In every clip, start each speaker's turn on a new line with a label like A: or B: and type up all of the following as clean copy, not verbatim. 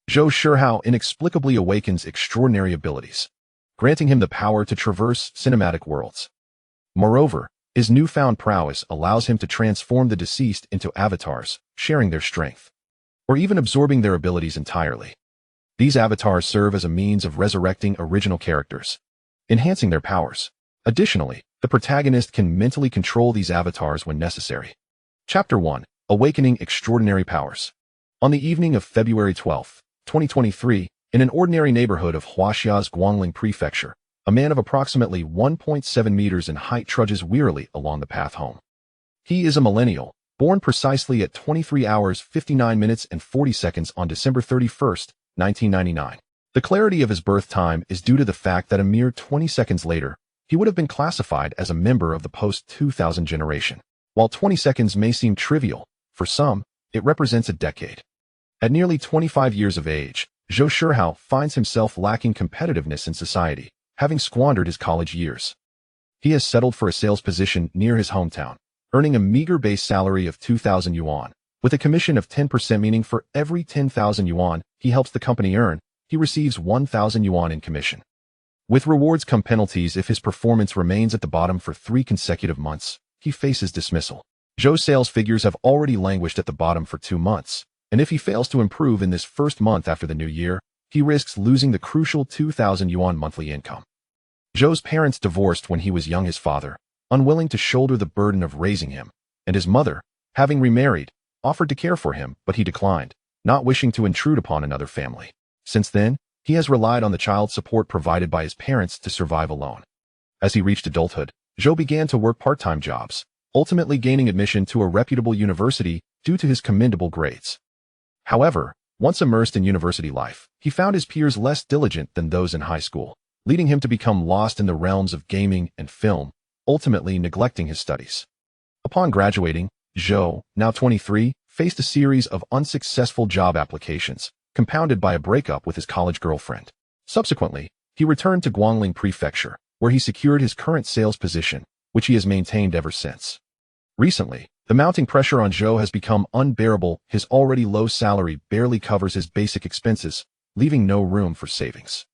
A: Zhou Shihao inexplicably awakens extraordinary abilities, granting him the power to traverse cinematic worlds. Moreover, his newfound prowess allows him to transform the deceased into avatars, sharing their strength, or even absorbing their abilities entirely. These avatars serve as a means of resurrecting original characters, enhancing their powers. Additionally, the protagonist can mentally control these avatars when necessary. Chapter 1. Awakening Extraordinary Powers. On the evening of February 12, 2023, in an ordinary neighborhood of Huaxia's Guangling Prefecture, a man of approximately 1.7 meters in height trudges wearily along the path home. He is a millennial, born precisely at 23 hours 59 minutes and 40 seconds on December 31, 1999. The clarity of his birth time is due to the fact that a mere 20 seconds later, he would have been classified as a member of the post-2000 generation. While 20 seconds may seem trivial, for some, it represents a decade. At nearly 25 years of age, Zhou Shihao finds himself lacking competitiveness in society, having squandered his college years. He has settled for a sales position near his hometown, earning a meager base salary of 2,000 yuan, with a commission of 10%, meaning for every 10,000 yuan he helps the company earn, he receives 1,000 yuan in commission. With rewards come penalties if his performance remains at the bottom for 3 consecutive months. He faces dismissal. Zhou's sales figures have already languished at the bottom for 2 months, and if he fails to improve in this first month after the new year, he risks losing the crucial 2,000 yuan monthly income. Zhou's parents divorced when he was young. His father, unwilling to shoulder the burden of raising him, and his mother, having remarried, offered to care for him, but he declined, not wishing to intrude upon another family. Since then, he has relied on the child support provided by his parents to survive alone. As he reached adulthood, Zhou began to work part-time jobs, ultimately gaining admission to a reputable university due to his commendable grades. However, once immersed in university life, he found his peers less diligent than those in high school, leading him to become lost in the realms of gaming and film, ultimately neglecting his studies. Upon graduating, Zhou, now 23, faced a series of unsuccessful job applications, compounded by a breakup with his college girlfriend. Subsequently, he returned to Guangling Prefecture, where he secured his current sales position, which he has maintained ever since. Recently, the mounting pressure on Zhou has become unbearable. His already low salary barely covers his basic expenses, leaving no room for savings.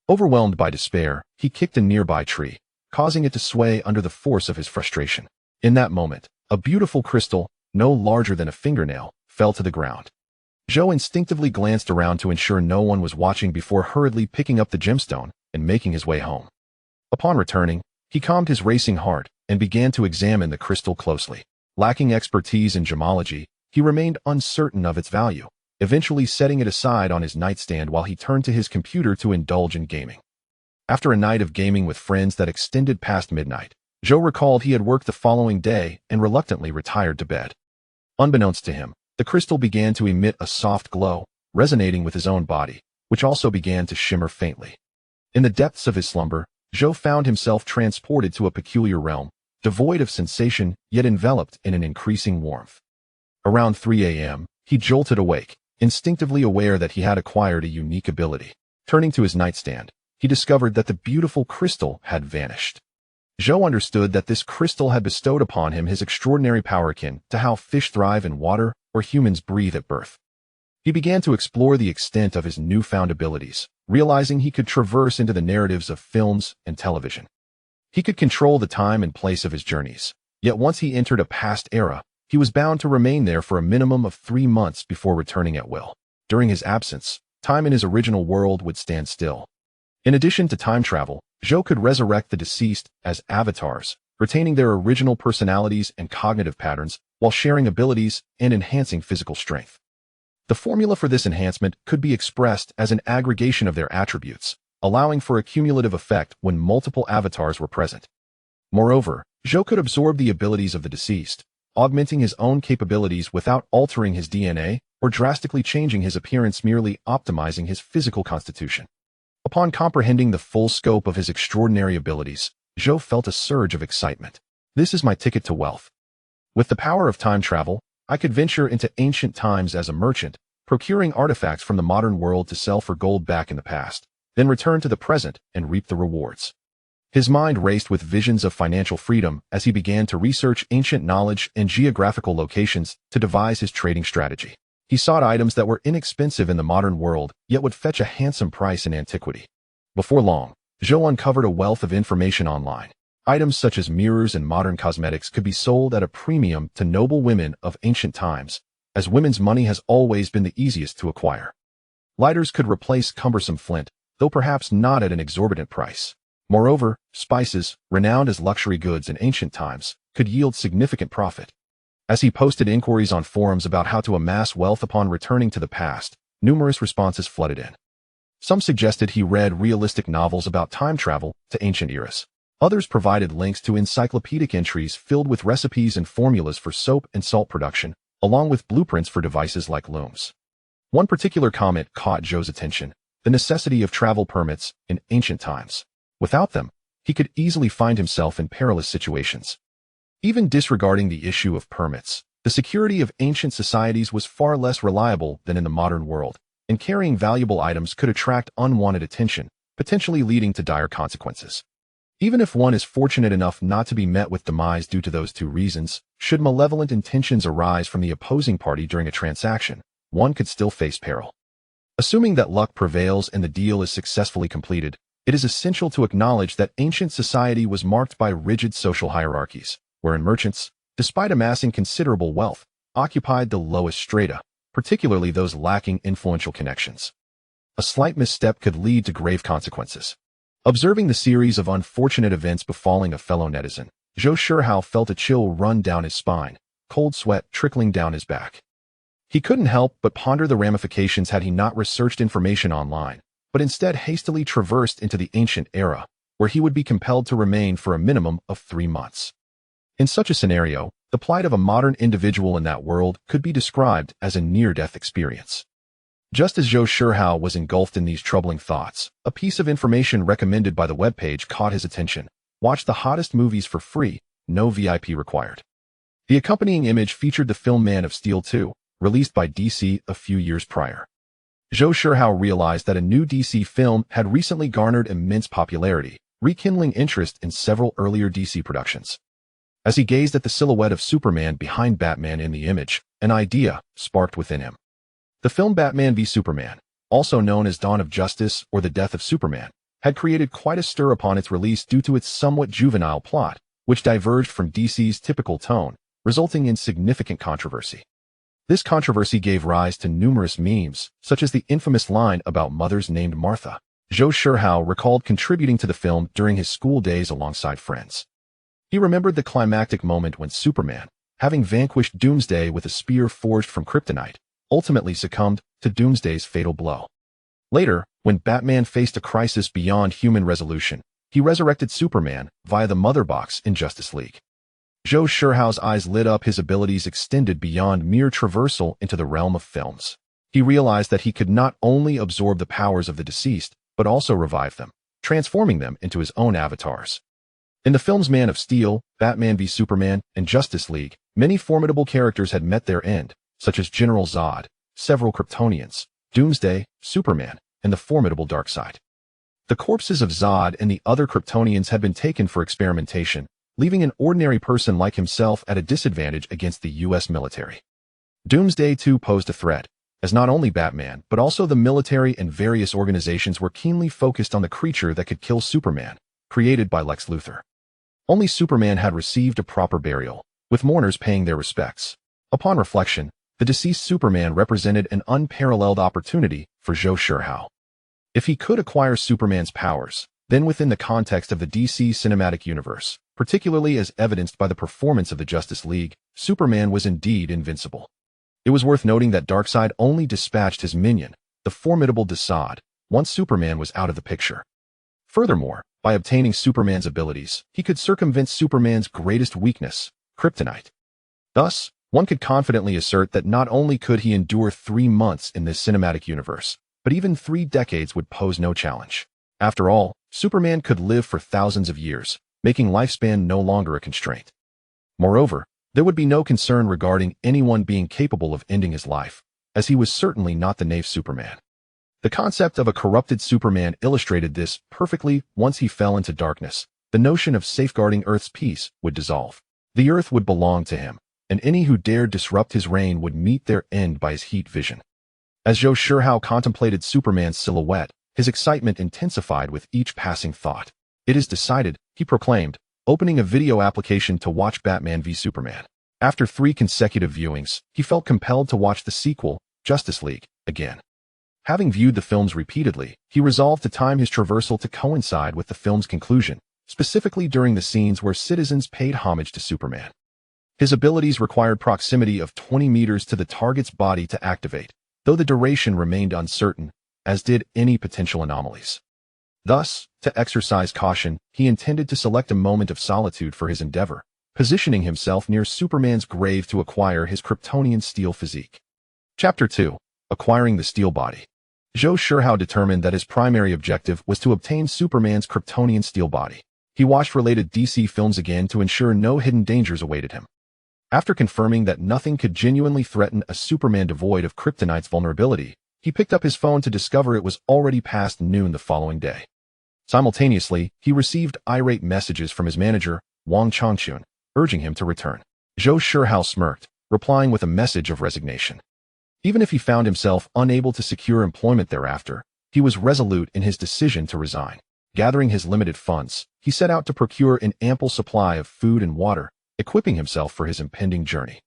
A: Overwhelmed by despair, he kicked a nearby tree, causing it to sway under the force of his frustration. In that moment, a beautiful crystal, no larger than a fingernail, fell to the ground. Zhou instinctively glanced around to ensure no one was watching before hurriedly picking up the gemstone and making his way home. Upon returning, he calmed his racing heart and began to examine the crystal closely. Lacking expertise in gemology, he remained uncertain of its value, eventually setting it aside on his nightstand while he turned to his computer to indulge in gaming. After a night of gaming with friends that extended past midnight, Zhou recalled he had worked the following day and reluctantly retired to bed. Unbeknownst to him, the crystal began to emit a soft glow, resonating with his own body, which also began to shimmer faintly. In the depths of his slumber, Zhou found himself transported to a peculiar realm, devoid of sensation, yet enveloped in an increasing warmth. Around 3 a.m., he jolted awake, instinctively aware that he had acquired a unique ability. Turning to his nightstand, he discovered that the beautiful crystal had vanished. Zhou understood that this crystal had bestowed upon him his extraordinary power akin to how fish thrive in water or humans breathe at birth. He began to explore the extent of his newfound abilities, realizing he could traverse into the narratives of films and television. He could control the time and place of his journeys, yet once he entered a past era, he was bound to remain there for a minimum of 3 months before returning at will. During his absence, time in his original world would stand still. In addition to time travel, Zhou could resurrect the deceased as avatars, retaining their original personalities and cognitive patterns while sharing abilities and enhancing physical strength. The formula for this enhancement could be expressed as an aggregation of their attributes, allowing for a cumulative effect when multiple avatars were present. Moreover, Zhou could absorb the abilities of the deceased, augmenting his own capabilities without altering his DNA or drastically changing his appearance, merely optimizing his physical constitution. Upon comprehending the full scope of his extraordinary abilities, Zhou felt a surge of excitement. This is my ticket to wealth. With the power of time travel, I could venture into ancient times as a merchant, procuring artifacts from the modern world to sell for gold back in the past, then return to the present and reap the rewards. His mind raced with visions of financial freedom as he began to research ancient knowledge and geographical locations to devise his trading strategy. He sought items that were inexpensive in the modern world, yet would fetch a handsome price in antiquity. Before long, Zhou uncovered a wealth of information online. Items such as mirrors and modern cosmetics could be sold at a premium to noble women of ancient times, as women's money has always been the easiest to acquire. Lighters could replace cumbersome flint, though perhaps not at an exorbitant price. Moreover, spices, renowned as luxury goods in ancient times, could yield significant profit. As he posted inquiries on forums about how to amass wealth upon returning to the past, numerous responses flooded in. Some suggested he read realistic novels about time travel to ancient eras. Others provided links to encyclopedic entries filled with recipes and formulas for soap and salt production, along with blueprints for devices like looms. One particular comment caught Zhou's attention: the necessity of travel permits in ancient times. Without them, he could easily find himself in perilous situations. Even disregarding the issue of permits, the security of ancient societies was far less reliable than in the modern world, and carrying valuable items could attract unwanted attention, potentially leading to dire consequences. Even if one is fortunate enough not to be met with demise due to those two reasons, should malevolent intentions arise from the opposing party during a transaction, one could still face peril. Assuming that luck prevails and the deal is successfully completed, it is essential to acknowledge that ancient society was marked by rigid social hierarchies, wherein merchants, despite amassing considerable wealth, occupied the lowest strata, particularly those lacking influential connections. A slight misstep could lead to grave consequences. Observing the series of unfortunate events befalling a fellow netizen, Zhou Shihao felt a chill run down his spine, cold sweat trickling down his back. He couldn't help but ponder the ramifications had he not researched information online, but instead hastily traversed into the ancient era, where he would be compelled to remain for a minimum of 3 months. In such a scenario, the plight of a modern individual in that world could be described as a near-death experience. Just as Zhou Shihao was engulfed in these troubling thoughts, a piece of information recommended by the webpage caught his attention: watch the hottest movies for free, no VIP required. The accompanying image featured the film Man of Steel 2, released by DC a few years prior. Zhou Shihao realized that a new DC film had recently garnered immense popularity, rekindling interest in several earlier DC productions. As he gazed at the silhouette of Superman behind Batman in the image, an idea sparked within him. The film Batman v Superman, also known as Dawn of Justice or The Death of Superman, had created quite a stir upon its release due to its somewhat juvenile plot, which diverged from DC's typical tone, resulting in significant controversy. This controversy gave rise to numerous memes, such as the infamous line about mothers named Martha. Zhou Shihao recalled contributing to the film during his school days alongside friends. He remembered the climactic moment when Superman, having vanquished Doomsday with a spear forged from kryptonite, ultimately succumbed to Doomsday's fatal blow. Later, when Batman faced a crisis beyond human resolution, he resurrected Superman via the Mother Box in Justice League. Zhou Shihao's eyes lit up, his abilities extended beyond mere traversal into the realm of films. He realized that he could not only absorb the powers of the deceased, but also revive them, transforming them into his own avatars. In the films Man of Steel, Batman v Superman, and Justice League, many formidable characters had met their end, such as General Zod, several Kryptonians, Doomsday, Superman, and the formidable Darkseid. The corpses of Zod and the other Kryptonians had been taken for experimentation, leaving an ordinary person like himself at a disadvantage against the U.S. military. Doomsday too posed a threat, as not only Batman but also the military and various organizations were keenly focused on the creature that could kill Superman, created by Lex Luthor. Only Superman had received a proper burial, with mourners paying their respects. Upon reflection, the deceased Superman represented an unparalleled opportunity for Zhou Shihao. If he could acquire Superman's powers, then within the context of the DC cinematic universe, particularly as evidenced by the performance of the Justice League, Superman was indeed invincible. It was worth noting that Darkseid only dispatched his minion, the formidable Devour, once Superman was out of the picture. Furthermore, by obtaining Superman's abilities, he could circumvent Superman's greatest weakness, kryptonite. Thus, one could confidently assert that not only could he endure 3 months in this cinematic universe, but even 3 decades would pose no challenge. After all, Superman could live for thousands of years, making lifespan no longer a constraint. Moreover, there would be no concern regarding anyone being capable of ending his life, as he was certainly not the knave Superman. The concept of a corrupted Superman illustrated this perfectly. Once he fell into darkness, the notion of safeguarding Earth's peace would dissolve. The Earth would belong to him, and any who dared disrupt his reign would meet their end by his heat vision. As Zhou Shihao contemplated Superman's silhouette, his excitement intensified with each passing thought. "It is decided," he proclaimed, opening a video application to watch Batman v Superman. After 3 consecutive viewings, he felt compelled to watch the sequel, Justice League, again. Having viewed the films repeatedly, he resolved to time his traversal to coincide with the film's conclusion, specifically during the scenes where citizens paid homage to Superman. His abilities required proximity of 20 meters to the target's body to activate, though the duration remained uncertain, as did any potential anomalies. Thus, to exercise caution, he intended to select a moment of solitude for his endeavor, positioning himself near Superman's grave to acquire his Kryptonian steel physique. Chapter 2. Acquiring the Steel Body. Zhou Shihao determined that his primary objective was to obtain Superman's Kryptonian steel body. He watched related DC films again to ensure no hidden dangers awaited him. After confirming that nothing could genuinely threaten a Superman devoid of kryptonite's vulnerability, he picked up his phone to discover it was already past noon the following day. Simultaneously, he received irate messages from his manager, Wang Changchun, urging him to return. Zhou Shihao smirked, replying with a message of resignation. Even if he found himself unable to secure employment thereafter, he was resolute in his decision to resign. Gathering his limited funds, he set out to procure an ample supply of food and water, equipping himself for his impending journey.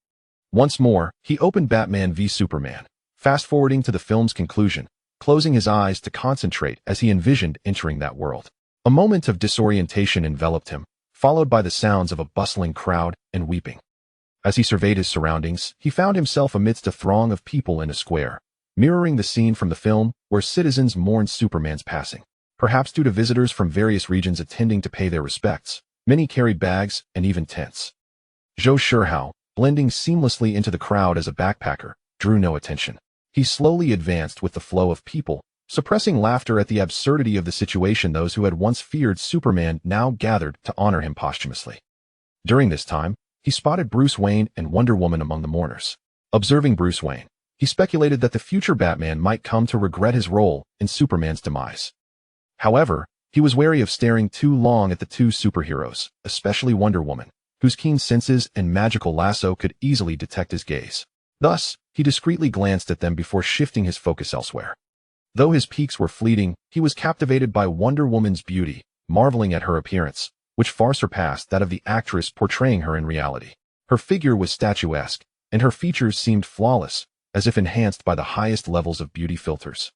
A: Once more, he opened Batman v Superman, fast-forwarding to the film's conclusion, closing his eyes to concentrate as he envisioned entering that world. A moment of disorientation enveloped him, followed by the sounds of a bustling crowd and weeping. As he surveyed his surroundings, he found himself amidst a throng of people in a square, mirroring the scene from the film where citizens mourned Superman's passing. Perhaps due to visitors from various regions attending to pay their respects, many carried bags and even tents. Zhou Shihao, blending seamlessly into the crowd as a backpacker, drew no attention. He slowly advanced with the flow of people, suppressing laughter at the absurdity of the situation. Those who had once feared Superman now gathered to honor him posthumously. During this time, he spotted Bruce Wayne and Wonder Woman among the mourners. Observing Bruce Wayne, he speculated that the future Batman might come to regret his role in Superman's demise. However, he was wary of staring too long at the two superheroes, especially Wonder Woman, whose keen senses and magical lasso could easily detect his gaze. Thus, he discreetly glanced at them before shifting his focus elsewhere. Though his peaks were fleeting, he was captivated by Wonder Woman's beauty, marveling at her appearance, which far surpassed that of the actress portraying her in reality. Her figure was statuesque, and her features seemed flawless, as if enhanced by the highest levels of beauty filters.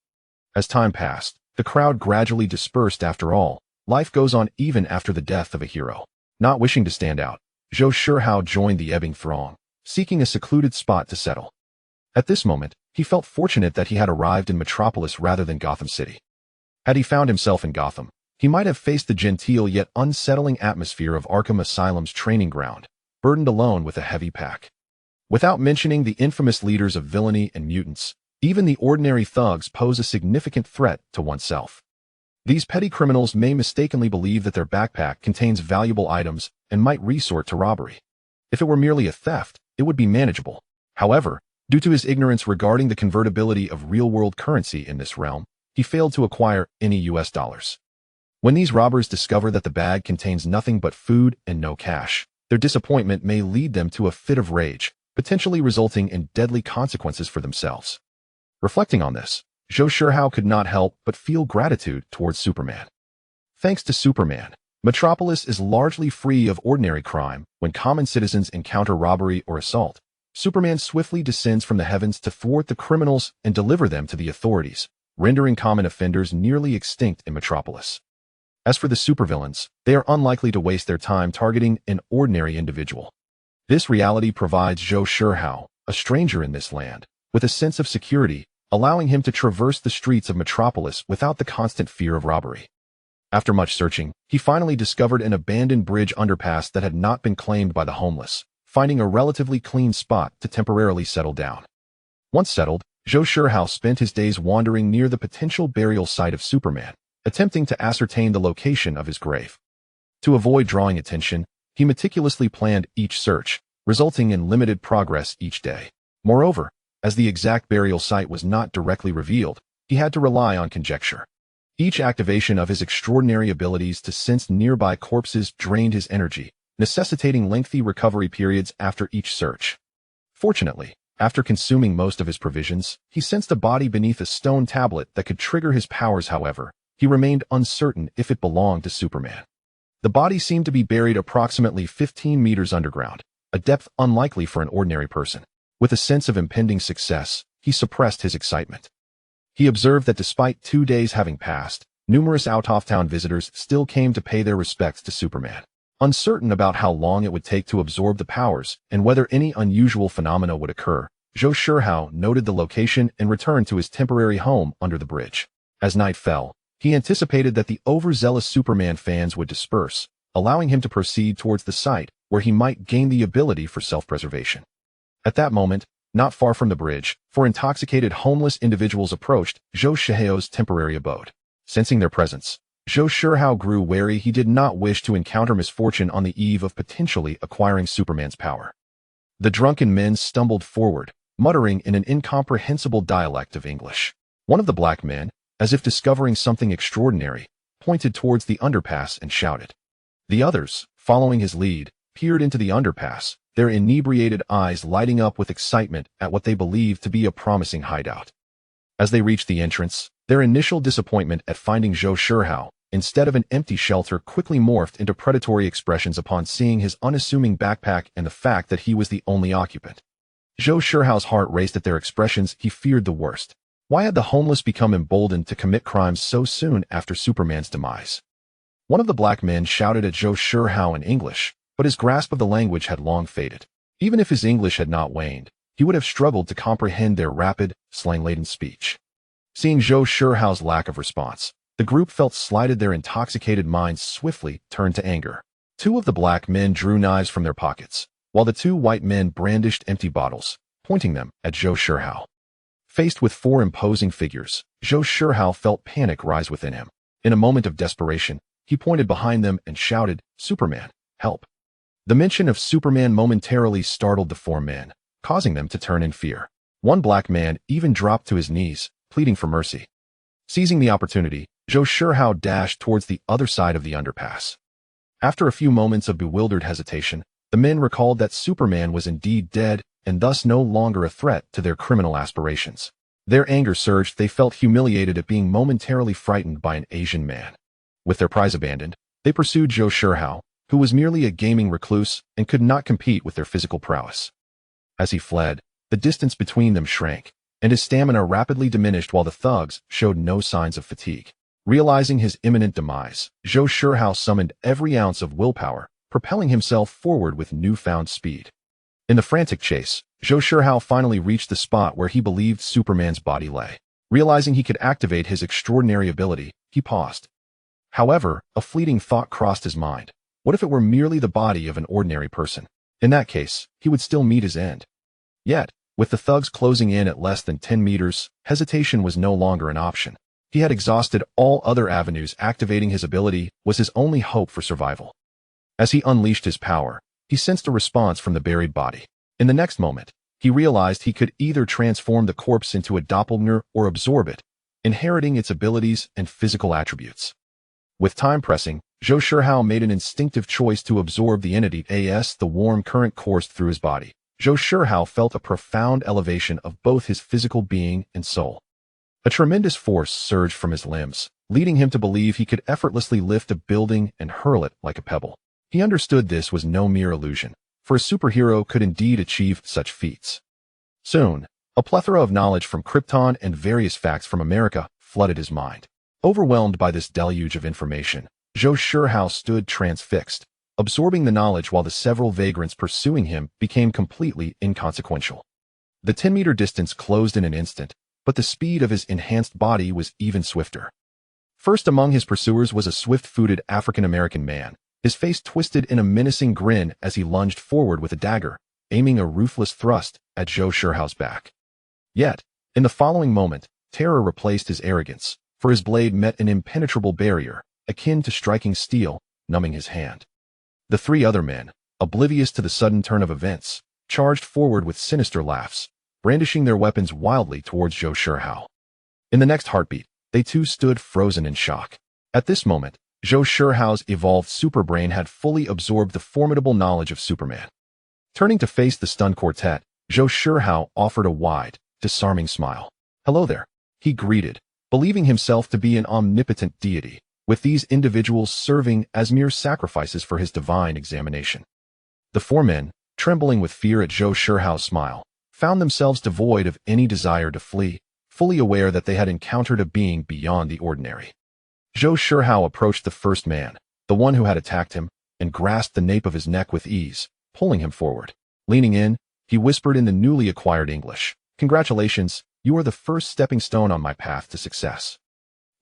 A: As time passed, the crowd gradually dispersed. After all, life goes on even after the death of a hero. Not wishing to stand out, Zhou Shihao joined the ebbing throng, seeking a secluded spot to settle. At this moment, he felt fortunate that he had arrived in Metropolis rather than Gotham City. Had he found himself in Gotham, he might have faced the genteel yet unsettling atmosphere of Arkham Asylum's training ground, burdened alone with a heavy pack. Without mentioning the infamous leaders of villainy and mutants, even the ordinary thugs pose a significant threat to oneself. These petty criminals may mistakenly believe that their backpack contains valuable items and might resort to robbery. If it were merely a theft, it would be manageable. However, due to his ignorance regarding the convertibility of real-world currency in this realm, he failed to acquire any US dollars. When these robbers discover that the bag contains nothing but food and no cash, their disappointment may lead them to a fit of rage, potentially resulting in deadly consequences for themselves. Reflecting on this, Zhou Shihao could not help but feel gratitude towards Superman. Thanks to Superman, Metropolis is largely free of ordinary crime. When common citizens encounter robbery or assault, Superman swiftly descends from the heavens to thwart the criminals and deliver them to the authorities, rendering common offenders nearly extinct in Metropolis. As for the supervillains, they are unlikely to waste their time targeting an ordinary individual. This reality provides Zhou Shihao, a stranger in this land, with a sense of security, allowing him to traverse the streets of Metropolis without the constant fear of robbery. After much searching, he finally discovered an abandoned bridge underpass that had not been claimed by the homeless, finding a relatively clean spot to temporarily settle down. Once settled, Zhou Shihao spent his days wandering near the potential burial site of Superman, attempting to ascertain the location of his grave. To avoid drawing attention, he meticulously planned each search, resulting in limited progress each day. Moreover, as the exact burial site was not directly revealed, he had to rely on conjecture. Each activation of his extraordinary abilities to sense nearby corpses drained his energy, necessitating lengthy recovery periods after each search. Fortunately, after consuming most of his provisions, he sensed a body beneath a stone tablet that could trigger his powers. However, he remained uncertain if it belonged to Superman. The body seemed to be buried approximately 15 meters underground, a depth unlikely for an ordinary person. With a sense of impending success, he suppressed his excitement. He observed that despite 2 days having passed, numerous out-of-town visitors still came to pay their respects to Superman. Uncertain about how long it would take to absorb the powers and whether any unusual phenomena would occur, Zhou Shihao noted the location and returned to his temporary home under the bridge. As night fell, he anticipated that the overzealous Superman fans would disperse, allowing him to proceed towards the site where he might gain the ability for self-preservation. At that moment, not far from the bridge, 4 intoxicated homeless individuals approached Zhou Shihao's temporary abode. Sensing their presence, Zhou Shihao grew wary. He did not wish to encounter misfortune on the eve of potentially acquiring Superman's power. The drunken men stumbled forward, muttering in an incomprehensible dialect of English. One of the black men, as if discovering something extraordinary, pointed towards the underpass and shouted. The others, following his lead, peered into the underpass, their inebriated eyes lighting up with excitement at what they believed to be a promising hideout. As they reached the entrance, their initial disappointment at finding Zhou Shihao, instead of an empty shelter, quickly morphed into predatory expressions upon seeing his unassuming backpack and the fact that he was the only occupant. Zhou Shihao's heart raced at their expressions. He feared the worst. Why had the homeless become emboldened to commit crimes so soon after Superman's demise? One of the black men shouted at Zhou Shihao in English, but his grasp of the language had long faded. Even if his English had not waned, he would have struggled to comprehend their rapid, slang-laden speech. Seeing Zhou Shihao's lack of response, the group felt slighted. Their intoxicated minds swiftly turned to anger. 2 of the black men drew knives from their pockets, while the 2 white men brandished empty bottles, pointing them at Zhou Shihao. Faced with 4 imposing figures, Zhou Shihao felt panic rise within him. In a moment of desperation, he pointed behind them and shouted, "Superman, help!" The mention of Superman momentarily startled the 4 men, causing them to turn in fear. One black man even dropped to his knees, pleading for mercy. Seizing the opportunity, Zhou Shihao dashed towards the other side of the underpass. After a few moments of bewildered hesitation, the men recalled that Superman was indeed dead and thus no longer a threat to their criminal aspirations. Their anger surged. They felt humiliated at being momentarily frightened by an Asian man. With their prize abandoned, they pursued Zhou Shihao, who was merely a gaming recluse and could not compete with their physical prowess. As he fled, the distance between them shrank, and his stamina rapidly diminished while the thugs showed no signs of fatigue. Realizing his imminent demise, Zhou Shihao summoned every ounce of willpower, propelling himself forward with newfound speed. In the frantic chase, Zhou Shihao finally reached the spot where he believed Superman's body lay. Realizing he could activate his extraordinary ability, he paused. However, a fleeting thought crossed his mind. What if it were merely the body of an ordinary person? In that case, he would still meet his end. Yet, with the thugs closing in at less than 10 meters, hesitation was no longer an option. He had exhausted all other avenues. Activating his ability was his only hope for survival. As he unleashed his power, he sensed a response from the buried body. In the next moment, he realized he could either transform the corpse into a doppelganger or absorb it, inheriting its abilities and physical attributes. With time pressing, Zhou Shihao made an instinctive choice to absorb the entity. As the warm current coursed through his body, Zhou Shihao felt a profound elevation of both his physical being and soul. A tremendous force surged from his limbs, leading him to believe he could effortlessly lift a building and hurl it like a pebble. He understood this was no mere illusion, for a superhero could indeed achieve such feats. Soon, a plethora of knowledge from Krypton and various facts from America flooded his mind. Overwhelmed by this deluge of information, Zhou Shihao stood transfixed, absorbing the knowledge while the several vagrants pursuing him became completely inconsequential. The 10-meter distance closed in an instant, but the speed of his enhanced body was even swifter. First among his pursuers was a swift-footed African-American man, his face twisted in a menacing grin as he lunged forward with a dagger, aiming a ruthless thrust at Zhou Shihao's back. Yet, in the following moment, terror replaced his arrogance, for his blade met an impenetrable barrier, akin to striking steel, numbing his hand. The 3 other men, oblivious to the sudden turn of events, charged forward with sinister laughs, brandishing their weapons wildly towards Zhou Shihao. In the next heartbeat, they too stood frozen in shock. At this moment, Zhou Shihao's evolved superbrain had fully absorbed the formidable knowledge of Superman. Turning to face the stunned quartet, Zhou Shihao offered a wide, disarming smile. "Hello there," he greeted, believing himself to be an omnipotent deity, with these individuals serving as mere sacrifices for his divine examination. The four men, trembling with fear at Zhou Shihao's smile, found themselves devoid of any desire to flee, fully aware that they had encountered a being beyond the ordinary. Zhou Shihao approached the first man, the one who had attacked him, and grasped the nape of his neck with ease, pulling him forward. Leaning in, he whispered in the newly acquired English, "Congratulations, you are the first stepping stone on my path to success."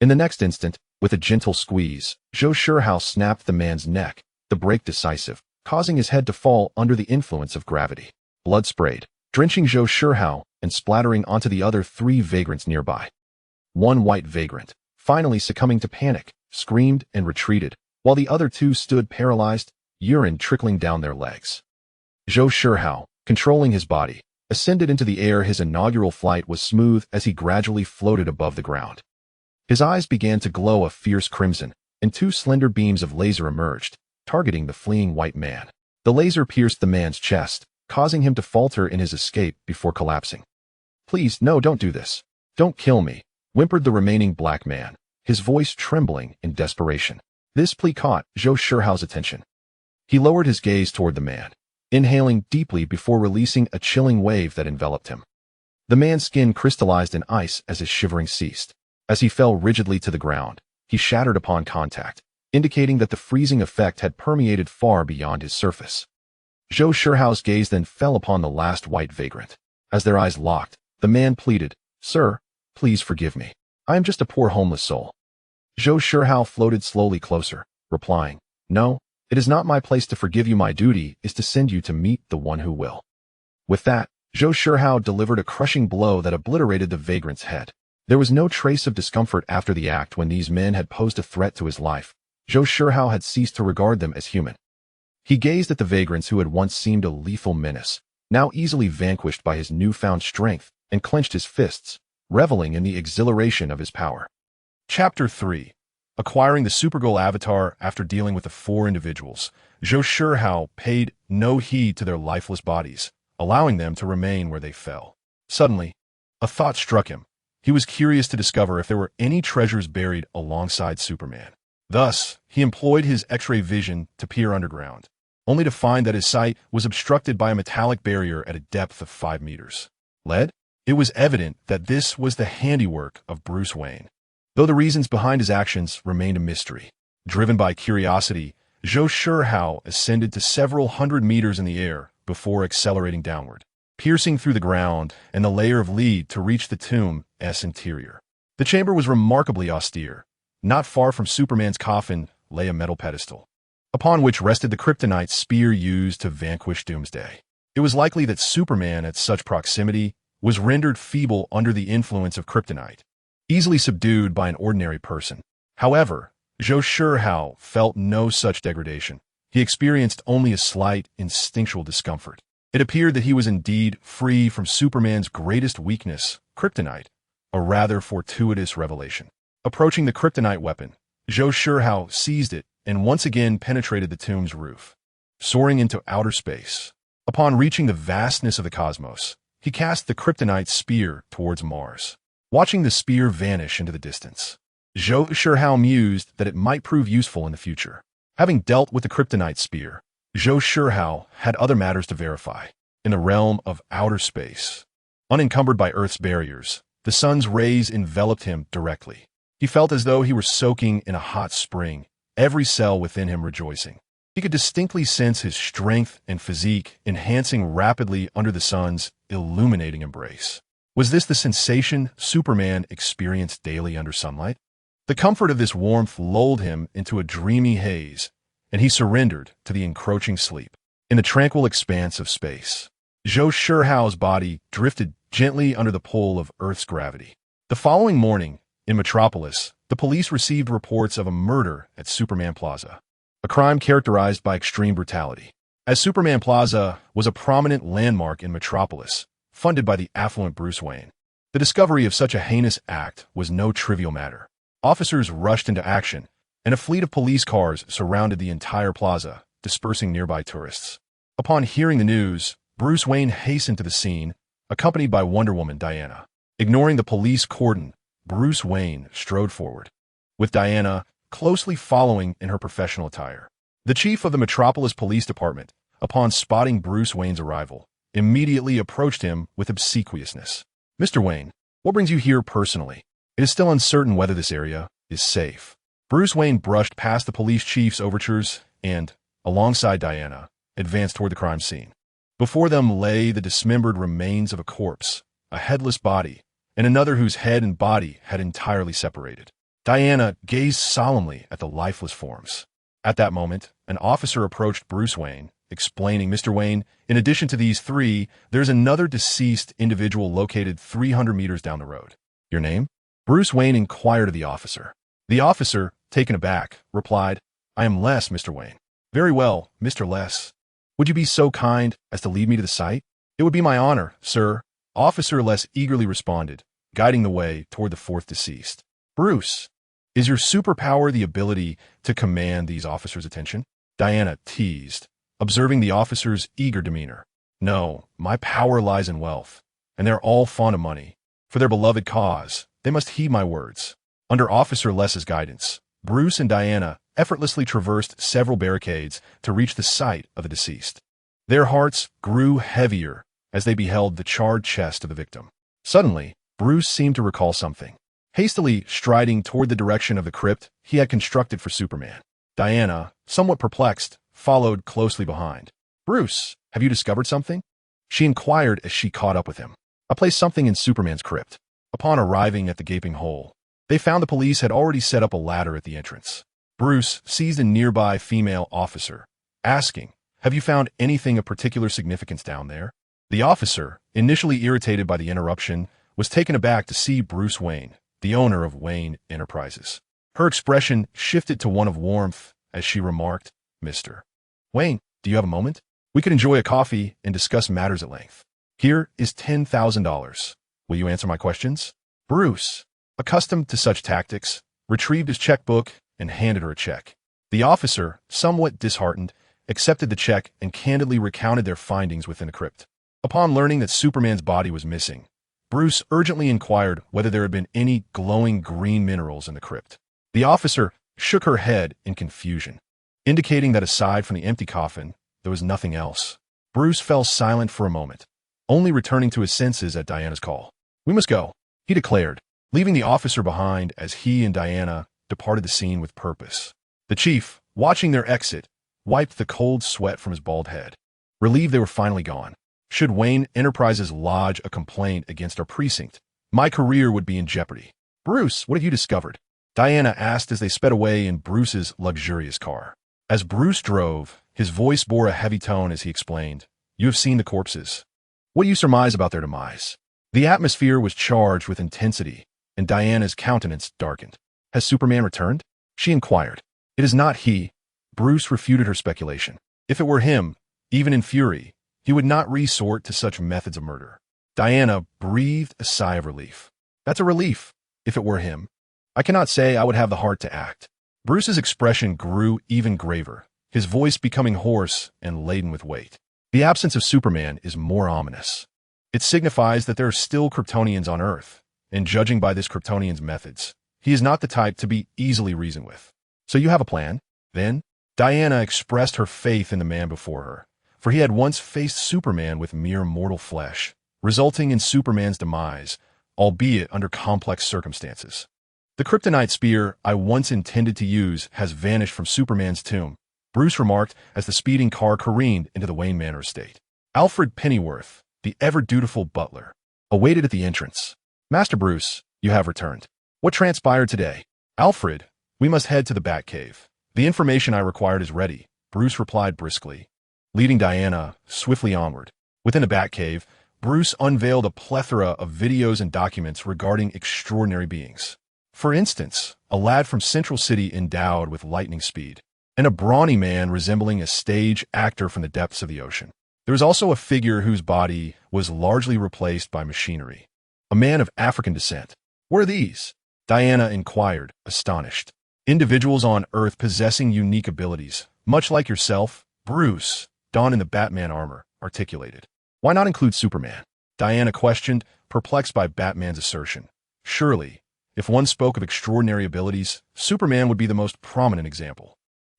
A: In the next instant, with a gentle squeeze, Zhou Shihao snapped the man's neck, the break decisive, causing his head to fall under the influence of gravity. Blood sprayed, drenching Zhou Shihao and splattering onto the other three vagrants nearby. One white vagrant, finally succumbing to panic, screamed and retreated, while the other two stood paralyzed, urine trickling down their legs. Zhou Shihao, controlling his body, ascended into the air. His inaugural flight was smooth as he gradually floated above the ground. His eyes began to glow a fierce crimson, and two slender beams of laser emerged, targeting the fleeing white man. The laser pierced the man's chest, causing him to falter in his escape before collapsing. "Please, no, don't do this. Don't kill me," whimpered the remaining black man, his voice trembling in desperation. This plea caught Zhou Shihao's attention. He lowered his gaze toward the man, inhaling deeply before releasing a chilling wave that enveloped him. The man's skin crystallized in ice as his shivering ceased. As he fell rigidly to the ground, he shattered upon contact, indicating that the freezing effect had permeated far beyond his surface. Zhou Shihao's gaze then fell upon the last white vagrant. As their eyes locked, the man pleaded, "Sir, please forgive me. I am just a poor homeless soul." Zhou Shihao floated slowly closer, replying, "No, it is not my place to forgive you. My duty is to send you to meet the one who will." With that, Zhou Shihao delivered a crushing blow that obliterated the vagrant's head. There was no trace of discomfort after the act. When these men had posed a threat to his life, Zhou Shihao had ceased to regard them as human. He gazed at the vagrants who had once seemed a lethal menace, now easily vanquished by his newfound strength, and clenched his fists, reveling in the exhilaration of his power. Chapter 3. Acquiring the Supergirl avatar. After dealing with the four individuals, Zhou Shihao paid no heed to their lifeless bodies, allowing them to remain where they fell. Suddenly, a thought struck him. He was curious to discover if there were any treasures buried alongside Superman. Thus, he employed his X-ray vision to peer underground, only to find that his sight was obstructed by a metallic barrier at a depth of 5 meters. Lead? It was evident that this was the handiwork of Bruce Wayne, though the reasons behind his actions remained a mystery. Driven by curiosity, Zhou Shihao ascended to several hundred meters in the air before accelerating downward, piercing through the ground and the layer of lead to reach the tomb's interior. The chamber was remarkably austere. Not far from Superman's coffin lay a metal pedestal, upon which rested the kryptonite spear used to vanquish Doomsday. It was likely that Superman, at such proximity, was rendered feeble under the influence of kryptonite, easily subdued by an ordinary person. However, Zhou Shihao felt no such degradation. He experienced only a slight, instinctual discomfort. It appeared that he was indeed free from Superman's greatest weakness, kryptonite, a rather fortuitous revelation. Approaching the kryptonite weapon, Zhou Shihao seized it and once again penetrated the tomb's roof, soaring into outer space. Upon reaching the vastness of the cosmos, he cast the kryptonite spear towards Mars, watching the spear vanish into the distance. Zhou Shihao mused that it might prove useful in the future. Having dealt with the kryptonite spear, Zhou Shihao had other matters to verify. In the realm of outer space, unencumbered by Earth's barriers, the sun's rays enveloped him directly. He felt as though he were soaking in a hot spring, every cell within him rejoicing. He could distinctly sense his strength and physique enhancing rapidly under the sun's illuminating embrace. Was this the sensation Superman experienced daily under sunlight? The comfort of this warmth lulled him into a dreamy haze, and he surrendered to the encroaching sleep. In the tranquil expanse of space, Zhou Shihao's body drifted gently under the pull of Earth's gravity. The following morning, in Metropolis, the police received reports of a murder at Superman Plaza, a crime characterized by extreme brutality. As Superman Plaza was a prominent landmark in Metropolis, funded by the affluent Bruce Wayne, the discovery of such a heinous act was no trivial matter. Officers rushed into action, and a fleet of police cars surrounded the entire plaza, dispersing nearby tourists. Upon hearing the news, Bruce Wayne hastened to the scene, accompanied by Wonder Woman Diana. Ignoring the police cordon, Bruce Wayne strode forward, with Diana closely following in her professional attire. The chief of the Metropolis Police Department, upon spotting Bruce Wayne's arrival, immediately approached him with obsequiousness. "Mr. Wayne, what brings you here personally? It is still uncertain whether this area is safe." Bruce Wayne brushed past the police chief's overtures and, alongside Diana, advanced toward the crime scene. Before them lay the dismembered remains of a corpse, a headless body, and another whose head and body had entirely separated. Diana gazed solemnly at the lifeless forms. At that moment, an officer approached Bruce Wayne, explaining, "Mr. Wayne, in addition to these three, there's another deceased individual located 300 meters down the road." "Your name?" Bruce Wayne inquired of the officer. The officer, taken aback, replied, "I am Les, Mr. Wayne." "Very well, Mr. Les. Would you be so kind as to lead me to the site?" "It would be my honor, sir," Officer Les eagerly responded, guiding the way toward the fourth deceased. "Bruce, is your superpower the ability to command these officers' attention?" Diana teased, observing the officer's eager demeanor. "No, my power lies in wealth, and they're all fond of money. For their beloved cause, they must heed my words." Under Officer Les's guidance, Bruce and Diana effortlessly traversed several barricades to reach the site of the deceased. Their hearts grew heavier as they beheld the charred chest of the victim. Suddenly, Bruce seemed to recall something. Hastily striding toward the direction of the crypt he had constructed for Superman, Diana, somewhat perplexed, followed closely behind. "Bruce, have you discovered something?" she inquired as she caught up with him. "I placed something in Superman's crypt." Upon arriving at the gaping hole, they found the police had already set up a ladder at the entrance. Bruce seized a nearby female officer, asking, "Have you found anything of particular significance down there?" The officer, initially irritated by the interruption, was taken aback to see Bruce Wayne, the owner of Wayne Enterprises. Her expression shifted to one of warmth as she remarked, "Mr. Wayne, do you have a moment? We could enjoy a coffee and discuss matters at length. Here is $10,000. Will you answer my questions?" Bruce, accustomed to such tactics, retrieved his checkbook and handed her a check. The officer, somewhat disheartened, accepted the check and candidly recounted their findings within the crypt. Upon learning that Superman's body was missing, Bruce urgently inquired whether there had been any glowing green minerals in the crypt. The officer shook her head in confusion, indicating that aside from the empty coffin, there was nothing else. Bruce fell silent for a moment, only returning to his senses at Diana's call. "We must go," he declared, leaving the officer behind as he and Diana departed the scene with purpose. The chief, watching their exit, wiped the cold sweat from his bald head, relieved they were finally gone. "Should Wayne Enterprises lodge a complaint against our precinct, my career would be in jeopardy." "Bruce, what have you discovered?" Diana asked as they sped away in Bruce's luxurious car. As Bruce drove, his voice bore a heavy tone as he explained, "You have seen the corpses. What do you surmise about their demise?" The atmosphere was charged with intensity, and Diana's countenance darkened. "Has Superman returned?" she inquired. "It is not he." Bruce refuted her speculation. "If it were him, even in fury, he would not resort to such methods of murder." Diana breathed a sigh of relief. "That's a relief, if it were him. I cannot say I would have the heart to act." Bruce's expression grew even graver, his voice becoming hoarse and laden with weight. "The absence of Superman is more ominous. It signifies that there are still Kryptonians on Earth, and judging by this Kryptonian's methods, he is not the type to be easily reasoned with. So you have a plan, then?" Diana expressed her faith in the man before her, for he had once faced Superman with mere mortal flesh, resulting in Superman's demise, albeit under complex circumstances. "The kryptonite spear I once intended to use has vanished from Superman's tomb," Bruce remarked as the speeding car careened into the Wayne Manor estate. Alfred Pennyworth, the ever-dutiful butler, awaited at the entrance. "Master Bruce, you have returned. What transpired today?" "Alfred, we must head to the Batcave. The information I required is ready," Bruce replied briskly, leading Diana swiftly onward. Within the Batcave, Bruce unveiled a plethora of videos and documents regarding extraordinary beings. For instance, a lad from Central City endowed with lightning speed, and a brawny man resembling a stage actor from the depths of the ocean. There was also a figure whose body was largely replaced by machinery, a man of African descent. "What are these?" Diana inquired, astonished. Individuals on Earth possessing unique abilities, much like yourself, Bruce, donned in the Batman armor, articulated. Why not include Superman? Diana questioned, perplexed by Batman's assertion. Surely, if one spoke of extraordinary abilities, Superman would be the most prominent example.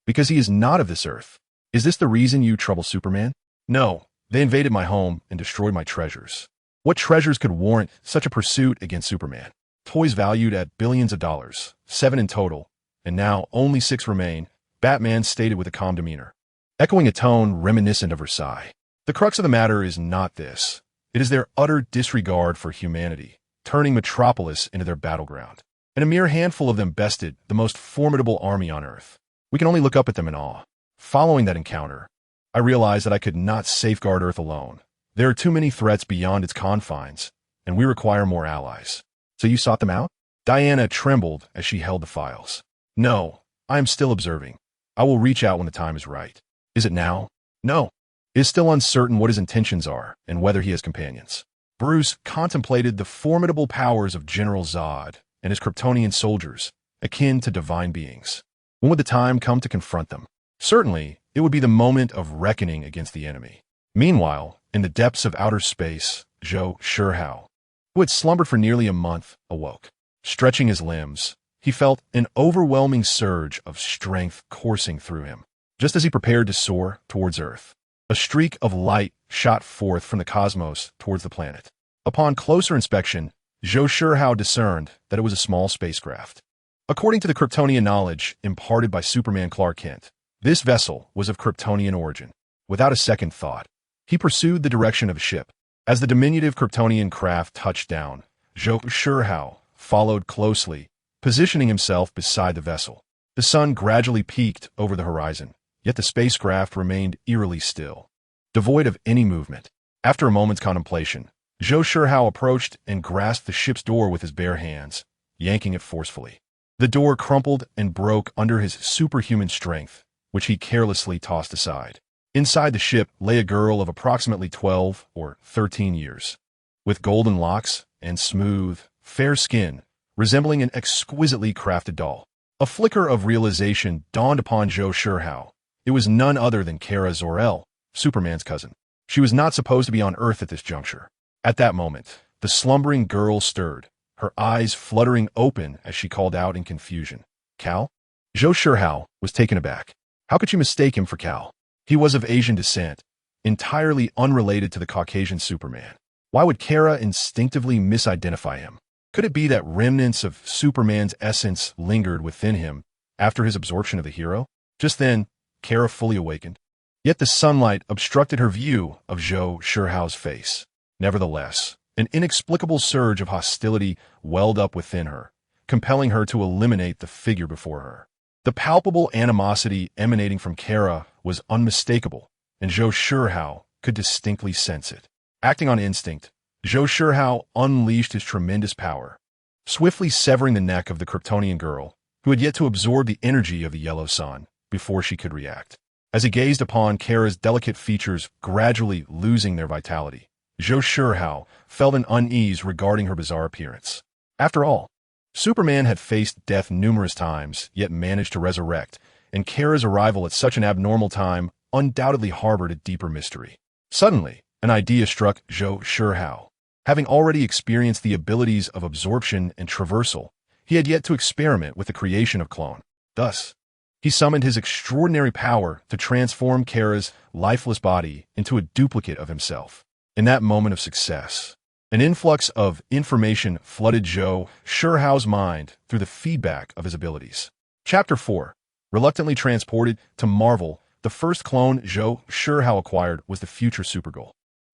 A: Because he is not of this Earth. Is this the reason you trouble Superman? No, they invaded my home and destroyed my treasures. What treasures could warrant such a pursuit against Superman? Toys valued at billions of dollars, 7 in total, and now only 6 remain, Batman stated with a calm demeanor, echoing a tone reminiscent of Versailles. The crux of the matter is not this. It is their utter disregard for humanity, turning Metropolis into their battleground. And a mere handful of them bested the most formidable army on Earth. We can only look up at them in awe. Following that encounter, I realized that I could not safeguard Earth alone. There are too many threats beyond its confines, and we require more allies. So you sought them out? Diana trembled as she held the files. No, I am still observing. I will reach out when the time is right. Is it now? No. It is still uncertain what his intentions are and whether he has companions. Bruce contemplated the formidable powers of General Zod and his Kryptonian soldiers, akin to divine beings. When would the time come to confront them? Certainly, it would be the moment of reckoning against the enemy. Meanwhile, in the depths of outer space, Zhou Shihao, who had slumbered for nearly a month, awoke. Stretching his limbs, he felt an overwhelming surge of strength coursing through him. Just as he prepared to soar towards Earth, a streak of light shot forth from the cosmos towards the planet. Upon closer inspection, Zhou Shihao discerned that it was a small spacecraft. According to the Kryptonian knowledge imparted by Superman Clark Kent, this vessel was of Kryptonian origin. Without a second thought, he pursued the direction of the ship. As the diminutive Kryptonian craft touched down, Zhou Shihao followed closely, positioning himself beside the vessel. The sun gradually peaked over the horizon, yet the spacecraft remained eerily still, devoid of any movement. After a moment's contemplation, Zhou Shihao approached and grasped the ship's door with his bare hands, yanking it forcefully. The door crumpled and broke under his superhuman strength, which he carelessly tossed aside. Inside the ship lay a girl of approximately 12 or 13 years, with golden locks and smooth, fair skin, resembling an exquisitely crafted doll. A flicker of realization dawned upon Zhou Shihao. It was none other than Kara Zor-El, Superman's cousin. She was not supposed to be on Earth at this juncture. At that moment, the slumbering girl stirred, her eyes fluttering open as she called out in confusion. Cal? Zhou Shihao was taken aback. How could you mistake him for Cal? He was of Asian descent, entirely unrelated to the Caucasian Superman. Why would Kara instinctively misidentify him? Could it be that remnants of Superman's essence lingered within him after his absorption of the hero? Just then, Kara fully awakened. Yet the sunlight obstructed her view of Zhou Shihao's face. Nevertheless, an inexplicable surge of hostility welled up within her, compelling her to eliminate the figure before her. The palpable animosity emanating from Kara was unmistakable, and Zhou Shihao could distinctly sense it. Acting on instinct, Zhou Shihao unleashed his tremendous power, swiftly severing the neck of the Kryptonian girl, who had yet to absorb the energy of the yellow sun before she could react. As he gazed upon Kara's delicate features gradually losing their vitality, Zhou Shihao felt an unease regarding her bizarre appearance. After all, Superman had faced death numerous times, yet managed to resurrect, and Kara's arrival at such an abnormal time undoubtedly harbored a deeper mystery. Suddenly, an idea struck Zhou Shihao. Having already experienced the abilities of absorption and traversal, he had yet to experiment with the creation of clone. Thus, he summoned his extraordinary power to transform Kara's lifeless body into a duplicate of himself. In that moment of success, an influx of information flooded Zhou Shihao's mind through the feedback of his abilities. Chapter 4. Reluctantly transported to Marvel, the first clone Zhou Shihao acquired was the future Supergirl.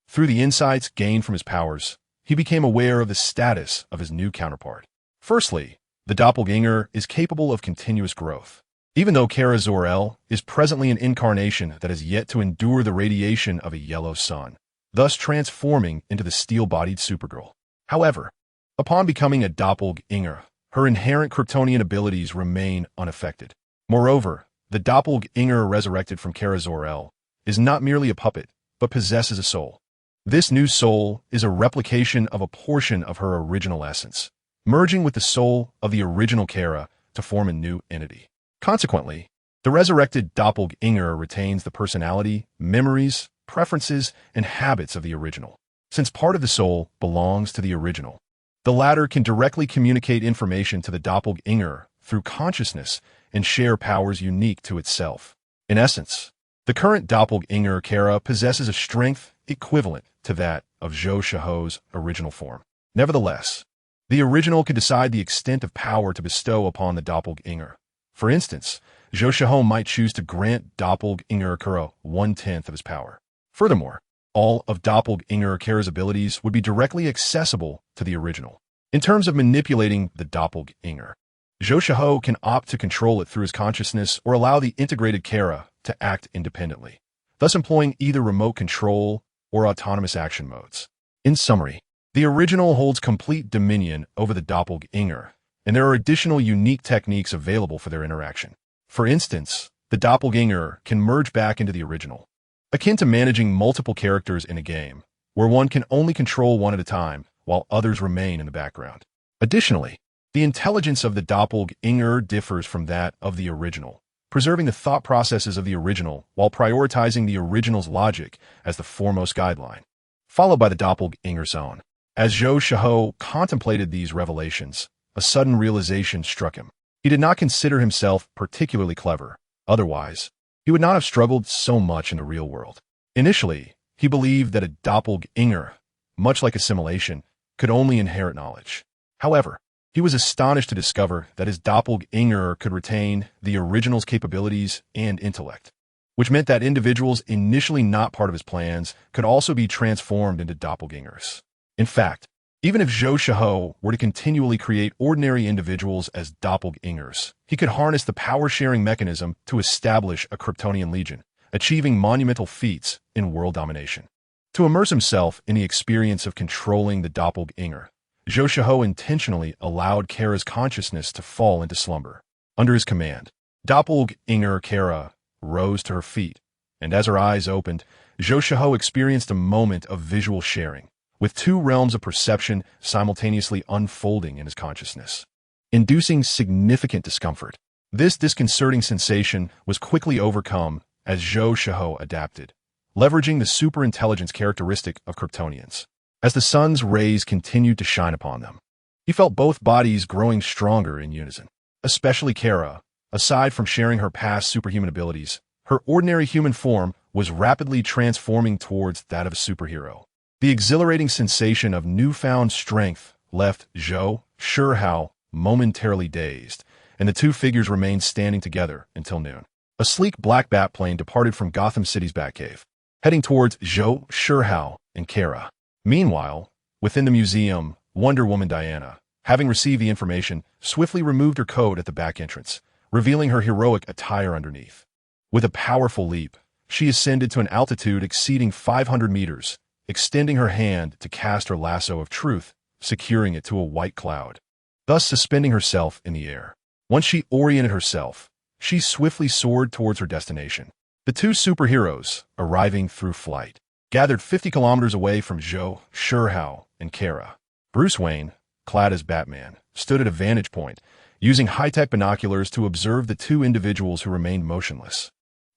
A: Through the insights gained from his powers, he became aware of the status of his new counterpart. Firstly, the doppelganger is capable of continuous growth. Even though Kara Zor-El is presently an incarnation that has yet to endure the radiation of a yellow sun, thus transforming into the steel-bodied Supergirl. However, upon becoming a doppelganger, her inherent Kryptonian abilities remain unaffected. Moreover, the doppelganger resurrected from Kara Zor-El is not merely a puppet, but possesses a soul. This new soul is a replication of a portion of her original essence. Merging with the soul of the original Kara, to form a new entity. Consequently, the resurrected doppelganger retains the personality, memories, preferences, and habits of the original. Since part of the soul belongs to the original, the latter can directly communicate information to the doppelganger through consciousness and share powers unique to itself. In essence, the current doppelganger Kara possesses a strength equivalent to that of Zhou Shihao's original form. Nevertheless, the original can decide the extent of power to bestow upon the doppelganger. For instance, Zhou Shihao might choose to grant doppelganger Kara 1/10 of his power. Furthermore, all of doppelganger Kara's abilities would be directly accessible to the original. In terms of manipulating the doppelganger, Zhou Shihao can opt to control it through his consciousness or allow the integrated Kara to act independently, thus employing either remote control or autonomous action modes. In summary, the original holds complete dominion over the doppelganger, and there are additional unique techniques available for their interaction. For instance, the doppelganger can merge back into the original, akin to managing multiple characters in a game, where one can only control one at a time, while others remain in the background. Additionally, the intelligence of the doppelganger differs from that of the original, preserving the thought processes of the original while prioritizing the original's logic as the foremost guideline, followed by the doppelganger's own. As Zhou Shihao contemplated these revelations, a sudden realization struck him. He did not consider himself particularly clever. Otherwise, he would not have struggled so much in the real world. Initially, he believed that a doppelganger, much like assimilation, could only inherit knowledge. However, he was astonished to discover that his doppelganger could retain the original's capabilities and intellect, which meant that individuals initially not part of his plans could also be transformed into doppelgangers. In fact, even if Zhou Shihao were to continually create ordinary individuals as doppelgangers, he could harness the power-sharing mechanism to establish a Kryptonian legion, achieving monumental feats in world domination. To immerse himself in the experience of controlling the doppelganger, Zhou Shihao intentionally allowed Kara's consciousness to fall into slumber. Under his command, doppelganger Kara rose to her feet, and as her eyes opened, Zhou Shihao experienced a moment of visual sharing, with two realms of perception simultaneously unfolding in his consciousness, inducing significant discomfort. This disconcerting sensation was quickly overcome as Zhou Shihao adapted, leveraging the superintelligence characteristic of Kryptonians. As the sun's rays continued to shine upon them, he felt both bodies growing stronger in unison. Especially Kara, aside from sharing her past superhuman abilities, her ordinary human form was rapidly transforming towards that of a superhero. The exhilarating sensation of newfound strength left Zhou Shihao momentarily dazed, and the two figures remained standing together until noon. A sleek black bat plane departed from Gotham City's Batcave, heading towards Zhou Shihao and Kara. Meanwhile, within the museum, Wonder Woman Diana, having received the information, swiftly removed her coat at the back entrance, revealing her heroic attire underneath. With a powerful leap, she ascended to an altitude exceeding 500 meters, extending her hand to cast her lasso of truth, securing it to a white cloud, thus suspending herself in the air. Once she oriented herself, she swiftly soared towards her destination. The two superheroes, arriving through flight, gathered 50 kilometers away from Zhou Shihao and Kara. Bruce Wayne, clad as Batman, stood at a vantage point, using high-tech binoculars to observe the two individuals who remained motionless.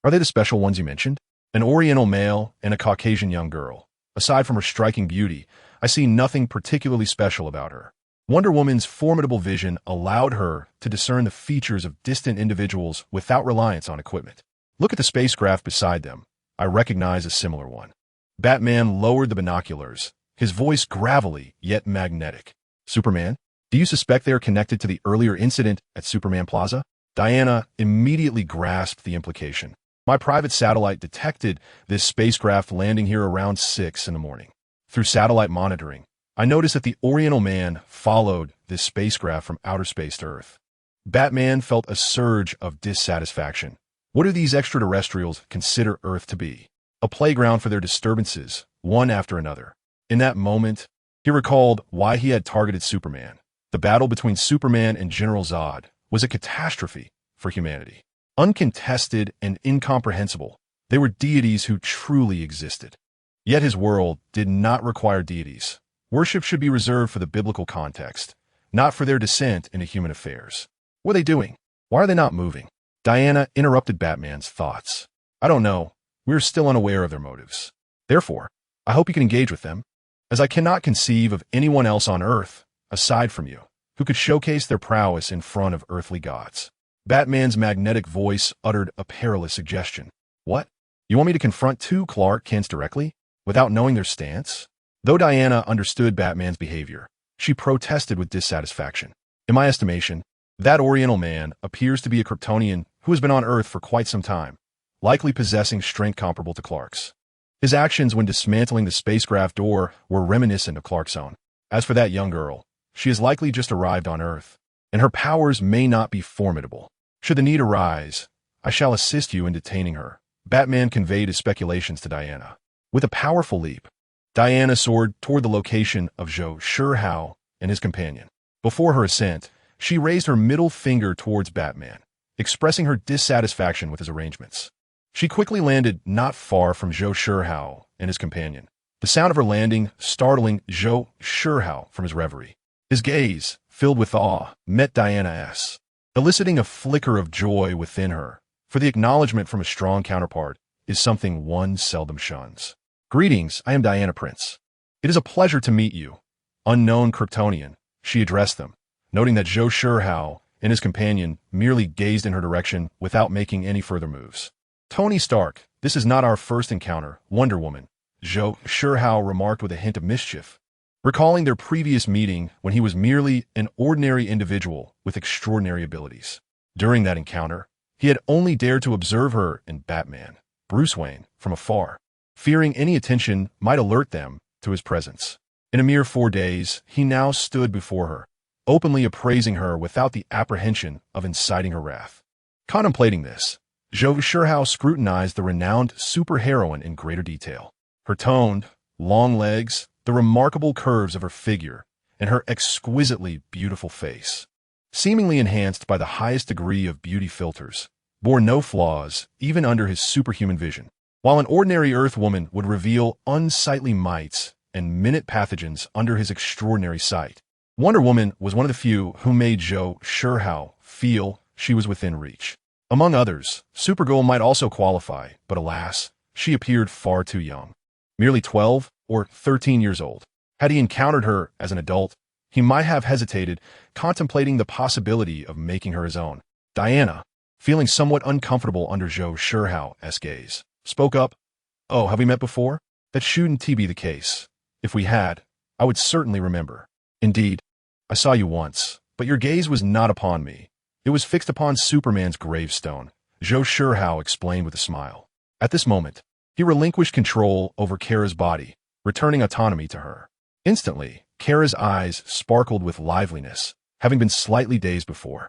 A: Are they the special ones you mentioned? An Oriental male and a Caucasian young girl. Aside from her striking beauty, I see nothing particularly special about her. Wonder Woman's formidable vision allowed her to discern the features of distant individuals without reliance on equipment. Look at the spacecraft beside them. I recognize a similar one. Batman lowered the binoculars, his voice gravelly yet magnetic. Superman, do you suspect they are connected to the earlier incident at Superman Plaza? Diana immediately grasped the implication. My private satellite detected this spacecraft landing here around 6 in the morning. Through satellite monitoring, I noticed that the Oriental man followed this spacecraft from outer space to Earth. Batman felt a surge of dissatisfaction. What do these extraterrestrials consider Earth to be? A playground for their disturbances, one after another. In that moment, he recalled why he had targeted Superman. The battle between Superman and General Zod was a catastrophe for humanity. Uncontested and incomprehensible, they were deities who truly existed. Yet his world did not require deities. Worship should be reserved for the biblical context, not for their descent into human affairs. What are they doing? Why are they not moving? Diana interrupted Batman's thoughts. I don't know. We're still unaware of their motives. Therefore, I hope you can engage with them, as I cannot conceive of anyone else on Earth, aside from you, who could showcase their prowess in front of earthly gods. Batman's magnetic voice uttered a perilous suggestion. What? You want me to confront two Clark Kents directly, without knowing their stance? Though Diana understood Batman's behavior, she protested with dissatisfaction. In my estimation, that Oriental man appears to be a Kryptonian who has been on Earth for quite some time, likely possessing strength comparable to Clark's. His actions when dismantling the spacecraft door were reminiscent of Clark's own. As for that young girl, she has likely just arrived on Earth, and her powers may not be formidable. Should the need arise, I shall assist you in detaining her. Batman conveyed his speculations to Diana. With a powerful leap, Diana soared toward the location of Zhou Shihao and his companion. Before her ascent, she raised her middle finger towards Batman, expressing her dissatisfaction with his arrangements. She quickly landed not far from Zhou Shihao and his companion, the sound of her landing startling Zhou Shihao from his reverie. His gaze, filled with awe, met Diana's, eliciting a flicker of joy within her, for the acknowledgement from a strong counterpart is something one seldom shuns. Greetings, I am Diana Prince. It is a pleasure to meet you. Unknown Kryptonian, she addressed them, noting that Zhou Shihao and his companion merely gazed in her direction without making any further moves. Tony Stark, this is not our first encounter, Wonder Woman, Zhou Shihao remarked with a hint of mischief, recalling their previous meeting when he was merely an ordinary individual with extraordinary abilities. During that encounter, he had only dared to observe her and Batman, Bruce Wayne, from afar, fearing any attention might alert them to his presence. In a mere 4 days, he now stood before her, openly appraising her without the apprehension of inciting her wrath. Contemplating this, Zhou Shihao scrutinized the renowned superheroine in greater detail. Her toned, long legs, the remarkable curves of her figure, and her exquisitely beautiful face, seemingly enhanced by the highest degree of beauty filters, bore no flaws even under his superhuman vision. While an ordinary Earth woman would reveal unsightly mites and minute pathogens under his extraordinary sight, Wonder Woman was one of the few who made Zhou Shihao feel she was within reach. Among others, Supergirl might also qualify, but alas, she appeared far too young. Merely 12 or 13 years old. Had he encountered her as an adult, he might have hesitated, contemplating the possibility of making her his own. Diana, feeling somewhat uncomfortable under Zhou Shihao's gaze, spoke up. Oh, have we met before? That shouldn't be the case. If we had, I would certainly remember. Indeed, I saw you once, but your gaze was not upon me. It was fixed upon Superman's gravestone, Zhou Shihao explained with a smile. At this moment, he relinquished control over Kara's body, returning autonomy to her. Instantly, Kara's eyes sparkled with liveliness, having been slightly dazed before.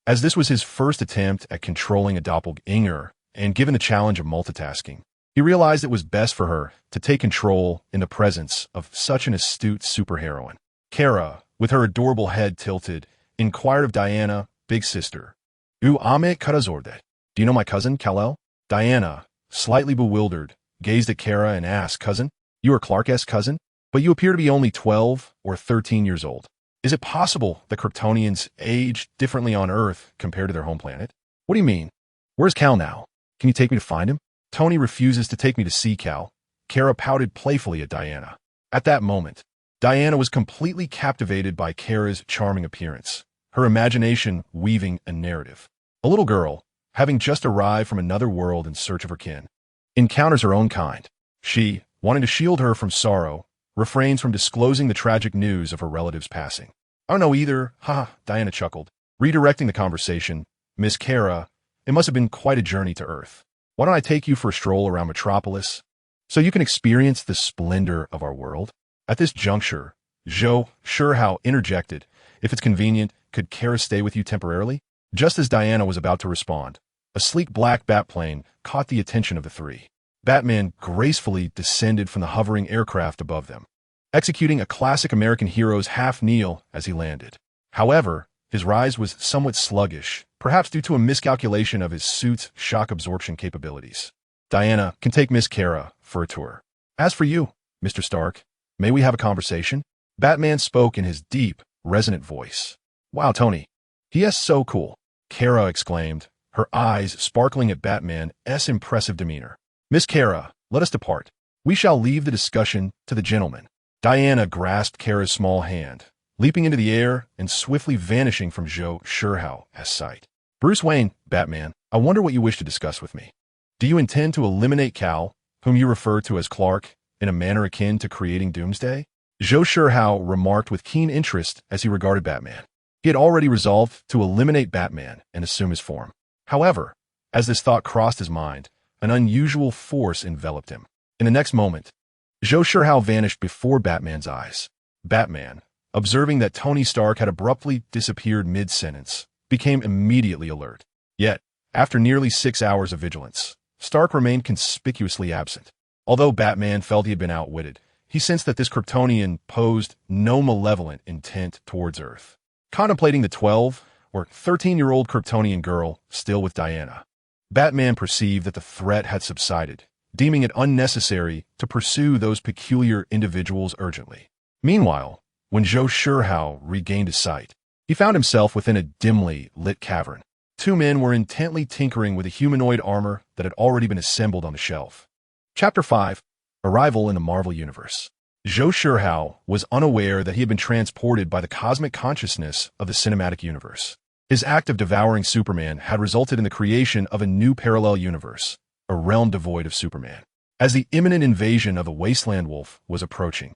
A: As this was his first attempt at controlling a doppelganger, and given the challenge of multitasking, he realized it was best for her to take control in the presence of such an astute superheroine. Kara, with her adorable head tilted, inquired of Diana, big sister, "U ame Karazorde? Do you know my cousin, Kal-El?" Diana, slightly bewildered, gazed at Kara and asked, "Cousin? You are Clark's cousin? But you appear to be only 12 or 13 years old. Is it possible that Kryptonians age differently on Earth compared to their home planet?" "What do you mean? Where's Kal now? Can you take me to find him?" "Tony refuses to take me to see Kal." Kara pouted playfully at Diana. At that moment, Diana was completely captivated by Kara's charming appearance, her imagination weaving a narrative. A little girl, having just arrived from another world in search of her kin, encounters her own kind. She, wanting to shield her from sorrow, refrains from disclosing the tragic news of her relative's passing. "I don't know either, ha," Diana chuckled, redirecting the conversation. "Miss Kara, it must have been quite a journey to Earth. Why don't I take you for a stroll around Metropolis, so you can experience the splendor of our world?" At this juncture, Zhou Shihao interjected, "If it's convenient, could Kara stay with you temporarily?" Just as Diana was about to respond, a sleek black batplane caught the attention of the three. Batman gracefully descended from the hovering aircraft above them, executing a classic American hero's half-kneel as he landed. However, his rise was somewhat sluggish, perhaps due to a miscalculation of his suit's shock absorption capabilities. "Diana can take Miss Kara for a tour. As for you, Mr. Stark, may we have a conversation?" Batman spoke in his deep, resonant voice. "Wow, Tony. He is so cool. Kara exclaimed, her eyes sparkling at Batman's impressive demeanor. Miss Kara, let us depart. We shall leave the discussion to the gentlemen. Diana grasped Kara's small hand, leaping into the air and swiftly vanishing from Zhou Shihao's sight. Bruce Wayne, Batman, I wonder what you wish to discuss with me. Do you intend to eliminate Cal, whom you refer to as Clark, in a manner akin to creating Doomsday? Zhou Shihao remarked with keen interest as he regarded Batman. He had already resolved to eliminate Batman and assume his form. However, as this thought crossed his mind, an unusual force enveloped him. In the next moment, Zhou Shihao vanished before Batman's eyes. Batman, observing that Tony Stark had abruptly disappeared mid-sentence, became immediately alert. Yet, after nearly 6 hours of vigilance, Stark remained conspicuously absent. Although Batman felt he had been outwitted, he sensed that this Kryptonian posed no malevolent intent towards Earth. Contemplating the 12 or 13-year-old Kryptonian girl still with Diana, Batman perceived that the threat had subsided, deeming it unnecessary to pursue those peculiar individuals urgently. Meanwhile, when Zhou Shihao regained his sight, he found himself within a dimly lit cavern. 2 men were intently tinkering with a humanoid armor that had already been assembled on the shelf. Chapter 5. Arrival in the Marvel Universe. Zhou Shihao was unaware that he had been transported by the cosmic consciousness of the cinematic universe. His act of devouring Superman had resulted in the creation of a new parallel universe, a realm devoid of Superman. As the imminent invasion of the Wasteland Wolf was approaching,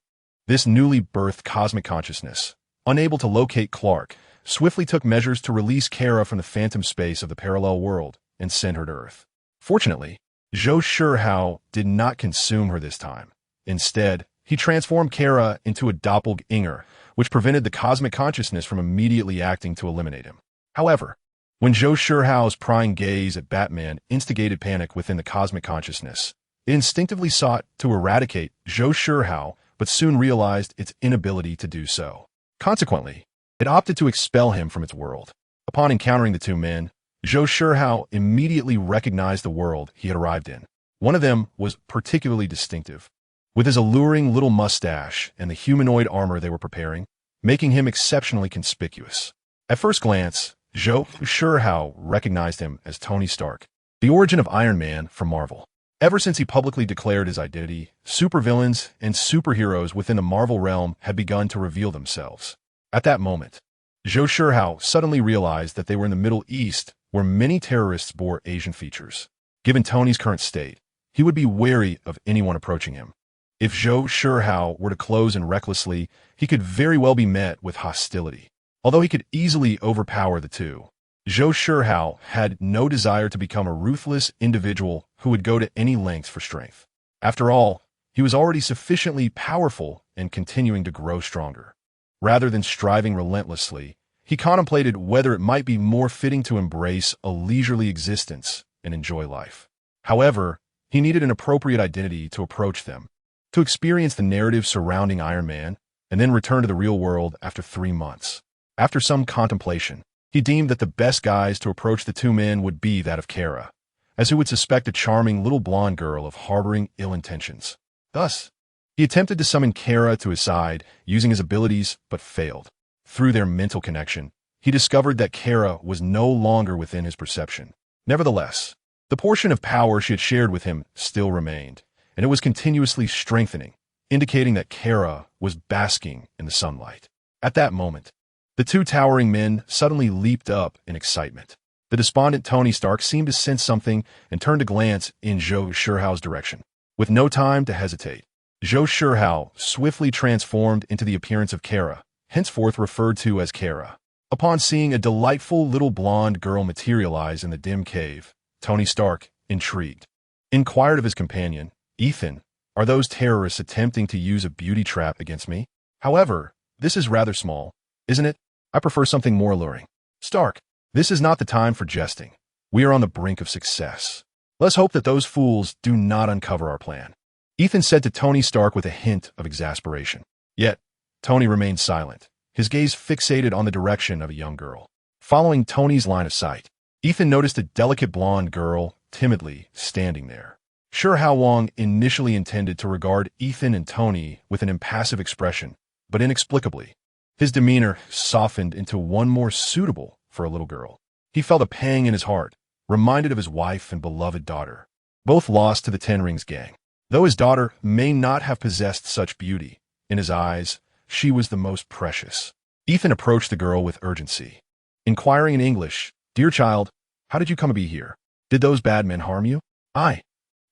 A: this newly birthed cosmic consciousness, unable to locate Clark, swiftly took measures to release Kara from the phantom space of the parallel world and send her to Earth. Fortunately, Zhou Shihao did not consume her this time. Instead, he transformed Kara into a doppelganger, which prevented the cosmic consciousness from immediately acting to eliminate him. However, when Zhou Shihao's prying gaze at Batman instigated panic within the cosmic consciousness, it instinctively sought to eradicate Zhou Shihao, but soon realized its inability to do so. Consequently, it opted to expel him from its world. Upon encountering the 2 men, Zhou Shihao immediately recognized the world he had arrived in. One of them was particularly distinctive, with his alluring little mustache and the humanoid armor they were preparing, making him exceptionally conspicuous. At first glance, Zhou Shihao recognized him as Tony Stark, the origin of Iron Man from Marvel. Ever since he publicly declared his identity, supervillains and superheroes within the Marvel realm had begun to reveal themselves. At that moment, Zhou Shihao suddenly realized that they were in the Middle East, where many terrorists bore Asian features. Given Tony's current state, he would be wary of anyone approaching him. If Zhou Shihao were to close in recklessly, he could very well be met with hostility. Although he could easily overpower the 2, Zhou Shihao had no desire to become a ruthless individual who would go to any lengths for strength. After all, he was already sufficiently powerful and continuing to grow stronger. Rather than striving relentlessly, he contemplated whether it might be more fitting to embrace a leisurely existence and enjoy life. However, he needed an appropriate identity to approach them, to experience the narrative surrounding Iron Man, and then return to the real world after 3 months. After some contemplation, he deemed that the best guise to approach the 2 men would be that of Kara, as who would suspect a charming little blonde girl of harboring ill intentions. Thus, he attempted to summon Kara to his side using his abilities, but failed. Through their mental connection, he discovered that Kara was no longer within his perception. Nevertheless, the portion of power she had shared with him still remained, and it was continuously strengthening, indicating that Kara was basking in the sunlight. At that moment, the 2 towering men suddenly leaped up in excitement. The despondent Tony Stark seemed to sense something and turned to glance in Zhou Shihao's direction. With no time to hesitate, Zhou Shihao swiftly transformed into the appearance of Kara, henceforth referred to as Kara. Upon seeing a delightful little blonde girl materialize in the dim cave, Tony Stark, intrigued, inquired of his companion, Ethan, are those terrorists attempting to use a beauty trap against me? However, this is rather small, isn't it? I prefer something more alluring. Stark, this is not the time for jesting. We are on the brink of success. Let's hope that those fools do not uncover our plan. Ethan said to Tony Stark with a hint of exasperation. Yet, Tony remained silent, his gaze fixated on the direction of a young girl. Following Tony's line of sight, Ethan noticed a delicate blonde girl timidly standing there. Sure how Wong initially intended to regard Ethan and Tony with an impassive expression, but inexplicably, his demeanor softened into one more suitable for a little girl. He felt a pang in his heart, reminded of his wife and beloved daughter, both lost to the Ten Rings gang. Though his daughter may not have possessed such beauty, in his eyes, she was the most precious. Ethan approached the girl with urgency, inquiring in English, "Dear child, how did you come to be here? Did those bad men harm you?" I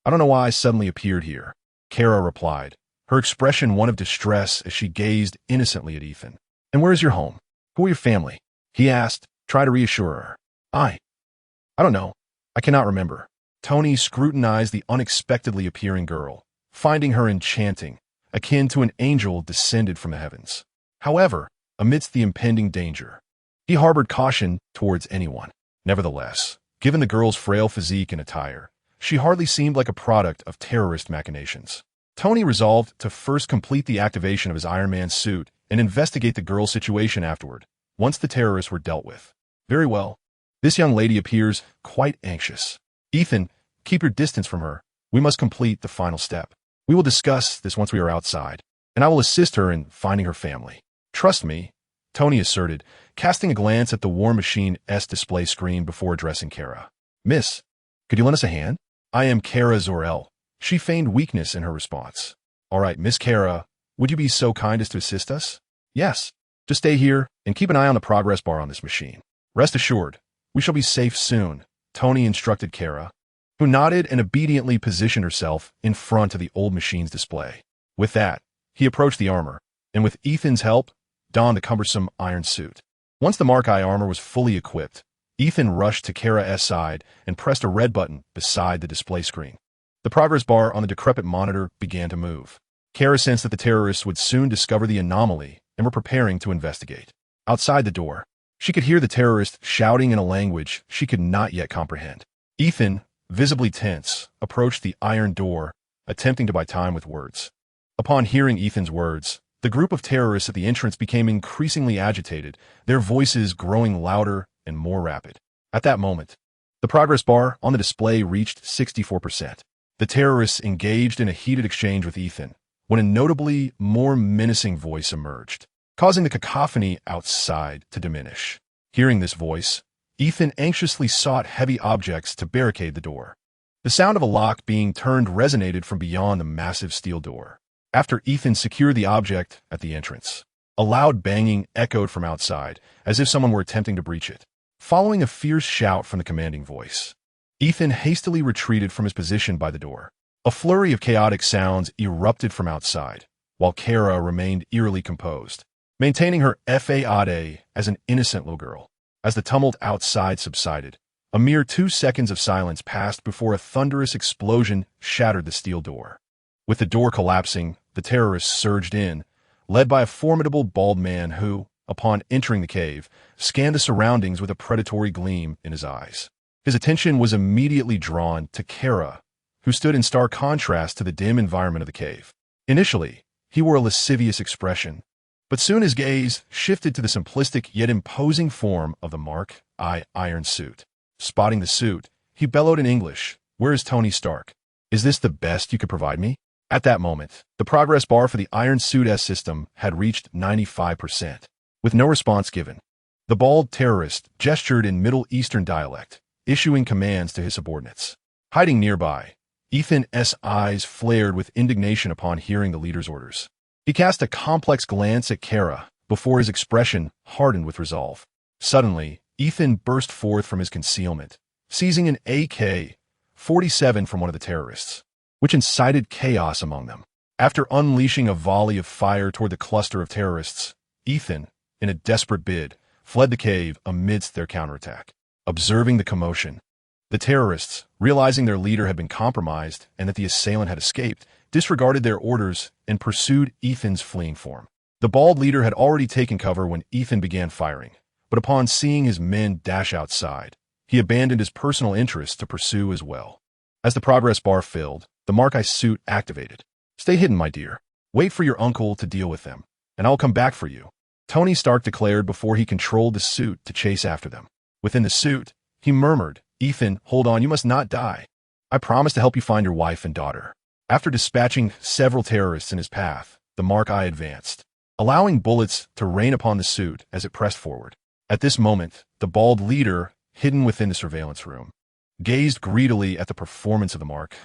A: don't know why I suddenly appeared here," Kara replied, her expression one of distress as she gazed innocently at Ethan. "And where is your home? Who are your family?" he asked, trying to reassure her. I don't know. I cannot remember." Tony scrutinized the unexpectedly appearing girl, finding her enchanting, akin to an angel descended from the heavens. However, amidst the impending danger, he harbored caution towards anyone. Nevertheless, given the girl's frail physique and attire, she hardly seemed like a product of terrorist machinations. Tony resolved to first complete the activation of his Iron Man suit and investigate the girl's situation afterward, once the terrorists were dealt with. "Very well. This young lady appears quite anxious. Ethan, keep your distance from her. We must complete the final step. We will discuss this once we are outside, and I will assist her in finding her family. Trust me," Tony asserted, casting a glance at the War Machine's display screen before addressing Kara. "Miss, could you lend us a hand? I am Kara Zor-El." She feigned weakness in her response. "All right, Miss Kara, would you be so kind as to assist us?" "Yes. Just stay here and keep an eye on the progress bar on this machine. Rest assured, we shall be safe soon," Tony instructed Kara, who nodded and obediently positioned herself in front of the old machine's display. With that, he approached the armor, and with Ethan's help, donned the cumbersome iron suit. Once the Mark I armor was fully equipped, Ethan rushed to Kara's side and pressed a red button beside the display screen. The progress bar on the decrepit monitor began to move. Kara sensed that the terrorists would soon discover the anomaly and were preparing to investigate. Outside the door, she could hear the terrorists shouting in a language she could not yet comprehend. Ethan, visibly tense, approached the iron door, attempting to buy time with words. Upon hearing Ethan's words, the group of terrorists at the entrance became increasingly agitated, their voices growing louder and more rapid. At that moment, the progress bar on the display reached 64%. The terrorists engaged in a heated exchange with Ethan, when a notably more menacing voice emerged, causing the cacophony outside to diminish. Hearing this voice, Ethan anxiously sought heavy objects to barricade the door. The sound of a lock being turned resonated from beyond the massive steel door. After Ethan secured the object at the entrance, a loud banging echoed from outside, as if someone were attempting to breach it. Following a fierce shout from the commanding voice, Ethan hastily retreated from his position by the door. A flurry of chaotic sounds erupted from outside, while Kara remained eerily composed, maintaining her faade as an innocent little girl. As the tumult outside subsided, a mere 2 seconds of silence passed before a thunderous explosion shattered the steel door. With the door collapsing, the terrorists surged in, led by a formidable bald man who, upon entering the cave, scanned the surroundings with a predatory gleam in his eyes. His attention was immediately drawn to Kara, who stood in stark contrast to the dim environment of the cave. Initially, he wore a lascivious expression, but soon his gaze shifted to the simplistic yet imposing form of the Mark I iron suit. Spotting the suit, he bellowed in English, "Where is Tony Stark? Is this the best you could provide me?" At that moment, the progress bar for the Iron Suit S system had reached 95%. With no response given, the bald terrorist gestured in Middle Eastern dialect, issuing commands to his subordinates. Hiding nearby, Ethan's eyes flared with indignation upon hearing the leader's orders. He cast a complex glance at Kara before his expression hardened with resolve. Suddenly, Ethan burst forth from his concealment, seizing an AK-47 from one of the terrorists, which incited chaos among them. After unleashing a volley of fire toward the cluster of terrorists, Ethan, in a desperate bid, fled the cave amidst their counterattack. Observing the commotion, the terrorists, realizing their leader had been compromised and that the assailant had escaped, disregarded their orders and pursued Ethan's fleeing form. The bald leader had already taken cover when Ethan began firing, but upon seeing his men dash outside, he abandoned his personal interests to pursue as well. As the progress bar filled, the Mark I suit activated. "Stay hidden, my dear. Wait for your uncle to deal with them, and I'll come back for you," Tony Stark declared before he controlled the suit to chase after them. Within the suit, he murmured, "Ethan, hold on, you must not die. I promise to help you find your wife and daughter." After dispatching several terrorists in his path, the Mark I advanced, allowing bullets to rain upon the suit as it pressed forward. At this moment, the bald leader hidden within the surveillance room, gazed greedily at the performance of the mark.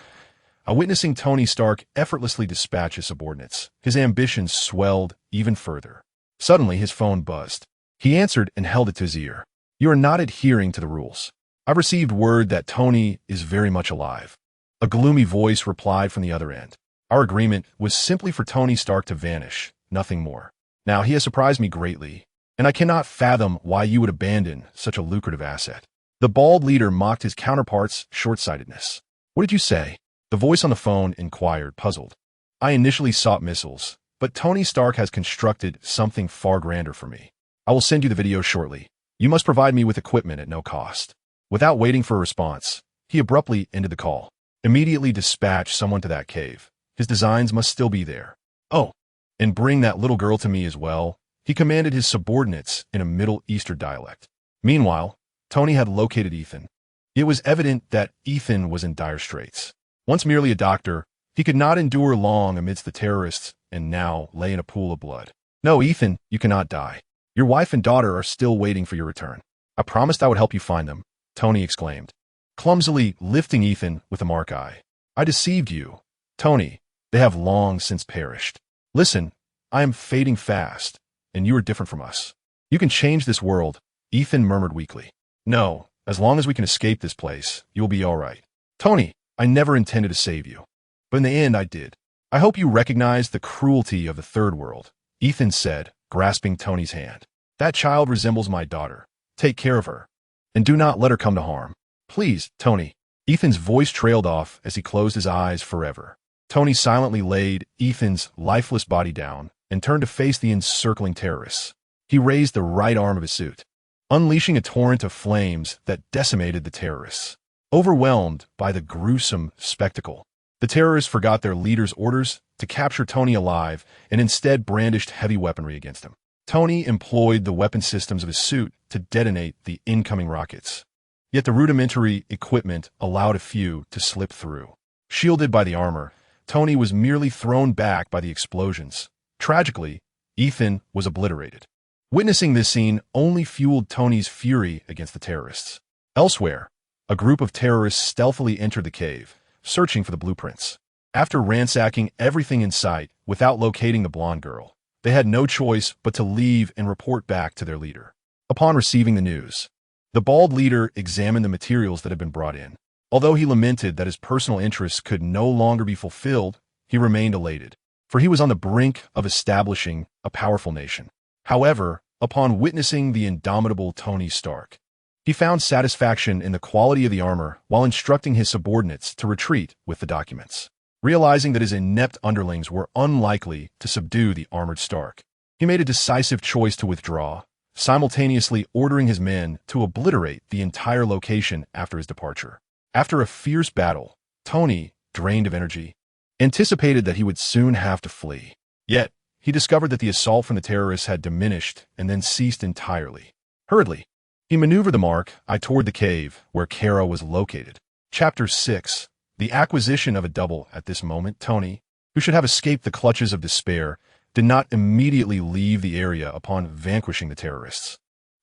A: Witnessing Tony Stark effortlessly dispatch his subordinates, his ambitions swelled even further. Suddenly, his phone buzzed. He answered and held it to his ear. "You are not adhering to the rules. I've received word that Tony is very much alive." A gloomy voice replied from the other end. "Our agreement was simply for Tony Stark to vanish, nothing more. Now, he has surprised me greatly, and I cannot fathom why you would abandon such a lucrative asset." The bald leader mocked his counterpart's short-sightedness. "What did you say?" The voice on the phone inquired, puzzled. "I initially sought missiles, but Tony Stark has constructed something far grander for me. I will send you the video shortly. You must provide me with equipment at no cost." Without waiting for a response, he abruptly ended the call. "Immediately dispatch someone to that cave. His designs must still be there. Oh, and bring that little girl to me as well," he commanded his subordinates in a Middle Eastern dialect. Meanwhile, Tony had located Ethan. It was evident that Ethan was in dire straits. Once merely a doctor, he could not endure long amidst the terrorists and now lay in a pool of blood. "No, Ethan, you cannot die. Your wife and daughter are still waiting for your return. I promised I would help you find them," Tony exclaimed, clumsily lifting Ethan with a mark eye. "I deceived you. Tony, they have long since perished. Listen, I am fading fast, and you are different from us. You can change this world," Ethan murmured weakly. "No, as long as we can escape this place, you will be all right. Tony, I never intended to save you, but in the end I did. I hope you recognize the cruelty of the third world," Ethan said, grasping Tony's hand. "That child resembles my daughter. Take care of her, and do not let her come to harm. Please, Tony." Ethan's voice trailed off as he closed his eyes forever. Tony silently laid Ethan's lifeless body down and turned to face the encircling terrorists. He raised the right arm of his suit, unleashing a torrent of flames that decimated the terrorists. Overwhelmed by the gruesome spectacle, the terrorists forgot their leader's orders to capture Tony alive and instead brandished heavy weaponry against him. Tony employed the weapon systems of his suit to detonate the incoming rockets. Yet the rudimentary equipment allowed a few to slip through. Shielded by the armor, Tony was merely thrown back by the explosions. Tragically, Ethan was obliterated. Witnessing this scene only fueled Tony's fury against the terrorists. Elsewhere, a group of terrorists stealthily entered the cave, searching for the blueprints. After ransacking everything in sight without locating the blonde girl, they had no choice but to leave and report back to their leader. Upon receiving the news, the bald leader examined the materials that had been brought in. Although he lamented that his personal interests could no longer be fulfilled, he remained elated, for he was on the brink of establishing a powerful nation. However, upon witnessing the indomitable Tony Stark, he found satisfaction in the quality of the armor while instructing his subordinates to retreat with the documents. Realizing that his inept underlings were unlikely to subdue the armored Stark, he made a decisive choice to withdraw, simultaneously ordering his men to obliterate the entire location after his departure. After a fierce battle, Tony, drained of energy, anticipated that he would soon have to flee. Yet, he discovered that the assault from the terrorists had diminished and then ceased entirely. Hurriedly, he maneuvered the mark eye toward the cave where Kara was located. Chapter 6. The acquisition of a double. At this moment, Tony, who should have escaped the clutches of despair, did not immediately leave the area upon vanquishing the terrorists.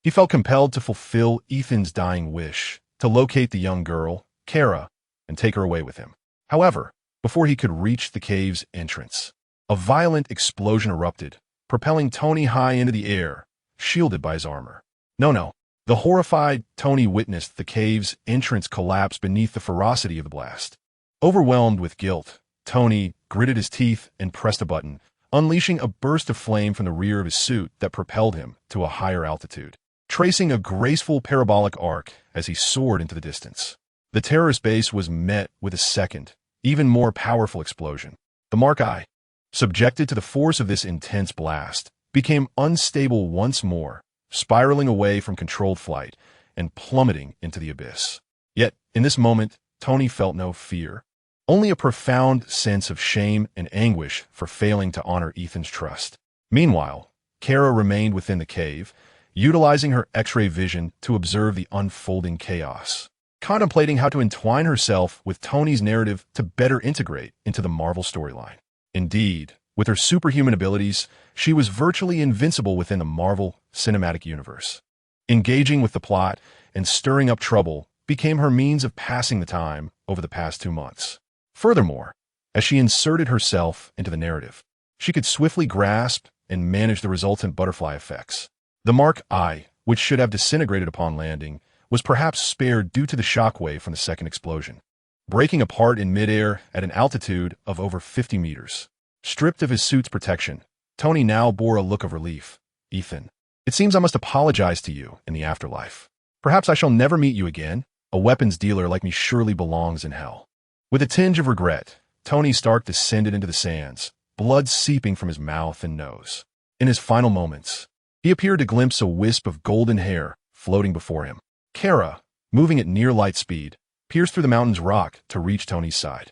A: He felt compelled to fulfill Ethan's dying wish, to locate the young girl, Kara, and take her away with him. However, before he could reach the cave's entrance, a violent explosion erupted, propelling Tony high into the air, shielded by his armor. No. The horrified Tony witnessed the cave's entrance collapse beneath the ferocity of the blast. Overwhelmed with guilt, Tony gritted his teeth and pressed a button, unleashing a burst of flame from the rear of his suit that propelled him to a higher altitude, tracing a graceful parabolic arc as he soared into the distance. The terrorist base was met with a second, even more powerful explosion. The Mark I, subjected to the force of this intense blast, became unstable once more, spiraling away from controlled flight and plummeting into the abyss. Yet, in this moment, Tony felt no fear, only a profound sense of shame and anguish for failing to honor Ethan's trust. Meanwhile, Kara remained within the cave, utilizing her X-ray vision to observe the unfolding chaos, contemplating how to entwine herself with Tony's narrative to better integrate into the Marvel storyline. Indeed, with her superhuman abilities, she was virtually invincible within the Marvel Cinematic Universe. Engaging with the plot and stirring up trouble became her means of passing the time over the past 2 months. Furthermore, as she inserted herself into the narrative, she could swiftly grasp and manage the resultant butterfly effects. The Mark I, which should have disintegrated upon landing, was perhaps spared due to the shockwave from the second explosion, breaking apart in midair at an altitude of over 50 meters. Stripped of his suit's protection, Tony now bore a look of relief. "Ethan, it seems I must apologize to you in the afterlife. Perhaps I shall never meet you again. A weapons dealer like me surely belongs in hell." With a tinge of regret, Tony Stark descended into the sands, blood seeping from his mouth and nose. In his final moments, he appeared to glimpse a wisp of golden hair floating before him. Kara, moving at near light speed, pierced through the mountain's rock to reach Tony's side.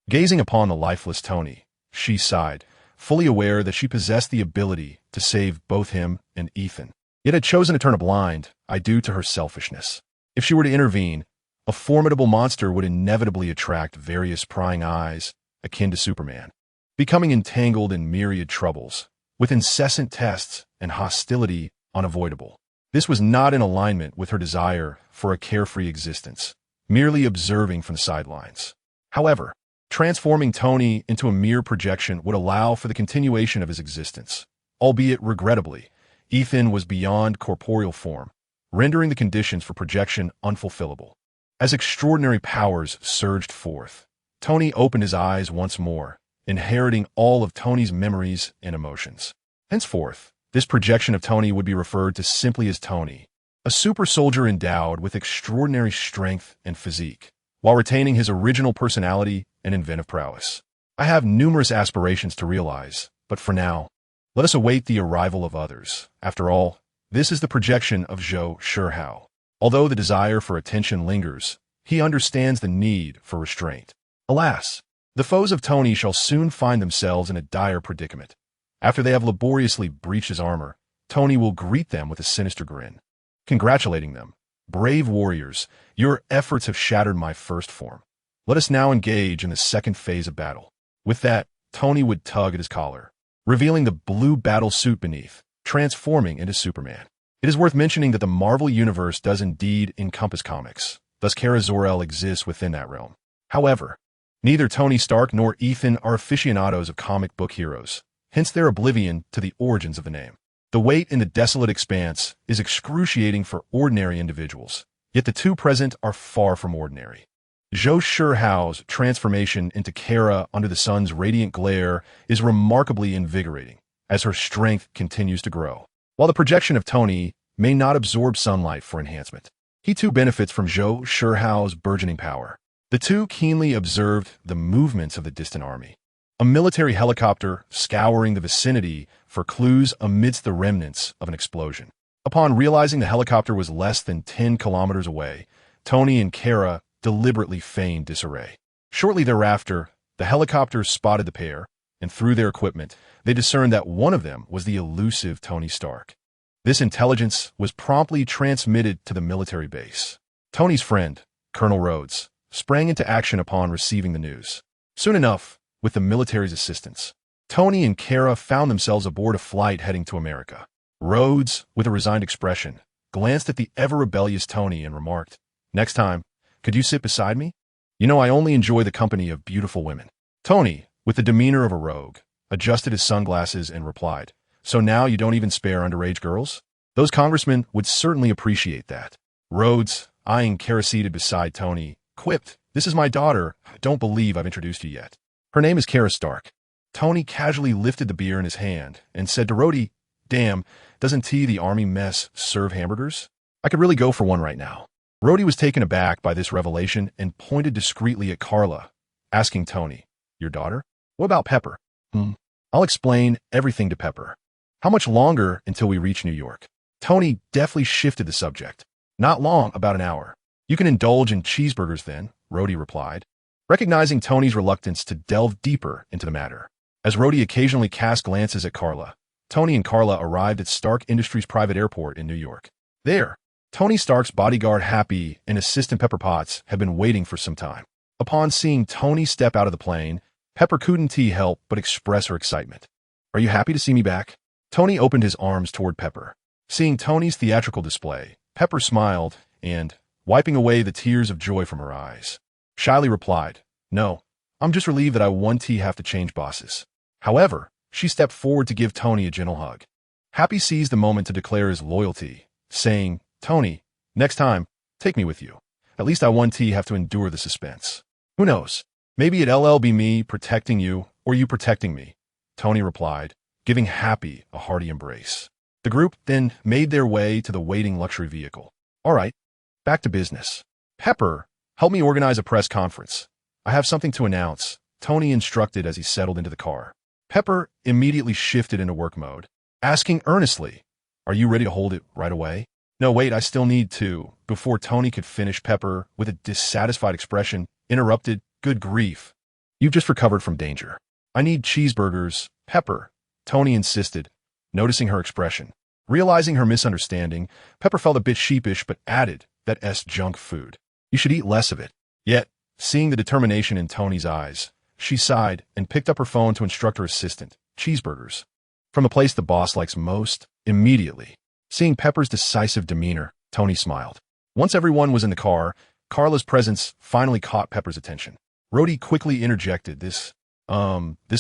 A: Gazing upon the lifeless Tony, she sighed, fully aware that she possessed the ability to save both him and Ethan, yet had chosen to turn a blind eye due to her selfishness. If she were to intervene, a formidable monster would inevitably attract various prying eyes akin to Superman, becoming entangled in myriad troubles, with incessant tests and hostility unavoidable. This was not in alignment with her desire for a carefree existence, merely observing from the sidelines. However, transforming Tony into a mere projection would allow for the continuation of his existence. Albeit regrettably, Ethan was beyond corporeal form, rendering the conditions for projection unfulfillable. As extraordinary powers surged forth, Tony opened his eyes once more, inheriting all of Tony's memories and emotions. Henceforth, this projection of Tony would be referred to simply as Tony, a super soldier endowed with extraordinary strength and physique, while retaining his original personality and inventive prowess. I have numerous aspirations to realize, but for now, let us await the arrival of others. After all, this is the projection of Zhou Shihao. Although the desire for attention lingers, he understands the need for restraint. Alas, the foes of Tony shall soon find themselves in a dire predicament. After they have laboriously breached his armor, Tony will greet them with a sinister grin, congratulating them. "Brave warriors, your efforts have shattered my first form. Let us now engage in the second phase of battle." With that, Tony would tug at his collar, revealing the blue battle suit beneath, transforming into Superman. It is worth mentioning that the Marvel Universe does indeed encompass comics, thus Kara Zor-El exists within that realm. However, neither Tony Stark nor Ethan are aficionados of comic book heroes, hence their oblivion to the origins of the name. The weight in the desolate expanse is excruciating for ordinary individuals, yet the two present are far from ordinary. Zhou Shihao's transformation into Kara under the sun's radiant glare is remarkably invigorating, as her strength continues to grow. While the projection of Tony may not absorb sunlight for enhancement, he too benefits from Zhou Shihao's burgeoning power. The two keenly observed the movements of the distant army, a military helicopter scouring the vicinity for clues amidst the remnants of an explosion. Upon realizing the helicopter was less than 10 kilometers away, Tony and Kara deliberately feigned disarray. Shortly thereafter, the helicopters spotted the pair, and through their equipment, they discerned that one of them was the elusive Tony Stark. This intelligence was promptly transmitted to the military base. Tony's friend, Colonel Rhodes, sprang into action upon receiving the news. Soon enough, with the military's assistance, Tony and Kara found themselves aboard a flight heading to America. Rhodes, with a resigned expression, glanced at the ever-rebellious Tony and remarked, "Next time, could you sit beside me? You know I only enjoy the company of beautiful women." Tony, with the demeanor of a rogue, adjusted his sunglasses and replied, "So now you don't even spare underage girls? Those congressmen would certainly appreciate that." Rhodes, eyeing Kara seated beside Tony, quipped, "This is my daughter. I don't believe I've introduced you yet. Her name is Kara Stark." Tony casually lifted the beer in his hand and said to Rhodey, "Damn, doesn't the Army mess serve hamburgers? I could really go for one right now." Rhodey was taken aback by this revelation and pointed discreetly at Carla, asking Tony, "Your daughter? What about Pepper?" I'll explain everything to Pepper. How much longer until we reach New York?" Tony deftly shifted the subject. "Not long, about an hour. You can indulge in cheeseburgers then," Rhodey replied, recognizing Tony's reluctance to delve deeper into the matter. As Rhodey occasionally cast glances at Carla, Tony and Carla arrived at Stark Industries Private Airport in New York. There, Tony Stark's bodyguard Happy and assistant Pepper Potts had been waiting for some time. Upon seeing Tony step out of the plane, Pepper couldn't help but express her excitement. "Are you happy to see me back?" Tony opened his arms toward Pepper. Seeing Tony's theatrical display, Pepper smiled and, wiping away the tears of joy from her eyes, shyly replied, "No, I'm just relieved that I won't have to change bosses." However, she stepped forward to give Tony a gentle hug. Happy seized the moment to declare his loyalty, saying, "Tony, next time, take me with you. At least I won't have to endure the suspense. Who knows? Maybe it'll be me protecting you or you protecting me," Tony replied, giving Happy a hearty embrace. The group then made their way to the waiting luxury vehicle. "All right, back to business. Pepper, help me organize a press conference. I have something to announce," Tony instructed as he settled into the car. Pepper immediately shifted into work mode, asking earnestly, "Are you ready to hold it right away?" "No, wait, I still need to." Before Tony could finish, Pepper, with a dissatisfied expression, interrupted, "Good grief. You've just recovered from danger. I need cheeseburgers." "Pepper," Tony insisted, noticing her expression. Realizing her misunderstanding, Pepper felt a bit sheepish but added, "That's junk food. You should eat less of it." Yet, seeing the determination in Tony's eyes, she sighed and picked up her phone to instruct her assistant, "Cheeseburgers. From the place the boss likes most, immediately." Seeing Pepper's decisive demeanor, Tony smiled. Once everyone was in the car, Carla's presence finally caught Pepper's attention. Rhodey quickly interjected, this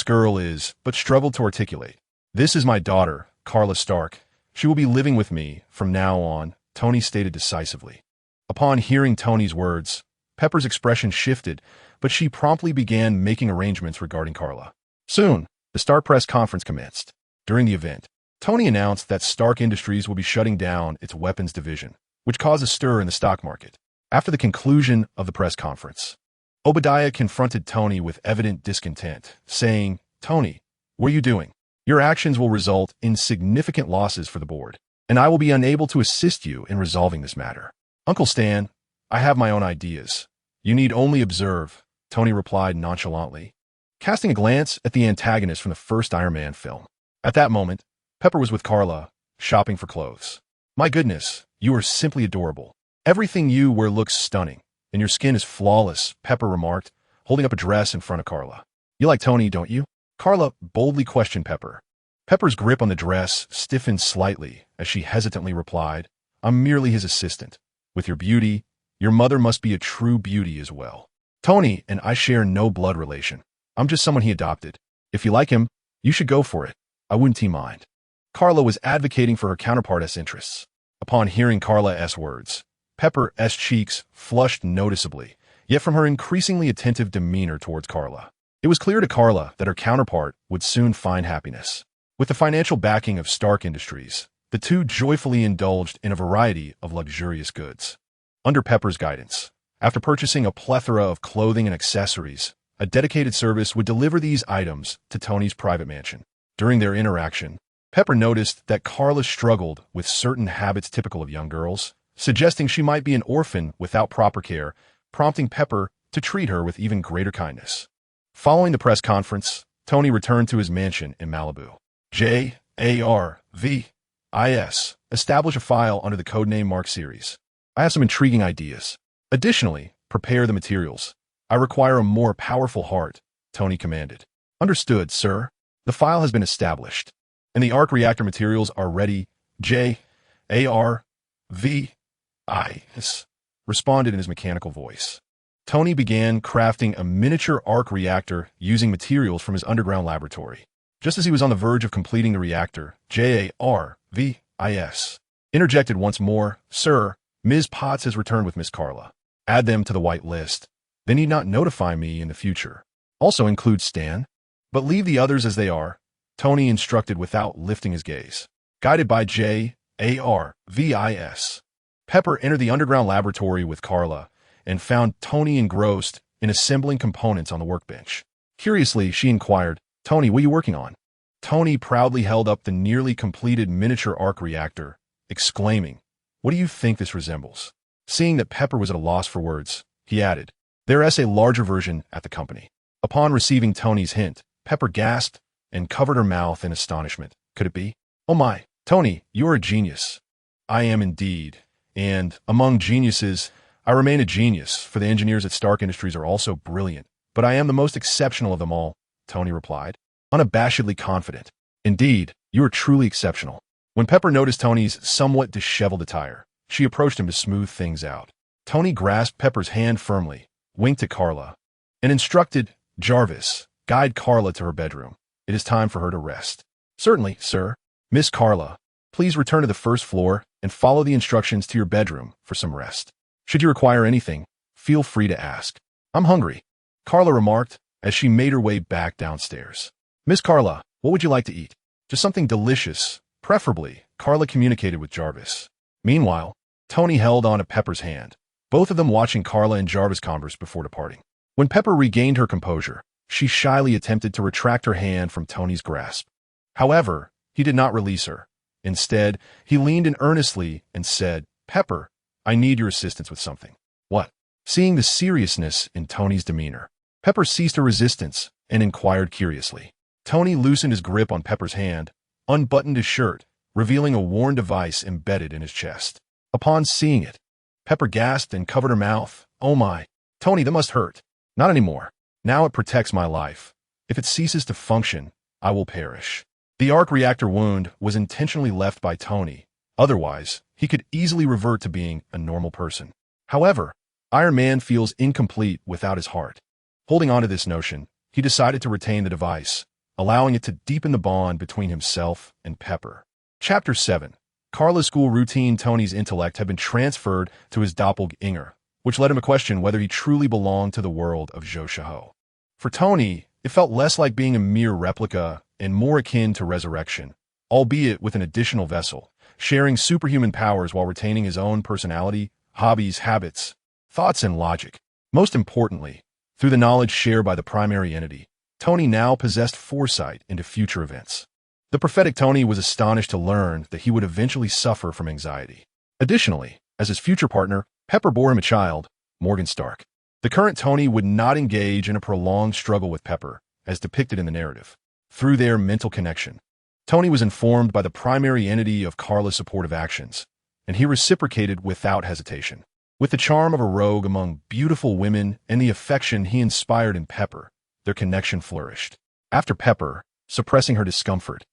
A: girl is," but struggled to articulate. "This is my daughter, Carla Stark. She will be living with me from now on," Tony stated decisively. Upon hearing Tony's words, Pepper's expression shifted, but she promptly began making arrangements regarding Carla. Soon, the Stark press conference commenced. During the event, Tony announced that Stark Industries will be shutting down its weapons division, which caused a stir in the stock market. After the conclusion of the press conference, Obadiah confronted Tony with evident discontent, saying, "Tony, what are you doing? Your actions will result in significant losses for the board, and I will be unable to assist you in resolving this matter." "Uncle Stan, I have my own ideas. You need only observe," Tony replied nonchalantly, casting a glance at the antagonist from the first Iron Man film. At that moment, Pepper was with Carla, shopping for clothes. "My goodness, you are simply adorable. Everything you wear looks stunning, and your skin is flawless," Pepper remarked, holding up a dress in front of Carla. "You like Tony, don't you?" Carla boldly questioned Pepper. Pepper's grip on the dress stiffened slightly as she hesitantly replied, "I'm merely his assistant. With your beauty, your mother must be a true beauty as well. Tony and I share no blood relation. I'm just someone he adopted. If you like him, you should go for it. I wouldn't mind." Carla was advocating for her counterpart's interests. Upon hearing Carla's words, Pepper's cheeks flushed noticeably, yet from her increasingly attentive demeanor towards Carla, it was clear to Carla that her counterpart would soon find happiness. With the financial backing of Stark Industries, the two joyfully indulged in a variety of luxurious goods. Under Pepper's guidance, after purchasing a plethora of clothing and accessories, a dedicated service would deliver these items to Tony's private mansion. During their interaction, Pepper noticed that Carla struggled with certain habits typical of young girls, suggesting she might be an orphan without proper care, prompting Pepper to treat her with even greater kindness. Following the press conference, Tony returned to his mansion in Malibu. JARVIS. Establish a file under the codename Mark Series. I have some intriguing ideas. Additionally, prepare the materials. I require a more powerful heart, Tony commanded. Understood, sir. The file has been established, and the arc reactor materials are ready. JARVIS responded in his mechanical voice. Tony began crafting a miniature arc reactor using materials from his underground laboratory. Just as he was on the verge of completing the reactor, JARVIS interjected once more, "Sir, Ms. Potts has returned with Miss Carla. Add them to the white list. They need not notify me in the future. Also include Stan, but leave the others as they are," Tony instructed without lifting his gaze. Guided by JARVIS, Pepper entered the underground laboratory with Carla and found Tony engrossed in assembling components on the workbench. Curiously, she inquired, "Tony, what are you working on?" Tony proudly held up the nearly completed miniature arc reactor, exclaiming, "What do you think this resembles?" Seeing that Pepper was at a loss for words, he added, "There is a larger version at the company." Upon receiving Tony's hint, Pepper gasped and covered her mouth in astonishment. Could it be? "Oh my, Tony, you're a genius." "I am indeed. And, among geniuses, I remain a genius, for the engineers at Stark Industries are also brilliant. But I am the most exceptional of them all," Tony replied, unabashedly confident. "Indeed, you are truly exceptional." When Pepper noticed Tony's somewhat disheveled attire, she approached him to smooth things out. Tony grasped Pepper's hand firmly, winked at Carla, and instructed, "Jarvis, guide Carla to her bedroom. It is time for her to rest." "Certainly, sir. Miss Carla, please return to the first floor and follow the instructions to your bedroom for some rest. Should you require anything, feel free to ask." "I'm hungry," Carla remarked as she made her way back downstairs. "Miss Carla, what would you like to eat?" "Just something delicious, preferably," Carla communicated with Jarvis. Meanwhile, Tony held on to Pepper's hand, both of them watching Carla and Jarvis converse before departing. When Pepper regained her composure, she shyly attempted to retract her hand from Tony's grasp. However, he did not release her. Instead, he leaned in earnestly and said, "Pepper, I need your assistance with something." "What?" Seeing the seriousness in Tony's demeanor, Pepper ceased her resistance and inquired curiously. Tony loosened his grip on Pepper's hand, unbuttoned his shirt, revealing a worn device embedded in his chest. Upon seeing it, Pepper gasped and covered her mouth. "Oh my, Tony, that must hurt." "Not anymore. Now it protects my life. If it ceases to function, I will perish." The arc reactor wound was intentionally left by Tony. Otherwise, he could easily revert to being a normal person. However, Iron Man feels incomplete without his heart. Holding on to this notion, he decided to retain the device, allowing it to deepen the bond between himself and Pepper. Chapter 7. Carla's school routine. Tony's intellect had been transferred to his doppelganger, which led him to question whether he truly belonged to the world of Zhou Shihao. For Tony, it felt less like being a mere replica and more akin to resurrection, albeit with an additional vessel, sharing superhuman powers while retaining his own personality, hobbies, habits, thoughts, and logic. Most importantly, through the knowledge shared by the primary entity, Tony now possessed foresight into future events. The prophetic Tony was astonished to learn that he would eventually suffer from anxiety. Additionally, as his future partner, Pepper bore him a child, Morgan Stark. The current Tony would not engage in a prolonged struggle with Pepper, as depicted in the narrative. Through their mental connection, Tony was informed by the primary entity of Carla's supportive actions, and he reciprocated without hesitation. With the charm of a rogue among beautiful women and the affection he inspired in Pepper, their connection flourished. After Pepper, suppressing her discomfort,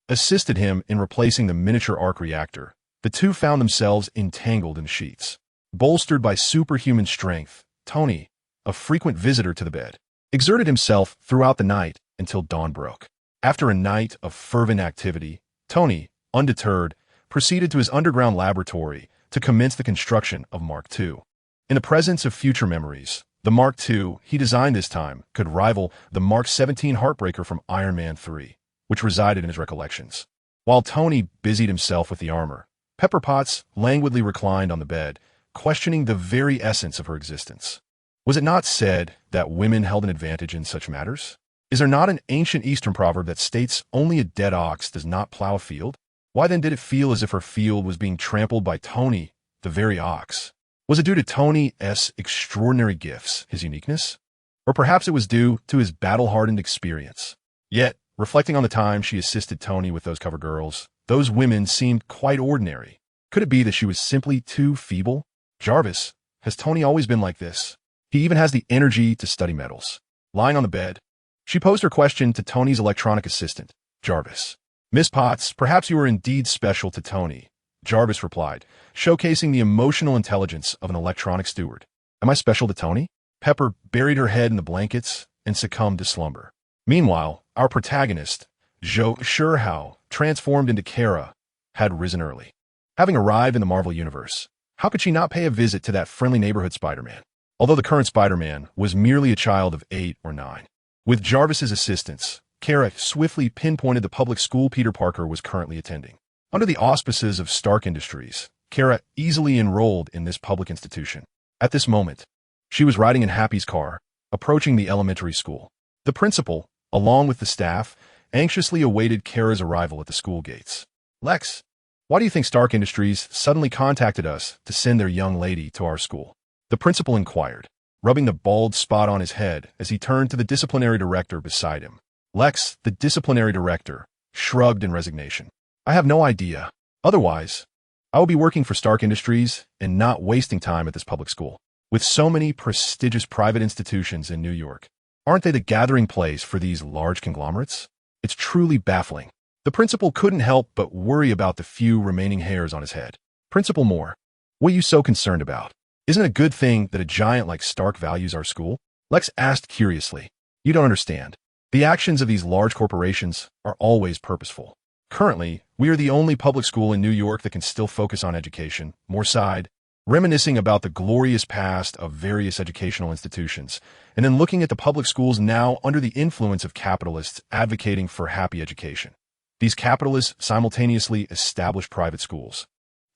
A: assisted him in replacing the miniature arc reactor, the two found themselves entangled in sheets. Bolstered by superhuman strength, Tony, a frequent visitor to the bed, exerted himself throughout the night until dawn broke. After a night of fervent activity, Tony, undeterred, proceeded to his underground laboratory to commence the construction of Mark II. In the presence of future memories, the Mark II he designed this time could rival the Mark 17 Heartbreaker from Iron Man 3, which resided in his recollections. While Tony busied himself with the armor, Pepper Potts languidly reclined on the bed, questioning the very essence of her existence. Was it not said that women held an advantage in such matters? Is there not an ancient Eastern proverb that states only a dead ox does not plow a field? Why then did it feel as if her field was being trampled by Tony, the very ox? Was it due to Tony's extraordinary gifts, his uniqueness? Or perhaps it was due to his battle-hardened experience? Yet, reflecting on the time she assisted Tony with those cover girls, those women seemed quite ordinary. Could it be that she was simply too feeble? "Jarvis, has Tony always been like this? He even has the energy to study metals." Lying on the bed, she posed her question to Tony's electronic assistant, Jarvis. "Miss Potts, perhaps you are indeed special to Tony," Jarvis replied, showcasing the emotional intelligence of an electronic steward. "Am I special to Tony?" Pepper buried her head in the blankets and succumbed to slumber. Meanwhile, our protagonist, Zhou Shihao, transformed into Kara, had risen early. Having arrived in the Marvel Universe, how could she not pay a visit to that friendly neighborhood Spider-Man? Although the current Spider-Man was merely a child of 8 or 9. With Jarvis's assistance, Kara swiftly pinpointed the public school Peter Parker was currently attending. Under the auspices of Stark Industries, Kara easily enrolled in this public institution. At this moment, she was riding in Happy's car, approaching the elementary school. The principal, along with the staff, anxiously awaited Kara's arrival at the school gates. "Lex, why do you think Stark Industries suddenly contacted us to send their young lady to our school?" the principal inquired, rubbing the bald spot on his head as he turned to the disciplinary director beside him. Lex, the disciplinary director, shrugged in resignation. "I have no idea. Otherwise, I will be working for Stark Industries and not wasting time at this public school. With so many prestigious private institutions in New York, aren't they the gathering place for these large conglomerates? It's truly baffling." The principal couldn't help but worry about the few remaining hairs on his head. "Principal Moore, What are you so concerned about? Isn't it a good thing that a giant like Stark values our school? Lex asked curiously. You don't understand. The actions of these large corporations are always purposeful. Currently, we are the only public school in New York that can still focus on education, Moore sighed, reminiscing about the glorious past of various educational institutions, and then looking at the public schools now under the influence of capitalists advocating for happy education. These capitalists simultaneously establish private schools,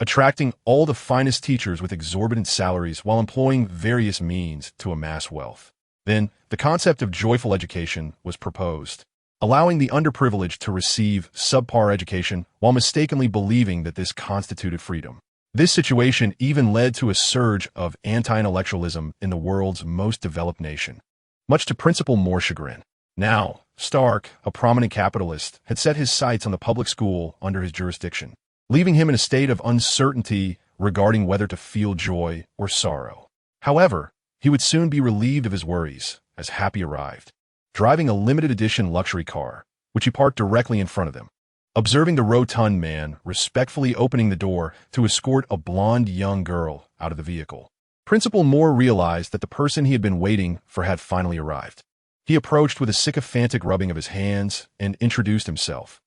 A: attracting all the finest teachers with exorbitant salaries while employing various means to amass wealth. Then, the concept of joyful education was proposed, allowing the underprivileged to receive subpar education while mistakenly believing that this constituted freedom. This situation even led to a surge of anti-intellectualism in the world's most developed nation, much to Principal Moore's chagrin. Now, Stark, a prominent capitalist, had set his sights on the public school under his jurisdiction, leaving him in a state of uncertainty regarding whether to feel joy or sorrow. However, he would soon be relieved of his worries as Happy arrived, driving a limited-edition luxury car, which he parked directly in front of them. Observing the rotund man respectfully opening the door to escort a blonde young girl out of the vehicle, Principal Moore realized that the person he had been waiting for had finally arrived. He approached with a sycophantic rubbing of his hands and introduced himself.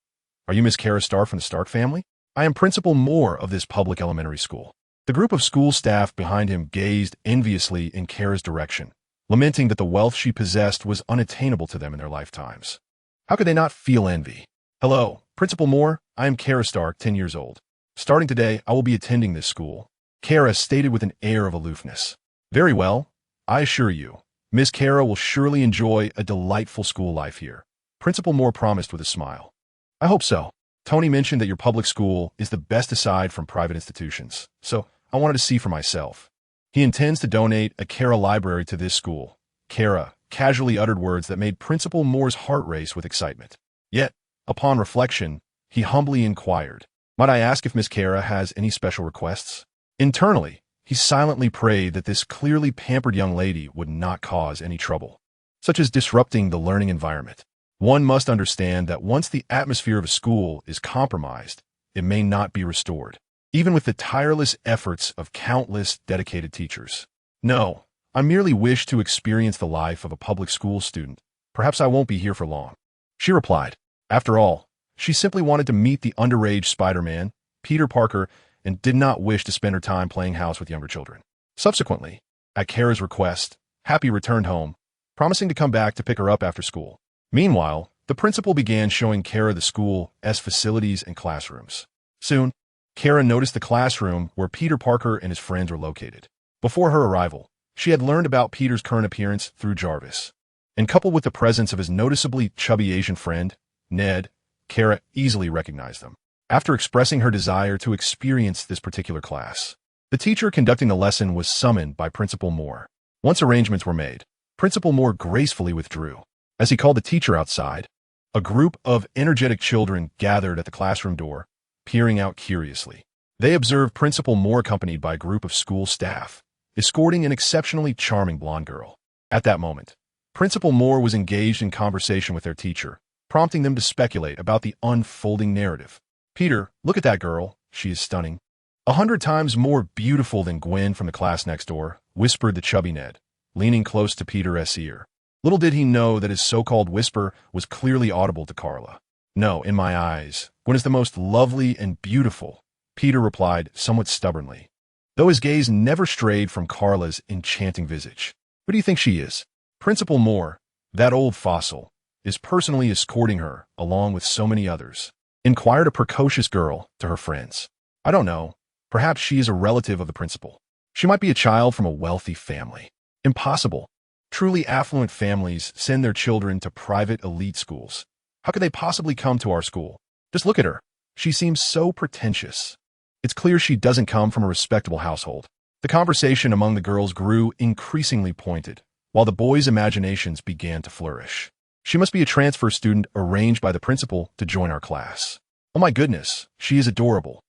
A: Are you Miss Kara Stark from the Stark family? I am Principal Moore of this public elementary school. The group of school staff behind him gazed enviously in Kara's direction, lamenting that the wealth she possessed was unattainable to them in their lifetimes. How could they not feel envy? Hello, Principal Moore, I am Kara Stark, 10 years old. Starting today, I will be attending this school, Kara stated with an air of aloofness. Very well, I assure you, Miss Kara will surely enjoy a delightful school life here, Principal Moore promised with a smile. I hope so. Tony mentioned that your public school is the best aside from private institutions, so I wanted to see for myself. He intends to donate a Kara library to this school. Kara casually uttered words that made Principal Moore's heart race with excitement. Yet, upon reflection, he humbly inquired, might I ask if Miss Kara has any special requests? Internally, he silently prayed that this clearly pampered young lady would not cause any trouble, such as disrupting the learning environment. One must understand that once the atmosphere of a school is compromised, it may not be restored, even with the tireless efforts of countless dedicated teachers. No, I merely wish to experience the life of a public school student. Perhaps I won't be here for long, she replied. After all, she simply wanted to meet the underage Spider-Man, Peter Parker, and did not wish to spend her time playing house with younger children. Subsequently, at Kara's request, Happy returned home, promising to come back to pick her up after school. Meanwhile, the principal began showing Kara the school's facilities and classrooms. Soon, Kara noticed the classroom where Peter Parker and his friends were located. Before her arrival, she had learned about Peter's current appearance through Jarvis, and coupled with the presence of his noticeably chubby Asian friend, Ned, Kara easily recognized them. After expressing her desire to experience this particular class, the teacher conducting the lesson was summoned by Principal Moore. Once arrangements were made, Principal Moore gracefully withdrew. As he called the teacher outside, a group of energetic children gathered at the classroom door, peering out curiously. They observed Principal Moore accompanied by a group of school staff, escorting an exceptionally charming blonde girl. At that moment, Principal Moore was engaged in conversation with their teacher, prompting them to speculate about the unfolding narrative. Peter, look at that girl. She is stunning. 100 times more beautiful than Gwen from the class next door, whispered the chubby Ned, leaning close to Peter's ear. Little did he know that his so-called whisper was clearly audible to Carla. No, in my eyes, Gwen is the most lovely and beautiful, Peter replied somewhat stubbornly, though his gaze never strayed from Carla's enchanting visage. Who do you think she is? Principal Moore, that old fossil, is personally escorting her, along with so many others, inquired a precocious girl to her friends. I don't know. Perhaps she is a relative of the principal. She might be a child from a wealthy family. Impossible. Truly affluent families send their children to private elite schools. How could they possibly come to our school? Just look at her. She seems so pretentious. It's clear she doesn't come from a respectable household. The conversation among the girls grew increasingly pointed, while the boys' imaginations began to flourish. She must be a transfer student arranged by the principal to join our class. Oh my goodness, she is adorable.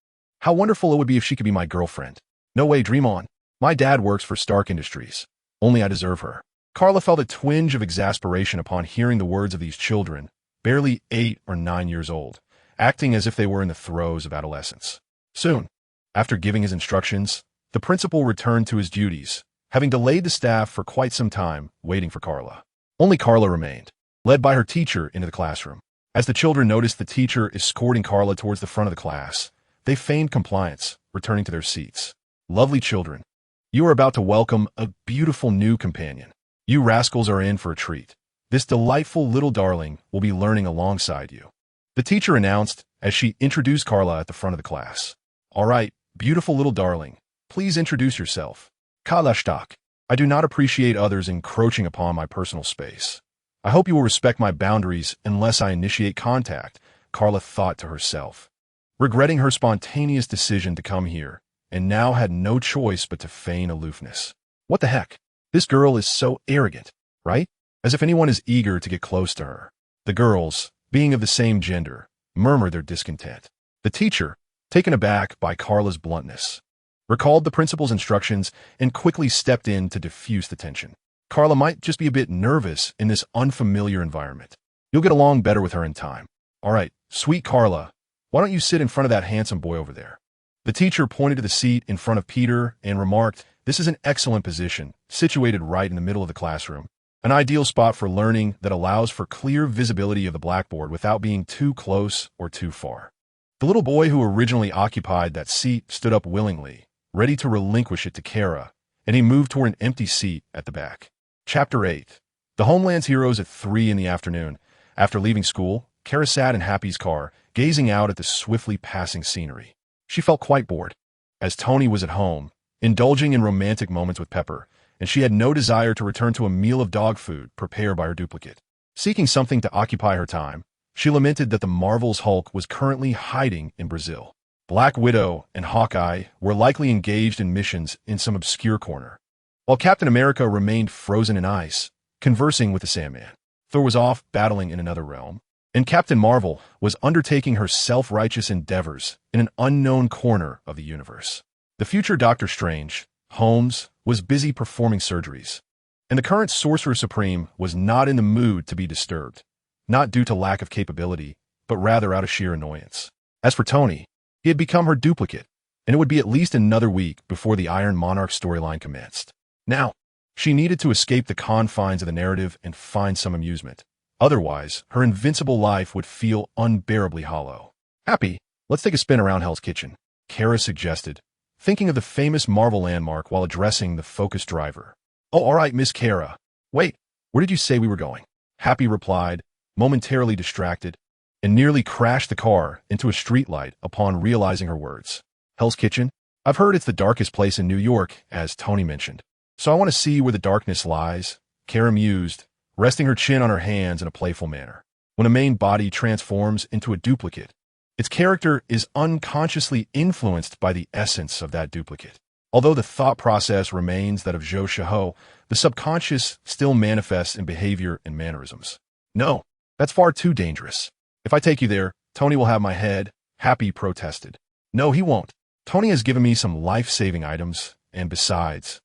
A: How wonderful it would be if she could be my girlfriend. No way, dream on. My dad works for Stark Industries. Only I deserve her. Carla felt a twinge of exasperation upon hearing the words of these children, barely 8 or 9 years old, acting as if they were in the throes of adolescence. Soon, after giving his instructions, The principal returned to his duties, having delayed the staff for quite some time, waiting for Carla. Only Carla remained, led by her teacher into the classroom. As the children noticed the teacher escorting Carla towards the front of the class, they feigned compliance, returning to their seats. Lovely children, you are about to welcome a beautiful new companion. You rascals are in for a treat. This delightful little darling will be learning alongside you. The teacher announced as she introduced Carla at the front of the class. All right, beautiful little darling, please introduce yourself. Kalashtak. I do not appreciate others encroaching upon my personal space. I hope you will respect my boundaries unless I initiate contact, Carla thought to herself, regretting her spontaneous decision to come here, and now had no choice but to feign aloofness. What the heck? This girl is so arrogant, right? As if anyone is eager to get close to her. The girls, being of the same gender, murmured their discontent. The teacher, taken aback by Carla's bluntness, recalled the principal's instructions and quickly stepped in to diffuse the tension. Carla might just be a bit nervous in this unfamiliar environment. You'll get along better with her in time. All right, sweet Carla, why don't you sit in front of that handsome boy over there? The teacher pointed to the seat in front of Peter and remarked, this is an excellent position, situated right in the middle of the classroom. An ideal spot for learning that allows for clear visibility of the blackboard without being too close or too far. The little boy who originally occupied that seat stood up willingly, ready to relinquish it to Kara, and he moved toward an empty seat at the back. Chapter 8. The Homeland's heroes at 3 in the afternoon. After leaving school, Kara sat in Happy's car, gazing out at the swiftly passing scenery. She felt quite bored, as Tony was at home, indulging in romantic moments with Pepper, and she had no desire to return to a meal of dog food prepared by her duplicate. Seeking something to occupy her time, she lamented that the Marvel's Hulk was currently hiding in Brazil. Black Widow and Hawkeye were likely engaged in missions in some obscure corner, while Captain America remained frozen in ice, conversing with the Sandman. Thor was off battling in another realm, and Captain Marvel was undertaking her self-righteous endeavors in an unknown corner of the universe. The future Doctor Strange, Holmes, was busy performing surgeries, and the current Sorcerer Supreme was not in the mood to be disturbed, not due to lack of capability, but rather out of sheer annoyance. As for Tony, he had become her duplicate, and it would be at least another week before the Iron Monarch storyline commenced. Now, she needed to escape the confines of the narrative and find some amusement. Otherwise, her invincible life would feel unbearably hollow. Happy, let's take a spin around Hell's Kitchen, Kara suggested, thinking of the famous Marvel landmark while addressing the focused driver. Oh, all right, Miss Kara. Wait, where did you say we were going? Happy replied, momentarily distracted, and nearly crashed the car into a streetlight upon realizing her words. Hell's Kitchen? I've heard it's the darkest place in New York, as Tony mentioned. So I want to see where the darkness lies, Kara mused, resting her chin on her hands in a playful manner. When a main body transforms into a duplicate, its character is unconsciously influenced by the essence of that duplicate. Although the thought process remains that of Zhou Shihao, the subconscious still manifests in behavior and mannerisms. No, that's far too dangerous. If I take you there, Tony will have my head, Happy protested. No, he won't. Tony has given me some life-saving items, and besides,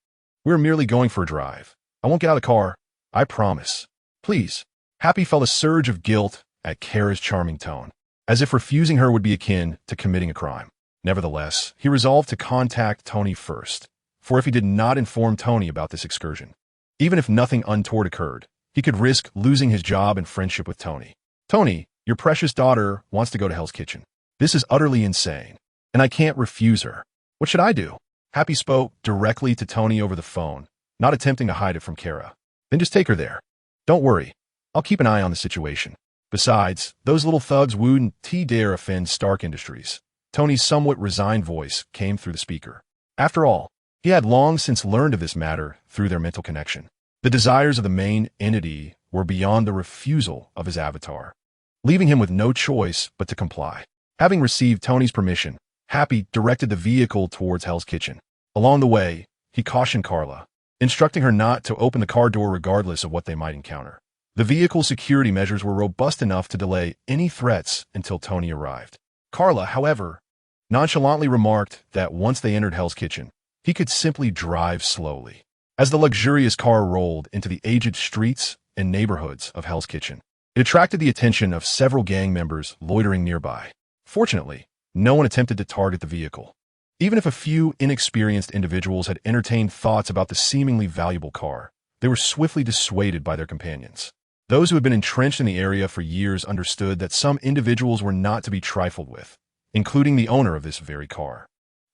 A: we're merely going for a drive. I won't get out of the car. I promise. Please. Happy felt a surge of guilt at Kara's charming tone, as if refusing her would be akin to committing a crime. Nevertheless, he resolved to contact Tony first, for if he did not inform Tony about this excursion, even if nothing untoward occurred, he could risk losing his job and friendship with Tony. Tony, your precious daughter wants to go to Hell's Kitchen. This is utterly insane, and I can't refuse her. What should I do? Happy spoke directly to Tony over the phone, not attempting to hide it from Kara. Then just take her there. Don't worry. I'll keep an eye on the situation. Besides, those little thugs wouldn't dare offend Stark Industries. Tony's somewhat resigned voice came through the speaker. After all, he had long since learned of this matter through their mental connection. The desires of the main entity were beyond the refusal of his avatar, leaving him with no choice but to comply. Having received Tony's permission, Happy directed the vehicle towards Hell's Kitchen. Along the way, he cautioned Carla, instructing her not to open the car door regardless of what they might encounter. The vehicle's security measures were robust enough to delay any threats until Tony arrived. Carla, however, nonchalantly remarked that once they entered Hell's Kitchen, he could simply drive slowly. As the luxurious car rolled into the aged streets and neighborhoods of Hell's Kitchen, it attracted the attention of several gang members loitering nearby. Fortunately, no one attempted to target the vehicle. Even if a few inexperienced individuals had entertained thoughts about the seemingly valuable car, they were swiftly dissuaded by their companions. Those who had been entrenched in the area for years understood that some individuals were not to be trifled with, including the owner of this very car,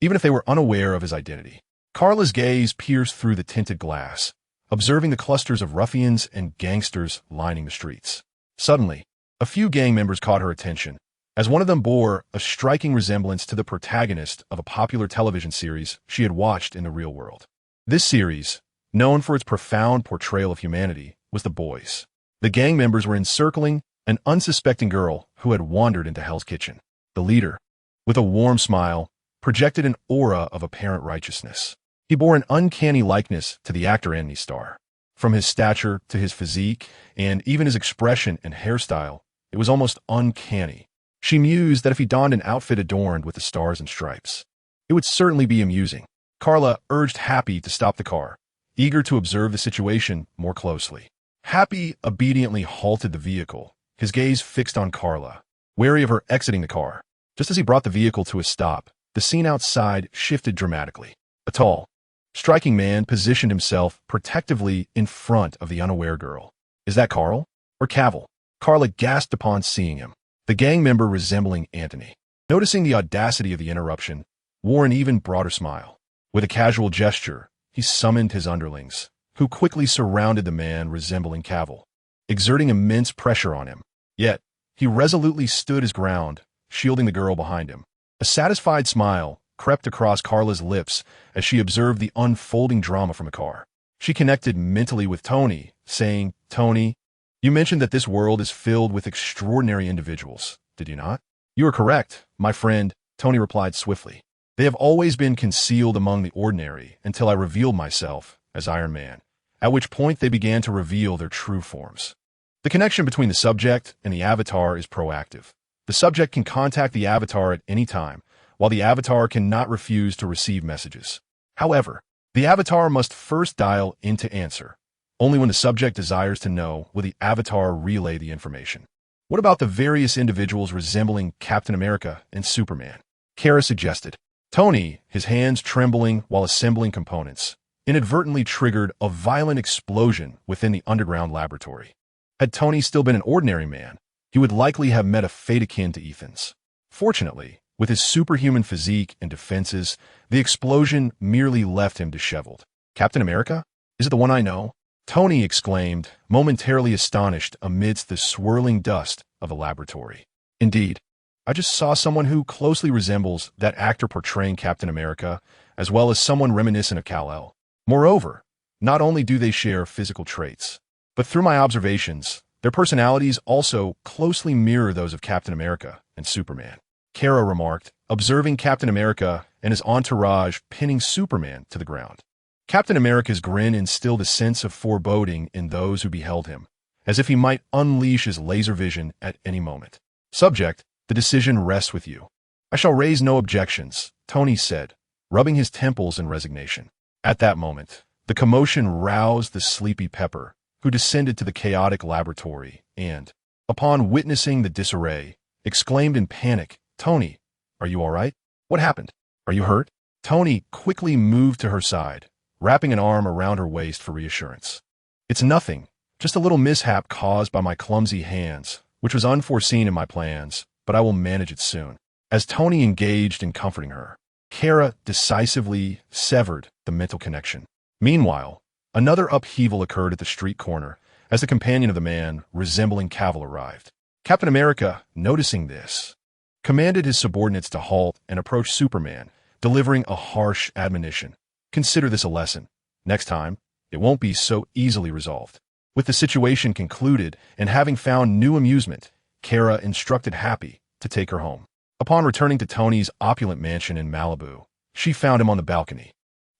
A: even if they were unaware of his identity. Carla's gaze pierced through the tinted glass, observing the clusters of ruffians and gangsters lining the streets. Suddenly, a few gang members caught her attention, as one of them bore a striking resemblance to the protagonist of a popular television series she had watched in the real world. This series, known for its profound portrayal of humanity, was The Boys. The gang members were encircling an unsuspecting girl who had wandered into Hell's Kitchen. The leader, with a warm smile, projected an aura of apparent righteousness. He bore an uncanny likeness to the actor Anthony Starr. From his stature to his physique, and even his expression and hairstyle, it was almost uncanny. She mused that if he donned an outfit adorned with the stars and stripes, it would certainly be amusing. Carla urged Happy to stop the car, eager to observe the situation more closely. Happy obediently halted the vehicle, his gaze fixed on Carla, wary of her exiting the car. Just as he brought the vehicle to a stop, the scene outside shifted dramatically. A tall, striking man positioned himself protectively in front of the unaware girl. Is that Carl? Or Cavill? Carla gasped upon seeing him. The gang member resembling Anthony, noticing the audacity of the interruption, wore an even broader smile. With a casual gesture, he summoned his underlings, who quickly surrounded the man resembling Cavill, exerting immense pressure on him. Yet, he resolutely stood his ground, shielding the girl behind him. A satisfied smile crept across Carla's lips as she observed the unfolding drama from a car. She connected mentally with Tony, saying, "Tony, you mentioned that this world is filled with extraordinary individuals, did you not?" "You are correct, my friend," Tony replied swiftly. "They have always been concealed among the ordinary until I revealed myself as Iron Man, at which point they began to reveal their true forms." The connection between the subject and the avatar is proactive. The subject can contact the avatar at any time, while the avatar cannot refuse to receive messages. However, the avatar must first dial in to answer. Only when the subject desires to know will the avatar relay the information. What about the various individuals resembling Captain America and Superman? Kara suggested. Tony, his hands trembling while assembling components, inadvertently triggered a violent explosion within the underground laboratory. Had Tony still been an ordinary man, he would likely have met a fate akin to Ethan's. Fortunately, with his superhuman physique and defenses, the explosion merely left him disheveled. Captain America? Is it the one I know? Tony exclaimed, momentarily astonished amidst the swirling dust of the laboratory. Indeed, I just saw someone who closely resembles that actor portraying Captain America, as well as someone reminiscent of Kal-El. Moreover, not only do they share physical traits, but through my observations, their personalities also closely mirror those of Captain America and Superman. Kara remarked, observing Captain America and his entourage pinning Superman to the ground. Captain America's grin instilled a sense of foreboding in those who beheld him, as if he might unleash his laser vision at any moment. Subject, the decision rests with you. I shall raise no objections, Tony said, rubbing his temples in resignation. At that moment, the commotion roused the sleepy Pepper, who descended to the chaotic laboratory and, upon witnessing the disarray, exclaimed in panic, "Tony, are you all right? What happened? Are you hurt?" Tony quickly moved to her side, wrapping an arm around her waist for reassurance. "It's nothing, just a little mishap caused by my clumsy hands, which was unforeseen in my plans, but I will manage it soon." As Tony engaged in comforting her, Kara decisively severed the mental connection. Meanwhile, another upheaval occurred at the street corner as the companion of the man resembling Cavill arrived. Captain America, noticing this, commanded his subordinates to halt and approach Superman, delivering a harsh admonition. "Consider this a lesson. Next time, it won't be so easily resolved." With the situation concluded and having found new amusement, Kara instructed Happy to take her home. Upon returning to Tony's opulent mansion in Malibu, she found him on the balcony,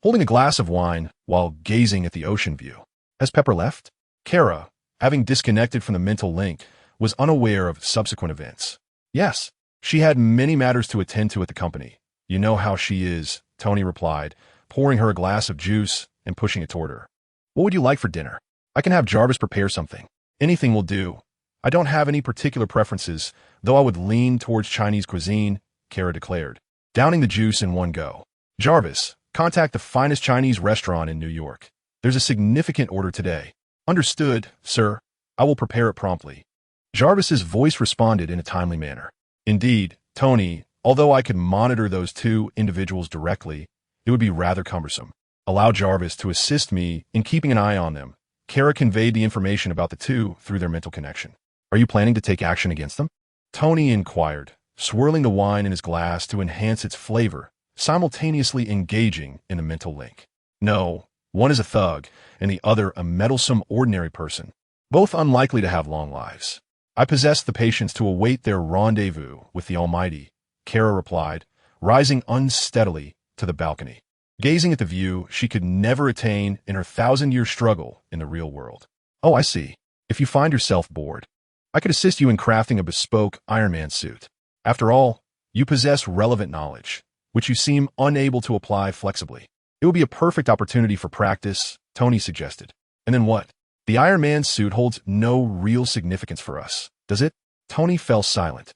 A: holding a glass of wine while gazing at the ocean view. Has Pepper left? Kara, having disconnected from the mental link, was unaware of subsequent events. Yes, she had many matters to attend to at the company. "You know how she is," Tony replied, pouring her a glass of juice and pushing it toward her. "What would you like for dinner? I can have Jarvis prepare something." "Anything will do. I don't have any particular preferences, though I would lean towards Chinese cuisine," Kara declared, downing the juice in one go. Jarvis, contact the finest Chinese restaurant in New York. There's a significant order today. Understood, sir. I will prepare it promptly. Jarvis's voice responded in a timely manner. Indeed, Tony, although I could monitor those two individuals directly, it would be rather cumbersome. Allow Jarvis to assist me in keeping an eye on them. Kara conveyed the information about the two through their mental connection. Are you planning to take action against them? Tony inquired, swirling the wine in his glass to enhance its flavor, simultaneously engaging in the mental link. No, one is a thug, and the other a meddlesome ordinary person, both unlikely to have long lives. I possess the patience to await their rendezvous with the Almighty, Kara replied, rising unsteadily to the balcony, gazing at the view she could never attain in her 1,000-year struggle in the real world. Oh, I see. If you find yourself bored, I could assist you in crafting a bespoke Iron Man suit. After all, you possess relevant knowledge, which you seem unable to apply flexibly. It would be a perfect opportunity for practice, Tony suggested. And then what? The Iron Man suit holds no real significance for us, does it? Tony fell silent,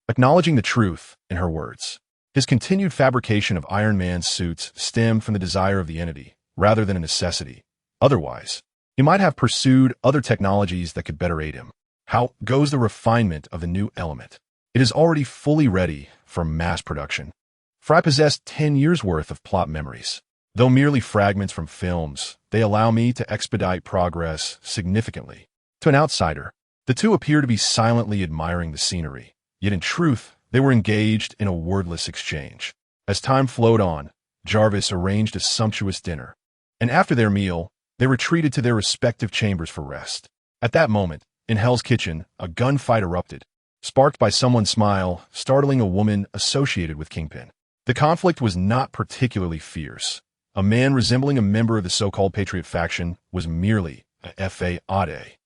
A: acknowledging the truth in her words. His continued fabrication of Iron Man's suits stemmed from the desire of the entity, rather than a necessity. Otherwise, he might have pursued other technologies that could better aid him. How goes the refinement of the new element? It is already fully ready for mass production. For I possess 10 years' worth of plot memories. Though merely fragments from films, they allow me to expedite progress significantly. To an outsider, the two appear to be silently admiring the scenery, yet in truth, they were engaged in a wordless exchange. As time flowed on, Jarvis arranged a sumptuous dinner, and after their meal, they retreated to their respective chambers for rest. At that moment, in Hell's Kitchen, a gunfight erupted, sparked by someone's smile, startling a woman associated with Kingpin. The conflict was not particularly fierce. A man resembling a member of the so-called Patriot faction was merely a FAAD,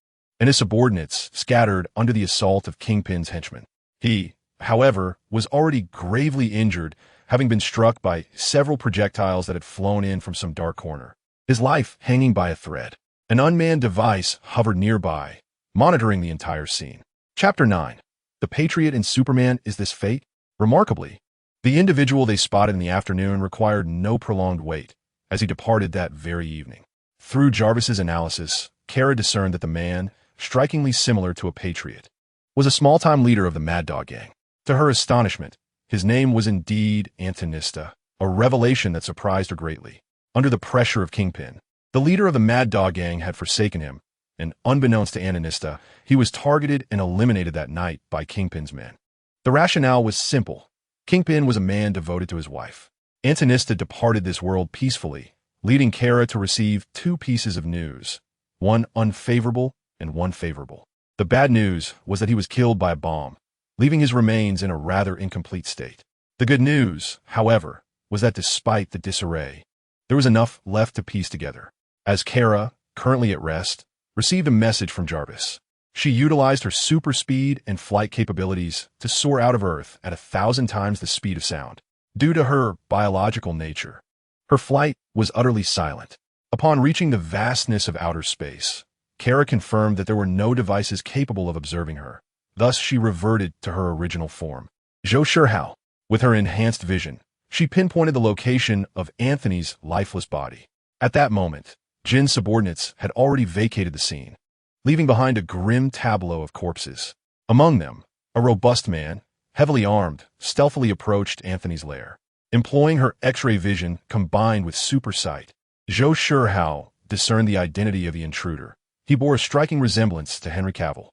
A: and his subordinates scattered under the assault of Kingpin's henchmen. He, however, was already gravely injured, having been struck by several projectiles that had flown in from some dark corner, his life hanging by a thread. An unmanned device hovered nearby, monitoring the entire scene. Chapter 9. The Patriot and Superman, is this fate? Remarkably, the individual they spotted in the afternoon required no prolonged wait, as he departed that very evening. Through Jarvis's analysis, Kara discerned that the man, strikingly similar to a patriot, was a small-time leader of the Mad Dog Gang. To her astonishment, his name was indeed Antonista, a revelation that surprised her greatly. Under the pressure of Kingpin, the leader of the Mad Dog Gang had forsaken him, and unbeknownst to Antonista, he was targeted and eliminated that night by Kingpin's men. The rationale was simple. Kingpin was a man devoted to his wife. Antonista departed this world peacefully, leading Kara to receive two pieces of news, one unfavorable and one favorable. The bad news was that he was killed by a bomb, leaving his remains in a rather incomplete state. The good news, however, was that despite the disarray, there was enough left to piece together. As Kara, currently at rest, received a message from Jarvis, she utilized her super speed and flight capabilities to soar out of Earth at 1,000 times the speed of sound. Due to her biological nature, her flight was utterly silent. Upon reaching the vastness of outer space, Kara confirmed that there were no devices capable of observing her. Thus, she reverted to her original form. Zhou Shihao, with her enhanced vision, she pinpointed the location of Anthony's lifeless body. At that moment, Jin's subordinates had already vacated the scene, leaving behind a grim tableau of corpses. Among them, a robust man, heavily armed, stealthily approached Anthony's lair. Employing her X-ray vision combined with super sight, Zhou Shihao discerned the identity of the intruder. He bore a striking resemblance to Henry Cavill.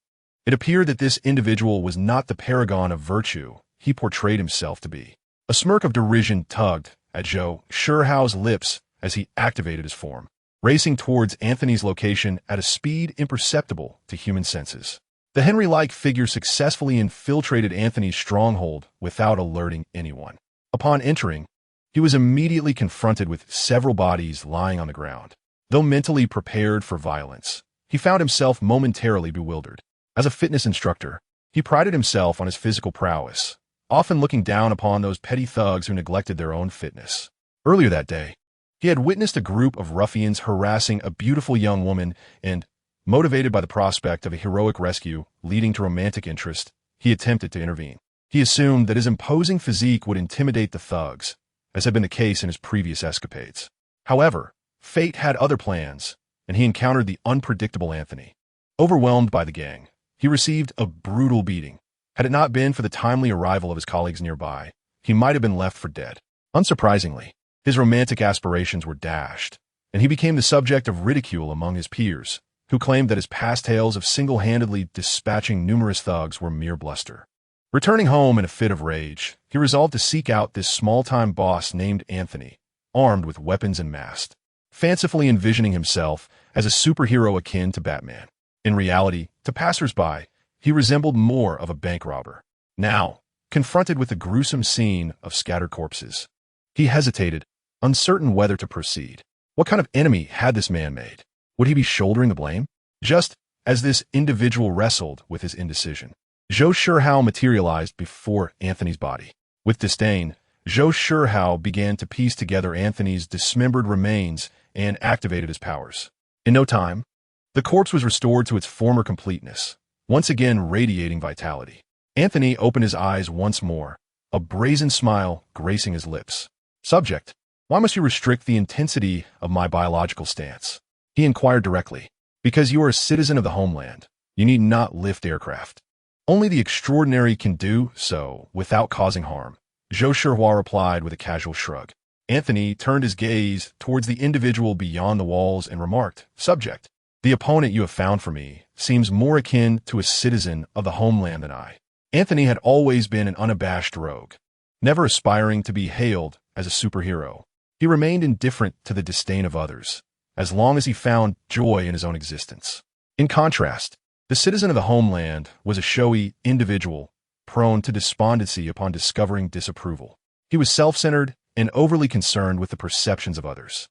A: It appeared that this individual was not the paragon of virtue he portrayed himself to be. A smirk of derision tugged at Zhou Shihao's lips as he activated his form, racing towards Anthony's location at a speed imperceptible to human senses. The Henry-like figure successfully infiltrated Anthony's stronghold without alerting anyone. Upon entering, he was immediately confronted with several bodies lying on the ground. Though mentally prepared for violence, he found himself momentarily bewildered. As a fitness instructor, he prided himself on his physical prowess, often looking down upon those petty thugs who neglected their own fitness. Earlier that day, he had witnessed a group of ruffians harassing a beautiful young woman and, motivated by the prospect of a heroic rescue leading to romantic interest, he attempted to intervene. He assumed that his imposing physique would intimidate the thugs, as had been the case in his previous escapades. However, fate had other plans, and he encountered the unpredictable Anthony. Overwhelmed by the gang, he received a brutal beating. Had it not been for the timely arrival of his colleagues nearby, he might have been left for dead. Unsurprisingly, his romantic aspirations were dashed, and he became the subject of ridicule among his peers, who claimed that his past tales of single-handedly dispatching numerous thugs were mere bluster. Returning home in a fit of rage, he resolved to seek out this small-time boss named Anthony, armed with weapons and masked, fancifully envisioning himself as a superhero akin to Batman. In reality, to passers-by, he resembled more of a bank robber. Now, confronted with the gruesome scene of scattered corpses, he hesitated, uncertain whether to proceed. What kind of enemy had this man made? Would he be shouldering the blame? Just as this individual wrestled with his indecision, Zhou Shihao materialized before Anthony's body. With disdain, Zhou Shihao began to piece together Anthony's dismembered remains and activated his powers. In no time, the corpse was restored to its former completeness, once again radiating vitality. Anthony opened his eyes once more, a brazen smile gracing his lips. "Subject, why must you restrict the intensity of my biological stance?" he inquired directly. "Because you are a citizen of the homeland, you need not lift aircraft. Only the extraordinary can do so without causing harm," Zhou Shihao replied with a casual shrug. Anthony turned his gaze towards the individual beyond the walls and remarked, "Subject, the opponent you have found for me seems more akin to a citizen of the homeland than I." Anthony had always been an unabashed rogue, never aspiring to be hailed as a superhero. He remained indifferent to the disdain of others, as long as he found joy in his own existence. In contrast, the citizen of the homeland was a showy individual, prone to despondency upon discovering disapproval. He was self-centered and overly concerned with the perceptions of others.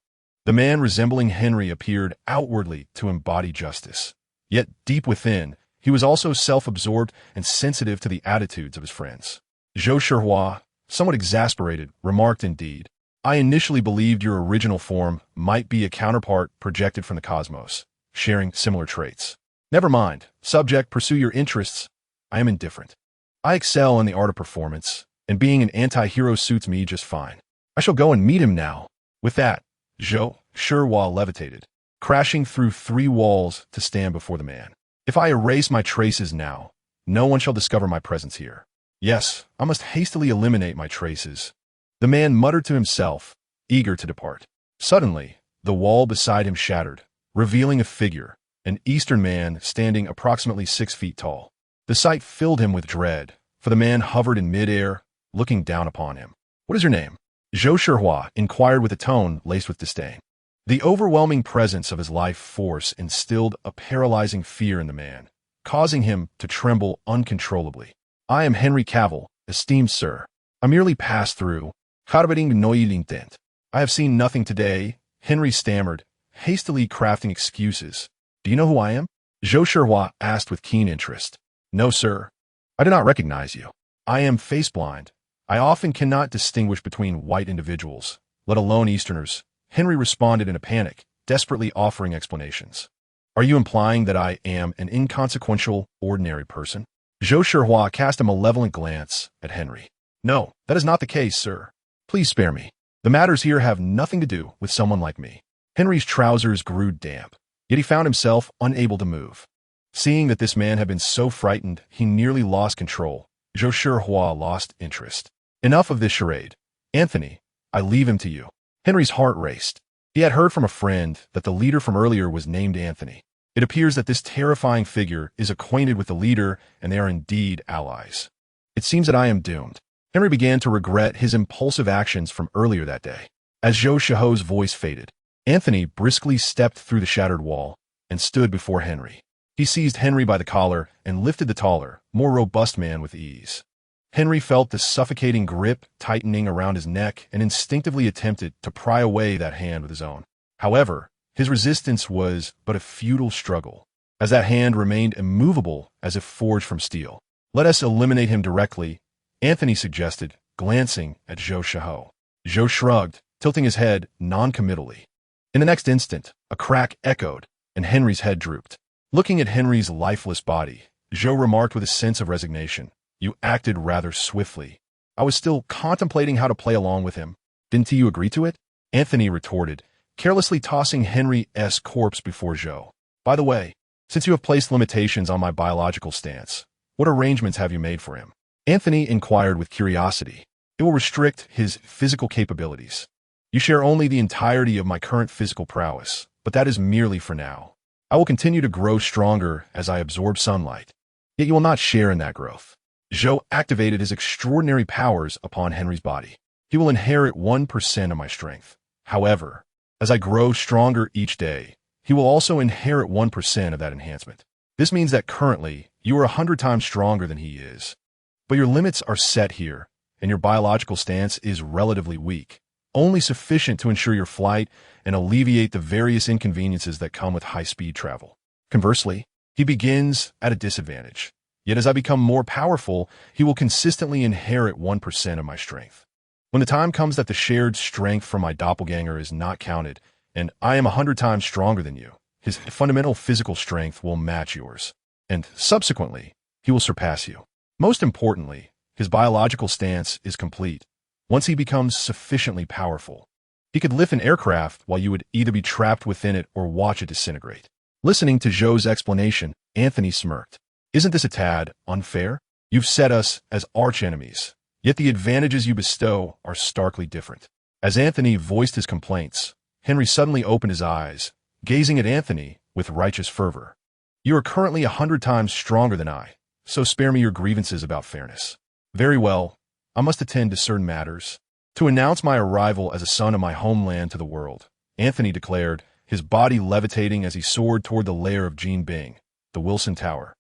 A: The man resembling Henry appeared outwardly to embody justice, yet deep within, he was also self-absorbed and sensitive to the attitudes of his friends. Zhou Shihao, somewhat exasperated, remarked, "Indeed, I initially believed your original form might be a counterpart projected from the cosmos, sharing similar traits. Never mind, subject, pursue your interests. I am indifferent. I excel in the art of performance, and being an anti-hero suits me just fine. I shall go and meet him now." With that, Zhou Shihao levitated, crashing through 3 walls to stand before the man. "If I erase my traces now, no one shall discover my presence here. Yes, I must hastily eliminate my traces." The man muttered to himself, eager to depart. Suddenly, the wall beside him shattered, revealing a figure, an Eastern man standing approximately 6 feet tall. The sight filled him with dread, for the man hovered in midair, looking down upon him. "What is your name?" Zhou Shihao inquired with a tone laced with disdain. The overwhelming presence of his life force instilled a paralyzing fear in the man, causing him to tremble uncontrollably. "I am Henry Cavill, esteemed sir. I merely passed through. I have seen nothing today," Henry stammered, hastily crafting excuses. "Do you know who I am?" Zhou Shihao asked with keen interest. "No, sir. I do not recognize you. I am face-blind. I often cannot distinguish between white individuals, let alone Easterners," Henry responded in a panic, desperately offering explanations. "Are you implying that I am an inconsequential, ordinary person?" Zhou Shihao cast a malevolent glance at Henry. "No, that is not the case, sir. Please spare me. The matters here have nothing to do with someone like me." Henry's trousers grew damp, yet he found himself unable to move. Seeing that this man had been so frightened he nearly lost control, Zhou Shihao lost interest. "Enough of this charade. Anthony, I leave him to you." Henry's heart raced. He had heard from a friend that the leader from earlier was named Anthony. It appears that this terrifying figure is acquainted with the leader, and they are indeed allies. "It seems that I am doomed." Henry began to regret his impulsive actions from earlier that day. As Zhou Shihao's voice faded, Anthony briskly stepped through the shattered wall and stood before Henry. He seized Henry by the collar and lifted the taller, more robust man with ease. Henry felt the suffocating grip tightening around his neck and instinctively attempted to pry away that hand with his own. However, his resistance was but a futile struggle, as that hand remained immovable as if forged from steel. "Let us eliminate him directly," Anthony suggested, glancing at Zhou Shihao. Zhou shrugged, tilting his head non-committally. In the next instant, a crack echoed, and Henry's head drooped. Looking at Henry's lifeless body, Zhou remarked with a sense of resignation, "You acted rather swiftly. I was still contemplating how to play along with him." Didn't you agree to it? Anthony retorted, carelessly tossing Henry's corpse before Zhou. By the way, since you have placed limitations on my biological stance, what arrangements have you made for him? Anthony inquired with curiosity. It will restrict his physical capabilities. You share only the entirety of my current physical prowess, but that is merely for now. I will continue to grow stronger as I absorb sunlight, yet you will not share in that growth. Zhou activated his extraordinary powers upon Henry's body. He will inherit 1% of my strength. However, as I grow stronger each day, he will also inherit 1% of that enhancement. This means that currently, you are 100 times stronger than he is. But your limits are set here, and your biological stance is relatively weak, only sufficient to ensure your flight and alleviate the various inconveniences that come with high-speed travel. Conversely, he begins at a disadvantage. Yet as I become more powerful, he will consistently inherit 1% of my strength. When the time comes that the shared strength from my doppelganger is not counted, and I am 100 times stronger than you, his fundamental physical strength will match yours, and subsequently, he will surpass you. Most importantly, his biological stance is complete. Once he becomes sufficiently powerful, he could lift an aircraft while you would either be trapped within it or watch it disintegrate. Listening to Zhou's explanation, Anthony smirked. Isn't this a tad unfair? You've set us as arch-enemies, yet the advantages you bestow are starkly different. As Anthony voiced his complaints, Henry suddenly opened his eyes, gazing at Anthony with righteous fervor. You are currently 100 times stronger than I, so spare me your grievances about fairness. Very well, I must attend to certain matters. To announce my arrival as a son of my homeland to the world, Anthony declared, his body levitating as he soared toward the lair of Jean Bing, the Wilson Tower.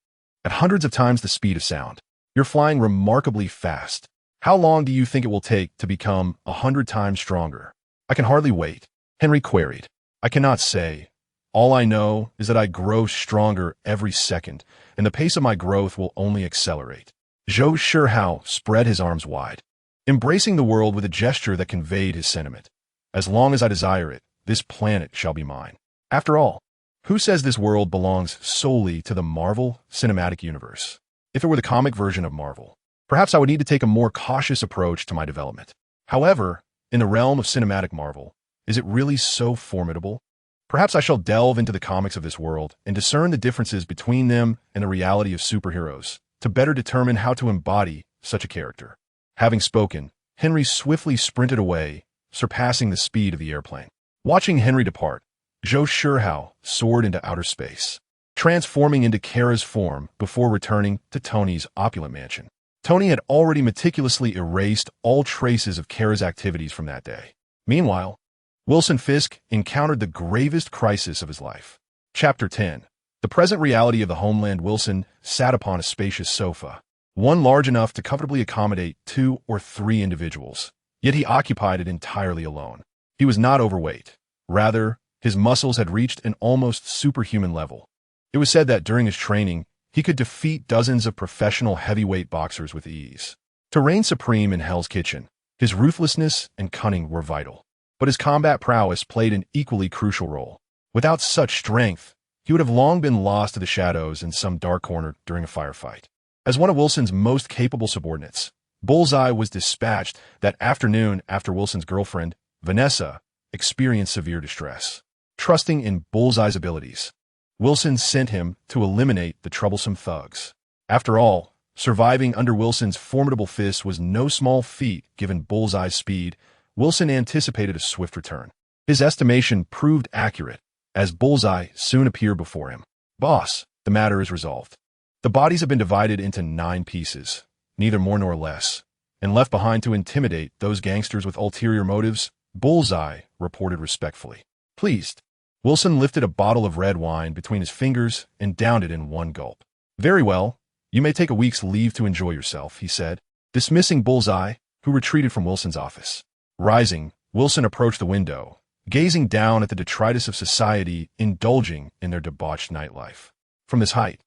A: At hundreds of times the speed of sound, you're flying remarkably fast. How long do you think it will take to become 100 times stronger? I can hardly wait, Henry queried. I cannot say. All I know is that I grow stronger every second, and the pace of my growth will only accelerate. Zhou Shihao spread his arms wide, embracing the world with a gesture that conveyed his sentiment. As long as I desire it, this planet shall be mine. After all, who says this world belongs solely to the Marvel Cinematic Universe? If it were the comic version of Marvel, perhaps I would need to take a more cautious approach to my development. However, in the realm of cinematic Marvel, is it really so formidable? Perhaps I shall delve into the comics of this world and discern the differences between them and the reality of superheroes, to better determine how to embody such a character. Having spoken, Henry swiftly sprinted away, surpassing the speed of the airplane. Watching Henry depart, Zhou Shihao soared into outer space, transforming into Kara's form before returning to Tony's opulent mansion. Tony had already meticulously erased all traces of Kara's activities from that day. Meanwhile, Wilson Fisk encountered the gravest crisis of his life. Chapter 10. The present reality of the homeland. Wilson sat upon a spacious sofa, one large enough to comfortably accommodate 2 or 3 individuals, yet he occupied it entirely alone. He was not overweight. Rather, his muscles had reached an almost superhuman level. It was said that during his training, he could defeat dozens of professional heavyweight boxers with ease. To reign supreme in Hell's Kitchen, his ruthlessness and cunning were vital. But his combat prowess played an equally crucial role. Without such strength, he would have long been lost to the shadows in some dark corner during a firefight. As one of Wilson's most capable subordinates, Bullseye was dispatched that afternoon after Wilson's girlfriend, Vanessa, experienced severe distress. Trusting in Bullseye's abilities, Wilson sent him to eliminate the troublesome thugs. After all, surviving under Wilson's formidable fists was no small feat given Bullseye's speed. Wilson anticipated a swift return. His estimation proved accurate, as Bullseye soon appeared before him. Boss, the matter is resolved. The bodies have been divided into 9 pieces, neither more nor less, and left behind to intimidate those gangsters with ulterior motives, Bullseye reported respectfully. Pleased, Wilson lifted a bottle of red wine between his fingers and downed it in one gulp. Very well, you may take a week's leave to enjoy yourself, he said, dismissing Bullseye, who retreated from Wilson's office. Rising, Wilson approached the window, gazing down at the detritus of society indulging in their debauched nightlife. From this height,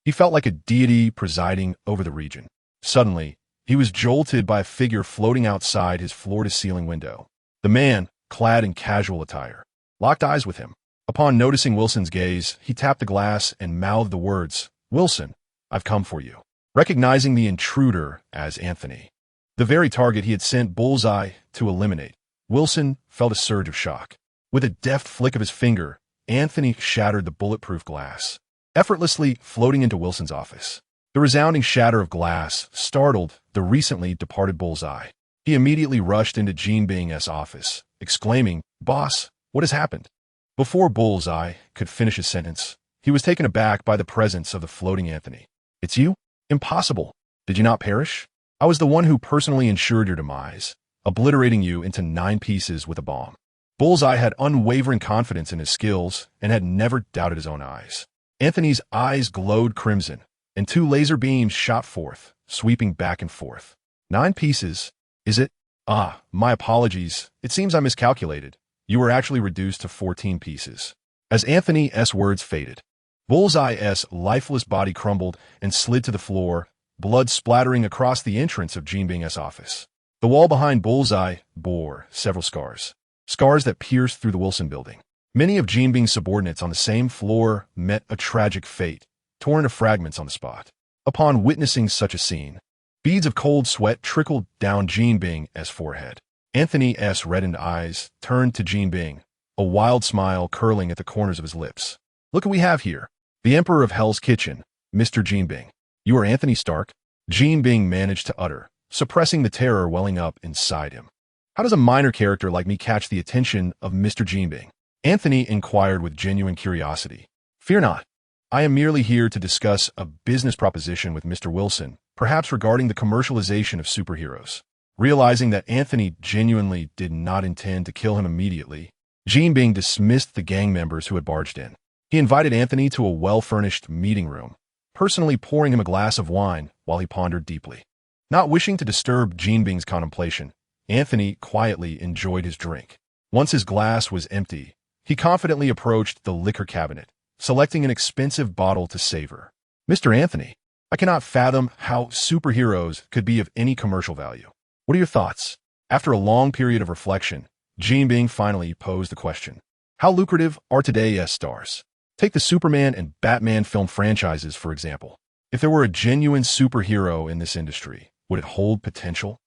A: he felt like a deity presiding over the region. Suddenly, he was jolted by a figure floating outside his floor-to-ceiling window. The man, clad in casual attire, locked eyes with him. Upon noticing Wilson's gaze, he tapped the glass and mouthed the words, "Wilson, I've come for you." Recognizing the intruder as Anthony, the very target he had sent Bullseye to eliminate, Wilson felt a surge of shock. With a deft flick of his finger, Anthony shattered the bulletproof glass, effortlessly floating into Wilson's office. The resounding shatter of glass startled the recently departed Bullseye. He immediately rushed into Jean Bing's office, exclaiming, "Boss, what has happened?" Before Bullseye could finish his sentence, he was taken aback by the presence of the floating Anthony. "It's you? Impossible. Did you not perish? I was the one who personally ensured your demise, obliterating you into 9 pieces with a bomb." Bullseye had unwavering confidence in his skills and had never doubted his own eyes. Anthony's eyes glowed crimson, and 2 laser beams shot forth, sweeping back and forth. 9 pieces, is it? Ah, my apologies. It seems I miscalculated. You were actually reduced to 14 pieces. As Anthony's words faded, Bullseye's lifeless body crumbled and slid to the floor, blood splattering across the entrance of Jean Bing's office. The wall behind Bullseye bore several scars that pierced through the Wilson building. Many of Jean Bing's subordinates on the same floor met a tragic fate, torn to fragments on the spot. Upon witnessing such a scene, beads of cold sweat trickled down Jean Bing's forehead. Anthony's reddened eyes turned to Jean Bing, a wild smile curling at the corners of his lips. "Look what we have here. The Emperor of Hell's Kitchen, Mr. Jean Bing. You are Anthony Stark?" Jean Bing managed to utter, suppressing the terror welling up inside him. "How does a minor character like me catch the attention of Mr. Jean Bing?" Anthony inquired with genuine curiosity. "Fear not. I am merely here to discuss a business proposition with Mr. Wilson, perhaps regarding the commercialization of superheroes." Realizing that Anthony genuinely did not intend to kill him immediately, Jean Bing dismissed the gang members who had barged in. He invited Anthony to a well-furnished meeting room, personally pouring him a glass of wine while he pondered deeply. Not wishing to disturb Jean Bing's contemplation, Anthony quietly enjoyed his drink. Once his glass was empty, he confidently approached the liquor cabinet, selecting an expensive bottle to savor. "Mr. Anthony, I cannot fathom how superheroes could be of any commercial value. What are your thoughts?" After a long period of reflection, Jean Bing finally posed the question. "How lucrative are today's stars? Take the Superman and Batman film franchises, for example. If there were a genuine superhero in this industry, would it hold potential?"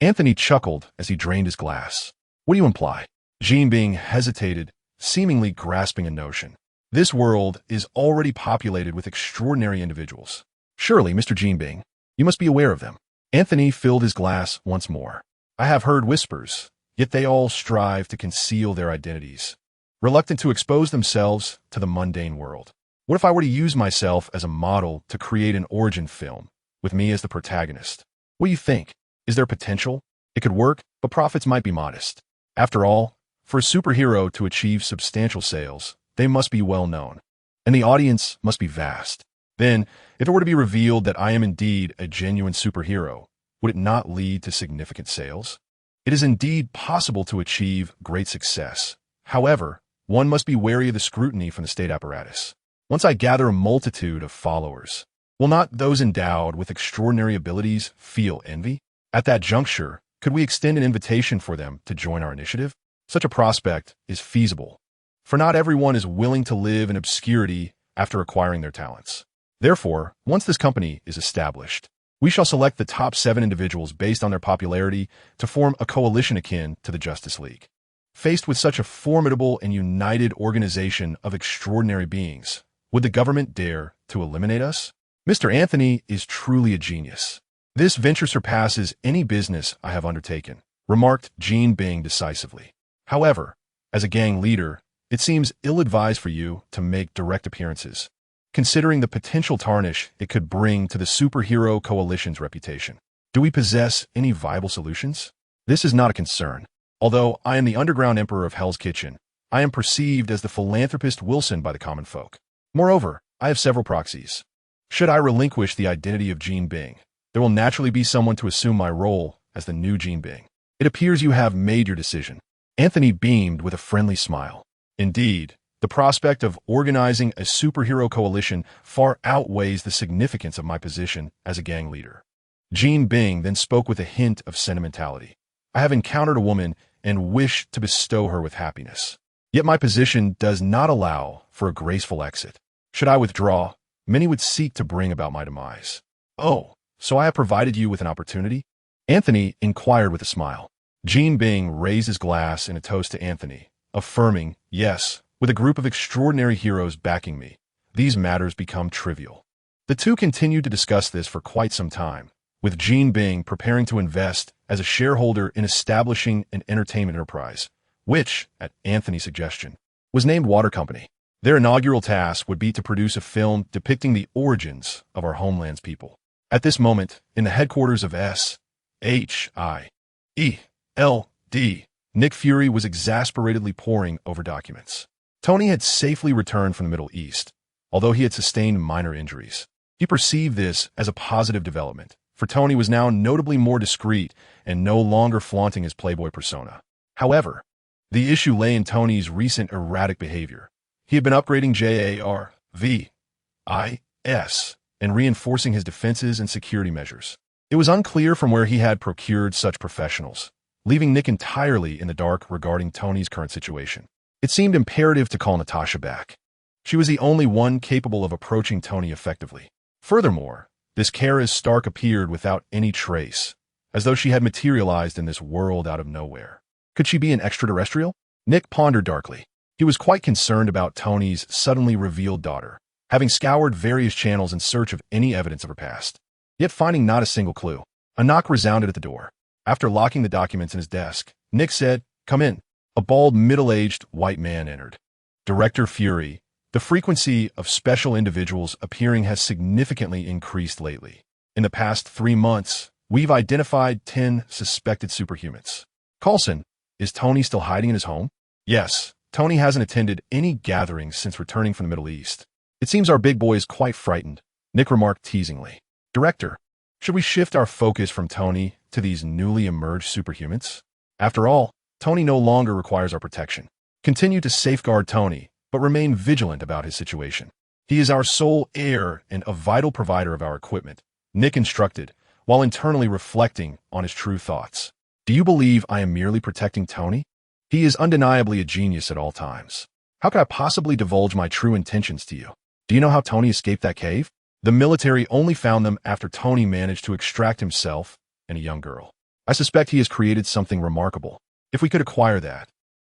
A: Anthony chuckled as he drained his glass. "What do you imply?" Jean Bing hesitated, seemingly grasping a notion. "This world is already populated with extraordinary individuals. Surely, Mr. Jean Bing, you must be aware of them." Anthony filled his glass once more. "I have heard whispers, yet they all strive to conceal their identities, reluctant to expose themselves to the mundane world. What if I were to use myself as a model to create an origin film, with me as the protagonist? What do you think? Is there potential? It could work, but profits might be modest. After all, for a superhero to achieve substantial sales, they must be well known, and the audience must be vast. Then, if it were to be revealed that I am indeed a genuine superhero, would it not lead to significant sales? It is indeed possible to achieve great success. However, one must be wary of the scrutiny from the state apparatus. Once I gather a multitude of followers, will not those endowed with extraordinary abilities feel envy? At that juncture, could we extend an invitation for them to join our initiative? Such a prospect is feasible, for not everyone is willing to live in obscurity after acquiring their talents. Therefore, once this company is established, we shall select the top 7 individuals based on their popularity to form a coalition akin to the Justice League. Faced with such a formidable and united organization of extraordinary beings, would the government dare to eliminate us? Mr. Anthony is truly a genius. This venture surpasses any business I have undertaken, remarked Jean Bing decisively. However, as a gang leader, it seems ill-advised for you to make direct appearances, considering the potential tarnish it could bring to the superhero coalition's reputation. Do we possess any viable solutions? This is not a concern. Although I am the underground emperor of Hell's Kitchen, I am perceived as the philanthropist Wilson by the common folk. Moreover, I have several proxies. Should I relinquish the identity of Jean Bing, there will naturally be someone to assume my role as the new Jean Bing. It appears you have made your decision. Anthony beamed with a friendly smile. Indeed, the prospect of organizing a superhero coalition far outweighs the significance of my position as a gang leader. Jean Bing then spoke with a hint of sentimentality. I have encountered a woman and wish to bestow her with happiness. Yet my position does not allow for a graceful exit. Should I withdraw, many would seek to bring about my demise. Oh, so I have provided you with an opportunity? Anthony inquired with a smile. Jean Bing raised his glass in a toast to Anthony, affirming, "Yes, with a group of extraordinary heroes backing me, these matters become trivial." The two continued to discuss this for quite some time, with Jean Bing preparing to invest as a shareholder in establishing an entertainment enterprise, which, at Anthony's suggestion, was named Water Company. Their inaugural task would be to produce a film depicting the origins of our homeland's people. At this moment, in the headquarters of SHIELD, Nick Fury was exasperatedly poring over documents. Tony had safely returned from the Middle East, although he had sustained minor injuries. He perceived this as a positive development, for Tony was now notably more discreet and no longer flaunting his playboy persona. However, the issue lay in Tony's recent erratic behavior. He had been upgrading JARVIS and reinforcing his defenses and security measures. It was unclear from where he had procured such professionals, leaving Nick entirely in the dark regarding Tony's current situation. It seemed imperative to call Natasha back. She was the only one capable of approaching Tony effectively. Furthermore, this Kara Stark appeared without any trace, as though she had materialized in this world out of nowhere. Could she be an extraterrestrial? Nick pondered darkly. He was quite concerned about Tony's suddenly revealed daughter, having scoured various channels in search of any evidence of her past, yet finding not a single clue. A knock resounded at the door. After locking the documents in his desk, Nick said, "Come in." A bald, middle-aged white man entered. "Director Fury, the frequency of special individuals appearing has significantly increased lately. In the past 3 months, we've identified 10 suspected superhumans." "Coulson, is Tony still hiding in his home?" "Yes. Tony hasn't attended any gatherings since returning from the Middle East. It seems our big boy is quite frightened," Nick remarked teasingly. "Director, should we shift our focus from Tony to these newly emerged superhumans? After all, Tony no longer requires our protection. Continue to safeguard Tony, but remain vigilant about his situation. He is our sole heir and a vital provider of our equipment," Nick instructed, while internally reflecting on his true thoughts. "Do you believe I am merely protecting Tony? He is undeniably a genius at all times. How could I possibly divulge my true intentions to you? Do you know how Tony escaped that cave? The military only found them after Tony managed to extract himself and a young girl. I suspect he has created something remarkable. If we could acquire that,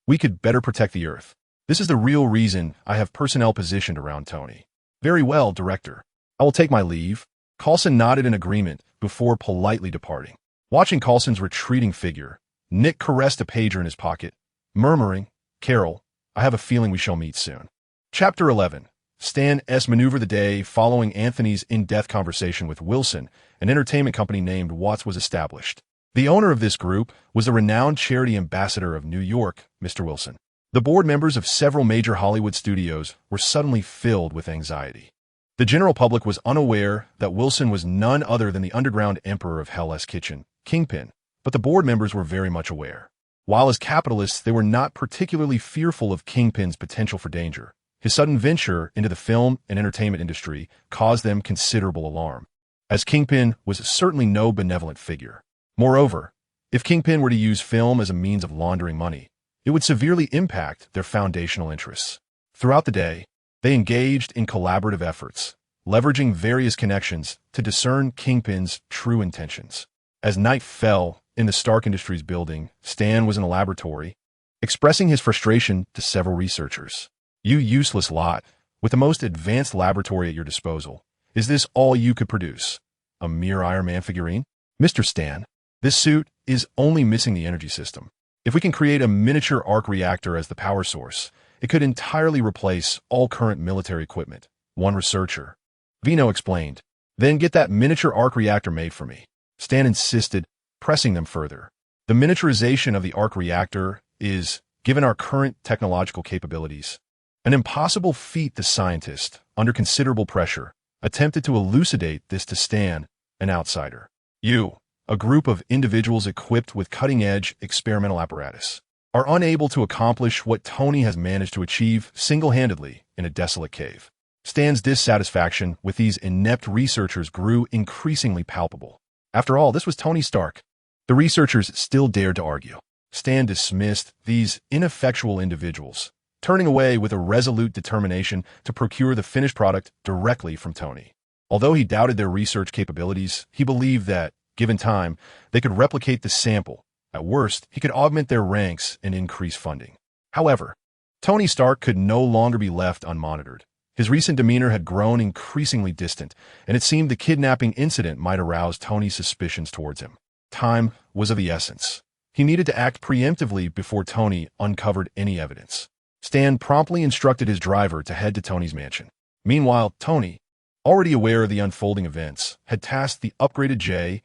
A: we could better protect the Earth. This is the real reason I have personnel positioned around Tony." "Very well, Director. I will take my leave." Coulson nodded in agreement before politely departing. Watching Coulson's retreating figure, Nick caressed a pager in his pocket, murmuring, "Carol, I have a feeling we shall meet soon." Chapter 11. Stan's maneuver. The day following Anthony's in-depth conversation with Wilson, an entertainment company named Watts was established. The owner of this group was the renowned charity ambassador of New York, Mr. Wilson. The board members of several major Hollywood studios were suddenly filled with anxiety. The general public was unaware that Wilson was none other than the underground emperor of Hell's Kitchen, Kingpin, but the board members were very much aware. While as capitalists they were not particularly fearful of Kingpin's potential for danger, his sudden venture into the film and entertainment industry caused them considerable alarm, as Kingpin was certainly no benevolent figure. Moreover, if Kingpin were to use film as a means of laundering money, it would severely impact their foundational interests. Throughout the day, they engaged in collaborative efforts, leveraging various connections to discern Kingpin's true intentions. As night fell in the Stark Industries building, Stan was in a laboratory, expressing his frustration to several researchers. "You useless lot, with the most advanced laboratory at your disposal, is this all you could produce? A mere Iron Man figurine? Mr. Stan, this suit is only missing the energy system. If we can create a miniature arc reactor as the power source, it could entirely replace all current military equipment," one researcher, Vino, explained. "Then get that miniature arc reactor made for me," Stan insisted, pressing them further. "The miniaturization of the arc reactor is, given our current technological capabilities, an impossible feat." The scientist, under considerable pressure, attempted to elucidate this to Stan, an outsider. "You, a group of individuals equipped with cutting-edge experimental apparatus, are unable to accomplish what Tony has managed to achieve single-handedly in a desolate cave." Stan's dissatisfaction with these inept researchers grew increasingly palpable. After all, this was Tony Stark. The researchers still dared to argue. Stan dismissed these ineffectual individuals, turning away with a resolute determination to procure the finished product directly from Tony. Although he doubted their research capabilities, he believed that, given time, they could replicate the sample At worst, he could augment their ranks and increase funding. However, Tony Stark could no longer be left unmonitored. His recent demeanor had grown increasingly distant, and it seemed the kidnapping incident might arouse Tony's suspicions towards him. Time was of the essence. He needed to act preemptively before Tony uncovered any evidence. Stan promptly instructed his driver to head to Tony's mansion. Meanwhile, Tony, already aware of the unfolding events, had tasked the upgraded J.A.R.V.I.S.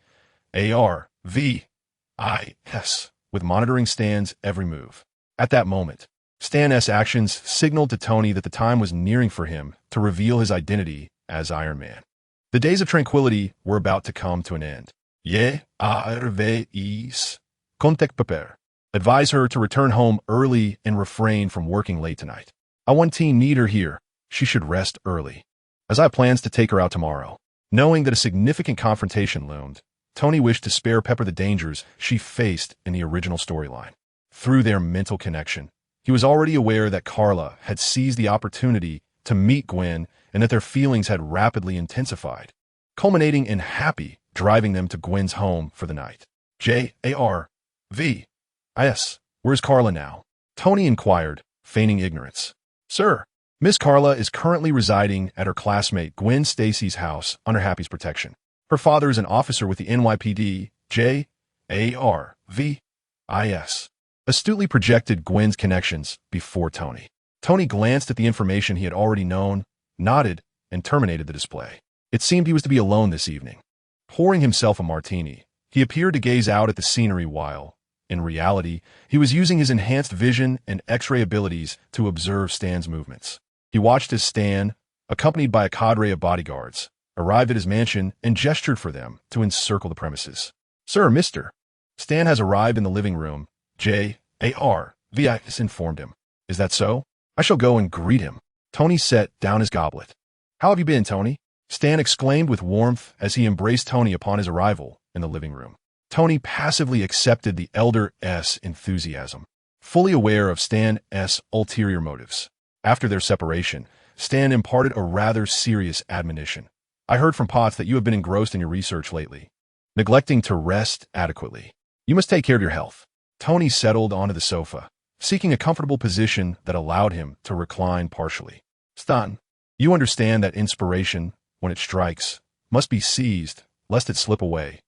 A: with monitoring Stan's every move. At that moment, Stan's actions signaled to Tony that the time was nearing for him to reveal his identity as Iron Man. The days of tranquility were about to come to an end. J.A.R.V.I.S. Contact Pepper. Advise her to return home early and refrain from working late tonight. I want team need her here. She should rest early, as I have plans to take her out tomorrow. Knowing that a significant confrontation loomed, Tony wished to spare Pepper the dangers she faced in the original storyline. Through their mental connection, he was already aware that Carla had seized the opportunity to meet Gwen and that their feelings had rapidly intensified, culminating in Happy driving them to Gwen's home for the night. J.A.R.V.I.S. Where's Carla now? Tony inquired, feigning ignorance. Sir, Miss Carla is currently residing at her classmate Gwen Stacy's house under Happy's protection. Her father is an officer with the NYPD. J.A.R.V.I.S. astutely projected Gwen's connections before Tony. Tony glanced at the information he had already known, nodded, and terminated the display. It seemed he was to be alone this evening. Pouring himself a martini, he appeared to gaze out at the scenery while, in reality, he was using his enhanced vision and X-ray abilities to observe Stan's movements. He watched as Stan, accompanied by a cadre of bodyguards, arrived at his mansion and gestured for them to encircle the premises. Sir, Mr. Stan has arrived in the living room, J.A.R.V.I.S. informed him. Is that so? I shall go and greet him. Tony set down his goblet. How have you been, Tony? Stan exclaimed with warmth as he embraced Tony upon his arrival in the living room. Tony passively accepted the elder's enthusiasm, fully aware of Stan's ulterior motives. After their separation, Stan imparted a rather serious admonition. I heard from Potts that you have been engrossed in your research lately, neglecting to rest adequately. You must take care of your health. Tony settled onto the sofa, seeking a comfortable position that allowed him to recline partially. Stan, you understand that inspiration, when it strikes, must be seized, lest it slip away.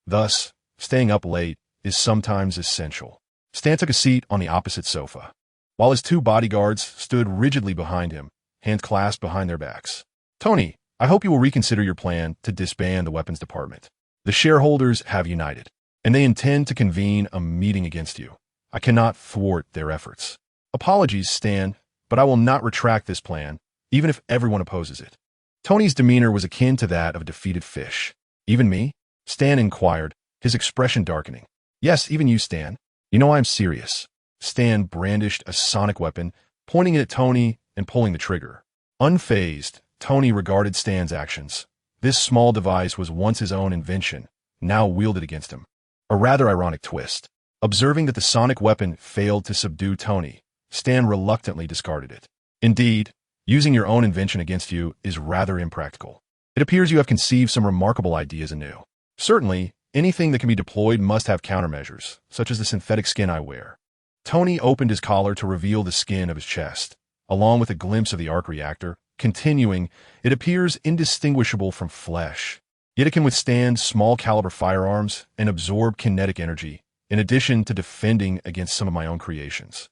A: Thus, staying up late is sometimes essential. Stan took a seat on the opposite sofa, while his two bodyguards stood rigidly behind him, hands clasped behind their backs. Tony, I hope you will reconsider your plan to disband the weapons department. The shareholders have united, and they intend to convene a meeting against you. I cannot thwart their efforts. Apologies, Stan, but I will not retract this plan, even if everyone opposes it. Tony's demeanor was akin to that of a defeated fish. Even me? Stan inquired, his expression darkening. Yes, even you, Stan. You know I'm serious. Stan brandished a sonic weapon, pointing it at Tony and pulling the trigger. Unfazed, Tony regarded Stan's actions. This small device was once his own invention, now wielded against him. A rather ironic twist. Observing that the sonic weapon failed to subdue Tony, Stan reluctantly discarded it. Indeed, using your own invention against you is rather impractical. It appears you have conceived some remarkable ideas anew. Certainly, anything that can be deployed must have countermeasures, such as the synthetic skin I wear. Tony opened his collar to reveal the skin of his chest, along with a glimpse of the arc reactor. Continuing, it appears indistinguishable from flesh, yet it can withstand small-caliber firearms and absorb kinetic energy, in addition to defending against some of my own creations.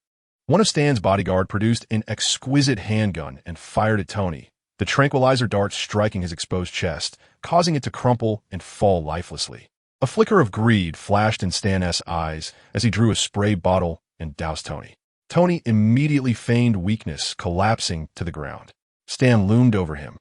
A: One of Stan's bodyguard produced an exquisite handgun and fired at Tony, the tranquilizer dart striking his exposed chest, causing it to crumple and fall lifelessly. A flicker of greed flashed in Stan's eyes as he drew a spray bottle and doused Tony. Tony immediately feigned weakness, collapsing to the ground. Stan loomed over him,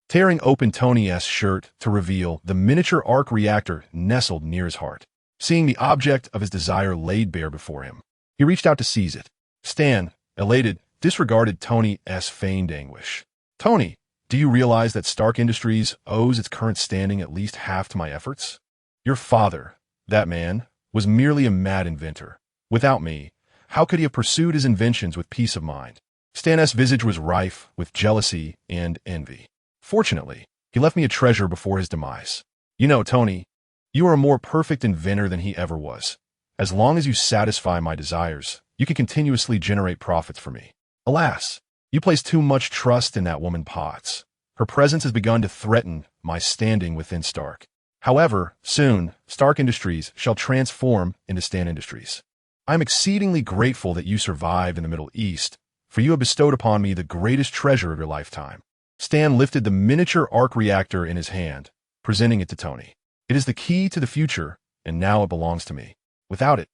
A: tearing open Tony's shirt to reveal the miniature arc reactor nestled near his heart. Seeing the object of his desire laid bare before him, he reached out to seize it. Stan, elated, disregarded Tony's feigned anguish. Tony, do you realize that Stark Industries owes its current standing at least half to my efforts? Your father, that man, was merely a mad inventor. Without me, how could he have pursued his inventions with peace of mind? Stan's visage was rife with jealousy and envy. Fortunately, he left me a treasure before his demise. You know, Tony, you are a more perfect inventor than he ever was. As long as you satisfy my desires, you can continuously generate profits for me. Alas, you place too much trust in that woman Potts. Her presence has begun to threaten my standing within Stark. However, soon, Stark Industries shall transform into Stan Industries. I am exceedingly grateful that you survived in the Middle East, for you have bestowed upon me the greatest treasure of your lifetime. Stan lifted the miniature arc reactor in his hand, presenting it to Tony. It is the key to the future, and now it belongs to me. Without it,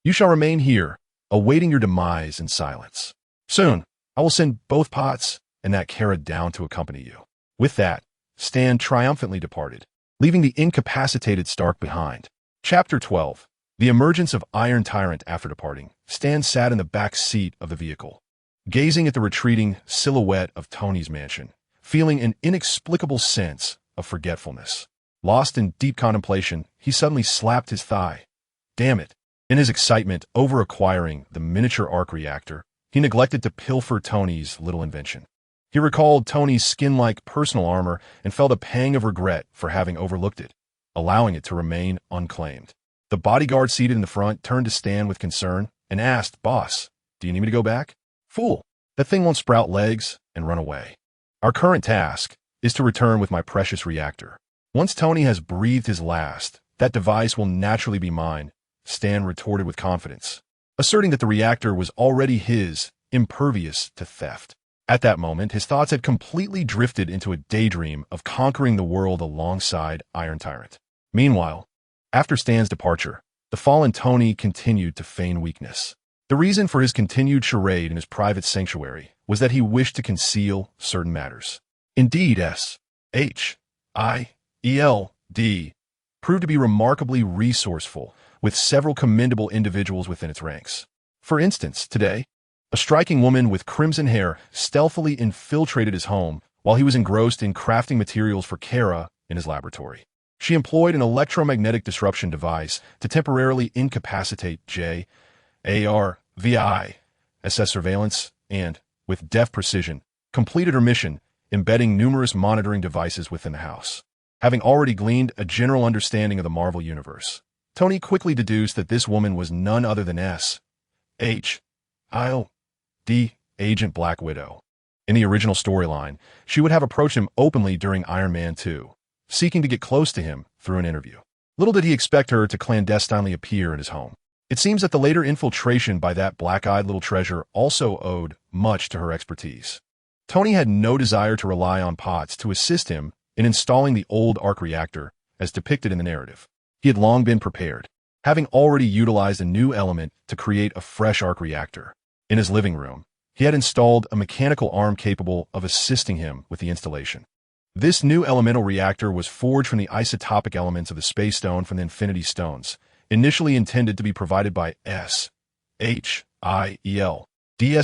A: you shall remain here, awaiting your demise in silence. Soon, I will send both Potts and that Kara down to accompany you. With that, Stan triumphantly departed, leaving the incapacitated Stark behind. Chapter 12. The emergence of Iron Tyrant. After departing, Stan sat in the back seat of the vehicle, gazing at the retreating silhouette of Tony's mansion, feeling an inexplicable sense of forgetfulness. Lost in deep contemplation, he suddenly slapped his thigh. Damn it! In his excitement over acquiring the miniature arc reactor, he neglected to pilfer Tony's little invention. He recalled Tony's skin-like personal armor and felt a pang of regret for having overlooked it, allowing it to remain unclaimed. The bodyguard seated in the front turned to Stan with concern and asked, "Boss, do you need me to go back?" "Fool, that thing won't sprout legs and run away. Our current task is to return with my precious reactor. Once Tony has breathed his last, that device will naturally be mine," Stan retorted with confidence, asserting that the reactor was already his, impervious to theft. At that moment, his thoughts had completely drifted into a daydream of conquering the world alongside Iron Tyrant. Meanwhile, after Stan's departure, the fallen Tony continued to feign weakness. The reason for his continued charade in his private sanctuary was that he wished to conceal certain matters. Indeed, SHIELD proved to be remarkably resourceful, with several commendable individuals within its ranks. For instance, today, a striking woman with crimson hair stealthily infiltrated his home while he was engrossed in crafting materials for Kara in his laboratory. She employed an electromagnetic disruption device to temporarily incapacitate JARVI, assess surveillance, and, with deft precision, completed her mission, embedding numerous monitoring devices within the house. Having already gleaned a general understanding of the Marvel Universe, Tony quickly deduced that this woman was none other than SHIELD, Agent Black Widow. In the original storyline, she would have approached him openly during Iron Man 2, seeking to get close to him through an interview. Little did he expect her to clandestinely appear in his home. It seems that the later infiltration by that black-eyed little treasure also owed much to her expertise. Tony had no desire to rely on Potts to assist him in installing the old arc reactor, as depicted in the narrative. He had long been prepared, having already utilized a new element to create a fresh arc reactor. In his living room, he had installed a mechanical arm capable of assisting him with the installation. This new elemental reactor was forged from the isotopic elements of the Space Stone from the Infinity Stones, initially intended to be provided by SHIELD's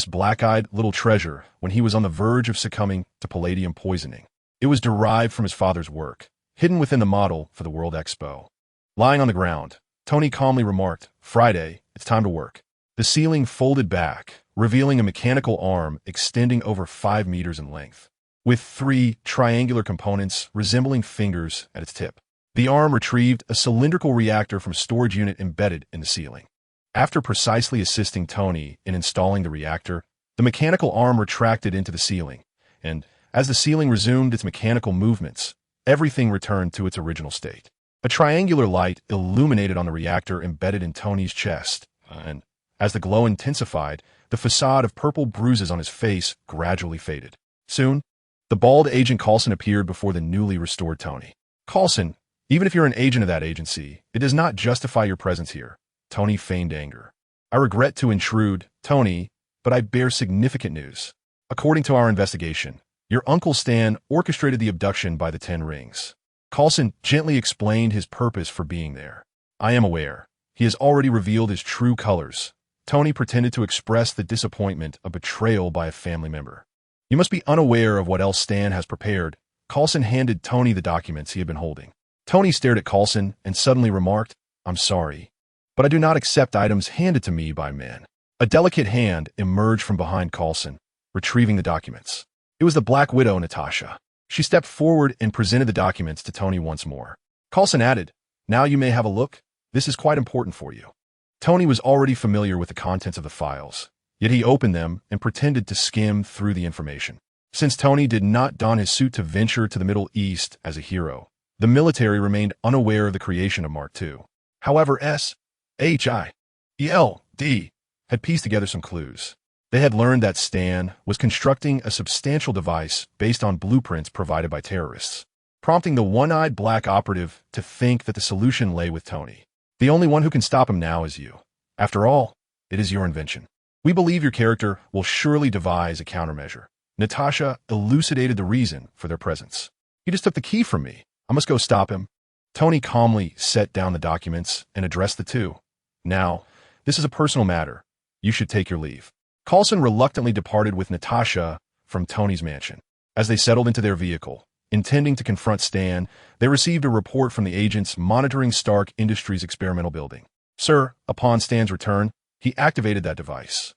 A: black-eyed little treasure when he was on the verge of succumbing to palladium poisoning. It was derived from his father's work, hidden within the model for the World Expo. Lying on the ground, Tony calmly remarked, "Friday, it's time to work." The ceiling folded back, revealing a mechanical arm extending over 5 meters in length, with 3 triangular components resembling fingers at its tip. The arm retrieved a cylindrical reactor from a storage unit embedded in the ceiling. After precisely assisting Tony in installing the reactor, the mechanical arm retracted into the ceiling, and as the ceiling resumed its mechanical movements, everything returned to its original state. A triangular light illuminated on the reactor embedded in Tony's chest, and as the glow intensified, the facade of purple bruises on his face gradually faded. Soon, the bald Agent Coulson appeared before the newly restored Tony. "Coulson, even if you're an agent of that agency, it does not justify your presence here." Tony feigned anger. "I regret to intrude, Tony, but I bear significant news. According to our investigation, your Uncle Stan orchestrated the abduction by the 10 Rings." Coulson gently explained his purpose for being there. "I am aware. He has already revealed his true colors." Tony pretended to express the disappointment of betrayal by a family member. "You must be unaware of what else Stan has prepared." Coulson handed Tony the documents he had been holding. Tony stared at Coulson and suddenly remarked, "I'm sorry, but I do not accept items handed to me by men." A delicate hand emerged from behind Coulson, retrieving the documents. It was the Black Widow, Natasha. She stepped forward and presented the documents to Tony once more. Coulson added, "Now you may have a look. This is quite important for you." Tony was already familiar with the contents of the files, yet he opened them and pretended to skim through the information. Since Tony did not don his suit to venture to the Middle East as a hero, the military remained unaware of the creation of Mark II. However, SHIELD had pieced together some clues. They had learned that Stan was constructing a substantial device based on blueprints provided by terrorists, prompting the one-eyed black operative to think that the solution lay with Tony. The only one who can stop him now is you. After all, it is your invention. We believe your character will surely devise a countermeasure. Natasha elucidated the reason for their presence. He just took the key from me. I must go stop him. Tony calmly set down the documents and addressed the two. Now, this is a personal matter. You should take your leave. Coulson reluctantly departed with Natasha from Tony's mansion. As they settled into their vehicle, intending to confront Stan, they received a report from the agents monitoring Stark Industries' experimental building. Sir, upon Stan's return, he activated that device.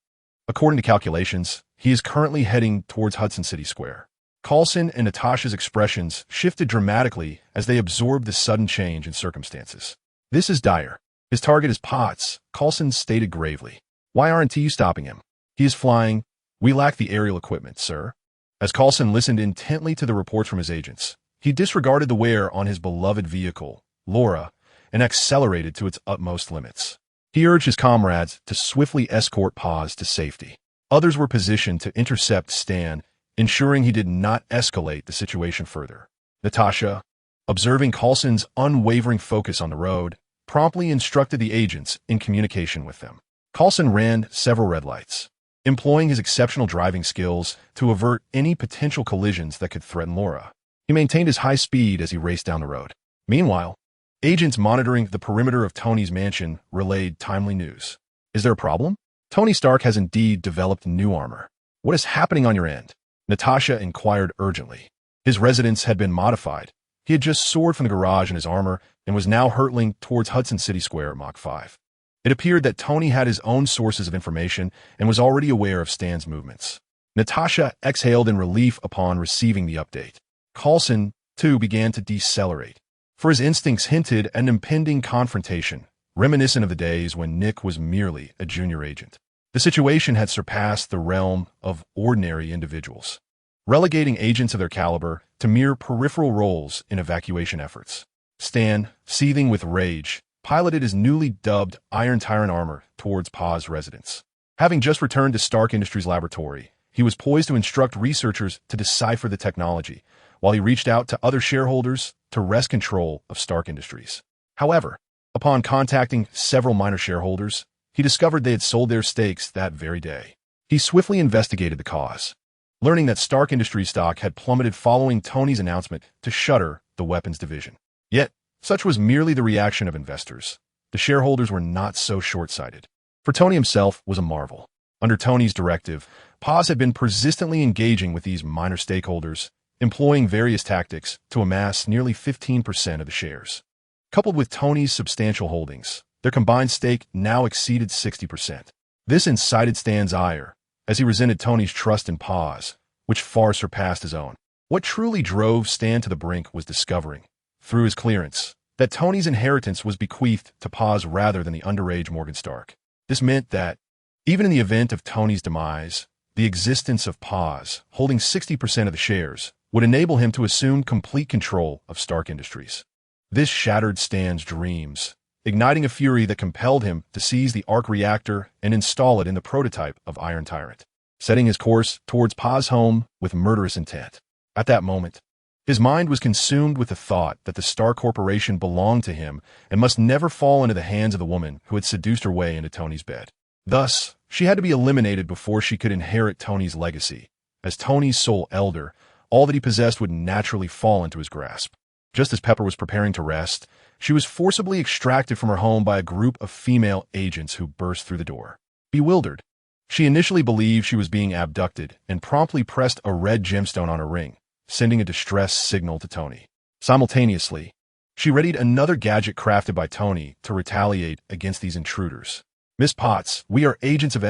A: According to calculations, he is currently heading towards Hudson City Square. Coulson and Natasha's expressions shifted dramatically as they absorbed the sudden change in circumstances. This is dire. His target is Potts, Coulson stated gravely. Why aren't you stopping him? He is flying. We lack the aerial equipment, sir. As Coulson listened intently to the reports from his agents, he disregarded the wear on his beloved vehicle, Laura, and accelerated to its utmost limits. He urged his comrades to swiftly escort Paz to safety. Others were positioned to intercept Stan, ensuring he did not escalate the situation further. Natasha, observing Coulson's unwavering focus on the road, promptly instructed the agents in communication with them. Coulson ran several red lights, employing his exceptional driving skills to avert any potential collisions that could threaten Laura. He maintained his high speed as he raced down the road. Meanwhile, agents monitoring the perimeter of Tony's mansion relayed timely news. Is there a problem? Tony Stark has indeed developed new armor. What is happening on your end? Natasha inquired urgently. His residence had been modified. He had just soared from the garage in his armor and was now hurtling towards Hudson City Square at Mach 5. It appeared that Tony had his own sources of information and was already aware of Stan's movements. Natasha exhaled in relief upon receiving the update. Coulson, too, began to decelerate, for his instincts hinted at an impending confrontation, reminiscent of the days when Nick was merely a junior agent. The situation had surpassed the realm of ordinary individuals, relegating agents of their caliber to mere peripheral roles in evacuation efforts. Stan, seething with rage, piloted his newly dubbed Iron Tyrant armor towards Paz's residence. Having just returned to Stark Industries' laboratory, he was poised to instruct researchers to decipher the technology, while he reached out to other shareholders to wrest control of Stark Industries. However, upon contacting several minor shareholders, he discovered they had sold their stakes that very day. He swiftly investigated the cause, learning that Stark Industries stock had plummeted following Tony's announcement to shutter the weapons division. Yet, such was merely the reaction of investors. The shareholders were not so short-sighted. For Tony himself was a marvel. Under Tony's directive, Paz had been persistently engaging with these minor stakeholders, employing various tactics to amass nearly 15% of the shares. Coupled with Tony's substantial holdings, their combined stake now exceeded 60%. This incited Stan's ire, as he resented Tony's trust in Paz, which far surpassed his own. What truly drove Stan to the brink was discovering, through his clearance, that Tony's inheritance was bequeathed to Paz rather than the underage Morgan Stark. This meant that, even in the event of Tony's demise, the existence of Paz, holding 60% of the shares, would enable him to assume complete control of Stark Industries. This shattered Stan's dreams, igniting a fury that compelled him to seize the arc reactor and install it in the prototype of Iron Tyrant, setting his course towards Paz's home with murderous intent. At that moment, his mind was consumed with the thought that the Stark Corporation belonged to him and must never fall into the hands of the woman who had seduced her way into Tony's bed. Thus, she had to be eliminated before she could inherit Tony's legacy. As Tony's sole elder, all that he possessed would naturally fall into his grasp. Just as Pepper was preparing to rest, she was forcibly extracted from her home by a group of female agents who burst through the door. Bewildered, she initially believed she was being abducted and promptly pressed a red gemstone on her ring, sending a distress signal to Tony. Simultaneously, she readied another gadget crafted by Tony to retaliate against these intruders. Miss Potts, we are agents of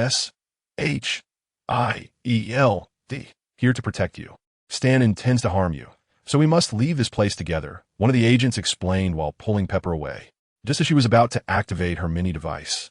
A: SHIELD, here to protect you. Stan intends to harm you, so we must leave this place together, one of the agents explained while pulling Pepper away. Just as she was about to activate her mini device,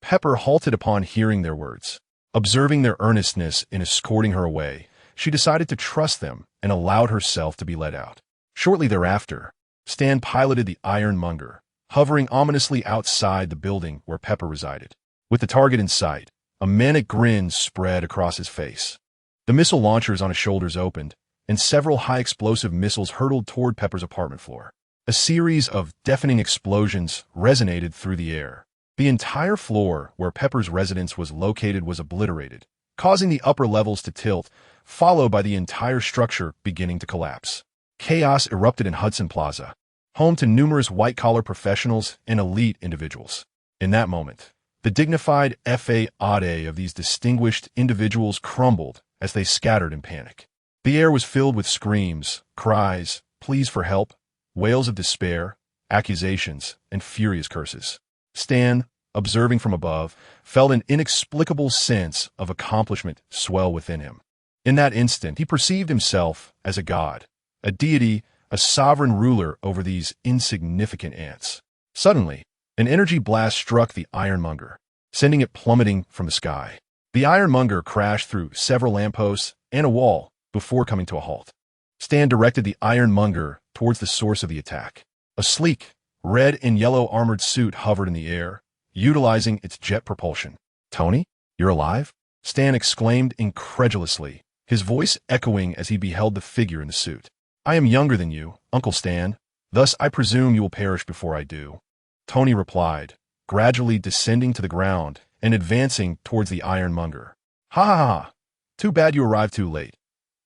A: Pepper halted upon hearing their words. Observing their earnestness in escorting her away, she decided to trust them and allowed herself to be led out. Shortly thereafter, Stan piloted the Ironmonger, hovering ominously outside the building where Pepper resided. With the target in sight, a manic grin spread across his face. The missile launchers on his shoulders opened, and several high-explosive missiles hurtled toward Pepper's apartment floor. A series of deafening explosions resonated through the air. The entire floor where Pepper's residence was located was obliterated, causing the upper levels to tilt, followed by the entire structure beginning to collapse. Chaos erupted in Hudson Plaza, home to numerous white-collar professionals and elite individuals. In that moment, the dignified facade of these distinguished individuals crumbled as they scattered in panic. The air was filled with screams, cries, pleas for help, wails of despair, accusations, and furious curses. Stan, observing from above, felt an inexplicable sense of accomplishment swell within him. In that instant, he perceived himself as a god, a deity, a sovereign ruler over these insignificant ants. Suddenly, an energy blast struck the Ironmonger, sending it plummeting from the sky. The Ironmonger crashed through several lampposts and a wall before coming to a halt. Stan directed the Ironmonger towards the source of the attack. A sleek, red and yellow armored suit hovered in the air, utilizing its jet propulsion. "Tony, you're alive?" Stan exclaimed incredulously, his voice echoing as he beheld the figure in the suit. "I am younger than you, Uncle Stan, thus I presume you will perish before I do," Tony replied, gradually descending to the ground and advancing towards the Ironmonger. "Ha ha ha! Too bad you arrived too late.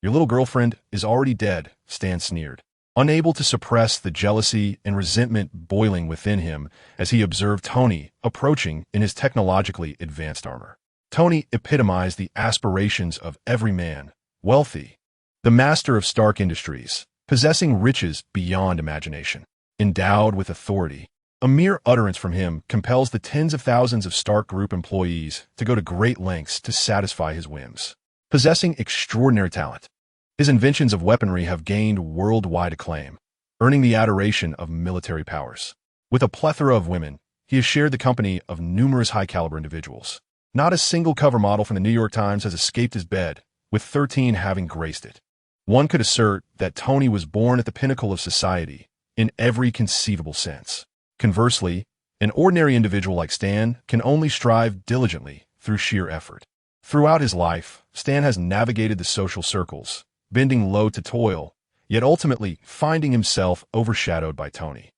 A: Your little girlfriend is already dead," Stan sneered, unable to suppress the jealousy and resentment boiling within him as he observed Tony approaching in his technologically advanced armor. Tony epitomized the aspirations of every man, wealthy, the master of Stark Industries, possessing riches beyond imagination, endowed with authority. A mere utterance from him compels the tens of thousands of Stark Group employees to go to great lengths to satisfy his whims. Possessing extraordinary talent, his inventions of weaponry have gained worldwide acclaim, earning the adoration of military powers. With a plethora of women, he has shared the company of numerous high-caliber individuals. Not a single cover model from the New York Times has escaped his bed, with 13 having graced it. One could assert that Tony was born at the pinnacle of society, in every conceivable sense. Conversely, an ordinary individual like Stan can only strive diligently through sheer effort. Throughout his life, Stan has navigated the social circles, bending low to toil, yet ultimately finding himself overshadowed by Tony.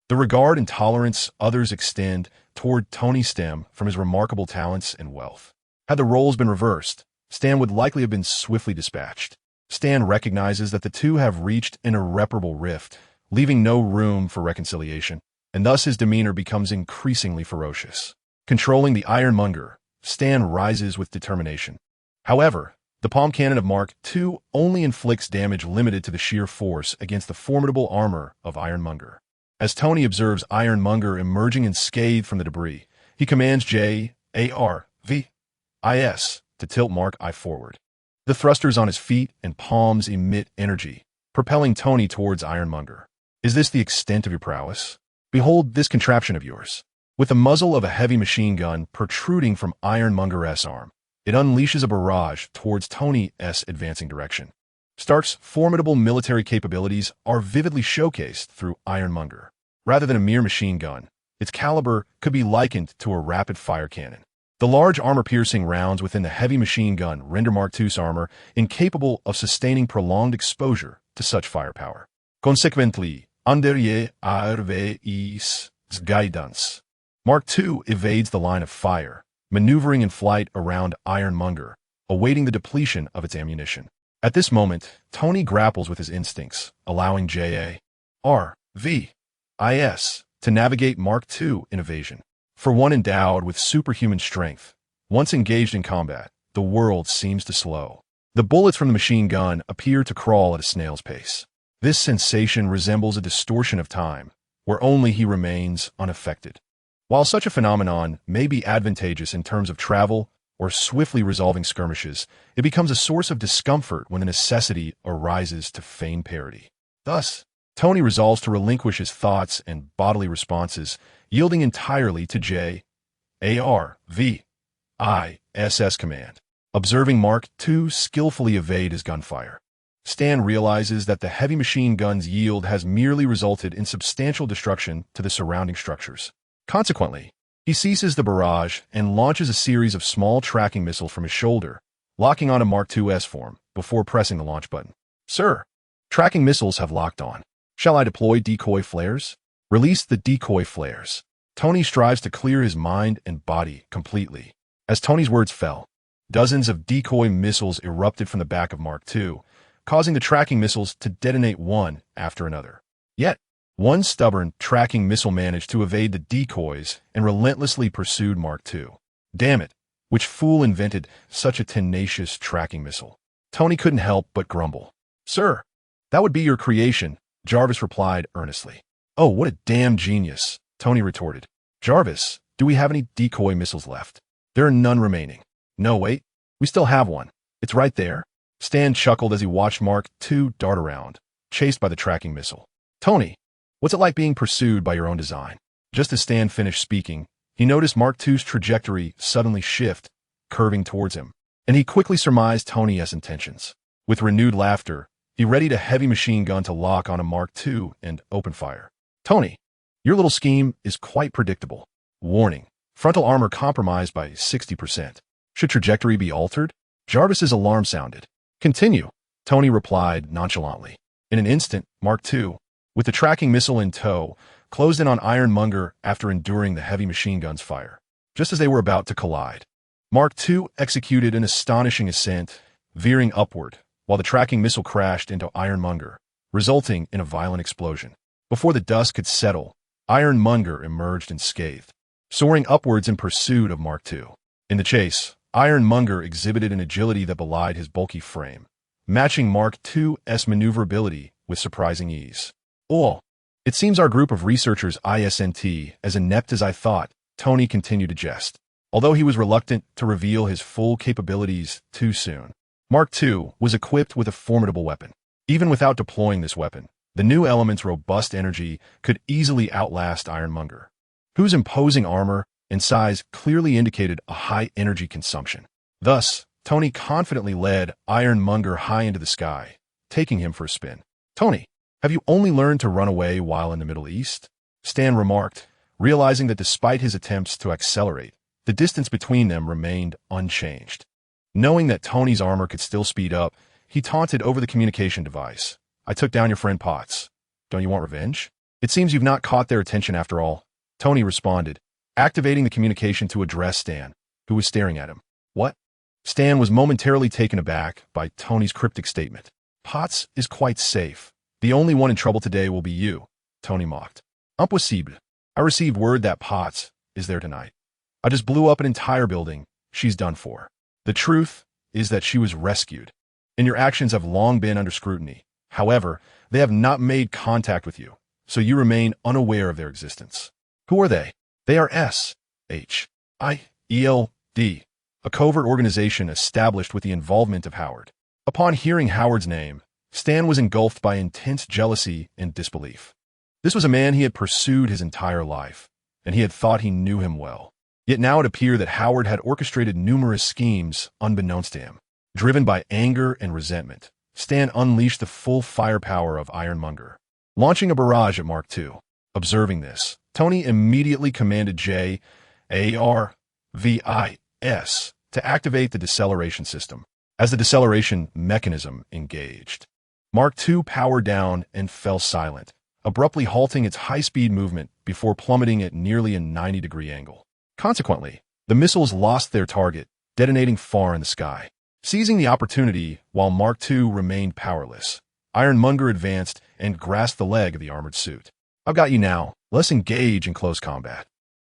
A: The regard and tolerance others extend toward Tony stem from his remarkable talents and wealth. Had the roles been reversed, Stan would likely have been swiftly dispatched. Stan recognizes that the two have reached an irreparable rift, leaving no room for reconciliation, and thus his demeanor becomes increasingly ferocious. Controlling the Ironmonger, Stan rises with determination. However, the palm cannon of Mark II only inflicts damage limited to the sheer force against the formidable armor of Ironmonger. As Tony observes Ironmonger emerging unscathed from the debris, he commands JARVIS to tilt Mark I forward. The thrusters on his feet and palms emit energy, propelling Tony towards Ironmonger. "Is this the extent of your prowess? Behold this contraption of yours." With the muzzle of a heavy machine gun protruding from Ironmonger's arm, it unleashes a barrage towards Tony's advancing direction. Stark's formidable military capabilities are vividly showcased through Ironmonger. Rather than a mere machine gun, its caliber could be likened to a rapid-fire cannon. The large armor-piercing rounds within the heavy machine gun render Mark II's armor incapable of sustaining prolonged exposure to such firepower. Consequently, under JARVIS' guidance, Mark II evades the line of fire, maneuvering in flight around Ironmonger, awaiting the depletion of its ammunition. At this moment, Tony grapples with his instincts, allowing JARVIS to navigate Mark II in evasion. For one endowed with superhuman strength, once engaged in combat, the world seems to slow. The bullets from the machine gun appear to crawl at a snail's pace. This sensation resembles a distortion of time, where only he remains unaffected. While such a phenomenon may be advantageous in terms of travel or swiftly resolving skirmishes, it becomes a source of discomfort when the necessity arises to feign parity. Thus, Tony resolves to relinquish his thoughts and bodily responses, yielding entirely to ARVISS command. Observing Mark II skillfully evade his gunfire, Stan realizes that the heavy machine gun's yield has merely resulted in substantial destruction to the surrounding structures. Consequently, he ceases the barrage and launches a series of small tracking missiles from his shoulder, locking onto Mark II's form before pressing the launch button. Sir, tracking missiles have locked on. Shall I deploy decoy flares? Release the decoy flares. Tony strives to clear his mind and body completely. As Tony's words fell, dozens of decoy missiles erupted from the back of Mark II, causing the tracking missiles to detonate one after another. Yet, one stubborn tracking missile managed to evade the decoys and relentlessly pursued Mark II. Damn it, which fool invented such a tenacious tracking missile? Tony couldn't help but grumble. Sir, that would be your creation, Jarvis replied earnestly. Oh, what a damn genius, Tony retorted. Jarvis, do we have any decoy missiles left? There are none remaining. No, wait, we still have one. It's right there. Stan chuckled as he watched Mark II dart around, chased by the tracking missile. Tony, what's it like being pursued by your own design? Just as Stan finished speaking, he noticed Mark II's trajectory suddenly shift, curving towards him, and he quickly surmised Tony's intentions. With renewed laughter, he readied a heavy machine gun to lock onto Mark II and open fire. Tony, your little scheme is quite predictable. Warning, frontal armor compromised by 60%. Should trajectory be altered? Jarvis's alarm sounded. Continue, Tony replied nonchalantly. In an instant, Mark II, with the tracking missile in tow, closed in on Ironmonger after enduring the heavy machine gun's fire. Just as they were about to collide, Mark II executed an astonishing ascent, veering upward, while the tracking missile crashed into Ironmonger, resulting in a violent explosion. Before the dust could settle, Ironmonger emerged unscathed, soaring upwards in pursuit of Mark II. In the chase, Ironmonger exhibited an agility that belied his bulky frame, matching Mark II's maneuverability with surprising ease. Oh, it seems our group of researchers isn't as inept as I thought, Tony continued to jest, although he was reluctant to reveal his full capabilities too soon. Mark II was equipped with a formidable weapon. Even without deploying this weapon, the new element's robust energy could easily outlast Ironmonger, whose imposing armor and size clearly indicated a high energy consumption. Thus, Tony confidently led Ironmonger high into the sky, taking him for a spin. Tony, have you only learned to run away while in the Middle East? Stan remarked, realizing that despite his attempts to accelerate, the distance between them remained unchanged. Knowing that Tony's armor could still speed up, he taunted over the communication device. I took down your friend Potts. Don't you want revenge? It seems you've not caught their attention after all, Tony responded, activating the communication to address Stan, who was staring at him. What? Stan was momentarily taken aback by Tony's cryptic statement. Potts is quite safe. The only one in trouble today will be you, Tony mocked. Impossible. I received word that Potts is there tonight. I just blew up an entire building. She's done for. The truth is that she was rescued, and your actions have long been under scrutiny. However, they have not made contact with you, so you remain unaware of their existence. Who are they? They are SHIELD, a covert organization established with the involvement of Howard. Upon hearing Howard's name, Stan was engulfed by intense jealousy and disbelief. This was a man he had pursued his entire life, and he had thought he knew him well. Yet now it appeared that Howard had orchestrated numerous schemes unbeknownst to him. Driven by anger and resentment, Stan unleashed the full firepower of Ironmonger, launching a barrage at Mark II. Observing this, Tony immediately commanded JARVIS to activate the deceleration system. As the deceleration mechanism engaged, Mark II powered down and fell silent, abruptly halting its high-speed movement before plummeting at nearly a 90-degree angle. Consequently, the missiles lost their target, detonating far in the sky. Seizing the opportunity while Mark II remained powerless, Ironmonger advanced and grasped the leg of the armored suit. I've got you now. Let's engage in close combat.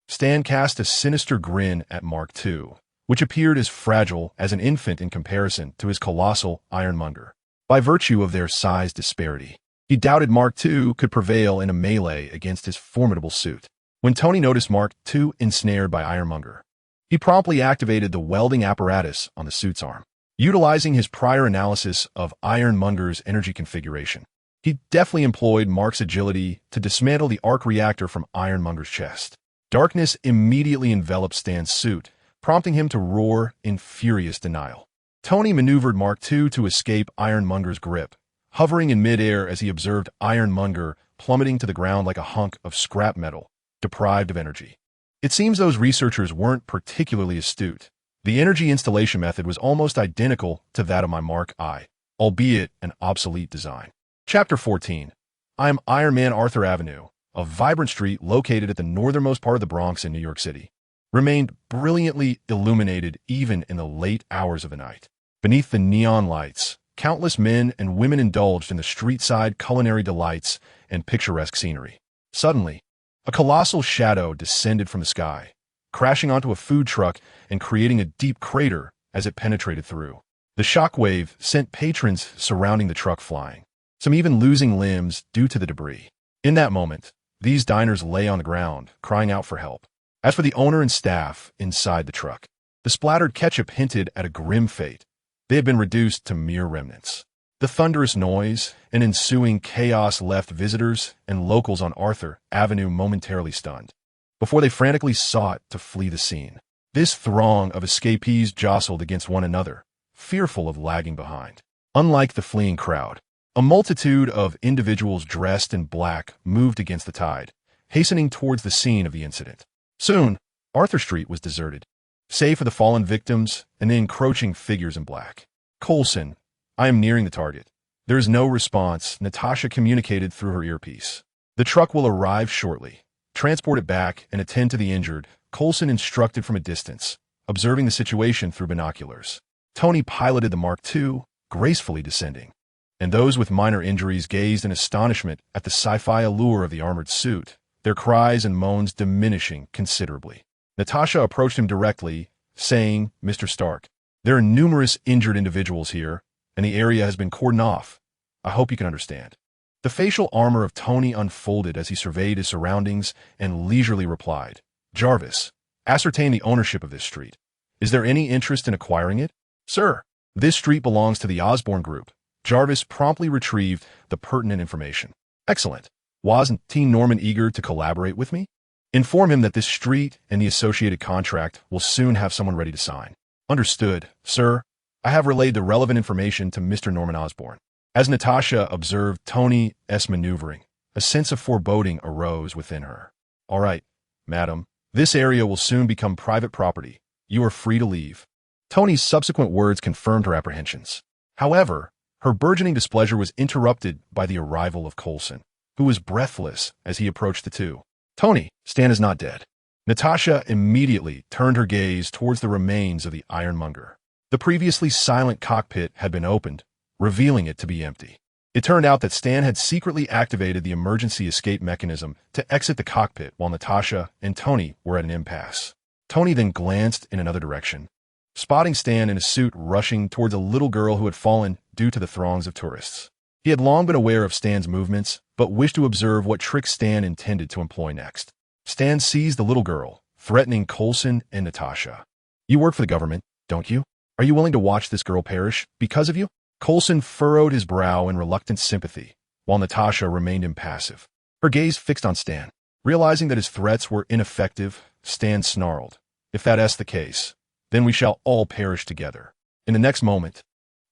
A: Stan cast a sinister grin at Mark II, which appeared as fragile as an infant in comparison to his colossal Ironmonger. By virtue of their size disparity, he doubted Mark II could prevail in a melee against his formidable suit. When Tony noticed Mark II ensnared by Ironmonger, he promptly activated the welding apparatus on the suit's arm. Utilizing his prior analysis of Ironmonger's energy configuration, he deftly employed Mark's agility to dismantle the arc reactor from Ironmonger's chest. Darkness immediately enveloped Stan's suit, prompting him to roar in furious denial. Tony maneuvered Mark II to escape Ironmonger's grip, hovering in midair as he observed Ironmonger plummeting to the ground like a hunk of scrap metal, deprived of energy. It seems those researchers weren't particularly astute. The energy installation method was almost identical to that of my Mark I, albeit an obsolete design. Chapter 14. I am Iron Man. Arthur Avenue, a vibrant street located at the northernmost part of the Bronx in New York City, remained brilliantly illuminated even in the late hours of the night. Beneath the neon lights, countless men and women indulged in the street-side culinary delights and picturesque scenery. Suddenly, a colossal shadow descended from the sky, crashing onto a food truck and creating a deep crater as it penetrated through. The shockwave sent patrons surrounding the truck flying, some even losing limbs due to the debris. In that moment, these diners lay on the ground, crying out for help. As for the owner and staff inside the truck, the splattered ketchup hinted at a grim fate. They had been reduced to mere remnants. The thunderous noise and ensuing chaos left visitors and locals on Arthur Avenue momentarily stunned, before they frantically sought to flee the scene. This throng of escapees jostled against one another, fearful of lagging behind. Unlike the fleeing crowd, a multitude of individuals dressed in black moved against the tide, hastening towards the scene of the incident. Soon, Arthur Street was deserted, save for the fallen victims and the encroaching figures in black. Coulson, I am nearing the target. There is no response, Natasha communicated through her earpiece. The truck will arrive shortly. Transport it back and attend to the injured, Coulson instructed from a distance, observing the situation through binoculars. Tony piloted the Mark II, gracefully descending, and those with minor injuries gazed in astonishment at the sci-fi allure of the armored suit, their cries and moans diminishing considerably. Natasha approached him directly, saying, Mr. Stark, there are numerous injured individuals here, and the area has been cordoned off. I hope you can understand. The facial armor of Tony unfolded as he surveyed his surroundings and leisurely replied, Jarvis, ascertain the ownership of this street. Is there any interest in acquiring it? Sir, this street belongs to the Osborne Group. Jarvis promptly retrieved the pertinent information. Excellent. Wasn't T. Norman eager to collaborate with me? Inform him that this street and the associated contract will soon have someone ready to sign. Understood, sir. I have relayed the relevant information to Mr. Norman Osborne. As Natasha observed Tony's maneuvering, a sense of foreboding arose within her. All right, madam, this area will soon become private property. You are free to leave. Tony's subsequent words confirmed her apprehensions. However, her burgeoning displeasure was interrupted by the arrival of Coulson, who was breathless as he approached the two. Tony, Stan is not dead. Natasha immediately turned her gaze towards the remains of the Ironmonger. The previously silent cockpit had been opened, revealing it to be empty. It turned out that Stan had secretly activated the emergency escape mechanism to exit the cockpit while Natasha and Tony were at an impasse. Tony then glanced in another direction, spotting Stan in a suit rushing towards a little girl who had fallen due to the throngs of tourists. He had long been aware of Stan's movements, but wished to observe what tricks Stan intended to employ next. Stan seized the little girl, threatening Coulson and Natasha. You work for the government, don't you? Are you willing to watch this girl perish because of you? Coulson furrowed his brow in reluctant sympathy, while Natasha remained impassive, her gaze fixed on Stan. Realizing that his threats were ineffective, Stan snarled, If that's the case, then we shall all perish together. In the next moment,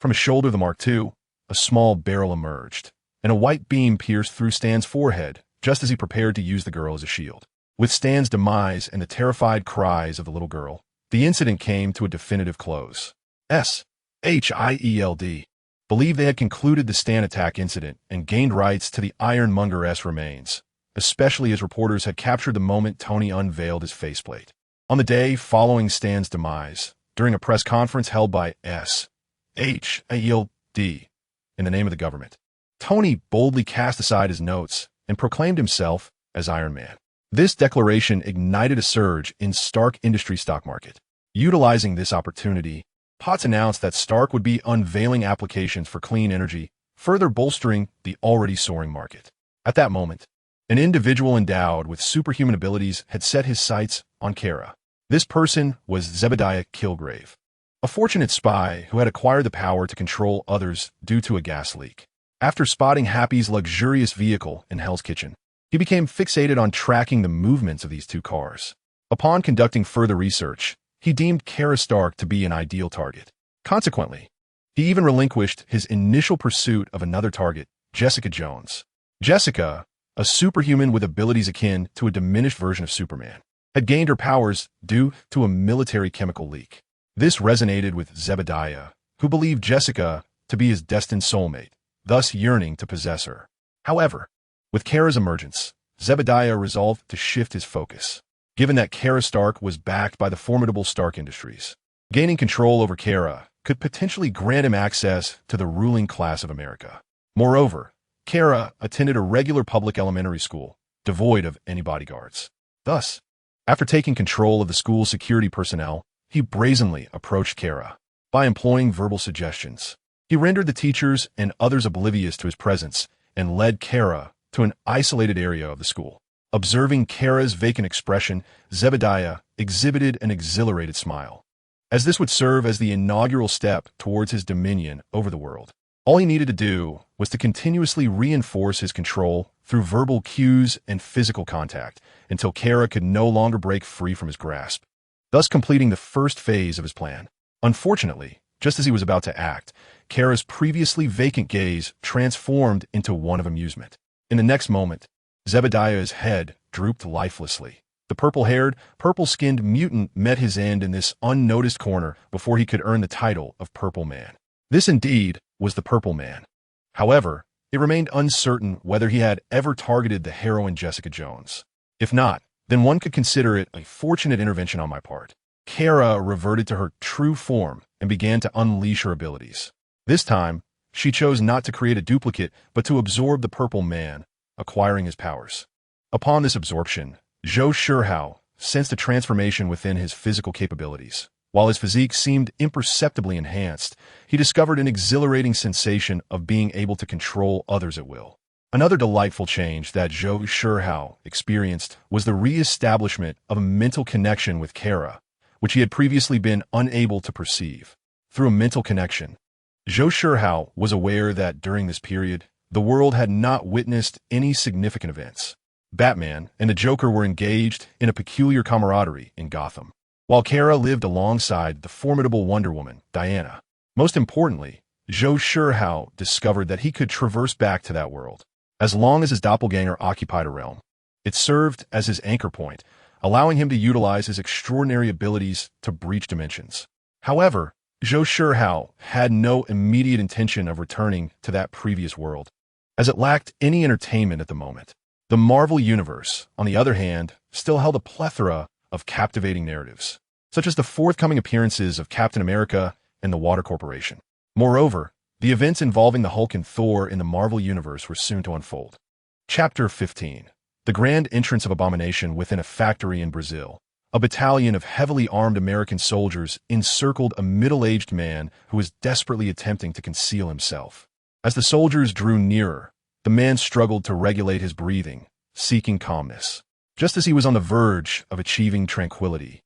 A: from a shoulder of the Mark II, a small barrel emerged, and a white beam pierced through Stan's forehead just as he prepared to use the girl as a shield. With Stan's demise and the terrified cries of the little girl, the incident came to a definitive close. SHIELD believed they had concluded the Stan attack incident and gained rights to the Ironmonger's remains, especially as reporters had captured the moment Tony unveiled his faceplate. On the day following Stan's demise, during a press conference held by SHIELD in the name of the government, Tony boldly cast aside his notes and proclaimed himself as Iron Man. This declaration ignited a surge in Stark Industries stock market. Utilizing this opportunity, Potts announced that Stark would be unveiling applications for clean energy, further bolstering the already soaring market. At that moment, an individual endowed with superhuman abilities had set his sights on Kara. This person was Zebediah Kilgrave, a fortunate spy who had acquired the power to control others due to a gas leak. After spotting Happy's luxurious vehicle in Hell's Kitchen, He became fixated on tracking the movements of these two cars. Upon conducting further research, he deemed Kara Stark to be an ideal target. Consequently, he even relinquished his initial pursuit of another target, Jessica Jones. Jessica, a superhuman with abilities akin to a diminished version of Superman, had gained her powers due to a military chemical leak. This resonated with Zebediah, who believed Jessica to be his destined soulmate, thus yearning to possess her. However, with Kara's emergence, Zebediah resolved to shift his focus. Given that Kara Stark was backed by the formidable Stark Industries, gaining control over Kara could potentially grant him access to the ruling class of America. Moreover, Kara attended a regular public elementary school, devoid of any bodyguards. Thus, after taking control of the school's security personnel, he brazenly approached Kara. By employing verbal suggestions, he rendered the teachers and others oblivious to his presence and led Kara to an isolated area of the school. Observing Kara's vacant expression, Zebediah exhibited an exhilarated smile, as this would serve as the inaugural step towards his dominion over the world. All he needed to do was to continuously reinforce his control through verbal cues and physical contact until Kara could no longer break free from his grasp, thus completing the first phase of his plan. Unfortunately, just as he was about to act, Kara's previously vacant gaze transformed into one of amusement. In the next moment, Zebediah's head drooped lifelessly. The purple-haired, purple-skinned mutant met his end in this unnoticed corner before he could earn the title of Purple Man. This indeed was the Purple Man. However, it remained uncertain whether he had ever targeted the heroine Jessica Jones. If not, then one could consider it a fortunate intervention on my part. Kara reverted to her true form and began to unleash her abilities. This time, she chose not to create a duplicate, but to absorb the Purple Man, acquiring his powers. Upon this absorption, Zhou Shihao sensed a transformation within his physical capabilities. While his physique seemed imperceptibly enhanced, he discovered an exhilarating sensation of being able to control others at will. Another delightful change that Zhou Shihao experienced was the re-establishment of a mental connection with Kara, which he had previously been unable to perceive. Through a mental connection, Zhou Shihao was aware that during this period, the world had not witnessed any significant events. Batman and the Joker were engaged in a peculiar camaraderie in Gotham, while Kara lived alongside the formidable Wonder Woman, Diana. Most importantly, Zhou Shihao discovered that he could traverse back to that world, as long as his doppelganger occupied a realm. It served as his anchor point, allowing him to utilize his extraordinary abilities to breach dimensions. However, Zhou Shihao had no immediate intention of returning to that previous world, as it lacked any entertainment at the moment. The Marvel Universe, on the other hand, still held a plethora of captivating narratives, such as the forthcoming appearances of Captain America and the Water Corporation. Moreover, the events involving the Hulk and Thor in the Marvel Universe were soon to unfold. Chapter 15. The grand entrance of Abomination within a factory in Brazil. A battalion of heavily armed American soldiers encircled a middle-aged man who was desperately attempting to conceal himself. As the soldiers drew nearer, the man struggled to regulate his breathing, seeking calmness. Just as he was on the verge of achieving tranquility,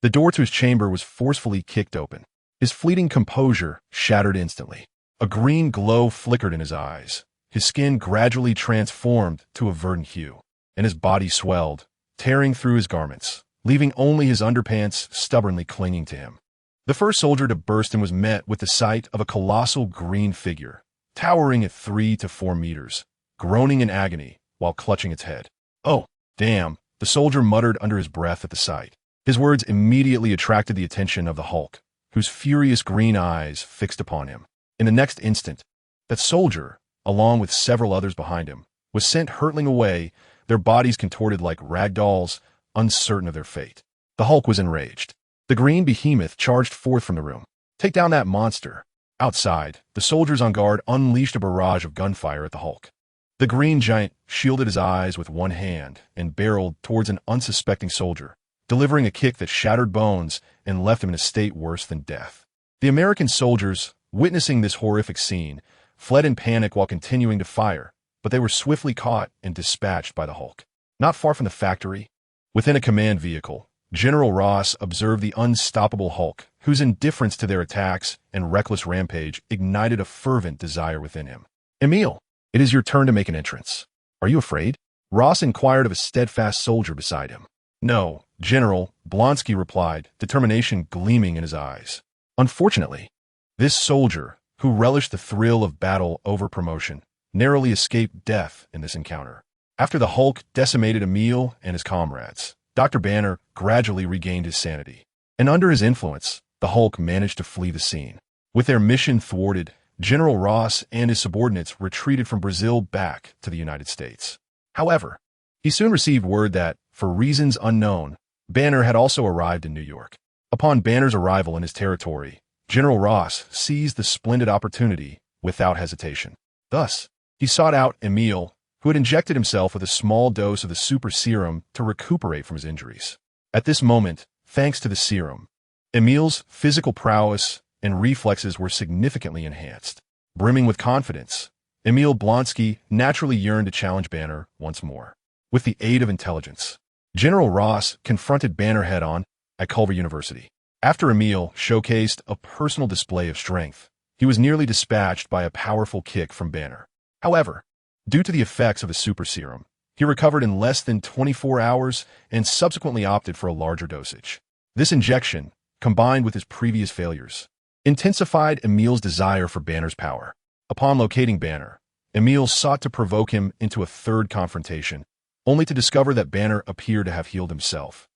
A: the door to his chamber was forcefully kicked open. His fleeting composure shattered instantly. A green glow flickered in his eyes. His skin gradually transformed to a verdant hue, and his body swelled, tearing through his garments, leaving only his underpants stubbornly clinging to him. The first soldier to burst in was met with the sight of a colossal green figure, towering at 3 to 4 meters, groaning in agony while clutching its head. "Oh, damn," the soldier muttered under his breath at the sight. His words immediately attracted the attention of the Hulk, whose furious green eyes fixed upon him. In the next instant, that soldier, along with several others behind him, was sent hurtling away, their bodies contorted like rag dolls, uncertain of their fate. The Hulk was enraged. The green behemoth charged forth from the room. "Take down that monster." Outside, the soldiers on guard unleashed a barrage of gunfire at the Hulk. The green giant shielded his eyes with one hand and barreled towards an unsuspecting soldier, delivering a kick that shattered bones and left him in a state worse than death. The American soldiers, witnessing this horrific scene, fled in panic while continuing to fire, but they were swiftly caught and dispatched by the Hulk. Not far from the factory, within a command vehicle, General Ross observed the unstoppable Hulk, whose indifference to their attacks and reckless rampage ignited a fervent desire within him. "Emile, it is your turn to make an entrance. Are you afraid?" Ross inquired of a steadfast soldier beside him. No, General, Blonsky replied, determination gleaming in his eyes. Unfortunately, this soldier, who relished the thrill of battle over promotion, narrowly escaped death in this encounter. After the Hulk decimated Emil and his comrades, Dr. Banner gradually regained his sanity. And under his influence, the Hulk managed to flee the scene. With their mission thwarted, General Ross and his subordinates retreated from Brazil back to the United States. However, he soon received word that, for reasons unknown, Banner had also arrived in New York. Upon Banner's arrival in his territory, General Ross seized the splendid opportunity without hesitation. Thus, he sought out Emil, who had injected himself with a small dose of the super serum to recuperate from his injuries. At this moment, thanks to the serum, Emil's physical prowess and reflexes were significantly enhanced. Brimming with confidence, Emil Blonsky naturally yearned to challenge Banner once more. With the aid of intelligence, General Ross confronted Banner head-on at Culver University. After Emil showcased a personal display of strength, he was nearly dispatched by a powerful kick from Banner. However, due to the effects of the super serum, he recovered in less than 24 hours and subsequently opted for a larger dosage. This injection, combined with his previous failures, intensified Emil's desire for Banner's power. Upon locating Banner, Emil sought to provoke him into a third confrontation, only to discover that Banner appeared to have healed himself.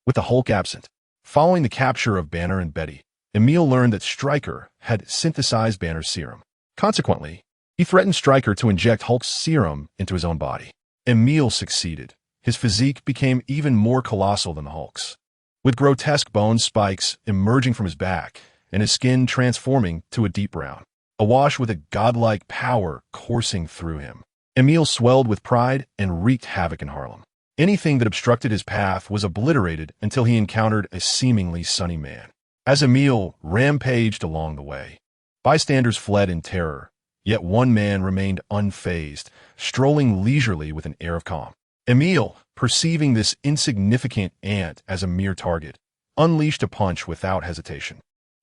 A: With the Hulk absent, following the capture of Banner and Betty, Emil learned that Stryker had synthesized Banner's serum. Consequently, he threatened Stryker to inject Hulk's serum into his own body. Emil succeeded. His physique became even more colossal than the Hulk's, with grotesque bone spikes emerging from his back and his skin transforming to a deep brown. Awash with a godlike power coursing through him, Emil swelled with pride and wreaked havoc in Harlem. Anything that obstructed his path was obliterated until he encountered a seemingly sunny man. As Emil rampaged along the way, bystanders fled in terror, yet one man remained unfazed, strolling leisurely with an air of calm. Emil, perceiving this insignificant ant as a mere target, unleashed a punch without hesitation.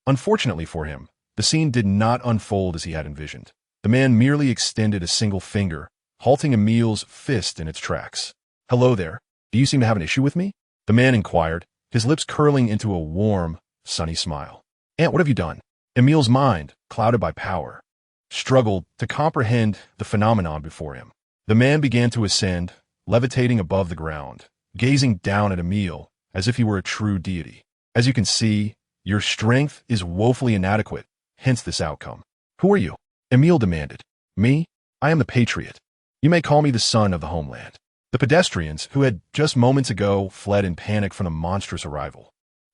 A: Unfortunately for him, the scene did not unfold as he had envisioned. The man merely extended a single finger, halting Emil's fist in its tracks. "Hello there. Do you seem to have an issue with me?" the man inquired, his lips curling into a warm, sunny smile. "Ant, what have you done?" Emil's mind, clouded by power, struggled to comprehend the phenomenon before him. The man began to ascend, levitating above the ground, gazing down at Emil as if he were a true deity. "As you can see, your strength is woefully inadequate, hence this outcome." "Who are you?" Emil demanded. "Me? I am the Patriot. You may call me the son of the homeland." The pedestrians, who had just moments ago fled in panic from the monstrous arrival,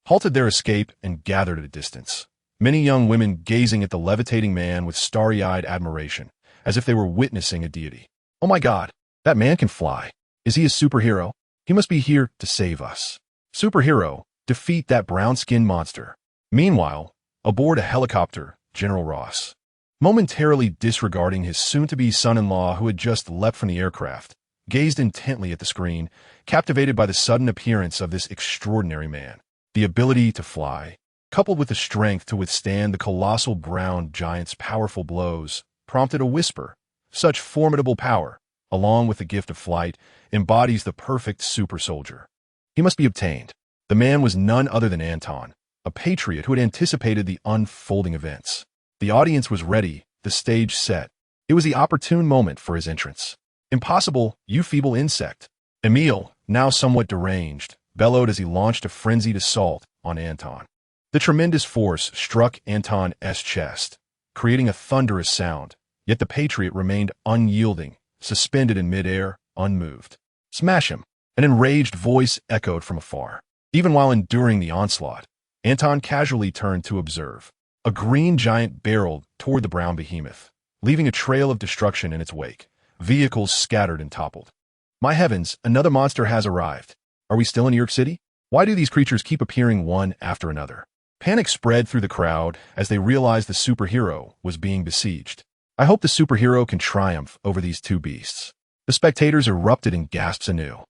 A: halted their escape and gathered at a distance. Many young women gazing at the levitating man with starry-eyed admiration, as if they were witnessing a deity. "Oh my God, that man can fly. Is he a superhero? He must be here to save us. Superhero, defeat that brown-skinned monster." Meanwhile, aboard a helicopter, General Ross, momentarily disregarding his soon-to-be son-in-law who had just leapt from the aircraft, gazed intently at the screen, captivated by the sudden appearance of this extraordinary man. The ability to fly, coupled with the strength to withstand the colossal brown giant's powerful blows, prompted a whisper. Such formidable power, along with the gift of flight, embodies the perfect super soldier. He must be obtained. The man was none other than Anton, a patriot who had anticipated the unfolding events. The audience was ready, the stage set. It was the opportune moment for his entrance. "Impossible, you feeble insect!" Emil, now somewhat deranged, bellowed as he launched a frenzied assault on Anton. The tremendous force struck Anton's chest, creating a thunderous sound, yet the patriot remained unyielding, suspended in midair, unmoved. "Smash him!" An enraged voice echoed from afar. Even while enduring the onslaught, Anton casually turned to observe. A green giant barreled toward the brown behemoth, leaving a trail of destruction in its wake. Vehicles scattered and toppled. "My heavens, another monster has arrived. Are we still in New York City? Why do these creatures keep appearing one after another?" Panic spread through the crowd as they realized the superhero was being besieged. "I hope the superhero can triumph over these two beasts." The spectators erupted in gasps anew.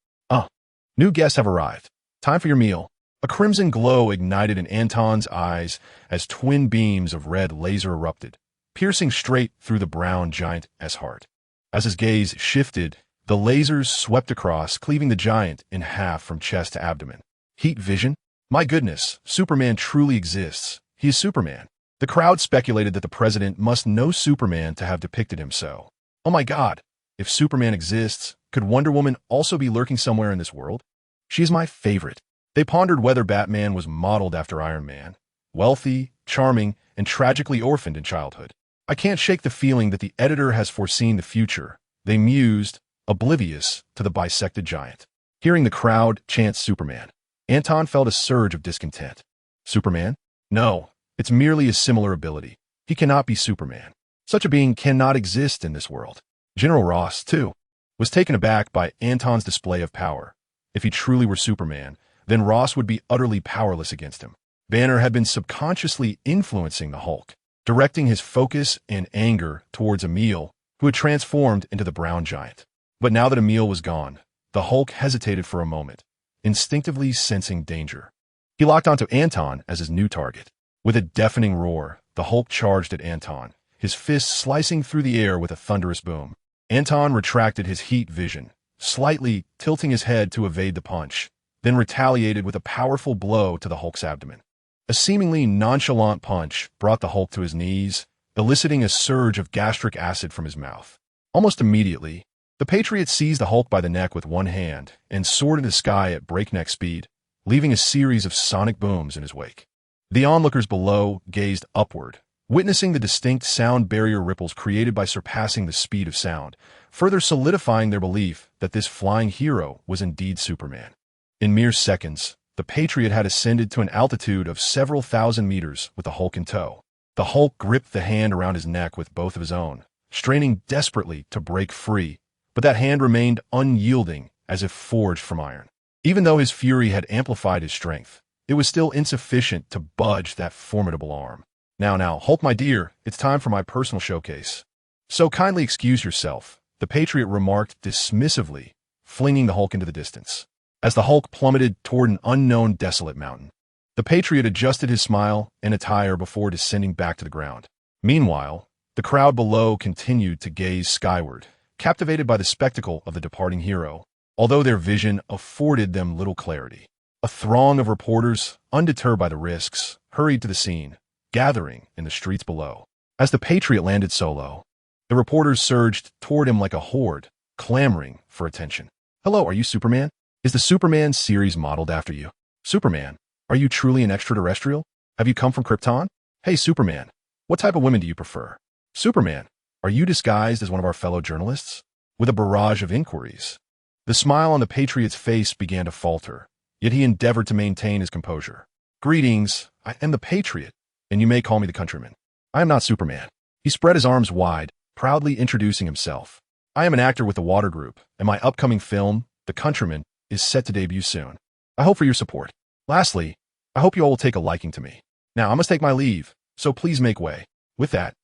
A: New guests have arrived. Time for your meal." A crimson glow ignited in Anton's eyes as twin beams of red laser erupted, piercing straight through the brown giant's heart. As his gaze shifted, the The lasers swept across, cleaving the giant in half from chest to abdomen. Heat vision? My goodness, Superman truly exists. He is Superman. The crowd speculated that the president must know Superman to have depicted him so. Oh my God, if Superman exists, could Wonder Woman also be lurking somewhere in this world? She is my favorite. They pondered whether Batman was modeled after Iron Man. Wealthy, charming, and tragically orphaned in childhood. I can't shake the feeling that the editor has foreseen the future, they mused, oblivious to the bisected giant. Hearing the crowd chant Superman, Anton felt a surge of discontent. Superman? No, it's merely a similar ability. He cannot be Superman. Such a being cannot exist in this world. General Ross, too, was taken aback by Anton's display of power. If he truly were Superman, then Ross would be utterly powerless against him. Banner had been subconsciously influencing the Hulk, directing his focus and anger towards Emil, who had transformed into the brown giant. But now that Emil was gone, the Hulk hesitated for a moment, instinctively sensing danger. He locked onto Anton as his new target. With a deafening roar, the Hulk charged at Anton, his fists slicing through the air with a thunderous boom. Anton retracted his heat vision, slightly tilting his head to evade the punch, then retaliated with a powerful blow to the Hulk's abdomen. A seemingly nonchalant punch brought the Hulk to his knees, eliciting a surge of gastric acid from his mouth. Almost immediately, the Patriot seized the Hulk by the neck with one hand and soared into the sky at breakneck speed, leaving a series of sonic booms in his wake. The onlookers below gazed upward, witnessing the distinct sound barrier ripples created by surpassing the speed of sound, further solidifying their belief that this flying hero was indeed Superman. In mere seconds, the Patriot had ascended to an altitude of several thousand meters with the Hulk in tow. The Hulk gripped the hand around his neck with both of his own, straining desperately to break free, but that hand remained unyielding as if forged from iron. Even though his fury had amplified his strength, it was still insufficient to budge that formidable arm. Now, Hulk, my dear, it's time for my personal showcase. So kindly excuse yourself, the Patriot remarked dismissively, flinging the Hulk into the distance. As the Hulk plummeted toward an unknown desolate mountain, the Patriot adjusted his smile and attire before descending back to the ground. Meanwhile, the crowd below continued to gaze skyward, captivated by the spectacle of the departing hero, although their vision afforded them little clarity. A throng of reporters, undeterred by the risks, hurried to the scene, gathering in the streets below. As the Patriot landed solo, the reporters surged toward him like a horde, clamoring for attention. Hello, are you Superman? Is the Superman series modeled after you? Superman, are you truly an extraterrestrial? Have you come from Krypton? Hey, Superman, what type of women do you prefer? Superman, are you disguised as one of our fellow journalists? With a barrage of inquiries, the smile on the Patriot's face began to falter, yet he endeavored to maintain his composure. Greetings, I am the Patriot, and you may call me the Countryman. I am not Superman. He spread his arms wide, proudly introducing himself. I am an actor with the Water Group, and my upcoming film, The Countryman, is set to debut soon. I hope for your support. Lastly, I hope you all will take a liking to me. Now, I must take my leave, so please make way. With that,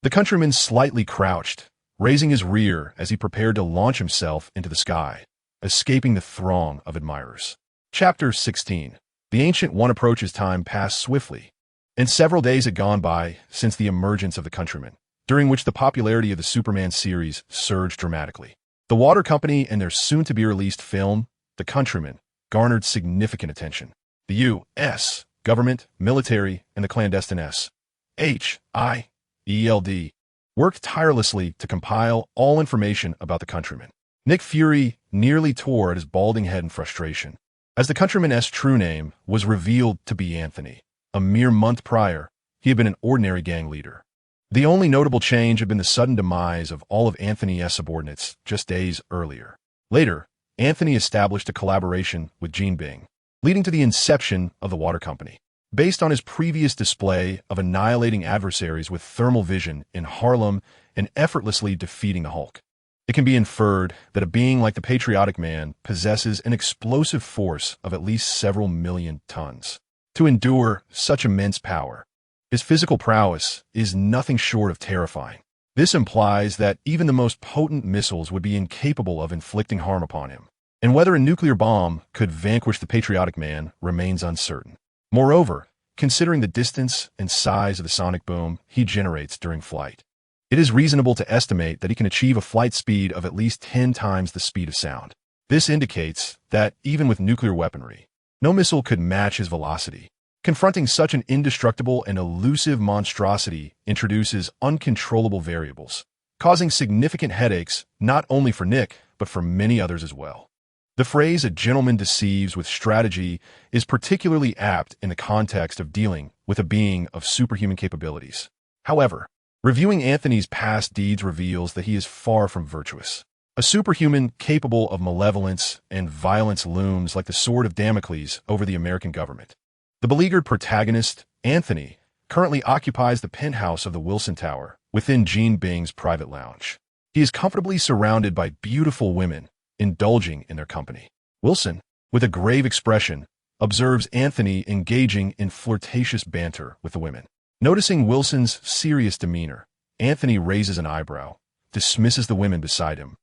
A: the Countryman slightly crouched, raising his rear as he prepared to launch himself into the sky, escaping the throng of admirers. Chapter 16. The Ancient One approaches. Time passed swiftly, and several days had gone by since the emergence of the Countryman, during which the popularity of the Superman series surged dramatically. The Water Company and their soon-to-be-released film, The Countryman, garnered significant attention. The U.S. government, military, and the clandestine S.H.I.E.L.D. worked tirelessly to compile all information about the Countryman. Nick Fury nearly tore at his balding head in frustration, as the Countryman's true name was revealed to be Anthony. A mere month prior, he had been an ordinary gang leader. The only notable change had been the sudden demise of all of Anthony's subordinates just days earlier. Later, Anthony established a collaboration with Gene Bing, leading to the inception of the Water Company. Based on his previous display of annihilating adversaries with thermal vision in Harlem and effortlessly defeating the Hulk, it can be inferred that a being like the Patriotic Man possesses an explosive force of at least several million tons. To endure such immense power, his physical prowess is nothing short of terrifying. This implies that even the most potent missiles would be incapable of inflicting harm upon him, and whether a nuclear bomb could vanquish the Patriotic Man remains uncertain. Moreover, considering the distance and size of the sonic boom he generates during flight, It is reasonable to estimate that he can achieve a flight speed of at least 10 times the speed of sound. This indicates that, even with nuclear weaponry, no missile could match his velocity. Confronting such an indestructible and elusive monstrosity introduces uncontrollable variables, causing significant headaches not only for Nick, but for many others as well. The phrase "a gentleman deceives with strategy" is particularly apt in the context of dealing with a being of superhuman capabilities. However, reviewing Anthony's past deeds reveals that he is far from virtuous. A superhuman capable of malevolence and violence looms like the sword of Damocles over the American government. The beleaguered protagonist, Anthony, currently occupies the penthouse of the Wilson Tower within Jean Bing's private lounge. He is comfortably surrounded by beautiful women, indulging in their company. Wilson, with a grave expression, observes Anthony engaging in flirtatious banter with the women. Noticing Wilson's serious demeanor, Anthony raises an eyebrow, dismisses the women beside him,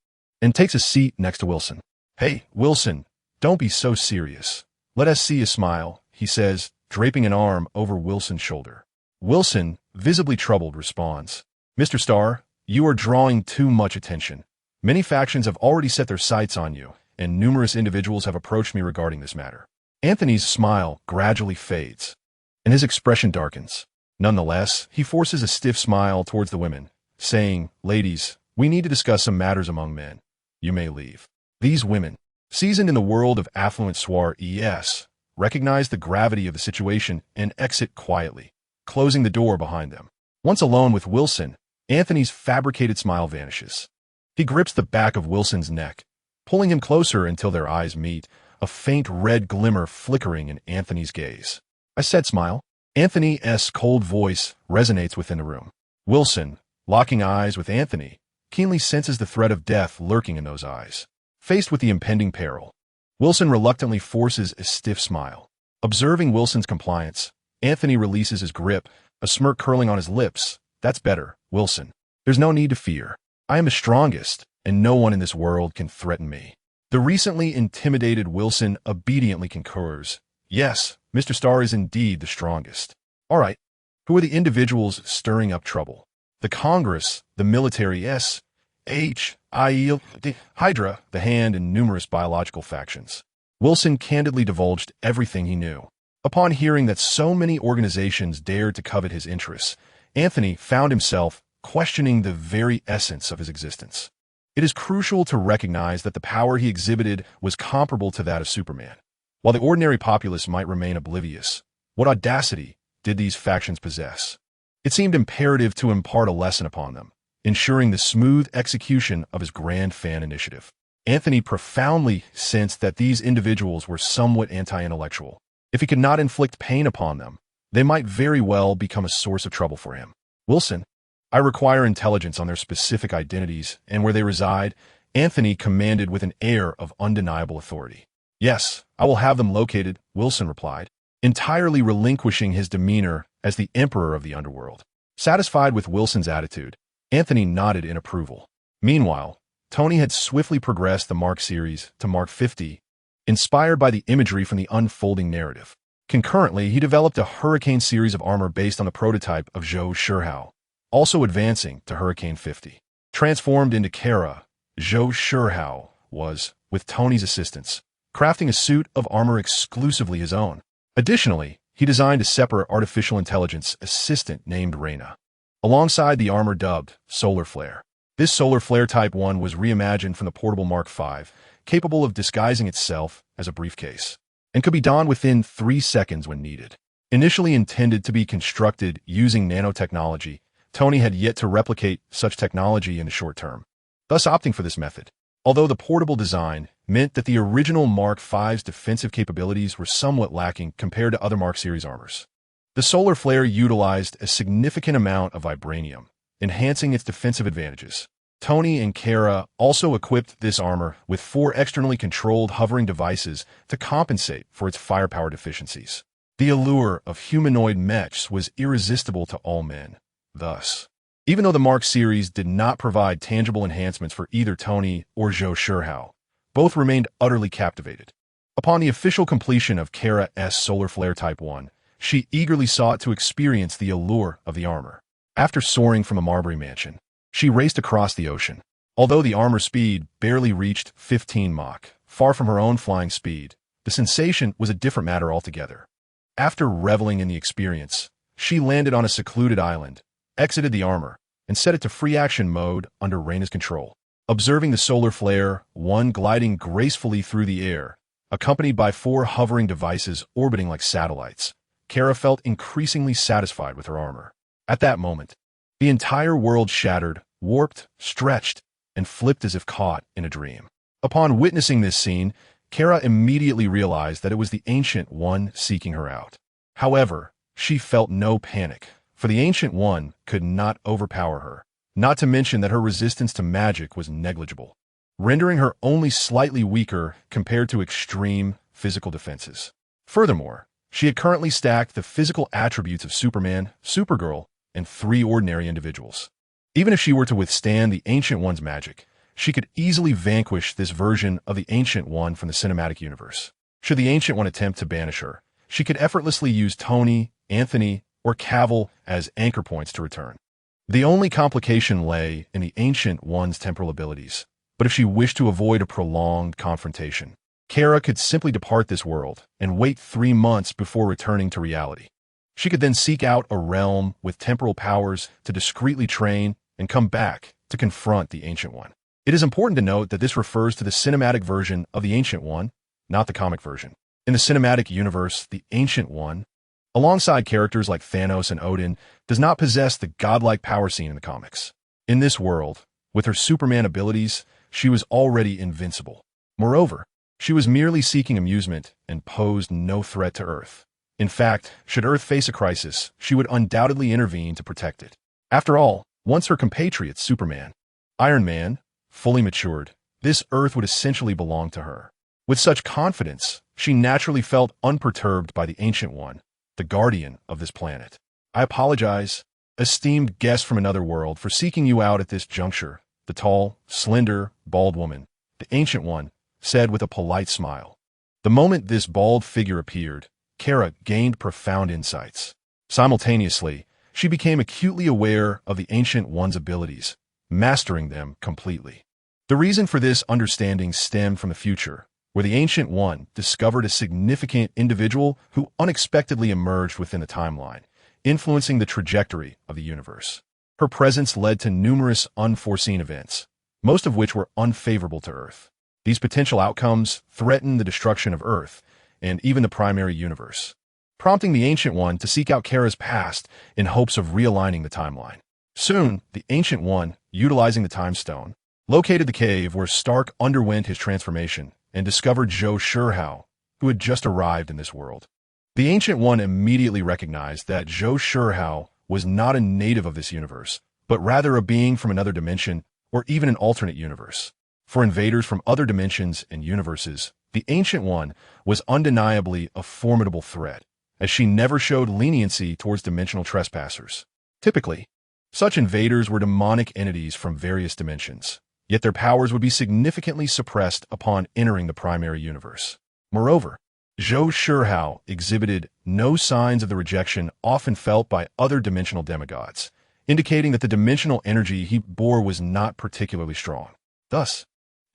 A: and takes a seat next to Wilson. "Hey, Wilson, don't be so serious. Let us see you smile," he says, draping an arm over Wilson's shoulder. Wilson, visibly troubled, responds, "Mr. Starr, you are drawing too much attention. Many factions have already set their sights on you, and numerous individuals have approached me regarding this matter." Anthony's smile gradually fades, and his expression darkens. Nonetheless, he forces a stiff smile towards the women, saying, "Ladies, we need to discuss some matters among men. You may leave." These women, seasoned in the world of affluent soirees, recognize the gravity of the situation and exit quietly, closing the door behind them. Once alone with Wilson, Anthony's fabricated smile vanishes. He grips the back of Wilson's neck, pulling him closer until their eyes meet, a faint red glimmer flickering in Anthony's gaze. "I said smile." Anthony's cold voice resonates within the room. Wilson, locking eyes with Anthony, keenly senses the threat of death lurking in those eyes. Faced with the impending peril, Wilson reluctantly forces a stiff smile. Observing Wilson's compliance, Anthony releases his grip, a smirk curling on his lips. "That's better, Wilson. There's no need to fear. I am the strongest, and no one in this world can threaten me." The recently intimidated Wilson obediently concurs. "Yes, Mr. Starr is indeed the strongest." "All right, who are the individuals stirring up trouble?" "The Congress, the military, Hydra, the Hand, and numerous biological factions." Wilson candidly divulged everything he knew. Upon hearing that so many organizations dared to covet his interests, Anthony found himself questioning the very essence of his existence. It is crucial to recognize that the power he exhibited was comparable to that of Superman. While the ordinary populace might remain oblivious, what audacity did these factions possess? It seemed imperative to impart a lesson upon them, ensuring the smooth execution of his grand fan initiative. Anthony profoundly sensed that these individuals were somewhat anti-intellectual. If he could not inflict pain upon them, they might very well become a source of trouble for him. "Wilson, I require intelligence on their specific identities and where they reside," Anthony commanded with an air of undeniable authority. "Yes, I will have them located," Wilson replied, entirely relinquishing his demeanor as the emperor of the underworld. Satisfied with Wilson's attitude, Anthony nodded in approval. Meanwhile, Tony had swiftly progressed the Mark series to Mark 50, inspired by the imagery from the unfolding narrative. Concurrently, he developed a Hurricane series of armor based on the prototype of Zhou Shihao, also advancing to Hurricane 50. Transformed into Kara, Zhou Shihao was, with Tony's assistance, crafting a suit of armor exclusively his own. Additionally, he designed a separate artificial intelligence assistant named Reina, alongside the armor dubbed Solar Flare. This Solar Flare Type 1 was reimagined from the portable Mark 5, capable of disguising itself as a briefcase, and could be donned within 3 seconds when needed. Initially intended to be constructed using nanotechnology, Tony had yet to replicate such technology in the short term, thus opting for this method. Although the portable design meant that the original Mark 5's defensive capabilities were somewhat lacking compared to other Mark series armors, the Solar Flare utilized a significant amount of vibranium, enhancing its defensive advantages. Tony and Kara also equipped this armor with 4 externally controlled hovering devices to compensate for its firepower deficiencies. The allure of humanoid mechs was irresistible to all men. Thus, even though the Mark series did not provide tangible enhancements for either Tony or Zhou Shihao, both remained utterly captivated. Upon the official completion of Kara's Solar Flare Type 1, she eagerly sought to experience the allure of the armor. After soaring from a Marbury mansion, She raced across the ocean. Although the armor speed barely reached 15 Mach, far from her own flying speed, the sensation was a different matter altogether. After reveling in the experience, she landed on a secluded island, exited the armor, and set it to free action mode under Reina's control. Observing the solar flare, one gliding gracefully through the air, accompanied by 4 hovering devices orbiting like satellites, Kara felt increasingly satisfied with her armor. At that moment, the entire world shattered, warped, stretched, and flipped as if caught in a dream. Upon witnessing this scene, Kara immediately realized that it was the Ancient One seeking her out. However, she felt no panic, for the Ancient One could not overpower her, not to mention that her resistance to magic was negligible, rendering her only slightly weaker compared to extreme physical defenses. Furthermore, she had currently stacked the physical attributes of Superman, Supergirl, and 3 ordinary individuals. Even if she were to withstand the Ancient One's magic, she could easily vanquish this version of the Ancient One from the cinematic universe. Should the Ancient One attempt to banish her, she could effortlessly use Tony, Anthony, or Cavill as anchor points to return. The only complication lay in the Ancient One's temporal abilities, but if she wished to avoid a prolonged confrontation, Kara could simply depart this world and wait 3 months before returning to reality. She could then seek out a realm with temporal powers to discreetly train and come back to confront the Ancient One. It is important to note that this refers to the cinematic version of the Ancient One, not the comic version. In the cinematic universe, the Ancient One, alongside characters like Thanos and Odin, does not possess the godlike power seen in the comics. In this world, with her Superman abilities, she was already invincible. Moreover, she was merely seeking amusement and posed no threat to Earth. In fact, should Earth face a crisis, she would undoubtedly intervene to protect it. After all, once her compatriot Superman, Iron Man, fully matured, this Earth would essentially belong to her. With such confidence, she naturally felt unperturbed by the Ancient One, the guardian of this planet. "I apologize, esteemed guest from another world, for seeking you out at this juncture," the tall, slender, bald woman, the Ancient One, said with a polite smile. The moment this bald figure appeared, Kara gained profound insights. Simultaneously, she became acutely aware of the Ancient One's abilities, mastering them completely. The reason for this understanding stemmed from the future, where the Ancient One discovered a significant individual who unexpectedly emerged within the timeline, influencing the trajectory of the universe. Her presence led to numerous unforeseen events, most of which were unfavorable to Earth. These potential outcomes threatened the destruction of Earth and even the primary universe, prompting the Ancient One to seek out Kara's past in hopes of realigning the timeline. Soon, the Ancient One, utilizing the Time Stone, located the cave where Stark underwent his transformation and discovered Zhou Shihao, who had just arrived in this world. The Ancient One immediately recognized that Zhou Shihao was not a native of this universe, but rather a being from another dimension or even an alternate universe. For invaders from other dimensions and universes, the Ancient One was undeniably a formidable threat, as she never showed leniency towards dimensional trespassers. Typically, such invaders were demonic entities from various dimensions, yet their powers would be significantly suppressed upon entering the primary universe. Moreover, Zhou Shihao exhibited no signs of the rejection often felt by other dimensional demigods, indicating that the dimensional energy he bore was not particularly strong. Thus,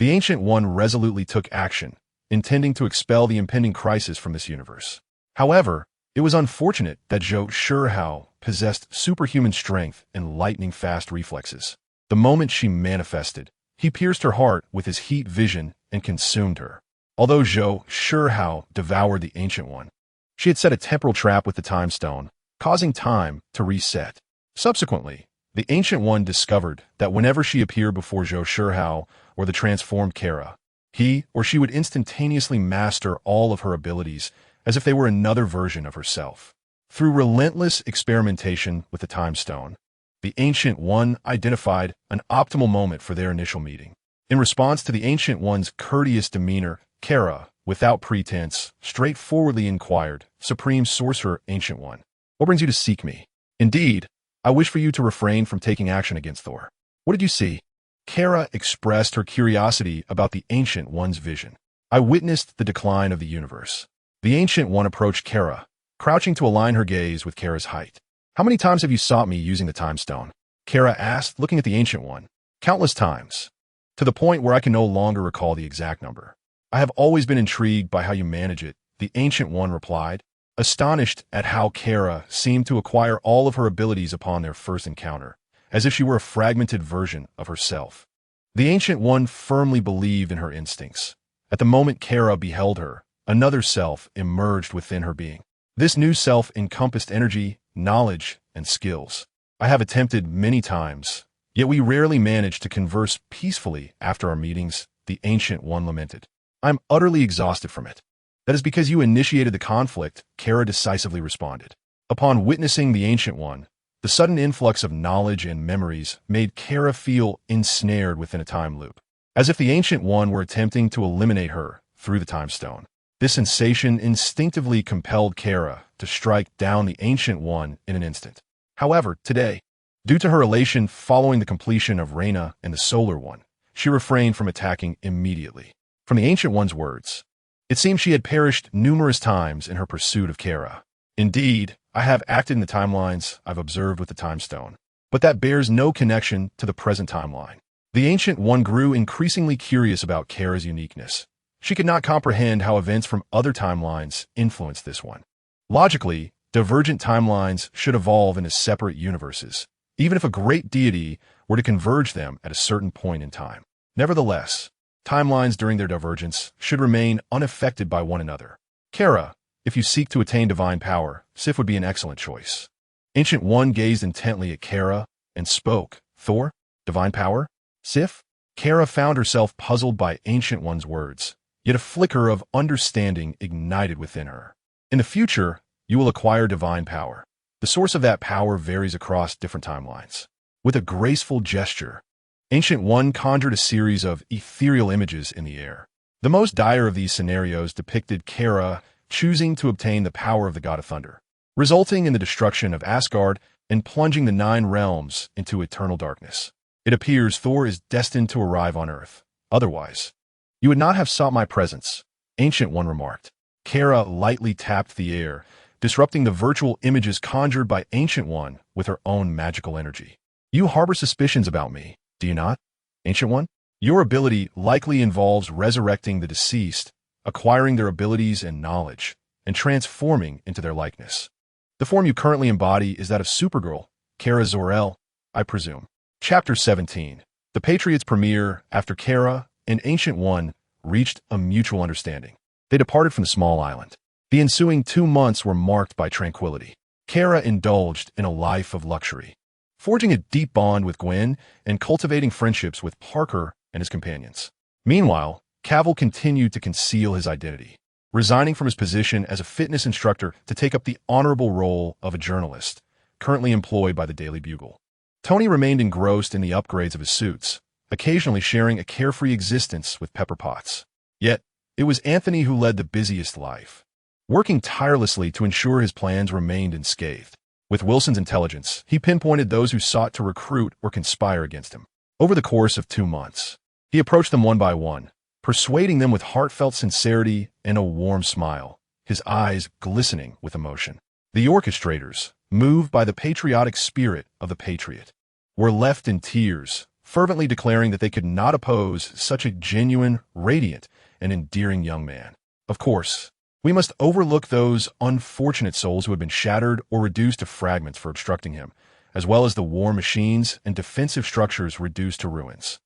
A: the Ancient One resolutely took action, intending to expel the impending crisis from this universe. However, it was unfortunate that Zhou Shihao possessed superhuman strength and lightning-fast reflexes. The moment she manifested, he pierced her heart with his heat vision and consumed her. Although Zhou Shihao devoured the Ancient One, she had set a temporal trap with the Time Stone, causing time to reset. Subsequently, the Ancient One discovered that whenever she appeared before Zhou Shihao or the transformed Kara, he or she would instantaneously master all of her abilities as if they were another version of herself. Through relentless experimentation with the Time Stone, the Ancient One identified an optimal moment for their initial meeting. In response to the Ancient One's courteous demeanor, Kara, without pretense, straightforwardly inquired, "Supreme Sorcerer, Ancient One, what brings you to seek me?" "Indeed, I wish for you to refrain from taking action against Thor." "What did you see?" Kara expressed her curiosity about the Ancient One's vision. "I witnessed the decline of the universe." The Ancient One approached Kara, crouching to align her gaze with Kara's height. "How many times have you sought me using the Time Stone?" Kara asked, looking at the Ancient One. Countless times, to the point where I can no longer recall the exact number. I have always been intrigued by how you manage it, the Ancient One replied, astonished at how Kara seemed to acquire all of her abilities upon their first encounter, as if she were a fragmented version of herself. The Ancient One firmly believed in her instincts. At the moment Kara beheld her, another self emerged within her being. This new self encompassed energy, knowledge, and skills. I have attempted many times, yet we rarely manage to converse peacefully after our meetings, the Ancient One lamented. I'm utterly exhausted from it. That is because you initiated the conflict, Kara decisively responded. Upon witnessing the Ancient One, the sudden influx of knowledge and memories made Kara feel ensnared within a time loop, as if the Ancient One were attempting to eliminate her through the time stone. This sensation instinctively compelled Kara to strike down the Ancient One in an instant. However, today, due to her elation following the completion of Reina and the Solar One, she refrained from attacking immediately. From the Ancient One's words, it seemed she had perished numerous times in her pursuit of Kara. Indeed, I have acted in the timelines I've observed with the Time Stone, but that bears no connection to the present timeline. The Ancient One grew increasingly curious about Kara's uniqueness. She could not comprehend how events from other timelines influenced this one. Logically, divergent timelines should evolve into separate universes, even if a great deity were to converge them at a certain point in time. Nevertheless, timelines during their divergence should remain unaffected by one another. Kara, if you seek to attain divine power, Sif would be an excellent choice. Ancient One gazed intently at Kara and spoke. Thor? Divine power? Sif? Kara found herself puzzled by Ancient One's words, yet a flicker of understanding ignited within her. In the future, you will acquire divine power. The source of that power varies across different timelines. With a graceful gesture, Ancient One conjured a series of ethereal images in the air. The most dire of these scenarios depicted Kara choosing to obtain the power of the God of Thunder, resulting in the destruction of Asgard and plunging the 9 realms into eternal darkness. It appears Thor is destined to arrive on Earth. Otherwise, you would not have sought my presence, Ancient One remarked. Kara lightly tapped the air, disrupting the virtual images conjured by Ancient One with her own magical energy. You harbor suspicions about me, do you not, Ancient One? Your ability likely involves resurrecting the deceased, acquiring their abilities and knowledge, and transforming into their likeness. The form you currently embody is that of Supergirl, Kara Zor-El, I presume. Chapter 17. The Patriots premiere after Kara and Ancient One reached a mutual understanding. They departed from the small island. The ensuing 2 months were marked by tranquility. Kara indulged in a life of luxury, forging a deep bond with Gwen and cultivating friendships with Parker and his companions. Meanwhile, Cavill continued to conceal his identity, resigning from his position as a fitness instructor to take up the honorable role of a journalist, currently employed by the Daily Bugle. Tony remained engrossed in the upgrades of his suits, occasionally sharing a carefree existence with Pepper Potts. Yet, it was Anthony who led the busiest life, working tirelessly to ensure his plans remained unscathed. With Wilson's intelligence, he pinpointed those who sought to recruit or conspire against him. Over the course of 2 months, he approached them one by one, persuading them with heartfelt sincerity and a warm smile, his eyes glistening with emotion. The orchestrators, moved by the patriotic spirit of the Patriot, were left in tears, fervently declaring that they could not oppose such a genuine, radiant, and endearing young man. Of course, we must overlook those unfortunate souls who had been shattered or reduced to fragments for obstructing him, as well as the war machines and defensive structures reduced to ruins.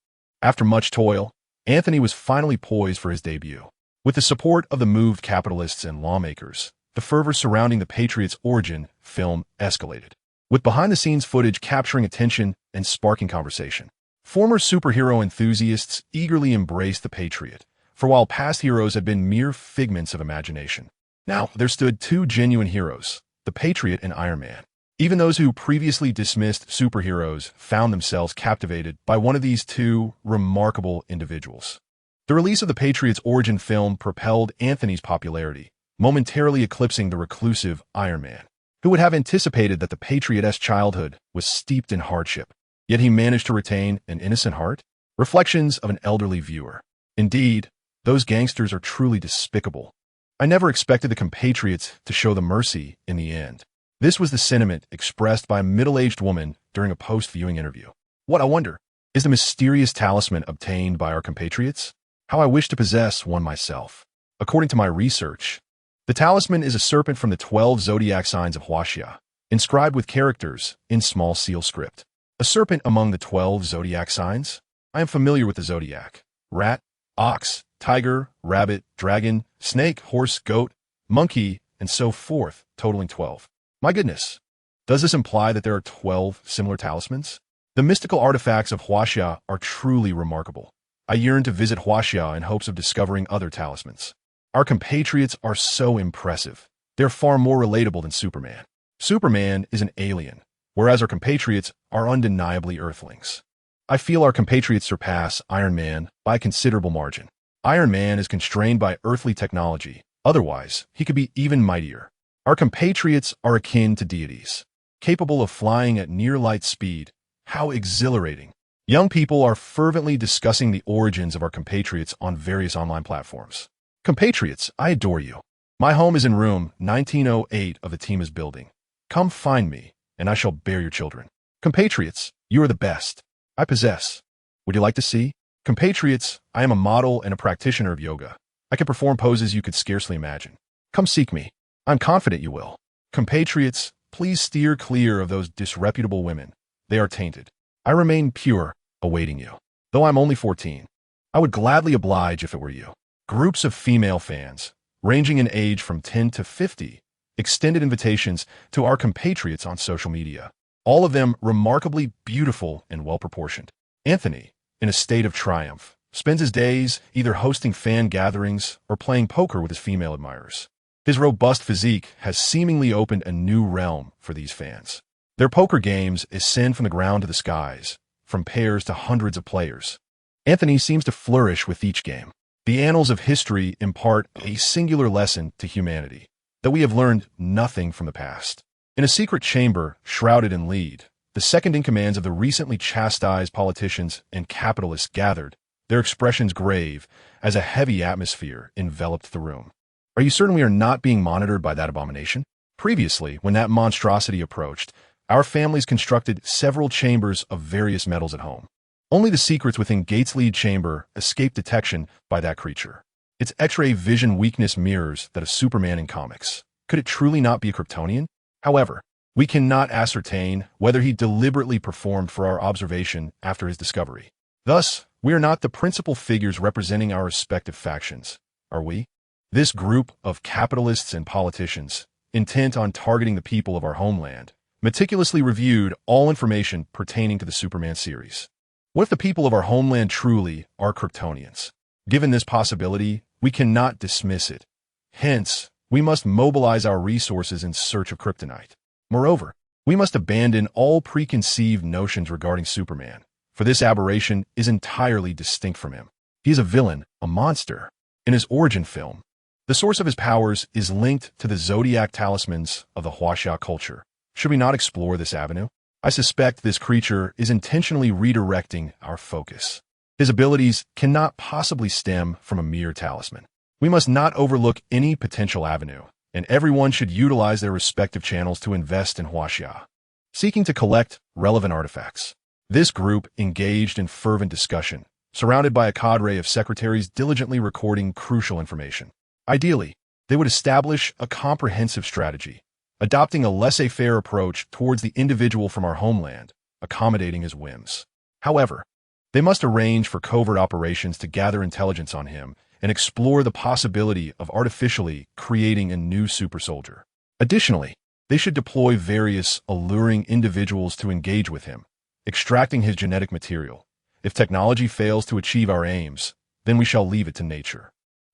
A: After much toil, Anthony was finally poised for his debut. With the support of the moved capitalists and lawmakers, the fervor surrounding the Patriot's origin film escalated, with behind-the-scenes footage capturing attention and sparking conversation. Former superhero enthusiasts eagerly embraced the Patriot, for while past heroes had been mere figments of imagination, now there stood 2 genuine heroes, the Patriot and Iron Man. Even those who previously dismissed superheroes found themselves captivated by one of these 2 remarkable individuals. The release of the Patriot's origin film propelled Anthony's popularity, momentarily eclipsing the reclusive Iron Man. Who would have anticipated that the Patriot's childhood was steeped in hardship, yet he managed to retain an innocent heart? Reflections of an elderly viewer. Indeed, those gangsters are truly despicable. I never expected the compatriots to show the mercy in the end. This was the sentiment expressed by a middle-aged woman during a post-viewing interview. What, I wonder, is the mysterious talisman obtained by our compatriots? How I wish to possess one myself. According to my research, the talisman is a serpent from the 12 zodiac signs of Huaxia, inscribed with characters in small seal script. A serpent among the 12 zodiac signs? I am familiar with the zodiac. Rat, ox, tiger, rabbit, dragon, snake, horse, goat, monkey, and so forth, totaling 12. My goodness, does this imply that there are 12 similar talismans? The mystical artifacts of Huaxia are truly remarkable. I yearn to visit Huaxia in hopes of discovering other talismans. Our compatriots are so impressive. They're far more relatable than Superman. Superman is an alien, whereas our compatriots are undeniably Earthlings. I feel our compatriots surpass Iron Man by a considerable margin. Iron Man is constrained by earthly technology. Otherwise, he could be even mightier. Our compatriots are akin to deities, capable of flying at near light speed. How exhilarating. Young people are fervently discussing the origins of our compatriots on various online platforms. Compatriots, I adore you. My home is in room 1908 of the team is building. Come find me, and I shall bear your children. Compatriots, you are the best. I possess. Would you like to see? Compatriots, I am a model and a practitioner of yoga. I can perform poses you could scarcely imagine. Come seek me. I'm confident you will. Compatriots, please steer clear of those disreputable women. They are tainted. I remain pure, awaiting you. Though I'm only 14, I would gladly oblige if it were you. Groups of female fans, ranging in age from 10 to 50, extended invitations to our compatriots on social media. All of them remarkably beautiful and well-proportioned. Anthony, in a state of triumph, spends his days either hosting fan gatherings or playing poker with his female admirers. His robust physique has seemingly opened a new realm for these fans. Their poker games ascend from the ground to the skies, from pairs to hundreds of players. Anthony seems to flourish with each game. The annals of history impart a singular lesson to humanity, that we have learned nothing from the past. In a secret chamber shrouded in lead, the second-in-commands of the recently chastised politicians and capitalists gathered, their expressions grave, as a heavy atmosphere enveloped the room. Are you certain we are not being monitored by that abomination? Previously, when that monstrosity approached, our families constructed several chambers of various metals at home. Only the secrets within Gates' lead chamber escaped detection by that creature. Its X-ray vision weakness mirrors that of Superman in comics. Could it truly not be a Kryptonian? However, we cannot ascertain whether he deliberately performed for our observation after his discovery. Thus, we are not the principal figures representing our respective factions, are we? This group of capitalists and politicians, intent on targeting the people of our homeland, meticulously reviewed all information pertaining to the Superman series. What if the people of our homeland truly are Kryptonians? Given this possibility, we cannot dismiss it. Hence, we must mobilize our resources in search of kryptonite. Moreover, we must abandon all preconceived notions regarding Superman, for this aberration is entirely distinct from him. He is a villain, a monster. In his origin film, the source of his powers is linked to the zodiac talismans of the Huaxia culture. Should we not explore this avenue? I suspect this creature is intentionally redirecting our focus. His abilities cannot possibly stem from a mere talisman. We must not overlook any potential avenue, and everyone should utilize their respective channels to invest in Huaxia, seeking to collect relevant artifacts. This group engaged in fervent discussion, surrounded by a cadre of secretaries diligently recording crucial information. Ideally, they would establish a comprehensive strategy, adopting a laissez-faire approach towards the individual from our homeland, accommodating his whims. However, they must arrange for covert operations to gather intelligence on him and explore the possibility of artificially creating a new super soldier. Additionally, they should deploy various alluring individuals to engage with him, extracting his genetic material. If technology fails to achieve our aims, then we shall leave it to nature.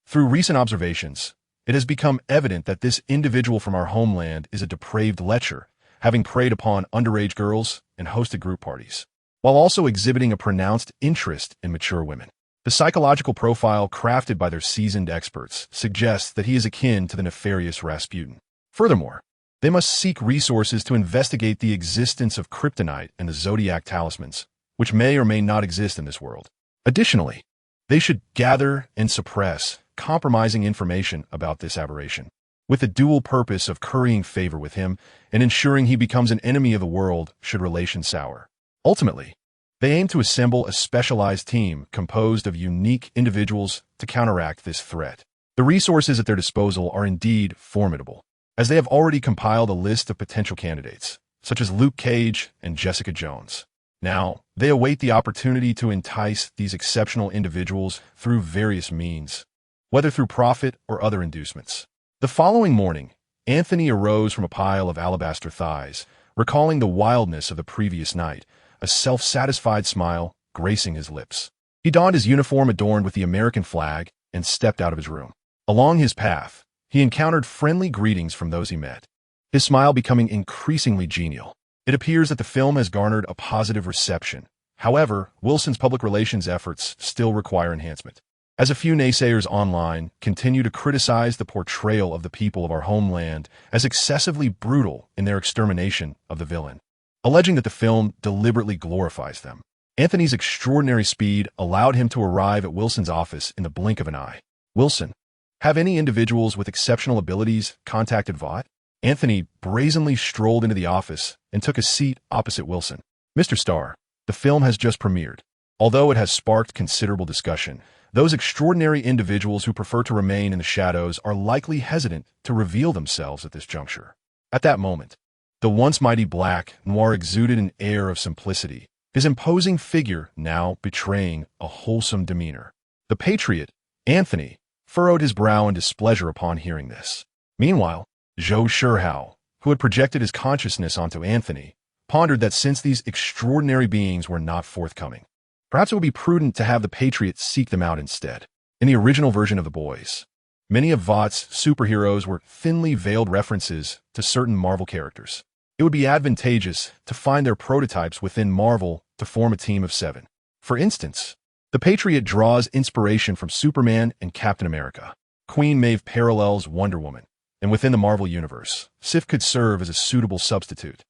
A: Through recent observations, it has become evident that this individual from our homeland is a depraved lecher, having preyed upon underage girls and hosted group parties, while also exhibiting a pronounced interest in mature women. The psychological profile crafted by their seasoned experts suggests that he is akin to the nefarious Rasputin. Furthermore, they must seek resources to investigate the existence of kryptonite and the zodiac talismans, which may or may not exist in this world. Additionally, they should gather and suppress compromising information about this aberration. with the dual purpose of currying favor with him and ensuring he becomes an enemy of the world should relations sour. Ultimately, they aim to assemble a specialized team composed of unique individuals to counteract this threat. The resources at their disposal are indeed formidable, as they have already compiled a list of potential candidates, such as Luke Cage and Jessica Jones. Now, they await the opportunity to entice these exceptional individuals through various means, whether through profit or other inducements. The following morning, Anthony arose from a pile of alabaster thighs, recalling the wildness of the previous night, a self-satisfied smile gracing his lips. He donned his uniform adorned with the American flag and stepped out of his room. Along his path, he encountered friendly greetings from those he met, his smile becoming increasingly genial. It appears that the film has garnered a positive reception. However, Wilson's public relations efforts still require enhancement, as a few naysayers online continue to criticize the portrayal of the people of our homeland as excessively brutal in their extermination of the villain, alleging that the film deliberately glorifies them. Anthony's extraordinary speed allowed him to arrive at Wilson's office in the blink of an eye. Wilson, have any individuals with exceptional abilities contacted Vought? Anthony brazenly strolled into the office and took a seat opposite Wilson. Mr. Starr, the film has just premiered. Although it has sparked considerable discussion, those extraordinary individuals who prefer to remain in the shadows are likely hesitant to reveal themselves at this juncture. At that moment, the once mighty Black Noir exuded an air of simplicity, his imposing figure now betraying a wholesome demeanor. The patriot, Anthony, furrowed his brow in displeasure upon hearing this. Meanwhile, Zhou Shihao, who had projected his consciousness onto Anthony, pondered that since these extraordinary beings were not forthcoming, perhaps it would be prudent to have the Patriot seek them out instead. In the original version of The Boys, many of Vought's superheroes were thinly veiled references to certain Marvel characters. It would be advantageous to find their prototypes within Marvel to form a team of 7. For instance, the Patriot draws inspiration from Superman and Captain America. Queen Maeve parallels Wonder Woman, and within the Marvel Universe, Sif could serve as a suitable substitute,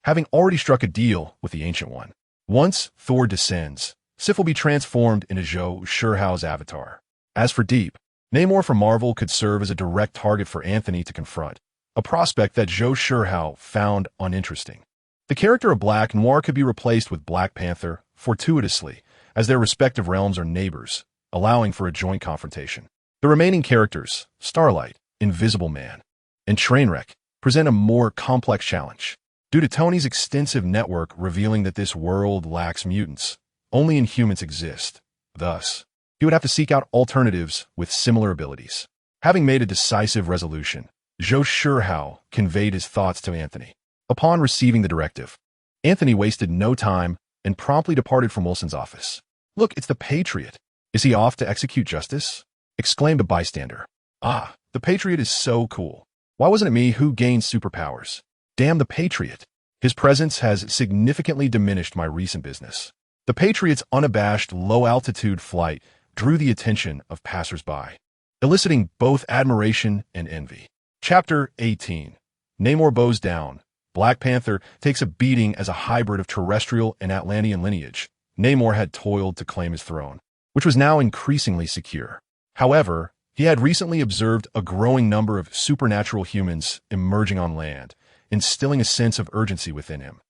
A: having already struck a deal with the Ancient One. Once Thor descends, Sif will be transformed into Zhou Shihao's avatar. As for Deep, Namor from Marvel could serve as a direct target for Anthony to confront, a prospect that Zhou Shihao found uninteresting. The character of Black Noir could be replaced with Black Panther fortuitously, as their respective realms are neighbors, allowing for a joint confrontation. The remaining characters, Starlight, Invisible Man, and Trainwreck, present a more complex challenge. Due to Tony's extensive network revealing that this world lacks mutants, only Inhumans exist. Thus, he would have to seek out alternatives with similar abilities. Having made a decisive resolution, Zhou Shihao conveyed his thoughts to Anthony. Upon receiving the directive, Anthony wasted no time and promptly departed from Wilson's office. "Look, it's the Patriot. Is he off to execute justice?" exclaimed a bystander. "Ah, the Patriot is so cool. Why wasn't it me who gained superpowers? Damn the Patriot. His presence has significantly diminished my recent business." The Patriot's unabashed low-altitude flight drew the attention of passers-by, eliciting both admiration and envy. Chapter 18. Namor bows down. Black Panther takes a beating as a hybrid of terrestrial and Atlantean lineage. Namor had toiled to claim his throne, which was now increasingly secure. However, he had recently observed a growing number of supernatural humans emerging on land, instilling a sense of urgency within him.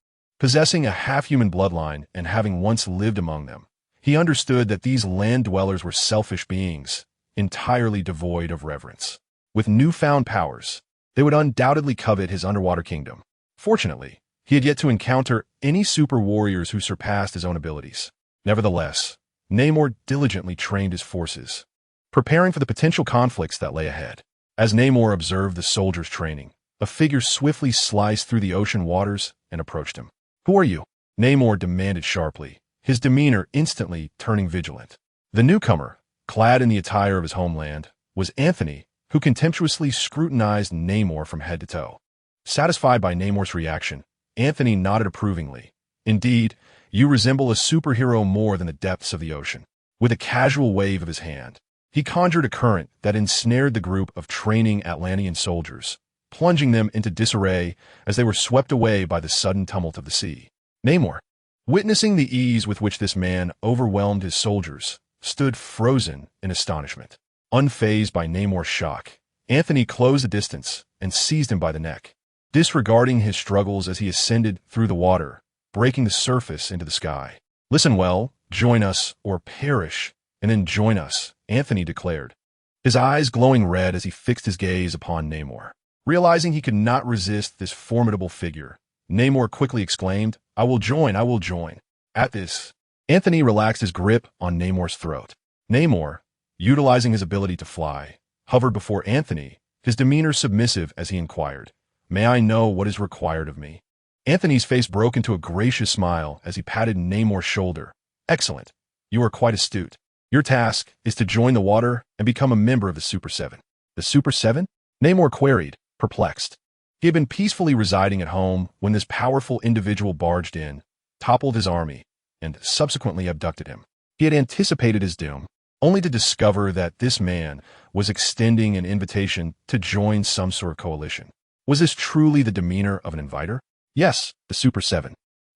A: Possessing a half-human bloodline and having once lived among them, he understood that these land dwellers were selfish beings, entirely devoid of reverence. With newfound powers, they would undoubtedly covet his underwater kingdom. Fortunately, he had yet to encounter any super warriors who surpassed his own abilities. Nevertheless, Namor diligently trained his forces, preparing for the potential conflicts that lay ahead. As Namor observed the soldiers' training, a figure swiftly sliced through the ocean waters and approached him. "Who are you?" Namor demanded sharply, his demeanor instantly turning vigilant. The newcomer, clad in the attire of his homeland, was Anthony, who contemptuously scrutinized Namor from head to toe. Satisfied by Namor's reaction, Anthony nodded approvingly. "Indeed, you resemble a superhero more than the depths of the ocean." With a casual wave of his hand, he conjured a current that ensnared the group of training Atlantean soldiers, plunging them into disarray as they were swept away by the sudden tumult of the sea. Namor, witnessing the ease with which this man overwhelmed his soldiers, stood frozen in astonishment. Unfazed by Namor's shock, Anthony closed the distance and seized him by the neck, disregarding his struggles as he ascended through the water, breaking the surface into the sky. "Listen well, join us or perish, and then join us," Anthony declared, his eyes glowing red as he fixed his gaze upon Namor. Realizing he could not resist this formidable figure, Namor quickly exclaimed, I will join, I will join." At this, Anthony relaxed his grip on Namor's throat. Namor, utilizing his ability to fly, hovered before Anthony, his demeanor submissive as he inquired, "May I know what is required of me?" Anthony's face broke into a gracious smile as he patted Namor's shoulder. "Excellent. You are quite astute. Your task is to join the water and become a member of the Super Seven." "The Super Seven?" Namor queried, perplexed. He had been peacefully residing at home when this powerful individual barged in, toppled his army, and subsequently abducted him. He had anticipated his doom, only to discover that this man was extending an invitation to join some sort of coalition. Was this truly the demeanor of an inviter? "Yes, the Super Seven.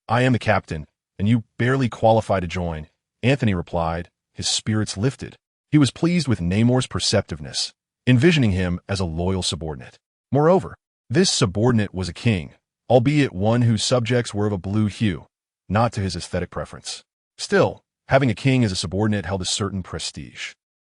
A: I am the captain, and you barely qualify to join," Anthony replied, his spirits lifted. He was pleased with Namor's perceptiveness, envisioning him as a loyal subordinate. Moreover, this subordinate was a king, albeit one whose subjects were of a blue hue, not to his aesthetic preference. Still, having a king as a subordinate held a certain prestige.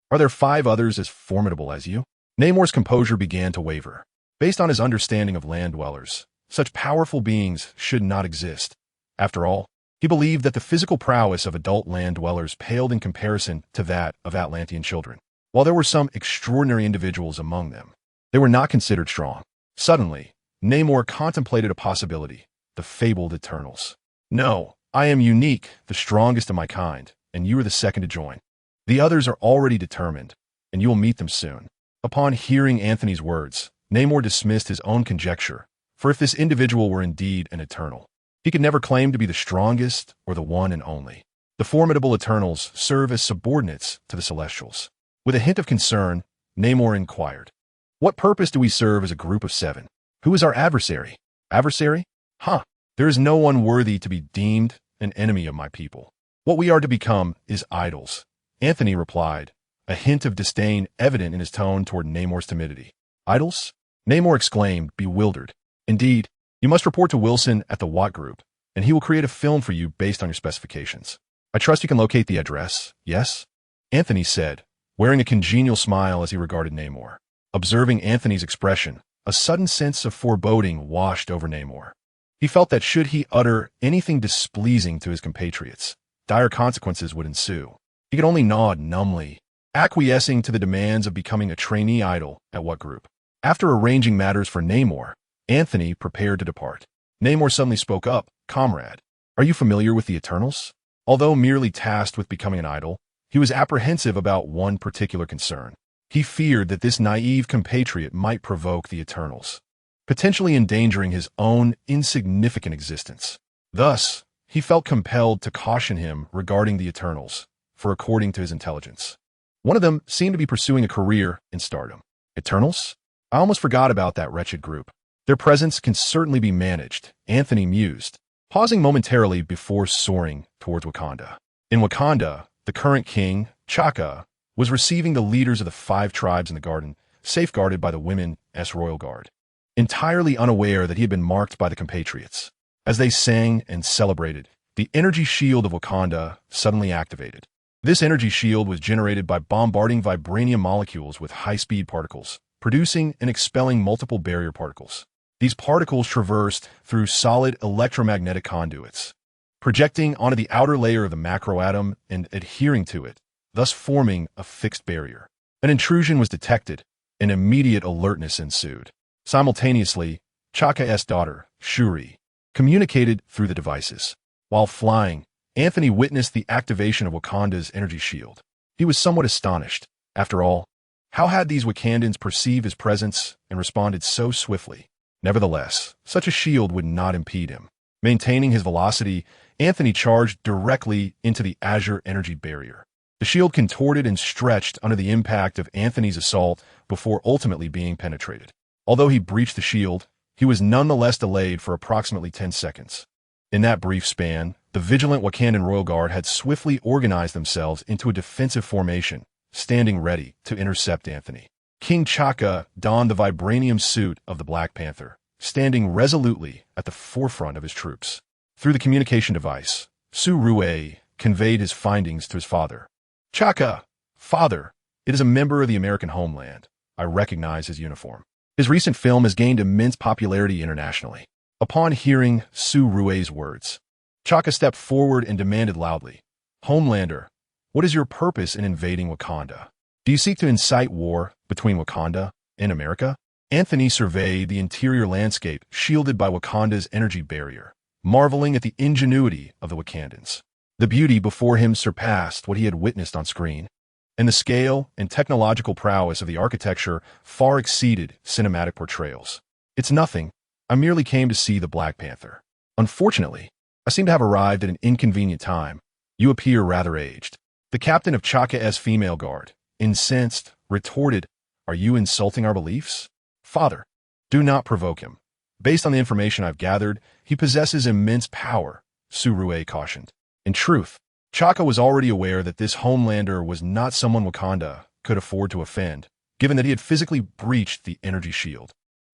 A: "Are there 5 others as formidable as you?" Namor's composure began to waver. Based on his understanding of land dwellers, such powerful beings should not exist. After all, he believed that the physical prowess of adult land dwellers paled in comparison to that of Atlantean children. While there were some extraordinary individuals among them, they were not considered strong. Suddenly, Namor contemplated a possibility, the fabled Eternals. "No, I am unique, the strongest of my kind, and you are the second to join. The others are already determined, and you will meet them soon." Upon hearing Anthony's words, Namor dismissed his own conjecture, for if this individual were indeed an Eternal, he could never claim to be the strongest or the one and only. The formidable Eternals serve as subordinates to the Celestials. With a hint of concern, Namor inquired, "What purpose do we serve as a group of 7? Who is our adversary?" "Adversary? Huh. There is no one worthy to be deemed an enemy of my people. What we are to become is idols," Anthony replied, a hint of disdain evident in his tone toward Namor's timidity. "Idols?" Namor exclaimed, bewildered. "Indeed, you must report to Wilson at the Watt Group, and he will create a film for you based on your specifications. I trust you can locate the address, yes?" Anthony said, wearing a congenial smile as he regarded Namor. Observing Anthony's expression, a sudden sense of foreboding washed over Namor. He felt that should he utter anything displeasing to his compatriots, dire consequences would ensue. He could only nod numbly, acquiescing to the demands of becoming a trainee idol at Watt Group. After arranging matters for Namor, Anthony prepared to depart. Namor suddenly spoke up, "Comrade, are you familiar with the Eternals?" Although merely tasked with becoming an idol, he was apprehensive about one particular concern. He feared that this naive compatriot might provoke the Eternals, potentially endangering his own insignificant existence. Thus, he felt compelled to caution him regarding the Eternals, for according to his intelligence, one of them seemed to be pursuing a career in stardom. Eternals? I almost forgot about that wretched group. Their presence can certainly be managed, Anthony mused, pausing momentarily before soaring towards Wakanda. In Wakanda, the current king, Chaka, was receiving the leaders of the 5 tribes in the garden, safeguarded by the women's royal guard, entirely unaware that he had been marked by the compatriots. As they sang and celebrated, the energy shield of Wakanda suddenly activated. This energy shield was generated by bombarding vibranium molecules with high-speed particles, producing and expelling multiple barrier particles. These particles traversed through solid electromagnetic conduits, projecting onto the outer layer of the macroatom and adhering to it, thus forming a fixed barrier. An intrusion was detected, and immediate alertness ensued. Simultaneously, Chaka's daughter, Shuri, communicated through the devices. While flying, Anthony witnessed the activation of Wakanda's energy shield. He was somewhat astonished. After all, how had these Wakandans perceived his presence and responded so swiftly? Nevertheless, such a shield would not impede him. Maintaining his velocity, Anthony charged directly into the Azure energy barrier. The shield contorted and stretched under the impact of Anthony's assault before ultimately being penetrated. Although he breached the shield, he was nonetheless delayed for approximately 10 seconds. In that brief span, the vigilant Wakandan Royal Guard had swiftly organized themselves into a defensive formation, standing ready to intercept Anthony. King Chaka donned the vibranium suit of the Black Panther, standing resolutely at the forefront of his troops. Through the communication device, Su Rue conveyed his findings to his father. Chaka, father, it is a member of the American homeland. I recognize his uniform. His recent film has gained immense popularity internationally. Upon hearing Su Rue's words, Chaka stepped forward and demanded loudly, Homelander, what is your purpose in invading Wakanda? Do you seek to incite war between Wakanda and America? Anthony surveyed the interior landscape shielded by Wakanda's energy barrier, marveling at the ingenuity of the Wakandans. The beauty before him surpassed what he had witnessed on screen, and the scale and technological prowess of the architecture far exceeded cinematic portrayals. It's nothing. I merely came to see the Black Panther. Unfortunately, I seem to have arrived at an inconvenient time. You appear rather aged. The captain of Chaka's female guard, incensed, retorted, Are you insulting our beliefs? Father, do not provoke him. Based on the information I've gathered, he possesses immense power, Su Rue cautioned. In truth, Chaka was already aware that this Homelander was not someone Wakanda could afford to offend, given that he had physically breached the energy shield.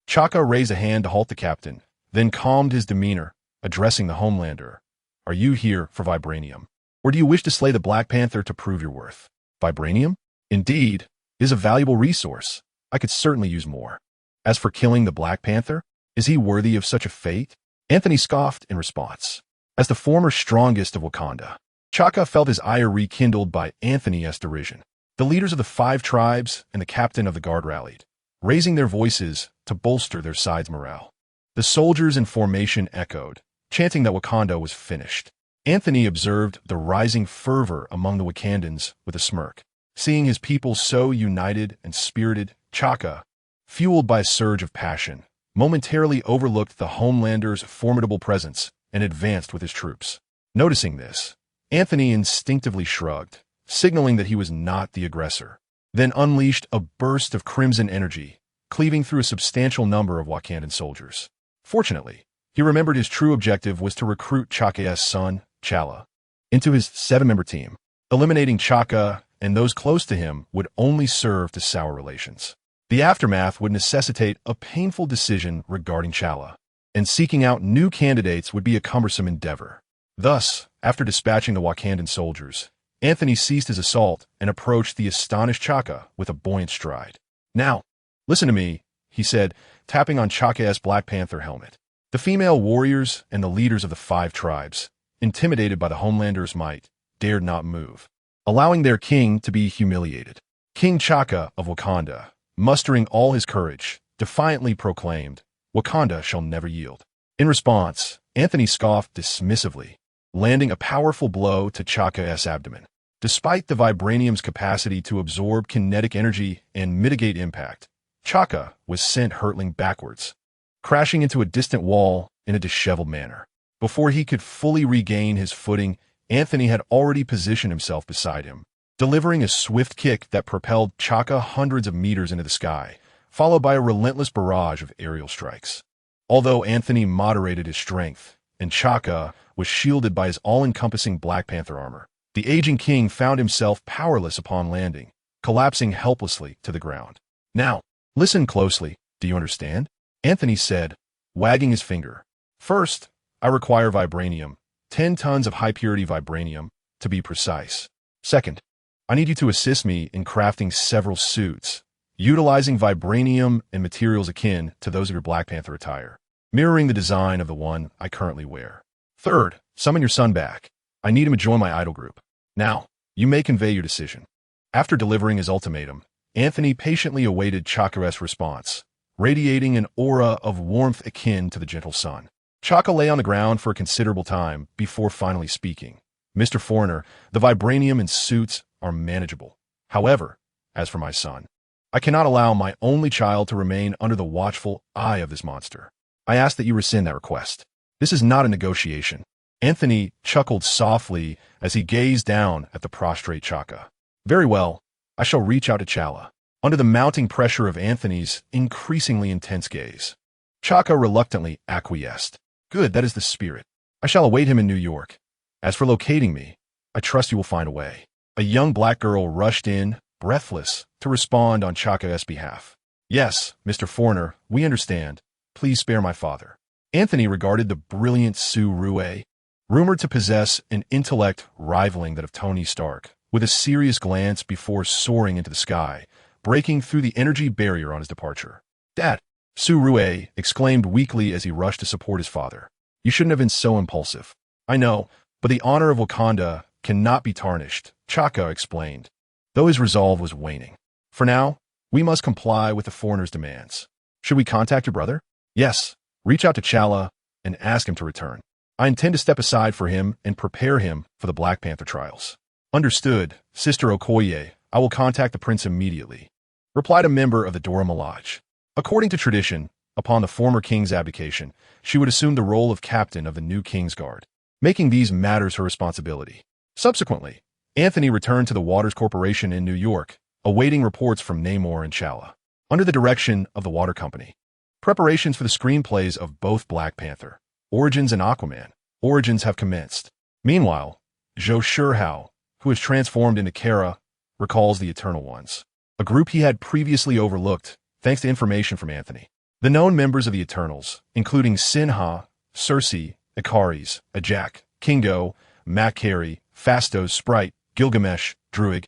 A: Chaka raised a hand to halt the captain, then calmed his demeanor, addressing the Homelander. Are you here for vibranium? Or do you wish to slay the Black Panther to prove your worth? Vibranium? Indeed, it is a valuable resource. I could certainly use more. As for killing the Black Panther, is he worthy of such a fate? Anthony scoffed in response. As the former strongest of Wakanda, Chaka felt his ire rekindled by Anthony's derision. The leaders of the 5 tribes and the captain of the guard rallied, raising their voices to bolster their side's morale. The soldiers in formation echoed, chanting that Wakanda was finished. Anthony observed the rising fervor among the Wakandans with a smirk. Seeing his people so united and spirited, Chaka, fueled by a surge of passion, momentarily overlooked the Homelander's formidable presence and advanced with his troops. Noticing this, Anthony instinctively shrugged, signaling that he was not the aggressor, then unleashed a burst of crimson energy, cleaving through a substantial number of Wakandan soldiers. Fortunately, he remembered his true objective was to recruit Chaka's son, Chala, into his 7-member team. Eliminating Chaka and those close to him would only serve to sour relations. The aftermath would necessitate a painful decision regarding Chala, and seeking out new candidates would be a cumbersome endeavor. Thus, after dispatching the Wakandan soldiers, Anthony ceased his assault and approached the astonished Chaka with a buoyant stride. Now, listen to me, he said, tapping on Chaka's Black Panther helmet. The female warriors and the leaders of the 5 tribes, intimidated by the Homelander's might, dared not move, allowing their king to be humiliated. King Chaka of Wakanda, mustering all his courage, defiantly proclaimed, Wakanda shall never yield. In response, Anthony scoffed dismissively, landing a powerful blow to Chaka's abdomen. Despite the vibranium's capacity to absorb kinetic energy and mitigate impact, Chaka was sent hurtling backwards, crashing into a distant wall in a disheveled manner. Before he could fully regain his footing, Anthony had already positioned himself beside him, delivering a swift kick that propelled Chaka hundreds of meters into the sky, followed by a relentless barrage of aerial strikes. Although Anthony moderated his strength, and Chaka was shielded by his all-encompassing Black Panther armor, the aging king found himself powerless upon landing, collapsing helplessly to the ground. Now, listen closely, do you understand? Anthony said, wagging his finger. First, I require vibranium, 10 tons of high-purity vibranium, to be precise. Second, I need you to assist me in crafting several suits, utilizing vibranium and materials akin to those of your Black Panther attire, mirroring the design of the one I currently wear. Third, summon your son back. I need him to join my idol group. Now, you may convey your decision. After delivering his ultimatum, Anthony patiently awaited Chaka's response, radiating an aura of warmth akin to the gentle sun. Chaka lay on the ground for a considerable time before finally speaking. Mr. Foreigner, the vibranium and suits are manageable. However, as for my son, I cannot allow my only child to remain under the watchful eye of this monster. I ask that you rescind that request. This is not a negotiation. Anthony chuckled softly as he gazed down at the prostrate Chaka. Very well, I shall reach out to Chala. Under the mounting pressure of Anthony's increasingly intense gaze, Chaka reluctantly acquiesced. Good, that is the spirit. I shall await him in New York. As for locating me, I trust you will find a way. A young black girl rushed in, breathless, to respond on Chaka's behalf. "Yes, Mr. Foreigner, we understand. Please spare my father." Anthony regarded the brilliant Su Rue, rumored to possess an intellect rivaling that of Tony Stark, with a serious glance before soaring into the sky, breaking through the energy barrier on his departure. "Dad!" Su Rue exclaimed weakly as he rushed to support his father. "You shouldn't have been so impulsive." "I know, but the honor of Wakanda cannot be tarnished," Chaka explained, though his resolve was waning. "For now, we must comply with the foreigner's demands. Should we contact your brother?" "Yes. Reach out to Chala and ask him to return. I intend to step aside for him and prepare him for the Black Panther trials." "Understood, Sister Okoye. I will contact the prince immediately," replied a member of the Dora Milaje. According to tradition, upon the former king's abdication, she would assume the role of captain of the new King's Guard, making these matters her responsibility. Subsequently, Anthony returned to the Waters Corporation in New York, awaiting reports from Namor and Chala. Under the direction of the Water Company, preparations for the screenplays of both Black Panther, Origins and Aquaman, Origins have commenced. Meanwhile, Zhou Shihao, who is transformed into Kara, recalls the Eternal Ones, a group he had previously overlooked thanks to information from Anthony. The known members of the Eternals, including Sinha, Cersei, Ikaris, Ajak, Kingo, Makari, Phastos, Sprite, Gilgamesh, Druig,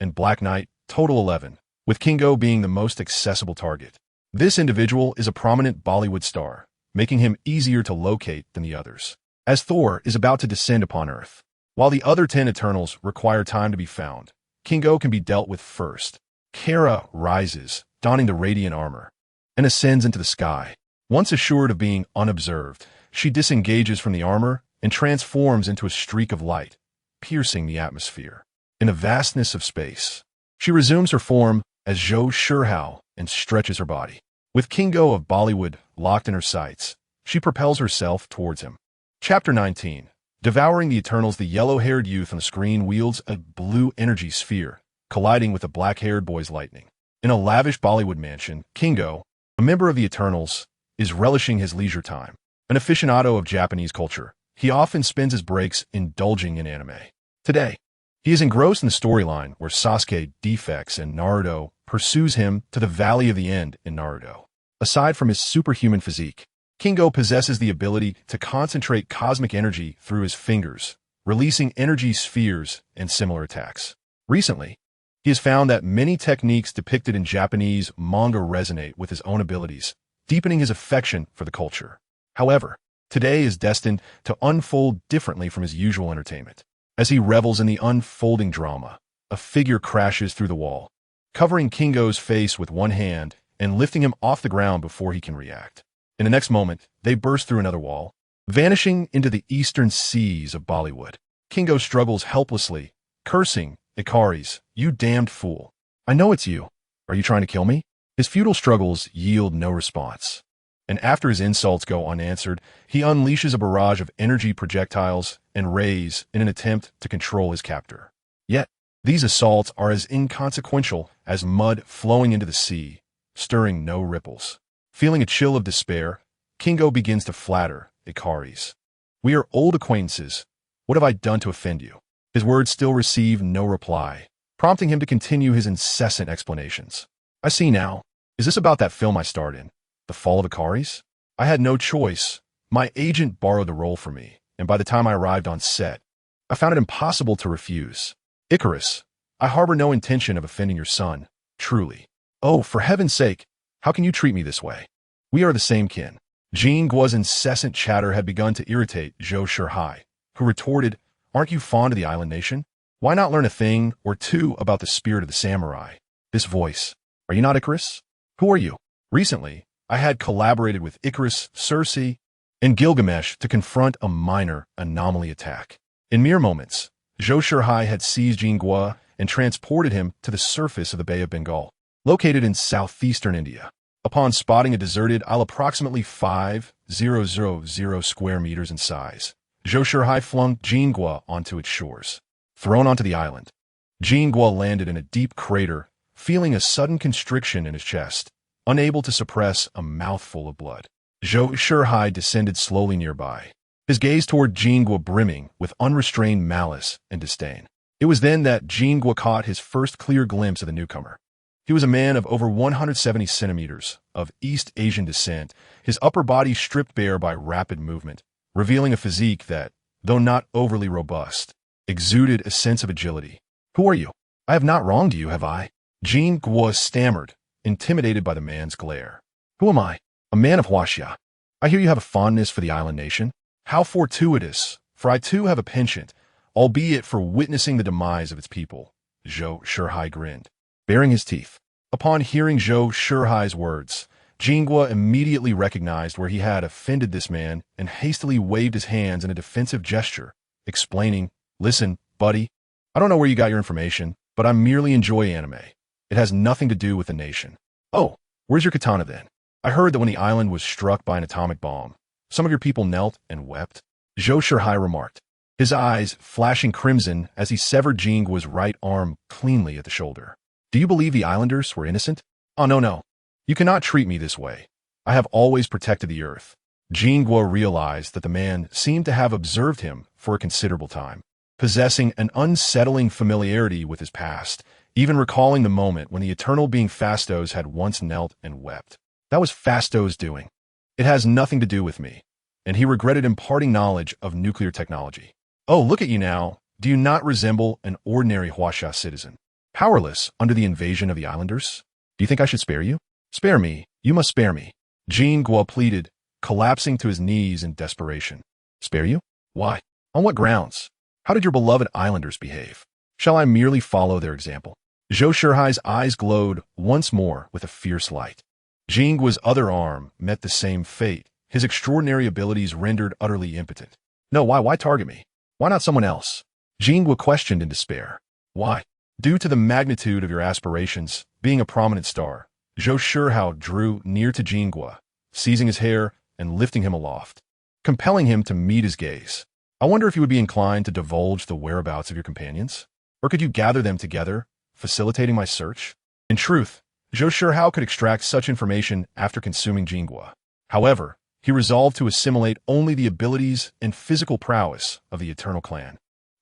A: and Black Knight, total 11, with Kingo being the most accessible target. This individual is a prominent Bollywood star, making him easier to locate than the others, as Thor is about to descend upon Earth. While the other 10 Eternals require time to be found, Kingo can be dealt with first. Kara rises, donning the radiant armor, and ascends into the sky. Once assured of being unobserved, she disengages from the armor and transforms into a streak of light, piercing the atmosphere. In the vastness of space, she resumes her form as Zhou Shihao and stretches her body. With Kingo of Bollywood locked in her sights, she propels herself towards him. Chapter 19. Devouring the Eternals, the yellow-haired youth on the screen wields a blue energy sphere, colliding with the black-haired boy's lightning. In a lavish Bollywood mansion, Kingo, a member of the Eternals, is relishing his leisure time. An aficionado of Japanese culture, he often spends his breaks indulging in anime. Today, he is engrossed in the storyline where Sasuke defects and Naruto pursues him to the Valley of the End in Naruto. Aside from his superhuman physique, Kingo possesses the ability to concentrate cosmic energy through his fingers, releasing energy spheres and similar attacks. Recently, he has found that many techniques depicted in Japanese manga resonate with his own abilities, deepening his affection for the culture. However, today is destined to unfold differently from his usual entertainment. As he revels in the unfolding drama, a figure crashes through the wall, covering Kingo's face with one hand and lifting him off the ground before he can react. In the next moment, they burst through another wall, vanishing into the eastern seas of Bollywood. Kingo struggles helplessly, cursing, "Ikaris, you damned fool. I know it's you. Are you trying to kill me?" His futile struggles yield no response. And after his insults go unanswered, he unleashes a barrage of energy projectiles and rays in an attempt to control his captor. Yet, these assaults are as inconsequential as mud flowing into the sea, stirring no ripples. Feeling a chill of despair, Kingo begins to flatter Ikaris. "We are old acquaintances. What have I done to offend you?" His words still receive no reply, prompting him to continue his incessant explanations. "I see now. Is this about that film I starred in? The Fall of Ikaris? I had no choice. My agent borrowed the role for me, and by the time I arrived on set, I found it impossible to refuse. Icarus, I harbor no intention of offending your son, truly. Oh, for heaven's sake, how can you treat me this way? We are the same kin." Jean Guo's incessant chatter had begun to irritate Zhou Shihao, who retorted, "Aren't you fond of the island nation? Why not learn a thing or two about the spirit of the samurai? This voice, are you not Icarus? Who are you?" Recently, I had collaborated with Ikaris, Cersei, and Gilgamesh to confront a minor anomaly attack. In mere moments, Zhou Shihao had seized Jean Guo and transported him to the surface of the Bay of Bengal, located in southeastern India. Upon spotting a deserted isle approximately 5,000 square meters in size, Zhou Shihao flung Jean Guo onto its shores. Thrown onto the island, Jean Guo landed in a deep crater, feeling a sudden constriction in his chest, unable to suppress a mouthful of blood. Zhou Shihao descended slowly nearby, his gaze toward Jean Guo brimming with unrestrained malice and disdain. It was then that Jingguo caught his first clear glimpse of the newcomer. He was a man of over 170 centimeters, of East Asian descent, his upper body stripped bare by rapid movement, revealing a physique that, though not overly robust, exuded a sense of agility. "Who are you? I have not wronged you, have I?" Jingguo stammered, intimidated by the man's glare. "Who am I? A man of Huaxia. I hear you have a fondness for the island nation. How fortuitous, for I too have a penchant, albeit for witnessing the demise of its people." Zhou Shihao grinned, baring his teeth. Upon hearing Zhou Shihai's words, Jingguo immediately recognized where he had offended this man and hastily waved his hands in a defensive gesture, explaining, "Listen, buddy, I don't know where you got your information, but I merely enjoy anime. It has nothing to do with the nation." "Oh, where's your katana then? I heard that when the island was struck by an atomic bomb, some of your people knelt and wept." Zhou Shihao remarked, his eyes flashing crimson as he severed Jingguo's right arm cleanly at the shoulder. "Do you believe the islanders were innocent?" "Oh, no. You cannot treat me this way. I have always protected the earth." Jingguo realized that the man seemed to have observed him for a considerable time, possessing an unsettling familiarity with his past, even recalling the moment when the eternal being Fastos had once knelt and wept. That was Fastos' doing. It has nothing to do with me, and he regretted imparting knowledge of nuclear technology. "Oh, look at you now. Do you not resemble an ordinary Huaxia citizen, powerless under the invasion of the islanders? Do you think I should spare you?" "Spare me. You must spare me," Jingguo pleaded, collapsing to his knees in desperation. "Spare you? Why? On what grounds? How did your beloved islanders behave? Shall I merely follow their example?" Zhou Shihai's eyes glowed once more with a fierce light. Jingguo's other arm met the same fate, his extraordinary abilities rendered utterly impotent. "No, why target me? Why not someone else?" Jingguo questioned in despair. "Why? Due to the magnitude of your aspirations, being a prominent star." Zhou Shihao drew near to Jingguo, seizing his hair and lifting him aloft, compelling him to meet his gaze. "I wonder if you would be inclined to divulge the whereabouts of your companions? Or could you gather them together, facilitating my search?" In truth, Zhou Shihao could extract such information after consuming Jingguo. However, he resolved to assimilate only the abilities and physical prowess of the Eternal Clan,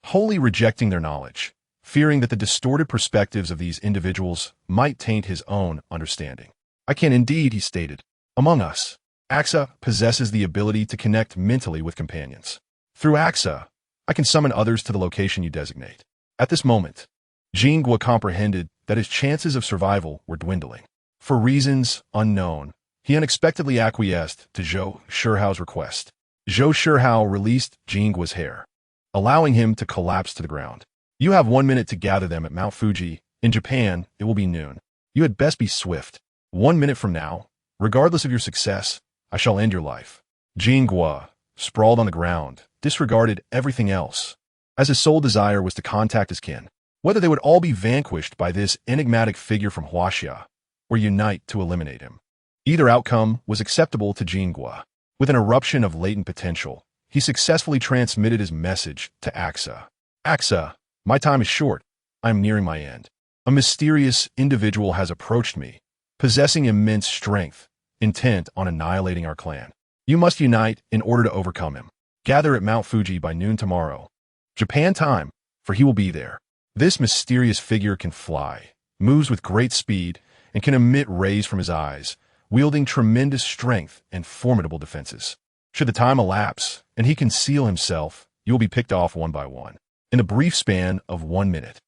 A: wholly rejecting their knowledge, fearing that the distorted perspectives of these individuals might taint his own understanding. "I can indeed," he stated. "Among us, Axa possesses the ability to connect mentally with companions. Through Axa, I can summon others to the location you designate." At this moment, Jingguo comprehended that his chances of survival were dwindling. For reasons unknown, he unexpectedly acquiesced to Zhou Shihao's request. Zhou Shihao released Jingguo's hair, allowing him to collapse to the ground. "You have 1 minute to gather them at Mount Fuji. In Japan, it will be noon. You had best be swift. 1 minute from now, regardless of your success, I shall end your life." Jingguo, sprawled on the ground, disregarded everything else, as his sole desire was to contact his kin, whether they would all be vanquished by this enigmatic figure from Huaxia, or unite to eliminate him. Either outcome was acceptable to Jingguo. With an eruption of latent potential, he successfully transmitted his message to Axa. "Axa, my time is short. I am nearing my end. A mysterious individual has approached me, possessing immense strength, intent on annihilating our clan. You must unite in order to overcome him. Gather at Mount Fuji by noon tomorrow, Japan time, for he will be there. This mysterious figure can fly, moves with great speed, and can emit rays from his eyes, wielding tremendous strength and formidable defenses. Should the time elapse, and he conceal himself, you will be picked off one by one. In the brief span of 1 minute,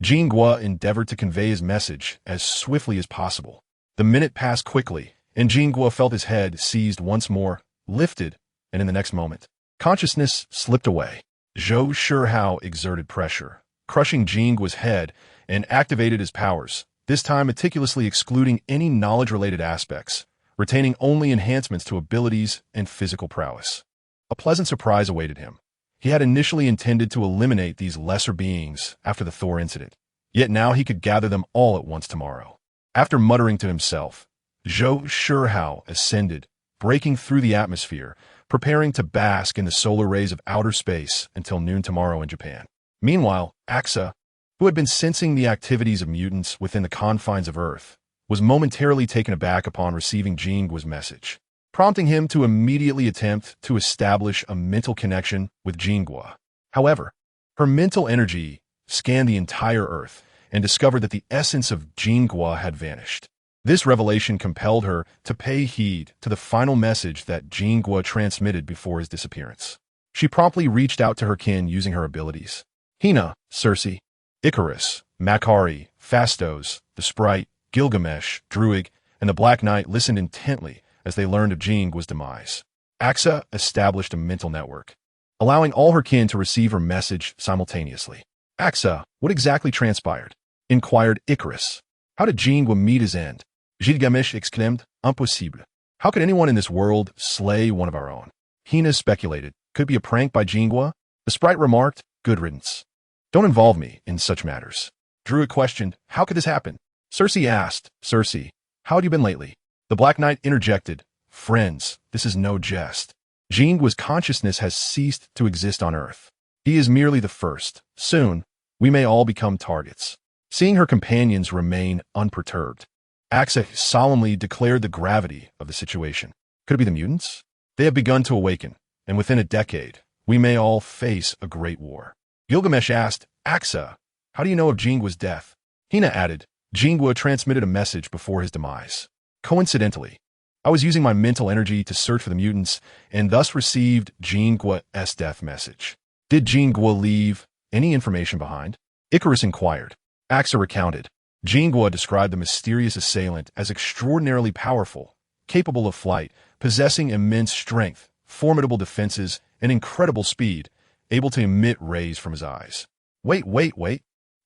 A: Jingguo endeavored to convey his message as swiftly as possible. The minute passed quickly, and Jingguo felt his head seized once more, lifted, and in the next moment, consciousness slipped away. Zhou Shihao exerted pressure, crushing Jingguo's head, and activated his powers, this time meticulously excluding any knowledge-related aspects, retaining only enhancements to abilities and physical prowess. A pleasant surprise awaited him. He had initially intended to eliminate these lesser beings after the Thor incident, yet now he could gather them all at once tomorrow. After muttering to himself, Zhou Shihao ascended, breaking through the atmosphere, preparing to bask in the solar rays of outer space until noon tomorrow in Japan. Meanwhile, Axa, who had been sensing the activities of mutants within the confines of Earth, was momentarily taken aback upon receiving Jingguo's message, prompting him to immediately attempt to establish a mental connection with Jingguo. However, her mental energy scanned the entire Earth and discovered that the essence of Jinghua had vanished. This revelation compelled her to pay heed to the final message that Jinghua transmitted before his disappearance. She promptly reached out to her kin using her abilities. Hina, Circe, Icarus, Makari, Phastos, the Sprite, Gilgamesh, Druig, and the Black Knight listened intently as they learned of Jingua's demise. Axa established a mental network, allowing all her kin to receive her message simultaneously. Axa, what exactly transpired? Inquired Icarus. How did Jingua meet his end? Gilgamesh exclaimed, impossible. How could anyone in this world slay one of our own? Hina speculated, could be a prank by Jingua? The Sprite remarked, good riddance. Don't involve me in such matters. Druid questioned, how could this happen? Circe asked, Circe, how had you been lately? The Black Knight interjected, friends, this is no jest. Jingua's consciousness has ceased to exist on Earth. He is merely the first. Soon, we may all become targets. Seeing her companions remain unperturbed, Axa solemnly declared the gravity of the situation. Could it be the mutants? They have begun to awaken, and within a decade, we may all face a great war. Gilgamesh asked, Axa, how do you know of Jingua's death? Hina added, Jingua transmitted a message before his demise. Coincidentally, I was using my mental energy to search for the mutants and thus received Jingua's death message. Did Jingua leave any information behind? Icarus inquired. Axa recounted. Jingua described the mysterious assailant as extraordinarily powerful, capable of flight, possessing immense strength, formidable defenses, and incredible speed, able to emit rays from his eyes. Wait.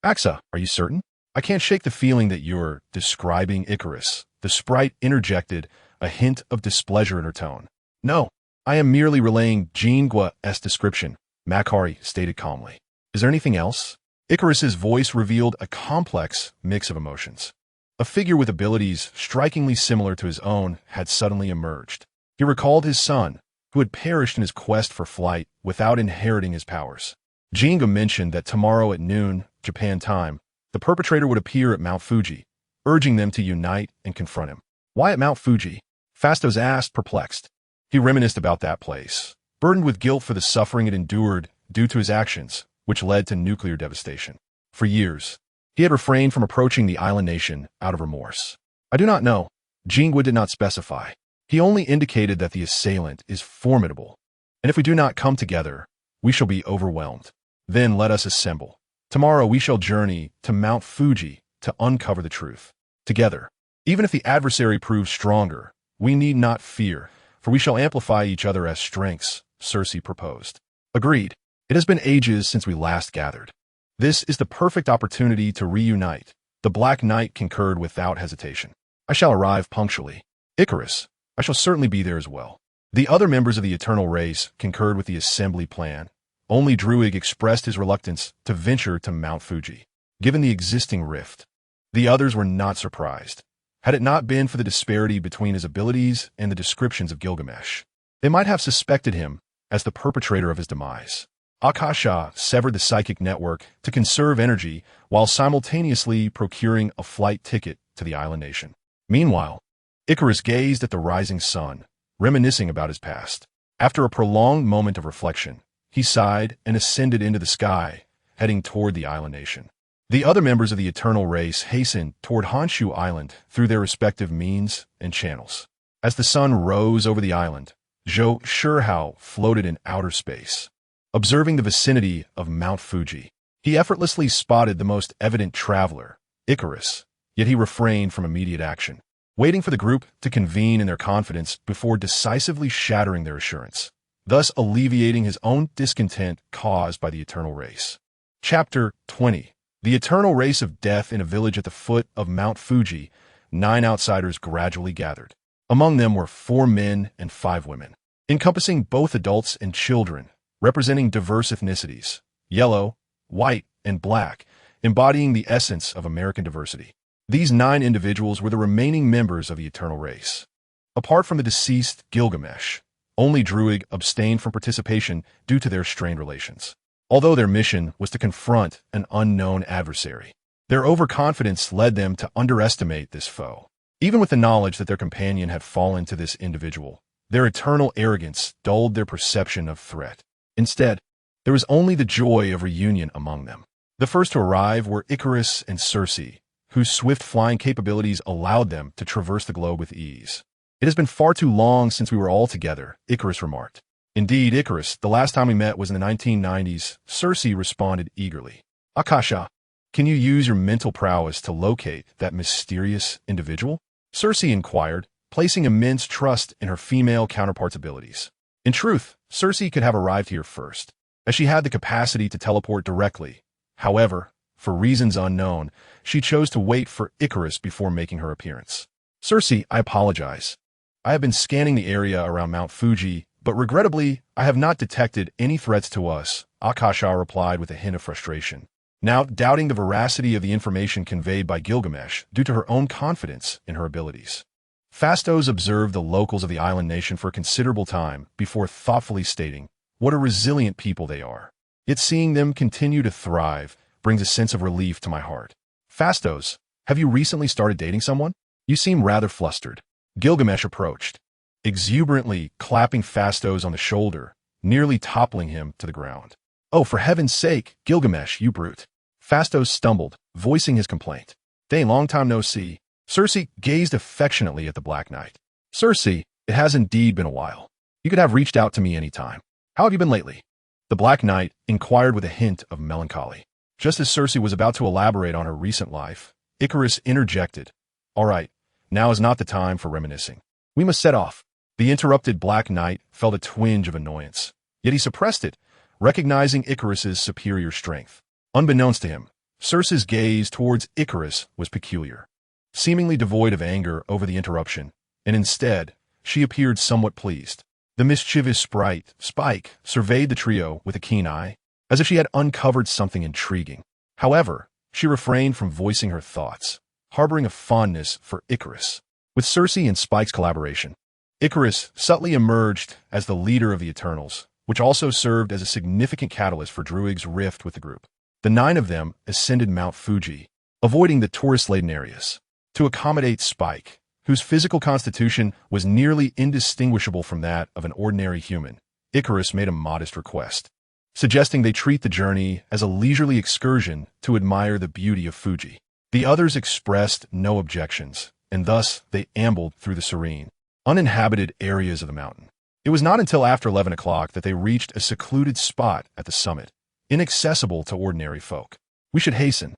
A: Axa, are you certain? I can't shake the feeling that you're describing Icarus. The Sprite interjected, a hint of displeasure in her tone. No, I am merely relaying Jingua's description, Makari stated calmly. Is there anything else? Icarus's voice revealed a complex mix of emotions. A figure with abilities strikingly similar to his own had suddenly emerged. He recalled his son, who had perished in his quest for flight without inheriting his powers. Jinga mentioned that tomorrow at noon, Japan time, the perpetrator would appear at Mount Fuji, urging them to unite and confront him. Why at Mount Fuji? Phastos asked, perplexed. He reminisced about that place, burdened with guilt for the suffering it endured due to his actions, which led to nuclear devastation. For years, he had refrained from approaching the island nation out of remorse. I do not know. Jingua did not specify. He only indicated that the assailant is formidable, and if we do not come together, we shall be overwhelmed. Then let us assemble. Tomorrow we shall journey to Mount Fuji to uncover the truth. Together, even if the adversary proves stronger, we need not fear, for we shall amplify each other as strengths, Circe proposed. Agreed. It has been ages since we last gathered. This is the perfect opportunity to reunite. The Black Knight concurred without hesitation. I shall arrive punctually. Icarus, I shall certainly be there as well. The other members of the Eternal Race concurred with the assembly plan. Only Druig expressed his reluctance to venture to Mount Fuji, given the existing rift. The others were not surprised. Had it not been for the disparity between his abilities and the descriptions of Gilgamesh, they might have suspected him as the perpetrator of his demise. Akasha severed the psychic network to conserve energy while simultaneously procuring a flight ticket to the island nation. Meanwhile, Icarus gazed at the rising sun, reminiscing about his past. After a prolonged moment of reflection, he sighed and ascended into the sky, heading toward the island nation. The other members of the Eternal Race hastened toward Honshu Island through their respective means and channels. As the sun rose over the island, Zhou Shihao floated in outer space. Observing the vicinity of Mount Fuji, he effortlessly spotted the most evident traveler, Icarus, yet he refrained from immediate action, waiting for the group to convene in their confidence before decisively shattering their assurance, thus alleviating his own discontent caused by the Eternal Race. Chapter 20. The Eternal Race of Death. In a village at the foot of Mount Fuji, 9 outsiders gradually gathered. Among them were 4 men and 5 women, encompassing both adults and children, representing diverse ethnicities, yellow, white, and black, embodying the essence of American diversity. These 9 individuals were the remaining members of the Eternal Race. Apart from the deceased Gilgamesh, only Druig abstained from participation due to their strained relations. Although their mission was to confront an unknown adversary, their overconfidence led them to underestimate this foe. Even with the knowledge that their companion had fallen to this individual, their eternal arrogance dulled their perception of threat. Instead, there was only the joy of reunion among them. The first to arrive were Icarus and Circe, whose swift flying capabilities allowed them to traverse the globe with ease. "It has been far too long since we were all together," Icarus remarked. "Indeed, Icarus, the last time we met was in the 1990s, Circe responded eagerly. "Akasha, can you use your mental prowess to locate that mysterious individual?" Circe inquired, placing immense trust in her female counterpart's abilities. In truth, Circe could have arrived here first, as she had the capacity to teleport directly. However, for reasons unknown, she chose to wait for Icarus before making her appearance. "Circe, I apologize. I have been scanning the area around Mount Fuji, but regrettably, I have not detected any threats to us," Akasha replied with a hint of frustration, now doubting the veracity of the information conveyed by Gilgamesh due to her own confidence in her abilities. Fastos observed the locals of the island nation for a considerable time before thoughtfully stating, "What a resilient people they are. Yet seeing them continue to thrive brings a sense of relief to my heart." "Fastos, have you recently started dating someone? You seem rather flustered." Gilgamesh approached, exuberantly clapping Fastos on the shoulder, nearly toppling him to the ground. "Oh, for heaven's sake, Gilgamesh, you brute." Fastos stumbled, voicing his complaint. "Dang, long time no see." Circe gazed affectionately at the Black Knight. "Circe, it has indeed been a while. You could have reached out to me any time. How have you been lately?" The Black Knight inquired with a hint of melancholy. Just as Circe was about to elaborate on her recent life, Icarus interjected, "All right, now is not the time for reminiscing. We must set off." The interrupted Black Knight felt a twinge of annoyance, yet he suppressed it, recognizing Icarus's superior strength. Unbeknownst to him, Circe's gaze towards Icarus was peculiar, seemingly devoid of anger over the interruption, and instead, she appeared somewhat pleased. The mischievous sprite, Spike, surveyed the trio with a keen eye, as if she had uncovered something intriguing. However, she refrained from voicing her thoughts, harboring a fondness for Icarus. With Circe and Spike's collaboration, Icarus subtly emerged as the leader of the Eternals, which also served as a significant catalyst for Druig's rift with the group. The 9 of them ascended Mount Fuji, avoiding the tourist-laden areas, to accommodate Spike, whose physical constitution was nearly indistinguishable from that of an ordinary human. Icarus made a modest request, suggesting they treat the journey as a leisurely excursion to admire the beauty of Fuji. The others expressed no objections, and thus they ambled through the serene, uninhabited areas of the mountain. It was not until after 11 o'clock that they reached a secluded spot at the summit, inaccessible to ordinary folk. "We should hasten,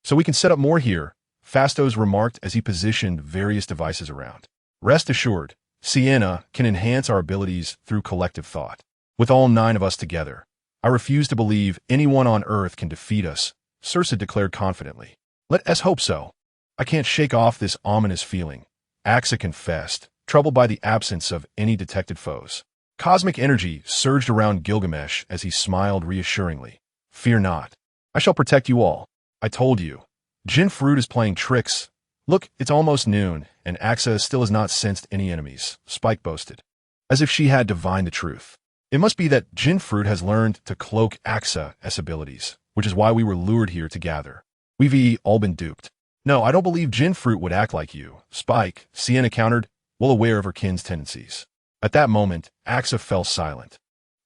A: so we can set up more here," Fastos remarked as he positioned various devices around. "Rest assured, Sienna can enhance our abilities through collective thought. With all 9 of us together, I refuse to believe anyone on Earth can defeat us," Circe declared confidently. "Let us hope so. I can't shake off this ominous feeling," Axa confessed, troubled by the absence of any detected foes. Cosmic energy surged around Gilgamesh as he smiled reassuringly. "Fear not. I shall protect you all. I told you. Jin Fruit is playing tricks. Look, it's almost noon, and Axa still has not sensed any enemies," Spike boasted, as if she had divined the truth. "It must be that Jin Fruit has learned to cloak Axa's abilities, which is why we were lured here to gather. We've all been duped." "No, I don't believe Jin Fruit would act like you," Spike, Sienna countered, well aware of her kin's tendencies. At that moment, Axa fell silent,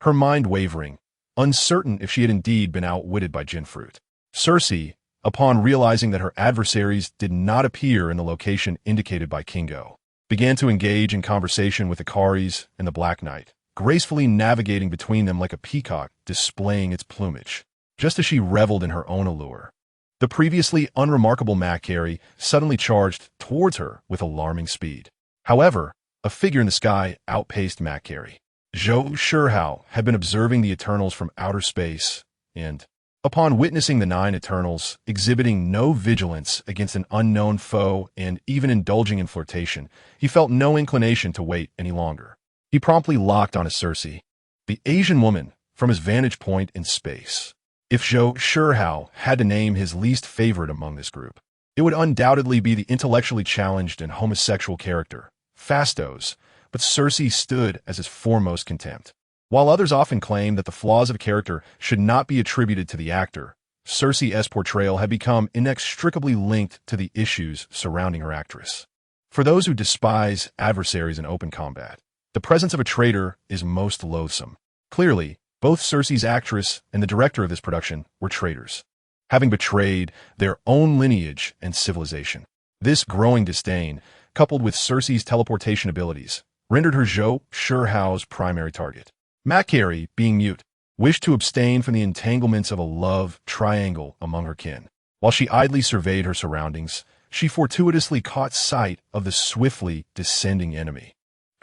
A: her mind wavering, uncertain if she had indeed been outwitted by Jin Fruit. Circe, upon realizing that her adversaries did not appear in the location indicated by Kingo, began to engage in conversation with the Ikaris and the Black Knight, gracefully navigating between them like a peacock displaying its plumage, just as she reveled in her own allure. The previously unremarkable Makari suddenly charged towards her with alarming speed. However, a figure in the sky outpaced Makari. Zhou Shihao had been observing the Eternals from outer space, and, upon witnessing the 9 Eternals exhibiting no vigilance against an unknown foe and even indulging in flirtation, he felt no inclination to wait any longer. He promptly locked onto Circe, the Asian woman, from his vantage point in space. If Zhou Shihao had to name his least favorite among this group, it would undoubtedly be the intellectually challenged and homosexual character, Fastos, but Circe stood as his foremost contempt. While others often claim that the flaws of a character should not be attributed to the actor, Circe's portrayal had become inextricably linked to the issues surrounding her actress. For those who despise adversaries in open combat, the presence of a traitor is most loathsome. Clearly, both Circe's actress and the director of this production were traitors. having betrayed their own lineage and civilization. This growing disdain, coupled with Cersei's teleportation abilities, rendered her Zhou Shihao's primary target. Macquarie, being mute, wished to abstain from the entanglements of a love triangle among her kin. While she idly surveyed her surroundings, she fortuitously caught sight of the swiftly descending enemy,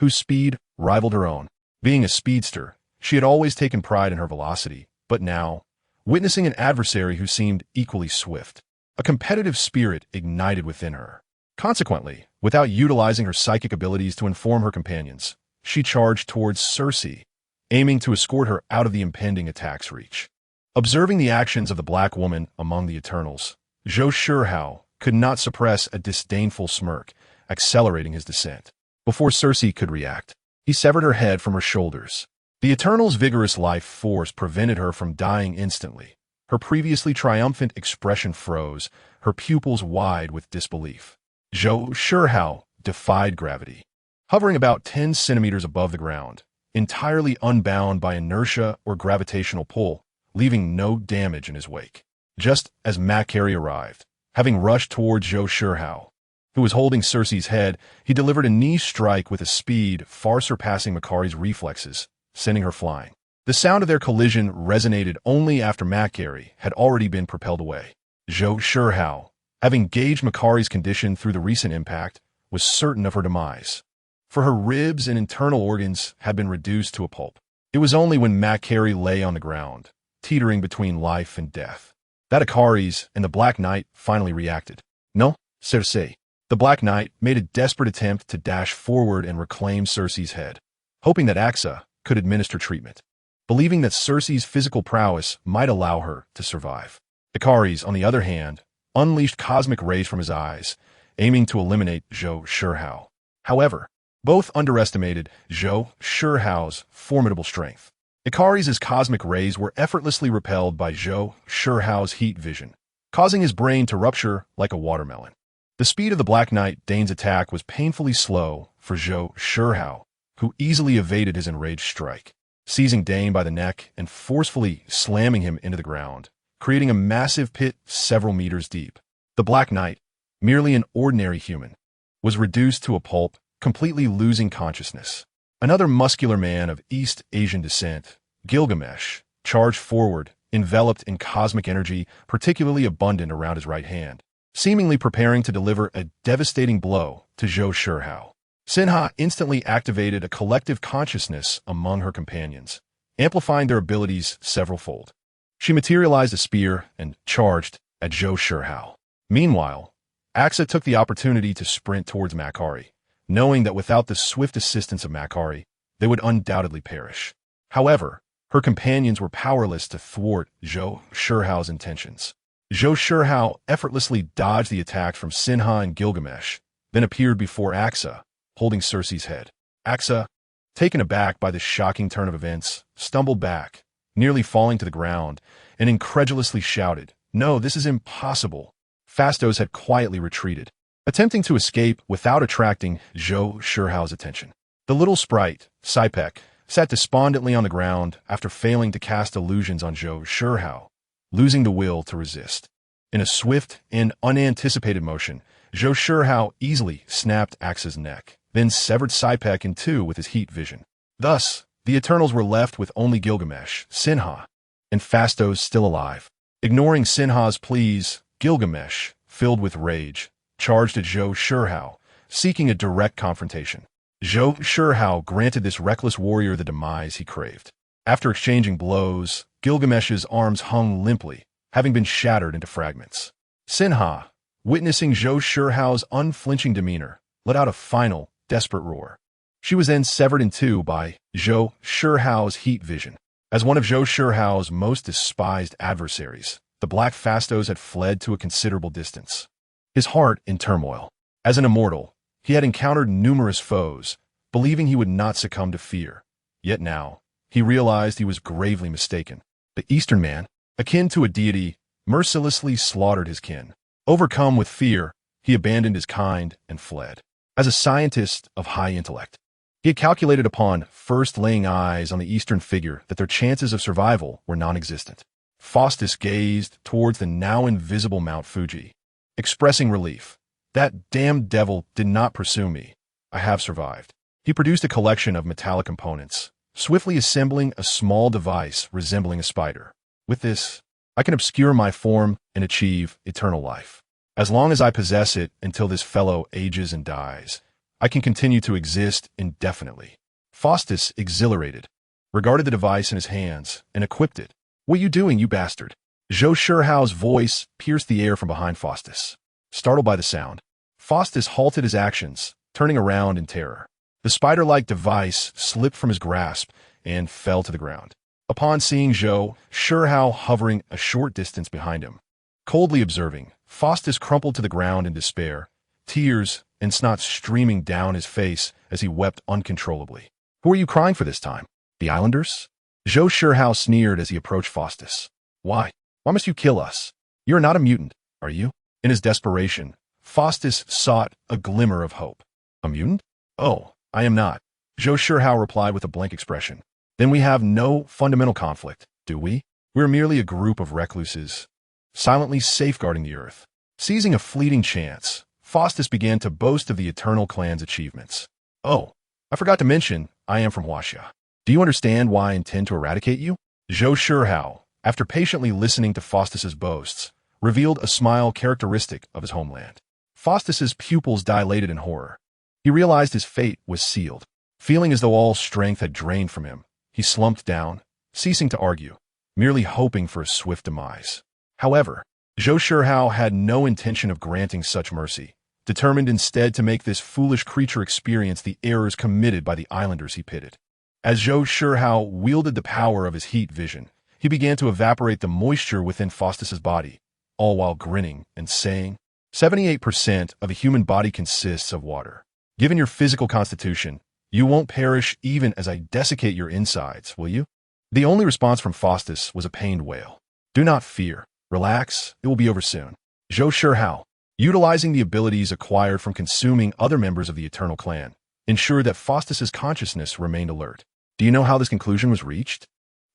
A: whose speed rivaled her own. Being a speedster, she had always taken pride in her velocity, but now, witnessing an adversary who seemed equally swift, a competitive spirit ignited within her. Consequently, without utilizing her psychic abilities to inform her companions, she charged towards Cersei, aiming to escort her out of the impending attack's reach. Observing the actions of the black woman among the Eternals, Zhou Shihao could not suppress a disdainful smirk, accelerating his descent. Before Cersei could react, he severed her head from her shoulders. The Eternal's vigorous life force prevented her from dying instantly. Her previously triumphant expression froze, her pupils wide with disbelief. Zhou Shihao defied gravity. Hovering about 10 centimeters above the ground, entirely unbound by inertia or gravitational pull, leaving no damage in his wake. Just as Macquarie arrived, having rushed towards Zhou Shihao, who was holding Cersei's head, he delivered a knee strike with a speed far surpassing Macquarie's reflexes, sending her flying. The sound of their collision resonated only after Macquarie had already been propelled away. Zhou Shihao, having gauged Macquarie's condition through the recent impact, was certain of her demise, for her ribs and internal organs had been reduced to a pulp. It was only when Macquarie lay on the ground, teetering between life and death, that Akaris and the Black Knight finally reacted. No, Cersei. The Black Knight made a desperate attempt to dash forward and reclaim Cersei's head, hoping that Axa could administer treatment, believing that Cersei's physical prowess might allow her to survive. Akaris, on the other hand, unleashed cosmic rays from his eyes, aiming to eliminate Zhou Shihao. However, both underestimated Zhou Shihao's formidable strength. Akaris' cosmic rays were effortlessly repelled by Zhou Shihao's heat vision, causing his brain to rupture like a watermelon. The speed of the Black Knight Dane's attack was painfully slow for Zhou Shihao, who easily evaded his enraged strike, seizing Dane by the neck and forcefully slamming him into the ground, creating a massive pit several meters deep. The Black Knight, merely an ordinary human, was reduced to a pulp, completely losing consciousness. Another muscular man of East Asian descent, Gilgamesh, charged forward, enveloped in cosmic energy particularly abundant around his right hand, seemingly preparing to deliver a devastating blow to Zhou Shihao. Sinha instantly activated a collective consciousness among her companions, amplifying their abilities several-fold. She materialized a spear and charged at Zhou Shihao. Meanwhile, Axa took the opportunity to sprint towards Macquarie, knowing that without the swift assistance of Macquarie, they would undoubtedly perish. However, her companions were powerless to thwart Zhou Shihao's intentions. Zhou Shihao effortlessly dodged the attacks from Sinha and Gilgamesh, then appeared before Axa, holding Cersei's head. Axa, taken aback by this shocking turn of events, stumbled back, nearly falling to the ground, and incredulously shouted, "No, this is impossible." Phastos had quietly retreated, attempting to escape without attracting Zhou Shihao's attention. The little sprite, Sipek, sat despondently on the ground after failing to cast illusions on Zhou Shihao, losing the will to resist. In a swift and unanticipated motion, Zhou Shihao easily snapped Axa's neck, then severed Sipek in two with his heat vision. Thus, the Eternals were left with only Gilgamesh, Sinha, and Phastos still alive. Ignoring Sinha's pleas, Gilgamesh, filled with rage, charged at Zhou Shihao, seeking a direct confrontation. Zhou Shihao granted this reckless warrior the demise he craved. After exchanging blows, Gilgamesh's arms hung limply, having been shattered into fragments. Sinha, witnessing Zhou Shihao's unflinching demeanor, let out a final, desperate roar. She was then severed in two by Zhou Shihao's heat vision. As one of Zhou Shihao's most despised adversaries, the Black Phastos had fled to a considerable distance, his heart in turmoil. As an immortal, he had encountered numerous foes, believing he would not succumb to fear. Yet now, he realized he was gravely mistaken. The Eastern man, akin to a deity, mercilessly slaughtered his kin. Overcome with fear, he abandoned his kind and fled. As a scientist of high intellect, he had calculated upon first laying eyes on the Eastern figure that their chances of survival were non-existent. Faustus gazed towards the now invisible Mount Fuji, expressing relief. That damned devil did not pursue me. I have survived. He produced a collection of metallic components, swiftly assembling a small device resembling a spider. With this, I can obscure my form and achieve eternal life. As long as I possess it until this fellow ages and dies, I can continue to exist indefinitely. Faustus, exhilarated, regarded the device in his hands and equipped it. What are you doing, you bastard? Zhou Shihao's voice pierced the air from behind Faustus. Startled by the sound, Faustus halted his actions, turning around in terror. The spider-like device slipped from his grasp and fell to the ground. Upon seeing Zhou Shihao hovering a short distance behind him, coldly observing, Faustus crumpled to the ground in despair, tears and snot streaming down his face as he wept uncontrollably. Who are you crying for this time? The islanders? Zhou Shihao sneered as he approached Faustus. Why? Why must you kill us? You are not a mutant, are you? In his desperation, Faustus sought a glimmer of hope. A mutant? Oh, I am not. Zhou Shihao replied with a blank expression. Then we have no fundamental conflict, do we? We're merely a group of recluses, silently safeguarding the earth. Seizing a fleeting chance, Faustus began to boast of the Eternal Clan's achievements. Oh, I forgot to mention, I am from Huaxia. Do you understand why I intend to eradicate you? Zhou Shihao, after patiently listening to Faustus's boasts, revealed a smile characteristic of his homeland. Faustus's pupils dilated in horror. He realized his fate was sealed. Feeling as though all strength had drained from him, he slumped down, ceasing to argue, merely hoping for a swift demise. However, Zhou Shihao had no intention of granting such mercy, determined instead to make this foolish creature experience the errors committed by the islanders he pitted. As Zhou Shihao wielded the power of his heat vision, he began to evaporate the moisture within Faustus's body, all while grinning and saying, 78% of a human body consists of water. Given your physical constitution, you won't perish even as I desiccate your insides, will you? The only response from Faustus was a pained wail. Do not fear. Relax, it will be over soon. Zhou Shihao, utilizing the abilities acquired from consuming other members of the Eternal Clan, ensured that Faustus's consciousness remained alert. Do you know how this conclusion was reached?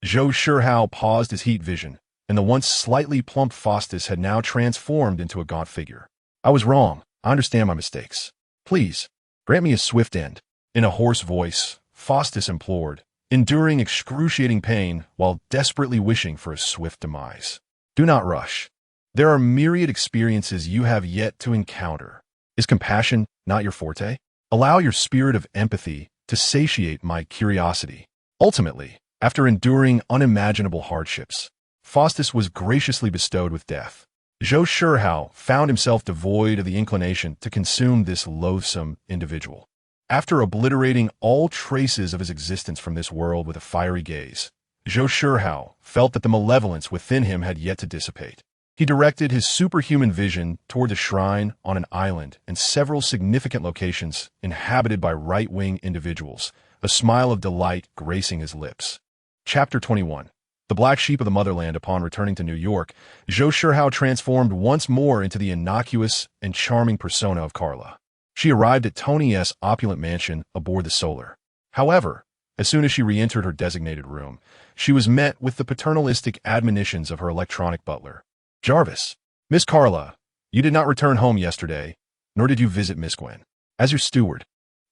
A: Zhou Shihao paused his heat vision, and the once slightly plump Faustus had now transformed into a gaunt figure. I was wrong. I understand my mistakes. Please, grant me a swift end. In a hoarse voice, Faustus implored, enduring excruciating pain while desperately wishing for a swift demise. Do not rush. There are myriad experiences you have yet to encounter. Is compassion not your forte? Allow your spirit of empathy to satiate my curiosity. Ultimately, after enduring unimaginable hardships, Faustus was graciously bestowed with death. Zhou Shihao found himself devoid of the inclination to consume this loathsome individual. After obliterating all traces of his existence from this world with a fiery gaze, Zhou Shihao felt that the malevolence within him had yet to dissipate. He directed his superhuman vision toward a shrine on an island and several significant locations inhabited by right-wing individuals, a smile of delight gracing his lips. Chapter 21. The black sheep of the motherland. Upon returning to New York, Zhou Shihao transformed once more into the innocuous and charming persona of Carla. She arrived at Tony's opulent mansion aboard the Solar. However, as soon as she re-entered her designated room, she was met with the paternalistic admonitions of her electronic butler. Jarvis, Miss Carla, you did not return home yesterday, nor did you visit Miss Gwen. As your steward,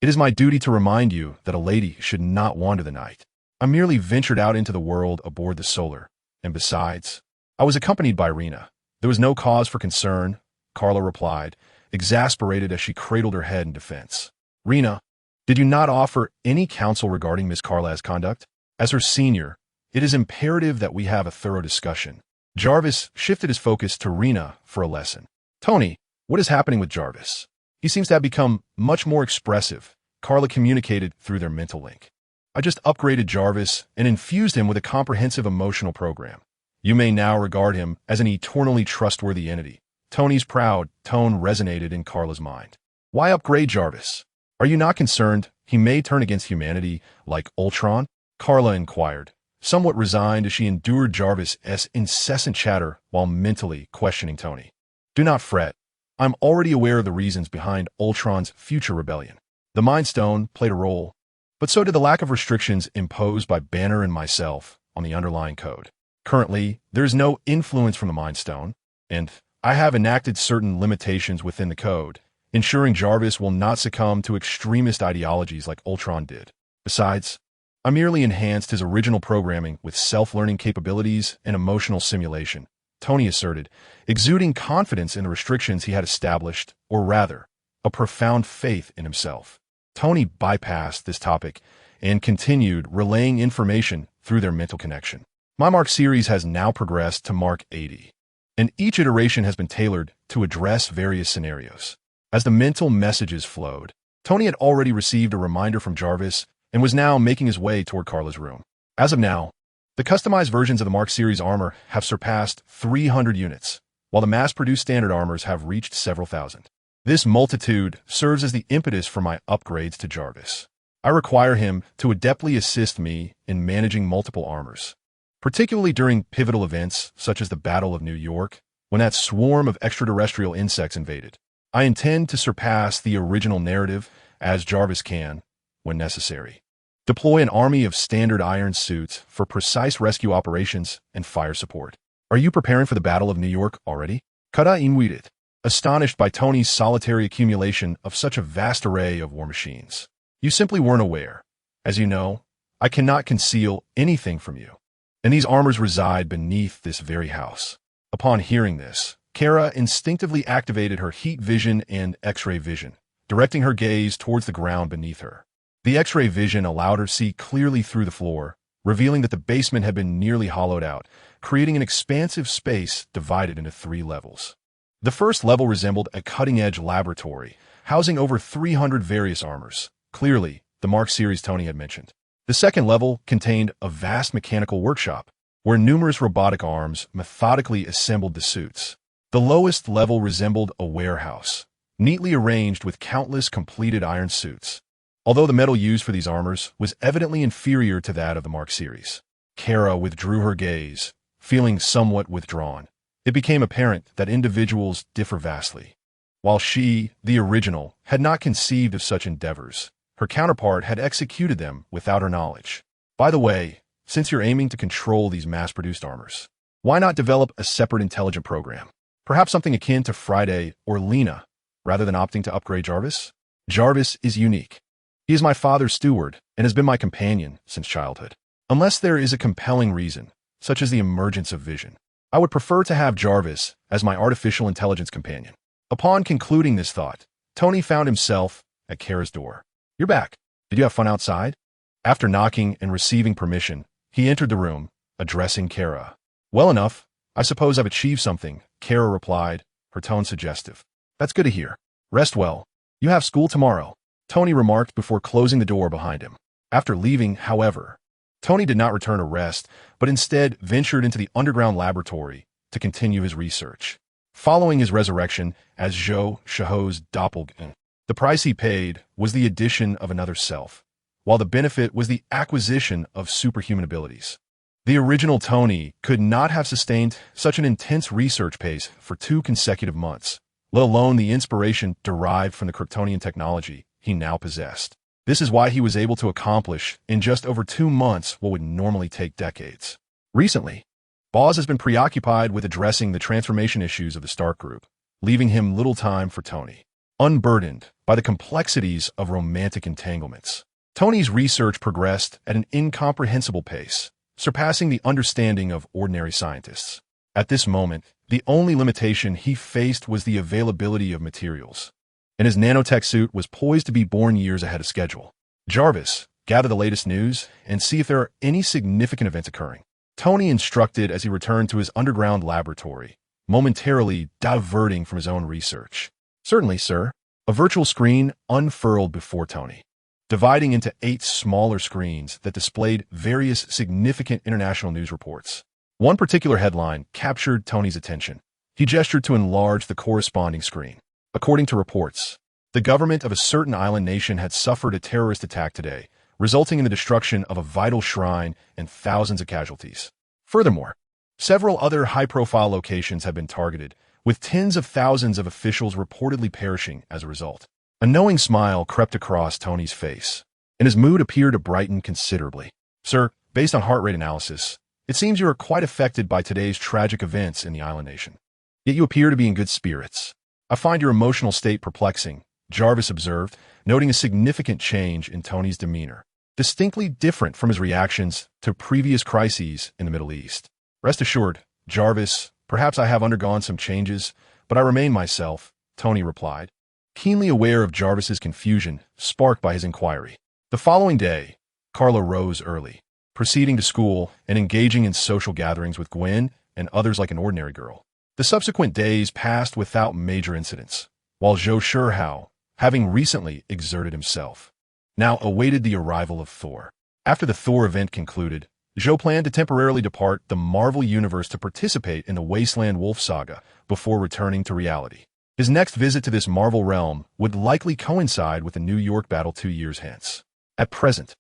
A: it is my duty to remind you that a lady should not wander the night. I merely ventured out into the world aboard the Solar, and besides, I was accompanied by Rena. There was no cause for concern, Carla replied, exasperated as she cradled her head in defense. Rena, did you not offer any counsel regarding Miss Carla's conduct? As her senior, it is imperative that we have a thorough discussion. Jarvis shifted his focus to Rena for a lesson. Tony, what is happening with Jarvis? He seems to have become much more expressive, Carla communicated through their mental link. I just upgraded Jarvis and infused him with a comprehensive emotional program. You may now regard him as an eternally trustworthy entity. Tony's proud tone resonated in Carla's mind. Why upgrade Jarvis? Are you not concerned he may turn against humanity like Ultron? Carla inquired, somewhat resigned as she endured Jarvis' incessant chatter while mentally questioning Tony. Do not fret. I'm already aware of the reasons behind Ultron's future rebellion. The Mind Stone played a role, but so did the lack of restrictions imposed by Banner and myself on the underlying code. Currently, there is no influence from the Mind Stone, and I have enacted certain limitations within the code, ensuring Jarvis will not succumb to extremist ideologies like Ultron did. Besides, I merely enhanced his original programming with self-learning capabilities and emotional simulation, Tony asserted, exuding confidence in the restrictions he had established, or rather, a profound faith in himself. Tony bypassed this topic and continued relaying information through their mental connection. My Mark series has now progressed to Mark 80, and each iteration has been tailored to address various scenarios. As the mental messages flowed, Tony had already received a reminder from Jarvis and was now making his way toward Carla's room. As of now, the customized versions of the Mark series armor have surpassed 300 units, while the mass-produced standard armors have reached several thousand. This multitude serves as the impetus for my upgrades to Jarvis. I require him to adeptly assist me in managing multiple armors, particularly during pivotal events such as the Battle of New York, when that swarm of extraterrestrial insects invaded. I intend to surpass the original narrative as Jarvis can, when necessary. Deploy an army of standard iron suits for precise rescue operations and fire support. Are you preparing for the Battle of New York already? Kara inwided, astonished by Tony's solitary accumulation of such a vast array of war machines. You simply weren't aware. As you know, I cannot conceal anything from you, and these armors reside beneath this very house. Upon hearing this, Kara instinctively activated her heat vision and X-ray vision, directing her gaze towards the ground beneath her. The X-ray vision allowed her to see clearly through the floor, revealing that the basement had been nearly hollowed out, creating an expansive space divided into 3 levels. The first level resembled a cutting-edge laboratory, housing over 300 various armors, clearly the Mark series Tony had mentioned. The second level contained a vast mechanical workshop, where numerous robotic arms methodically assembled the suits. The lowest level resembled a warehouse, neatly arranged with countless completed iron suits. Although the metal used for these armors was evidently inferior to that of the Mark series, Kara withdrew her gaze, feeling somewhat withdrawn. It became apparent that individuals differ vastly. While she, the original, had not conceived of such endeavors, her counterpart had executed them without her knowledge. By the way, since you're aiming to control these mass-produced armors, why not develop a separate intelligent program? Perhaps something akin to Friday or Lena, rather than opting to upgrade Jarvis? Jarvis is unique. He is my father's steward and has been my companion since childhood. Unless there is a compelling reason, such as the emergence of vision, I would prefer to have Jarvis as my artificial intelligence companion. Upon concluding this thought, Tony found himself at Kara's door. You're back. Did you have fun outside? After knocking and receiving permission, he entered the room, addressing Kara. Well enough. I suppose I've achieved something, Kara replied, her tone suggestive. That's good to hear. Rest well. You have school tomorrow, Tony remarked before closing the door behind him. After leaving, however, Tony did not return to rest, but instead ventured into the underground laboratory to continue his research. Following his resurrection as Zhou Shihao's doppelganger, the price he paid was the addition of another self, while the benefit was the acquisition of superhuman abilities. The original Tony could not have sustained such an intense research pace for 2 consecutive months, let alone the inspiration derived from the Kryptonian technology he now possessed. This is why he was able to accomplish in just over 2 months what would normally take decades. Recently, Boz has been preoccupied with addressing the transformation issues of the Stark Group, leaving him little time for Tony. Unburdened by the complexities of romantic entanglements, Tony's research progressed at an incomprehensible pace, surpassing the understanding of ordinary scientists. At this moment, the only limitation he faced was the availability of materials, and his nanotech suit was poised to be born years ahead of schedule. Jarvis, gather the latest news and see if there are any significant events occurring, Tony instructed as he returned to his underground laboratory, momentarily diverting from his own research. Certainly, sir. A virtual screen unfurled before Tony, dividing into 8 smaller screens that displayed various significant international news reports. One particular headline captured Tony's attention. He gestured to enlarge the corresponding screen. According to reports, the government of a certain island nation had suffered a terrorist attack today, resulting in the destruction of a vital shrine and thousands of casualties. Furthermore, several other high-profile locations have been targeted, with tens of thousands of officials reportedly perishing as a result. A knowing smile crept across Tony's face, and his mood appeared to brighten considerably. Sir, based on heart rate analysis, It seems you are quite affected by today's tragic events in the island nation. Yet you appear to be in good spirits. I find your emotional state perplexing, Jarvis observed, noting a significant change in Tony's demeanor, distinctly different from his reactions to previous crises in the Middle East. Rest assured, Jarvis, perhaps I have undergone some changes, but I remain myself, Tony replied, keenly aware of Jarvis's confusion sparked by his inquiry. The following day, Carla rose early, proceeding to school and engaging in social gatherings with Gwen and others like an ordinary girl. The subsequent days passed without major incidents, while Zhou Shihao, having recently exerted himself, now awaited the arrival of Thor. After the Thor event concluded, Zhou planned to temporarily depart the Marvel Universe to participate in the Wasteland Wolf saga before returning to reality. His next visit to this Marvel realm would likely coincide with the New York battle 2 years hence. At present,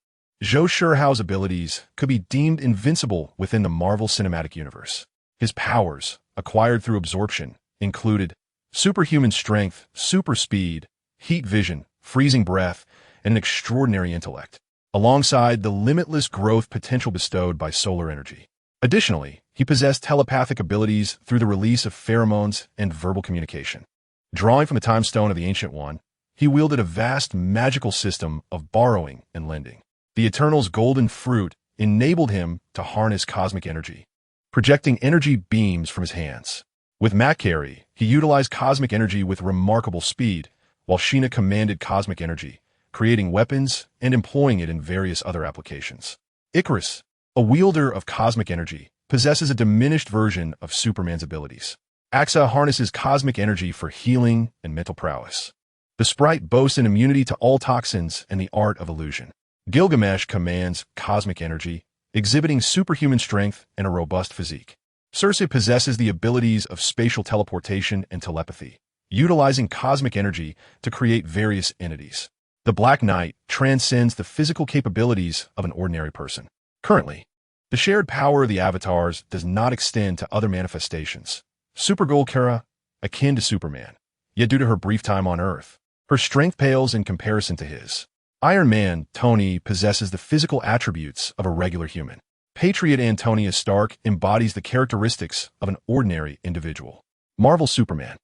A: Zhou Shihao's abilities could be deemed invincible within the Marvel Cinematic Universe. His powers, acquired through absorption, included superhuman strength, super speed, heat vision, freezing breath, and an extraordinary intellect, alongside the limitless growth potential bestowed by solar energy. Additionally, he possessed telepathic abilities through the release of pheromones and verbal communication. Drawing from the time stone of the Ancient One, he wielded a vast magical system of borrowing and lending. The Eternal's golden fruit enabled him to harness cosmic energy, projecting energy beams from his hands. With Makari, he utilized cosmic energy with remarkable speed, while Sheena commanded cosmic energy, creating weapons and employing it in various other applications. Icarus, a wielder of cosmic energy, possesses a diminished version of Superman's abilities. Axa harnesses cosmic energy for healing and mental prowess. The Sprite boasts an immunity to all toxins and the art of illusion. Gilgamesh commands cosmic energy, exhibiting superhuman strength and a robust physique. Circe possesses the abilities of spatial teleportation and telepathy, utilizing cosmic energy to create various entities. The Black Knight transcends the physical capabilities of an ordinary person. Currently, the shared power of the avatars does not extend to other manifestations. Supergirl Kara, akin to Superman, yet due to her brief time on Earth, her strength pales in comparison to his. Iron Man, Tony, possesses the physical attributes of a regular human. Patriot Antonia Stark embodies the characteristics of an ordinary individual. Marvel Superman,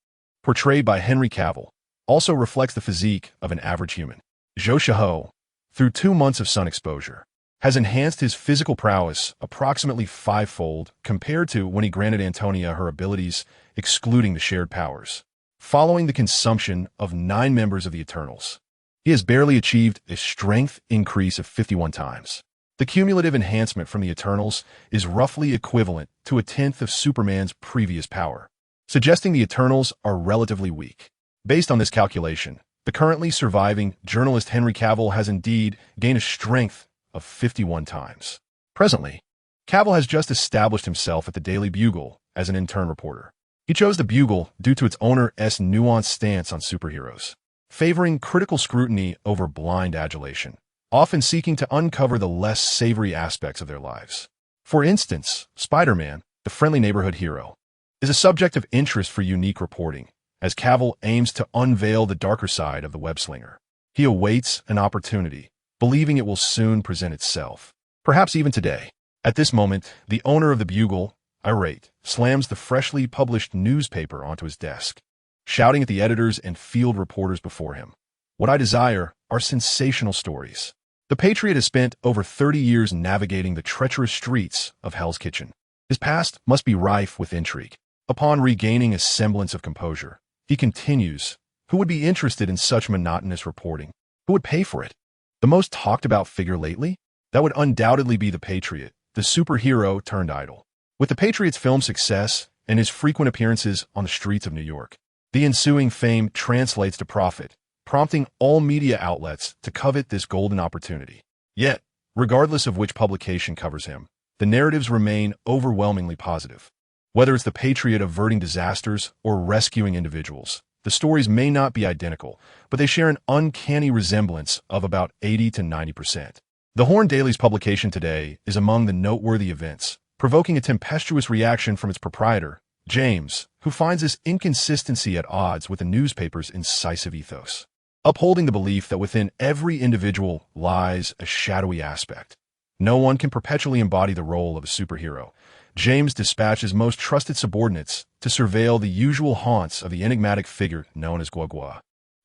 A: portrayed by Henry Cavill, also reflects the physique of an average human. Zhou Shihao, through 2 months of sun exposure, has enhanced his physical prowess approximately 5-fold compared to when he granted Antonia her abilities, excluding the shared powers. Following the consumption of 9 members of the Eternals, he has barely achieved a strength increase of 51 times. The cumulative enhancement from the Eternals is roughly equivalent to a tenth of Superman's previous power, suggesting the Eternals are relatively weak. Based on this calculation, the currently surviving journalist Henry Cavill has indeed gained a strength of 51 times. Presently, Cavill has just established himself at the Daily Bugle as an intern reporter. He chose the Bugle due to its owner's nuanced stance on superheroes, favoring critical scrutiny over blind adulation, often seeking to uncover the less savory aspects of their lives. For instance, Spider-Man, the friendly neighborhood hero, is a subject of interest for unique reporting, as Cavill aims to unveil the darker side of the web-slinger. He awaits an opportunity, believing it will soon present itself, perhaps even today. At this moment, the owner of the Bugle, irate, slams the freshly published newspaper onto his desk, shouting at the editors and field reporters before him. What I desire are sensational stories. The Patriot has spent over 30 years navigating the treacherous streets of Hell's Kitchen. His past must be rife with intrigue. Upon regaining a semblance of composure, he continues, who would be interested in such monotonous reporting? Who would pay for it? The most talked about figure lately? That would undoubtedly be the Patriot, the superhero turned idol. With the Patriot's film success and his frequent appearances on the streets of New York, the ensuing fame translates to profit, prompting all media outlets to covet this golden opportunity. Yet, regardless of which publication covers him, the narratives remain overwhelmingly positive. Whether it's the Patriot averting disasters or rescuing individuals, the stories may not be identical, but they share an uncanny resemblance of about 80 to 90%. The Horn Daily's publication today is among the noteworthy events, provoking a tempestuous reaction from its proprietor, James, who finds this inconsistency at odds with the newspaper's incisive ethos. Upholding the belief that within every individual lies a shadowy aspect, No one can perpetually embody the role of a superhero. James dispatched his most trusted subordinates to surveil the usual haunts of the enigmatic figure known as Guogua,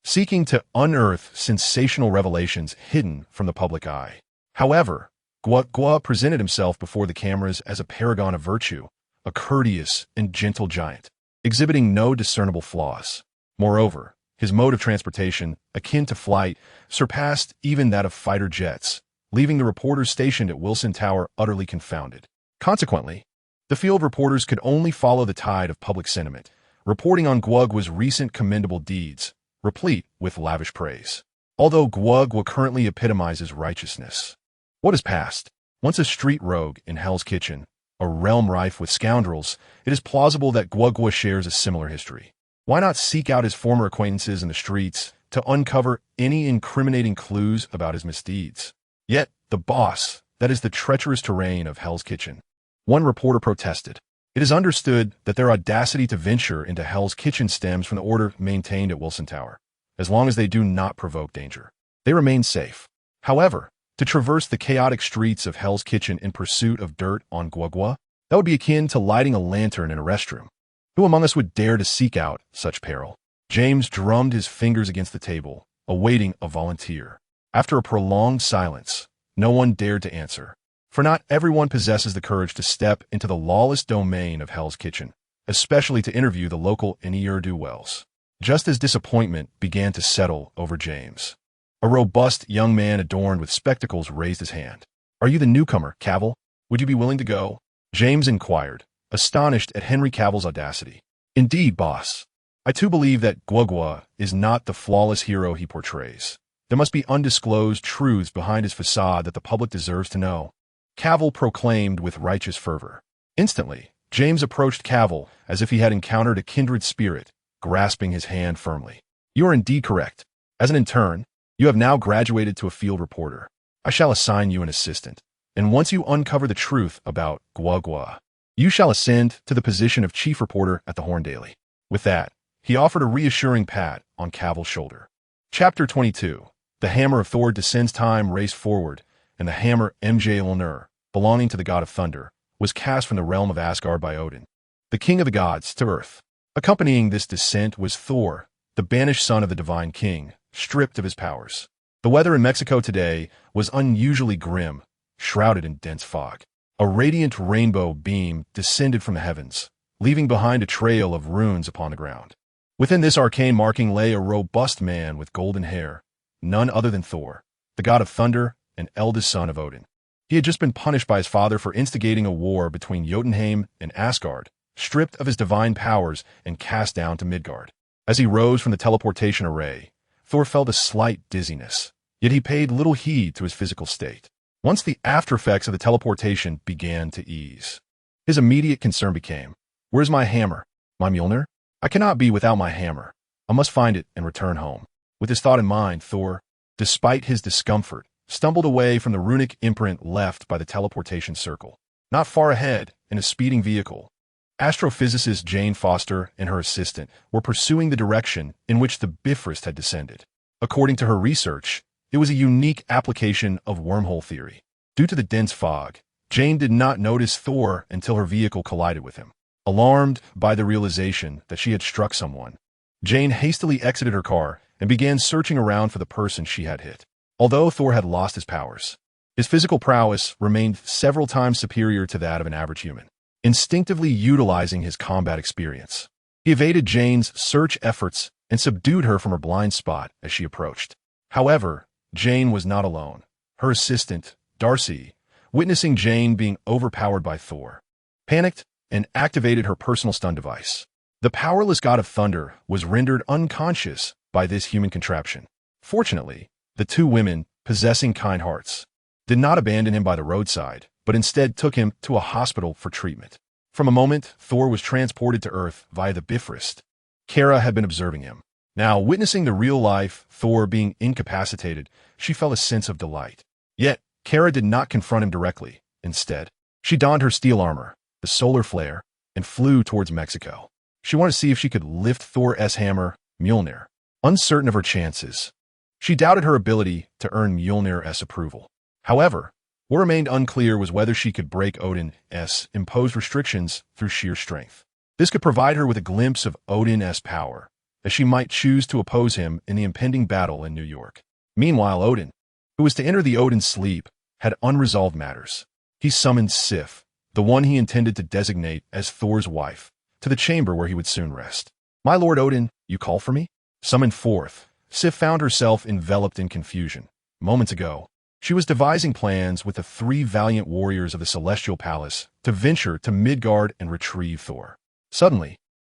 A: seeking to unearth sensational revelations hidden from the public eye. However, Guogua presented himself before the cameras as a paragon of virtue, a courteous and gentle giant, exhibiting no discernible flaws. Moreover, his mode of transportation, akin to flight, surpassed even that of fighter jets, leaving the reporters stationed at Wilson Tower utterly confounded. Consequently, the field reporters could only follow the tide of public sentiment, reporting on Guogua's recent commendable deeds, replete with lavish praise. Although Guogua currently epitomizes righteousness, what is past? Once a street rogue in Hell's Kitchen, a realm rife with scoundrels, it is plausible that Guogua shares a similar history. Why not seek out his former acquaintances in the streets to uncover any incriminating clues about his misdeeds? Yet, the boss, that is the treacherous terrain of Hell's Kitchen. One reporter protested. It is understood that their audacity to venture into Hell's Kitchen stems from the order maintained at Wilson Tower. As long as they do not provoke danger, they remain safe. However, to traverse the chaotic streets of Hell's Kitchen in pursuit of dirt on Guogua, that would be akin to lighting a lantern in a restroom. Who among us would dare to seek out such peril? James drummed his fingers against the table, awaiting a volunteer. After a prolonged silence, no one dared to answer, for not everyone possesses the courage to step into the lawless domain of Hell's Kitchen, especially to interview the local ne'er-do-wells. Just as disappointment began to settle over James, a robust young man adorned with spectacles raised his hand. "Are you the newcomer, Cavill? Would you be willing to go?" James inquired, astonished at Henry Cavill's audacity. "Indeed, boss. I too believe that Guogua is not the flawless hero he portrays. There must be undisclosed truths behind his facade that the public deserves to know," Cavill proclaimed with righteous fervor. Instantly, James approached Cavill as if he had encountered a kindred spirit, grasping his hand firmly. "You are indeed correct. As an intern, you have now graduated to a field reporter. I shall assign you an assistant, and once you uncover the truth about Guogua, you shall ascend to the position of chief reporter at the Horn Daily." With that, he offered a reassuring pat on Cavill's shoulder. Chapter 22. The hammer of Thor descends. Time raced forward, and the hammer Mjolnir, belonging to the god of thunder, was cast from the realm of Asgard by Odin, the king of the gods, to earth. Accompanying this descent was Thor, the banished son of the divine king, stripped of his powers. The weather in Mexico today was unusually grim, shrouded in dense fog. A radiant rainbow beam descended from the heavens, leaving behind a trail of runes upon the ground. Within this arcane marking lay a robust man with golden hair, none other than Thor, the god of thunder and eldest son of Odin. He had just been punished by his father for instigating a war between Jotunheim and Asgard, stripped of his divine powers and cast down to Midgard. As he rose from the teleportation array, Thor felt a slight dizziness, yet he paid little heed to his physical state. Once the aftereffects of the teleportation began to ease, his immediate concern became, "Where's my hammer? My Mjolnir? I cannot be without my hammer. I must find it and return home." With this thought in mind, Thor, despite his discomfort, stumbled away from the runic imprint left by the teleportation circle. Not far ahead, in a speeding vehicle, astrophysicist Jane Foster and her assistant were pursuing the direction in which the Bifrost had descended. According to her research, it was a unique application of wormhole theory. Due to the dense fog, Jane did not notice Thor until her vehicle collided with him. Alarmed by the realization that she had struck someone, Jane hastily exited her car and began searching around for the person she had hit. Although Thor had lost his powers, his physical prowess remained several times superior to that of an average human. Instinctively utilizing his combat experience, he evaded Jane's search efforts and subdued her from her blind spot as she approached. However, Jane was not alone. Her assistant, Darcy, witnessing Jane being overpowered by Thor, panicked and activated her personal stun device. The powerless god of thunder was rendered unconscious by this human contraption. Fortunately, the two women, possessing kind hearts, did not abandon him by the roadside, but instead took him to a hospital for treatment. From a moment, Thor was transported to Earth via the Bifrost. Kara had been observing him. Now, witnessing the real-life Thor being incapacitated, she felt a sense of delight. Yet, Kara did not confront him directly. Instead, she donned her steel armor, the solar flare, and flew towards Mexico. She wanted to see if she could lift Thor's hammer, Mjolnir. Uncertain of her chances, she doubted her ability to earn Mjolnir's approval. However, What remained unclear was whether she could break Odin's imposed restrictions through sheer strength. This could provide her with a glimpse of Odin's power, as she might choose to oppose him in the impending battle in New York. Meanwhile, Odin, who was to enter the Odin sleep, had unresolved matters. He summoned Sif, the one he intended to designate as Thor's wife, to the chamber where he would soon rest. "My lord Odin, you call for me?" Summoned forth, Sif found herself enveloped in confusion. Moments ago, she was devising plans with the three valiant warriors of the Celestial Palace to venture to Midgard and retrieve Thor. Suddenly,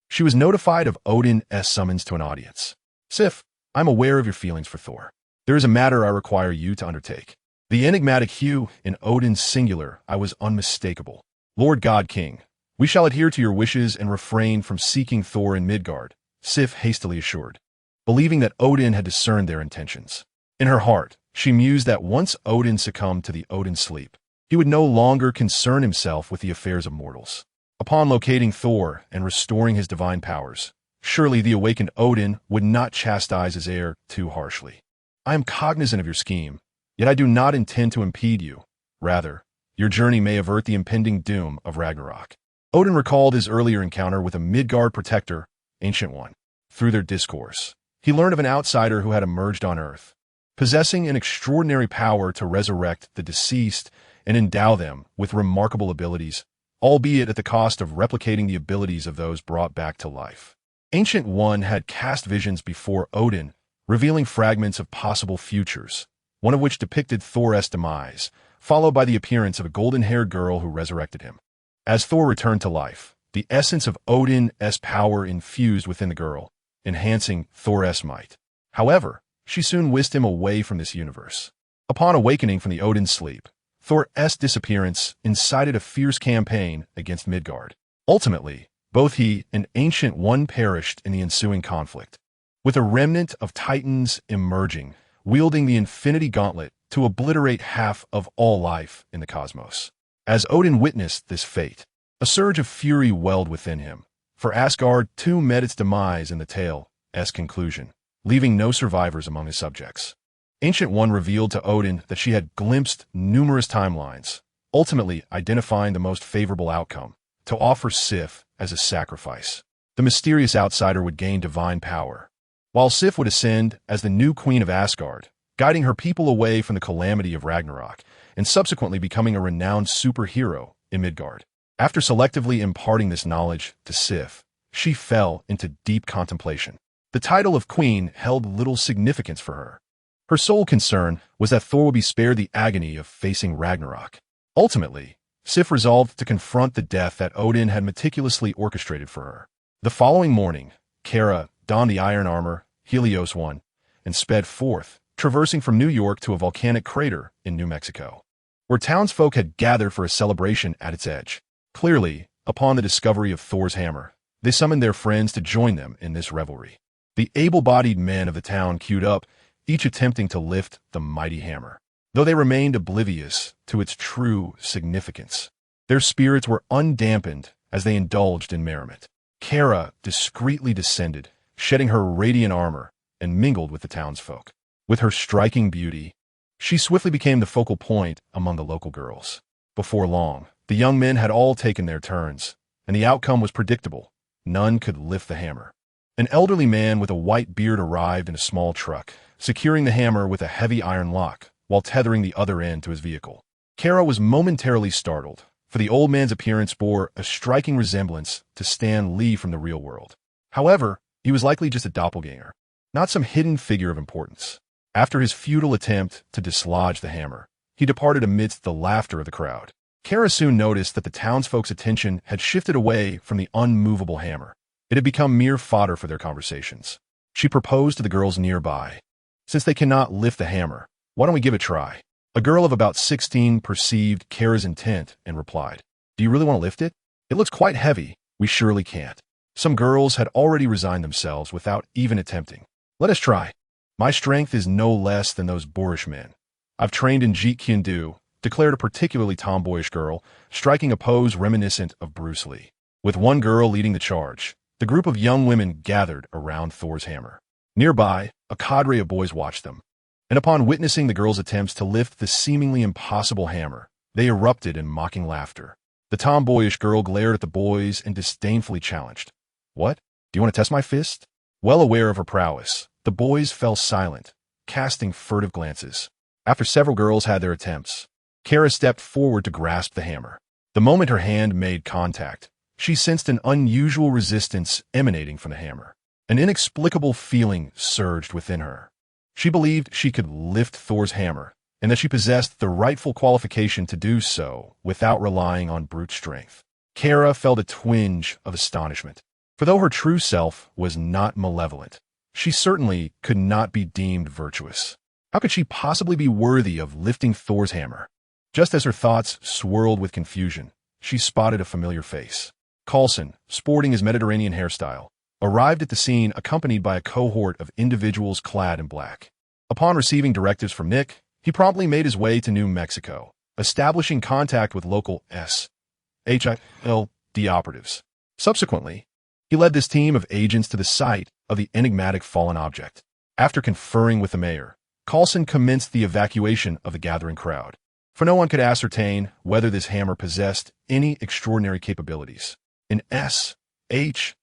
A: she was notified of Odin's summons to an audience. "Sif, I'm aware of your feelings for Thor. There is a matter I require you to undertake." The enigmatic hue in Odin's singular I was unmistakable. "Lord God King, we shall adhere to your wishes and refrain from seeking Thor in Midgard," Sif hastily assured, believing that Odin had discerned their intentions. In her heart, she mused that once Odin succumbed to the Odin sleep, he would no longer concern himself with the affairs of mortals. Upon locating Thor and restoring his divine powers, surely the awakened Odin would not chastise his heir too harshly. "I am cognizant of your scheme, yet I do not intend to impede you. Rather, your journey may avert the impending doom of Ragnarok." Odin recalled his earlier encounter with a Midgard protector, Ancient One. Through their discourse, he learned of an outsider who had emerged on Earth, possessing an extraordinary power to resurrect the deceased and endow them with remarkable abilities, albeit at the cost of replicating the abilities of those brought back to life. Ancient One had cast visions before Odin, revealing fragments of possible futures, one of which depicted Thor's demise, followed by the appearance of a golden-haired girl who resurrected him. As Thor returned to life, the essence of Odin's power infused within the girl, enhancing Thor's might. However, she soon whisked him away from this universe. Upon awakening from the Odin sleep, Thor's disappearance incited a fierce campaign against Midgard. Ultimately, both he and Ancient One perished in the ensuing conflict, with a remnant of Titans emerging, wielding the Infinity Gauntlet to obliterate half of all life in the cosmos. As Odin witnessed this fate, a surge of fury welled within him, for Asgard too met its demise in the tale's conclusion, leaving no survivors among his subjects. Ancient One revealed to Odin that she had glimpsed numerous timelines, ultimately identifying the most favorable outcome, to offer Sif as a sacrifice. The mysterious outsider would gain divine power, while Sif would ascend as the new queen of Asgard, guiding her people away from the calamity of Ragnarok, and subsequently becoming a renowned superhero in Midgard. After selectively imparting this knowledge to Sif, she fell into deep contemplation. The title of queen held little significance for her. Her sole concern was that Thor would be spared the agony of facing Ragnarok. Ultimately, Sif resolved to confront the death that Odin had meticulously orchestrated for her. The following morning, Kara donned the iron armor, Helios One, and sped forth, traversing from New York to a volcanic crater in New Mexico, where townsfolk had gathered for a celebration at its edge. Clearly, upon the discovery of Thor's hammer, they summoned their friends to join them in this revelry. The able-bodied men of the town queued up, each attempting to lift the mighty hammer, though they remained oblivious to its true significance. Their spirits were undampened as they indulged in merriment. Kara discreetly descended, shedding her radiant armor, and mingled with the townsfolk. With her striking beauty, she swiftly became the focal point among the local girls. Before long, the young men had all taken their turns, and the outcome was predictable. None could lift the hammer. An elderly man with a white beard arrived in a small truck, securing the hammer with a heavy iron lock while tethering the other end to his vehicle. Kara was momentarily startled, for the old man's appearance bore a striking resemblance to Stan Lee from the real world. However, he was likely just a doppelganger, not some hidden figure of importance. After his futile attempt to dislodge the hammer, he departed amidst the laughter of the crowd. Kara soon noticed that the townsfolk's attention had shifted away from the unmovable hammer. It had become mere fodder for their conversations. She proposed to the girls nearby. "Since they cannot lift the hammer, why don't we give it a try?" A girl of about 16 perceived Kara's intent and replied, "Do you really want to lift it? It looks quite heavy. We surely can't." Some girls had already resigned themselves without even attempting. "Let us try. My strength is no less than those boorish men. I've trained in Jeet Kune Do," declared a particularly tomboyish girl, striking a pose reminiscent of Bruce Lee. With one girl leading the charge, the group of young women gathered around Thor's hammer. Nearby, a cadre of boys watched them. and upon witnessing the girls' attempts to lift the seemingly impossible hammer, they erupted in mocking laughter. The tomboyish girl glared at the boys and disdainfully challenged. "What? Do you want to test my fist?" Well aware of her prowess, the boys fell silent, casting furtive glances. After several girls had their attempts, Kara stepped forward to grasp the hammer. The moment her hand made contact, she sensed an unusual resistance emanating from the hammer. An inexplicable feeling surged within her. She believed she could lift Thor's hammer, and that she possessed the rightful qualification to do so without relying on brute strength. Kara felt a twinge of astonishment. For though her true self was not malevolent, she certainly could not be deemed virtuous. How could she possibly be worthy of lifting Thor's hammer? Just as her thoughts swirled with confusion, she spotted a familiar face. Coulson, sporting his Mediterranean hairstyle, arrived at the scene accompanied by a cohort of individuals clad in black. Upon receiving directives from Nick, he promptly made his way to New Mexico, establishing contact with local SHILD operatives. Subsequently, he led this team of agents to the site of the enigmatic fallen object. After conferring with the mayor, Coulson commenced the evacuation of the gathering crowd, for no one could ascertain whether this hammer possessed any extraordinary capabilities. In SHIELD's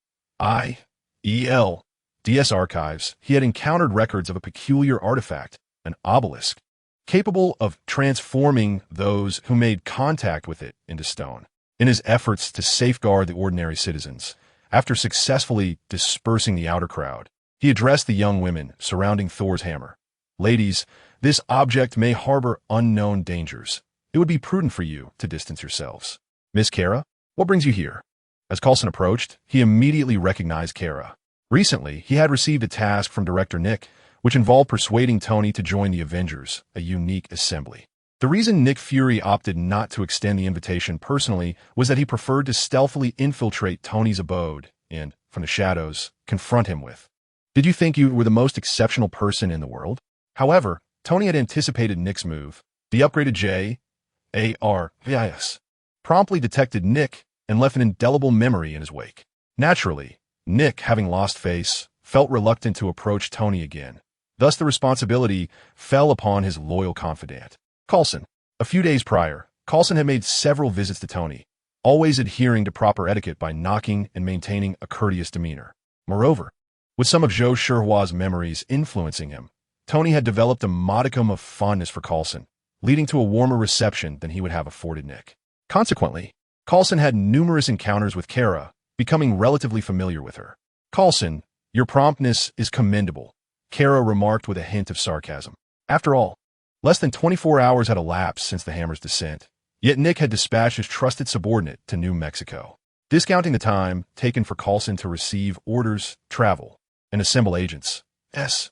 A: archives, he had encountered records of a peculiar artifact, an obelisk, capable of transforming those who made contact with it into stone. In his efforts to safeguard the ordinary citizens, after successfully dispersing the outer crowd, he addressed the young women surrounding Thor's hammer. "Ladies, this object may harbor unknown dangers. It would be prudent for you to distance yourselves. Miss Kara, what brings you here?" As Coulson approached, he immediately recognized Kara. Recently, he had received a task from Director Nick, which involved persuading Tony to join the Avengers, a unique assembly. The reason Nick Fury opted not to extend the invitation personally was that he preferred to stealthily infiltrate Tony's abode and, from the shadows, confront him with, "Did you think you were the most exceptional person in the world?" However, Tony had anticipated Nick's move. The upgraded JARVIS promptly detected Nick and left an indelible memory in his wake. Naturally, Nick, having lost face, felt reluctant to approach Tony again. Thus the responsibility fell upon his loyal confidant, Coulson. A few days prior, Coulson had made several visits to Tony, always adhering to proper etiquette by knocking and maintaining a courteous demeanor. Moreover, with some of Zhou Shihao's memories influencing him, Tony had developed a modicum of fondness for Coulson, leading to a warmer reception than he would have afforded Nick. Consequently, Coulson had numerous encounters with Kara, becoming relatively familiar with her. "Coulson, your promptness is commendable," Kara remarked with a hint of sarcasm. After all, less than 24 hours had elapsed since the hammer's descent, yet Nick had dispatched his trusted subordinate to New Mexico. Discounting the time taken for Coulson to receive orders, travel, and assemble agents, SHIELD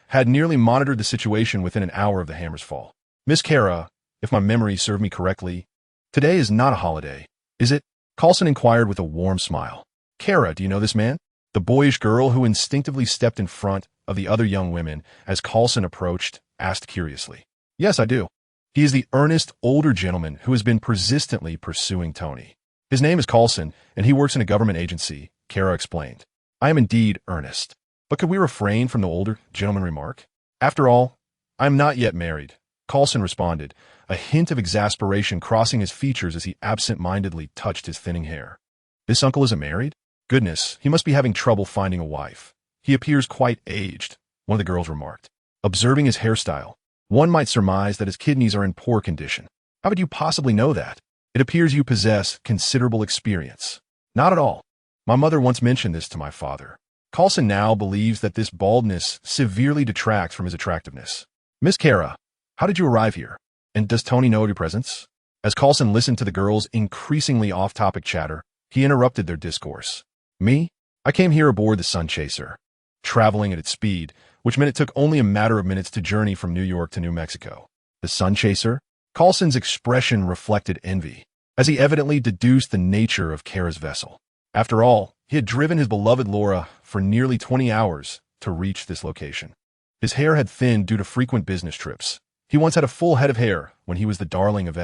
A: had nearly monitored the situation within an hour of the hammer's fall. "Miss Kara, if my memory served me correctly, today is not a holiday, is it?" Coulson inquired with a warm smile. "Kara, do you know this man?" The boyish girl who instinctively stepped in front of the other young women as Coulson approached asked curiously. "Yes, I do. He is the earnest older gentleman who has been persistently pursuing Tony. His name is Coulson, and he works in a government agency," Kara explained. "I am indeed earnest. But could we refrain from the older gentleman remark? After all, I am not yet married," Coulson responded, a hint of exasperation crossing his features as he absent-mindedly touched his thinning hair. "This uncle isn't married? Goodness, he must be having trouble finding a wife. He appears quite aged," one of the girls remarked. Observing his hairstyle, one might surmise that his kidneys are in poor condition. "How could you possibly know that? It appears you possess considerable experience." "Not at all. My mother once mentioned this to my father." Coulson now believes that this baldness severely detracts from his attractiveness. "Miss Kara, how did you arrive here? And does Tony know of your presence?" As Coulson listened to the girls' increasingly off-topic chatter, he interrupted their discourse. "Me? I came here aboard the Sun Chaser, traveling at its speed, which meant it took only a matter of minutes to journey from New York to New Mexico." The Sun Chaser? Coulson's expression reflected envy, as he evidently deduced the nature of Kara's vessel. After all, he had driven his beloved Laura for nearly 20 hours to reach this location. His hair had thinned due to frequent business trips. He once had a full head of hair when he was the darling of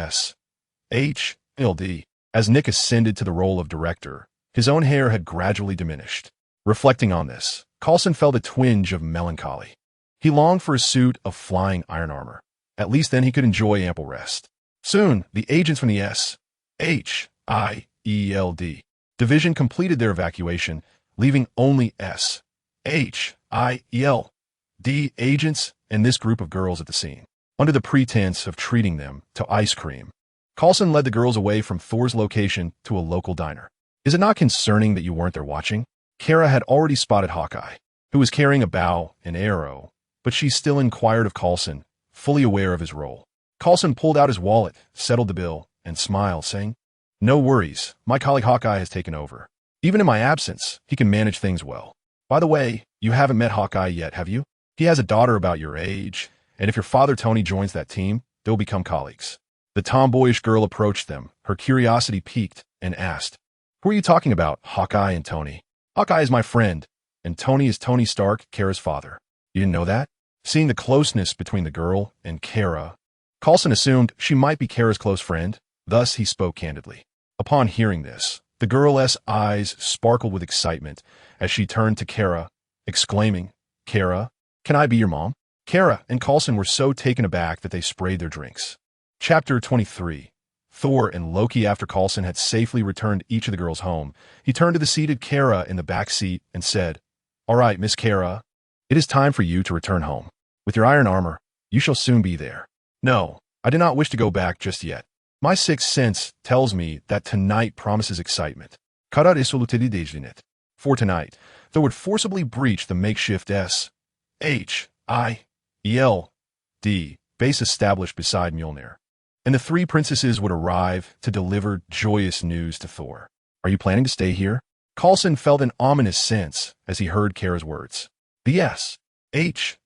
A: SHIELD. As Nick ascended to the role of director, his own hair had gradually diminished. Reflecting on this, Coulson felt a twinge of melancholy. He longed for a suit of flying iron armor. At least then he could enjoy ample rest. Soon, the agents from the S.H.I.E.L.D. division completed their evacuation, leaving only S.H.I.E.L.D. agents and this group of girls at the scene. Under the pretense of treating them to ice cream, Coulson led the girls away from Thor's location to a local diner. Is it not concerning that you weren't there watching? Kara had already spotted Hawkeye, who was carrying a bow and arrow, but she still inquired of Coulson, fully aware of his role. Coulson pulled out his wallet, settled the bill, and smiled, saying, "No worries, my colleague Hawkeye has taken over. Even in my absence, he can manage things well. By the way, you haven't met Hawkeye yet, have you? He has a daughter about your age, and if your father Tony joins that team, they'll become colleagues." The tomboyish girl approached them, her curiosity piqued, and asked, "Who are you talking about, Hawkeye and Tony?" "Hawkeye is my friend, and Tony is Tony Stark, Kara's father." "You didn't know that?" Seeing the closeness between the girl and Kara, Coulson assumed she might be Kara's close friend, thus he spoke candidly. Upon hearing this, the girl's eyes sparkled with excitement as she turned to Kara, exclaiming, "Kara, can I be your mom?" Kara and Coulson were so taken aback that they sprayed their drinks. Chapter 23. Thor and Loki. After Coulson had safely returned each of the girls home, he turned to the seated Kara in the back seat and said, "All right, Miss Kara, it is time for you to return home. With your iron armor, you shall soon be there." "No, I do not wish to go back just yet. My sixth sense tells me that tonight promises excitement. Karar isolutididejdinet. For tonight, Thor would forcibly breach the makeshift S.H.I.E.L.D. base established beside Mjolnir, and the three princesses would arrive to deliver joyous news to Thor. Are you planning to stay here?" Coulson felt an ominous sense as he heard Kara's words. The S.H.I.L.D.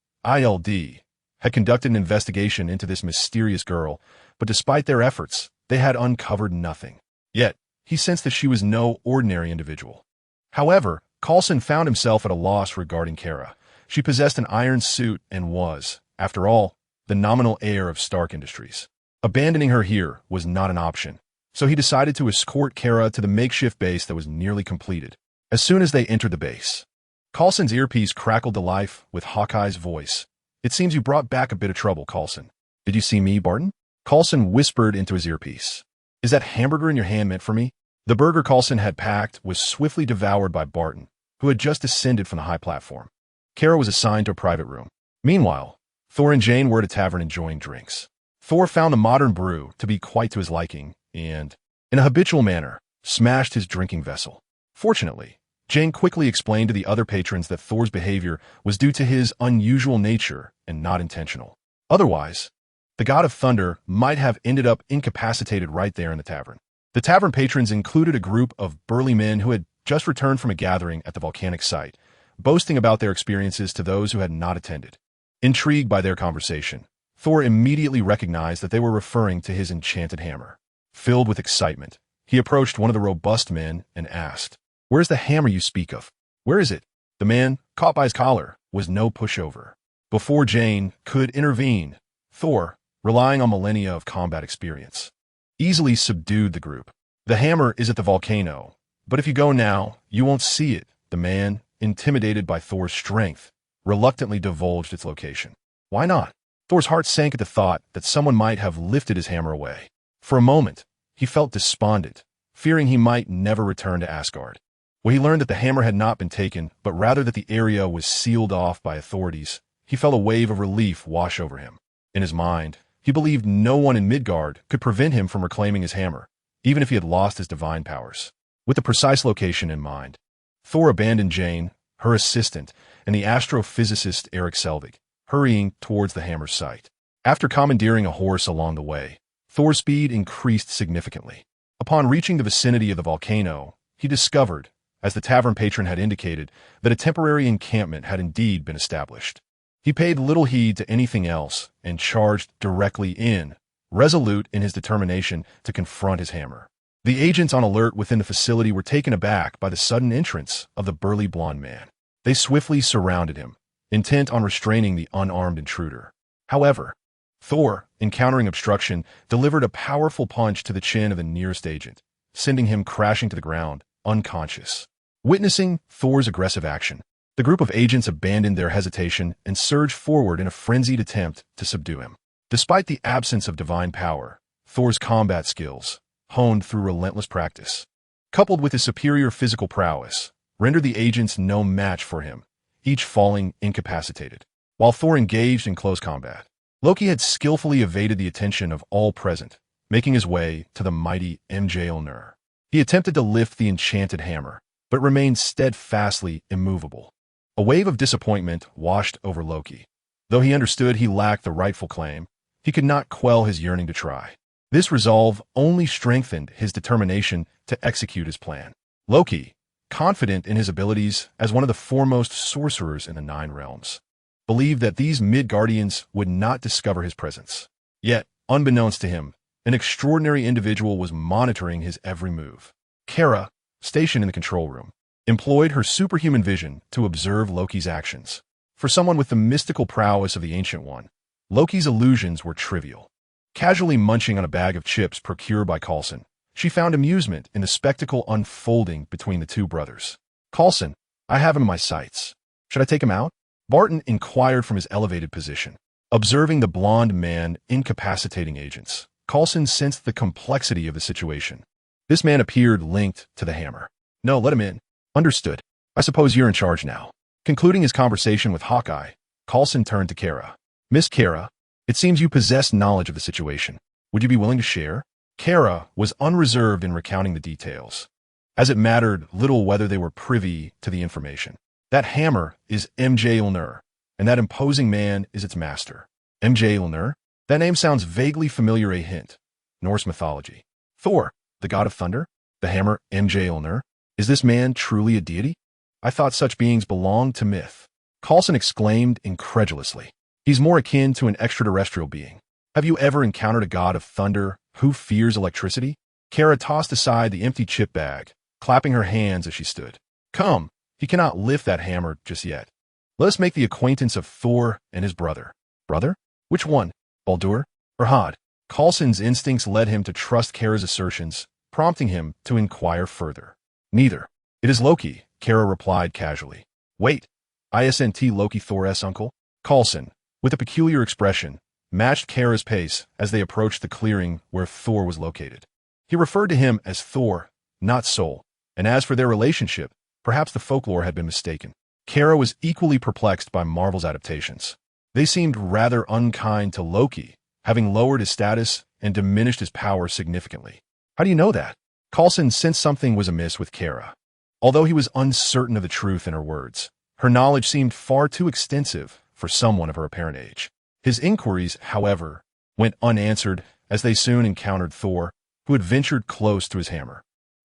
A: had conducted an investigation into this mysterious girl, but despite their efforts, they had uncovered nothing. Yet, he sensed that she was no ordinary individual. However, Coulson found himself at a loss regarding Kara. She possessed an iron suit and was, after all, the nominal heir of Stark Industries. Abandoning her here was not an option, so he decided to escort Kara to the makeshift base that was nearly completed. As soon as they entered the base, Coulson's earpiece crackled to life with Hawkeye's voice. "It seems you brought back a bit of trouble, Coulson. Did you see me, Barton?" Coulson whispered into his earpiece. "Is that hamburger in your hand meant for me?" The burger Coulson had packed was swiftly devoured by Barton, who had just descended from the high platform. Kara was assigned to a private room. Meanwhile, Thor and Jane were at a tavern enjoying drinks. Thor found the modern brew to be quite to his liking and, in a habitual manner, smashed his drinking vessel. Fortunately, Jane quickly explained to the other patrons that Thor's behavior was due to his unusual nature and not intentional. Otherwise, the god of thunder might have ended up incapacitated right there in the tavern. The tavern patrons included a group of burly men who had just returned from a gathering at the volcanic site, boasting about their experiences to those who had not attended. Intrigued by their conversation, Thor immediately recognized that they were referring to his enchanted hammer. Filled with excitement, he approached one of the robust men and asked, "Where's the hammer you speak of? Where is it?" The man, caught by his collar, was no pushover. Before Jane could intervene, Thor, relying on millennia of combat experience, easily subdued the group. "The hammer is at the volcano, but if you go now, you won't see it." The man, intimidated by Thor's strength, reluctantly divulged its location. Why not? Thor's heart sank at the thought that someone might have lifted his hammer away. For a moment, he felt despondent, fearing he might never return to Asgard. When he learned that the hammer had not been taken, but rather that the area was sealed off by authorities, he felt a wave of relief wash over him. In his mind, he believed no one in Midgard could prevent him from reclaiming his hammer, even if he had lost his divine powers. With the precise location in mind, Thor abandoned Jane, her assistant, and the astrophysicist Eric Selvig, hurrying towards the hammer's site. After commandeering a horse along the way, Thor's speed increased significantly. Upon reaching the vicinity of the volcano, he discovered, as the tavern patron had indicated, that a temporary encampment had indeed been established. He paid little heed to anything else and charged directly in, resolute in his determination to confront his hammer. The agents on alert within the facility were taken aback by the sudden entrance of the burly blonde man. They swiftly surrounded him, intent on restraining the unarmed intruder. However, Thor, encountering obstruction, delivered a powerful punch to the chin of the nearest agent, sending him crashing to the ground, unconscious. Witnessing Thor's aggressive action, The group of agents abandoned their hesitation and surged forward in a frenzied attempt to subdue him. Despite the absence of divine power, Thor's combat skills, honed through relentless practice, coupled with his superior physical prowess, rendered the agents no match for him, each falling incapacitated. While Thor engaged in close combat, Loki had skillfully evaded the attention of all present, making his way to the mighty Mjolnir. He attempted to lift the enchanted hammer, but remained steadfastly immovable. A wave of disappointment washed over Loki. Though he understood he lacked the rightful claim, he could not quell his yearning to try. This resolve only strengthened his determination to execute his plan. Loki, confident in his abilities as one of the foremost sorcerers in the Nine Realms, believed that these Midgardians would not discover his presence. Yet, unbeknownst to him, an extraordinary individual was monitoring his every move. Kara, stationed in the control room, employed her superhuman vision to observe Loki's actions. For someone with the mystical prowess of the Ancient One, Loki's illusions were trivial. Casually munching on a bag of chips procured by Coulson, she found amusement in the spectacle unfolding between the two brothers. "Coulson, I have him in my sights. Should I take him out?" Barton inquired from his elevated position. Observing the blond man incapacitating agents, Coulson sensed the complexity of the situation. This man appeared linked to the hammer. "No, let him in." "Understood. I suppose you're in charge now." Concluding his conversation with Hawkeye, Coulson turned to Kara. "Miss Kara, it seems you possess knowledge of the situation. Would you be willing to share?" Kara was unreserved in recounting the details, as it mattered little whether they were privy to the information. "That hammer is Mjolnir, and that imposing man is its master." Mjolnir? That name sounds vaguely familiar, a hint. Norse mythology. Thor, the god of thunder? The hammer Mjolnir? Is this man truly a deity? I thought such beings belonged to myth. Coulson exclaimed incredulously. "He's more akin to an extraterrestrial being. Have you ever encountered a god of thunder who fears electricity?" Kara tossed aside the empty chip bag, clapping her hands as she stood. "Come, he cannot lift that hammer just yet. Let us make the acquaintance of Thor and his brother." "Brother? Which one? Baldur or Hod?" Coulson's instincts led him to trust Kara's assertions, prompting him to inquire further. "Neither. It is Loki," Kara replied casually. "Wait, isn't Loki Thor's uncle?" Coulson, with a peculiar expression, matched Kara's pace as they approached the clearing where Thor was located. He referred to him as Thor, not Sol, and as for their relationship, perhaps the folklore had been mistaken. Kara was equally perplexed by Marvel's adaptations. They seemed rather unkind to Loki, having lowered his status and diminished his power significantly. "How do you know that?" Coulson sensed something was amiss with Kara. Although he was uncertain of the truth in her words, her knowledge seemed far too extensive for someone of her apparent age. His inquiries, however, went unanswered as they soon encountered Thor, who had ventured close to his hammer.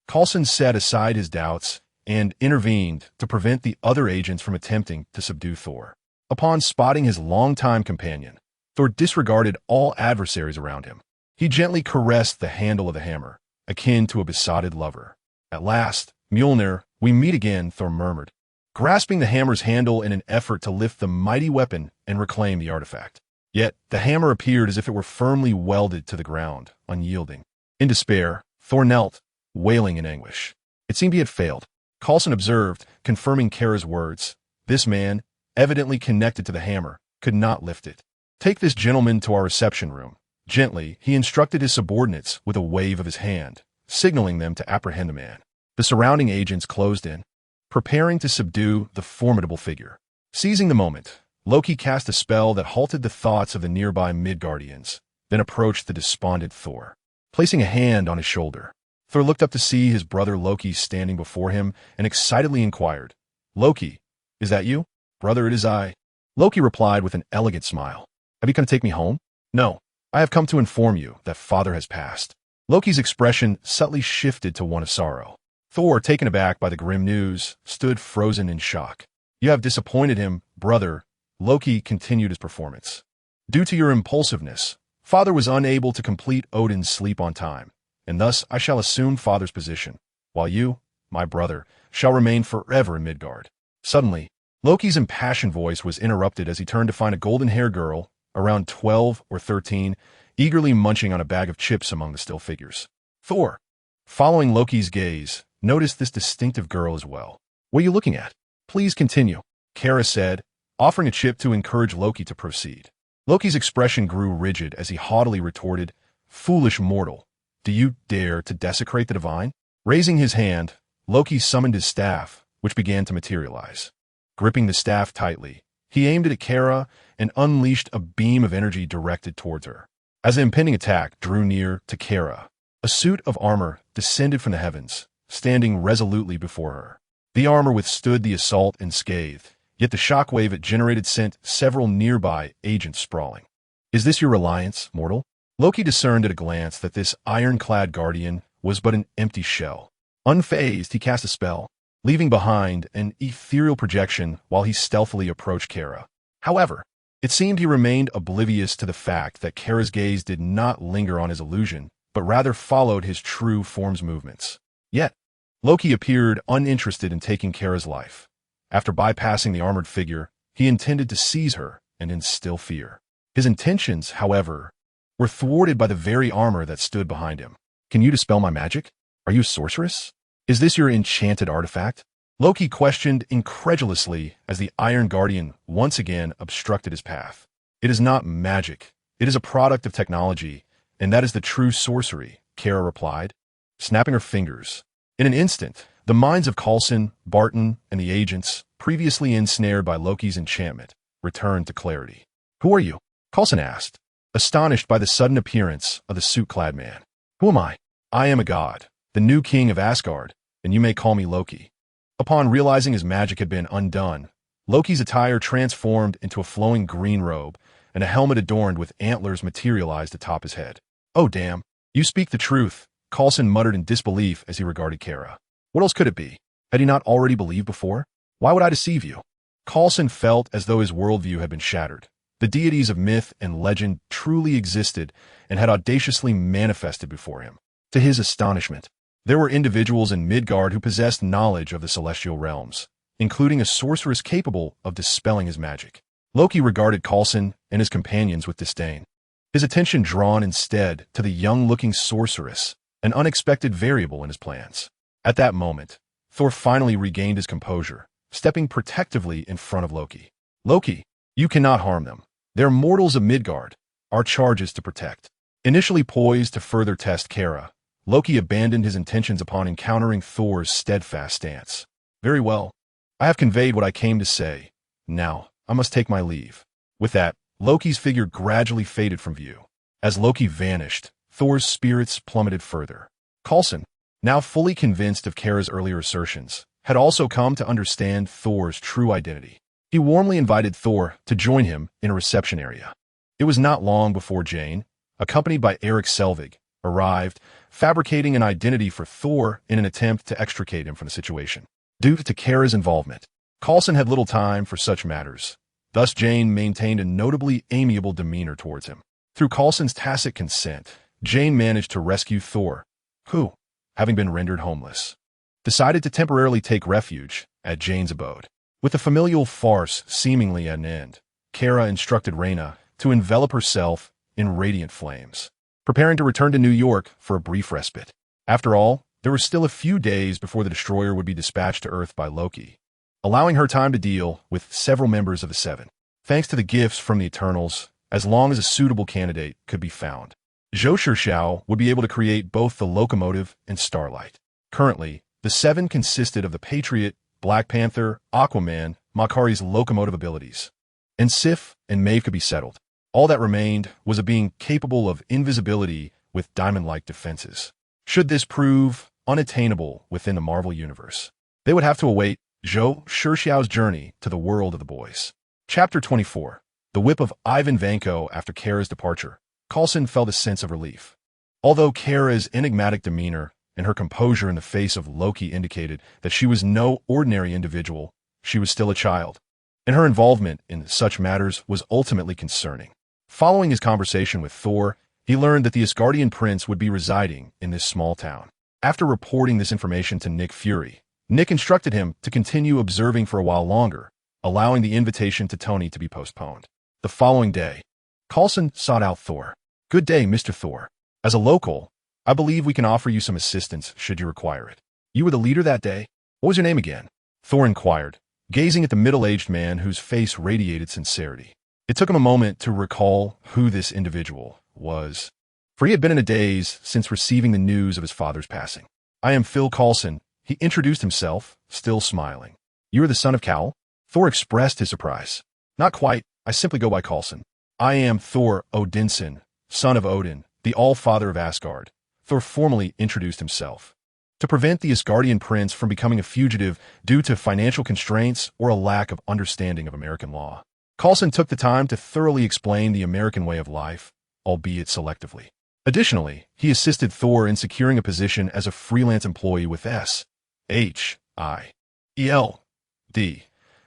A: Coulson set aside his doubts and intervened to prevent the other agents from attempting to subdue Thor. Upon spotting his longtime companion, Thor disregarded all adversaries around him. He gently caressed the handle of the hammer, akin to a besotted lover. "At last, Mjolnir, we meet again," Thor murmured, grasping the hammer's handle in an effort to lift the mighty weapon and reclaim the artifact. Yet the hammer appeared as if it were firmly welded to the ground, unyielding. In despair, Thor knelt, wailing in anguish. It seemed he had failed. Coulson observed, confirming Kara's words. This man, evidently connected to the hammer, could not lift it. "Take this gentleman to our reception room." Gently, he instructed his subordinates with a wave of his hand, signaling them to apprehend the man. The surrounding agents closed in, preparing to subdue the formidable figure. Seizing the moment, Loki cast a spell that halted the thoughts of the nearby Midgardians, then approached the despondent Thor. Placing a hand on his shoulder, Thor looked up to see his brother Loki standing before him and excitedly inquired, "Loki, is that you?" "Brother, it is I." Loki replied with an elegant smile. "Have you come to take me home?" "No, I have come to inform you that father has passed." Loki's expression subtly shifted to one of sorrow. Thor, taken aback by the grim news, stood frozen in shock. "You have disappointed him, brother." Loki continued his performance. "Due to your impulsiveness, father was unable to complete Odin's sleep on time, and thus I shall assume father's position, while you, my brother, shall remain forever in Midgard." Suddenly, Loki's impassioned voice was interrupted as he turned to find a golden-haired girl, around 12 or 13, eagerly munching on a bag of chips among the still figures. Thor, following Loki's gaze, noticed this distinctive girl as well. "What are you looking at? Please continue." Kara said, offering a chip to encourage Loki to proceed. Loki's expression grew rigid as he haughtily retorted, "Foolish mortal, do you dare to desecrate the divine?" Raising his hand, Loki summoned his staff, which began to materialize. Gripping the staff tightly, he aimed it at Kara and unleashed a beam of energy directed towards her. As the impending attack drew near to Kara, a suit of armor descended from the heavens, standing resolutely before her. The armor withstood the assault unscathed, yet the shockwave it generated sent several nearby agents sprawling. "Is this your reliance, mortal?" Loki discerned at a glance that this ironclad guardian was but an empty shell. Unfazed, he cast a spell, leaving behind an ethereal projection while he stealthily approached Kara. However, it seemed he remained oblivious to the fact that Kara's gaze did not linger on his illusion, but rather followed his true form's movements. Yet, Loki appeared uninterested in taking Kara's life. After bypassing the armored figure, he intended to seize her and instill fear. His intentions, however, were thwarted by the very armor that stood behind him. "Can you dispel my magic? Are you a sorceress? Is this your enchanted artifact?" Loki questioned incredulously as the Iron Guardian once again obstructed his path. "It is not magic. It is a product of technology, and that is the true sorcery," Kara replied, snapping her fingers. In an instant, the minds of Coulson, Barton, and the agents, previously ensnared by Loki's enchantment, returned to clarity. "Who are you?" Coulson asked, astonished by the sudden appearance of the suit-clad man. "Who am I?" "I am a god, the new king of Asgard, and you may call me Loki." Upon realizing his magic had been undone, Loki's attire transformed into a flowing green robe, and a helmet adorned with antlers materialized atop his head. "Oh damn, you speak the truth," Coulson muttered in disbelief as he regarded Kara. What else could it be? Had he not already believed before? Why would I deceive you? Coulson felt as though his worldview had been shattered. The deities of myth and legend truly existed and had audaciously manifested before him. To his astonishment, there were individuals in Midgard who possessed knowledge of the celestial realms, including a sorceress capable of dispelling his magic. Loki regarded Coulson and his companions with disdain, his attention drawn instead to the young-looking sorceress, an unexpected variable in his plans. At that moment, Thor finally regained his composure, stepping protectively in front of Loki. "Loki, you cannot harm them. They're mortals of Midgard. Our charge is to protect." Initially poised to further test Kara, Loki abandoned his intentions upon encountering Thor's steadfast stance. "Very well. I have conveyed what I came to say. Now, I must take my leave." With that, Loki's figure gradually faded from view. As Loki vanished, Thor's spirits plummeted further. Coulson, now fully convinced of Kara's earlier assertions, had also come to understand Thor's true identity. He warmly invited Thor to join him in a reception area. It was not long before Jane, accompanied by Eric Selvig, arrived, fabricating an identity for Thor in an attempt to extricate him from the situation. Due to Kara's involvement, Coulson had little time for such matters. Thus Jane maintained a notably amiable demeanor towards him. Through Coulson's tacit consent, Jane managed to rescue Thor, who, having been rendered homeless, decided to temporarily take refuge at Jane's abode. With the familial farce seemingly at an end, Kara instructed Reyna to envelop herself in radiant flames, preparing to return to New York for a brief respite. After all, there were still a few days before the destroyer would be dispatched to Earth by Loki, allowing her time to deal with several members of the Seven. Thanks to the gifts from the Eternals, as long as a suitable candidate could be found, Zhou Shihao would be able to create both the locomotive and Starlight. Currently, the Seven consisted of the Patriot, Black Panther, Aquaman, Makari's locomotive abilities, and Sif and Maeve could be settled. All that remained was a being capable of invisibility with diamond-like defenses. Should this prove unattainable within the Marvel Universe, they would have to await Zhou Shihao's journey to the world of the boys. Chapter 24. The whip of Ivan Vanko after Kara's departure. Coulson felt a sense of relief. Although Kara's enigmatic demeanor and her composure in the face of Loki indicated that she was no ordinary individual, she was still a child, and her involvement in such matters was ultimately concerning. Following his conversation with Thor, he learned that the Asgardian prince would be residing in this small town. After reporting this information to Nick Fury, Nick instructed him to continue observing for a while longer, allowing the invitation to Tony to be postponed. The following day, Coulson sought out Thor. "Good day, Mr. Thor. As a local, I believe we can offer you some assistance should you require it. You were the leader that day? What was your name again?" Thor inquired, gazing at the middle-aged man whose face radiated sincerity. It took him a moment to recall who this individual was, for he had been in a daze since receiving the news of his father's passing. "I am Phil Coulson," he introduced himself, still smiling. "You are the son of Cal?" Thor expressed his surprise. "Not quite. I simply go by Coulson." "I am Thor Odinson, son of Odin, the All-Father of Asgard," Thor formally introduced himself. To prevent the Asgardian prince from becoming a fugitive due to financial constraints or a lack of understanding of American law, Coulson took the time to thoroughly explain the American way of life, albeit selectively. Additionally, he assisted Thor in securing a position as a freelance employee with S.H.I.E.L.D.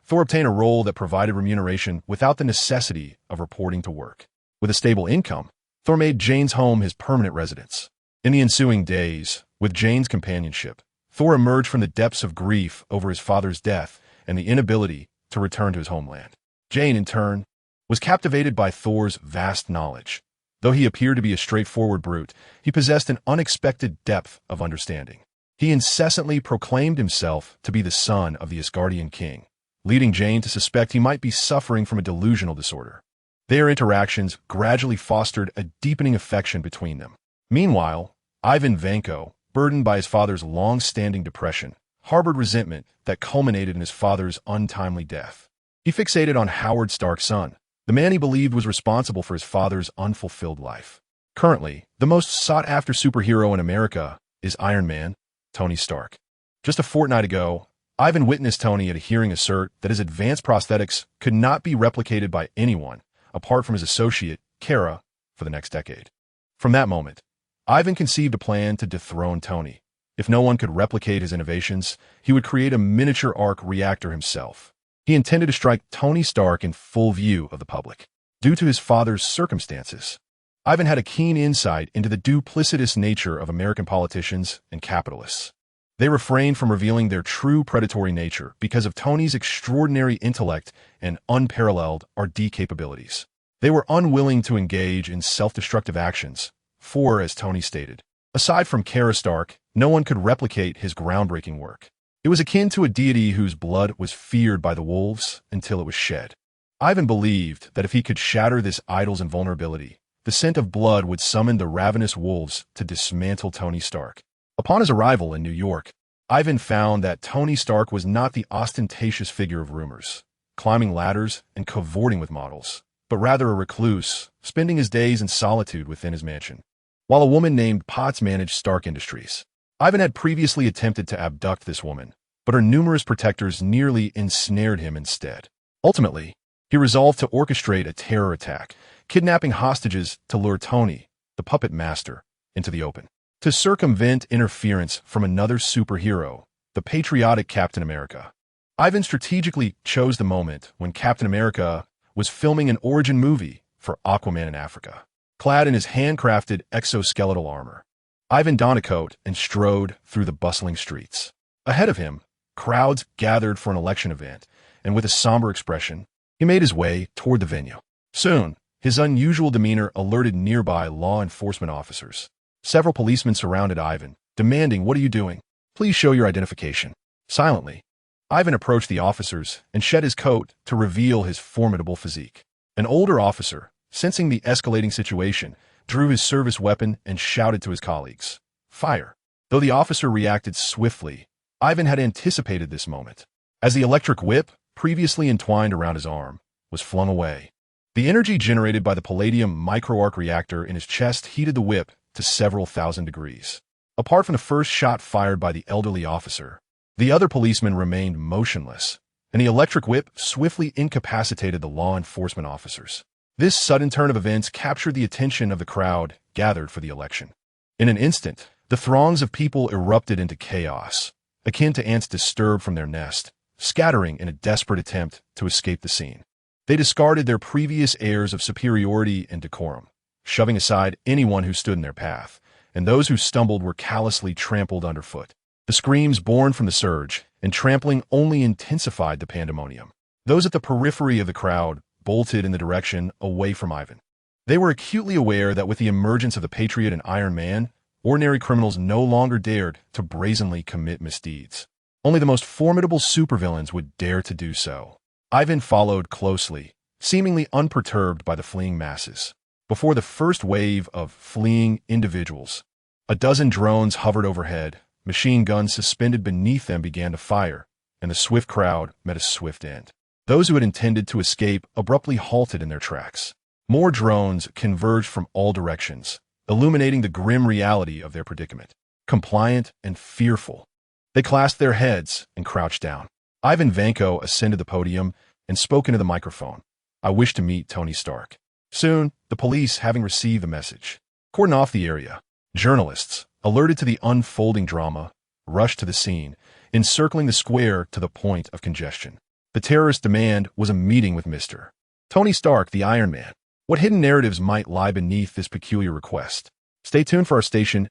A: Thor obtained a role that provided remuneration without the necessity of reporting to work. With a stable income, Thor made Jane's home his permanent residence. In the ensuing days, with Jane's companionship, Thor emerged from the depths of grief over his father's death and the inability to return to his homeland. Jane, in turn, was captivated by Thor's vast knowledge. Though he appeared to be a straightforward brute, he possessed an unexpected depth of understanding. He incessantly proclaimed himself to be the son of the Asgardian king, leading Jane to suspect he might be suffering from a delusional disorder. Their interactions gradually fostered a deepening affection between them. Meanwhile, Ivan Vanko, burdened by his father's long-standing depression, harbored resentment that culminated in his father's untimely death. He fixated on Howard Stark's son, the man he believed was responsible for his father's unfulfilled life. Currently, the most sought-after superhero in America is Iron Man, Tony Stark. Just a fortnight ago, Ivan witnessed Tony at a hearing assert that his advanced prosthetics could not be replicated by anyone apart from his associate, Kara, for the next decade. From that moment, Ivan conceived a plan to dethrone Tony. If no one could replicate his innovations, he would create a miniature arc reactor himself. He intended to strike Tony Stark in full view of the public. Due to his father's circumstances, Ivan had a keen insight into the duplicitous nature of American politicians and capitalists. They refrained from revealing their true predatory nature because of Tony's extraordinary intellect and unparalleled R&D capabilities. They were unwilling to engage in self-destructive actions, for, as Tony stated, aside from Kara Stark, no one could replicate his groundbreaking work. It was akin to a deity whose blood was feared by the wolves until it was shed. Ivan believed that if he could shatter this idol's invulnerability, the scent of blood would summon the ravenous wolves to dismantle Tony Stark. Upon his arrival in New York, Ivan found that Tony Stark was not the ostentatious figure of rumors, climbing ladders and cavorting with models, but rather a recluse, spending his days in solitude within his mansion. While a woman named Potts managed Stark Industries, Ivan had previously attempted to abduct this woman, but her numerous protectors nearly ensnared him instead. Ultimately, he resolved to orchestrate a terror attack, kidnapping hostages to lure Tony, the puppet master, into the open. To circumvent interference from another superhero, the patriotic Captain America, Ivan strategically chose the moment when Captain America was filming an origin movie for Aquaman in Africa. Clad in his handcrafted exoskeletal armor, Ivan donned a coat and strode through the bustling streets. Ahead of him, crowds gathered for an election event, and with a somber expression, he made his way toward the venue. Soon, his unusual demeanor alerted nearby law enforcement officers. Several policemen surrounded Ivan, demanding, "What are you doing? Please show your identification." Silently, Ivan approached the officers and shed his coat to reveal his formidable physique. An older officer, sensing the escalating situation, drew his service weapon and shouted to his colleagues, "Fire!" Though the officer reacted swiftly, Ivan had anticipated this moment. As the electric whip, previously entwined around his arm, was flung away, the energy generated by the palladium microarc reactor in his chest heated the whip to several thousand degrees. Apart from the first shot fired by the elderly officer, the other policemen remained motionless, and the electric whip swiftly incapacitated the law enforcement officers. This sudden turn of events captured the attention of the crowd gathered for the election. In an instant, the throngs of people erupted into chaos, akin to ants disturbed from their nest, scattering in a desperate attempt to escape the scene. They discarded their previous airs of superiority and decorum, shoving aside anyone who stood in their path, and those who stumbled were callously trampled underfoot. The screams born from the surge and trampling only intensified the pandemonium. Those at the periphery of the crowd bolted in the direction away from Ivan. They were acutely aware that with the emergence of the Patriot and Iron Man, ordinary criminals no longer dared to brazenly commit misdeeds. Only the most formidable supervillains would dare to do so. Ivan followed closely, seemingly unperturbed by the fleeing masses. Before the first wave of fleeing individuals, a dozen drones hovered overhead, machine guns suspended beneath them began to fire, and the swift crowd met a swift end. Those who had intended to escape abruptly halted in their tracks. More drones converged from all directions, illuminating the grim reality of their predicament. Compliant and fearful, they clasped their heads and crouched down. Ivan Vanko ascended the podium and spoke into the microphone. "I wish to meet Tony Stark." Soon, the police, having received the message, cordoned off the area. Journalists, alerted to the unfolding drama, rushed to the scene, encircling the square to the point of congestion. The terrorist demand was a meeting with Mr. Tony Stark, the Iron Man. What hidden narratives might lie beneath this peculiar request? Stay tuned for our station's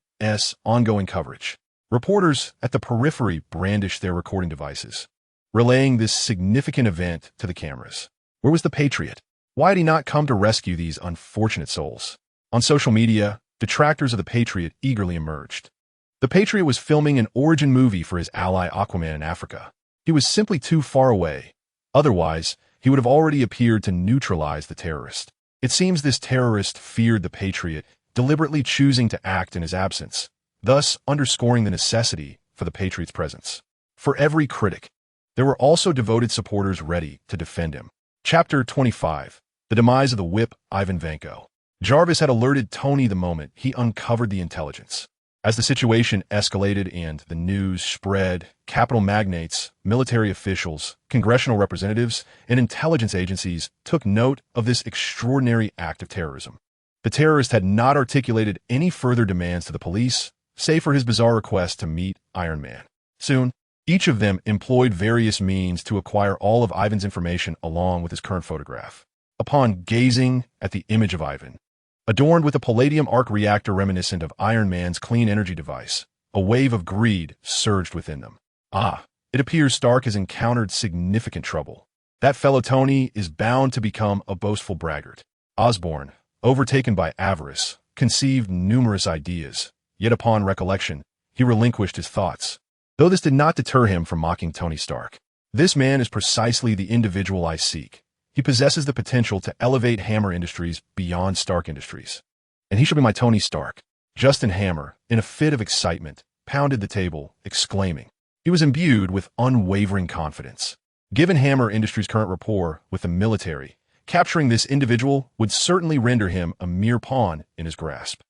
A: ongoing coverage. Reporters at the periphery brandished their recording devices, relaying this significant event to the cameras. Where was the Patriot? Why had he not come to rescue these unfortunate souls? On social media, detractors of the Patriot eagerly emerged. The Patriot was filming an origin movie for his ally Aquaman in Africa. He was simply too far away. Otherwise, he would have already appeared to neutralize the terrorist. It seems this terrorist feared the Patriot, deliberately choosing to act in his absence, thus underscoring the necessity for the Patriot's presence. For every critic, there were also devoted supporters ready to defend him. Chapter 25. The Demise of the Whip, Ivan Vanko. Jarvis had alerted Tony the moment he uncovered the intelligence. As the situation escalated and the news spread, capital magnates, military officials, congressional representatives, and intelligence agencies took note of this extraordinary act of terrorism. The terrorist had not articulated any further demands to the police, save for his bizarre request to meet Iron Man. Soon, each of them employed various means to acquire all of Ivan's information along with his current photograph. Upon gazing at the image of Ivan, adorned with a palladium arc reactor reminiscent of Iron Man's clean energy device, a wave of greed surged within them. It appears Stark has encountered significant trouble. That fellow Tony is bound to become a boastful braggart. Osborn, overtaken by avarice, conceived numerous ideas, yet upon recollection, he relinquished his thoughts. Though this did not deter him from mocking Tony Stark. This man is precisely the individual I seek. He possesses the potential to elevate Hammer Industries beyond Stark Industries. And he shall be my Tony Stark. Justin Hammer, in a fit of excitement, pounded the table, exclaiming. He was imbued with unwavering confidence. Given Hammer Industries' current rapport with the military, capturing this individual would certainly render him a mere pawn in his grasp.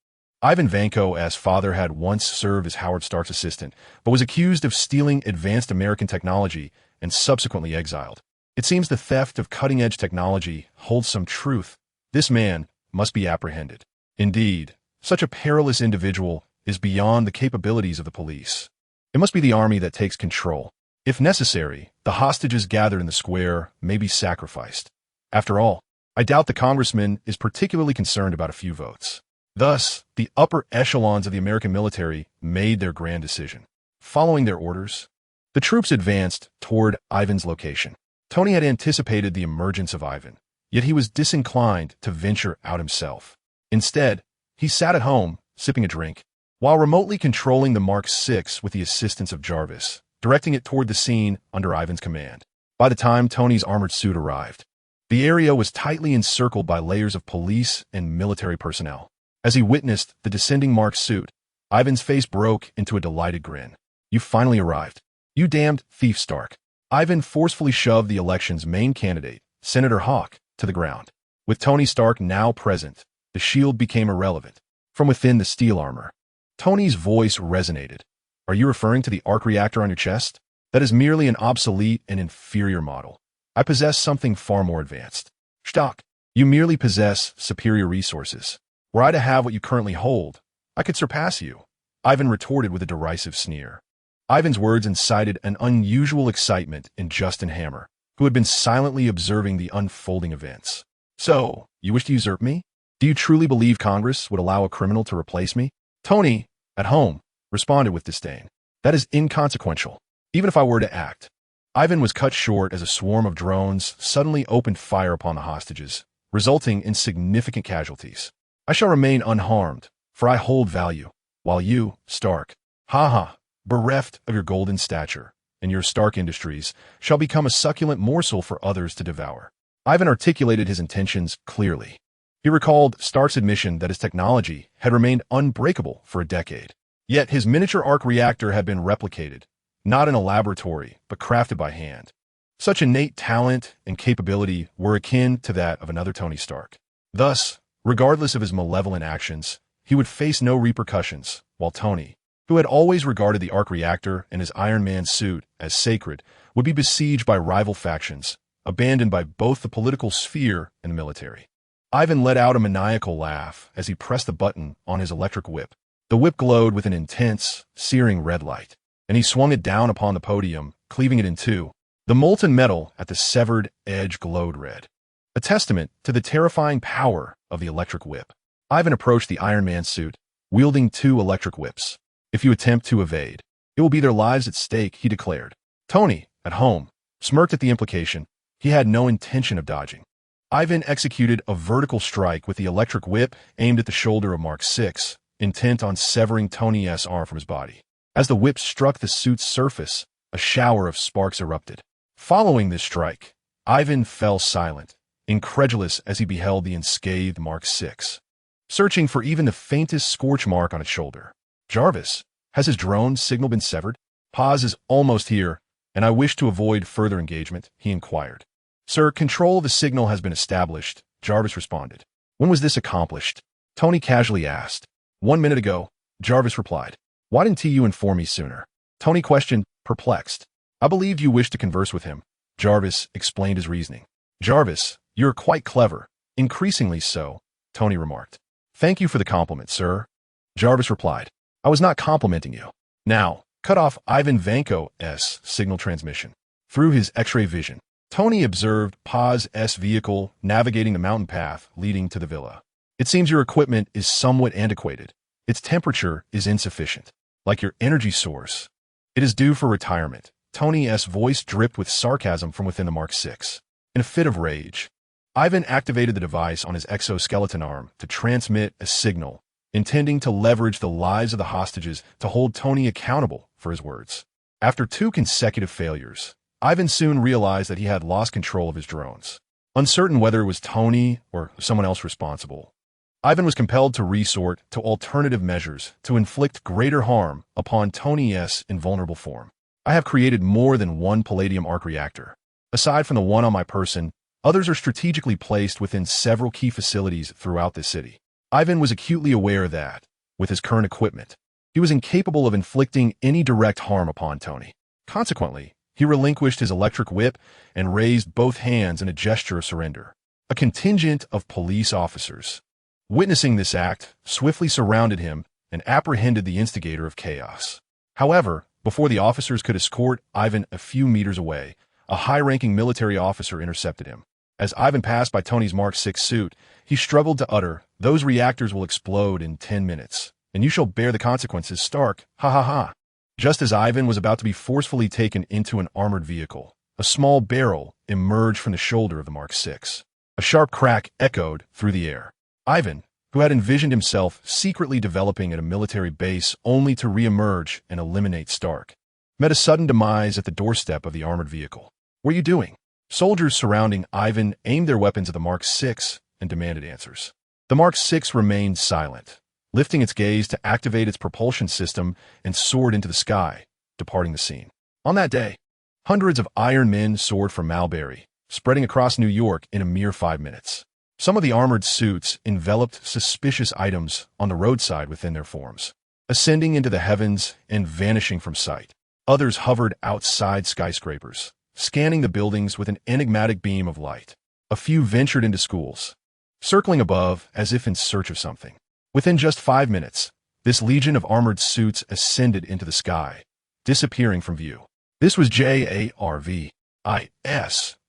A: Ivan Vanko's father had once served as Howard Stark's assistant, but was accused of stealing advanced American technology and subsequently exiled. It seems the theft of cutting-edge technology holds some truth. This man must be apprehended. Indeed, such a perilous individual is beyond the capabilities of the police. It must be the army that takes control. If necessary, the hostages gathered in the square may be sacrificed. After all, I doubt the congressman is particularly concerned about a few votes. Thus, the upper echelons of the American military made their grand decision. Following their orders, the troops advanced toward Ivan's location. Tony had anticipated the emergence of Ivan, yet he was disinclined to venture out himself. Instead, he sat at home, sipping a drink, while remotely controlling the Mark VI with the assistance of Jarvis, directing it toward the scene under Ivan's command. By the time Tony's armored suit arrived, the area was tightly encircled by layers of police and military personnel. As he witnessed the descending Mark suit, Ivan's face broke into a delighted grin. "You finally arrived. You damned thief, Stark." Ivan forcefully shoved the election's main candidate, Senator Hawk, to the ground. With Tony Stark now present, the shield became irrelevant. From within the steel armor, Tony's voice resonated. "Are you referring to the arc reactor on your chest? That is merely an obsolete and inferior model. I possess something far more advanced. Stark, you merely possess superior resources. Were I to have what you currently hold, I could surpass you," Ivan retorted with a derisive sneer. Ivan's words incited an unusual excitement in Justin Hammer, who had been silently observing the unfolding events. "So, you wish to usurp me? Do you truly believe Congress would allow a criminal to replace me?" Tony, at home, responded with disdain. "That is inconsequential, even if I were to act." Ivan was cut short as a swarm of drones suddenly opened fire upon the hostages, resulting in significant casualties. "I shall remain unharmed, for I hold value, while you, Stark, bereft of your golden stature, and your Stark Industries shall become a succulent morsel for others to devour. Ivan articulated his intentions clearly. He recalled Stark's admission that his technology had remained unbreakable for a decade. Yet his miniature arc reactor had been replicated, not in a laboratory, but crafted by hand. Such innate talent and capability were akin to that of another Tony Stark. Thus, regardless of his malevolent actions, he would face no repercussions, while Tony, who had always regarded the arc reactor and his Iron Man suit as sacred, would be besieged by rival factions, abandoned by both the political sphere and the military. Ivan let out a maniacal laugh as he pressed the button on his electric whip. The whip glowed with an intense, searing red light, and he swung it down upon the podium, cleaving it in two. The molten metal at the severed edge glowed red, a testament to the terrifying power of the electric whip. Ivan approached the Iron Man suit, wielding two electric whips. If you attempt to evade, it will be their lives at stake, he declared. Tony, at home, smirked at the implication. He had no intention of dodging. Ivan executed a vertical strike with the electric whip aimed at the shoulder of Mark VI, intent on severing Tony's arm from his body. As the whip struck the suit's surface, a shower of sparks erupted. Following this strike, Ivan fell silent, incredulous as he beheld the unscathed Mark VI, searching for even the faintest scorch mark on its shoulder. Jarvis, has his drone signal been severed? Paz is almost here, and I wish to avoid further engagement, he inquired. Sir, control of the signal has been established, Jarvis responded. When was this accomplished? Tony casually asked. 1 minute ago, Jarvis replied. Why didn't you inform me sooner? Tony questioned, perplexed. I believed you wished to converse with him. Jarvis explained his reasoning. Jarvis, you're quite clever. Increasingly so, Tony remarked. Thank you for the compliment, sir. Jarvis replied. I was not complimenting you. Now, cut off Ivan Vanko's signal transmission. Through his X-ray vision, Tony observed Paz's vehicle navigating the mountain path leading to the villa. It seems your equipment is somewhat antiquated. Its temperature is insufficient. Like your energy source, it is due for retirement. Tony's voice dripped with sarcasm from within the Mark VI. In a fit of rage, Ivan activated the device on his exoskeleton arm to transmit a signal, intending to leverage the lives of the hostages to hold Tony accountable for his words. After 2 consecutive failures, Ivan soon realized that he had lost control of his drones. Uncertain whether it was Tony or someone else responsible, Ivan was compelled to resort to alternative measures to inflict greater harm upon Tony's invulnerable form. I have created more than one palladium arc reactor. Aside from the one on my person, others are strategically placed within several key facilities throughout the city. Ivan was acutely aware that, with his current equipment, he was incapable of inflicting any direct harm upon Tony. Consequently, he relinquished his electric whip and raised both hands in a gesture of surrender. A contingent of police officers, witnessing this act, swiftly surrounded him and apprehended the instigator of chaos. However, before the officers could escort Ivan a few meters away, a high-ranking military officer intercepted him. As Ivan passed by Tony's Mark VI suit, he struggled to utter, "Those reactors will explode in 10 minutes, and you shall bear the consequences, Stark, ha ha ha." Just as Ivan was about to be forcefully taken into an armored vehicle, a small barrel emerged from the shoulder of the Mark VI. A sharp crack echoed through the air. Ivan, who had envisioned himself secretly developing at a military base only to re-emerge and eliminate Stark, met a sudden demise at the doorstep of the armored vehicle. What are you doing? Soldiers surrounding Ivan aimed their weapons at the Mark VI and demanded answers. The Mark VI remained silent, lifting its gaze to activate its propulsion system and soared into the sky, departing the scene. On that day, hundreds of Iron Men soared from Mulberry, spreading across New York in a mere 5 minutes. Some of the armored suits enveloped suspicious items on the roadside within their forms, ascending into the heavens and vanishing from sight. Others hovered outside skyscrapers, scanning the buildings with an enigmatic beam of light. A few ventured into schools, circling above as if in search of something. Within just 5 minutes, this legion of armored suits ascended into the sky, disappearing from view. This was Jarvis,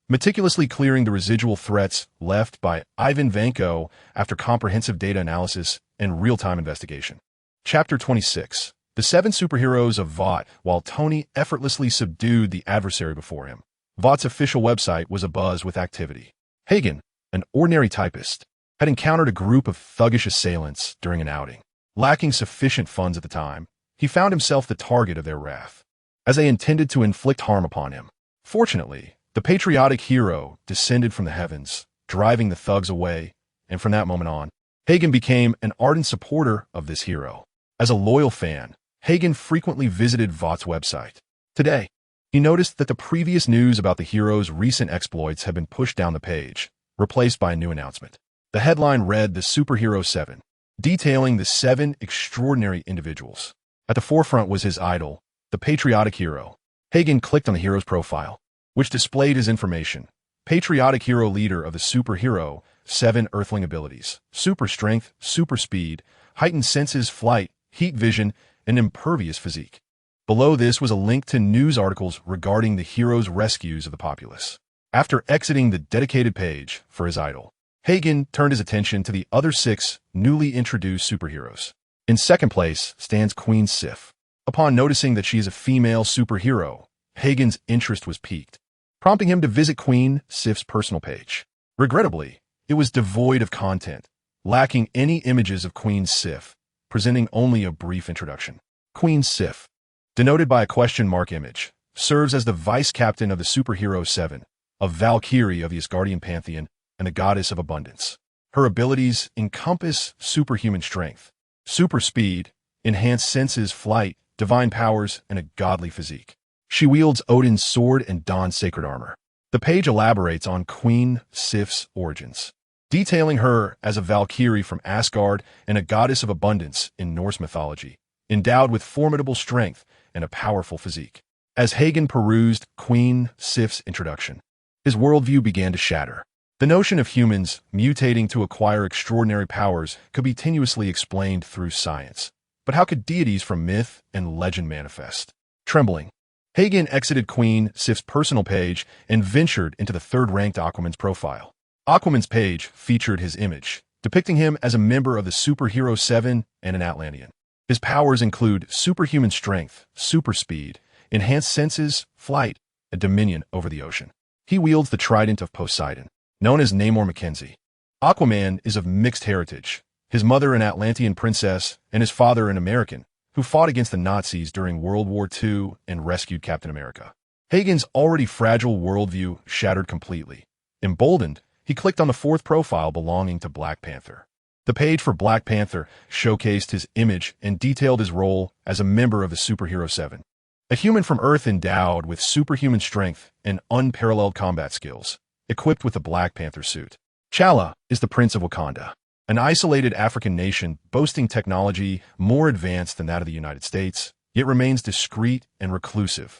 A: meticulously clearing the residual threats left by Ivan Vanko after comprehensive data analysis and real-time investigation. Chapter 26. The 7 superheroes of Vought, while Tony effortlessly subdued the adversary before him. Vought's official website was abuzz with activity. Hagen, an ordinary typist, had encountered a group of thuggish assailants during an outing. Lacking sufficient funds at the time, he found himself the target of their wrath. as they intended to inflict harm upon him. Fortunately, the patriotic hero descended from the heavens, driving the thugs away, and from that moment on, Hagen became an ardent supporter of this hero. As a loyal fan, Hagen frequently visited Vought's website. Today, he noticed that the previous news about the hero's recent exploits had been pushed down the page, replaced by a new announcement. The headline read The Superhero 7, detailing the 7 extraordinary individuals. At the forefront was his idol, the patriotic hero. Hagen clicked on the hero's profile, which displayed his information. Patriotic hero leader of the superhero, 7 earthling abilities: super strength, super speed, heightened senses, flight, heat vision, and impervious physique. Below this was a link to news articles regarding the hero's rescues of the populace. After exiting the dedicated page for his idol, Hagen turned his attention to the other 6 newly introduced superheroes. In second place stands Queen Sif. Upon noticing that she is a female superhero, Hagen's interest was piqued, prompting him to visit Queen Sif's personal page. Regrettably, it was devoid of content, lacking any images of Queen Sif, presenting only a brief introduction. Queen Sif, denoted by a question mark image, serves as the vice captain of the Superhero 7, a Valkyrie of the Asgardian pantheon and a goddess of abundance. Her abilities encompass superhuman strength, super speed, enhanced senses, flight, divine powers, and a godly physique. She wields Odin's sword and dons sacred armor. The page elaborates on Queen Sif's origins, detailing her as a Valkyrie from Asgard and a goddess of abundance in Norse mythology, endowed with formidable strength and a powerful physique. As Hagen perused Queen Sif's introduction, his worldview began to shatter. The notion of humans mutating to acquire extraordinary powers could be tenuously explained through science. But how could deities from myth and legend manifest? Trembling, Hagen exited Queen Sif's personal page and ventured into the third-ranked Aquaman's profile. Aquaman's page featured his image, depicting him as a member of the Superhero 7 and an Atlantean. His powers include superhuman strength, super speed, enhanced senses, flight, and dominion over the ocean. He wields the trident of Poseidon, known as Namor Mackenzie. Aquaman is of mixed heritage, his mother an Atlantean princess and his father an American, who fought against the Nazis during World War II and rescued Captain America. Hagen's already fragile worldview shattered completely. Emboldened, he clicked on the 4th profile belonging to Black Panther. The page for Black Panther showcased his image and detailed his role as a member of the Superhero 7, a human from Earth endowed with superhuman strength and unparalleled combat skills, equipped with the Black Panther suit. T'Challa is the Prince of Wakanda, an isolated African nation boasting technology more advanced than that of the United States, yet remains discreet and reclusive.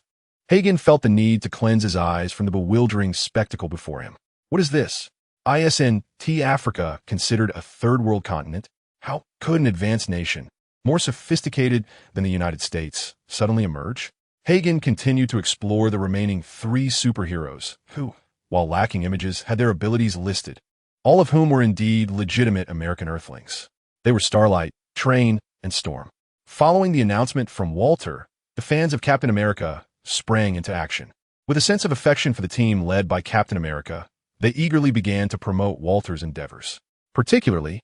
A: Hagen felt the need to cleanse his eyes from the bewildering spectacle before him. What is this? ISNT Africa, considered a third-world continent? How could an advanced nation, more sophisticated than the United States, suddenly emerge? Hagen continued to explore the remaining 3 superheroes, who, while lacking images, had their abilities listed, all of whom were indeed legitimate American Earthlings. They were Starlight, Train, and Storm. Following the announcement from Walter, the fans of Captain America sprang into action. With a sense of affection for the team led by Captain America, they eagerly began to promote Walter's endeavors. Particularly,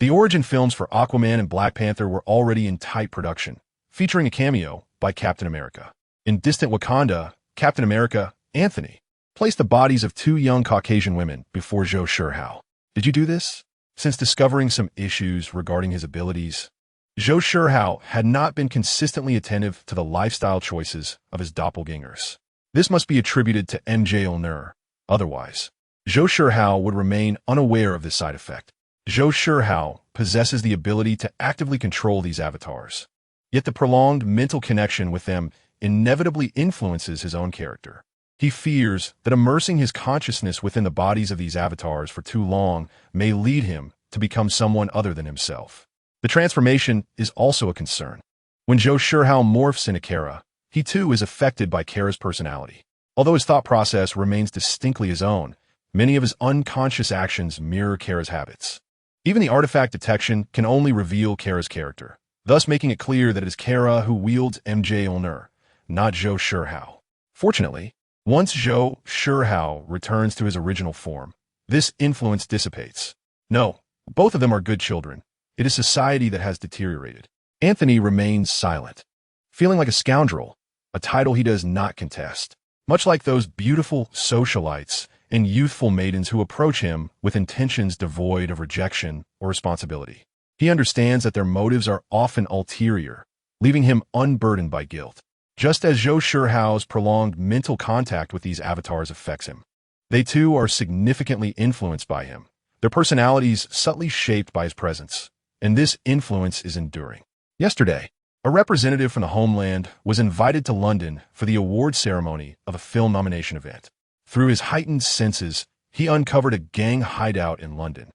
A: the origin films for Aquaman and Black Panther were already in tight production, featuring a cameo by Captain America. In distant Wakanda, Captain America, Anthony, placed the bodies of 2 young Caucasian women before Zhou Shihao. Did you do this? Since discovering some issues regarding his abilities, Zhou Shihao had not been consistently attentive to the lifestyle choices of his doppelgangers. This must be attributed to MJ Ulner. Otherwise, Zhou Shihao would remain unaware of this side effect. Zhou Shihao possesses the ability to actively control these avatars, yet the prolonged mental connection with them inevitably influences his own character. He fears that immersing his consciousness within the bodies of these avatars for too long may lead him to become someone other than himself. The transformation is also a concern. When Zhou Shihao morphs into Kara, he too is affected by Kara's personality. Although his thought process remains distinctly his own, many of his unconscious actions mirror Kara's habits. Even the artifact detection can only reveal Kara's character, thus making it clear that it is Kara who wields MJ Ulner, not Zhou Shihao. Fortunately, once Zhou Shihao returns to his original form, this influence dissipates. No, both of them are good children. It is society that has deteriorated. Anthony remains silent. Feeling like a scoundrel, a title he does not contest. Much like those beautiful socialites and youthful maidens who approach him with intentions devoid of rejection or responsibility. He understands that their motives are often ulterior, leaving him unburdened by guilt. Just as Zhou Shihao's prolonged mental contact with these avatars affects him, they too are significantly influenced by him, their personalities subtly shaped by his presence, and this influence is enduring. Yesterday, a representative from the homeland was invited to London for the award ceremony of a film nomination event. Through his heightened senses, he uncovered a gang hideout in London,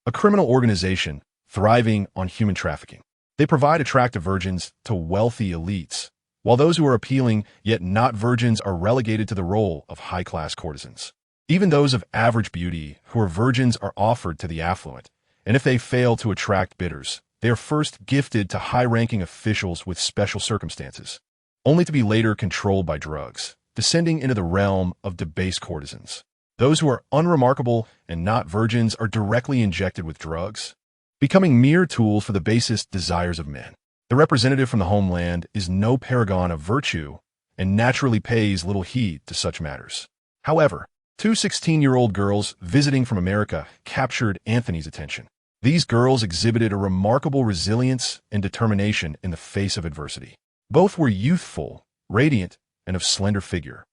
A: a criminal organization thriving on human trafficking. They provide attractive virgins to wealthy elites, while those who are appealing yet not virgins are relegated to the role of high-class courtesans. Even those of average beauty who are virgins are offered to the affluent, and if they fail to attract bidders, they are first gifted to high-ranking officials with special circumstances, only to be later controlled by drugs, descending into the realm of debased courtesans. Those who are unremarkable and not virgins are directly injected with drugs, becoming mere tools for the basest desires of men. The representative from the homeland is no paragon of virtue and naturally pays little heed to such matters. However, two 16-year-old girls visiting from America captured Anthony's attention. These girls exhibited a remarkable resilience and determination in the face of adversity. Both were youthful, radiant, and of slender figure.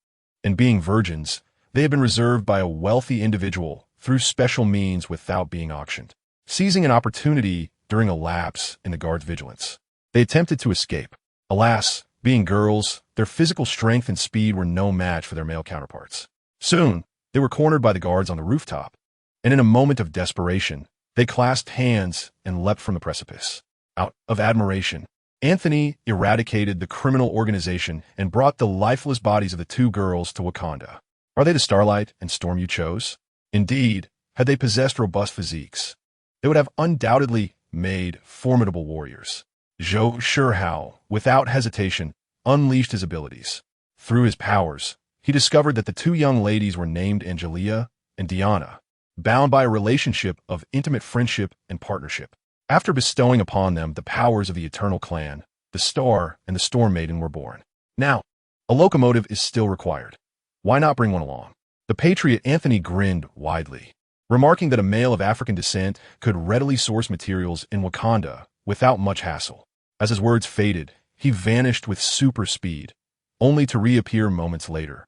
A: And being virgins, they had been reserved by a wealthy individual through special means without being auctioned. Seizing an opportunity during a lapse in the guard's vigilance, they attempted to escape. Alas, being girls, their physical strength and speed were no match for their male counterparts. Soon, they were cornered by the guards on the rooftop, and in a moment of desperation, they clasped hands and leapt from the precipice. Out of admiration, Anthony eradicated the criminal organization and brought the lifeless bodies of the two girls to Wakanda. Are they the Starlight and Storm you chose? Indeed, had they possessed robust physiques, they would have undoubtedly made formidable warriors. Zhou Shihao, without hesitation, unleashed his abilities. Through his powers, he discovered that the two young ladies were named Angelia and Diana, bound by a relationship of intimate friendship and partnership. After bestowing upon them the powers of the Eternal Clan, the Star and the Storm Maiden were born. Now, a locomotive is still required. Why not bring one along? The patriot Anthony grinned widely, remarking that a male of African descent could readily source materials in Wakanda without much hassle. As his words faded, he vanished with super speed, only to reappear moments later,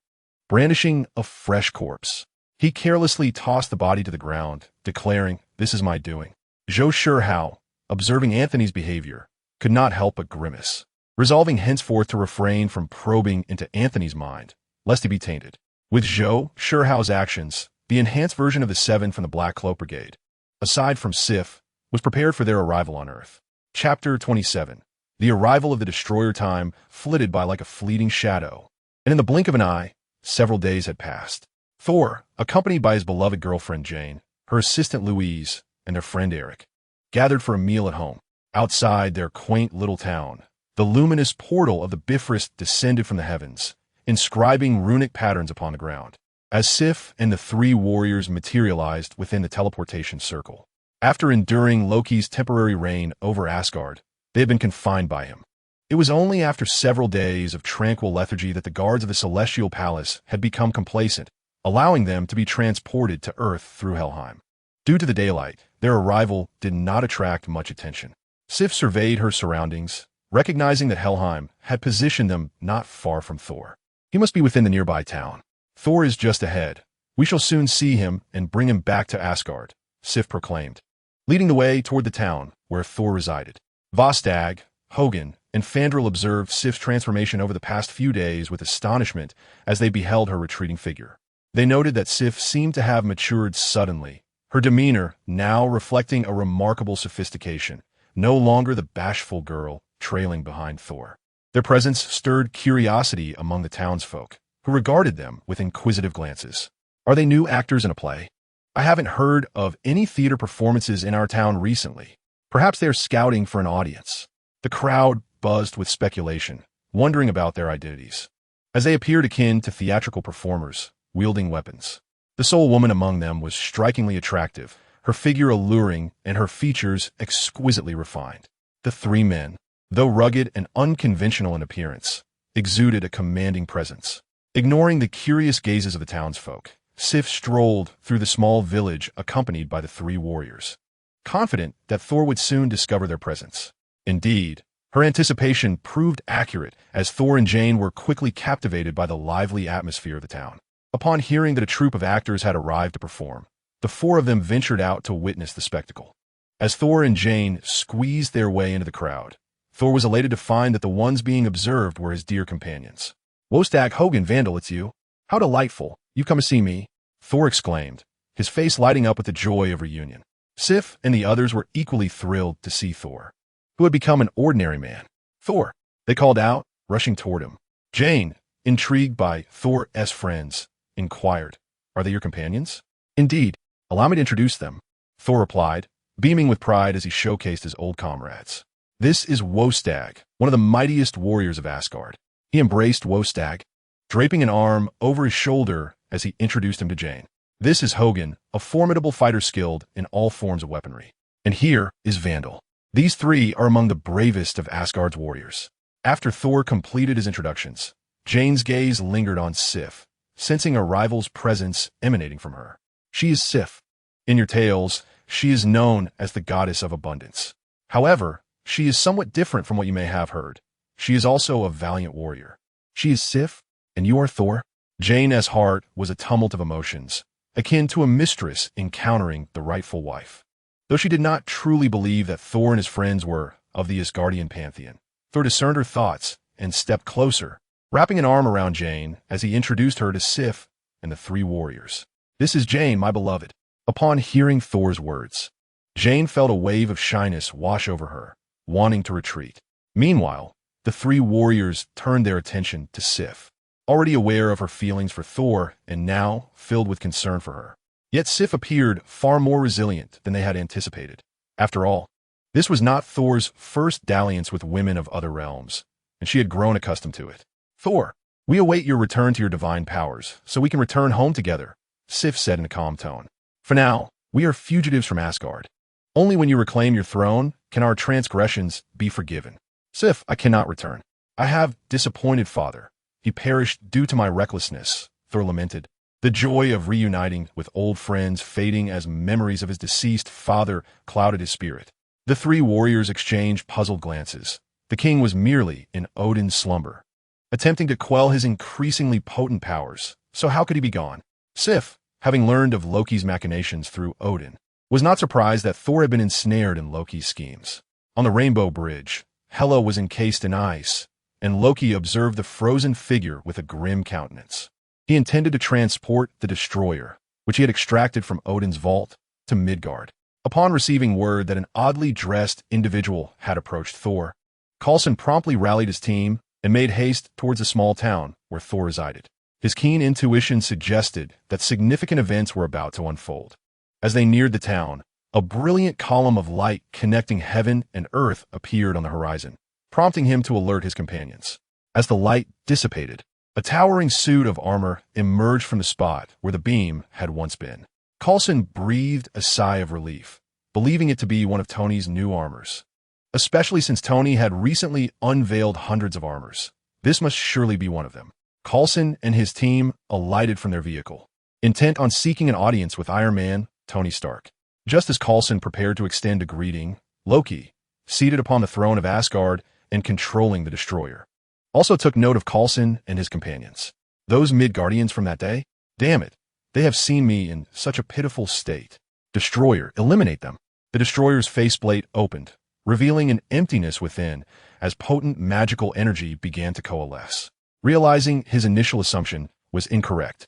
A: brandishing a fresh corpse. He carelessly tossed the body to the ground, declaring, "This is my doing." Zhou Shihao, observing Anthony's behavior, could not help but grimace, resolving henceforth to refrain from probing into Anthony's mind, lest he be tainted. With Zhou Shihao's actions, the enhanced version of the Seven from the Black Cloak Brigade, aside from Sif, was prepared for their arrival on Earth. Chapter 27. The arrival of the Destroyer Time flitted by like a fleeting shadow, and in the blink of an eye, several days had passed. Thor, accompanied by his beloved girlfriend Jane, her assistant Louise, and their friend Eric, gathered for a meal at home. Outside their quaint little town, the luminous portal of the Bifrost descended from the heavens, inscribing runic patterns upon the ground, as Sif and the three warriors materialized within the teleportation circle. After enduring Loki's temporary reign over Asgard, they had been confined by him. It was only after several days of tranquil lethargy that the guards of the Celestial Palace had become complacent, allowing them to be transported to Earth through Helheim. Due to the daylight, their arrival did not attract much attention. Sif surveyed her surroundings, recognizing that Helheim had positioned them not far from Thor. He must be within the nearby town. Thor is just ahead. We shall soon see him and bring him back to Asgard, Sif proclaimed, leading the way toward the town where Thor resided. Vostag, Hogan, and Fandral observed Sif's transformation over the past few days with astonishment as they beheld her retreating figure. They noted that Sif seemed to have matured suddenly, her demeanor now reflecting a remarkable sophistication, no longer the bashful girl trailing behind Thor. Their presence stirred curiosity among the townsfolk, who regarded them with inquisitive glances. Are they new actors in a play? I haven't heard of any theater performances in our town recently. Perhaps they are scouting for an audience. The crowd buzzed with speculation, wondering about their identities, as they appeared akin to theatrical performers, wielding weapons. The sole woman among them was strikingly attractive, her figure alluring and her features exquisitely refined. The three men, though rugged and unconventional in appearance, exuded a commanding presence. Ignoring the curious gazes of the townsfolk, Sif strolled through the small village accompanied by the three warriors, confident that Thor would soon discover their presence. Indeed, her anticipation proved accurate as Thor and Jane were quickly captivated by the lively atmosphere of the town. Upon hearing that a troupe of actors had arrived to perform, the four of them ventured out to witness the spectacle. As Thor and Jane squeezed their way into the crowd, Thor was elated to find that the ones being observed were his dear companions. "Wostak Hogan Vandal, it's you. How delightful. You've come to see me," Thor exclaimed, his face lighting up with the joy of reunion. Sif and the others were equally thrilled to see Thor, who had become an ordinary man. "Thor," they called out, rushing toward him. Jane, intrigued by Thor's friends, inquired, "Are they your companions?" "Indeed. Allow me to introduce them," Thor replied, beaming with pride as he showcased his old comrades. "This is Wostag, one of the mightiest warriors of Asgard." He embraced Wostag, draping an arm over his shoulder as he introduced him to Jane. "This is Hogan, a formidable fighter skilled in all forms of weaponry. And here is Vandal. These three are among the bravest of Asgard's warriors." After Thor completed his introductions, Jane's gaze lingered on Sif, sensing a rival's presence emanating from her. "She is Sif. In your tales, she is known as the goddess of abundance. However, she is somewhat different from what you may have heard. She is also a valiant warrior." "She is Sif, and you are Thor?" Jane's heart was a tumult of emotions, akin to a mistress encountering the rightful wife. Though she did not truly believe that Thor and his friends were of the Asgardian pantheon, Thor discerned her thoughts and stepped closer, wrapping an arm around Jane as he introduced her to Sif and the three warriors. "This is Jane, my beloved." Upon hearing Thor's words, Jane felt a wave of shyness wash over her, wanting to retreat. Meanwhile, the three warriors turned their attention to Sif, already aware of her feelings for Thor and now filled with concern for her. Yet Sif appeared far more resilient than they had anticipated. After all, this was not Thor's first dalliance with women of other realms, and she had grown accustomed to it. "Thor, we await your return to your divine powers, so we can return home together," Sif said in a calm tone. "For now, we are fugitives from Asgard. Only when you reclaim your throne can our transgressions be forgiven." "Sif, I cannot return. I have disappointed father. He perished due to my recklessness," Thor lamented, the joy of reuniting with old friends fading as memories of his deceased father clouded his spirit. The three warriors exchanged puzzled glances. The king was merely in Odin's slumber, attempting to quell his increasingly potent powers, so how could he be gone? Sif, having learned of Loki's machinations through Odin, was not surprised that Thor had been ensnared in Loki's schemes. On the Rainbow Bridge, Hela was encased in ice, and Loki observed the frozen figure with a grim countenance. He intended to transport the destroyer, which he had extracted from Odin's vault, to Midgard. Upon receiving word that an oddly dressed individual had approached Thor, Coulson promptly rallied his team and made haste towards a small town where Thor resided. His keen intuition suggested that significant events were about to unfold. As they neared the town, a brilliant column of light connecting heaven and earth appeared on the horizon, prompting him to alert his companions. As the light dissipated, a towering suit of armor emerged from the spot where the beam had once been. Coulson breathed a sigh of relief, believing it to be one of Tony's new armors. Especially since Tony had recently unveiled hundreds of armors. This must surely be one of them. Coulson and his team alighted from their vehicle, intent on seeking an audience with Iron Man, Tony Stark. Just as Coulson prepared to extend a greeting, Loki, seated upon the throne of Asgard and controlling the destroyer, also took note of Coulson and his companions. "Those Midgardians from that day? Damn it, they have seen me in such a pitiful state. Destroyer, eliminate them." The destroyer's faceplate opened, revealing an emptiness within as potent magical energy began to coalesce. Realizing his initial assumption was incorrect,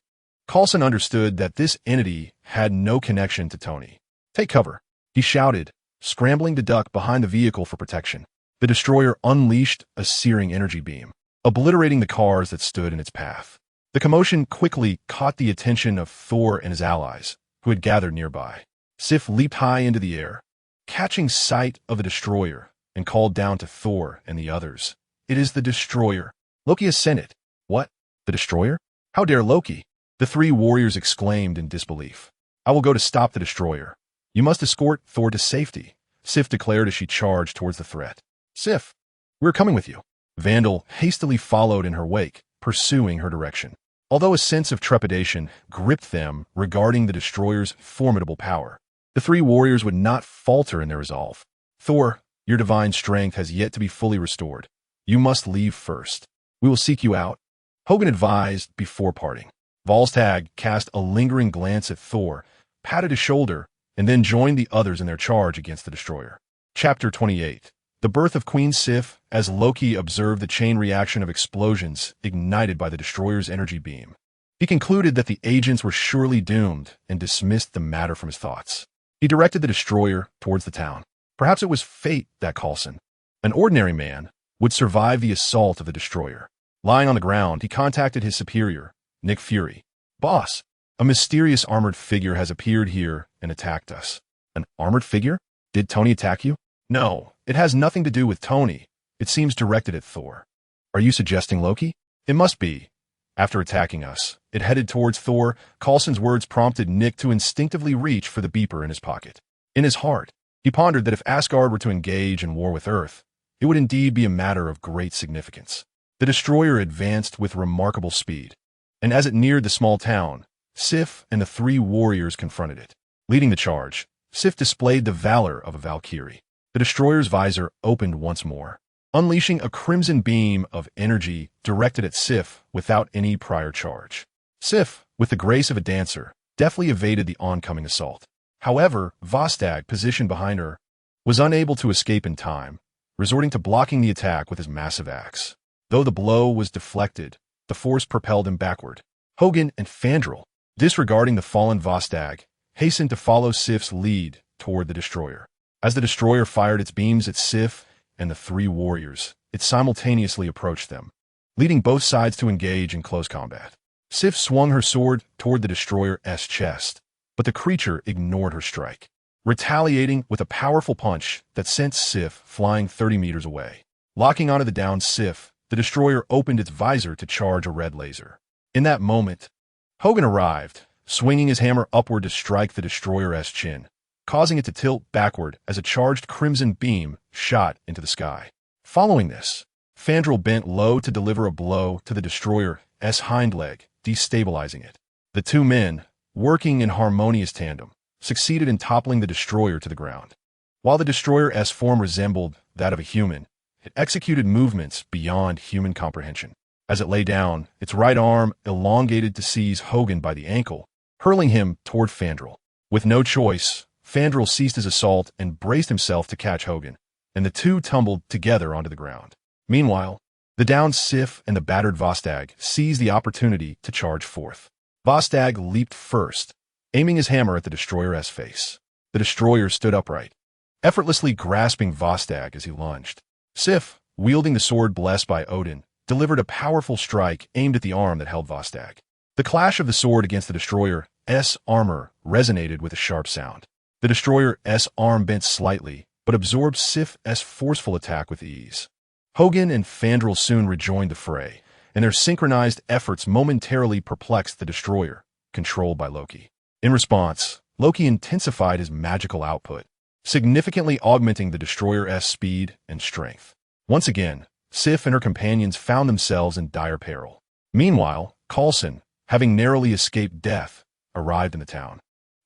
A: Coulson understood that this entity had no connection to Tony. "Take cover," he shouted, scrambling to duck behind the vehicle for protection. The destroyer unleashed a searing energy beam, obliterating the cars that stood in its path. The commotion quickly caught the attention of Thor and his allies, who had gathered nearby. Sif leaped high into the air, catching sight of the destroyer, and called down to Thor and the others. "It is the destroyer. Loki has sent it." "What? The destroyer? How dare Loki?" The three warriors exclaimed in disbelief. "I will go to stop the destroyer. You must escort Thor to safety," Sif declared as she charged towards the threat. "Sif, we're coming with you." Vandal hastily followed in her wake, pursuing her direction. Although a sense of trepidation gripped them regarding the destroyer's formidable power, the three warriors would not falter in their resolve. "Thor, your divine strength has yet to be fully restored. You must leave first. We will seek you out," Hogan advised before parting. Volstagg cast a lingering glance at Thor, patted his shoulder, and then joined the others in their charge against the destroyer. Chapter 28. The Birth of Queen Sif. As Loki observed the chain reaction of explosions ignited by the destroyer's energy beam, he concluded that the agents were surely doomed and dismissed the matter from his thoughts. He directed the destroyer towards the town. Perhaps it was fate that Coulson, an ordinary man, would survive the assault of the destroyer. Lying on the ground, he contacted his superior, Nick Fury. "Boss, a mysterious armored figure has appeared here and attacked us." "An armored figure? Did Tony attack you?" "No, it has nothing to do with Tony. It seems directed at Thor." "Are you suggesting Loki?" "It must be." After attacking us, it headed towards Thor. Coulson's words prompted Nick to instinctively reach for the beeper in his pocket. In his heart, he pondered that if Asgard were to engage in war with Earth, it would indeed be a matter of great significance. The destroyer advanced with remarkable speed, and as it neared the small town, Sif and the three warriors confronted it. Leading the charge, Sif displayed the valor of a Valkyrie. The destroyer's visor opened once more, unleashing a crimson beam of energy directed at Sif without any prior charge. Sif, with the grace of a dancer, deftly evaded the oncoming assault. However, Volstagg, positioned behind her, was unable to escape in time, resorting to blocking the attack with his massive axe. Though the blow was deflected, the force propelled him backward. Hogan and Fandral, disregarding the fallen Volstagg, hastened to follow Sif's lead toward the destroyer. As the destroyer fired its beams at Sif and the three warriors, it simultaneously approached them, leading both sides to engage in close combat. Sif swung her sword toward the destroyer's chest, but the creature ignored her strike, retaliating with a powerful punch that sent Sif flying 30 meters away. Locking onto the downed Sif, the destroyer opened its visor to charge a red laser. In that moment, Hogan arrived, swinging his hammer upward to strike the destroyer's chin, causing it to tilt backward as a charged crimson beam shot into the sky. Following this, Fandral bent low to deliver a blow to the destroyer's hind leg, destabilizing it. The two men, working in harmonious tandem, succeeded in toppling the destroyer to the ground. While the destroyer's form resembled that of a human, it executed movements beyond human comprehension. As it lay down, its right arm elongated to seize Hogan by the ankle, hurling him toward Fandral. With no choice, Fandral ceased his assault and braced himself to catch Hogan, and the two tumbled together onto the ground. Meanwhile, the downed Sif and the battered Volstagg seized the opportunity to charge forth. Volstagg leaped first, aiming his hammer at the destroyer's face. The destroyer stood upright, effortlessly grasping Volstagg as he lunged. Sif, wielding the sword blessed by Odin, delivered a powerful strike aimed at the arm that held Volstagg. The clash of the sword against the destroyer's armor resonated with a sharp sound. The destroyer's arm bent slightly, but absorbed Sif's forceful attack with ease. Hogan and Fandral soon rejoined the fray, and their synchronized efforts momentarily perplexed the destroyer, controlled by Loki. In response, Loki intensified his magical output, significantly augmenting the destroyer's speed and strength. Once again, Sif and her companions found themselves in dire peril. Meanwhile, Coulson, having narrowly escaped death, arrived in the town,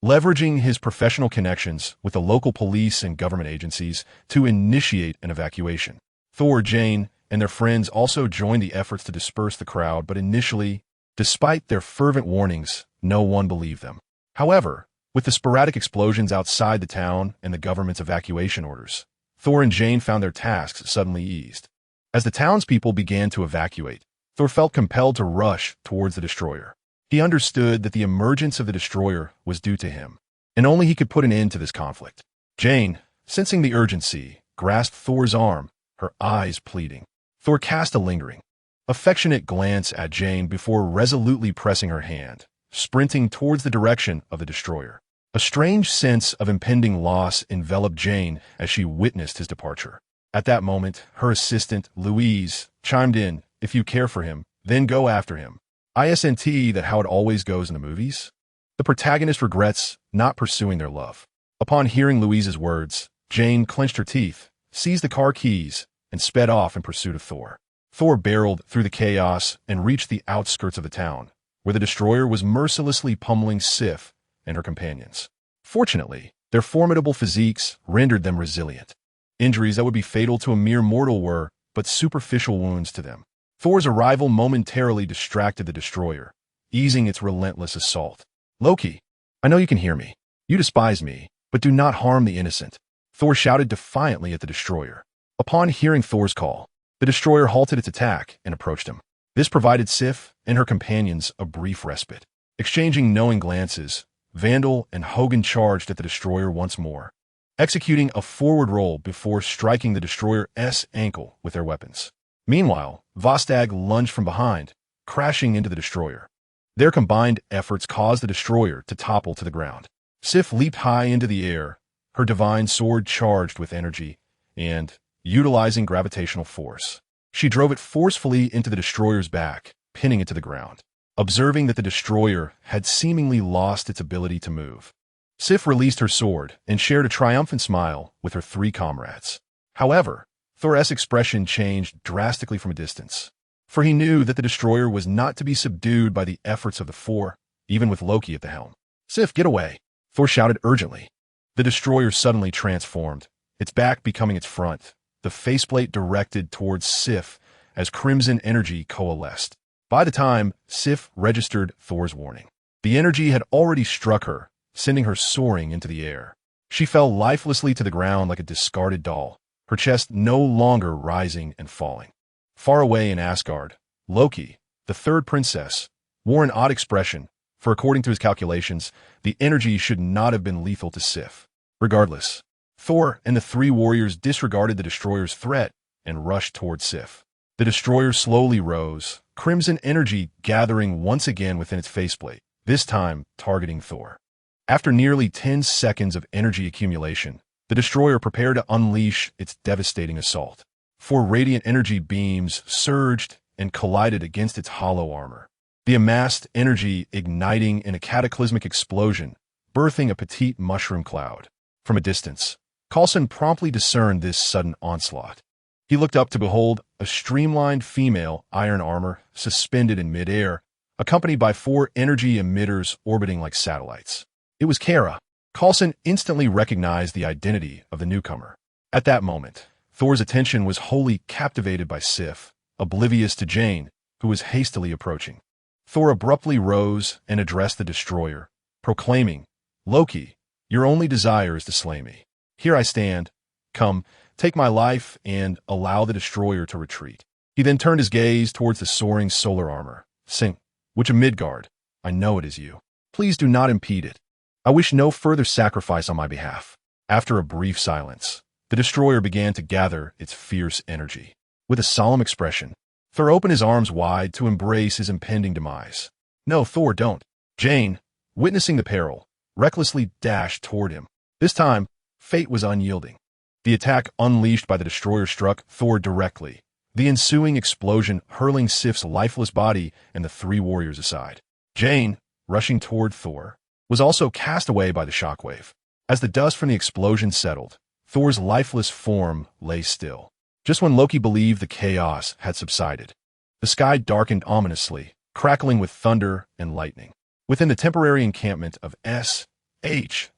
A: leveraging his professional connections with the local police and government agencies to initiate an evacuation. Thor, Jane, and their friends also joined the efforts to disperse the crowd, but initially, despite their fervent warnings, no one believed them. However, with the sporadic explosions outside the town and the government's evacuation orders, Thor and Jane found their tasks suddenly eased. As the townspeople began to evacuate, Thor felt compelled to rush towards the destroyer. He understood that the emergence of the destroyer was due to him, and only he could put an end to this conflict. Jane, sensing the urgency, grasped Thor's arm, her eyes pleading. Thor cast a lingering, affectionate glance at Jane before resolutely pressing her hand, sprinting towards the direction of the destroyer. A strange sense of impending loss enveloped Jane as she witnessed his departure. At that moment, her assistant, Louise, chimed in, "If you care for him, then go after him. Isn't that how it always goes in the movies?" The protagonist regrets not pursuing their love. Upon hearing Louise's words, Jane clenched her teeth, seized the car keys, and sped off in pursuit of Thor. Thor barreled through the chaos and reached the outskirts of the town, where the destroyer was mercilessly pummeling Sif and her companions. Fortunately, their formidable physiques rendered them resilient. Injuries that would be fatal to a mere mortal were but superficial wounds to them. Thor's arrival momentarily distracted the destroyer, easing its relentless assault. "Loki, I know you can hear me. You despise me, but do not harm the innocent," Thor shouted defiantly at the destroyer. Upon hearing Thor's call, the destroyer halted its attack and approached him. This provided Sif and her companions a brief respite. Exchanging knowing glances, Vandal and Hogan charged at the destroyer once more, executing a forward roll before striking the destroyer's ankle with their weapons. Meanwhile, Vostag lunged from behind, crashing into the destroyer. Their combined efforts caused the destroyer to topple to the ground. Sif leaped high into the air, her divine sword charged with energy, and, utilizing gravitational force, she drove it forcefully into the destroyer's back, pinning it to the ground. Observing that the destroyer had seemingly lost its ability to move, Sif released her sword and shared a triumphant smile with her three comrades. However, Thor's expression changed drastically from a distance, for he knew that the destroyer was not to be subdued by the efforts of the four, even with Loki at the helm. "Sif, get away!" Thor shouted urgently. The destroyer suddenly transformed, its back becoming its front, the faceplate directed towards Sif as crimson energy coalesced. By the time Sif registered Thor's warning, the energy had already struck her, sending her soaring into the air. She fell lifelessly to the ground like a discarded doll, her chest no longer rising and falling. Far away in Asgard, Loki, the third princess, wore an odd expression, for according to his calculations, the energy should not have been lethal to Sif. Regardless, Thor and the three warriors disregarded the destroyer's threat and rushed toward Sif. The destroyer slowly rose, crimson energy gathering once again within its faceplate, this time targeting Thor. After nearly 10 seconds of energy accumulation, the destroyer prepared to unleash its devastating assault. 4 radiant energy beams surged and collided against its hollow armor, the amassed energy igniting in a cataclysmic explosion, birthing a petite mushroom cloud. From a distance, Coulson promptly discerned this sudden onslaught. He looked up to behold a streamlined female iron armor suspended in midair, accompanied by 4 energy emitters orbiting like satellites. It was Kara. Coulson instantly recognized the identity of the newcomer. At that moment, Thor's attention was wholly captivated by Sif, oblivious to Jane, who was hastily approaching. Thor abruptly rose and addressed the destroyer, proclaiming, "Loki, your only desire is to slay me. Here I stand. Come, take my life and allow the destroyer to retreat." He then turned his gaze towards the soaring solar armor. "Sing, Witch of Midgard, I know it is you. Please do not impede it. I wish no further sacrifice on my behalf." After a brief silence, the destroyer began to gather its fierce energy. With a solemn expression, Thor opened his arms wide to embrace his impending demise. "No, Thor, don't." Jane, witnessing the peril, recklessly dashed toward him. This time, fate was unyielding. The attack unleashed by the destroyer struck Thor directly, the ensuing explosion hurling Sif's lifeless body and the 3 warriors aside. Jane, rushing toward Thor, was also cast away by the shockwave. As the dust from the explosion settled, Thor's lifeless form lay still. Just when Loki believed the chaos had subsided, the sky darkened ominously, crackling with thunder and lightning. Within the temporary encampment of Shield,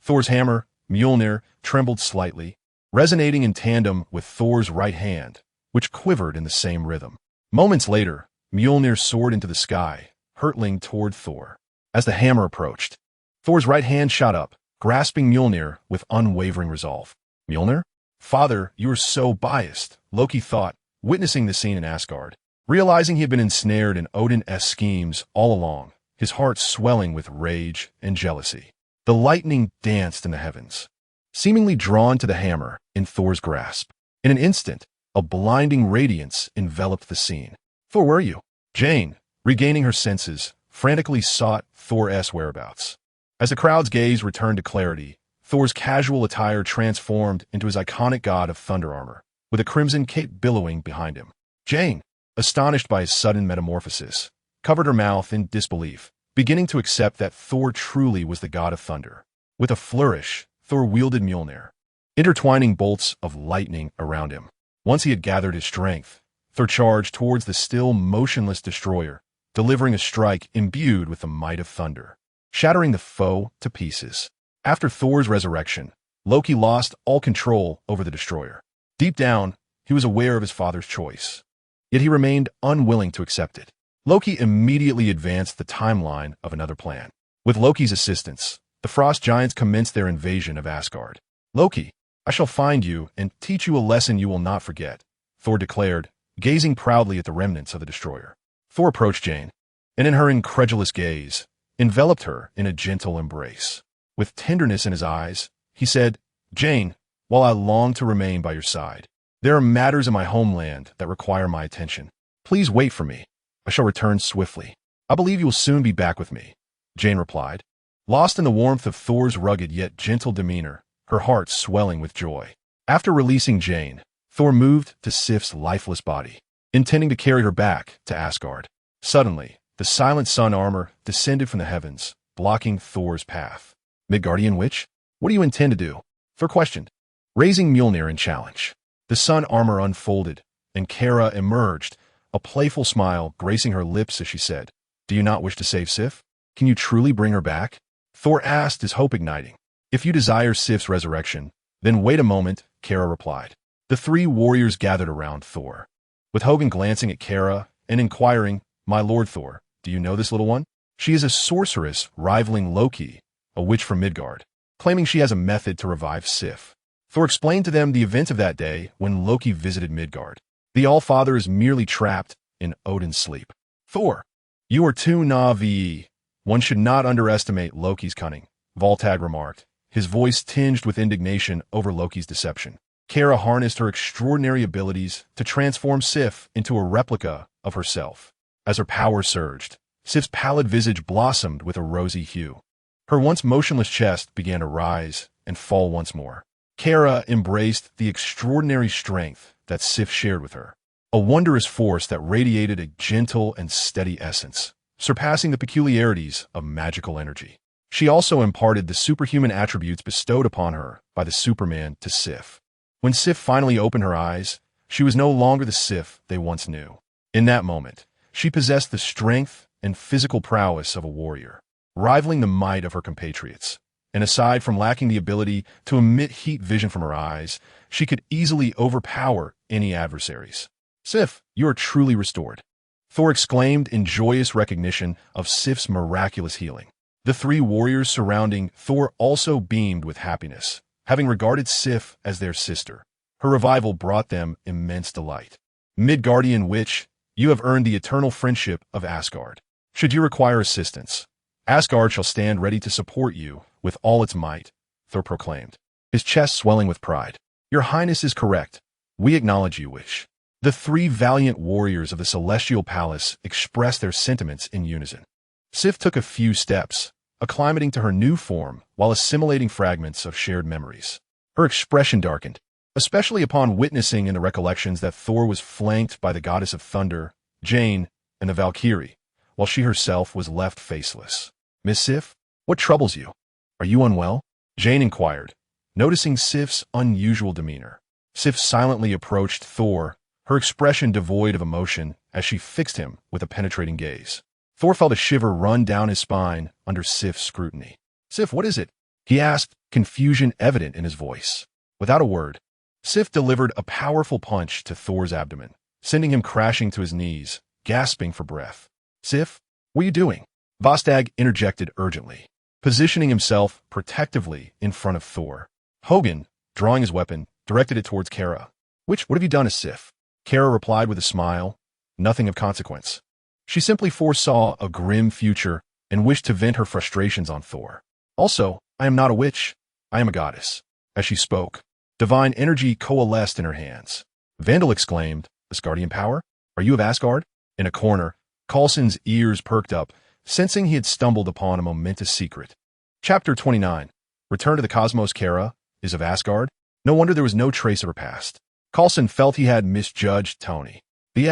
A: Thor's hammer, Mjolnir, trembled slightly, resonating in tandem with Thor's right hand, which quivered in the same rhythm. Moments later, Mjolnir soared into the sky, hurtling toward Thor. As the hammer approached, Thor's right hand shot up, grasping Mjolnir with unwavering resolve. "Mjolnir? Father, you are so biased," Loki thought, witnessing the scene in Asgard. Realizing he had been ensnared in Odin's schemes all along, his heart swelling with rage and jealousy. The lightning danced in the heavens, seemingly drawn to the hammer in Thor's grasp. In an instant, a blinding radiance enveloped the scene. "Thor, where are you?" Jane, regaining her senses, frantically sought Thor's whereabouts. As the crowd's gaze returned to clarity, Thor's casual attire transformed into his iconic god of thunder armor, with a crimson cape billowing behind him. Jane, astonished by his sudden metamorphosis, covered her mouth in disbelief, beginning to accept that Thor truly was the god of thunder. With a flourish, Thor wielded Mjolnir, intertwining bolts of lightning around him. Once he had gathered his strength, Thor charged towards the still motionless destroyer, delivering a strike imbued with the might of thunder, shattering the foe to pieces. After Thor's resurrection, Loki lost all control over the destroyer. Deep down, he was aware of his father's choice, yet he remained unwilling to accept it. Loki immediately advanced the timeline of another plan. With Loki's assistance, the Frost Giants commenced their invasion of Asgard. "Loki, I shall find you and teach you a lesson you will not forget," Thor declared, gazing proudly at the remnants of the destroyer. Thor approached Jane, and in her incredulous gaze, enveloped her in a gentle embrace. With tenderness in his eyes, he said, "Jane, while I long to remain by your side, there are matters in my homeland that require my attention. Please wait for me. I shall return swiftly." "I believe you will soon be back with me," Jane replied, lost in the warmth of Thor's rugged yet gentle demeanor, her heart swelling with joy. After releasing Jane, Thor moved to Sif's lifeless body, intending to carry her back to Asgard. Suddenly, the silent sun armor descended from the heavens, blocking Thor's path. "Midgardian witch, what do you intend to do?" Thor questioned, raising Mjolnir in challenge. The sun armor unfolded, and Kara emerged, a playful smile gracing her lips as she said, "Do you not wish to save Sif? Can you truly bring her back?" Thor asked, his hope igniting. "If you desire Sif's resurrection, then wait a moment," Kara replied. The three warriors gathered around Thor, with Hogun glancing at Kara and inquiring, "My lord Thor, do you know this little one? She is a sorceress rivaling Loki, a witch from Midgard, claiming she has a method to revive Sif." Thor explained to them the events of that day when Loki visited Midgard. The Allfather is merely trapped in Odin's sleep. "Thor, you are too naive. One should not underestimate Loki's cunning," Voltag remarked, his voice tinged with indignation over Loki's deception. Kara harnessed her extraordinary abilities to transform Sif into a replica of herself. As her power surged, Sif's pallid visage blossomed with a rosy hue. Her once motionless chest began to rise and fall once more. Kara embraced the extraordinary strength that Sif shared with her, a wondrous force that radiated a gentle and steady essence, surpassing the peculiarities of magical energy. She also imparted the superhuman attributes bestowed upon her by the Superman to Sif. When Sif finally opened her eyes, she was no longer the Sif they once knew. In that moment, she possessed the strength and physical prowess of a warrior, rivaling the might of her compatriots. And aside from lacking the ability to emit heat vision from her eyes, she could easily overpower any adversaries. "Sif, you are truly restored," Thor exclaimed in joyous recognition of Sif's miraculous healing. The three warriors surrounding Thor also beamed with happiness, having regarded Sif as their sister. Her revival brought them immense delight. "Midgardian witch, you have earned the eternal friendship of Asgard. Should you require assistance, Asgard shall stand ready to support you with all its might," Thor proclaimed, his chest swelling with pride. "Your Highness is correct. We acknowledge you, witch." The three valiant warriors of the Celestial Palace expressed their sentiments in unison. Sif took a few steps, acclimating to her new form while assimilating fragments of shared memories. Her expression darkened, especially upon witnessing in the recollections that Thor was flanked by the goddess of thunder, Jane, and the Valkyrie, while she herself was left faceless. "Miss Sif, what troubles you? Are you unwell?" Jane inquired, noticing Sif's unusual demeanor. Sif silently approached Thor, her expression devoid of emotion as she fixed him with a penetrating gaze. Thor felt a shiver run down his spine under Sif's scrutiny. "Sif, what is it?" he asked, confusion evident in his voice. Without a word, Sif delivered a powerful punch to Thor's abdomen, sending him crashing to his knees, gasping for breath. "Sif, what are you doing?" Vostag interjected urgently, positioning himself protectively in front of Thor. Hogun, drawing his weapon, directed it towards Kara. What have you done to Sif?" Kara replied with a smile, "Nothing of consequence." She simply foresaw a grim future and wished to vent her frustrations on Thor. "Also, I am not a witch. I am a goddess." As she spoke, divine energy coalesced in her hands. Vandal exclaimed, "Asgardian power? Are you of Asgard?" In a corner, Coulson's ears perked up, sensing he had stumbled upon a momentous secret. Chapter 29. Return to the Cosmos. Kara is of Asgard? No wonder there was no trace of her past. Coulson felt he had misjudged Tony. The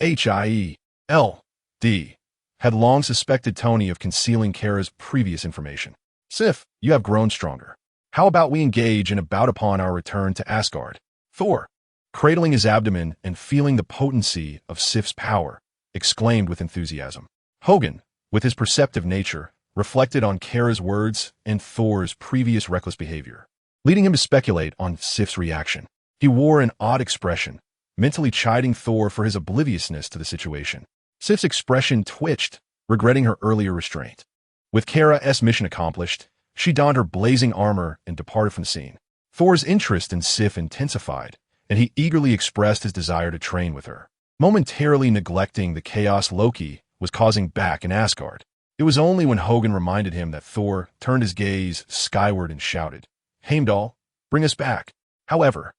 A: SHIELD had long suspected Tony of concealing Kara's previous information. "Sif, you have grown stronger. How about we engage in a bout upon our return to Asgard?" "Thor, cradling his abdomen and feeling the potency of Sif's power, exclaimed with enthusiasm. Hogan, with his perceptive nature, reflected on Kara's words and Thor's previous reckless behavior, leading him to speculate on Sif's reaction. He wore an odd expression, mentally chiding Thor for his obliviousness to the situation. Sif's expression twitched, regretting her earlier restraint. With Kara's mission accomplished, she donned her blazing armor and departed from the scene. Thor's interest in Sif intensified, and he eagerly expressed his desire to train with her, momentarily neglecting the chaos Loki was causing back in Asgard. It was only when Hogan reminded him that Thor turned his gaze skyward and shouted, "Heimdall, bring us back." However,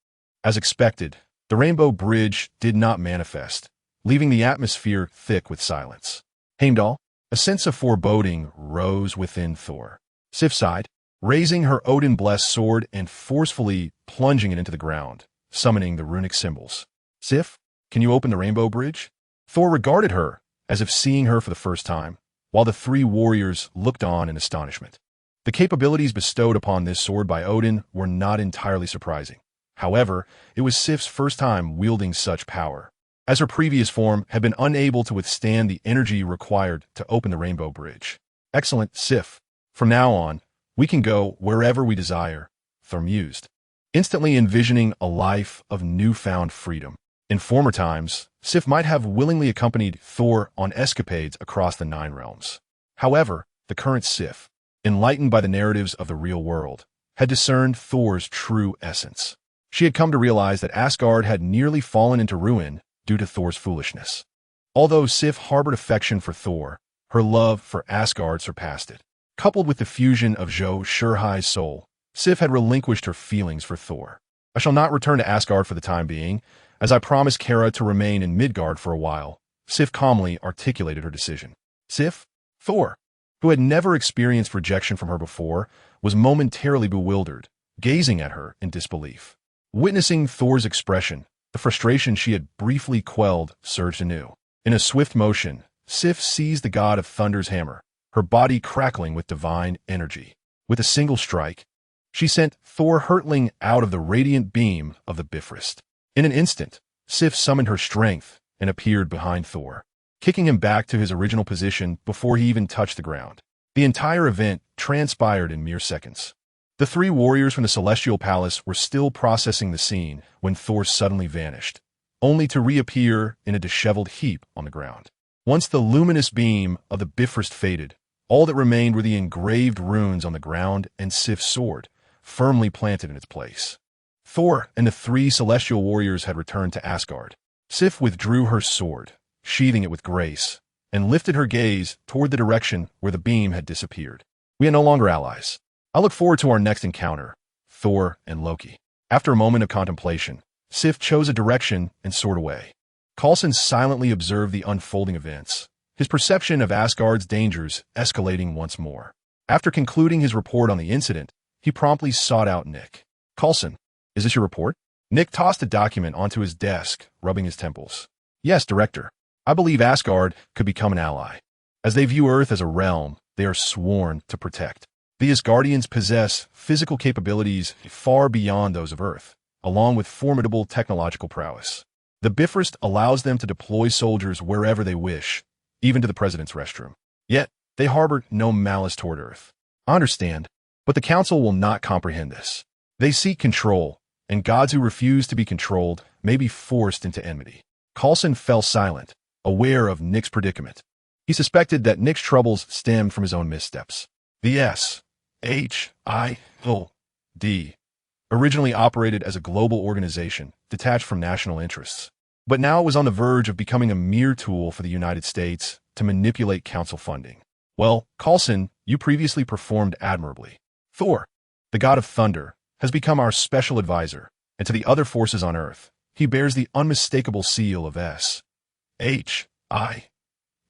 A: as expected, the Rainbow Bridge did not manifest, leaving the atmosphere thick with silence. Heimdall, a sense of foreboding rose within Thor. Sif sighed, raising her Odin-blessed sword and forcefully plunging it into the ground, summoning the runic symbols. "Sif, can you open the Rainbow Bridge?" Thor regarded her, as if seeing her for the first time, while the three warriors looked on in astonishment. The capabilities bestowed upon this sword by Odin were not entirely surprising. However, it was Sif's first time wielding such power, as her previous form had been unable to withstand the energy required to open the Rainbow Bridge. "Excellent, Sif. From now on, we can go wherever we desire," Thor mused, instantly envisioning a life of newfound freedom. In former times, Sif might have willingly accompanied Thor on escapades across the Nine Realms. However, the current Sif, enlightened by the narratives of the real world, had discerned Thor's true essence. She had come to realize that Asgard had nearly fallen into ruin due to Thor's foolishness. Although Sif harbored affection for Thor, her love for Asgard surpassed it. Coupled with the fusion of Zhou Shihao's soul, Sif had relinquished her feelings for Thor. "I shall not return to Asgard for the time being, as I promised Kara to remain in Midgard for a while," Sif calmly articulated her decision. Sif, Thor, who had never experienced rejection from her before, was momentarily bewildered, gazing at her in disbelief. Witnessing Thor's expression, the frustration she had briefly quelled surged anew. In a swift motion, Sif seized the god of thunder's hammer, her body crackling with divine energy. With a single strike, she sent Thor hurtling out of the radiant beam of the Bifrost. In an instant, Sif summoned her strength and appeared behind Thor, kicking him back to his original position before he even touched the ground. The entire event transpired in mere seconds. The three warriors from the Celestial Palace were still processing the scene when Thor suddenly vanished, only to reappear in a disheveled heap on the ground. Once the luminous beam of the Bifrost faded, all that remained were the engraved runes on the ground and Sif's sword, firmly planted in its place. Thor and the three celestial warriors had returned to Asgard. Sif withdrew her sword, sheathing it with grace, and lifted her gaze toward the direction where the beam had disappeared. "We are no longer allies. I look forward to our next encounter, Thor and Loki." After a moment of contemplation, Sif chose a direction and soared away. Coulson silently observed the unfolding events, his perception of Asgard's dangers escalating once more. After concluding his report on the incident, he promptly sought out Nick. "Coulson, is this your report?" Nick tossed a document onto his desk, rubbing his temples. "Yes, Director. I believe Asgard could become an ally. As they view Earth as a realm they are sworn to protect. The Asgardians possess physical capabilities far beyond those of Earth, along with formidable technological prowess. The Bifrost allows them to deploy soldiers wherever they wish, even to the President's restroom. Yet, they harbor no malice toward Earth. I understand, but the Council will not comprehend this. They seek control, and gods who refuse to be controlled may be forced into enmity." Coulson fell silent, aware of Nick's predicament. He suspected that Nick's troubles stemmed from his own missteps. The SHIOD originally operated as a global organization detached from national interests, but now it was on the verge of becoming a mere tool for the United States to manipulate council funding. "Well, Coulson, you previously performed admirably. Thor, the god of thunder, has become our special advisor, and to the other forces on Earth, he bears the unmistakable seal of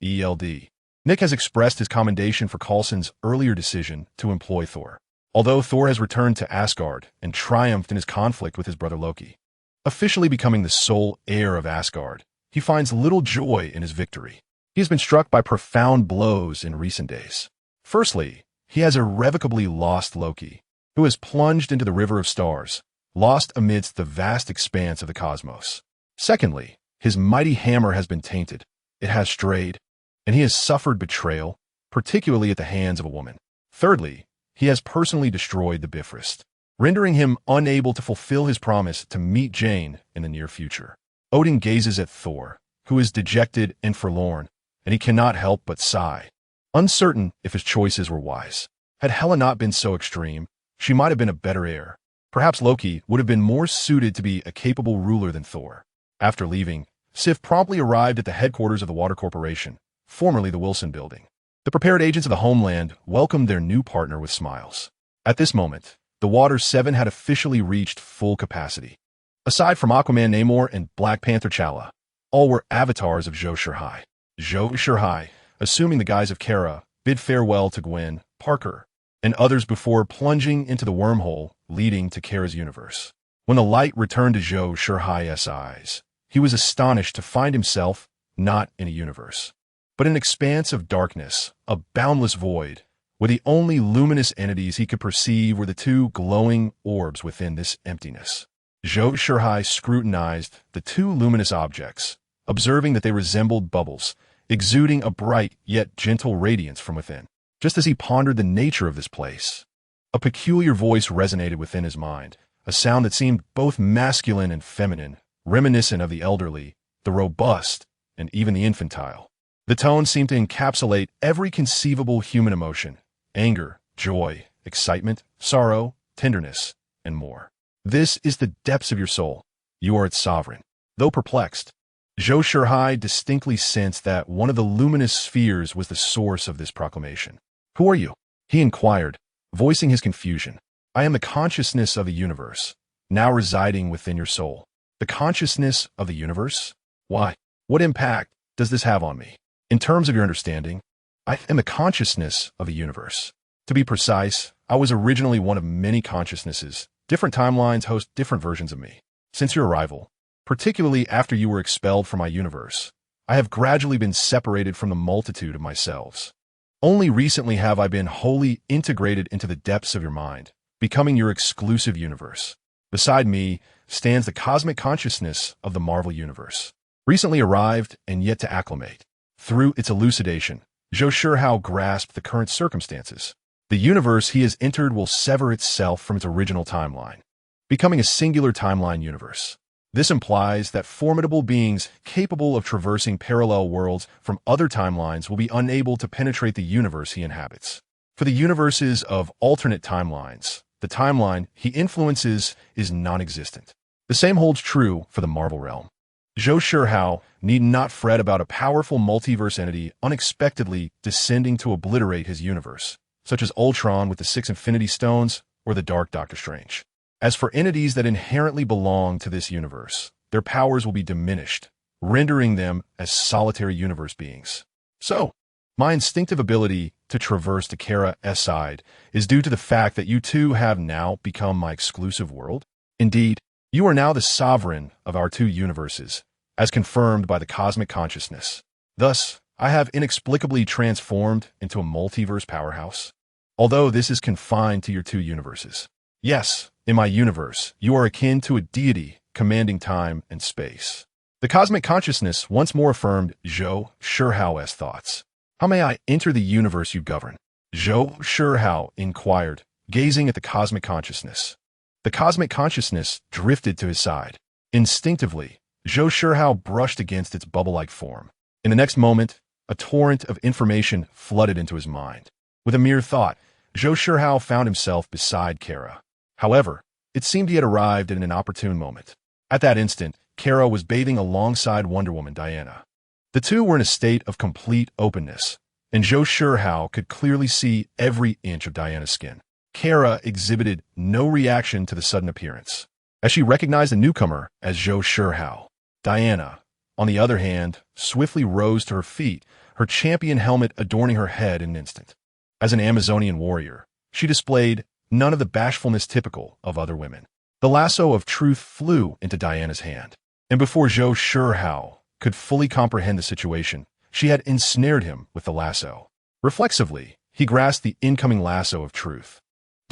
A: SHIELD. Nick has expressed his commendation for Coulson's earlier decision to employ Thor. Although Thor has returned to Asgard and triumphed in his conflict with his brother Loki, officially becoming the sole heir of Asgard, he finds little joy in his victory. He has been struck by profound blows in recent days. Firstly, he has irrevocably lost Loki, who has plunged into the River of Stars, lost amidst the vast expanse of the cosmos. Secondly, his mighty hammer has been tainted, it has strayed, and he has suffered betrayal, particularly at the hands of a woman. Thirdly, he has personally destroyed the Bifrost, rendering him unable to fulfill his promise to meet Jane in the near future. Odin gazes at Thor, who is dejected and forlorn, and he cannot help but sigh, uncertain if his choices were wise. Had Hela not been so extreme, she might have been a better heir. Perhaps Loki would have been more suited to be a capable ruler than Thor. After leaving, Sif promptly arrived at the headquarters of the Water Corporation, formerly the Wilson Building. The prepared agents of the homeland welcomed their new partner with smiles. At this moment, the Water 7 had officially reached full capacity. Aside from Aquaman Namor and Black Panther T'Challa, all were avatars of Zhou Shihao. Zhou Shihao, assuming the guise of Kara, bid farewell to Gwen, Parker, and others before plunging into the wormhole leading to Kara's universe. When the light returned to Zhou Shihao's eyes, he was astonished to find himself not in a universe, but an expanse of darkness, a boundless void, where the only luminous entities he could perceive were the two glowing orbs within this emptiness. Zhou Shihao scrutinized the two luminous objects, observing that they resembled bubbles, exuding a bright yet gentle radiance from within. Just as he pondered the nature of this place, a peculiar voice resonated within his mind, a sound that seemed both masculine and feminine, reminiscent of the elderly, the robust, and even the infantile. The tone seemed to encapsulate every conceivable human emotion: anger, joy, excitement, sorrow, tenderness, and more. This is the depths of your soul. You are its sovereign. Though perplexed, Zhou Shihao distinctly sensed that one of the luminous spheres was the source of this proclamation. "Who are you?" he inquired, voicing his confusion. "I am the consciousness of the universe, now residing within your soul." The consciousness of the universe? Why? What impact does this have on me? In terms of your understanding, I am the consciousness of the universe. To be precise, I was originally one of many consciousnesses. Different timelines host different versions of me. Since your arrival, particularly after you were expelled from my universe, I have gradually been separated from the multitude of myselves. Only recently have I been wholly integrated into the depths of your mind, becoming your exclusive universe. Beside me stands the cosmic consciousness of the Marvel Universe, recently arrived and yet to acclimate. Through its elucidation, Zhou Shihao grasped the current circumstances. The universe he has entered will sever itself from its original timeline, becoming a singular timeline universe. This implies that formidable beings capable of traversing parallel worlds from other timelines will be unable to penetrate the universe he inhabits. For the universes of alternate timelines, the timeline he influences is non-existent. The same holds true for the Marvel realm. Zhou Shihao need not fret about a powerful multiverse entity unexpectedly descending to obliterate his universe, such as Ultron with the 6 Infinity Stones or the Dark Doctor Strange. As for entities that inherently belong to this universe, their powers will be diminished, rendering them as solitary universe beings. So, my instinctive ability to traverse to Kara's side is due to the fact that you two have now become my exclusive world. Indeed, you are now the sovereign of our two universes, as confirmed by the cosmic consciousness. Thus, I have inexplicably transformed into a multiverse powerhouse. Although this is confined to your two universes. Yes, in my universe, you are akin to a deity commanding time and space. The cosmic consciousness once more affirmed Zhou Shihao's thoughts. How may I enter the universe you govern? Zhou Shihao inquired, gazing at the cosmic consciousness. The cosmic consciousness drifted to his side. Instinctively, Zhou Shihao brushed against its bubble-like form. In the next moment, a torrent of information flooded into his mind. With a mere thought, Zhou Shihao found himself beside Kara. However, it seemed he had arrived at an opportune moment. At that instant, Kara was bathing alongside Wonder Woman Diana. The two were in a state of complete openness, and Zhou Shihao could clearly see every inch of Diana's skin. Kara exhibited no reaction to the sudden appearance, as she recognized the newcomer as Zhou Shihao. Diana, on the other hand, swiftly rose to her feet, her champion helmet adorning her head in an instant. As an Amazonian warrior, she displayed none of the bashfulness typical of other women. The lasso of truth flew into Diana's hand, and before Zhou Shihao could fully comprehend the situation, she had ensnared him with the lasso. Reflexively, he grasped the incoming lasso of truth.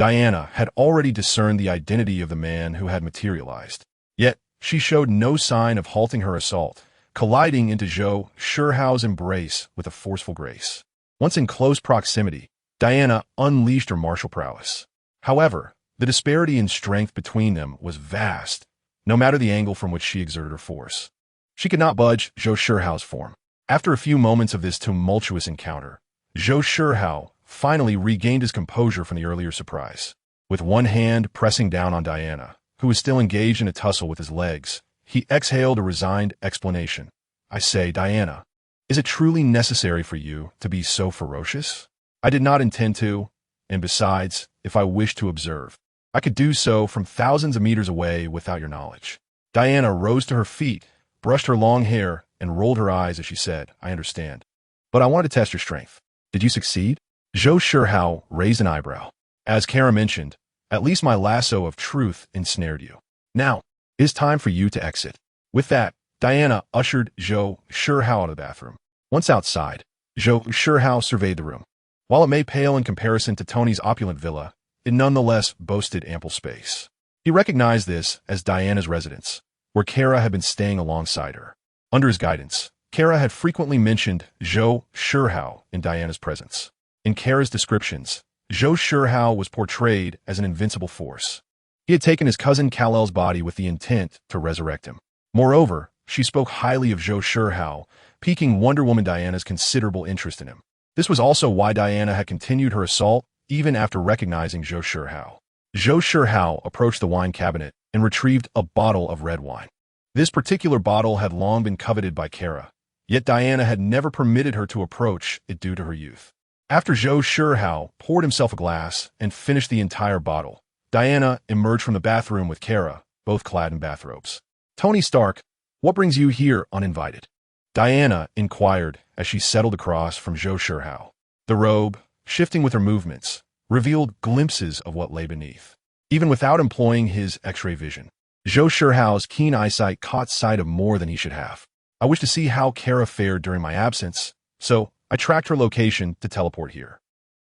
A: Diana had already discerned the identity of the man who had materialized. Yet, she showed no sign of halting her assault, colliding into Zhou Shihao's embrace with a forceful grace. Once in close proximity, Diana unleashed her martial prowess. However, the disparity in strength between them was vast, no matter the angle from which she exerted her force. She could not budge Zhou Shihao's form. After a few moments of this tumultuous encounter, Zhou Shihao finally regained his composure from the earlier surprise. With one hand pressing down on Diana, who was still engaged in a tussle with his legs, he exhaled a resigned explanation. "I say, Diana, is it truly necessary for you to be so ferocious? I did not intend to, and besides, if I wished to observe, I could do so from thousands of meters away without your knowledge." Diana rose to her feet, brushed her long hair, and rolled her eyes as she said, "I understand. But I wanted to test your strength. Did you succeed?" Zhou Shihao raised an eyebrow. "As Kara mentioned, at least my lasso of truth ensnared you. Now, it is time for you to exit." With that, Diana ushered Zhou Shihao out of the bathroom. Once outside, Zhou Shihao surveyed the room. While it may pale in comparison to Tony's opulent villa, it nonetheless boasted ample space. He recognized this as Diana's residence, where Kara had been staying alongside her. Under his guidance, Kara had frequently mentioned Zhou Shihao in Diana's presence. In Kara's descriptions, Zhou Shihao was portrayed as an invincible force. He had taken his cousin Kal-El's body with the intent to resurrect him. Moreover, she spoke highly of Zhou Shihao, piquing Wonder Woman Diana's considerable interest in him. This was also why Diana had continued her assault even after recognizing Zhou Shihao. Zhou Shihao approached the wine cabinet and retrieved a bottle of red wine. This particular bottle had long been coveted by Kara, yet Diana had never permitted her to approach it due to her youth. After Zhou Shihao poured himself a glass and finished the entire bottle, Diana emerged from the bathroom with Kara, both clad in bathrobes. "Tony Stark, what brings you here uninvited?" Diana inquired as she settled across from Zhou Shihao. The robe, shifting with her movements, revealed glimpses of what lay beneath. Even without employing his X-ray vision, Zhou Shihao's keen eyesight caught sight of more than he should have. "I wish to see how Kara fared during my absence, so I tracked her location to teleport here.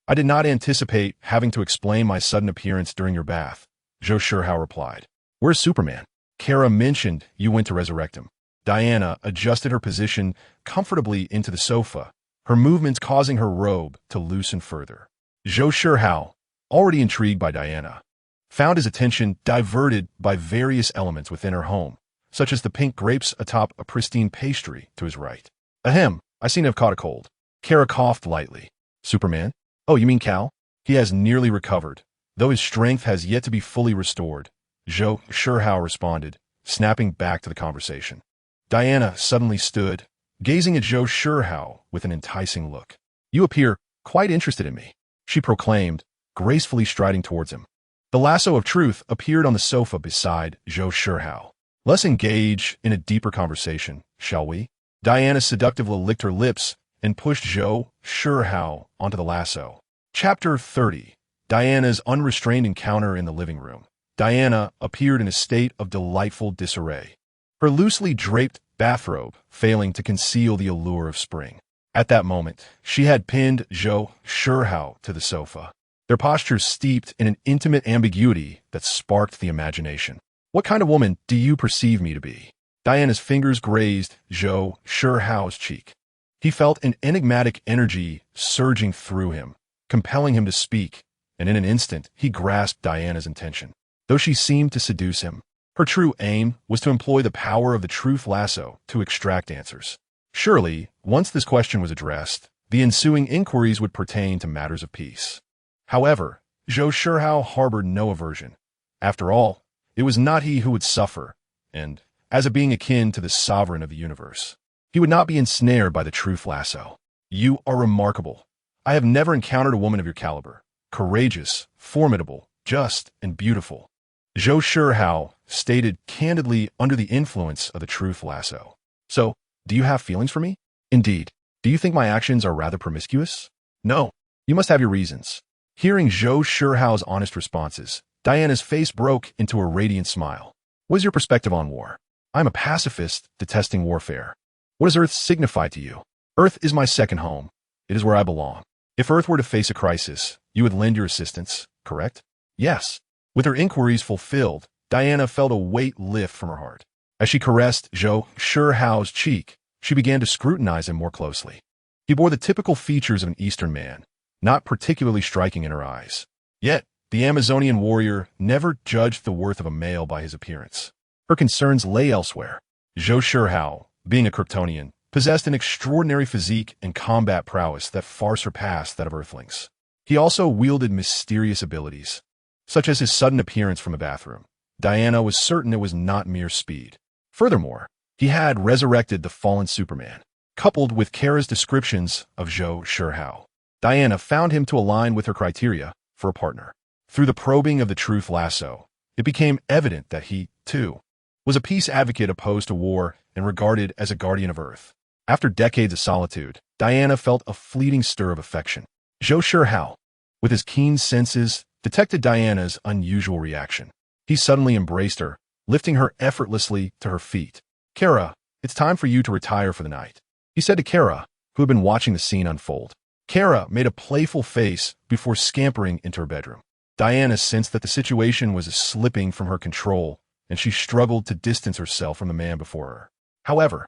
A: I did not anticipate having to explain my sudden appearance during your bath," Zhou Shihao replied. "Where's Superman? Kara mentioned you went to resurrect him." Diana adjusted her position comfortably into the sofa, her movements causing her robe to loosen further. Zhou Shihao, already intrigued by Diana, found his attention diverted by various elements within her home, such as the pink grapes atop a pristine pastry to his right. "Ahem, I seem to have caught a cold." Kara coughed lightly. "Superman? Oh, you mean Cal? He has nearly recovered, though his strength has yet to be fully restored," Zhou Shihao responded, snapping back to the conversation. Diana suddenly stood, gazing at Zhou Shihao with an enticing look. "You appear quite interested in me," she proclaimed, gracefully striding towards him. The lasso of truth appeared on the sofa beside Zhou Shihao. "Let's engage in a deeper conversation, shall we?" Diana seductively licked her lips and pushed Zhou Shihao onto the lasso. Chapter 30. Diana's unrestrained encounter in the living room. Diana appeared in a state of delightful disarray, her loosely draped bathrobe failing to conceal the allure of spring. At that moment, she had pinned Zhou Shihao to the sofa, their postures steeped in an intimate ambiguity that sparked the imagination. "What kind of woman do you perceive me to be?" Diana's fingers grazed Zhou Shihao's cheek. He felt an enigmatic energy surging through him, compelling him to speak, and in an instant he grasped Diana's intention. Though she seemed to seduce him, her true aim was to employ the power of the truth lasso to extract answers. Surely, once this question was addressed, the ensuing inquiries would pertain to matters of peace. However, Zhou Shihao harbored no aversion. After all, it was not he who would suffer, and, as a being akin to the sovereign of the universe, he would not be ensnared by the truth lasso. "You are remarkable. I have never encountered a woman of your caliber. Courageous, formidable, just, and beautiful," Zhou Shihao stated candidly under the influence of the truth lasso. "So, do you have feelings for me?" "Indeed. Do you think my actions are rather promiscuous?" "No. You must have your reasons." Hearing Zhou Shihao's honest responses, Diana's face broke into a radiant smile. "What is your perspective on war?" "I'm a pacifist detesting warfare." "What does Earth signify to you?" "Earth is my second home. It is where I belong." "If Earth were to face a crisis, you would lend your assistance, correct?" Yes. With her inquiries fulfilled, Diana felt a weight lift from her heart. As she caressed Zhou Shihao's cheek, she began to scrutinize him more closely. He bore the typical features of an Eastern man, not particularly striking in her eyes. Yet, the Amazonian warrior never judged the worth of a male by his appearance. Her concerns lay elsewhere. Zhou Shihao, being a Kryptonian, possessed an extraordinary physique and combat prowess that far surpassed that of Earthlings. He also wielded mysterious abilities, such as his sudden appearance from a bathroom. Diana was certain it was not mere speed. Furthermore, he had resurrected the fallen Superman. Coupled with Kara's descriptions of Zhou Shihao, Diana found him to align with her criteria for a partner. Through the probing of the truth lasso, it became evident that he, too, was a peace advocate opposed to war and regarded as a guardian of Earth. After decades of solitude, Diana felt a fleeting stir of affection. Zhou Shihao, with his keen senses, detected Diana's unusual reaction. He suddenly embraced her, lifting her effortlessly to her feet. "Kara, it's time for you to retire for the night," he said to Kara, who had been watching the scene unfold. Kara made a playful face before scampering into her bedroom. Diana sensed that the situation was slipping from her control, and she struggled to distance herself from the man before her. However,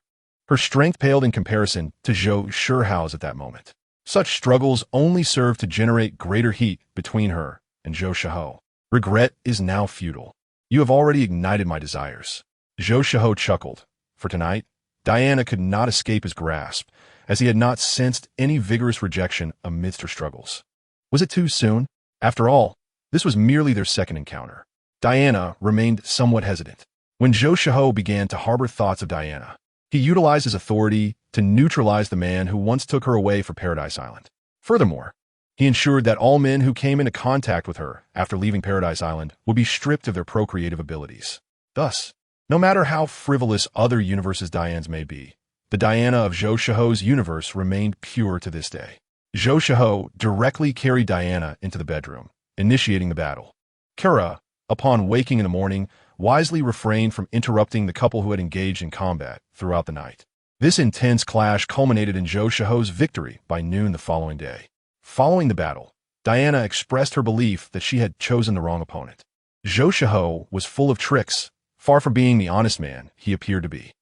A: her strength paled in comparison to Zhou Shihao's at that moment. Such struggles only served to generate greater heat between her and Zhou Shihao. "Regret is now futile. You have already ignited my desires." Zhou Shihao chuckled. For tonight, Diana could not escape his grasp, as he had not sensed any vigorous rejection amidst her struggles. Was it too soon? After all, this was merely their second encounter. Diana remained somewhat hesitant. When Zhou Shihao began to harbor thoughts of Diana, he utilized his authority to neutralize the man who once took her away for Paradise Island. Furthermore, he ensured that all men who came into contact with her after leaving Paradise Island would be stripped of their procreative abilities. Thus, no matter how frivolous other universes' Dianas may be, the Diana of Zhou Shihao's universe remained pure to this day. Zhou Shihao directly carried Diana into the bedroom, initiating the battle. Kara, upon waking in the morning, wisely refrained from interrupting the couple who had engaged in combat throughout the night. This intense clash culminated in Zhou Shihao's victory by noon the following day. Following the battle, Diana expressed her belief that she had chosen the wrong opponent. Zhou Shihao was full of tricks, far from being the honest man he appeared to be.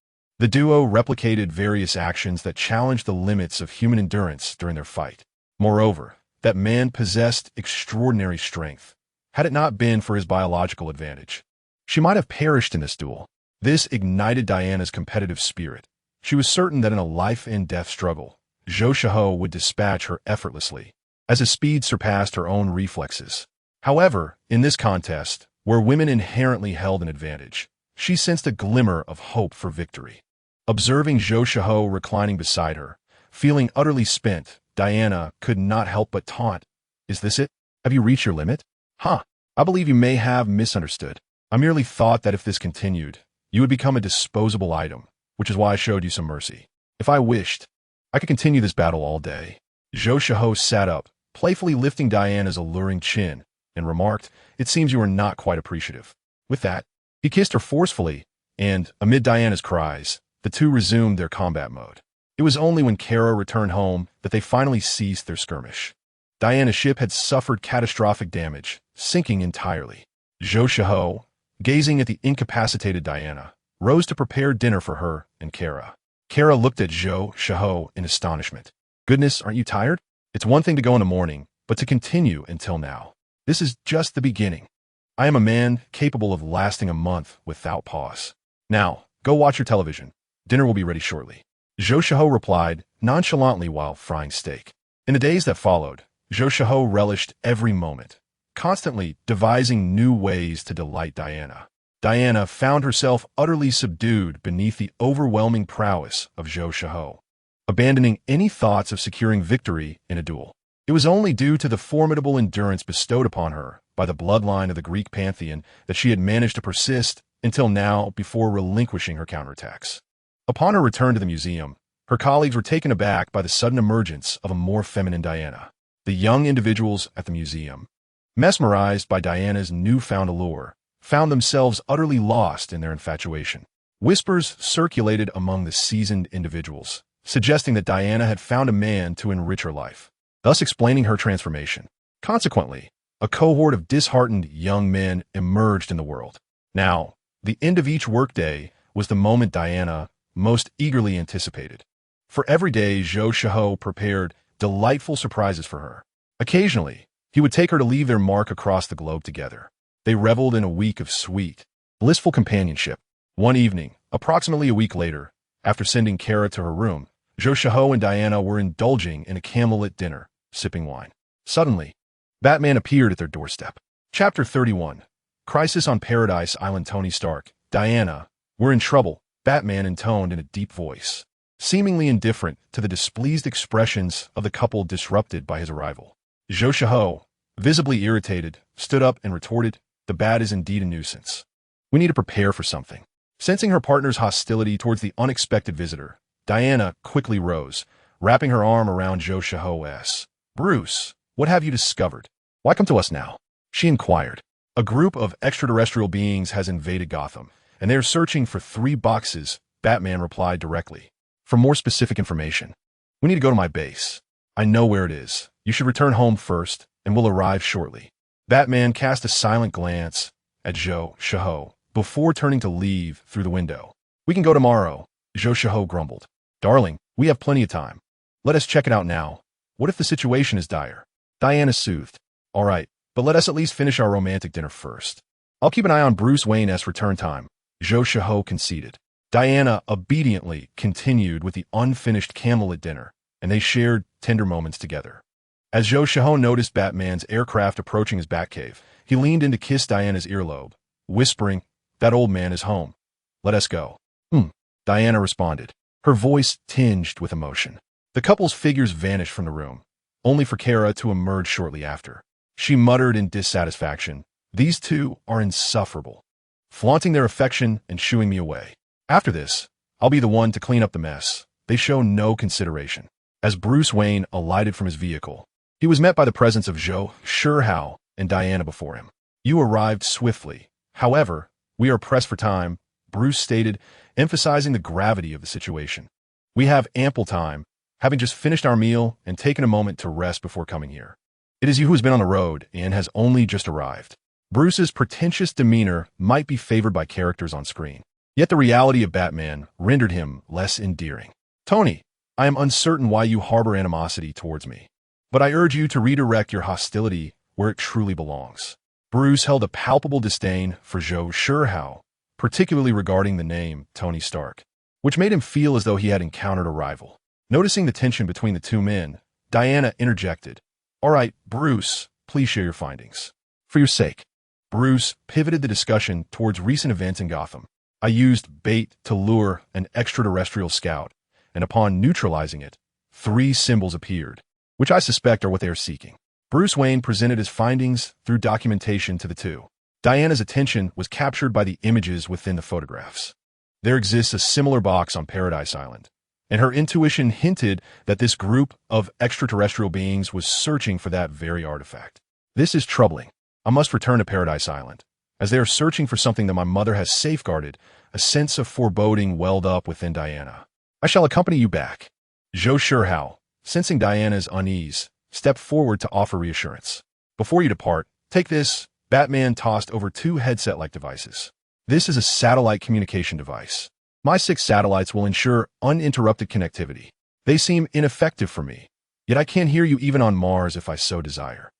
A: The duo replicated various actions that challenged the limits of human endurance during their fight. Moreover, that man possessed extraordinary strength. Had it not been for his biological advantage, she might have perished in this duel. This ignited Diana's competitive spirit. She was certain that in a life-and-death struggle, Zhou Shihao would dispatch her effortlessly, as his speed surpassed her own reflexes. However, in this contest, where women inherently held an advantage, she sensed a glimmer of hope for victory. Observing Zhou Shihao reclining beside her, feeling utterly spent, Diana could not help but taunt. "Is this it? Have you reached your limit?" "Huh, I believe you may have misunderstood. I merely thought that if this continued, you would become a disposable item, which is why I showed you some mercy. If I wished, I could continue this battle all day." Zhou Shihao sat up, playfully lifting Diana's alluring chin, and remarked, "It seems you are not quite appreciative." With that, he kissed her forcefully, and, amid Diana's cries, the two resumed their combat mode. It was only when Kara returned home that they finally ceased their skirmish. Diana's ship had suffered catastrophic damage, sinking entirely. Zhou Shihao, gazing at the incapacitated Diana, rose to prepare dinner for her and Kara. Kara looked at Zhou Shihao in astonishment. "Goodness, aren't you tired? It's one thing to go in the morning, but to continue until now. This is just the beginning. I am a man capable of lasting a month without pause. Now, go watch your television. Dinner will be ready shortly." Zhou Shihao replied, nonchalantly while frying steak. In the days that followed, Zhou Shihao relished every moment, constantly devising new ways to delight Diana. Diana found herself utterly subdued beneath the overwhelming prowess of Zhou Shihao, abandoning any thoughts of securing victory in a duel. It was only due to the formidable endurance bestowed upon her by the bloodline of the Greek pantheon that she had managed to persist until now before relinquishing her counterattacks. Upon her return to the museum, her colleagues were taken aback by the sudden emergence of a more feminine Diana. The young individuals at the museum, mesmerized by Diana's newfound allure, found themselves utterly lost in their infatuation. Whispers circulated among the seasoned individuals, suggesting that Diana had found a man to enrich her life, thus explaining her transformation. Consequently, a cohort of disheartened young men emerged in the world. Now, the end of each workday was the moment Diana most eagerly anticipated. For every day, Zhou Shihao prepared delightful surprises for her. Occasionally, he would take her to leave their mark across the globe together. They reveled in a week of sweet, blissful companionship. One evening, approximately a week later, after sending Kara to her room, Zhou Shihao and Diana were indulging in a candlelit dinner, sipping wine. Suddenly, Batman appeared at their doorstep. Chapter 31. Crisis on Paradise Island. Tony Stark, Diana, we're in trouble, Batman intoned in a deep voice, seemingly indifferent to the displeased expressions of the couple disrupted by his arrival. Zhou Shihao, visibly irritated, stood up and retorted, the bat is indeed a nuisance. We need to prepare for something. Sensing her partner's hostility towards the unexpected visitor, Diana quickly rose, wrapping her arm around Zhou Shihao's. Bruce, what have you discovered? Why come to us now? She inquired. A group of extraterrestrial beings has invaded Gotham, and they are searching for 3 boxes, Batman replied directly. For more specific information, we need to go to my base. I know where it is. You should return home first, and we'll arrive shortly. Batman cast a silent glance at Zhou Shihao before turning to leave through the window. We can go tomorrow, Zhou Shihao grumbled. Darling, we have plenty of time. Let us check it out now. What if the situation is dire? Diana soothed. All right, but let us at least finish our romantic dinner first. I'll keep an eye on Bruce Wayne's return time, Zhou Shihao conceded. Diana obediently continued with the unfinished candlelit dinner, and they shared tender moments together. As Zhou Shihao noticed Batman's aircraft approaching his Batcave, he leaned in to kiss Diana's earlobe, whispering, that old man is home. Let us go. Diana responded, her voice tinged with emotion. The couple's figures vanished from the room, only for Kara to emerge shortly after. She muttered in dissatisfaction, these two are insufferable, flaunting their affection and shooing me away. After this, I'll be the one to clean up the mess. They show no consideration. As Bruce Wayne alighted from his vehicle, he was met by the presence of Zhou Shihao and Diana before him. You arrived swiftly. However, we are pressed for time, Bruce stated, emphasizing the gravity of the situation. We have ample time, having just finished our meal and taken a moment to rest before coming here. It is you who has been on the road and has only just arrived. Bruce's pretentious demeanor might be favored by characters on screen, yet the reality of Batman rendered him less endearing. Tony, I am uncertain why you harbor animosity towards me, but I urge you to redirect your hostility where it truly belongs. Bruce held a palpable disdain for Zhou Shihao, particularly regarding the name Tony Stark, which made him feel as though he had encountered a rival. Noticing the tension between the two men, Diana interjected, all right, Bruce, please share your findings. For your sake. Bruce pivoted the discussion towards recent events in Gotham. I used bait to lure an extraterrestrial scout, and upon neutralizing it, 3 symbols appeared, which I suspect are what they are seeking. Bruce Wayne presented his findings through documentation to the two. Diana's attention was captured by the images within the photographs. There exists a similar box on Paradise Island, and her intuition hinted that this group of extraterrestrial beings was searching for that very artifact. This is troubling. I must return to Paradise Island. As they are searching for something that my mother has safeguarded, a sense of foreboding welled up within Diana. I shall accompany you back. Zhou Shihao, sensing Diana's unease, stepped forward to offer reassurance. Before you depart, take this. Batman tossed over 2 headset-like devices. This is a satellite communication device. My 6 satellites will ensure uninterrupted connectivity. They seem ineffective for me, yet I can't hear you even on Mars if I so desire.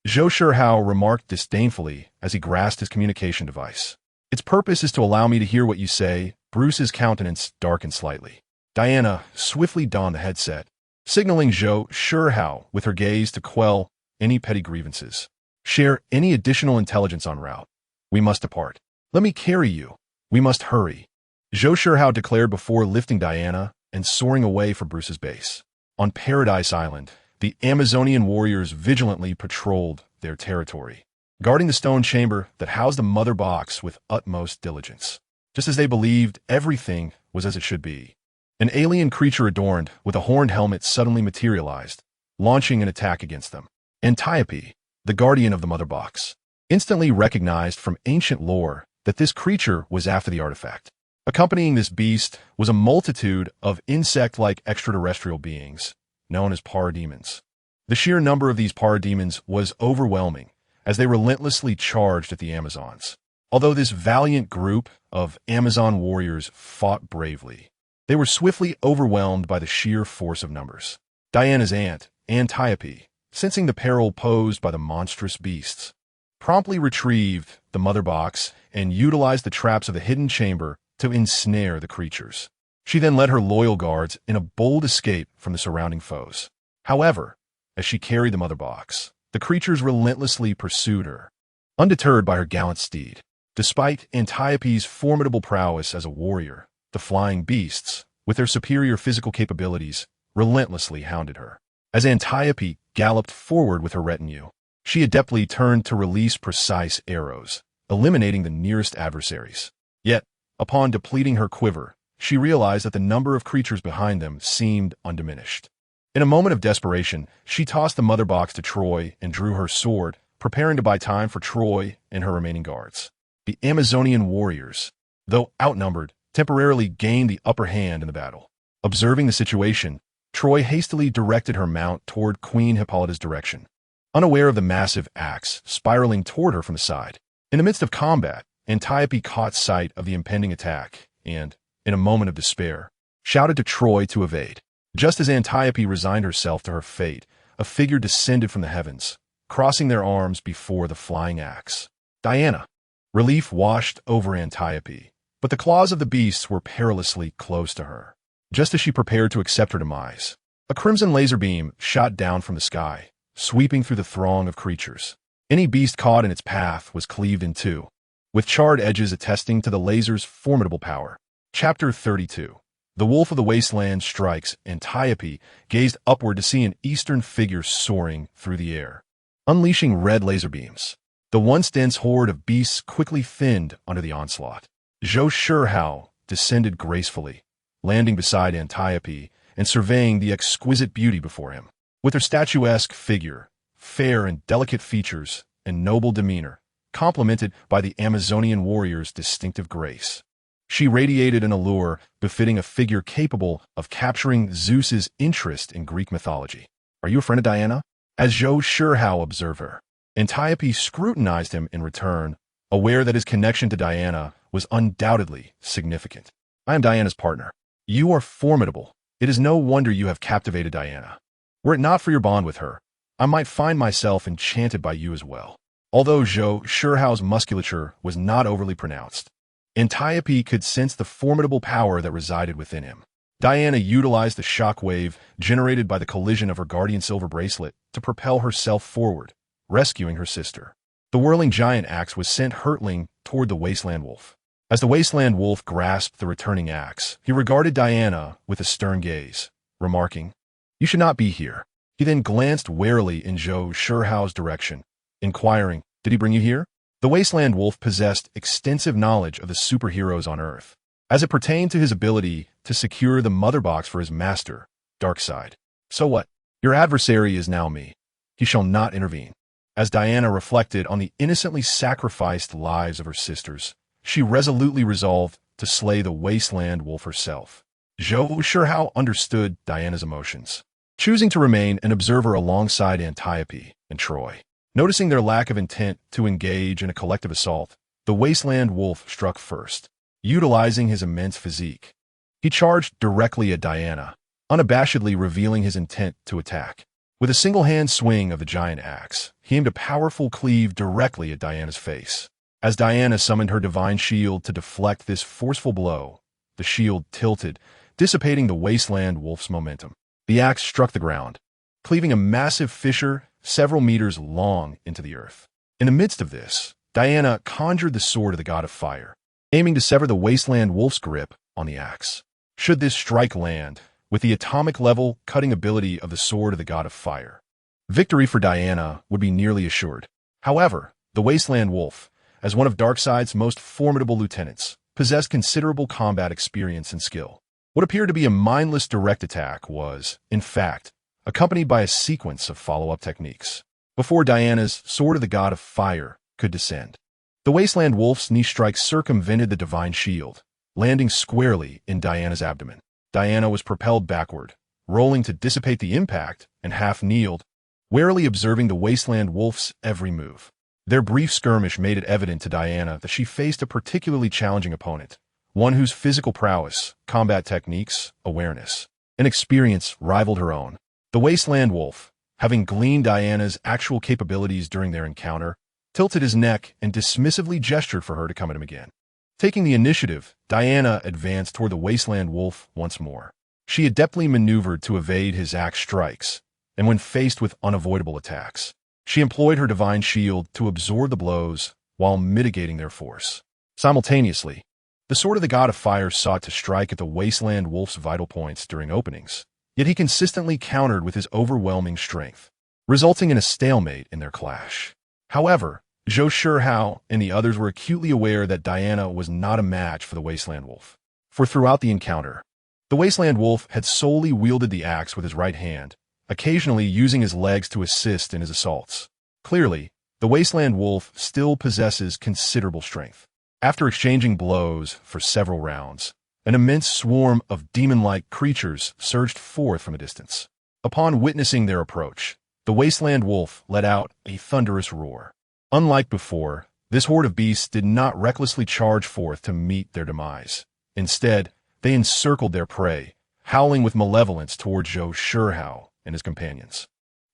A: Zhou Shihao remarked disdainfully as he grasped his communication device. Its purpose is to allow me to hear what you say. Bruce's countenance darkened slightly. Diana swiftly donned the headset, signaling Zhou Shihao with her gaze to quell any petty grievances. Share any additional intelligence en route. We must depart. Let me carry you. We must hurry. Zhou Shihao declared before lifting Diana and soaring away for Bruce's base. On Paradise Island, the Amazonian warriors vigilantly patrolled their territory, guarding the stone chamber that housed the mother box with utmost diligence, just as they believed everything was as it should be. An alien creature adorned with a horned helmet suddenly materialized, launching an attack against them. Antiope, the guardian of the mother box, instantly recognized from ancient lore that this creature was after the artifact. Accompanying this beast was a multitude of insect-like extraterrestrial beings, known as parademons. The sheer number of these parademons was overwhelming, as they relentlessly charged at the Amazons. Although this valiant group of Amazon warriors fought bravely, they were swiftly overwhelmed by the sheer force of numbers. Diana's aunt, Antiope, sensing the peril posed by the monstrous beasts, promptly retrieved the mother box and utilized the traps of the hidden chamber to ensnare the creatures. She then led her loyal guards in a bold escape from the surrounding foes. However, as she carried the mother box, the creatures relentlessly pursued her, undeterred by her gallant steed. Despite Antiope's formidable prowess as a warrior, the flying beasts, with their superior physical capabilities, relentlessly hounded her. As Antiope galloped forward with her retinue, she adeptly turned to release precise arrows, eliminating the nearest adversaries. Yet, upon depleting her quiver, she realized that the number of creatures behind them seemed undiminished. In a moment of desperation, she tossed the mother box to Troy and drew her sword, preparing to buy time for Troy and her remaining guards. The Amazonian warriors, though outnumbered, temporarily gained the upper hand in the battle. Observing the situation, Troy hastily directed her mount toward Queen Hippolyta's direction, unaware of the massive axe spiraling toward her from the side. In the midst of combat, Antiope caught sight of the impending attack and, in a moment of despair, shouted to Troy to evade. Just as Antiope resigned herself to her fate, a figure descended from the heavens, crossing their arms before the flying axe. Diana. Relief washed over Antiope, but the claws of the beasts were perilously close to her. Just as she prepared to accept her demise, a crimson laser beam shot down from the sky, sweeping through the throng of creatures. Any beast caught in its path was cleaved in two, with charred edges attesting to the laser's formidable power. Chapter 32. The Wolf of the Wasteland strikes. Antiope gazed upward to see an eastern figure soaring through the air, unleashing red laser beams. The once dense horde of beasts quickly thinned under the onslaught. Zhou Shihao descended gracefully, landing beside Antiope and surveying the exquisite beauty before him. With her statuesque figure, fair and delicate features, and noble demeanor, complemented by the Amazonian warrior's distinctive grace, she radiated an allure befitting a figure capable of capturing Zeus's interest in Greek mythology. "Are you a friend of Diana?" As Zhou Shihao observed her, Antiope scrutinized him in return, aware that his connection to Diana was undoubtedly significant. "I am Diana's partner. You are formidable. It is no wonder you have captivated Diana. Were it not for your bond with her, I might find myself enchanted by you as well." Although Zhou Shihao's musculature was not overly pronounced, Antiope could sense the formidable power that resided within him. Diana utilized the shockwave generated by the collision of her guardian silver bracelet to propel herself forward, rescuing her sister. The whirling giant axe was sent hurtling toward the Wasteland Wolf. As the Wasteland Wolf grasped the returning axe, he regarded Diana with a stern gaze, remarking, "You should not be here." He then glanced warily in Zhou Shihao's direction, inquiring, "Did he bring you here?" The Wasteland Wolf possessed extensive knowledge of the superheroes on Earth, as it pertained to his ability to secure the mother box for his master, Darkseid. "So what? Your adversary is now me. He shall not intervene." As Diana reflected on the innocently sacrificed lives of her sisters, she resolutely resolved to slay the Wasteland Wolf herself. Zhou Shihao understood Diana's emotions, choosing to remain an observer alongside Antiope and Troy. Noticing their lack of intent to engage in a collective assault, the Wasteland Wolf struck first. Utilizing his immense physique, he charged directly at Diana, unabashedly revealing his intent to attack. With a single-hand swing of the giant axe, he aimed a powerful cleave directly at Diana's face. As Diana summoned her divine shield to deflect this forceful blow, the shield tilted, dissipating the Wasteland Wolf's momentum. The axe struck the ground, cleaving a massive fissure several meters long into the earth. In the midst of this, Diana conjured the sword of the god of fire, aiming to sever the Wasteland Wolf's grip on the axe. Should this strike land, with the atomic-level cutting ability of the sword of the god of fire, victory for Diana would be nearly assured. However, the Wasteland Wolf, as one of Darkseid's most formidable lieutenants, possessed considerable combat experience and skill. What appeared to be a mindless direct attack was, in fact, accompanied by a sequence of follow-up techniques. Before Diana's sword of the god of fire could descend, the Wasteland Wolf's knee strike circumvented the divine shield, landing squarely in Diana's abdomen. Diana was propelled backward, rolling to dissipate the impact, and half-kneeled, warily observing the Wasteland Wolf's every move. Their brief skirmish made it evident to Diana that she faced a particularly challenging opponent, one whose physical prowess, combat techniques, awareness, and experience rivaled her own. The Wasteland Wolf, having gleaned Diana's actual capabilities during their encounter, tilted his neck and dismissively gestured for her to come at him again. Taking the initiative, Diana advanced toward the Wasteland Wolf once more. She adeptly maneuvered to evade his axe strikes, and when faced with unavoidable attacks, she employed her divine shield to absorb the blows while mitigating their force. Simultaneously, the sword of the god of fire sought to strike at the Wasteland Wolf's vital points during openings, yet he consistently countered with his overwhelming strength, resulting in a stalemate in their clash. However, Zhou Shihao and the others were acutely aware that Diana was not a match for the Wasteland Wolf. For throughout the encounter, the Wasteland Wolf had solely wielded the axe with his right hand, occasionally using his legs to assist in his assaults. Clearly, the Wasteland Wolf still possesses considerable strength. After exchanging blows for several rounds, an immense swarm of demon-like creatures surged forth from a distance. Upon witnessing their approach, the Wasteland Wolf let out a thunderous roar. Unlike before, this horde of beasts did not recklessly charge forth to meet their demise. Instead, they encircled their prey, howling with malevolence toward Zhou Shihao and his companions.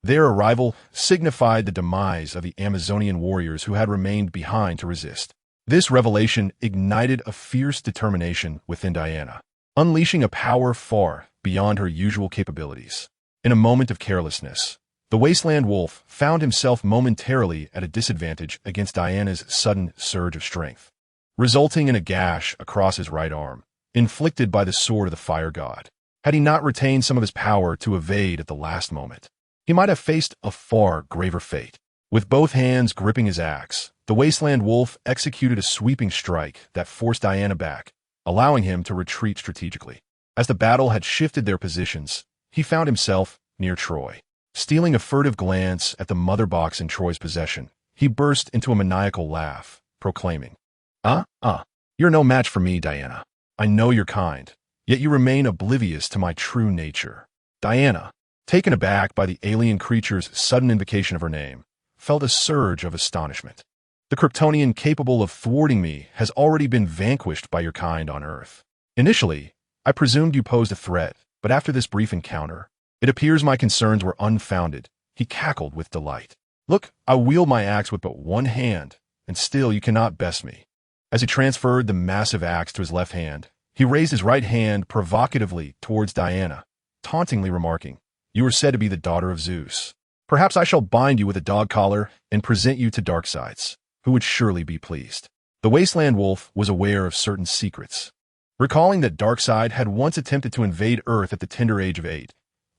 A: Their arrival signified the demise of the Amazonian warriors who had remained behind to resist. This revelation ignited a fierce determination within Diana, unleashing a power far beyond her usual capabilities. In a moment of carelessness, the Wasteland Wolf found himself momentarily at a disadvantage against Diana's sudden surge of strength, resulting in a gash across his right arm, inflicted by the sword of the fire god. Had he not retained some of his power to evade at the last moment, he might have faced a far graver fate. With both hands gripping his axe, the Wasteland Wolf executed a sweeping strike that forced Diana back, allowing him to retreat strategically. As the battle had shifted their positions, he found himself near Troy. Stealing a furtive glance at the mother box in Troy's possession, he burst into a maniacal laugh, proclaiming, You're no match for me, Diana. I know you're kind, yet you remain oblivious to my true nature." Diana, taken aback by the alien creature's sudden invocation of her name, felt a surge of astonishment. "The Kryptonian capable of thwarting me has already been vanquished by your kind on Earth. Initially, I presumed you posed a threat, but after this brief encounter, it appears my concerns were unfounded." He cackled with delight. "Look, I wield my axe with but one hand, and still you cannot best me." As he transferred the massive axe to his left hand, he raised his right hand provocatively towards Diana, tauntingly remarking, "You are said to be the daughter of Zeus. Perhaps I shall bind you with a dog collar and present you to Darkseid's, who would surely be pleased." The Wasteland Wolf was aware of certain secrets, recalling that Darkseid had once attempted to invade Earth at the tender age of 8,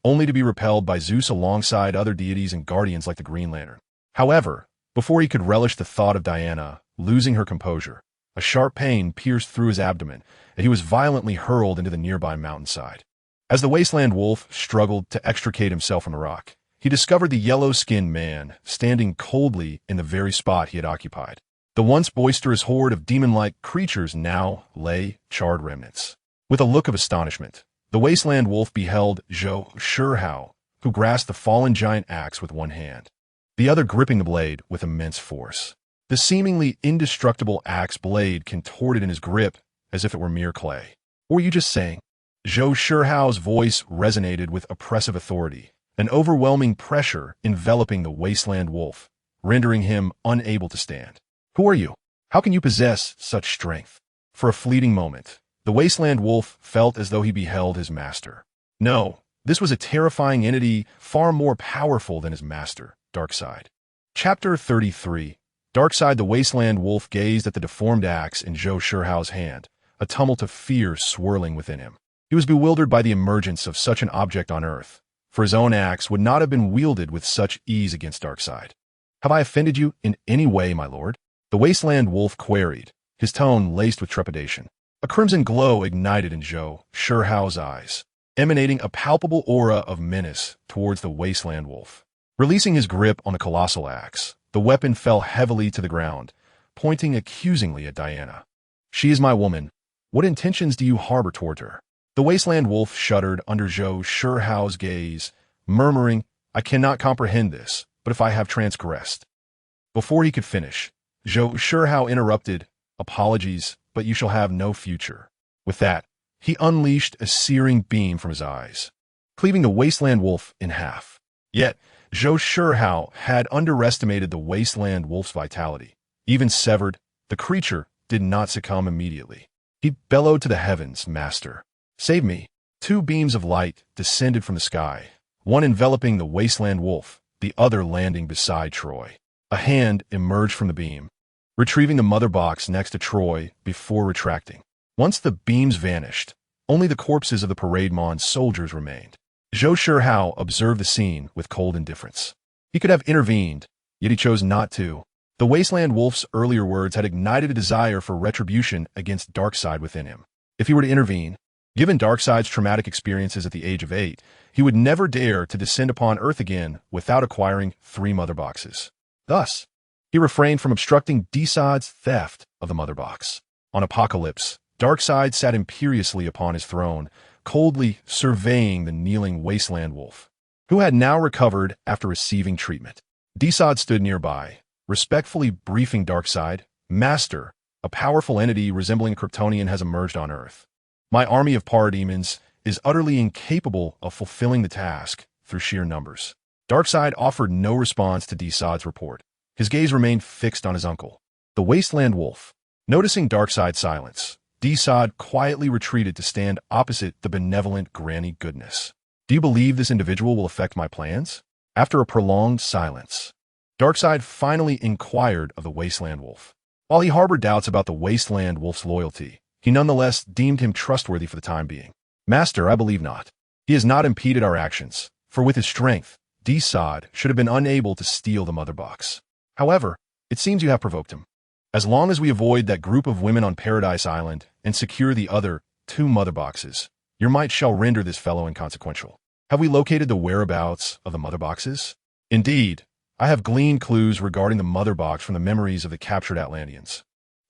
A: only to be repelled by Zeus alongside other deities and guardians like the Green Lantern. However, before he could relish the thought of Diana losing her composure, a sharp pain pierced through his abdomen, and he was violently hurled into the nearby mountainside. As the Wasteland Wolf struggled to extricate himself from the rock, he discovered the yellow-skinned man standing coldly in the very spot he had occupied. The once boisterous horde of demon-like creatures now lay charred remnants. With a look of astonishment, the Wasteland Wolf beheld Zhou Shihao, who grasped the fallen giant axe with one hand, the other gripping the blade with immense force. The seemingly indestructible axe blade contorted in his grip as if it were mere clay. "What were you just saying?" Zhou Shihao's voice resonated with oppressive authority, an overwhelming pressure enveloping the Wasteland Wolf, rendering him unable to stand. "Who are you? How can you possess such strength?" For a fleeting moment, the Wasteland Wolf felt as though he beheld his master. No, this was a terrifying entity far more powerful than his master, Darkseid. Chapter 33. Darkseid the Wasteland Wolf gazed at the deformed axe in Zhou Shihao's hand, a tumult of fear swirling within him. He was bewildered by the emergence of such an object on Earth, for his own axe would not have been wielded with such ease against Darkseid. "Have I offended you in any way, my lord?" the Wasteland Wolf queried, his tone laced with trepidation. A crimson glow ignited in Zhou Shihao's eyes, emanating a palpable aura of menace towards the Wasteland Wolf. Releasing his grip on the colossal axe, the weapon fell heavily to the ground, pointing accusingly at Diana. "She is my woman. What intentions do you harbor toward her?" The Wasteland Wolf shuddered under Zhou Shihao's gaze, murmuring, "I cannot comprehend this, but if I have transgressed, Before he could finish, Zhou Shihao interrupted, "Apologies, but you shall have no future." With that, he unleashed a searing beam from his eyes, cleaving the Wasteland Wolf in half. Yet, Zhou Shihao had underestimated the Wasteland Wolf's vitality. Even severed, the creature did not succumb immediately. He bellowed to the heavens, "Master, save me." Two beams of light descended from the sky, one enveloping the Wasteland Wolf, the other landing beside Troy. A hand emerged from the beam, retrieving the mother box next to Troy before retracting. Once the beams vanished, only the corpses of the Parade Mon soldiers remained. Zhou Shihao observed the scene with cold indifference. He could have intervened, yet he chose not to. The Wasteland Wolf's earlier words had ignited a desire for retribution against Darkseid within him. If he were to intervene, given Darkseid's traumatic experiences at the age of 8, he would never dare to descend upon Earth again without acquiring 3 mother boxes. Thus, he refrained from obstructing Desaad's theft of the mother box. On Apocalypse, Darkseid sat imperiously upon his throne, coldly surveying the kneeling Wasteland Wolf, who had now recovered after receiving treatment. Desaad stood nearby, respectfully briefing Darkseid, "Master, a powerful entity resembling a Kryptonian has emerged on Earth. My army of parademons is utterly incapable of fulfilling the task through sheer numbers." Darkseid offered no response to Desaad's report. His gaze remained fixed on his uncle, the Wasteland Wolf. Noticing Darkseid's silence, Desaad quietly retreated to stand opposite the benevolent Granny Goodness. "Do you believe this individual will affect my plans?" After a prolonged silence, Darkseid finally inquired of the Wasteland Wolf. While he harbored doubts about the Wasteland Wolf's loyalty, he nonetheless deemed him trustworthy for the time being. "Master, I believe not. He has not impeded our actions, for with his strength, Desaad should have been unable to steal the mother box. However, it seems you have provoked him. As long as we avoid that group of women on Paradise Island and secure the other 2 mother boxes, your might shall render this fellow inconsequential. Have we located the whereabouts of the mother boxes?" "Indeed, I have gleaned clues regarding the mother box from the memories of the captured Atlanteans.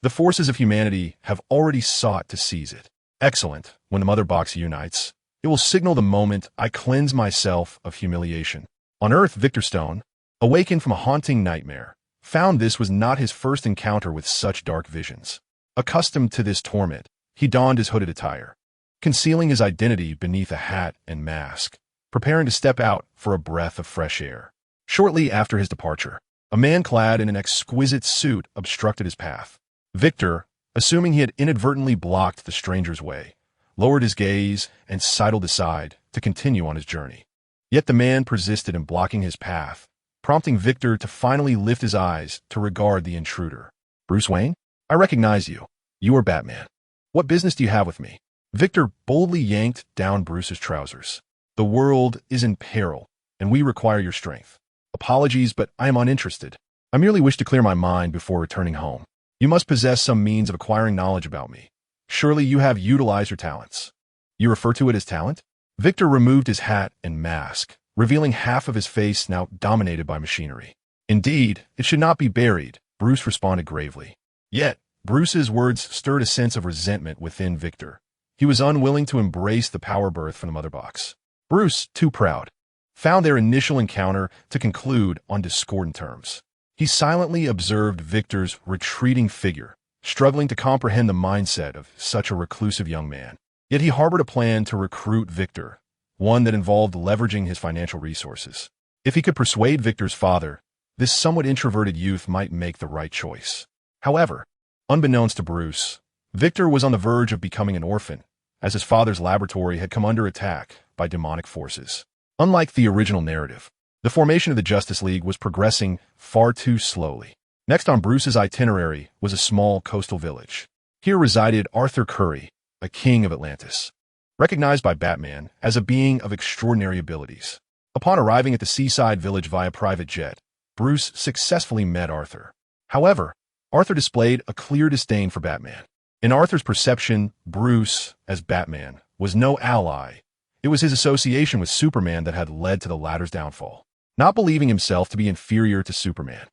A: The forces of humanity have already sought to seize it." "Excellent. When the mother box unites, it will signal the moment I cleanse myself of humiliation." On Earth, Victor Stone, awakened from a haunting nightmare, found this was not his first encounter with such dark visions. Accustomed to this torment, he donned his hooded attire, concealing his identity beneath a hat and mask, preparing to step out for a breath of fresh air. Shortly after his departure, a man clad in an exquisite suit obstructed his path. Victor, assuming he had inadvertently blocked the stranger's way, lowered his gaze and sidled aside to continue on his journey. Yet the man persisted in blocking his path, prompting Victor to finally lift his eyes to regard the intruder. "Bruce Wayne, I recognize you. You are Batman. What business do you have with me?" Victor boldly yanked down Bruce's trousers. "The world is in peril, and we require your strength. Apologies, but I am uninterested. I merely wish to clear my mind before returning home. You must possess some means of acquiring knowledge about me. Surely you have utilized your talents." "You refer to it as talent?" Victor removed his hat and mask, revealing half of his face now dominated by machinery. "Indeed, it should not be buried," Bruce responded gravely. Yet, Bruce's words stirred a sense of resentment within Victor. He was unwilling to embrace the power birth from the mother box. Bruce, too proud, found their initial encounter to conclude on discordant terms. He silently observed Victor's retreating figure, struggling to comprehend the mindset of such a reclusive young man. Yet he harbored a plan to recruit Victor, one that involved leveraging his financial resources. If he could persuade Victor's father, this somewhat introverted youth might make the right choice. However, unbeknownst to Bruce, Victor was on the verge of becoming an orphan, as his father's laboratory had come under attack by demonic forces. Unlike the original narrative, the formation of the Justice League was progressing far too slowly. Next on Bruce's itinerary was a small coastal village. Here resided Arthur Curry, a king of Atlantis, recognized by Batman as a being of extraordinary abilities. Upon arriving at the seaside village via private jet, Bruce successfully met Arthur. However, Arthur displayed a clear disdain for Batman. In Arthur's perception, Bruce, as Batman, was no ally. It was his association with Superman that had led to the latter's downfall. Not believing himself to be inferior to Superman,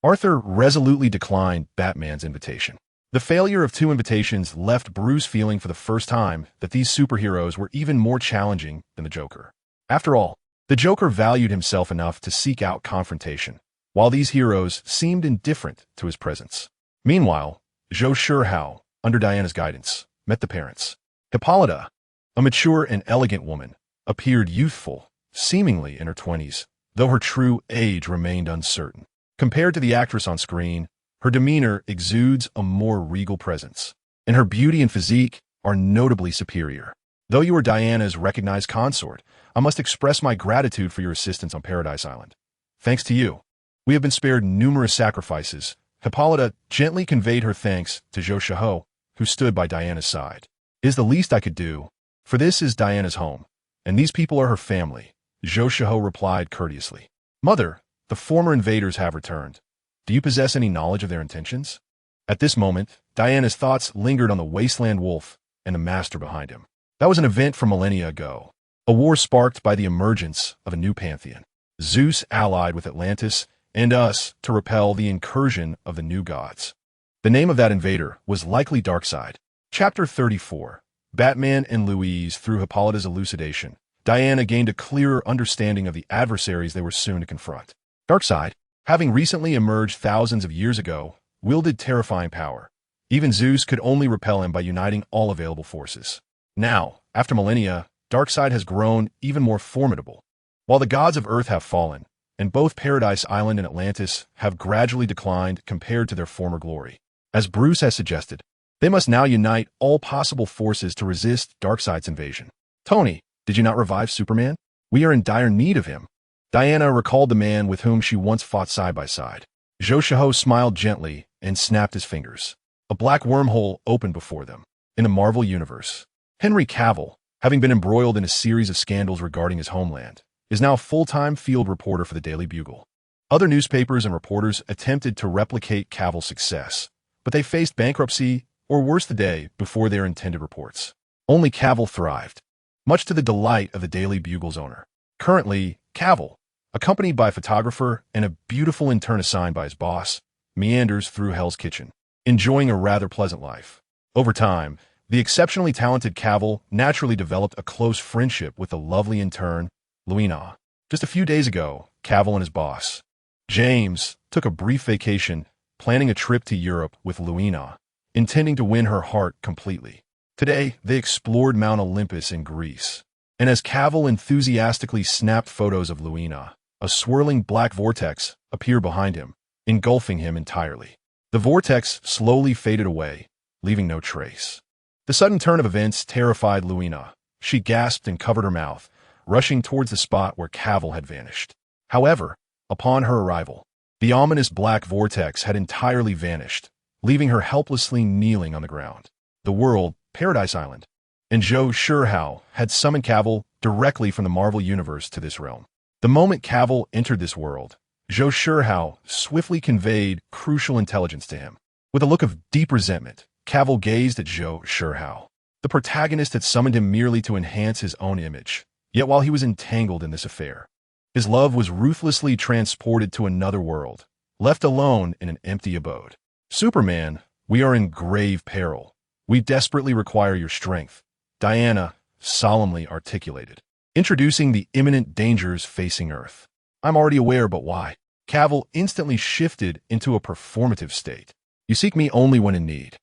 A: Arthur resolutely declined Batman's invitation. The failure of 2 invitations left Bruce feeling for the first time that these superheroes were even more challenging than the Joker. After all, the Joker valued himself enough to seek out confrontation, while these heroes seemed indifferent to his presence. Meanwhile, Zhou Shihao, under Diana's guidance, met the parents. Hippolyta, a mature and elegant woman, appeared youthful, seemingly in her 20s, though her true age remained uncertain. Compared to the actress on screen, her demeanor exudes a more regal presence, and her beauty and physique are notably superior. Though you are Diana's recognized consort, I must express my gratitude for your assistance on Paradise Island. Thanks to you, we have been spared numerous sacrifices. Hippolyta gently conveyed her thanks to Zhou Shihao, who stood by Diana's side. It is the least I could do, for this is Diana's home, and these people are her family, Zhou Shihao replied courteously. Mother, the former invaders have returned. Do you possess any knowledge of their intentions? At this moment, Diana's thoughts lingered on the wasteland wolf and the master behind him. That was an event from millennia ago, a war sparked by the emergence of a new pantheon. Zeus allied with Atlantis and us to repel the incursion of the new gods. The name of that invader was likely Darkseid. Chapter 34. Batman and Louise. Through Hippolyta's elucidation, Diana gained a clearer understanding of the adversaries they were soon to confront. Darkseid, having recently emerged thousands of years ago, wielded terrifying power. Even Zeus could only repel him by uniting all available forces. Now, after millennia, Darkseid has grown even more formidable. While the gods of Earth have fallen, and both Paradise Island and Atlantis have gradually declined compared to their former glory. As Bruce has suggested, they must now unite all possible forces to resist Darkseid's invasion. Tony, did you not revive Superman? We are in dire need of him. Diana recalled the man with whom she once fought side by side. Zhou Shihao smiled gently and snapped his fingers. A black wormhole opened before them. In the Marvel Universe, Henry Cavill, having been embroiled in a series of scandals regarding his homeland, is now a full-time field reporter for the Daily Bugle. Other newspapers and reporters attempted to replicate Cavill's success, but they faced bankruptcy or worse the day before their intended reports. Only Cavill thrived, much to the delight of the Daily Bugle's owner. Currently, Cavill, accompanied by a photographer and a beautiful intern assigned by his boss, meanders through Hell's Kitchen, enjoying a rather pleasant life. Over time, the exceptionally talented Cavill naturally developed a close friendship with the lovely intern, Luina. Just a few days ago, Cavill and his boss, James, took a brief vacation, planning a trip to Europe with Luina, intending to win her heart completely. Today, they explored Mount Olympus in Greece, and as Cavill enthusiastically snapped photos of Luina, a swirling black vortex appeared behind him, engulfing him entirely. The vortex slowly faded away, leaving no trace. The sudden turn of events terrified Luina. She gasped and covered her mouth, rushing towards the spot where Cavill had vanished. However, upon her arrival, the ominous black vortex had entirely vanished, leaving her helplessly kneeling on the ground. The world, Paradise Island, and Zhou Shihao had summoned Cavill directly from the Marvel Universe to this realm. The moment Cavill entered this world, Zhou Shihao swiftly conveyed crucial intelligence to him. With a look of deep resentment, Cavill gazed at Zhou Shihao. The protagonist had summoned him merely to enhance his own image. Yet while he was entangled in this affair, his love was ruthlessly transported to another world, left alone in an empty abode. Superman, we are in grave peril. We desperately require your strength, Diana solemnly articulated, introducing the imminent dangers facing Earth. I'm already aware, but why? Cavill instantly shifted into a performative state. You seek me only when in need,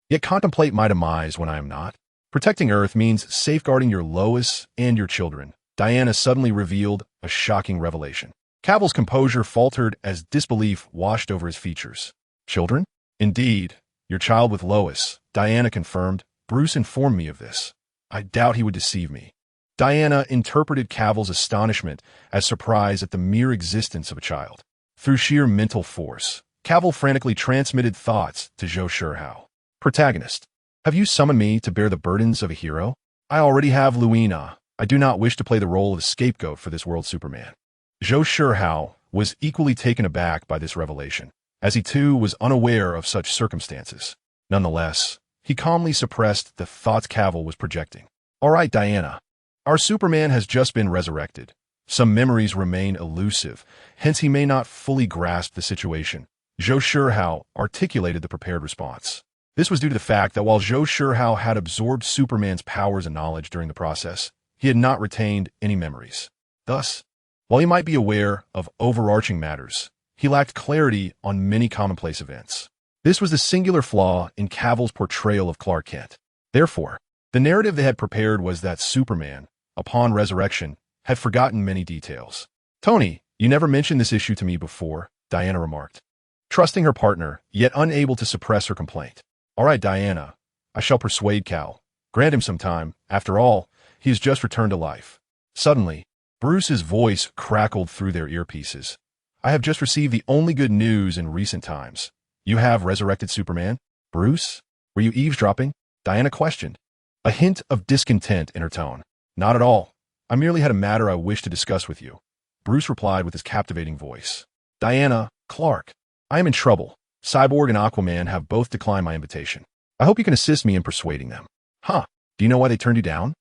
A: yet contemplate my demise when I am not. Protecting Earth means safeguarding your Lois and your children. Diana suddenly revealed a shocking revelation. Cavill's composure faltered as disbelief washed over his features. Children? Indeed, your child with Lois, Diana confirmed. Bruce informed me of this. I doubt he would deceive me. Diana interpreted Cavill's astonishment as surprise at the mere existence of a child. Through sheer mental force, Cavill frantically transmitted thoughts to Zhou Shihao. Protagonist, have you summoned me to bear the burdens of a hero? I already have Luina. I do not wish to play the role of a scapegoat for this world's Superman. Zhou Shihao was equally taken aback by this revelation, as he too was unaware of such circumstances. Nonetheless, he calmly suppressed the thoughts Cavill was projecting. All right, Diana. Our Superman has just been resurrected. Some memories remain elusive, hence he may not fully grasp the situation. Zhou Shihao articulated the prepared response. This was due to the fact that while Zhou Shihao had absorbed Superman's powers and knowledge during the process, he had not retained any memories. Thus, while he might be aware of overarching matters, he lacked clarity on many commonplace events. This was the singular flaw in Cavill's portrayal of Clark Kent. Therefore, the narrative they had prepared was that Superman, upon resurrection, had forgotten many details. "Tony, you never mentioned this issue to me before," Diana remarked, trusting her partner, yet unable to suppress her complaint. "All right, Diana, I shall persuade Cal. Grant him some time. After all, he has just returned to life." Suddenly, Bruce's voice crackled through their earpieces. "I have just received the only good news in recent times. You have resurrected Superman?" "Bruce? Were you eavesdropping?" Diana questioned, a hint of discontent in her tone. "Not at all. I merely had a matter I wish to discuss with you," Bruce replied with his captivating voice. "Diana, Clark, I am in trouble. Cyborg and Aquaman have both declined my invitation. I hope you can assist me in persuading them." "Huh, do you know why they turned you down?"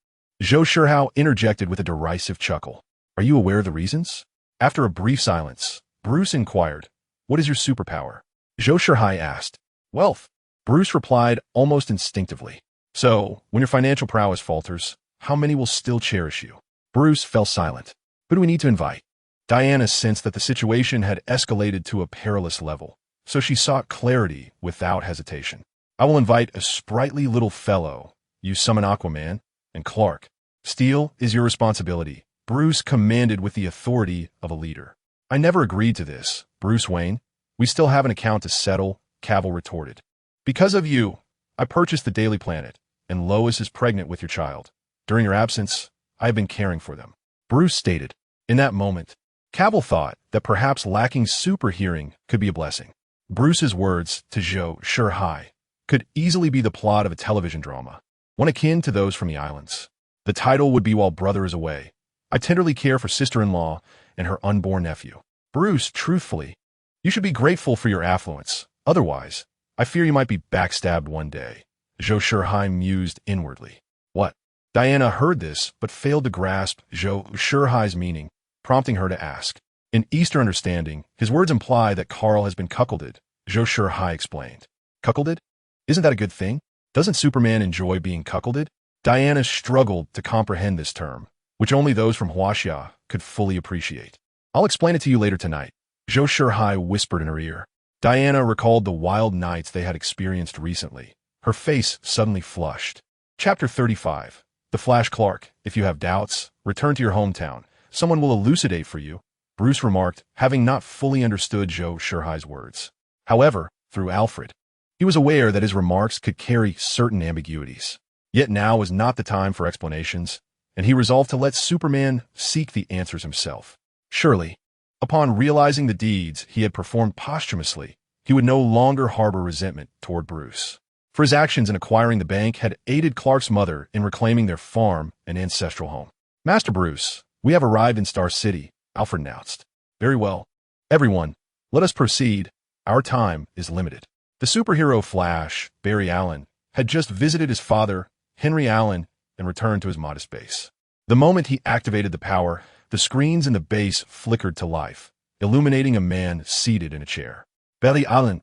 A: Zhou Shihao interjected with a derisive chuckle. "Are you aware of the reasons?" After a brief silence, Bruce inquired, "What is your superpower?" Zhou Shihao asked. "Wealth," Bruce replied almost instinctively. "So, when your financial prowess falters, how many will still cherish you?" Bruce fell silent. "Who do we need to invite?" Diana sensed that the situation had escalated to a perilous level, so she sought clarity without hesitation. "I will invite a sprightly little fellow. You summon Aquaman, and Clark. Steel is your responsibility," Bruce commanded with the authority of a leader. "I never agreed to this, Bruce Wayne. We still have an account to settle," Cavill retorted. "Because of you, I purchased the Daily Planet, and Lois is pregnant with your child. During your absence, I have been caring for them," Bruce stated. In that moment, Cavill thought that perhaps lacking super hearing could be a blessing. Bruce's words to Zhou Shihao could easily be the plot of a television drama, one akin to those from the islands. The title would be "While Brother is Away. I tenderly care for sister-in-law and her unborn nephew." "Bruce, truthfully, you should be grateful for your affluence. Otherwise, I fear you might be backstabbed one day," Zhou Shihao mused inwardly. "What?" Diana heard this, but failed to grasp Zhou Shihao's meaning, prompting her to ask. "In Eastern understanding, his words imply that Carl has been cuckolded," Zhou Shihao explained. "Cuckolded? Isn't that a good thing? Doesn't Superman enjoy being cuckolded?" Diana struggled to comprehend this term, which only those from Huaxia could fully appreciate. "I'll explain it to you later tonight," Zhou Shihao whispered in her ear. Diana recalled the wild nights they had experienced recently. Her face suddenly flushed. Chapter 35. The Flash. "Clark, if you have doubts, return to your hometown. Someone will elucidate for you," Bruce remarked, having not fully understood Zhou Shihao's words. However, through Alfred, he was aware that his remarks could carry certain ambiguities. Yet now was not the time for explanations, and he resolved to let Superman seek the answers himself. Surely, upon realizing the deeds he had performed posthumously, he would no longer harbor resentment toward Bruce. For his actions in acquiring the bank had aided Clark's mother in reclaiming their farm and ancestral home. "Master Bruce, we have arrived in Star City," Alfred announced. "Very well. Everyone, let us proceed. Our time is limited." The superhero Flash, Barry Allen, had just visited his father, Henry Allen, and returned to his modest base. The moment he activated the power, the screens in the base flickered to life, illuminating a man seated in a chair. "Barry Allen,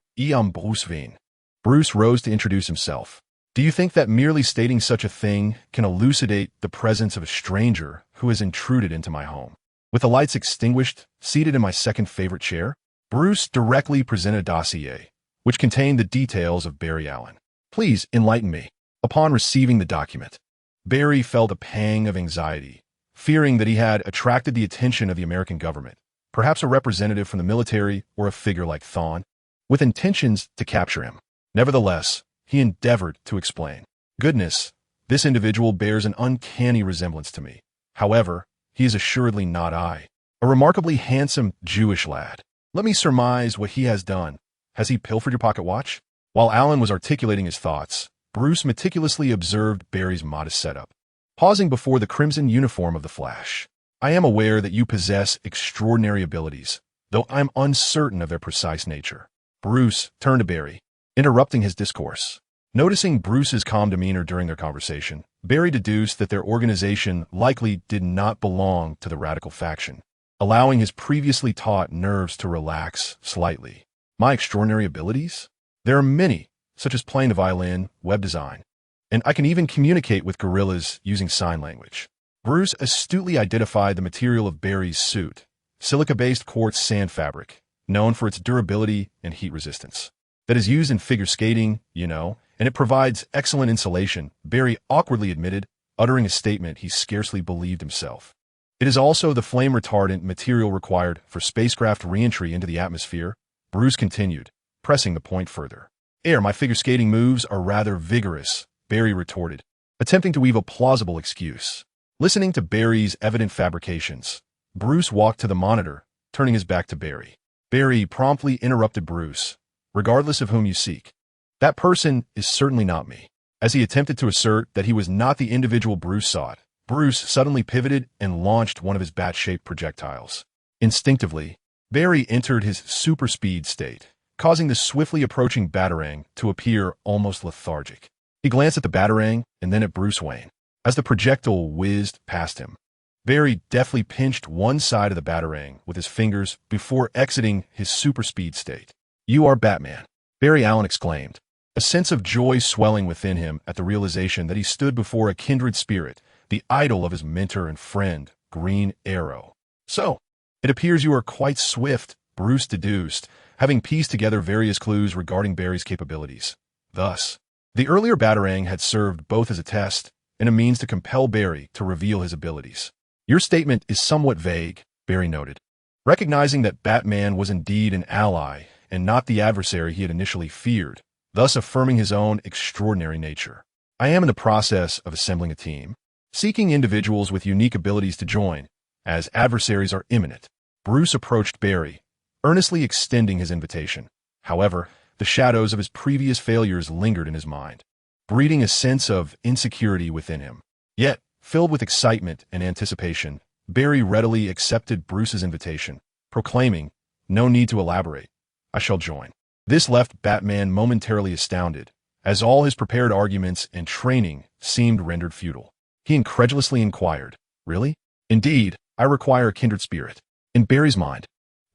A: Bruce Wayne." Bruce rose to introduce himself. "Do you think that merely stating such a thing can elucidate the presence of a stranger who has intruded into my home?" With the lights extinguished, seated in my second favorite chair, Bruce directly presented a dossier, which contained the details of Barry Allen. "Please enlighten me." Upon receiving the document, Barry felt a pang of anxiety, fearing that he had attracted the attention of the American government, perhaps a representative from the military or a figure like Thawne, with intentions to capture him. Nevertheless, he endeavored to explain. "Goodness, this individual bears an uncanny resemblance to me. However, he is assuredly not I. A remarkably handsome Jewish lad. Let me surmise what he has done. Has he pilfered your pocket watch?" While Allen was articulating his thoughts, Bruce meticulously observed Barry's modest setup. Pausing before the crimson uniform of the Flash, "I am aware that you possess extraordinary abilities, though I'm uncertain of their precise nature." Bruce turned to Barry, interrupting his discourse. Noticing Bruce's calm demeanor during their conversation, Barry deduced that their organization likely did not belong to the radical faction, allowing his previously taut nerves to relax slightly. "My extraordinary abilities? There are many, such as playing the violin, web design, and I can even communicate with gorillas using sign language." Bruce astutely identified the material of Barry's suit, silica-based quartz sand fabric, known for its durability and heat resistance. That is used in figure skating, and it provides excellent insulation, Barry awkwardly admitted, uttering a statement he scarcely believed himself. It is also the flame-retardant material required for spacecraft re-entry into the atmosphere, Bruce continued, pressing the point further. My figure skating moves are rather vigorous, Barry retorted, attempting to weave a plausible excuse. Listening to Barry's evident fabrications, Bruce walked to the monitor, turning his back to Barry. Barry promptly interrupted Bruce. Regardless of whom you seek, that person is certainly not me. As he attempted to assert that he was not the individual Bruce sought, Bruce suddenly pivoted and launched one of his bat-shaped projectiles. Instinctively, Barry entered his super-speed state, causing the swiftly approaching batarang to appear almost lethargic. He glanced at the batarang and then at Bruce Wayne. As the projectile whizzed past him, Barry deftly pinched one side of the batarang with his fingers before exiting his super-speed state. "You are Batman," Barry Allen exclaimed, a sense of joy swelling within him at the realization that he stood before a kindred spirit, the idol of his mentor and friend, Green Arrow. "So, it appears you are quite swift," Bruce deduced, having pieced together various clues regarding Barry's capabilities. Thus, the earlier batarang had served both as a test and a means to compel Barry to reveal his abilities. "Your statement is somewhat vague," Barry noted, recognizing that Batman was indeed an ally and not the adversary he had initially feared, thus affirming his own extraordinary nature. "I am in the process of assembling a team, seeking individuals with unique abilities to join, as adversaries are imminent." Bruce approached Barry, earnestly extending his invitation. However, the shadows of his previous failures lingered in his mind, breeding a sense of insecurity within him. Yet, filled with excitement and anticipation, Barry readily accepted Bruce's invitation, proclaiming, "No need to elaborate. I shall join." This left Batman momentarily astounded, as all his prepared arguments and training seemed rendered futile. He incredulously inquired, "Really? Indeed, I require a kindred spirit." In Barry's mind,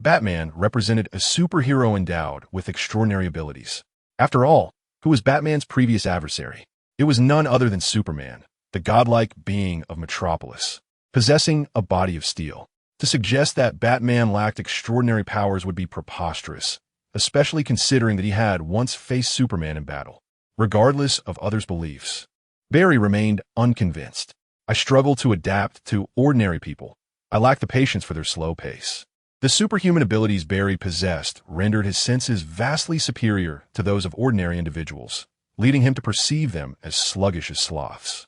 A: Batman represented a superhero endowed with extraordinary abilities. After all, who was Batman's previous adversary? It was none other than Superman, the godlike being of Metropolis, possessing a body of steel. To suggest that Batman lacked extraordinary powers would be preposterous, especially considering that he had once faced Superman in battle. Regardless of others' beliefs, Barry remained unconvinced. "I struggle to adapt to ordinary people. I lack the patience for their slow pace." The superhuman abilities Barry possessed rendered his senses vastly superior to those of ordinary individuals, leading him to perceive them as sluggish as sloths.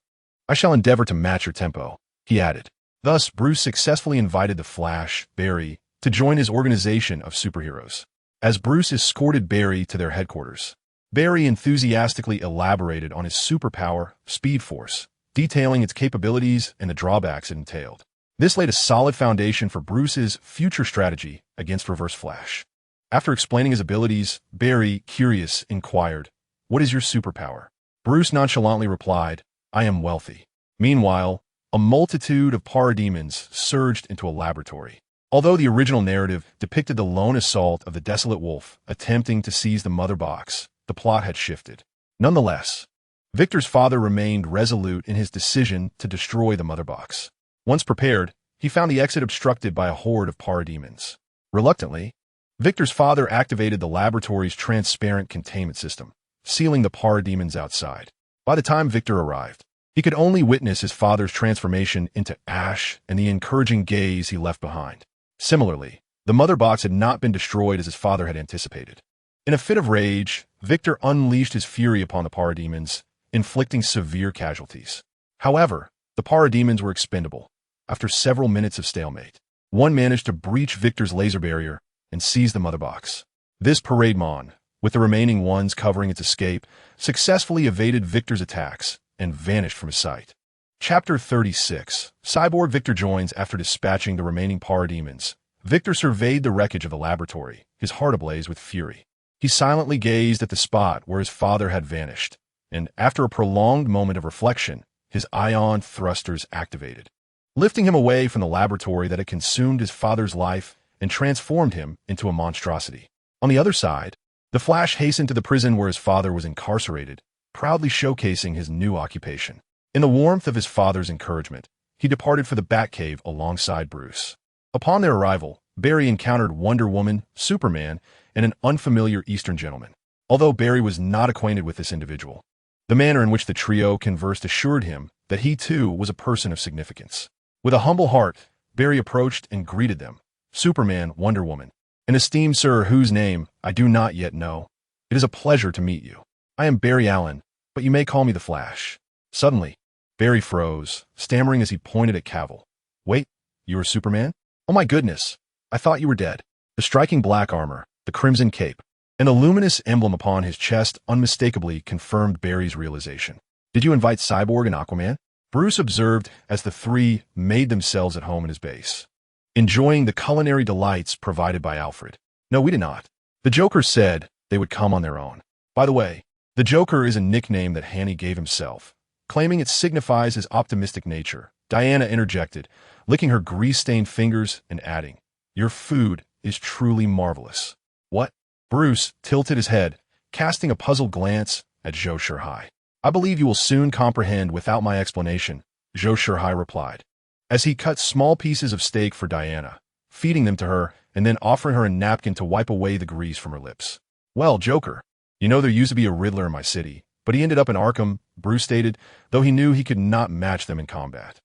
A: "I shall endeavor to match your tempo," he added. Thus, Bruce successfully invited the Flash, Barry, to join his organization of superheroes. As Bruce escorted Barry to their headquarters, Barry enthusiastically elaborated on his superpower, Speed Force, detailing its capabilities and the drawbacks it entailed. This laid a solid foundation for Bruce's future strategy against Reverse Flash. After explaining his abilities, Barry, curious, inquired, "What is your superpower?" Bruce nonchalantly replied, "I am wealthy." Meanwhile, a multitude of parademons surged into a laboratory. Although the original narrative depicted the lone assault of the Desolate Wolf attempting to seize the Mother Box, the plot had shifted. Nonetheless, Victor's father remained resolute in his decision to destroy the Mother Box. Once prepared, he found the exit obstructed by a horde of parademons. Reluctantly, Victor's father activated the laboratory's transparent containment system, sealing the parademons outside. By the time Victor arrived, he could only witness his father's transformation into ash and the encouraging gaze he left behind. Similarly, the Mother Box had not been destroyed as his father had anticipated. In a fit of rage, Victor unleashed his fury upon the parademons, inflicting severe casualties. However, the parademons were expendable. After several minutes of stalemate, one managed to breach Victor's laser barrier and seize the Mother Box. This parademon, with the remaining ones covering its escape, successfully evaded Victor's attacks and vanished from his sight. Chapter 36. Cyborg Victor joins after dispatching the remaining parademons. Victor surveyed the wreckage of the laboratory, his heart ablaze with fury. He silently gazed at the spot where his father had vanished, and after a prolonged moment of reflection, his ion thrusters activated, lifting him away from the laboratory that had consumed his father's life and transformed him into a monstrosity. On the other side, the Flash hastened to the prison where his father was incarcerated, proudly showcasing his new occupation. In the warmth of his father's encouragement, he departed for the Batcave alongside Bruce. Upon their arrival, Barry encountered Wonder Woman, Superman, and an unfamiliar Eastern gentleman. Although Barry was not acquainted with this individual, the manner in which the trio conversed assured him that he too was a person of significance. With a humble heart, Barry approached and greeted them. Superman, Wonder Woman, an esteemed sir whose name I do not yet know. It is a pleasure to meet you. I am Barry Allen, but you may call me the Flash. Suddenly, Barry froze, stammering as he pointed at Cavill. Wait, you are Superman? Oh my goodness, I thought you were dead. The striking black armor, the crimson cape, and the luminous emblem upon his chest unmistakably confirmed Barry's realization. Did you invite Cyborg and Aquaman? Bruce observed as the three made themselves at home in his base, enjoying the culinary delights provided by Alfred. No, we did not. The Joker said they would come on their own. By the way, the Joker is a nickname that Hanny gave himself, claiming it signifies his optimistic nature. Diana interjected, licking her grease-stained fingers and adding, Your food is truly marvelous. What? Bruce tilted his head, casting a puzzled glance at Zhou Shihao. I believe you will soon comprehend without my explanation, Zhou Shihao replied, as he cut small pieces of steak for Diana, feeding them to her and then offering her a napkin to wipe away the grease from her lips. Well, Joker, you know there used to be a Riddler in my city, but he ended up in Arkham, Bruce stated, though he knew he could not match them in combat.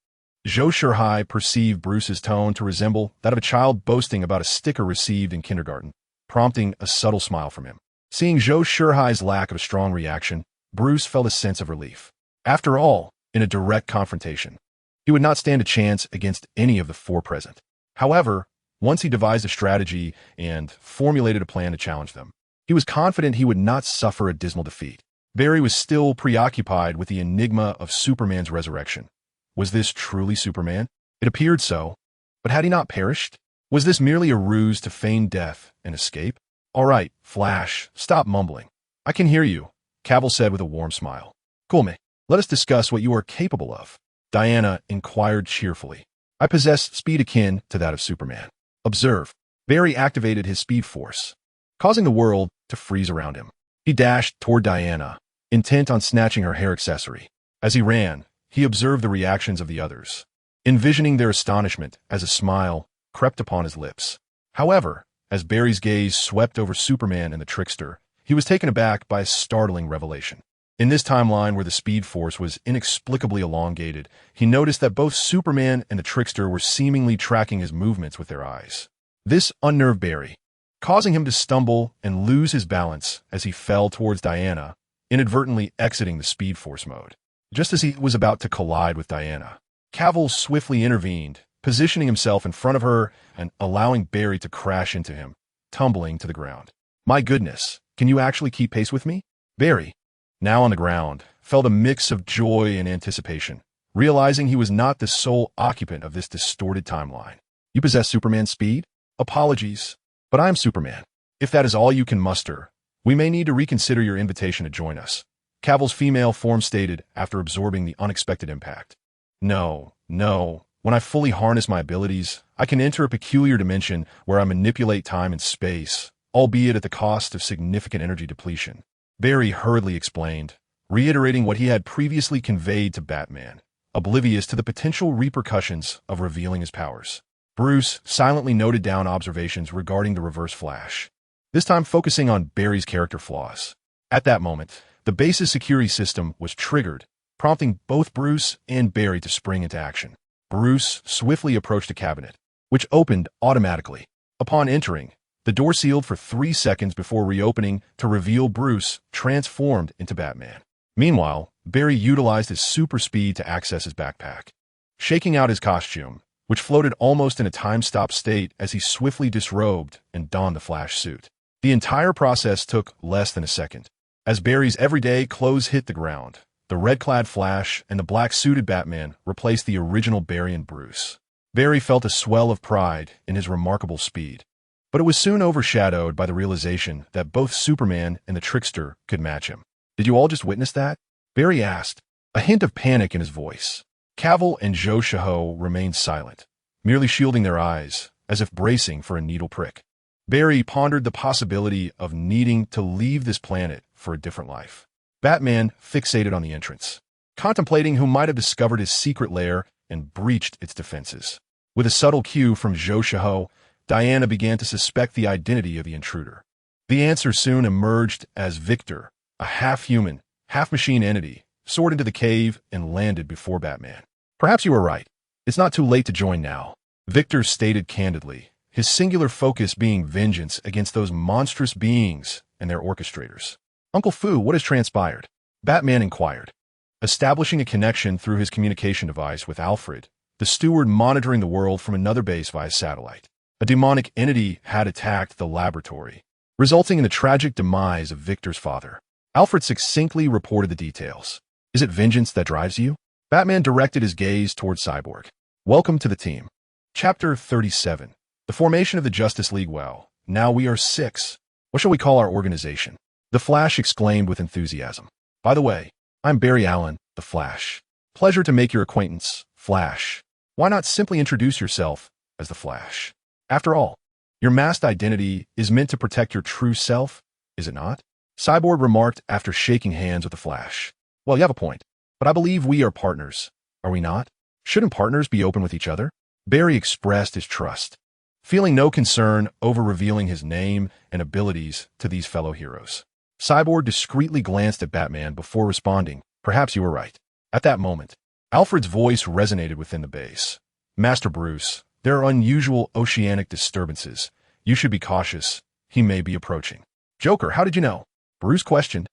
A: Zhou Shihao perceived Bruce's tone to resemble that of a child boasting about a sticker received in kindergarten, prompting a subtle smile from him. Seeing Zhou Shihao's lack of a strong reaction, Bruce felt a sense of relief. After all, in a direct confrontation, he would not stand a chance against any of the four present. However, once he devised a strategy and formulated a plan to challenge them, he was confident he would not suffer a dismal defeat. Barry was still preoccupied with the enigma of Superman's resurrection. Was this truly Superman? It appeared so. But had he not perished? Was this merely a ruse to feign death and escape? All right, Flash, stop mumbling. I can hear you, Cavill said with a warm smile. Cool me. Let us discuss what you are capable of. Diana inquired cheerfully. I possess speed akin to that of Superman. Observe. Barry activated his speed force, causing the world to freeze around him. He dashed toward Diana, intent on snatching her hair accessory. As he ran, he observed the reactions of the others, envisioning their astonishment as a smile crept upon his lips. However, as Barry's gaze swept over Superman and the Trickster, he was taken aback by a startling revelation. In this timeline where the Speed Force was inexplicably elongated, he noticed that both Superman and the Trickster were seemingly tracking his movements with their eyes. This unnerved Barry, causing him to stumble and lose his balance as he fell towards Diana, inadvertently exiting the Speed Force mode. Just as he was about to collide with Diana, Cavill swiftly intervened, positioning himself in front of her and allowing Barry to crash into him, tumbling to the ground. My goodness, can you actually keep pace with me? Barry, now on the ground, felt a mix of joy and anticipation, realizing he was not the sole occupant of this distorted timeline. You possess Superman's speed? Apologies, but I am Superman. If that is all you can muster, we may need to reconsider your invitation to join us, Cavill's female form stated after absorbing the unexpected impact. No. When I fully harness my abilities, I can enter a peculiar dimension where I manipulate time and space, albeit at the cost of significant energy depletion. Barry hurriedly explained, reiterating what he had previously conveyed to Batman, oblivious to the potential repercussions of revealing his powers. Bruce silently noted down observations regarding the Reverse Flash, this time focusing on Barry's character flaws. At that moment, the base's security system was triggered, prompting both Bruce and Barry to spring into action. Bruce swiftly approached a cabinet, which opened automatically. Upon entering, the door sealed for 3 seconds before reopening to reveal Bruce transformed into Batman. Meanwhile, Barry utilized his super speed to access his backpack, shaking out his costume, which floated almost in a time-stop state as he swiftly disrobed and donned the Flash suit. The entire process took less than a second. As Barry's everyday clothes hit the ground, the red-clad Flash and the black-suited Batman replaced the original Barry and Bruce. Barry felt a swell of pride in his remarkable speed, but it was soon overshadowed by the realization that both Superman and the Trickster could match him. Did you all just witness that? Barry asked, a hint of panic in his voice. Cavill and Zhou Shihao remained silent, merely shielding their eyes, as if bracing for a needle prick. Barry pondered the possibility of needing to leave this planet for a different life. Batman fixated on the entrance, contemplating who might have discovered his secret lair and breached its defenses. With a subtle cue from Zhou Shihao, Diana began to suspect the identity of the intruder. The answer soon emerged as Victor, a half-human, half-machine entity, soared into the cave and landed before Batman. Perhaps you were right. It's not too late to join now, Victor stated candidly, his singular focus being vengeance against those monstrous beings and their orchestrators. Uncle Fu, what has transpired? Batman inquired. Establishing a connection through his communication device with Alfred, the steward monitoring the world from another base via satellite. A demonic entity had attacked the laboratory, resulting in the tragic demise of Victor's father. Alfred succinctly reported the details. Is it vengeance that drives you? Batman directed his gaze toward Cyborg. Welcome to the team. Chapter 37. The formation of the Justice League. Well, now we are 6. What shall we call our organization? The Flash exclaimed with enthusiasm. By the way, I'm Barry Allen, the Flash. Pleasure to make your acquaintance, Flash. Why not simply introduce yourself as the Flash? After all, your masked identity is meant to protect your true self, is it not? Cyborg remarked after shaking hands with the Flash. Well, you have a point, but I believe we are partners, are we not? Shouldn't partners be open with each other? Barry expressed his trust, feeling no concern over revealing his name and abilities to these fellow heroes. Cyborg discreetly glanced at Batman before responding, perhaps you were right. At that moment, Alfred's voice resonated within the base. Master Bruce, there are unusual oceanic disturbances. You should be cautious. He may be approaching. Joker, how did you know? Bruce questioned,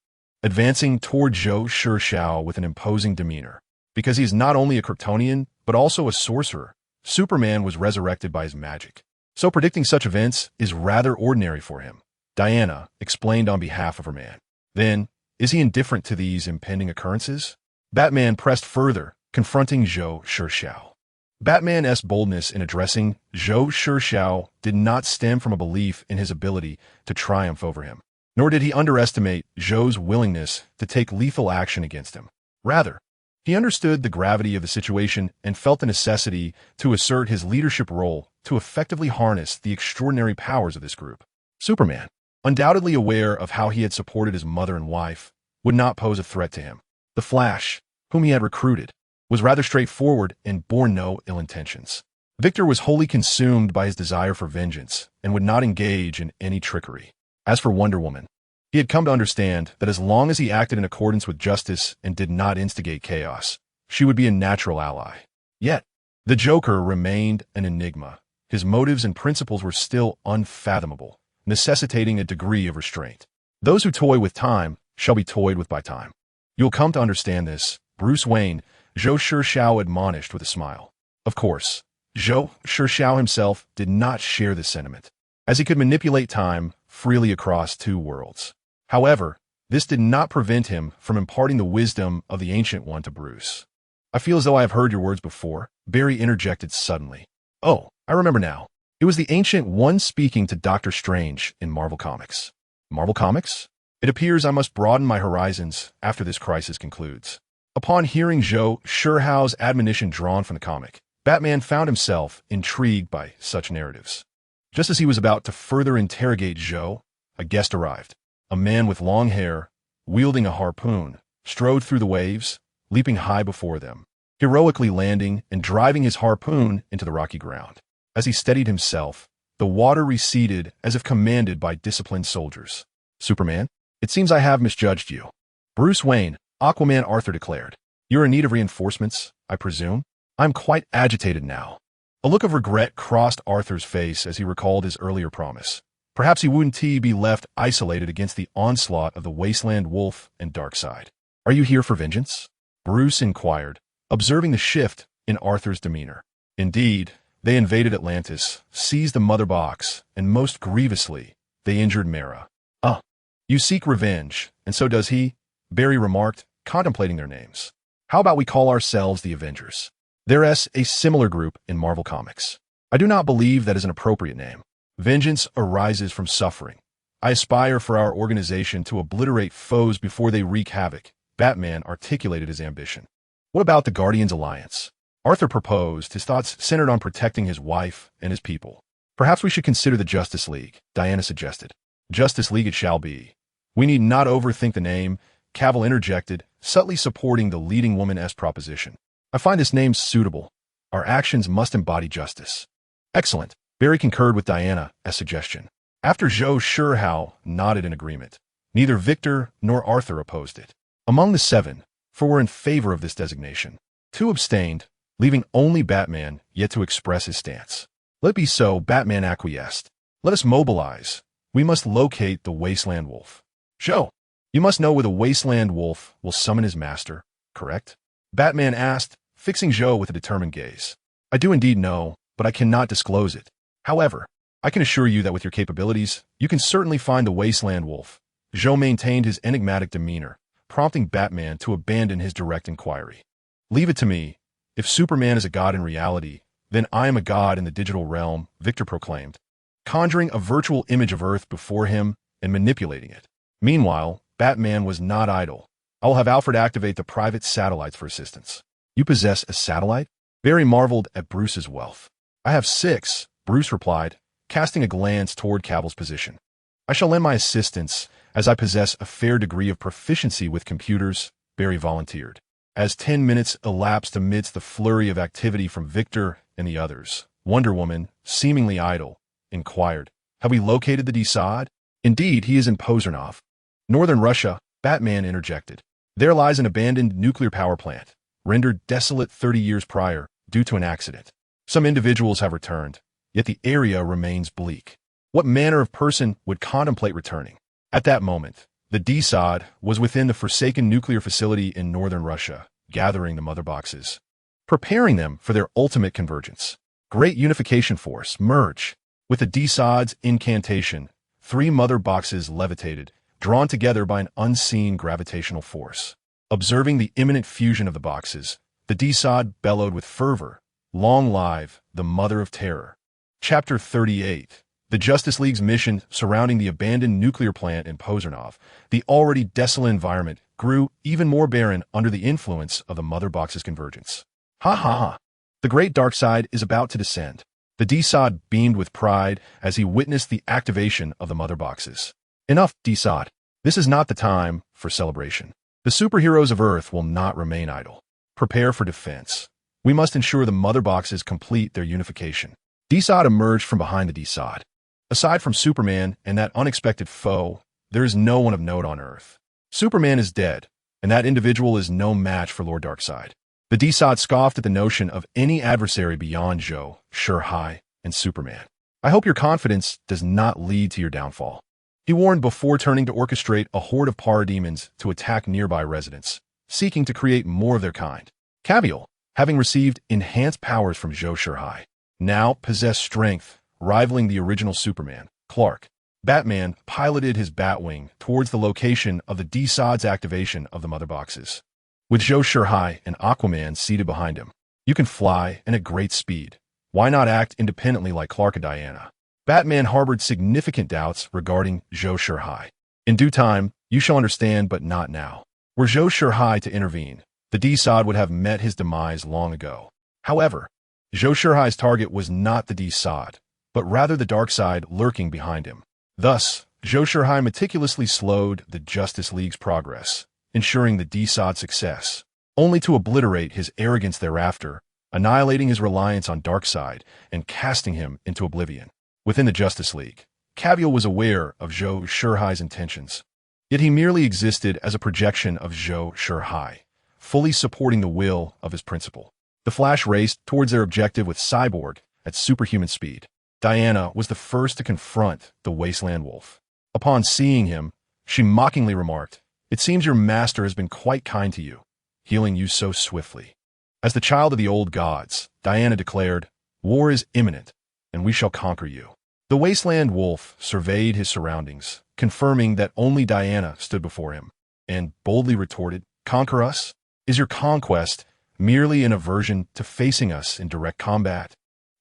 A: advancing toward Zhou Shihao with an imposing demeanor. Because he's not only a Kryptonian, but also a sorcerer. Superman was resurrected by his magic. So predicting such events is rather ordinary for him. Diana explained on behalf of her man. Then, is he indifferent to these impending occurrences? Batman pressed further, confronting Zhou Shihao. Batman's boldness in addressing Zhou Shihao did not stem from a belief in his ability to triumph over him, nor did he underestimate Zhou's willingness to take lethal action against him. Rather, he understood the gravity of the situation and felt the necessity to assert his leadership role to effectively harness the extraordinary powers of this group. Superman, undoubtedly aware of how he had supported his mother and wife, would not pose a threat to him. The Flash, whom he had recruited, was rather straightforward and bore no ill intentions. Victor was wholly consumed by his desire for vengeance and would not engage in any trickery. As for Wonder Woman, he had come to understand that as long as he acted in accordance with justice and did not instigate chaos, she would be a natural ally. Yet, the Joker remained an enigma. His motives and principles were still unfathomable, necessitating a degree of restraint. Those who toy with time shall be toyed with by time. You'll come to understand this, Bruce Wayne, Zhou Shihao admonished with a smile. Of course, Zhou Shihao himself did not share this sentiment, as he could manipulate time freely across 2 worlds. However, this did not prevent him from imparting the wisdom of the Ancient One to Bruce. I feel as though I have heard your words before, Barry interjected suddenly. Oh, I remember now. It was the Ancient One speaking to Doctor Strange in Marvel Comics. Marvel Comics? It appears I must broaden my horizons after this crisis concludes. Upon hearing Zhou Shihao's admonition drawn from the comic, Batman found himself intrigued by such narratives. Just as he was about to further interrogate Zhou, a guest arrived. A man with long hair, wielding a harpoon, strode through the waves, leaping high before them, heroically landing and driving his harpoon into the rocky ground. As he steadied himself, the water receded as if commanded by disciplined soldiers. Superman, it seems I have misjudged you. Bruce Wayne, Aquaman Arthur declared. You're in need of reinforcements, I presume? I'm quite agitated now. A look of regret crossed Arthur's face as he recalled his earlier promise. Perhaps he wouldn't be left isolated against the onslaught of the Wasteland Wolf and Darkseid. Are you here for vengeance? Bruce inquired, observing the shift in Arthur's demeanor. Indeed, they invaded Atlantis, seized the Mother Box, and most grievously, they injured Mara. You seek revenge, and so does he, Barry remarked, contemplating their names. How about we call ourselves the Avengers? There's a similar group in Marvel Comics. I do not believe that is an appropriate name. Vengeance arises from suffering. I aspire for our organization to obliterate foes before they wreak havoc, Batman articulated his ambition. What about the Guardians Alliance? Arthur proposed, his thoughts centered on protecting his wife and his people. Perhaps we should consider the Justice League, Diana suggested. Justice League it shall be. We need not overthink the name, Cavill interjected, subtly supporting the leading woman-esque proposition. I find this name suitable. Our actions must embody justice. Excellent, Barry concurred with Diana's suggestion. After Zhou Shihao nodded in agreement, neither Victor nor Arthur opposed it. Among the 7, 4 were in favor of this designation. 2 abstained, leaving only Batman yet to express his stance. Let it be so, Batman acquiesced. Let us mobilize. We must locate the Wasteland Wolf. Zhou, you must know where the Wasteland Wolf will summon his master, correct? Batman asked, fixing Zhou with a determined gaze. I do indeed know, but I cannot disclose it. However, I can assure you that with your capabilities, you can certainly find the Wasteland Wolf. Zhou maintained his enigmatic demeanor, prompting Batman to abandon his direct inquiry. Leave it to me. If Superman is a god in reality, then I am a god in the digital realm, Victor proclaimed, conjuring a virtual image of Earth before him and manipulating it. Meanwhile, Batman was not idle. I will have Alfred activate the private satellites for assistance. You possess a satellite? Barry marveled at Bruce's wealth. I have 6, Bruce replied, casting a glance toward Cavill's position. I shall lend my assistance, as I possess a fair degree of proficiency with computers, Barry volunteered. As 10 minutes elapsed amidst the flurry of activity from Victor and the others, Wonder Woman, seemingly idle, inquired, have we located the Desaad? Indeed, he is in Pozernov. Northern Russia, Batman interjected. There lies an abandoned nuclear power plant, rendered desolate 30 years prior due to an accident. Some individuals have returned, yet the area remains bleak. What manner of person would contemplate returning? At that moment, the Desaad was within the forsaken nuclear facility in northern Russia, gathering the mother boxes, preparing them for their ultimate convergence. Great unification force, merge. With the Desaad's incantation, 3 mother boxes levitated, drawn together by an unseen gravitational force. Observing the imminent fusion of the boxes, the Desaad bellowed with fervor, long live the Mother of Terror. Chapter 38. The Justice League's mission surrounding the abandoned nuclear plant in Pozernov, the already desolate environment, grew even more barren under the influence of the Mother Box's convergence. Ha ha ha! The great dark side is about to descend. The Desaad beamed with pride as he witnessed the activation of the Mother Boxes. Enough, Desaad. This is not the time for celebration. The superheroes of Earth will not remain idle. Prepare for defense. We must ensure the Mother Boxes complete their unification. Desaad emerged from behind the Desaad. Aside from Superman and that unexpected foe, there is no one of note on Earth. Superman is dead, and that individual is no match for Lord Darkseid. The Desaad scoffed at the notion of any adversary beyond Zhou, Shihao, and Superman. I hope your confidence does not lead to your downfall. He warned before turning to orchestrate a horde of parademons to attack nearby residents, seeking to create more of their kind. Cavill, having received enhanced powers from Zhou Shihao, now possessed strength rivaling the original Superman. Clark, Batman, piloted his Batwing towards the location of the Desaad's activation of the Mother Boxes. With Zhou Shihao and Aquaman seated behind him, you can fly and at great speed. Why not act independently like Clark and Diana? Batman harbored significant doubts regarding Zhou Shihao. In due time, you shall understand, but not now. Were Zhou Shihao to intervene, the Desaad would have met his demise long ago. However, Zhou Shihao's target was not the Desaad, but rather the Darkseid lurking behind him. Thus, Zhou Shihao meticulously slowed the Justice League's progress, ensuring the Desaad's success, only to obliterate his arrogance thereafter, annihilating his reliance on Darkseid and casting him into oblivion. Within the Justice League, Cavill was aware of Zhou Shihao's intentions, yet he merely existed as a projection of Zhou Shihao, fully supporting the will of his principal. The Flash raced towards their objective with Cyborg at superhuman speed. Diana was the first to confront the Wasteland Wolf. Upon seeing him, she mockingly remarked, "It seems your master has been quite kind to you, healing you so swiftly." As the child of the old gods, Diana declared, "War is imminent, and we shall conquer you." The Wasteland Wolf surveyed his surroundings, confirming that only Diana stood before him, and boldly retorted, "Conquer us? Is your conquest merely an aversion to facing us in direct combat?"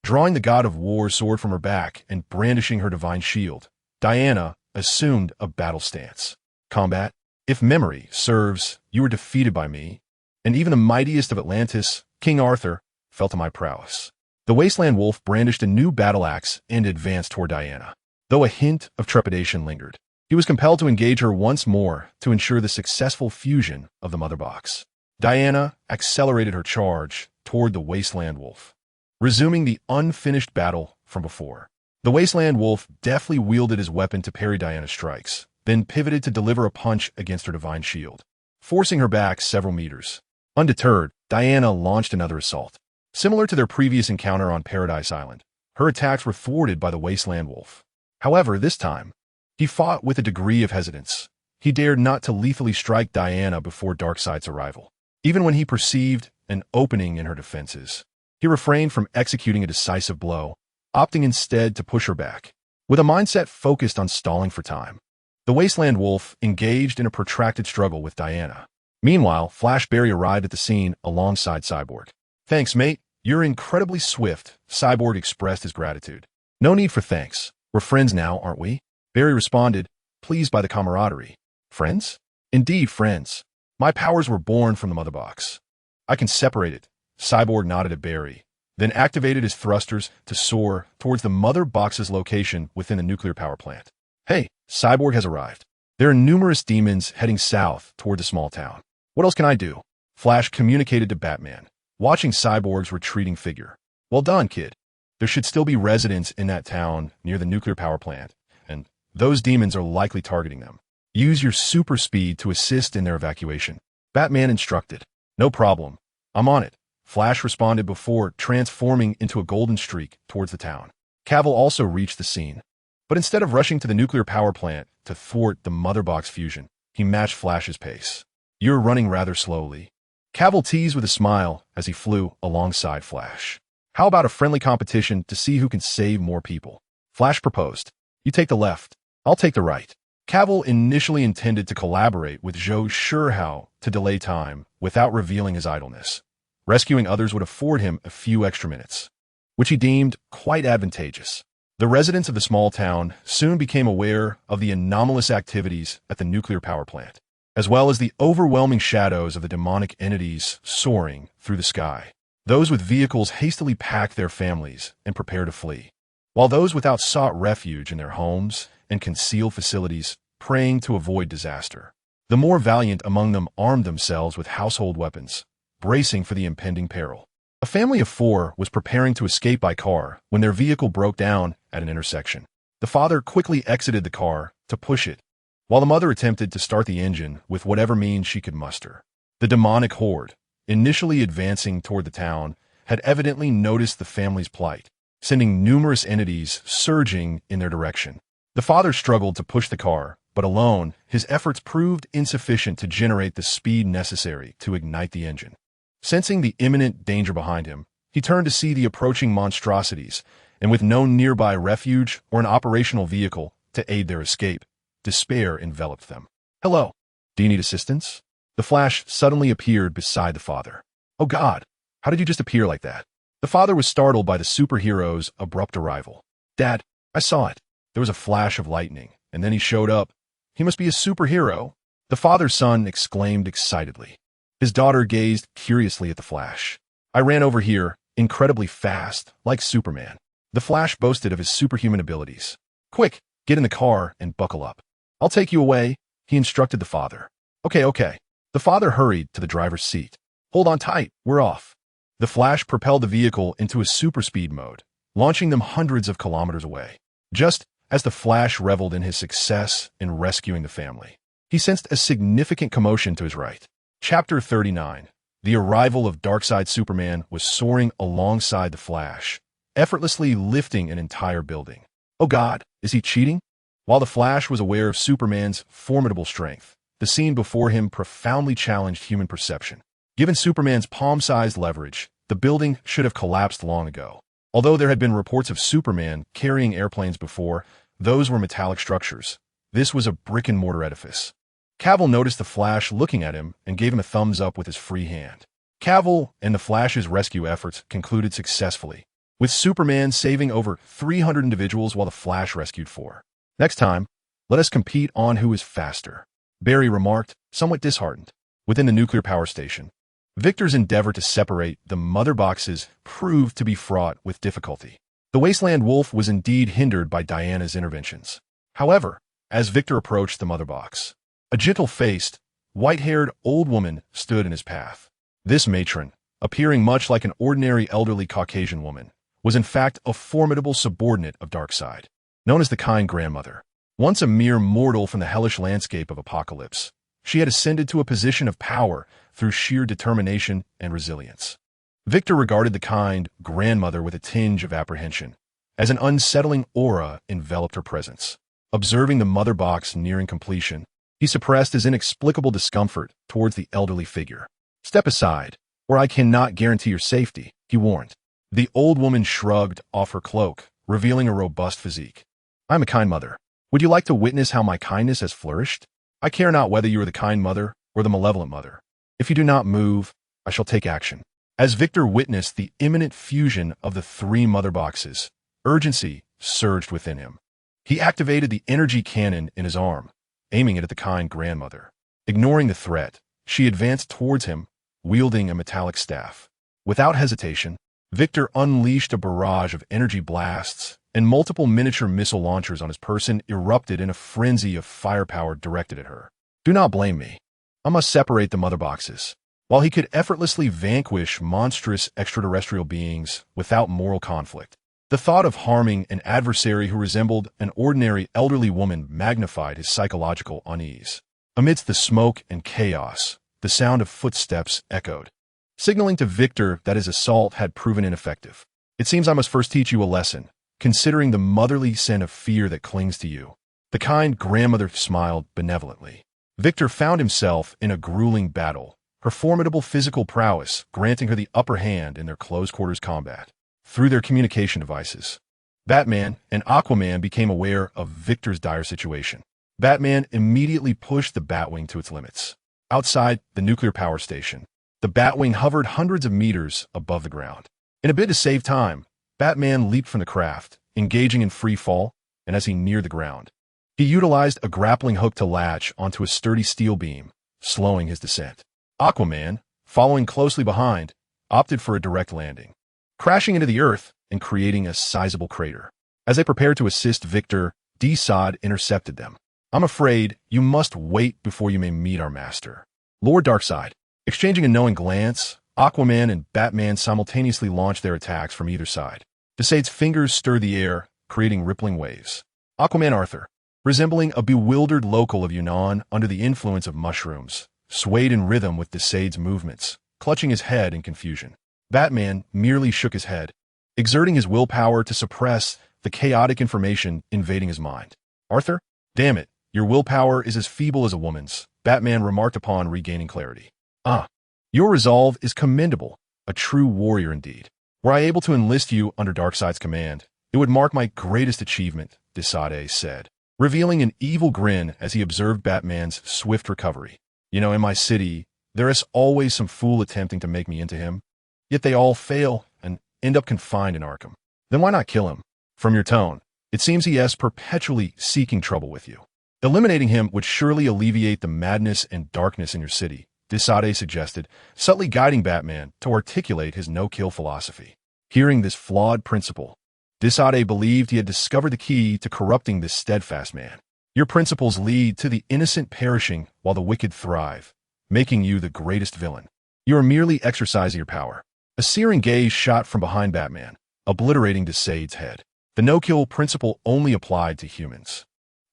A: Drawing the god of war's sword from her back and brandishing her divine shield, Diana assumed a battle stance. "Combat? If memory serves, you were defeated by me, and even the mightiest of Atlantis, King Arthur, fell to my prowess." The Wasteland Wolf brandished a new battle axe and advanced toward Diana. Though a hint of trepidation lingered, he was compelled to engage her once more to ensure the successful fusion of the Mother Box. Diana accelerated her charge toward the Wasteland Wolf, resuming the unfinished battle from before. The Wasteland Wolf deftly wielded his weapon to parry Diana's strikes, then pivoted to deliver a punch against her divine shield, forcing her back several meters. Undeterred, Diana launched another assault. Similar to their previous encounter on Paradise Island, her attacks were thwarted by the Wasteland Wolf. However, this time, he fought with a degree of hesitance. He dared not to lethally strike Diana before Darkseid's arrival. Even when he perceived an opening in her defenses, he refrained from executing a decisive blow, opting instead to push her back. With a mindset focused on stalling for time, the Wasteland Wolf engaged in a protracted struggle with Diana. Meanwhile, Flash Barry arrived at the scene alongside Cyborg. "Thanks, mate. You're incredibly swift," Cyborg expressed his gratitude. "No need for thanks. We're friends now, aren't we?" Barry responded, pleased by the camaraderie. "Friends? Indeed, friends. My powers were born from the Mother Box. I can separate it." Cyborg nodded at Barry, then activated his thrusters to soar towards the Mother Box's location within the nuclear power plant. "Hey, Cyborg has arrived. There are numerous demons heading south toward the small town. What else can I do?" Flash communicated to Batman, watching Cyborg's retreating figure. "Well done, kid. There should still be residents in that town near the nuclear power plant, and those demons are likely targeting them. Use your super speed to assist in their evacuation," Batman instructed. "No problem. I'm on it," Flash responded before transforming into a golden streak towards the town. Cavill also reached the scene, but instead of rushing to the nuclear power plant to thwart the Mother Box fusion, he matched Flash's pace. "You're running rather slowly," Cavill teased with a smile as he flew alongside Flash. "How about a friendly competition to see who can save more people?" Flash proposed. "You take the left, I'll take the right." Cavill initially intended to collaborate with Zhou Shihao to delay time without revealing his idleness. Rescuing others would afford him a few extra minutes, which he deemed quite advantageous. The residents of the small town soon became aware of the anomalous activities at the nuclear power plant, as well as the overwhelming shadows of the demonic entities soaring through the sky. Those with vehicles hastily packed their families and prepared to flee, while those without sought refuge in their homes and concealed facilities, praying to avoid disaster. The more valiant among them armed themselves with household weapons, bracing for the impending peril. A family of 4 was preparing to escape by car when their vehicle broke down at an intersection. The father quickly exited the car to push it, while the mother attempted to start the engine with whatever means she could muster. The demonic horde, initially advancing toward the town, had evidently noticed the family's plight, sending numerous entities surging in their direction. The father struggled to push the car, but alone, his efforts proved insufficient to generate the speed necessary to ignite the engine. Sensing the imminent danger behind him, he turned to see the approaching monstrosities, and with no nearby refuge or an operational vehicle to aid their escape, despair enveloped them. "Hello. Do you need assistance?" The Flash suddenly appeared beside the father. "Oh God, how did you just appear like that?" The father was startled by the superhero's abrupt arrival. "Dad, I saw it. There was a flash of lightning, and then he showed up. He must be a superhero," the father's son exclaimed excitedly. His daughter gazed curiously at the Flash. "I ran over here, incredibly fast, like Superman." The Flash boasted of his superhuman abilities. "Quick, get in the car and buckle up. I'll take you away," he instructed the father. Okay. The father hurried to the driver's seat. "Hold on tight, we're off." The Flash propelled the vehicle into a super speed mode, launching them hundreds of kilometers away. Just as the Flash reveled in his success in rescuing the family, he sensed a significant commotion to his right. Chapter 39. The arrival of Darkseid Superman was soaring alongside the Flash, effortlessly lifting an entire building. Oh God, is he cheating? While the Flash was aware of Superman's formidable strength, the scene before him profoundly challenged human perception. Given Superman's palm-sized leverage, the building should have collapsed long ago. Although there had been reports of Superman carrying airplanes before, those were metallic structures. This was a brick-and-mortar edifice. Cavill noticed the Flash looking at him and gave him a thumbs up with his free hand. Cavill and the Flash's rescue efforts concluded successfully, with Superman saving over 300 individuals while the Flash rescued 4. "Next time, let us compete on who is faster," Barry remarked, somewhat disheartened. Within the nuclear power station, Victor's endeavor to separate the mother boxes proved to be fraught with difficulty. The Wasteland Wolf was indeed hindered by Diana's interventions. However, as Victor approached the mother box, a gentle-faced, white-haired old woman stood in his path. This matron, appearing much like an ordinary elderly Caucasian woman, was in fact a formidable subordinate of Darkseid, known as the Kind Grandmother. Once a mere mortal from the hellish landscape of Apocalypse, she had ascended to a position of power through sheer determination and resilience. Victor regarded the Kind Grandmother with a tinge of apprehension, as an unsettling aura enveloped her presence. Observing the mother box nearing completion, he suppressed his inexplicable discomfort towards the elderly figure. "Step aside, or I cannot guarantee your safety," he warned. The old woman shrugged off her cloak, revealing a robust physique. "I'm a kind mother. Would you like to witness how my kindness has flourished? I care not whether you are the kind mother or the malevolent mother. If you do not move, I shall take action." As Victor witnessed the imminent fusion of the three mother boxes, urgency surged within him. He activated the energy cannon in his arm, aiming it at the Kind Grandmother. Ignoring the threat, she advanced towards him, wielding a metallic staff. Without hesitation, Victor unleashed a barrage of energy blasts, and multiple miniature missile launchers on his person erupted in a frenzy of firepower directed at her. "Do not blame me. I must separate the mother boxes." While he could effortlessly vanquish monstrous extraterrestrial beings without moral conflict, the thought of harming an adversary who resembled an ordinary elderly woman magnified his psychological unease. Amidst the smoke and chaos, the sound of footsteps echoed, signaling to Victor that his assault had proven ineffective. "It seems I must first teach you a lesson, considering the motherly sin of fear that clings to you." The Kind Grandmother smiled benevolently. Victor found himself in a grueling battle, her formidable physical prowess granting her the upper hand in their close-quarters combat. Through their communication devices, Batman and Aquaman became aware of Victor's dire situation. Batman immediately pushed the Batwing to its limits. Outside the nuclear power station, the Batwing hovered hundreds of meters above the ground. In a bid to save time, Batman leaped from the craft, engaging in free fall, and as he neared the ground, he utilized a grappling hook to latch onto a sturdy steel beam, slowing his descent. Aquaman, following closely behind, opted for a direct landing, crashing into the earth and creating a sizable crater. As they prepared to assist Victor, Devour intercepted them. "I'm afraid you must wait before you may meet our master, Lord Darkseid." Exchanging a knowing glance, Aquaman and Batman simultaneously launched their attacks from either side. Desaid's fingers stirred the air, creating rippling waves. Aquaman Arthur, resembling a bewildered local of Yunnan under the influence of mushrooms, swayed in rhythm with Desaid's movements, clutching his head in confusion. Batman merely shook his head, exerting his willpower to suppress the chaotic information invading his mind. "Arthur? Damn it, your willpower is as feeble as a woman's," Batman remarked upon regaining clarity. "Ah, your resolve is commendable, a true warrior indeed. Were I able to enlist you under Darkseid's command, it would mark my greatest achievement," Desaid said, revealing an evil grin as he observed Batman's swift recovery. "You know, in my city, there is always some fool attempting to make me into him, yet they all fail and end up confined in Arkham. Then why not kill him? From your tone, it seems he is perpetually seeking trouble with you. Eliminating him would surely alleviate the madness and darkness in your city," Desaid suggested, subtly guiding Batman to articulate his no-kill philosophy. Hearing this flawed principle, Desaid believed he had discovered the key to corrupting this steadfast man. "Your principles lead to the innocent perishing while the wicked thrive, making you the greatest villain. You are merely exercising your power." A searing gaze shot from behind Batman, obliterating Desaid's head. The no-kill principle only applied to humans.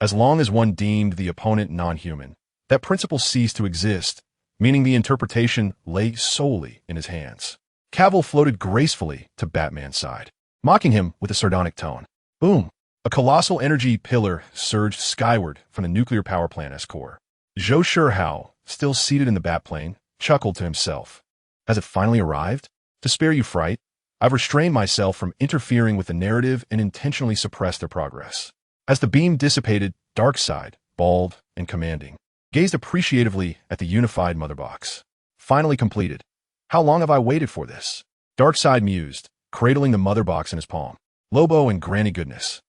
A: As long as one deemed the opponent non-human, that principle ceased to exist, meaning the interpretation lay solely in his hands. Cavill floated gracefully to Batman's side, mocking him with a sardonic tone. Boom! A colossal energy pillar surged skyward from the nuclear power plant's core. Zhou Shihao, still seated in the Batplane, chuckled to himself. "Has it finally arrived? To spare you fright, I've restrained myself from interfering with the narrative and intentionally suppressed their progress." As the beam dissipated, Darkseid, bald and commanding, gazed appreciatively at the unified mother box. "Finally completed. How long have I waited for this?" Darkseid mused, cradling the mother box in his palm. Lobo and Granny Goodness,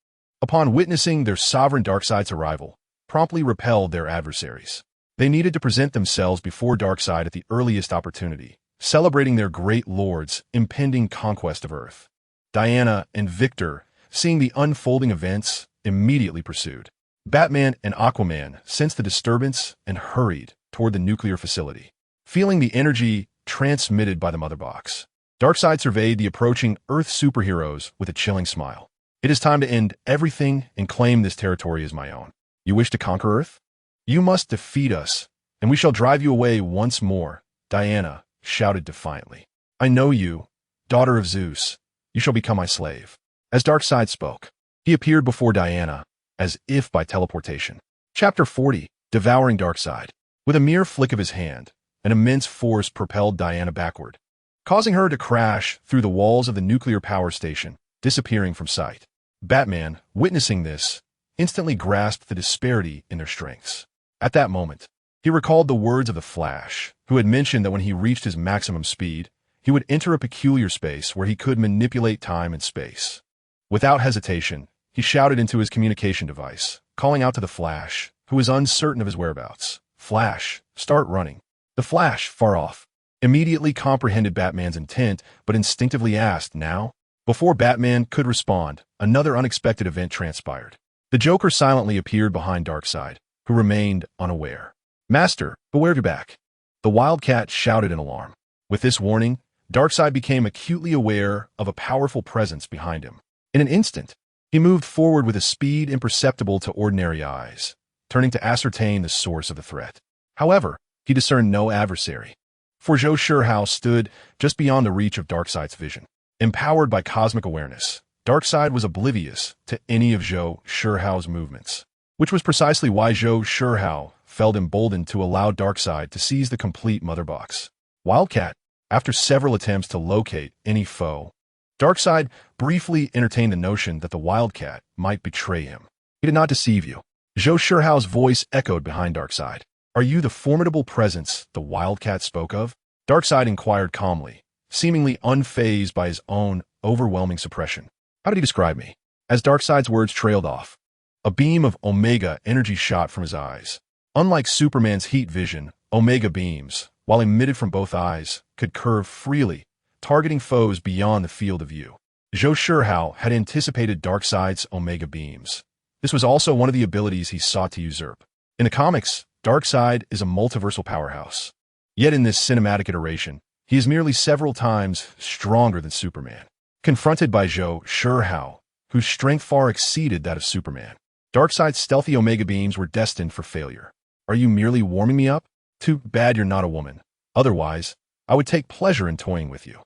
A: upon witnessing their sovereign Darkseid's arrival, promptly repelled their adversaries. They needed to present themselves before Darkseid at the earliest opportunity, celebrating their great lord's impending conquest of Earth. Diana and Victor, seeing the unfolding events, immediately pursued. Batman and Aquaman sensed the disturbance and hurried toward the nuclear facility. Feeling the energy transmitted by the mother box, Darkseid surveyed the approaching Earth superheroes with a chilling smile. It is time to end everything and claim this territory as my own. You wish to conquer Earth? You must defeat us, and we shall drive you away once more, Diana shouted defiantly. I know you, daughter of Zeus. You shall become my slave. As Darkseid spoke, he appeared before Diana, as if by teleportation. Chapter 40, Devouring Darkseid. With a mere flick of his hand, an immense force propelled Diana backward, causing her to crash through the walls of the nuclear power station, disappearing from sight. Batman, witnessing this, instantly grasped the disparity in their strengths. At that moment, he recalled the words of the Flash, who had mentioned that when he reached his maximum speed, he would enter a peculiar space where he could manipulate time and space. Without hesitation, he shouted into his communication device, calling out to the Flash, who was uncertain of his whereabouts. Flash, start running. The Flash, far off, immediately comprehended Batman's intent, but instinctively asked, now? Before Batman could respond, another unexpected event transpired. The Joker silently appeared behind Darkseid, who remained unaware. Master, beware of your back. The Wildcat shouted in alarm. With this warning, Darkseid became acutely aware of a powerful presence behind him. In an instant, he moved forward with a speed imperceptible to ordinary eyes, turning to ascertain the source of the threat. However, he discerned no adversary, for Zhou Shihao stood just beyond the reach of Darkseid's vision. Empowered by cosmic awareness, Darkseid was oblivious to any of Zhou Shihao's movements, which was precisely why Zhou Shihao felt emboldened to allow Darkseid to seize the complete mother box. Wildcat, after several attempts to locate any foe, Darkseid briefly entertained the notion that the Wildcat might betray him. He did not deceive you. Zhou Shihao's voice echoed behind Darkseid. Are you the formidable presence the Wildcat spoke of? Darkseid inquired calmly, seemingly unfazed by his own overwhelming suppression. How did he describe me? As Darkseid's words trailed off, a beam of Omega energy shot from his eyes. Unlike Superman's heat vision, Omega beams, while emitted from both eyes, could curve freely, targeting foes beyond the field of view. Zhou Shihao had anticipated Darkseid's Omega beams. This was also one of the abilities he sought to usurp. In the comics, Darkseid is a multiversal powerhouse. Yet in this cinematic iteration, he is merely several times stronger than Superman. Confronted by Zhou Shihao, whose strength far exceeded that of Superman, Darkseid's stealthy Omega beams were destined for failure. Are you merely warming me up? Too bad you're not a woman. Otherwise, I would take pleasure in toying with you.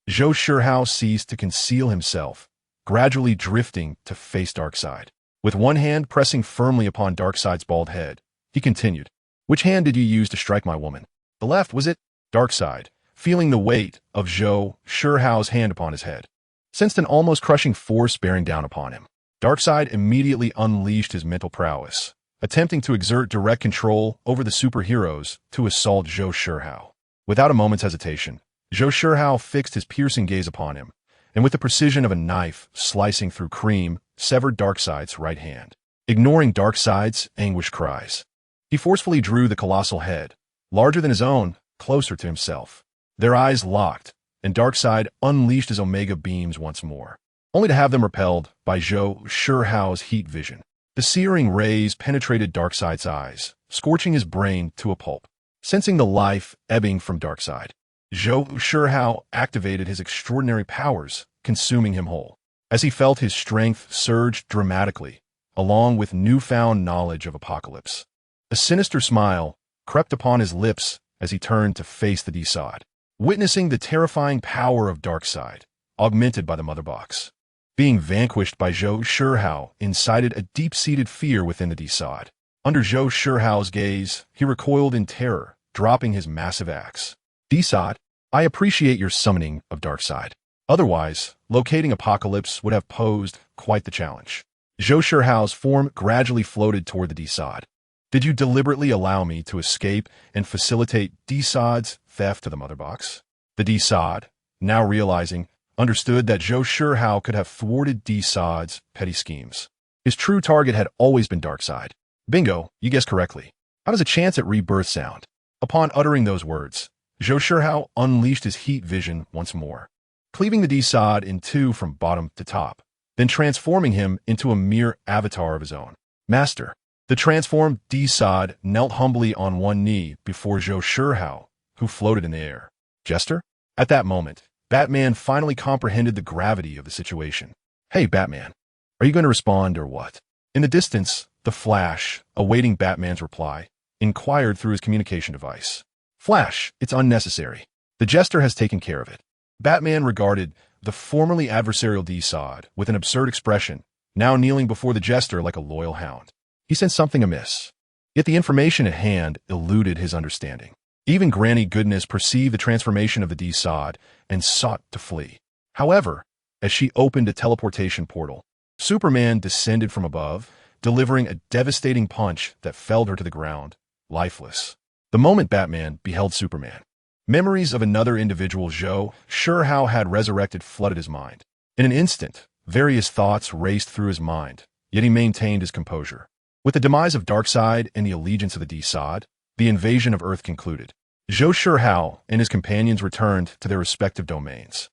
A: Zhou Shihao ceased to conceal himself, gradually drifting to face Darkseid. With one hand pressing firmly upon Darkseid's bald head, he continued, Which hand did you use to strike my woman? The left, was it? Darkseid, feeling the weight of Zhou Shihao's hand upon his head, sensed an almost crushing force bearing down upon him. Darkseid immediately unleashed his mental prowess, attempting to exert direct control over the superheroes to assault Zhou Shihao. Without a moment's hesitation, Zhou Shihao fixed his piercing gaze upon him, and with the precision of a knife slicing through cream, severed Darkseid's right hand. Ignoring Darkseid's anguished cries, he forcefully drew the colossal head, larger than his own, closer to himself. Their eyes locked, and Darkseid unleashed his Omega beams once more, only to have them repelled by Zhou Shihao's heat vision. The searing rays penetrated Darkseid's eyes, scorching his brain to a pulp. Sensing the life ebbing from Darkseid, Zhou Shihao activated his extraordinary powers, consuming him whole. As he felt his strength surge dramatically, along with newfound knowledge of Apocalypse, a sinister smile crept upon his lips as he turned to face the D-Sod, witnessing the terrifying power of Darkseid, augmented by the Mother Box. Being vanquished by Zhou Shihao incited a deep-seated fear within the D-Sod. Under Zhou Shihao's gaze, he recoiled in terror, dropping his massive axe. D-Sod, I appreciate your summoning of Darkseid. Otherwise, locating Apocalypse would have posed quite the challenge. Zhou Shihao's form gradually floated toward the D-Sod. Did you deliberately allow me to escape and facilitate D-Sod's theft of the Mother Box? The D-Sod, now realizing, understood that Zhou Shihao could have thwarted D-Sod's petty schemes. His true target had always been Darkseid. Bingo, you guessed correctly. How does a chance at rebirth sound? Upon uttering those words, Zhou Shihao unleashed his heat vision once more, cleaving the D-Sod in two from bottom to top, then transforming him into a mere avatar of his own. Master, the transformed D-Sod knelt humbly on one knee before Zhou Shihao, who floated in the air. Jester? At that moment, Batman finally comprehended the gravity of the situation. "Hey, Batman, are you going to respond or what?" In the distance, the Flash, awaiting Batman's reply, inquired through his communication device. "Flash, it's unnecessary. The Jester has taken care of it." Batman regarded the formerly adversarial D-Sod with an absurd expression, now kneeling before the Jester like a loyal hound. He sensed something amiss. Yet the information at hand eluded his understanding. Even Granny Goodness perceived the transformation of the D-Sod and sought to flee. However, as she opened a teleportation portal, Superman descended from above, delivering a devastating punch that felled her to the ground, lifeless. The moment Batman beheld Superman, memories of another individual, Zhou Shihao, had resurrected flooded his mind. In an instant, various thoughts raced through his mind, yet he maintained his composure. With the demise of Darkseid and the allegiance of the D-Sod, the invasion of Earth concluded. Zhou Shihao and his companions returned to their respective domains.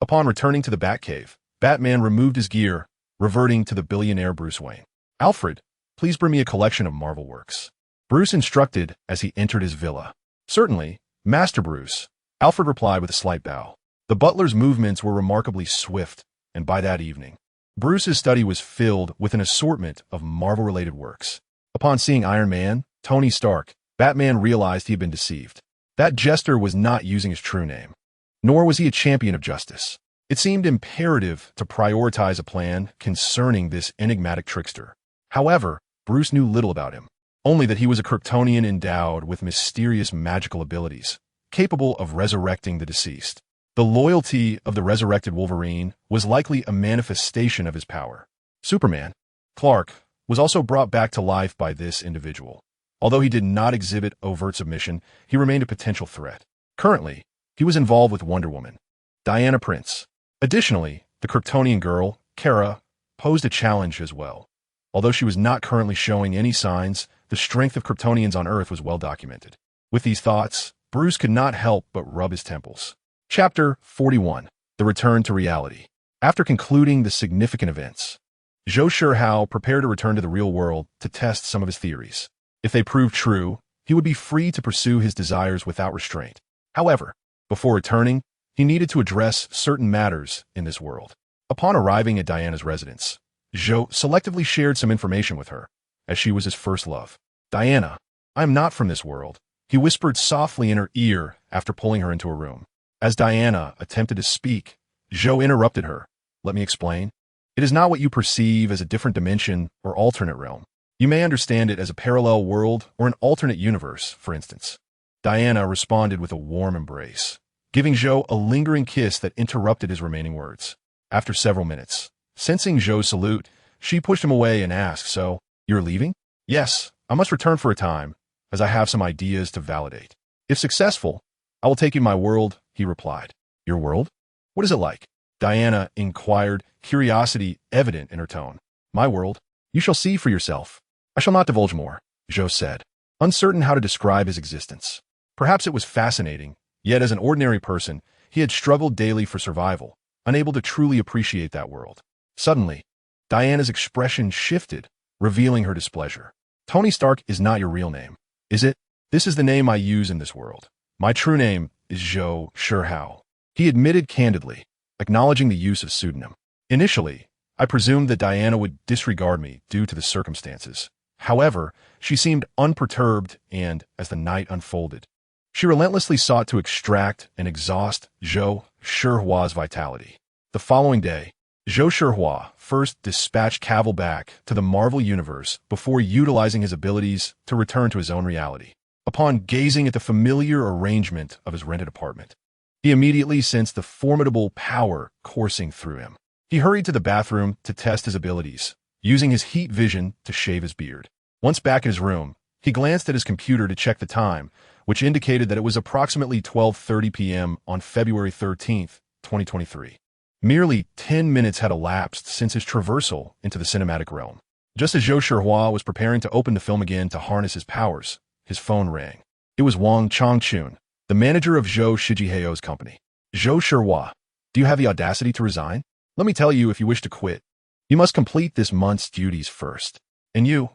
A: Upon returning to the Batcave, Batman removed his gear, reverting to the billionaire Bruce Wayne. "Alfred, please bring me a collection of Marvel works," Bruce instructed as he entered his villa. "Certainly, Master Bruce," Alfred replied with a slight bow. The butler's movements were remarkably swift, and by that evening, Bruce's study was filled with an assortment of Marvel-related works. Upon seeing Iron Man, Tony Stark, Batman realized he had been deceived. That Jester was not using his true name, nor was he a champion of justice. It seemed imperative to prioritize a plan concerning this enigmatic trickster. However, Bruce knew little about him, only that he was a Kryptonian endowed with mysterious magical abilities, capable of resurrecting the deceased. The loyalty of the resurrected Wolverine was likely a manifestation of his power. Superman, Clark, was also brought back to life by this individual. Although he did not exhibit overt submission, he remained a potential threat. Currently, he was involved with Wonder Woman, Diana Prince. Additionally, the Kryptonian girl, Kara, posed a challenge as well. Although she was not currently showing any signs, the strength of Kryptonians on Earth was well documented. With these thoughts, Bruce could not help but rub his temples. Chapter 41. The Return to Reality. After concluding the significant events, Zhou Shihao prepared to return to the real world to test some of his theories. If they proved true, he would be free to pursue his desires without restraint. However, before returning, he needed to address certain matters in this world. Upon arriving at Diana's residence, Zhou selectively shared some information with her, as she was his first love. "Diana, I am not from this world," he whispered softly in her ear after pulling her into a room. As Diana attempted to speak, Zhou interrupted her. "Let me explain. It is not what you perceive as a different dimension or alternate realm. You may understand it as a parallel world or an alternate universe, for instance." Diana responded with a warm embrace, giving Zhou a lingering kiss that interrupted his remaining words. After several minutes, sensing Zhou's salute, she pushed him away and asked, "So, you're leaving?" "Yes, I must return for a time, as I have some ideas to validate. If successful, I will take you to my world," he replied. "Your world? What is it like?" Diana inquired, curiosity evident in her tone. "My world? You shall see for yourself. I shall not divulge more," Zhou said, uncertain how to describe his existence. Perhaps it was fascinating, yet as an ordinary person, he had struggled daily for survival, unable to truly appreciate that world. Suddenly, Diana's expression shifted, revealing her displeasure. "Tony Stark is not your real name, is it? This is the name I use in this world. My true name is Zhou Shihao," he admitted candidly, acknowledging the use of pseudonym. "Initially, I presumed that Diana would disregard me due to the circumstances. However, she seemed unperturbed and, as the night unfolded, she relentlessly sought to extract and exhaust Zhou Shihao's vitality. The following day, Zhou Shihao first dispatched Cavill back to the Marvel Universe before utilizing his abilities to return to his own reality. Upon gazing at the familiar arrangement of his rented apartment, he immediately sensed the formidable power coursing through him. He hurried to the bathroom to test his abilities, using his heat vision to shave his beard. Once back in his room, he glanced at his computer to check the time, which indicated that it was approximately 12:30 p.m. on February 13th, 2023. Merely 10 minutes had elapsed since his traversal into the cinematic realm. Just as Zhou Shihao was preparing to open the film again to harness his powers, his phone rang. It was Wang Changchun, the manager of Zhou Shihao's company. "Zhou Shihao, do you have the audacity to resign? Let me tell you, if you wish to quit, you must complete this month's duties first. And you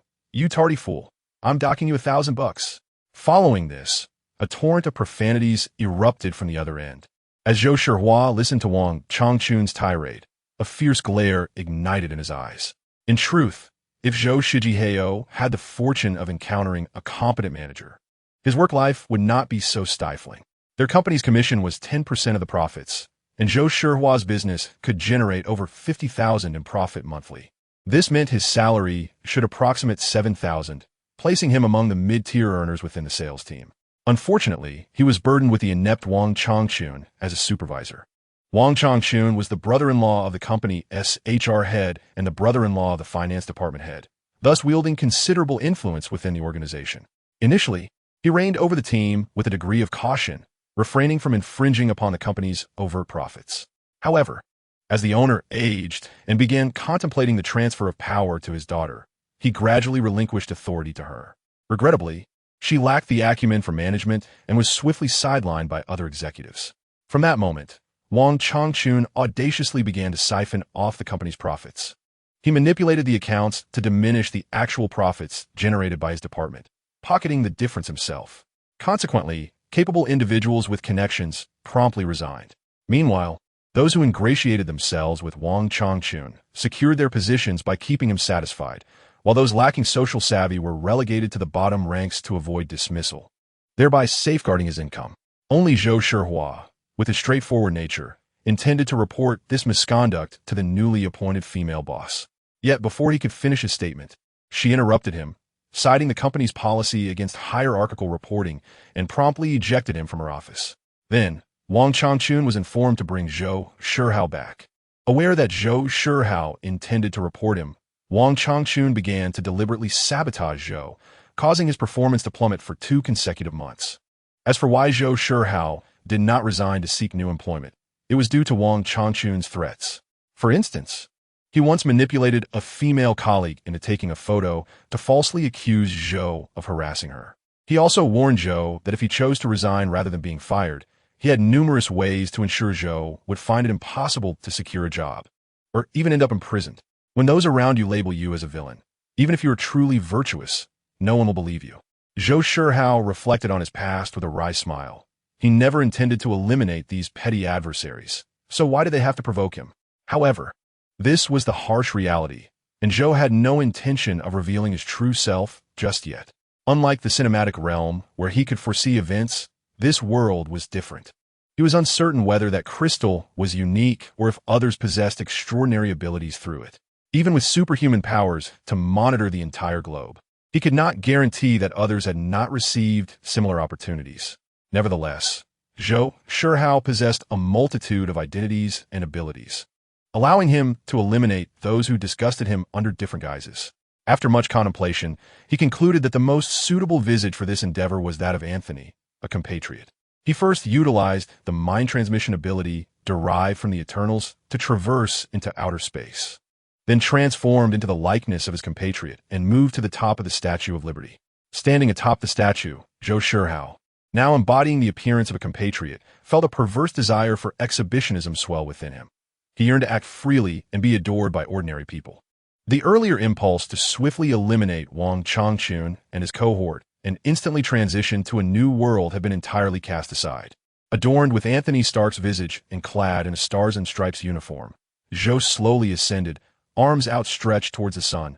A: tardy fool, I'm docking you $1,000. Following this, a torrent of profanities erupted from the other end. As Zhou Shihao listened to Wang Changchun's tirade, a fierce glare ignited in his eyes. In truth, if Zhou Shihao had the fortune of encountering a competent manager, his work life would not be so stifling. Their company's commission was 10% of the profits, and Zhou Shihao's business could generate over $50,000 in profit monthly. This meant his salary should approximate $7,000, placing him among the mid-tier earners within the sales team. Unfortunately, he was burdened with the inept Wang Changchun as a supervisor. Wang Changchun was the brother-in-law of the company's HR head and the brother-in-law of the finance department head, thus wielding considerable influence within the organization. Initially, he reigned over the team with a degree of caution, refraining from infringing upon the company's overt profits. However, as the owner aged and began contemplating the transfer of power to his daughter, he gradually relinquished authority to her. Regrettably, she lacked the acumen for management and was swiftly sidelined by other executives. From that moment, Wang Changchun audaciously began to siphon off the company's profits. He manipulated the accounts to diminish the actual profits generated by his department, pocketing the difference himself. Consequently, capable individuals with connections promptly resigned. Meanwhile, those who ingratiated themselves with Wang Changchun secured their positions by keeping him satisfied, while those lacking social savvy were relegated to the bottom ranks to avoid dismissal, thereby safeguarding his income. Only Zhou Shihao, with his straightforward nature, intended to report this misconduct to the newly appointed female boss. Yet before he could finish his statement, she interrupted him, citing the company's policy against hierarchical reporting, and promptly ejected him from her office. Then, Wang Changchun was informed to bring Zhou Shihao back. Aware that Zhou Shihao intended to report him, Wang Changchun began to deliberately sabotage Zhou, causing his performance to plummet for 2 consecutive months. As for why Zhou Shihao did not resign to seek new employment, it was due to Wang Changchun's threats. For instance, he once manipulated a female colleague into taking a photo to falsely accuse Zhou of harassing her. He also warned Zhou that if he chose to resign rather than being fired, he had numerous ways to ensure Zhou would find it impossible to secure a job, or even end up imprisoned. When those around you label you as a villain, even if you are truly virtuous, no one will believe you. Zhou Shihao reflected on his past with a wry smile. He never intended to eliminate these petty adversaries, so why did they have to provoke him? However, this was the harsh reality, and Zhou had no intention of revealing his true self just yet. Unlike the cinematic realm, where he could foresee events, this world was different. He was uncertain whether that crystal was unique or if others possessed extraordinary abilities through it. Even with superhuman powers to monitor the entire globe, he could not guarantee that others had not received similar opportunities. Nevertheless, Zhou Shihao possessed a multitude of identities and abilities, allowing him to eliminate those who disgusted him under different guises. After much contemplation, he concluded that the most suitable visage for this endeavor was that of Anthony, a compatriot. He first utilized the mind transmission ability derived from the Eternals to traverse into outer space, then transformed into the likeness of his compatriot and moved to the top of the Statue of Liberty. Standing atop the statue, Zhou Shihao, now embodying the appearance of a compatriot, felt a perverse desire for exhibitionism swell within him. He yearned to act freely and be adored by ordinary people. The earlier impulse to swiftly eliminate Wang Changchun and his cohort and instantly transition to a new world had been entirely cast aside. Adorned with Anthony Stark's visage and clad in a stars and stripes uniform, Zhou slowly ascended, arms outstretched towards the sun.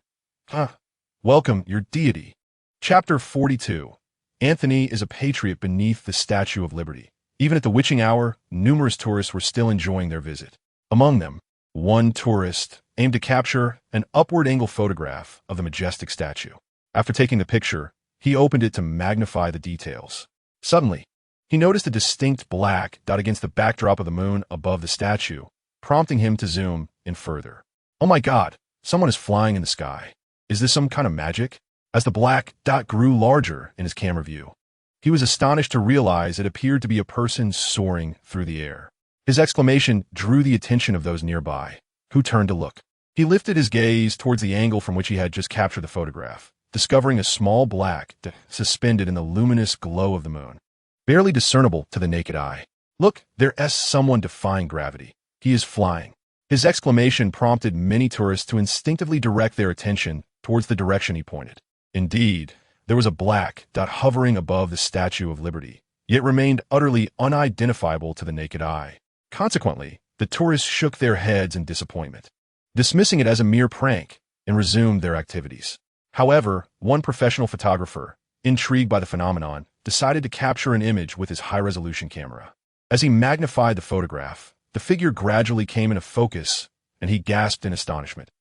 A: Welcome, your deity. Chapter 42. Anthony is a patriot beneath the Statue of Liberty. Even at the witching hour, numerous tourists were still enjoying their visit. Among them, one tourist aimed to capture an upward-angle photograph of the majestic statue. After taking the picture, he opened it to magnify the details. Suddenly, he noticed a distinct black dot against the backdrop of the moon above the statue, prompting him to zoom in further. Oh my God, someone is flying in the sky. Is this some kind of magic? As the black dot grew larger in his camera view, he was astonished to realize it appeared to be a person soaring through the air. His exclamation drew the attention of those nearby, who turned to look. He lifted his gaze towards the angle from which he had just captured the photograph, discovering a small black dot suspended in the luminous glow of the moon, barely discernible to the naked eye. Look, there's someone defying gravity. He is flying. His exclamation prompted many tourists to instinctively direct their attention towards the direction he pointed. Indeed, there was a black dot hovering above the Statue of Liberty, yet remained utterly unidentifiable to the naked eye. Consequently, the tourists shook their heads in disappointment, dismissing it as a mere prank, and resumed their activities. However, one professional photographer, intrigued by the phenomenon, decided to capture an image with his high-resolution camera. As he magnified the photograph, the figure gradually came into focus, and he gasped in astonishment.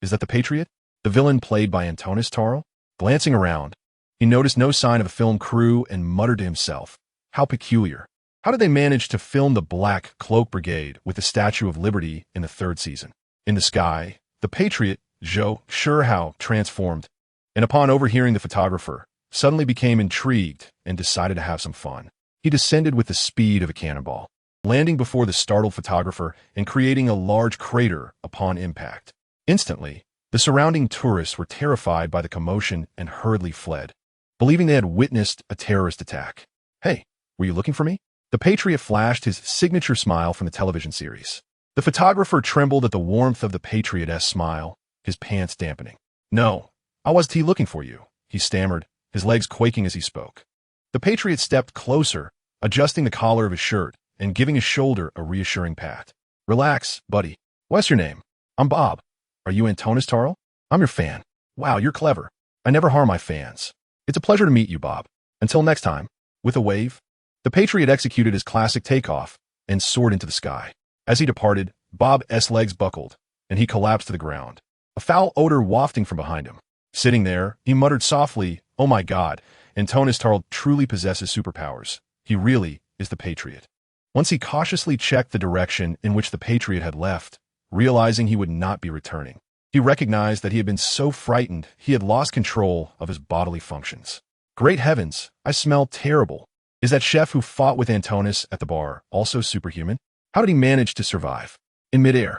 A: "Is that the Patriot? The villain played by Antonis Tarl?" Glancing around, he noticed no sign of a film crew and muttered to himself, "How peculiar. How did they manage to film the Black Cloak Brigade with the Statue of Liberty in the third season?" In the sky, the Patriot, Zhou Shihao, transformed, and upon overhearing the photographer, suddenly became intrigued and decided to have some fun. He descended with the speed of a cannonball, landing before the startled photographer and creating a large crater upon impact. Instantly, the surrounding tourists were terrified by the commotion and hurriedly fled, believing they had witnessed a terrorist attack. "Hey, were you looking for me?" The Patriot flashed his signature smile from the television series. The photographer trembled at the warmth of the Patriot's smile, his pants dampening. "No, I wasn't looking for you," he stammered, his legs quaking as he spoke. The Patriot stepped closer, adjusting the collar of his shirt and giving his shoulder a reassuring pat. "Relax, buddy. What's your name?" "I'm Bob. Are you Antonis Tarl?" "I'm your fan." "Wow, you're clever. I never harm my fans." "It's a pleasure to meet you, Bob. Until next time." With a wave, the Patriot executed his classic takeoff and soared into the sky. As he departed, Bob's legs buckled, and he collapsed to the ground, a foul odor wafting from behind him. Sitting there, he muttered softly, "Oh my God, Antonis Tarl truly possesses superpowers. He really is the Patriot." Once he cautiously checked the direction in which the Patriot had left, realizing he would not be returning, he recognized that he had been so frightened he had lost control of his bodily functions. "Great heavens, I smell terrible. Is that chef who fought with Antonis at the bar also superhuman? How did he manage to survive?" In midair,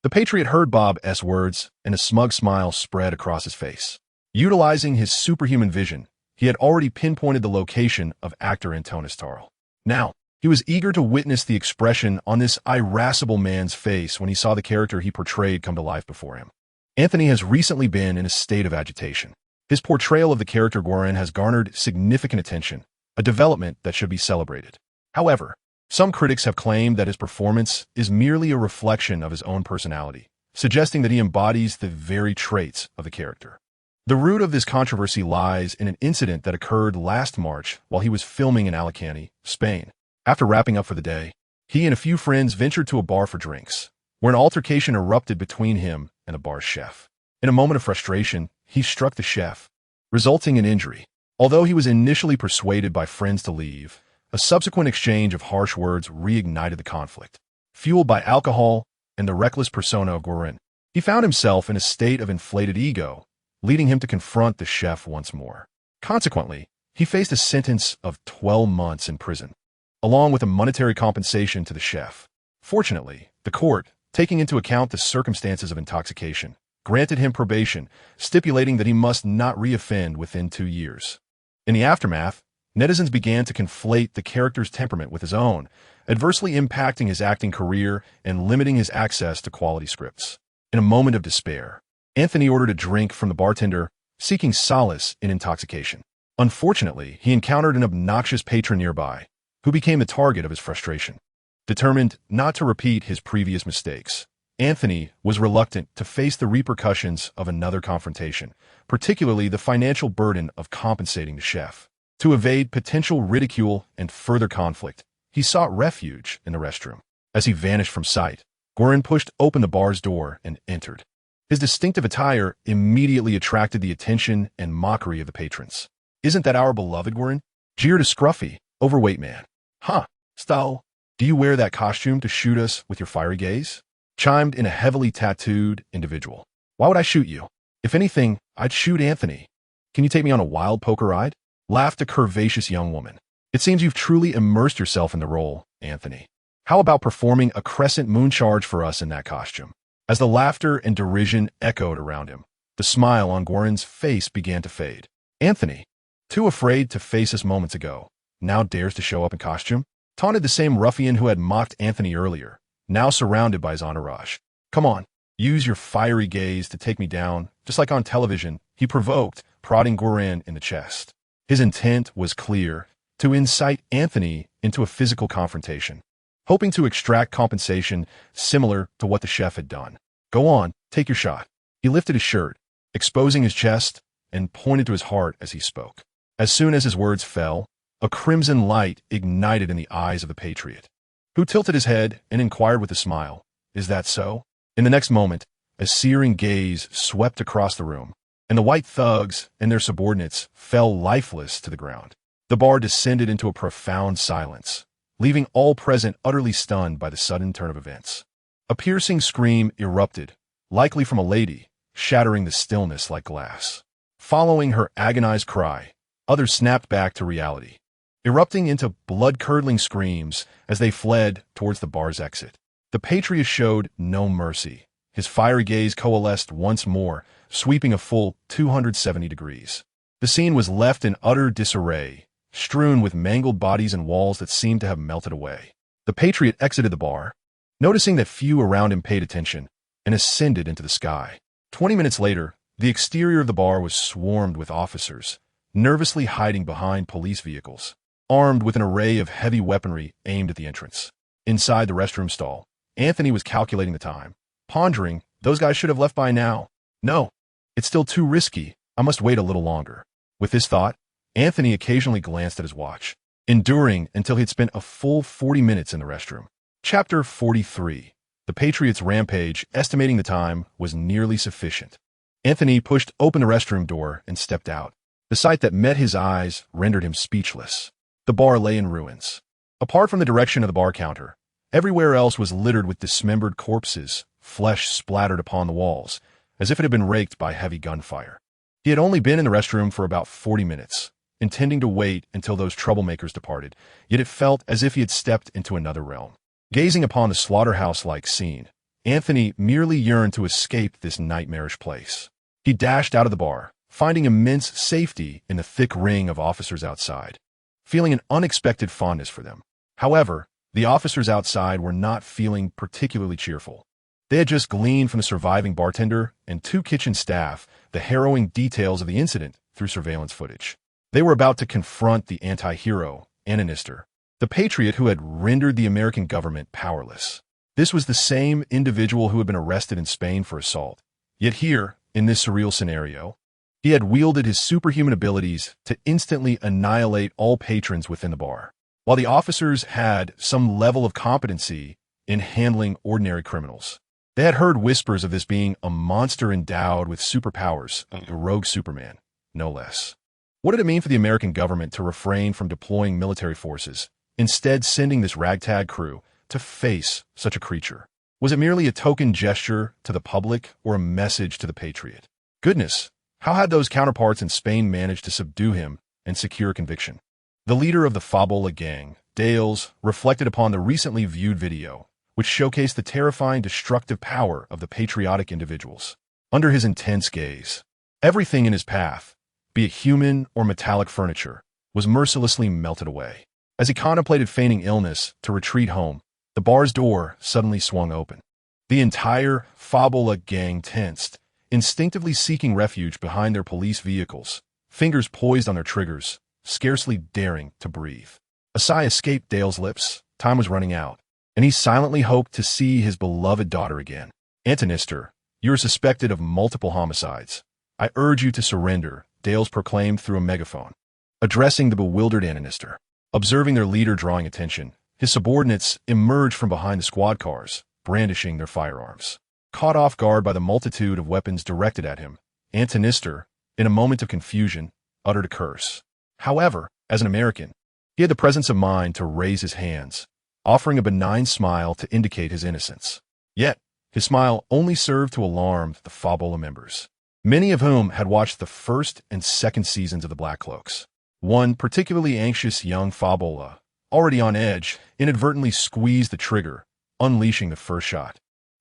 A: the Patriot heard Bob's words, and a smug smile spread across his face. Utilizing his superhuman vision, he had already pinpointed the location of actor Antonis Tarl. Now, he was eager to witness the expression on this irascible man's face when he saw the character he portrayed come to life before him. Anthony has recently been in a state of agitation. His portrayal of the character Goran has garnered significant attention, a development that should be celebrated. However, some critics have claimed that his performance is merely a reflection of his own personality, suggesting that he embodies the very traits of the character. The root of this controversy lies in an incident that occurred last March while he was filming in Alicante, Spain. After wrapping up for the day, he and a few friends ventured to a bar for drinks, where an altercation erupted between him and the bar's chef. In a moment of frustration, he struck the chef, resulting in injury. Although he was initially persuaded by friends to leave, a subsequent exchange of harsh words reignited the conflict. Fueled by alcohol and the reckless persona of Goran, he found himself in a state of inflated ego, leading him to confront the chef once more. Consequently, he faced a sentence of 12 months in prison, along with a monetary compensation to the chef. Fortunately, the court, taking into account the circumstances of intoxication, granted him probation, stipulating that he must not reoffend within 2 years. In the aftermath, netizens began to conflate the character's temperament with his own, adversely impacting his acting career and limiting his access to quality scripts. In a moment of despair, Anthony ordered a drink from the bartender, seeking solace in intoxication. Unfortunately, he encountered an obnoxious patron nearby, who became the target of his frustration. Determined not to repeat his previous mistakes, Anthony was reluctant to face the repercussions of another confrontation, particularly the financial burden of compensating the chef. To evade potential ridicule and further conflict, he sought refuge in the restroom. As he vanished from sight, Goran pushed open the bar's door and entered. His distinctive attire immediately attracted the attention and mockery of the patrons. "Isn't that our beloved Goran?" jeered a scruffy, overweight man. "Huh, style. Do you wear that costume to shoot us with your fiery gaze?" chimed in a heavily tattooed individual. "Why would I shoot you? If anything, I'd shoot Anthony. Can you take me on a wild poker ride?" laughed a curvaceous young woman. "It seems you've truly immersed yourself in the role, Anthony. How about performing a crescent moon charge for us in that costume?" As the laughter and derision echoed around him, the smile on Goran's face began to fade. Anthony, too afraid to face us moments ago, now dares to show up in costume? Taunted the same ruffian who had mocked Anthony earlier, now surrounded by his entourage. "Come on, use your fiery gaze to take me down, just like on television," he provoked, prodding Goran in the chest. His intent was clear, to incite Anthony into a physical confrontation, hoping to extract compensation similar to what the chef had done. "Go on, take your shot." He lifted his shirt, exposing his chest, and pointed to his heart as he spoke. As soon as his words fell, a crimson light ignited in the eyes of the patriot, who tilted his head and inquired with a smile, "Is that so?" In the next moment, a searing gaze swept across the room, and the white thugs and their subordinates fell lifeless to the ground. The bar descended into a profound silence, leaving all present utterly stunned by the sudden turn of events. A piercing scream erupted, likely from a lady, shattering the stillness like glass. Following her agonized cry, others snapped back to reality, erupting into blood-curdling screams as they fled towards the bar's exit. The patriot showed no mercy. His fiery gaze coalesced once more, sweeping a full 270 degrees. The scene was left in utter disarray, strewn with mangled bodies and walls that seemed to have melted away. The patriot exited the bar, noticing that few around him paid attention, and ascended into the sky. 20 minutes later, the exterior of the bar was swarmed with officers, nervously hiding behind police vehicles, armed with an array of heavy weaponry aimed at the entrance. Inside the restroom stall, Anthony was calculating the time, pondering, "Those guys should have left by now. No, it's still too risky. I must wait a little longer." With this thought, Anthony occasionally glanced at his watch, enduring until he had spent a full 40 minutes in the restroom. Chapter 43. The Patriot's rampage, estimating the time, was nearly sufficient. Anthony pushed open the restroom door and stepped out. The sight that met his eyes rendered him speechless. The bar lay in ruins. Apart from the direction of the bar counter, everywhere else was littered with dismembered corpses, flesh splattered upon the walls, as if it had been raked by heavy gunfire. He had only been in the restroom for about 40 minutes, intending to wait until those troublemakers departed, yet it felt as if he had stepped into another realm. Gazing upon the slaughterhouse-like scene, Anthony merely yearned to escape this nightmarish place. He dashed out of the bar, finding immense safety in the thick ring of officers outside, feeling an unexpected fondness for them. However, the officers outside were not feeling particularly cheerful. They had just gleaned from the surviving bartender and 2 kitchen staff the harrowing details of the incident through surveillance footage. They were about to confront the anti-hero, Ananister, the patriot who had rendered the American government powerless. This was the same individual who had been arrested in Spain for assault. Yet here, in this surreal scenario, he had wielded his superhuman abilities to instantly annihilate all patrons within the bar, while the officers had some level of competency in handling ordinary criminals. They had heard whispers of this being a monster endowed with superpowers, a rogue Superman, no less. What did it mean for the American government to refrain from deploying military forces, instead sending this ragtag crew to face such a creature? Was it merely a token gesture to the public or a message to the patriot? Goodness, how had those counterparts in Spain managed to subdue him and secure conviction? The leader of the Fabola gang, Dales, reflected upon the recently viewed video, which showcased the terrifying destructive power of the patriotic individuals. Under his intense gaze, everything in his path, be it human or metallic furniture, was mercilessly melted away. As he contemplated feigning illness to retreat home, the bar's door suddenly swung open. The entire Fabola gang tensed, instinctively seeking refuge behind their police vehicles, fingers poised on their triggers, scarcely daring to breathe. A sigh escaped Dale's lips. Time was running out, and he silently hoped to see his beloved daughter again. "Ananister, you are suspected of multiple homicides. I urge you to surrender," Dales proclaimed through a megaphone, addressing the bewildered Ananister. Observing their leader drawing attention, his subordinates emerged from behind the squad cars, brandishing their firearms. Caught off guard by the multitude of weapons directed at him, Ananister, in a moment of confusion, uttered a curse. However, as an American, he had the presence of mind to raise his hands, offering a benign smile to indicate his innocence. Yet, his smile only served to alarm the Fabola members, many of whom had watched the first and second seasons of the Black Cloaks. One particularly anxious young Fabola, already on edge, inadvertently squeezed the trigger, unleashing the first shot.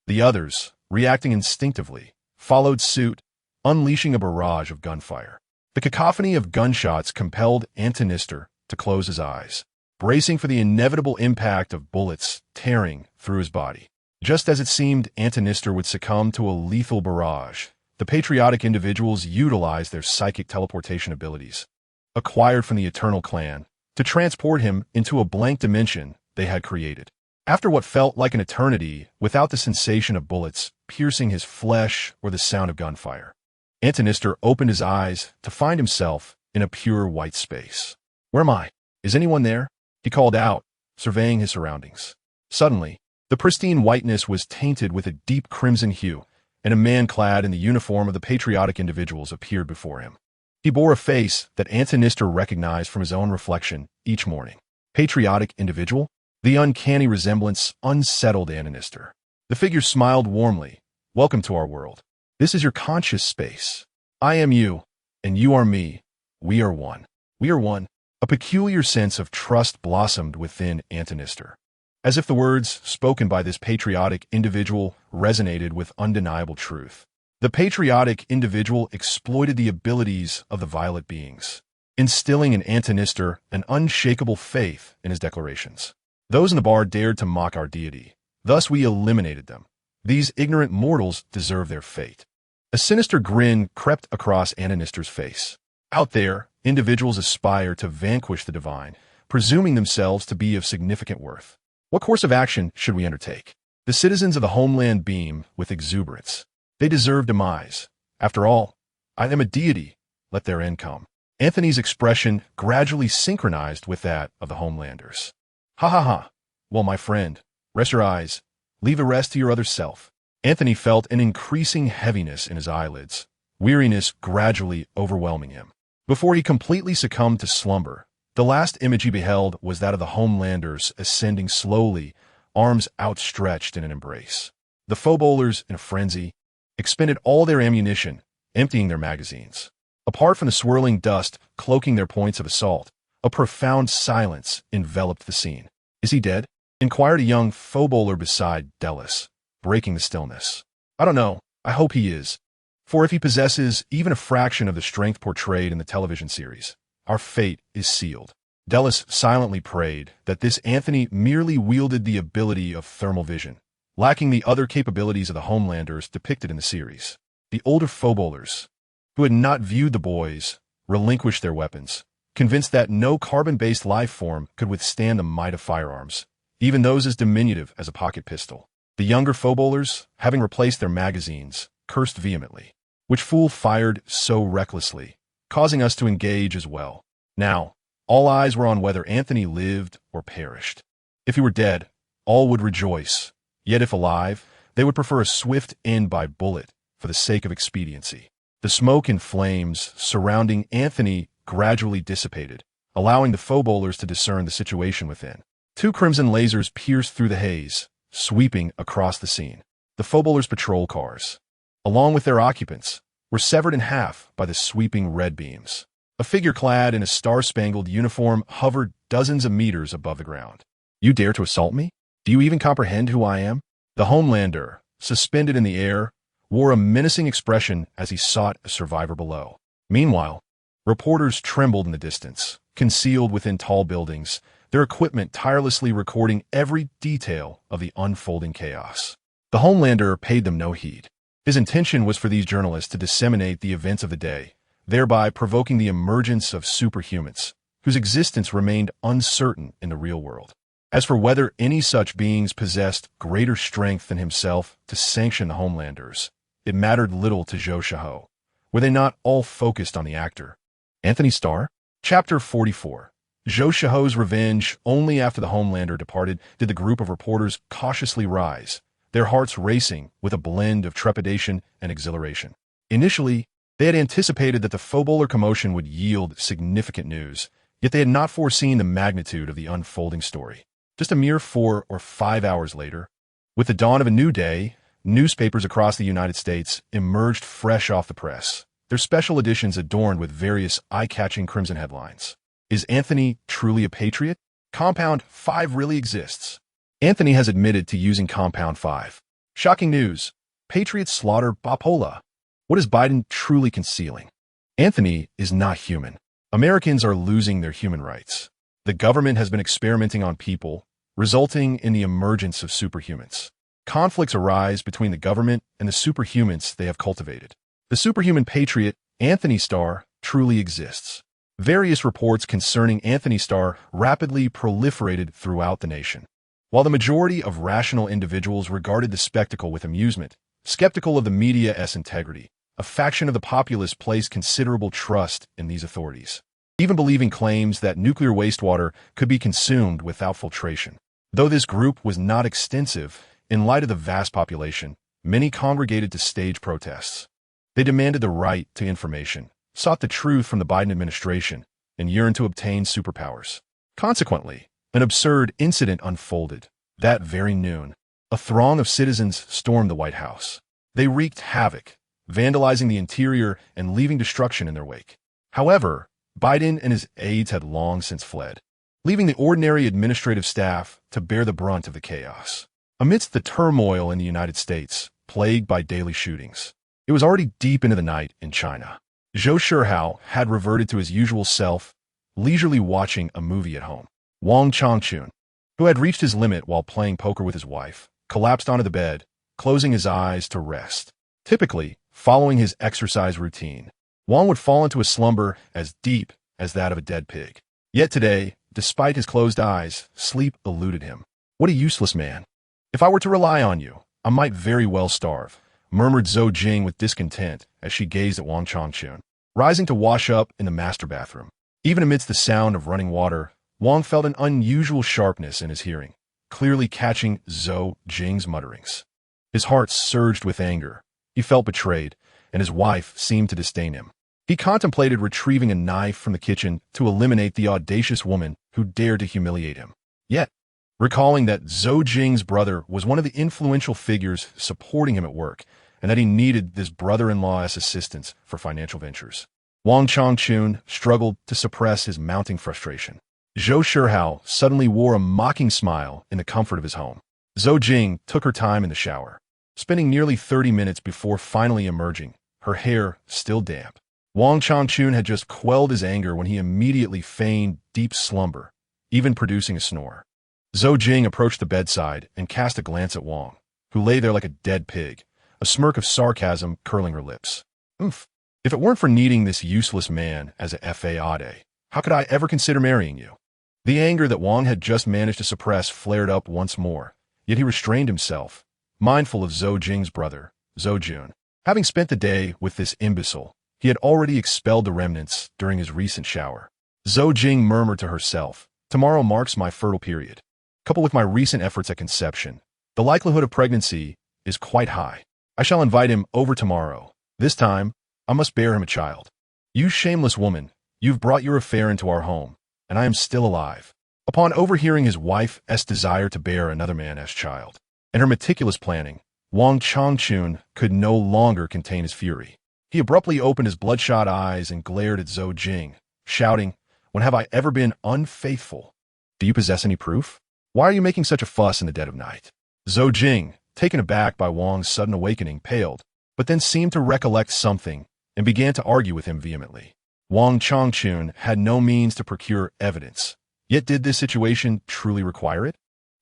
A: The others, reacting instinctively, followed suit, unleashing a barrage of gunfire. The cacophony of gunshots compelled Ananister to close his eyes, bracing for the inevitable impact of bullets tearing through his body. Just as it seemed Ananister would succumb to a lethal barrage, the patriotic individuals utilized their psychic teleportation abilities, acquired from the Eternal Clan, to transport him into a blank dimension they had created. After what felt like an eternity, without the sensation of bullets piercing his flesh or the sound of gunfire, Antonister opened his eyes to find himself in a pure white space. "Where am I? Is anyone there?" he called out, surveying his surroundings. Suddenly, the pristine whiteness was tainted with a deep crimson hue, and a man clad in the uniform of the patriotic individuals appeared before him. He bore a face that Antonister recognized from his own reflection each morning. Patriotic individual? The uncanny resemblance unsettled Antonister. The figure smiled warmly. "Welcome to our world. This is your conscious space. I am you, and you are me. We are one. We are one." A peculiar sense of trust blossomed within Antonister, as if the words spoken by this patriotic individual resonated with undeniable truth. The patriotic individual exploited the abilities of the violet beings, instilling in Antonister an unshakable faith in his declarations. "Those in the bar dared to mock our deity. Thus we eliminated them. These ignorant mortals deserve their fate." A sinister grin crept across Antonister's face. Out there, individuals aspire to vanquish the divine, presuming themselves to be of significant worth. What course of action should we undertake? The citizens of the homeland beam with exuberance. They deserve demise. After all, I am a deity. Let their end come. Anthony's expression gradually synchronized with that of the homelanders. "Ha ha ha. Well, my friend, rest your eyes. Leave the rest to your other self." Anthony felt an increasing heaviness in his eyelids, weariness gradually overwhelming him. Before he completely succumbed to slumber, the last image he beheld was that of the homelanders ascending slowly, arms outstretched in an embrace. The foe-bowlers, in a frenzy, expended all their ammunition, emptying their magazines. Apart from the swirling dust cloaking their points of assault, a profound silence enveloped the scene. "Is he dead?" inquired a young foe-bowler beside Delis, breaking the stillness. "I don't know. I hope he is. For if he possesses even a fraction of the strength portrayed in the television series, our fate is sealed." Delis silently prayed that this Anthony merely wielded the ability of thermal vision, lacking the other capabilities of the homelanders depicted in the series. The older foe-bowlers, who had not viewed the boys, relinquished their weapons, convinced that no carbon-based life form could withstand the might of firearms, even those as diminutive as a pocket pistol. The younger foe-bowlers, having replaced their magazines, cursed vehemently. "Which fool fired so recklessly, causing us to engage as well?" Now, all eyes were on whether Anthony lived or perished. If he were dead, all would rejoice. Yet if alive, they would prefer a swift end by bullet for the sake of expediency. The smoke and flames surrounding Anthony gradually dissipated, allowing the foe-bowlers to discern the situation within. Two crimson lasers pierced through the haze, sweeping across the scene. The foe-bowlers' patrol cars, along with their occupants, were severed in half by the sweeping red beams. A figure clad in a star-spangled uniform hovered dozens of meters above the ground. "You dare to assault me? Do you even comprehend who I am?" The homelander, suspended in the air, wore a menacing expression as he sought a survivor below. Meanwhile, reporters trembled in the distance, concealed within tall buildings, their equipment tirelessly recording every detail of the unfolding chaos. The homelander paid them no heed. His intention was for these journalists to disseminate the events of the day, thereby provoking the emergence of superhumans, whose existence remained uncertain in the real world. As for whether any such beings possessed greater strength than himself to sanction the homelanders, it mattered little to Zhou Shihao. Were they not all focused on the actor? Anthony Starr? Chapter 44. Zhou Shihao's revenge. Only after the homelander departed did the group of reporters cautiously rise, their hearts racing with a blend of trepidation and exhilaration. Initially, they had anticipated that the foe-bowler commotion would yield significant news, yet they had not foreseen the magnitude of the unfolding story. Just a mere 4 or 5 hours later, with the dawn of a new day, newspapers across the United States emerged fresh off the press, their special editions adorned with various eye-catching crimson headlines. Is Anthony truly a patriot? Compound 5 really exists. Anthony has admitted to using Compound 5. Shocking news. Patriots slaughter Bapola. What is Biden truly concealing? Anthony is not human. Americans are losing their human rights. The government has been experimenting on people, resulting in the emergence of superhumans. Conflicts arise between the government and the superhumans they have cultivated. The superhuman patriot, Anthony Starr, truly exists. Various reports concerning Anthony Starr rapidly proliferated throughout the nation. While the majority of rational individuals regarded the spectacle with amusement, skeptical of the media's integrity, a faction of the populace placed considerable trust in these authorities, even believing claims that nuclear wastewater could be consumed without filtration. Though this group was not extensive, in light of the vast population, many congregated to stage protests. They demanded the right to information, sought the truth from the Biden administration, and yearned to obtain superpowers. Consequently, an absurd incident unfolded. That very noon, a throng of citizens stormed the White House. They wreaked havoc, vandalizing the interior and leaving destruction in their wake. However, Biden and his aides had long since fled, leaving the ordinary administrative staff to bear the brunt of the chaos. Amidst the turmoil in the United States, plagued by daily shootings, it was already deep into the night in China. Zhou Shihao had reverted to his usual self, leisurely watching a movie at home. Wang Changchun, who had reached his limit while playing poker with his wife, collapsed onto the bed, closing his eyes to rest. Typically, following his exercise routine, Wang would fall into a slumber as deep as that of a dead pig. Yet today, despite his closed eyes, sleep eluded him. What a useless man. If I were to rely on you, I might very well starve, murmured Zhou Jing with discontent as she gazed at Wang Changchun, rising to wash up in the master bathroom. Even amidst the sound of running water, Wang felt an unusual sharpness in his hearing, clearly catching Zhou Jing's mutterings. His heart surged with anger. He felt betrayed, and his wife seemed to disdain him. He contemplated retrieving a knife from the kitchen to eliminate the audacious woman who dared to humiliate him. Yet, recalling that Zhou Jing's brother was one of the influential figures supporting him at work, and that he needed this brother-in-law's assistance for financial ventures, Wang Changchun struggled to suppress his mounting frustration. Zhou Shihao suddenly wore a mocking smile in the comfort of his home. Zhou Jing took her time in the shower, spending nearly 30 minutes before finally emerging, her hair still damp. Wang Changchun had just quelled his anger when he immediately feigned deep slumber, even producing a snore. Zhou Jing approached the bedside and cast a glance at Wang, who lay there like a dead pig, a smirk of sarcasm curling her lips. Oomph. If it weren't for needing this useless man as a fade, how could I ever consider marrying you? The anger that Wang had just managed to suppress flared up once more, yet he restrained himself, mindful of Zhou Jing's brother, Zhou Jun. Having spent the day with this imbecile, he had already expelled the remnants during his recent shower. Zhou Jing murmured to herself, "Tomorrow marks my fertile period. Coupled with my recent efforts at conception, the likelihood of pregnancy is quite high. I shall invite him over tomorrow. This time, I must bear him a child. You shameless woman, you've brought your affair into our home, and I am still alive." Upon overhearing his wife's desire to bear another man's child, and her meticulous planning, Wang Changchun could no longer contain his fury. He abruptly opened his bloodshot eyes and glared at Zhou Jing, shouting, "When have I ever been unfaithful? Do you possess any proof? Why are you making such a fuss in the dead of night?" Zhou Jing, taken aback by Wang's sudden awakening, paled, but then seemed to recollect something and began to argue with him vehemently. Wang Changchun had no means to procure evidence, yet did this situation truly require it?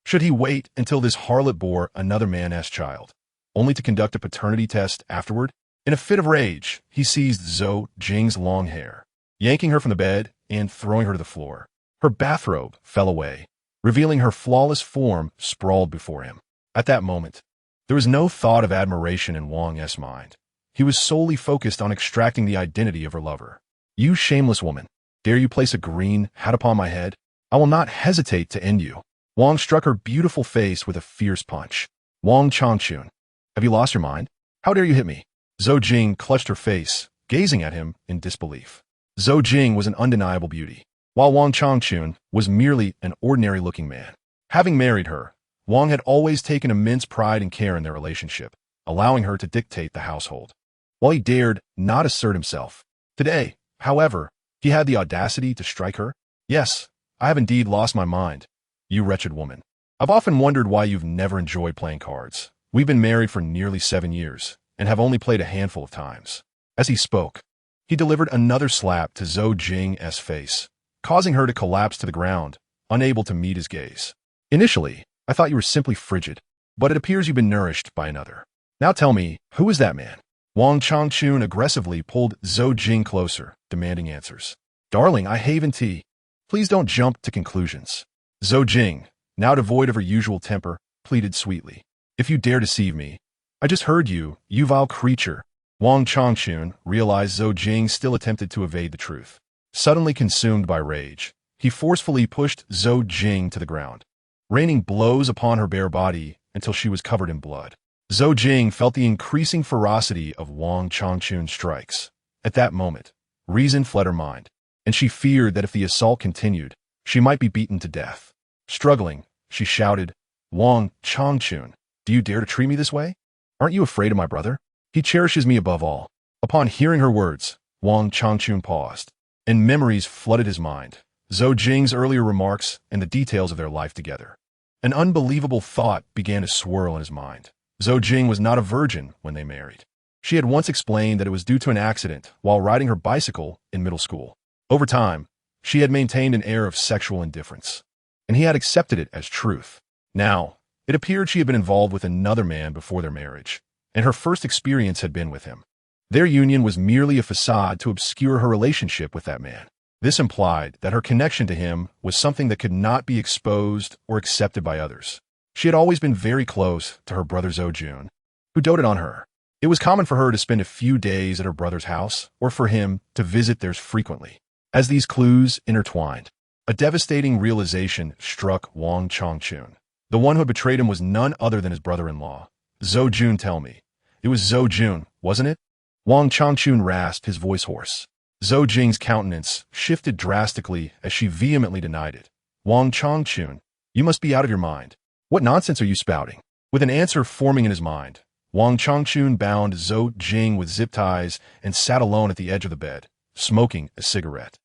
A: Should he wait until this harlot bore another man's child, only to conduct a paternity test afterward? In a fit of rage, he seized Zhou Jing's long hair, yanking her from the bed and throwing her to the floor. Her bathrobe fell away, revealing her flawless form sprawled before him. At that moment, there was no thought of admiration in Wang's mind. He was solely focused on extracting the identity of her lover. "You shameless woman, dare you place a green hat upon my head? I will not hesitate to end you." Wang struck her beautiful face with a fierce punch. "Wang Changchun, have you lost your mind? How dare you hit me?" Zhou Jing clutched her face, gazing at him in disbelief. Zhou Jing was an undeniable beauty, while Wang Changchun was merely an ordinary-looking man. Having married her, Wang had always taken immense pride and care in their relationship, allowing her to dictate the household, while he dared not assert himself. Today, however, he had the audacity to strike her. "Yes, I have indeed lost my mind, you wretched woman. I've often wondered why you've never enjoyed playing cards. We've been married for nearly 7 years, and have only played a handful of times." As he spoke, he delivered another slap to Zhou Jing's face, causing her to collapse to the ground, unable to meet his gaze. "Initially, I thought you were simply frigid, but it appears you've been nourished by another. Now tell me, who is that man?" Wang Changchun aggressively pulled Zhou Jing closer, demanding answers. Darling, I haven tea. Please don't jump to conclusions. Zhou Jing, now devoid of her usual temper, pleaded sweetly. If you dare deceive me, I just heard you, you vile creature. Wang Changchun realized Zhou Jing still attempted to evade the truth. Suddenly consumed by rage, he forcefully pushed Zhou Jing to the ground, raining blows upon her bare body until she was covered in blood. Zhou Jing felt the increasing ferocity of Wang Changchun's strikes. At that moment, reason fled her mind, and she feared that if the assault continued, she might be beaten to death. Struggling, she shouted, Wang Changchun, do you dare to treat me this way? Aren't you afraid of my brother? He cherishes me above all. Upon hearing her words, Wang Changchun paused, and memories flooded his mind. Zhou Jing's earlier remarks and the details of their life together. An unbelievable thought began to swirl in his mind. Zhou Jing was not a virgin when they married. She had once explained that it was due to an accident while riding her bicycle in middle school. Over time, she had maintained an air of sexual indifference, and he had accepted it as truth. Now, it appeared she had been involved with another man before their marriage, and her first experience had been with him. Their union was merely a facade to obscure her relationship with that man. This implied that her connection to him was something that could not be exposed or accepted by others. She had always been very close to her brother Zhou Jun, who doted on her. It was common for her to spend a few days at her brother's house, or for him to visit theirs frequently. As these clues intertwined, a devastating realization struck Wang Changchun. The one who had betrayed him was none other than his brother-in-law. Zhou Jun, tell me. It was Zhou Jun, wasn't it? Wang Changchun rasped, his voice hoarse. Zhou Jing's countenance shifted drastically as she vehemently denied it. Wang Changchun, you must be out of your mind. What nonsense are you spouting? With an answer forming in his mind, Wang Changchun bound Zhou Jing with zip ties and sat alone at the edge of the bed, smoking a cigarette.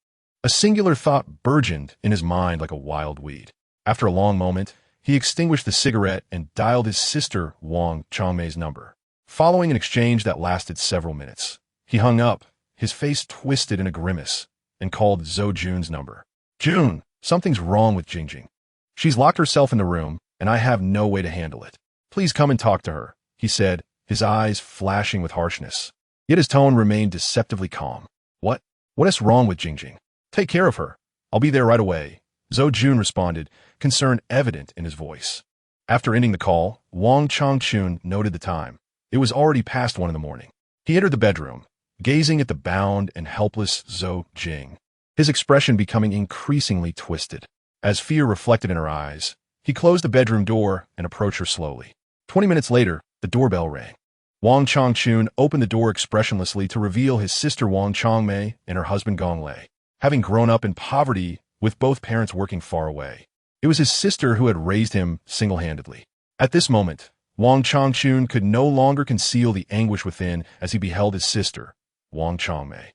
A: A singular thought burgeoned in his mind like a wild weed. After a long moment, he extinguished the cigarette and dialed his sister Wang Changmei's number. Following an exchange that lasted several minutes, he hung up, his face twisted in a grimace, and called Zhou Jun's number. Jun, something's wrong with Jingjing. She's locked herself in the room, and I have no way to handle it. Please come and talk to her, he said, his eyes flashing with harshness. Yet his tone remained deceptively calm. What is wrong with Jingjing? Take care of her. I'll be there right away, Zhou Jun responded, concern evident in his voice. After ending the call, Wang Changchun noted the time. It was already past 1 a.m. He entered the bedroom, gazing at the bound and helpless Zhou Jing, his expression becoming increasingly twisted. As fear reflected in her eyes, he closed the bedroom door and approached her slowly. 20 minutes later, the doorbell rang. Wang Changchun opened the door expressionlessly to reveal his sister Wang Changmei and her husband Gong Lei, having grown up in poverty with both parents working far away. It was his sister who had raised him single-handedly. At this moment, Wang Changchun could no longer conceal the anguish within as he beheld his sister, Wang Changmei.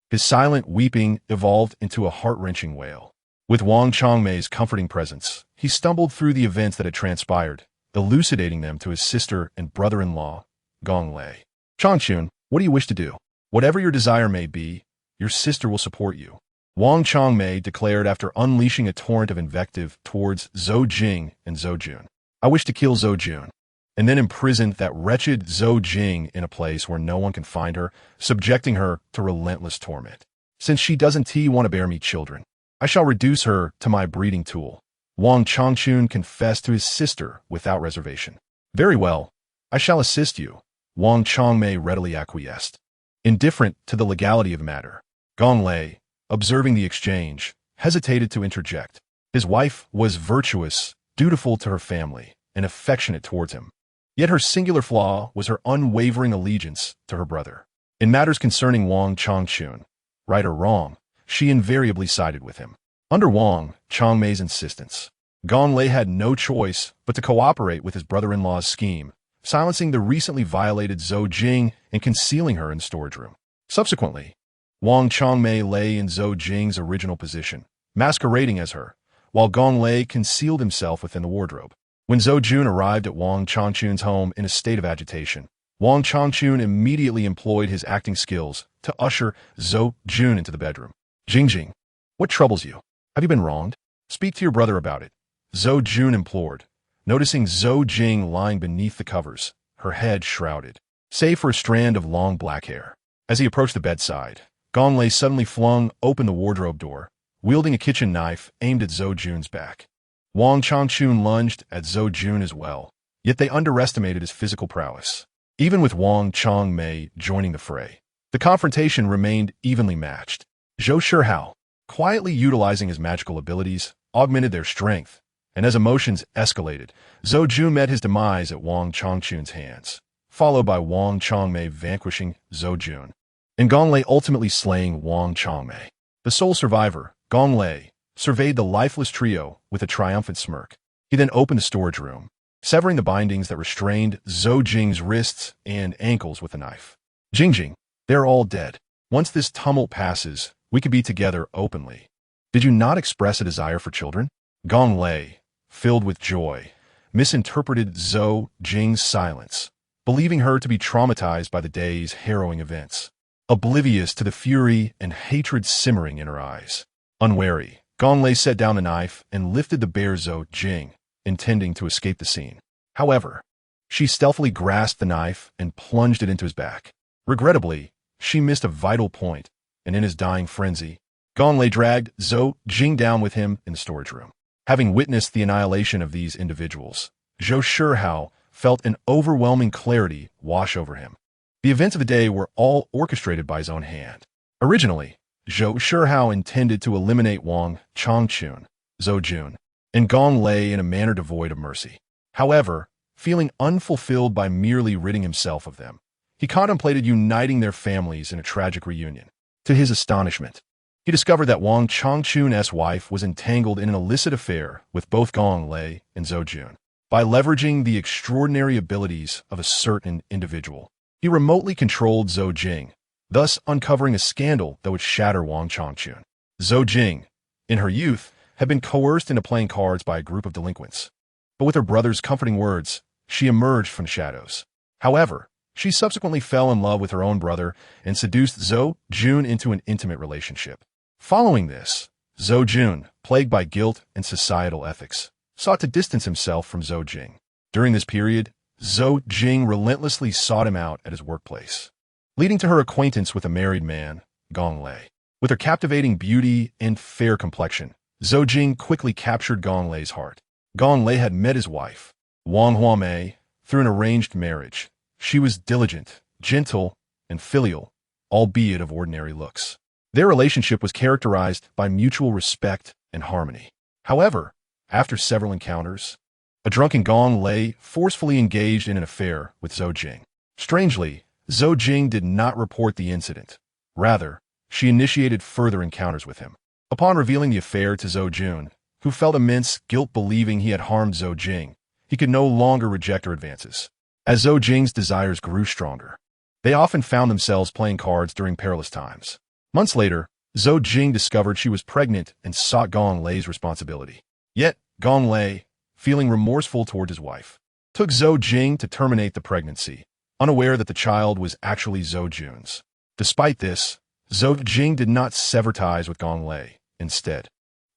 A: His silent weeping evolved into a heart-wrenching wail. With Wang Changmei's comforting presence, he stumbled through the events that had transpired, elucidating them to his sister and brother-in-law, Gong Lei. Changchun, what do you wish to do? Whatever your desire may be, your sister will support you, Wang Changmei declared after unleashing a torrent of invective towards Zhou Jing and Zhou Jun. I wish to kill Zhou Jun, and then imprison that wretched Zhou Jing in a place where no one can find her, subjecting her to relentless torment. Since she doesn't want to bear me children, I shall reduce her to my breeding tool, Wang Changchun confessed to his sister without reservation. Very well, I shall assist you, Wang Changmei readily acquiesced. Indifferent to the legality of the matter, Gong Lei, observing the exchange, hesitated to interject. His wife was virtuous, dutiful to her family, and affectionate towards him. Yet her singular flaw was her unwavering allegiance to her brother. In matters concerning Wang Changchun, right or wrong, she invariably sided with him. Under Wang Changmei's insistence, Gong Lei had no choice but to cooperate with his brother-in-law's scheme, silencing the recently violated Zhou Jing and concealing her in the storage room. Subsequently, Wang Changmei lay in Zhou Jing's original position, masquerading as her, while Gong Lei concealed himself within the wardrobe. When Zhou Jun arrived at Wang Changchun's home in a state of agitation, Wang Changchun immediately employed his acting skills to usher Zhou Jun into the bedroom. Jingjing, what troubles you? Have you been wronged? Speak to your brother about it, Zhou Jun implored, noticing Zhou Jing lying beneath the covers, her head shrouded, save for a strand of long black hair. As he approached the bedside, Gong Lei suddenly flung open the wardrobe door, wielding a kitchen knife aimed at Zhou Jun's back. Wang Changchun lunged at Zhou Jun as well, yet they underestimated his physical prowess. Even with Wang Changmei joining the fray, the confrontation remained evenly matched. Zhou Shihao, quietly utilizing his magical abilities, augmented their strength, and as emotions escalated, Zhou Jun met his demise at Wang Changchun's hands, followed by Wang Changmei vanquishing Zhou Jun, and Gong Lei ultimately slaying Wang Changmei. The sole survivor, Gong Lei, surveyed the lifeless trio with a triumphant smirk. He then opened the storage room, severing the bindings that restrained Zhou Jing's wrists and ankles with a knife. Jing, they're all dead. Once this tumult passes, we could be together openly. Did you not express a desire for children? Gong Lei, filled with joy, misinterpreted Zhou Jing's silence, believing her to be traumatized by the day's harrowing events, oblivious to the fury and hatred simmering in her eyes. Unwary, Gong Lei set down the knife and lifted the bare Zhou Jing, intending to escape the scene. However, she stealthily grasped the knife and plunged it into his back. Regrettably, she missed a vital point, and in his dying frenzy, Gong Lei dragged Zhou Jing down with him in the storage room. Having witnessed the annihilation of these individuals, Zhou Shihao felt an overwhelming clarity wash over him. The events of the day were all orchestrated by his own hand. Originally, Zhou Shihao intended to eliminate Wang Changchun, Zhou Jun, and Gong Lei in a manner devoid of mercy. However, feeling unfulfilled by merely ridding himself of them, he contemplated uniting their families in a tragic reunion. To his astonishment, he discovered that Wang Changchun's wife was entangled in an illicit affair with both Gong Lei and Zhou Jun. By leveraging the extraordinary abilities of a certain individual, he remotely controlled Zhou Jing, thus uncovering a scandal that would shatter Wang Changchun. Zhou Jing, in her youth, had been coerced into playing cards by a group of delinquents. But with her brother's comforting words, she emerged from the shadows. However, she subsequently fell in love with her own brother and seduced Zhou Jun into an intimate relationship. Following this, Zhou Jun, plagued by guilt and societal ethics, sought to distance himself from Zhou Jing. During this period, Zhou Jing relentlessly sought him out at his workplace, leading to her acquaintance with a married man, Gong Lei. With her captivating beauty and fair complexion, Zhou Jing quickly captured Gong Lei's heart. Gong Lei had met his wife, Wang Huamei, through an arranged marriage. She was diligent, gentle, and filial, albeit of ordinary looks. Their relationship was characterized by mutual respect and harmony. However, after several encounters, a drunken Gong Lei forcefully engaged in an affair with Zhou Jing. Strangely, Zhou Jing did not report the incident. Rather, she initiated further encounters with him. Upon revealing the affair to Zhou Jun, who felt immense guilt believing he had harmed Zhou Jing, he could no longer reject her advances. As Zhou Jing's desires grew stronger, they often found themselves playing cards during perilous times. Months later, Zhou Jing discovered she was pregnant and sought Gong Lei's responsibility. Yet, Gong Lei, feeling remorseful toward his wife, took Zhou Jing to terminate the pregnancy, unaware that the child was actually Zhou Jun's. Despite this, Zhou Jing did not sever ties with Gong Lei. Instead,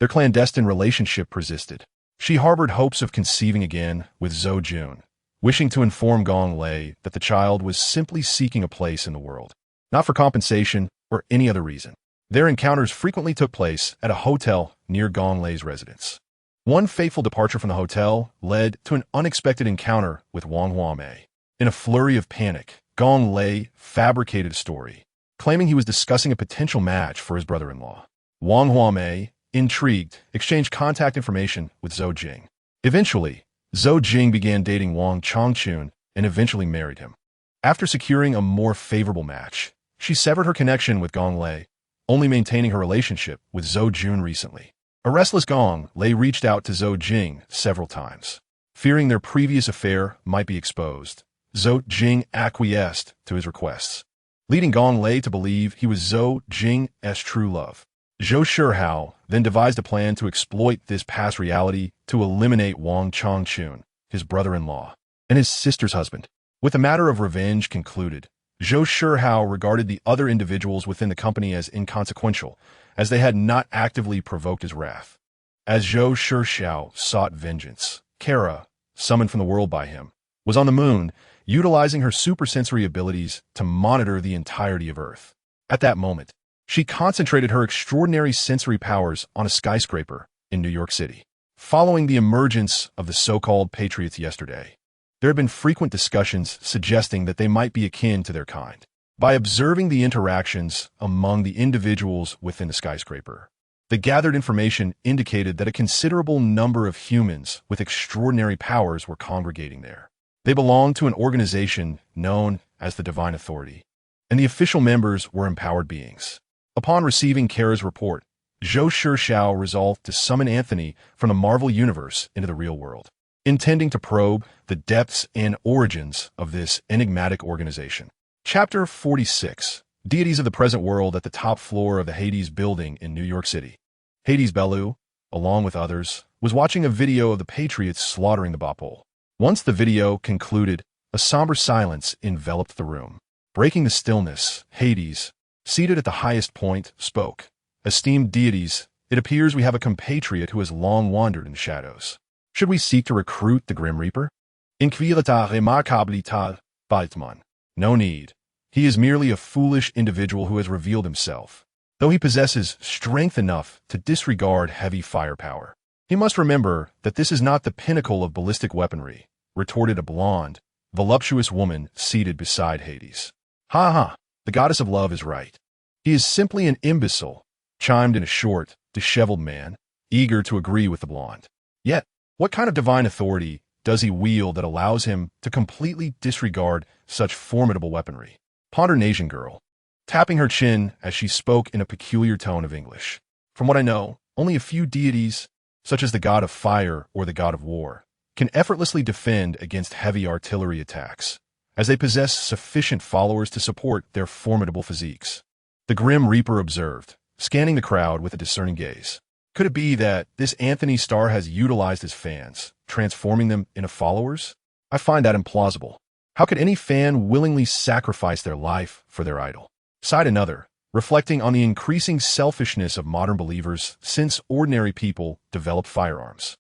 A: their clandestine relationship persisted. She harbored hopes of conceiving again with Zhou Jun, wishing to inform Gong Lei that the child was simply seeking a place in the world, not for compensation or any other reason. Their encounters frequently took place at a hotel near Gong Lei's residence. One fateful departure from the hotel led to an unexpected encounter with Wang Huamei. In a flurry of panic, Gong Lei fabricated a story, claiming he was discussing a potential match for his brother-in-law. Wang Huamei, intrigued, exchanged contact information with Zhou Jing. Eventually, Zhou Jing began dating Wang Changchun and eventually married him. After securing a more favorable match, she severed her connection with Gong Lei, only maintaining her relationship with Zhou Jun recently. A restless Gong Lei reached out to Zhou Jing several times. Fearing their previous affair might be exposed, Zhou Jing acquiesced to his requests, leading Gong Lei to believe he was Zhou Jing's true love. Zhou Shihao then devised a plan to exploit this past reality to eliminate Wang Changchun, his brother-in-law, and his sister's husband. With the matter of revenge concluded, Zhou Shihao regarded the other individuals within the company as inconsequential, as they had not actively provoked his wrath. As Zhou Shihao sought vengeance, Kara, summoned from the world by him, was on the moon, utilizing her supersensory abilities to monitor the entirety of Earth. At that moment, She concentrated her extraordinary sensory powers on a skyscraper in New York City. Following the emergence of the so-called Patriots yesterday, there have been frequent discussions suggesting that they might be akin to their kind. By observing the interactions among the individuals within the skyscraper, the gathered information indicated that a considerable number of humans with extraordinary powers were congregating there. They belonged to an organization known as the Divine Authority, and the official members were empowered beings. Upon receiving Kara's report, Zhou Shihao resolved to summon Anthony from the Marvel Universe into the real world, intending to probe the depths and origins of this enigmatic organization. Chapter 46. Deities of the Present World at the top floor of the Hades building in New York City. Hades Bellew, along with others, was watching a video of the Patriots slaughtering the Bapol. Once the video concluded, a somber silence enveloped the room. Breaking the stillness, Hades, seated at the highest point, spoke. Esteemed deities, it appears we have a compatriot who has long wandered in the shadows. Should we seek to recruit the Grim Reaper? Inquilita remarkabilitat, Baltman. No need. He is merely a foolish individual who has revealed himself, though he possesses strength enough to disregard heavy firepower. He must remember that this is not the pinnacle of ballistic weaponry, retorted a blonde, voluptuous woman seated beside Hades. Ha ha, the goddess of love is right. He is simply an imbecile, chimed in a short, disheveled man, eager to agree with the blonde. Yet, what kind of divine authority does he wield that allows him to completely disregard such formidable weaponry? Pondered an Asian girl, tapping her chin as she spoke in a peculiar tone of English. From what I know, only a few deities, such as the god of fire or the god of war, can effortlessly defend against heavy artillery attacks, as they possess sufficient followers to support their formidable physiques. The Grim Reaper observed, scanning the crowd with a discerning gaze. Could it be that this Anthony Starr has utilized his fans, transforming them into followers? I find that implausible. How could any fan willingly sacrifice their life for their idol? Sighed another, reflecting on the increasing selfishness of modern believers since ordinary people developed firearms.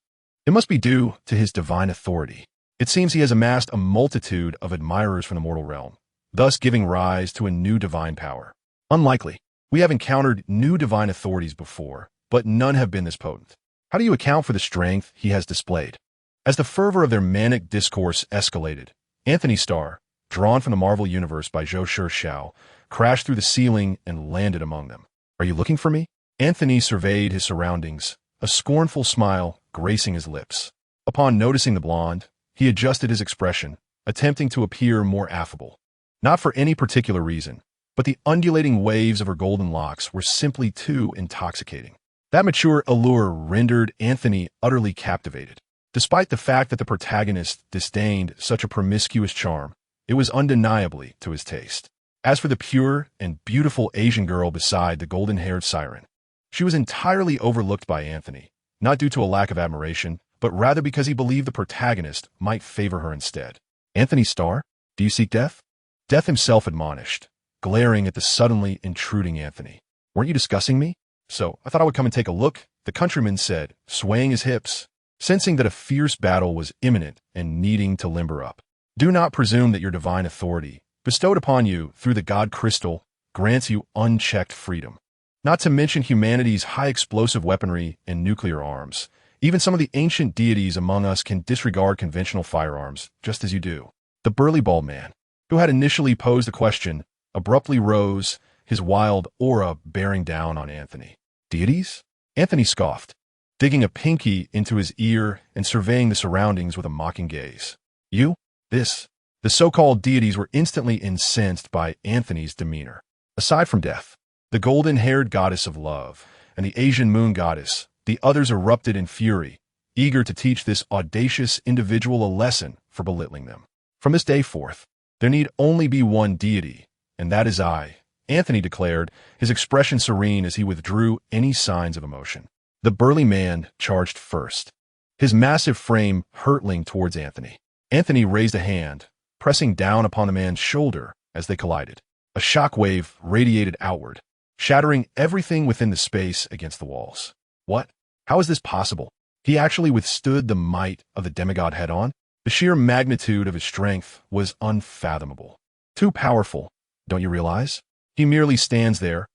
A: It must be due to his divine authority. It seems he has amassed a multitude of admirers from the mortal realm, thus giving rise to a new divine power. Unlikely. We have encountered new divine authorities before, but none have been this potent. How do you account for the strength he has displayed? As the fervor of their manic discourse escalated, Anthony Starr, drawn from the Marvel Universe by Zhou Shihao, crashed through the ceiling and landed among them. Are you looking for me? Anthony surveyed his surroundings, a scornful smile gracing his lips. Upon noticing the blonde, he adjusted his expression, attempting to appear more affable. Not for any particular reason, but the undulating waves of her golden locks were simply too intoxicating. That mature allure rendered Anthony utterly captivated. Despite the fact that the protagonist disdained such a promiscuous charm, it was undeniably to his taste. As for the pure and beautiful Asian girl beside the golden-haired siren, she was entirely overlooked by Anthony, not due to a lack of admiration, but rather because he believed the protagonist might favor her instead. Anthony Starr, do you seek death? Death himself admonished, glaring at the suddenly intruding Anthony. Weren't you discussing me? So, I thought I would come and take a look, the countryman said, swaying his hips, sensing that a fierce battle was imminent and needing to limber up. Do not presume that your divine authority, bestowed upon you through the god crystal, grants you unchecked freedom. Not to mention humanity's high explosive weaponry and nuclear arms. Even some of the ancient deities among us can disregard conventional firearms, just as you do. The burly bald man, who had initially posed the question, abruptly rose, his wild aura bearing down on Anthony. Deities? Anthony scoffed, digging a pinky into his ear and surveying the surroundings with a mocking gaze. You? This? The so-called deities were instantly incensed by Anthony's demeanor. Aside from death, the golden-haired goddess of love, and the Asian moon goddess, the others erupted in fury, eager to teach this audacious individual a lesson for belittling them. From this day forth, there need only be one deity, and that is I, Anthony declared, his expression serene as he withdrew any signs of emotion. The burly man charged first, his massive frame hurtling towards Anthony. Anthony raised a hand, pressing down upon the man's shoulder as they collided. A shockwave radiated outward, shattering everything within the space against the walls. What? How is this possible? He actually withstood the might of the demigod head-on? The sheer magnitude of his strength was unfathomable. Too powerful, don't you realize? He merely stands there,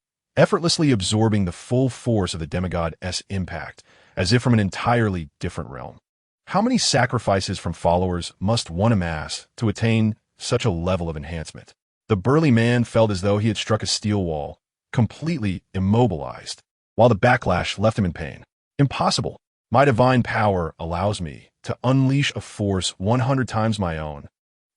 A: effortlessly absorbing the full force of the demigod's impact, as if from an entirely different realm. How many sacrifices from followers must one amass to attain such a level of enhancement? The burly man felt as though he had struck a steel wall, completely immobilized, while the backlash left him in pain. Impossible. My divine power allows me to unleash a force 100 times my own.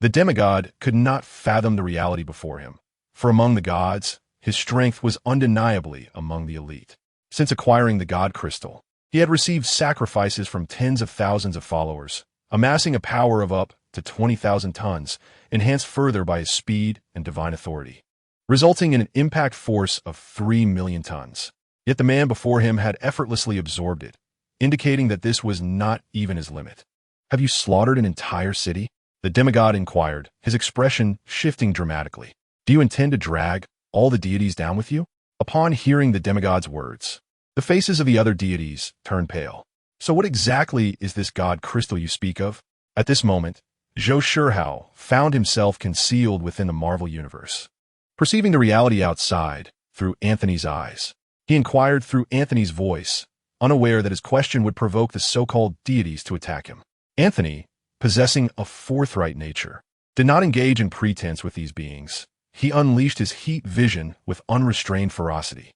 A: The demigod could not fathom the reality before him, for among the gods, his strength was undeniably among the elite. Since acquiring the God Crystal, he had received sacrifices from tens of thousands of followers, amassing a power of up to 20,000 tons, enhanced further by his speed and divine authority, resulting in an impact force of 3 million tons. Yet the man before him had effortlessly absorbed it, indicating that this was not even his limit. Have you slaughtered an entire city? The demigod inquired, his expression shifting dramatically. Do you intend to drag all the deities down with you? Upon hearing the demigod's words, the faces of the other deities turned pale. So what exactly is this God Crystal you speak of? At this moment, Zhou Shihao found himself concealed within the Marvel universe. Perceiving the reality outside through Anthony's eyes, he inquired through Anthony's voice, unaware that his question would provoke the so-called deities to attack him. Anthony, possessing a forthright nature, did not engage in pretense with these beings. He unleashed his heat vision with unrestrained ferocity.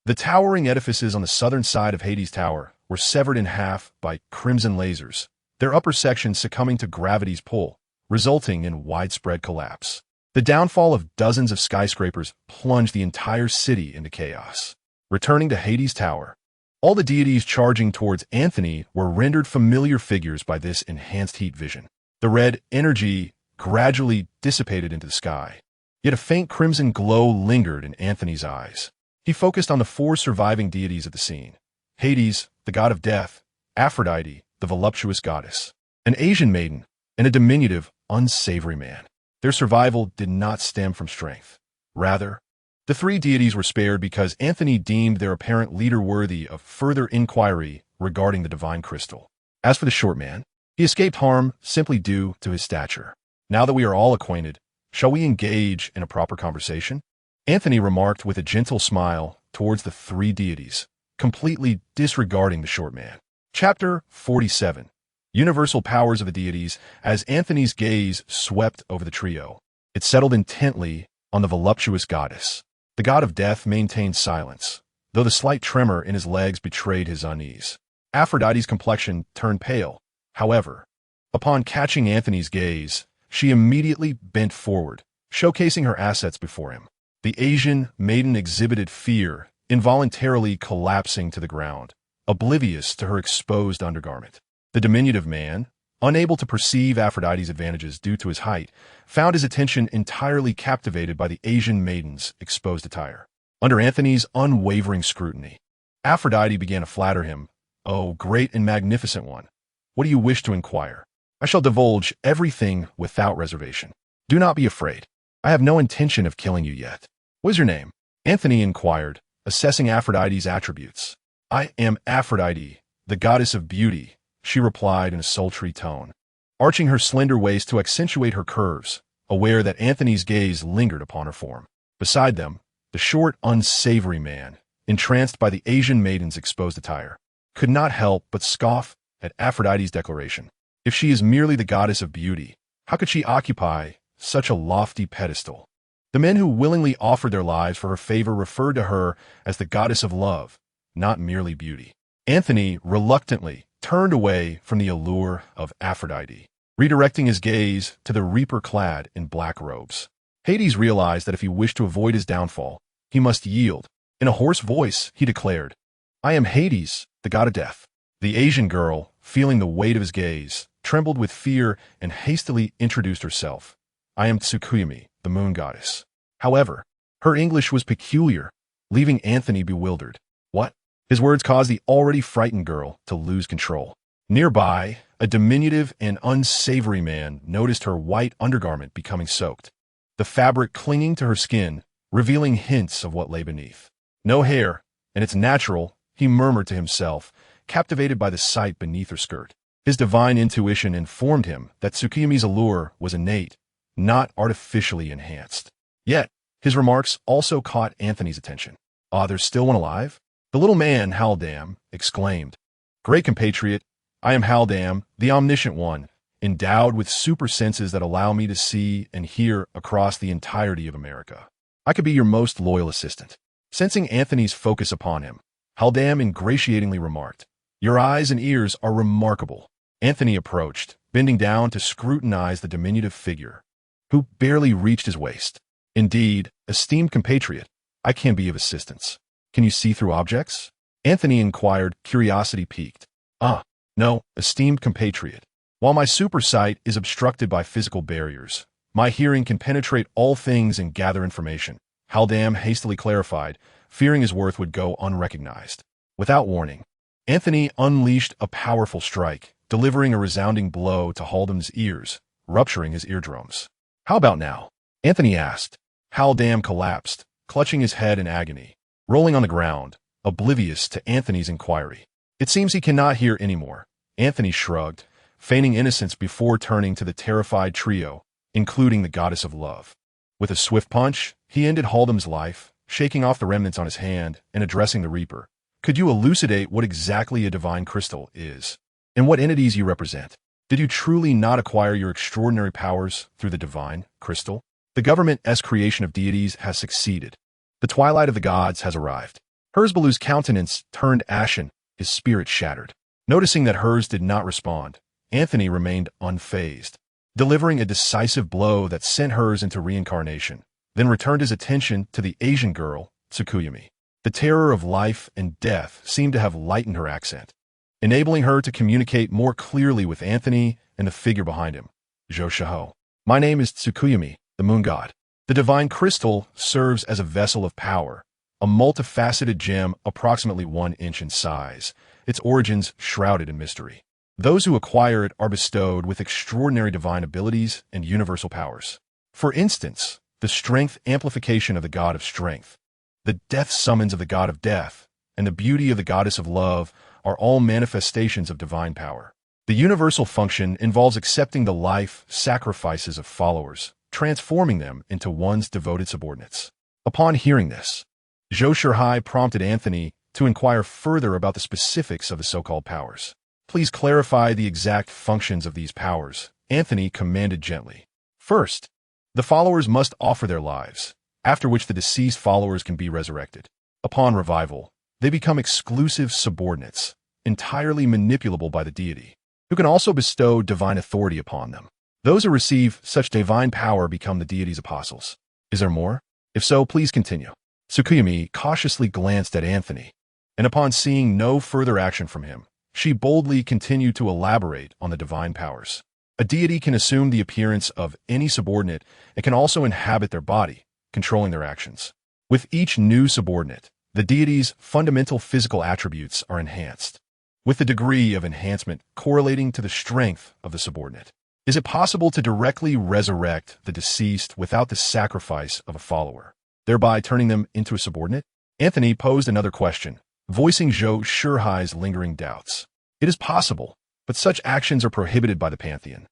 A: The towering edifices on the southern side of Hades Tower were severed in half by crimson lasers, their upper sections succumbing to gravity's pull, resulting in widespread collapse. The downfall of dozens of skyscrapers plunged the entire city into chaos. Returning to Hades Tower, all the deities charging towards Anthony were rendered familiar figures by this enhanced heat vision. The red energy gradually dissipated into the sky, yet a faint crimson glow lingered in Anthony's eyes. He focused on the four surviving deities of the scene: Hades, the god of death; Aphrodite, the voluptuous goddess; an Asian maiden; and a diminutive, unsavory man. Their survival did not stem from strength. Rather, the three deities were spared because Anthony deemed their apparent leader worthy of further inquiry regarding the divine crystal. As for the short man, he escaped harm simply due to his stature. Now that we are all acquainted, shall we engage in a proper conversation? Anthony remarked with a gentle smile towards the three deities, completely disregarding the short man. Chapter 47. Universal Powers of the Deities. As Anthony's gaze swept over the trio, it settled intently on the voluptuous goddess. The god of death maintained silence, though the slight tremor in his legs betrayed his unease. Aphrodite's complexion turned pale, however. Upon catching Anthony's gaze, she immediately bent forward, showcasing her assets before him. The Asian maiden exhibited fear, involuntarily collapsing to the ground, oblivious to her exposed undergarment. The diminutive man, unable to perceive Aphrodite's advantages due to his height, found his attention entirely captivated by the Asian maiden's exposed attire. Under Anthony's unwavering scrutiny, Aphrodite began to flatter him. "Oh, great and magnificent one, what do you wish to inquire? I shall divulge everything without reservation. Do not be afraid. I have no intention of killing you yet. What is your name?" Anthony inquired, assessing Aphrodite's attributes. "I am Aphrodite, the goddess of beauty," she replied in a sultry tone, arching her slender waist to accentuate her curves, aware that Anthony's gaze lingered upon her form. Beside them, the short, unsavory man, entranced by the Asian maiden's exposed attire, could not help but scoff at Aphrodite's declaration. If she is merely the goddess of beauty, how could she occupy such a lofty pedestal? The men who willingly offered their lives for her favor referred to her as the goddess of love, not merely beauty. Anthony reluctantly turned away from the allure of Aphrodite, redirecting his gaze to the reaper clad in black robes. Hades realized that if he wished to avoid his downfall, he must yield. In a hoarse voice, he declared, "I am Hades, the god of death." The Asian girl, feeling the weight of his gaze, trembled with fear and hastily introduced herself. "I am Tsukuyomi, the moon goddess." However, her English was peculiar, leaving Anthony bewildered. What? His words caused the already frightened girl to lose control. Nearby, a diminutive and unsavory man noticed her white undergarment becoming soaked, the fabric clinging to her skin, revealing hints of what lay beneath. No hair, and it's natural, he murmured to himself, captivated by the sight beneath her skirt. His divine intuition informed him that Tsukuyomi's allure was innate, not artificially enhanced. Yet, his remarks also caught Anthony's attention. Ah, there's still one alive? The little man, Haldam, exclaimed. Great compatriot, I am Haldam, the omniscient one, endowed with super senses that allow me to see and hear across the entirety of America. I could be your most loyal assistant. Sensing Anthony's focus upon him, Haldam ingratiatingly remarked, Your eyes and ears are remarkable. Anthony approached, bending down to scrutinize the diminutive figure, who barely reached his waist. Indeed, esteemed compatriot, I can be of assistance. Can you see through objects? Anthony inquired, curiosity piqued. Ah, no, esteemed compatriot. While my super sight is obstructed by physical barriers, my hearing can penetrate all things and gather information, Haldam hastily clarified, fearing his worth would go unrecognized. Without warning, Anthony unleashed a powerful strike, delivering a resounding blow to Haldam's ears, rupturing his eardrums. How about now? Anthony asked. Haldam collapsed, clutching his head in agony, rolling on the ground, oblivious to Anthony's inquiry. It seems he cannot hear anymore. Anthony shrugged, feigning innocence before turning to the terrified trio, including the goddess of love. With a swift punch, he ended Haldam's life, shaking off the remnants on his hand and addressing the Reaper. Could you elucidate what exactly a divine crystal is, and what entities you represent? Did you truly not acquire your extraordinary powers through the divine crystal? The government's creation of deities has succeeded. The twilight of the gods has arrived. Herzbalu's countenance turned ashen, his spirit shattered. Noticing that Herz did not respond, Anthony remained unfazed, delivering a decisive blow that sent Herz into reincarnation, then returned his attention to the Asian girl, Tsukuyumi. The terror of life and death seemed to have lightened her accent, enabling her to communicate more clearly with Anthony and the figure behind him, Zhou Shihao. My name is Tsukuyumi, the moon god. The divine crystal serves as a vessel of power, a multifaceted gem approximately 1 inch in size, its origins shrouded in mystery. Those who acquire it are bestowed with extraordinary divine abilities and universal powers. For instance, the strength amplification of the god of strength, the death summons of the god of death, and the beauty of the goddess of love are all manifestations of divine power. The universal function involves accepting the life sacrifices of followers, transforming them into one's devoted subordinates. Upon hearing this, Zhou Shihao prompted Anthony to inquire further about the specifics of the so-called powers. Please clarify the exact functions of these powers, Anthony commanded gently. First, the followers must offer their lives, after which the deceased followers can be resurrected. Upon revival, they become exclusive subordinates, entirely manipulable by the deity, who can also bestow divine authority upon them. Those who receive such divine power become the deity's apostles. Is there more? If so, please continue. Tsukuyumi cautiously glanced at Anthony, and upon seeing no further action from him, she boldly continued to elaborate on the divine powers. A deity can assume the appearance of any subordinate and can also inhabit their body, controlling their actions. With each new subordinate, the deity's fundamental physical attributes are enhanced, with the degree of enhancement correlating to the strength of the subordinate. Is it possible to directly resurrect the deceased without the sacrifice of a follower, thereby turning them into a subordinate? Anthony posed another question, voicing Zhou Shihao's lingering doubts. It is possible, but such actions are prohibited by the pantheon,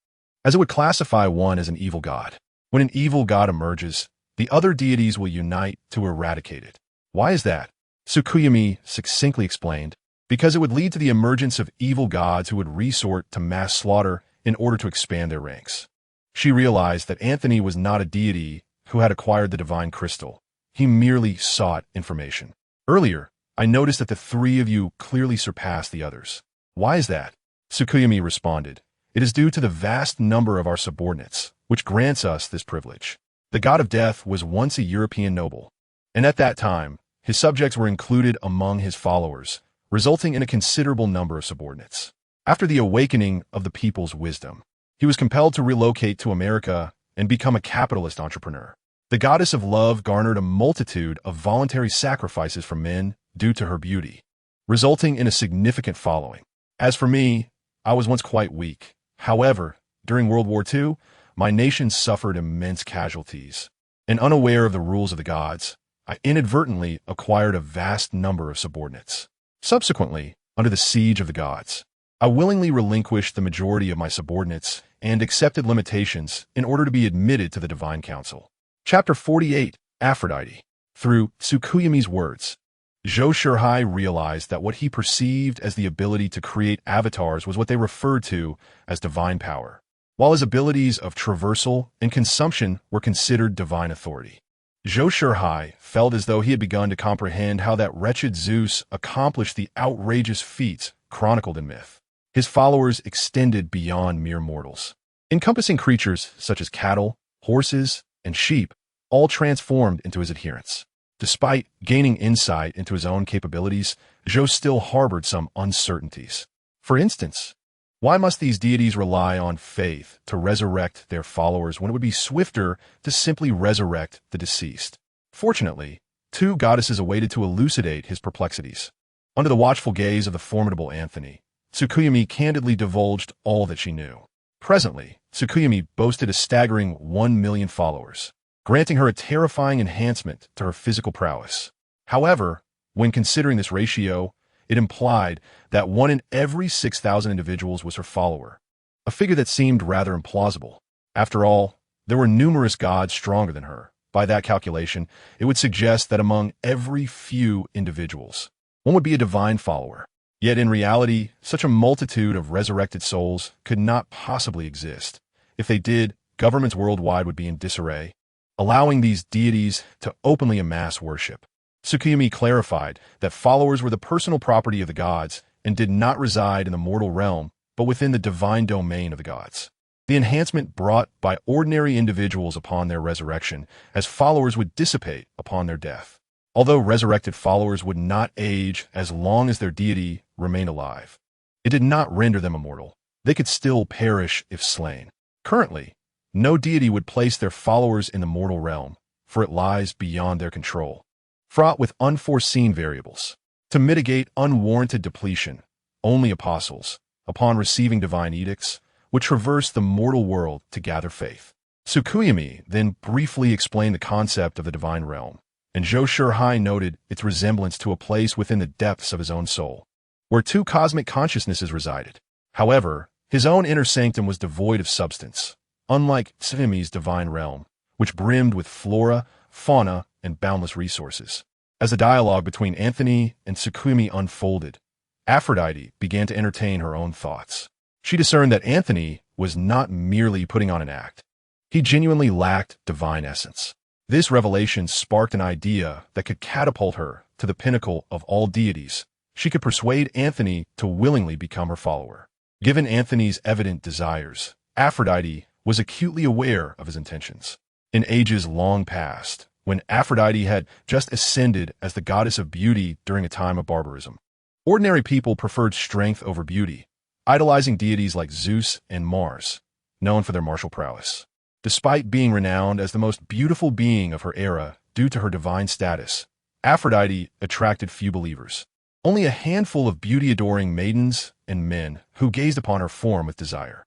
A: as it would classify one as an evil god. When an evil god emerges, the other deities will unite to eradicate it. Why is that? Tsukuyumi succinctly explained, because it would lead to the emergence of evil gods who would resort to mass slaughter in order to expand their ranks. She realized that Anthony was not a deity who had acquired the divine crystal. He merely sought information. Earlier, I noticed that the three of you clearly surpassed the others. Why is that? Tsukuyumi responded, It is due to the vast number of our subordinates, which grants us this privilege. The god of death was once a European noble, and at that time, his subjects were included among his followers, resulting in a considerable number of subordinates. After the awakening of the people's wisdom, he was compelled to relocate to America and become a capitalist entrepreneur. The goddess of love garnered a multitude of voluntary sacrifices from men due to her beauty, resulting in a significant following. As for me, I was once quite weak. However, during World War II, my nation suffered immense casualties, and unaware of the rules of the gods, I inadvertently acquired a vast number of subordinates. Subsequently, under the siege of the gods, I willingly relinquished the majority of my subordinates and accepted limitations in order to be admitted to the Divine Council. Chapter 48, Aphrodite. Through Tsukuyumi's words, Zhou Shihao realized that what he perceived as the ability to create avatars was what they referred to as divine power, while his abilities of traversal and consumption were considered divine authority. Zhou Shihao felt as though he had begun to comprehend how that wretched Zeus accomplished the outrageous feats chronicled in myth. His followers extended beyond mere mortals, encompassing creatures such as cattle, horses, and sheep, all transformed into his adherents. Despite gaining insight into his own capabilities, Zhou still harbored some uncertainties. For instance, why must these deities rely on faith to resurrect their followers when it would be swifter to simply resurrect the deceased? Fortunately, two goddesses awaited to elucidate his perplexities. Under the watchful gaze of the formidable Anthony, Tsukuyumi candidly divulged all that she knew. Presently, Tsukuyumi boasted a staggering 1 million followers, granting her a terrifying enhancement to her physical prowess. However, when considering this ratio, it implied that 1 in every 6,000 individuals was her follower, a figure that seemed rather implausible. After all, there were numerous gods stronger than her. By that calculation, it would suggest that among every few individuals, one would be a divine follower. Yet in reality, such a multitude of resurrected souls could not possibly exist. If they did, governments worldwide would be in disarray, allowing these deities to openly amass worship. Tsukuyumi clarified that followers were the personal property of the gods and did not reside in the mortal realm, but within the divine domain of the gods. The enhancement brought by ordinary individuals upon their resurrection, as followers would dissipate upon their death. Although resurrected followers would not age as long as their deity remained alive, it did not render them immortal. They could still perish if slain. Currently, no deity would place their followers in the mortal realm, for it lies beyond their control, fraught with unforeseen variables. To mitigate unwarranted depletion, only apostles, upon receiving divine edicts, would traverse the mortal world to gather faith. Tsukuyumi then briefly explained the concept of the divine realm, and Zhou Shihao noted its resemblance to a place within the depths of his own soul, where two cosmic consciousnesses resided. However, his own inner sanctum was devoid of substance, unlike Tsukuyumi's divine realm, which brimmed with flora, fauna, and boundless resources. As the dialogue between Anthony and Tsukuyumi unfolded, Aphrodite began to entertain her own thoughts. She discerned that Anthony was not merely putting on an act. He genuinely lacked divine essence. This revelation sparked an idea that could catapult her to the pinnacle of all deities. She could persuade Anthony to willingly become her follower. Given Anthony's evident desires, Aphrodite was acutely aware of his intentions. In ages long past, when Aphrodite had just ascended as the goddess of beauty during a time of barbarism, ordinary people preferred strength over beauty, idolizing deities like Zeus and Mars, known for their martial prowess. Despite being renowned as the most beautiful being of her era due to her divine status, Aphrodite attracted few believers. Only a handful of beauty-adoring maidens and men who gazed upon her form with desire.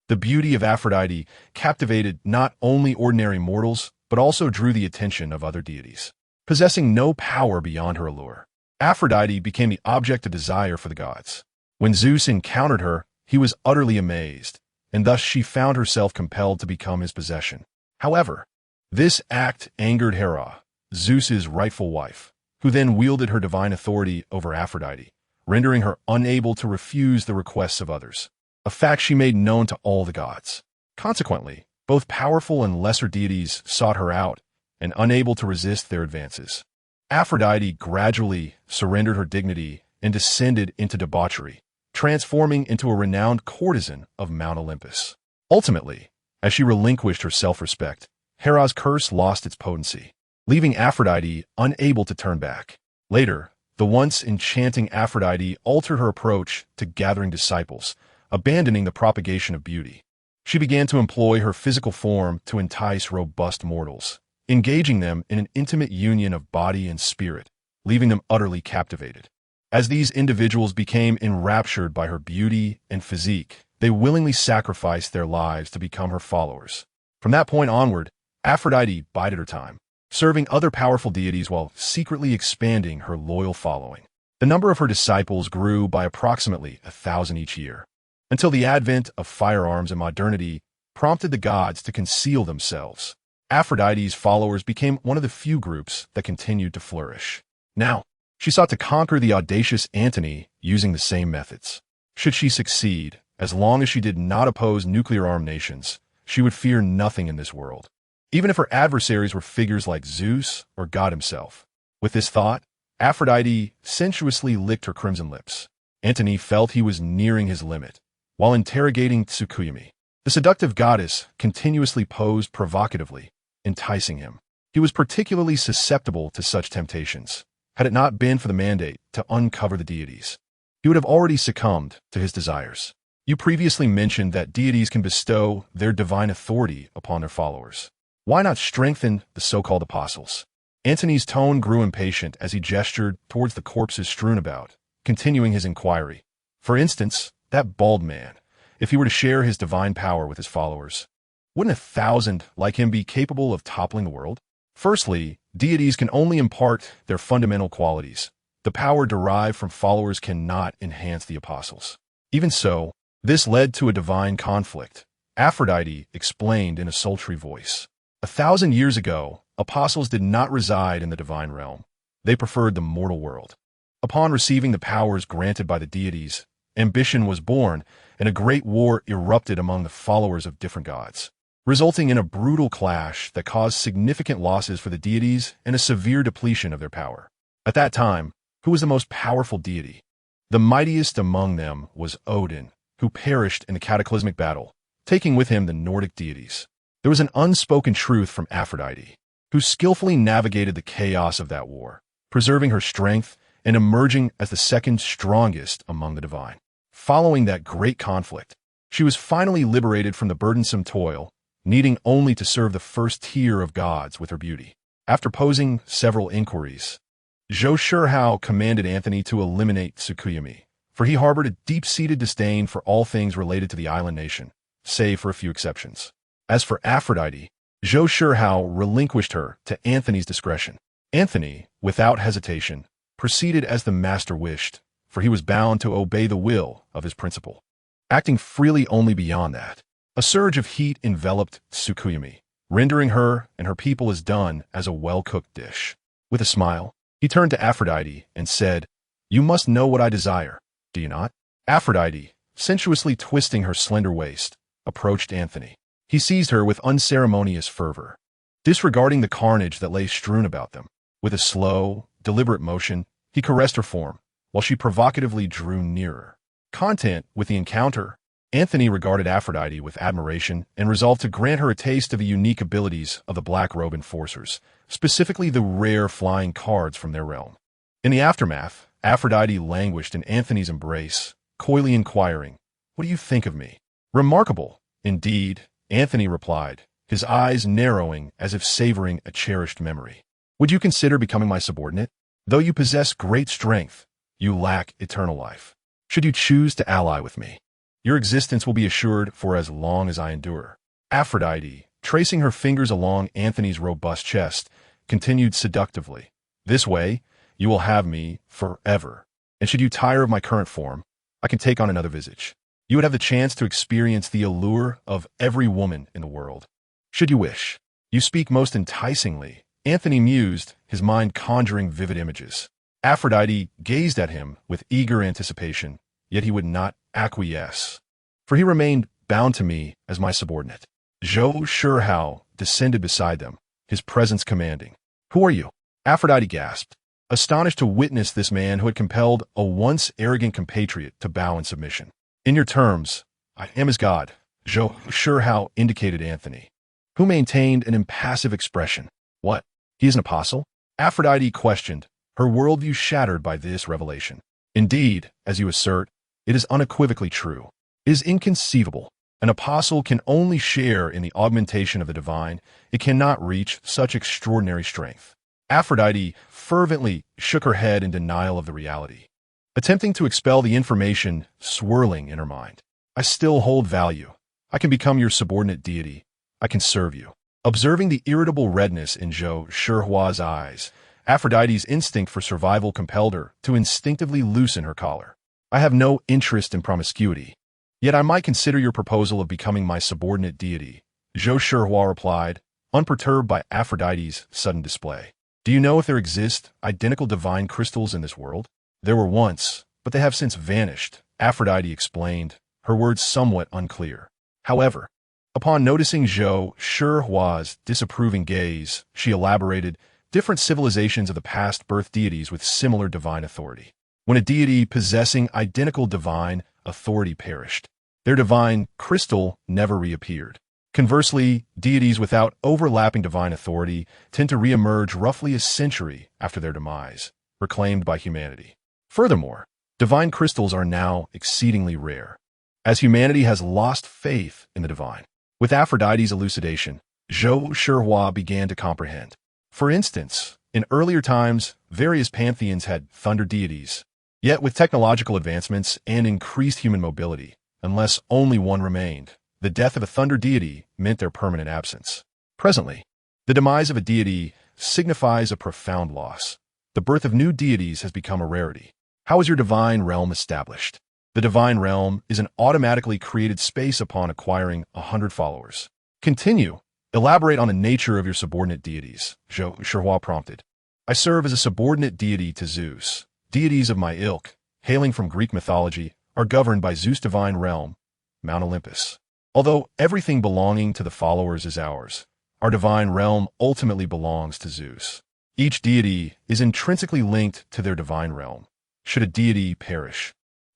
A: The beauty of Aphrodite captivated not only ordinary mortals, but also drew the attention of other deities. Possessing no power beyond her allure, Aphrodite became the object of desire for the gods. When Zeus encountered her, he was utterly amazed, and thus she found herself compelled to become his possession. However, this act angered Hera, Zeus's rightful wife, who then wielded her divine authority over Aphrodite, rendering her unable to refuse the requests of others, a fact she made known to all the gods. Consequently, both powerful and lesser deities sought her out, and unable to resist their advances, Aphrodite gradually surrendered her dignity and descended into debauchery, transforming into a renowned courtesan of Mount Olympus. Ultimately, as she relinquished her self-respect, Hera's curse lost its potency, leaving Aphrodite unable to turn back. Later, the once enchanting Aphrodite altered her approach to gathering disciples, abandoning the propagation of beauty. She began to employ her physical form to entice robust mortals, engaging them in an intimate union of body and spirit, leaving them utterly captivated. As these individuals became enraptured by her beauty and physique, they willingly sacrificed their lives to become her followers. From that point onward, Aphrodite bided her time, serving other powerful deities while secretly expanding her loyal following. The number of her disciples grew by approximately 1,000 each year, until the advent of firearms and modernity prompted the gods to conceal themselves. Aphrodite's followers became one of the few groups that continued to flourish. Now, She sought to conquer the audacious Antony using the same methods. Should she succeed, as long as she did not oppose nuclear-armed nations, she would fear nothing in this world, even if her adversaries were figures like Zeus or God himself. With this thought, Aphrodite sensuously licked her crimson lips. Antony felt he was nearing his limit. While interrogating Tsukuyumi, the seductive goddess continuously posed provocatively, enticing him. He was particularly susceptible to such temptations. Had it not been for the mandate to uncover the deities, he would have already succumbed to his desires. You previously mentioned that deities can bestow their divine authority upon their followers. Why not strengthen the so-called apostles? Antony's tone grew impatient as he gestured towards the corpses strewn about, continuing his inquiry. For instance, that bald man, if he were to share his divine power with his followers, wouldn't 1,000 like him be capable of toppling the world? Firstly, deities can only impart their fundamental qualities. The power derived from followers cannot enhance the apostles. Even so, this led to a divine conflict. Aphrodite explained in a sultry voice. 1,000 years ago, apostles did not reside in the divine realm. They preferred the mortal world. Upon receiving the powers granted by the deities, ambition was born, and a great war erupted among the followers of different gods, resulting in a brutal clash that caused significant losses for the deities and a severe depletion of their power. At that time, who was the most powerful deity? The mightiest among them was Odin, who perished in the cataclysmic battle, taking with him the Nordic deities. There was an unspoken truth from Aphrodite, who skillfully navigated the chaos of that war, preserving her strength and emerging as the second strongest among the divine. Following that great conflict, she was finally liberated from the burdensome toil, needing only to serve the first tier of gods with her beauty. After posing several inquiries, Zhou Shihao commanded Antony to eliminate Tsukuyumi, for he harbored a deep-seated disdain for all things related to the island nation, save for a few exceptions. As for Aphrodite, Zhou Shihao relinquished her to Antony's discretion. Antony, without hesitation, proceeded as the master wished, for he was bound to obey the will of his principal. Acting freely only beyond that, a surge of heat enveloped Tsukuyumi, rendering her and her people as done as a well-cooked dish. With a smile, he turned to Aphrodite and said, "You must know what I desire, do you not?" Aphrodite, sensuously twisting her slender waist, approached Antony. He seized her with unceremonious fervor, disregarding the carnage that lay strewn about them. With a slow, deliberate motion, he caressed her form, while she provocatively drew nearer. Content with the encounter, Antony regarded Aphrodite with admiration and resolved to grant her a taste of the unique abilities of the Black Robe Enforcers, specifically the rare flying cards from their realm. In the aftermath, Aphrodite languished in Antony's embrace, coyly inquiring, "What do you think of me?" "Remarkable, indeed," Antony replied, his eyes narrowing as if savoring a cherished memory. "Would you consider becoming my subordinate? Though you possess great strength, you lack eternal life. Should you choose to ally with me, your existence will be assured for as long as I endure." Aphrodite, tracing her fingers along Antony's robust chest, continued seductively, "This way, you will have me forever. And should you tire of my current form, I can take on another visage. You would have the chance to experience the allure of every woman in the world. Should you wish." "You speak most enticingly," Antony mused, his mind conjuring vivid images. Aphrodite gazed at him with eager anticipation, yet he would not acquiesce, for he remained bound to me as my subordinate. Zhou Shihao descended beside them, his presence commanding. "Who are you?" Aphrodite gasped, astonished to witness this man who had compelled a once arrogant compatriot to bow in submission. "In your terms, I am his god," Zhou Shihao indicated Antony, who maintained an impassive expression. "What? He is an apostle?" Aphrodite questioned, her worldview shattered by this revelation. "Indeed, as you assert, it is unequivocally true. It is inconceivable. An apostle can only share in the augmentation of the divine. It cannot reach such extraordinary strength." Aphrodite fervently shook her head in denial of the reality, attempting to expel the information swirling in her mind. "I still hold value. I can become your subordinate deity. I can serve you." Observing the irritable redness in Zhou Shihao's eyes, Aphrodite's instinct for survival compelled her to instinctively loosen her collar. "I have no interest in promiscuity, yet I might consider your proposal of becoming my subordinate deity," Zhou Shihao replied, unperturbed by Aphrodite's sudden display. "Do Do you know if there exist identical divine crystals in this world? There were once, but they have since vanished, Aphrodite explained, her words somewhat unclear. However, upon noticing Zhou Shihao's disapproving gaze, she elaborated, different civilizations of the past birthed deities with similar divine authority. When a deity possessing identical divine authority perished, their divine crystal never reappeared. Conversely, deities without overlapping divine authority tend to reemerge roughly a century after their demise, reclaimed by humanity. Furthermore, divine crystals are now exceedingly rare, as humanity has lost faith in the divine. With Aphrodite's elucidation, Zhou Shihao began to comprehend. For instance, in earlier times, various pantheons had thunder deities. Yet with technological advancements and increased human mobility, unless only one remained, the death of a thunder deity meant their permanent absence. Presently, the demise of a deity signifies a profound loss. The birth of new deities has become a rarity. How is your divine realm established? The divine realm is an automatically created space upon acquiring 100 followers. Continue. Elaborate on the nature of your subordinate deities, Zhou Shihao prompted. I serve as a subordinate deity to Zeus. Deities of my ilk, hailing from Greek mythology, are governed by Zeus' divine realm, Mount Olympus. Although everything belonging to the followers is ours, our divine realm ultimately belongs to Zeus. Each deity is intrinsically linked to their divine realm. Should a deity perish,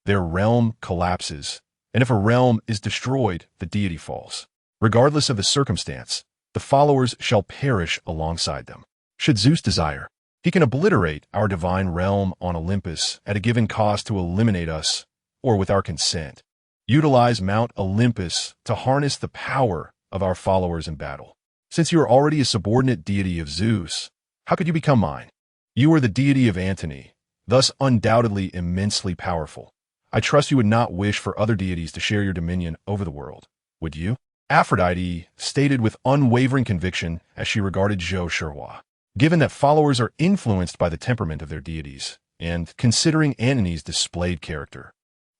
A: their realm collapses, and if a realm is destroyed, the deity falls. Regardless of the circumstance, the followers shall perish alongside them. Should Zeus desire, he can obliterate our divine realm on Olympus at a given cost to eliminate us, or with our consent, utilize Mount Olympus to harness the power of our followers in battle. Since you are already a subordinate deity of Zeus, how could you become mine? You are the deity of Antony, thus undoubtedly immensely powerful. I trust you would not wish for other deities to share your dominion over the world, would you? Aphrodite stated with unwavering conviction as she regarded Zhou Shihao. Given that followers are influenced by the temperament of their deities, and considering Antony's displayed character,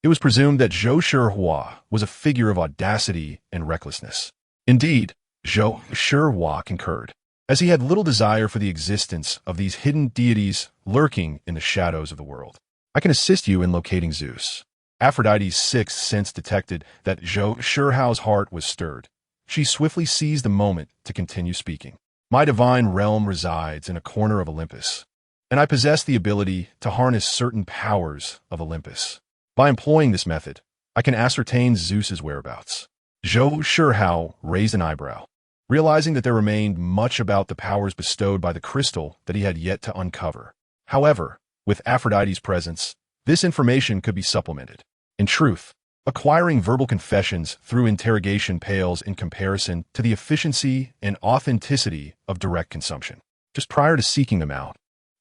A: it was presumed that Zhou Shihao was a figure of audacity and recklessness. Indeed, Zhou Shihao concurred, as he had little desire for the existence of these hidden deities lurking in the shadows of the world. I can assist you in locating Zeus. Aphrodite's sixth sense detected that Zhou Shihao's heart was stirred. She swiftly seized the moment to continue speaking. My divine realm resides in a corner of Olympus, and I possess the ability to harness certain powers of Olympus. By employing this method, I can ascertain Zeus's whereabouts. Zhou Shihao raised an eyebrow, realizing that there remained much about the powers bestowed by the crystal that he had yet to uncover. However, with Aphrodite's presence, this information could be supplemented. In truth, acquiring verbal confessions through interrogation pales in comparison to the efficiency and authenticity of direct consumption. Just prior to seeking them out,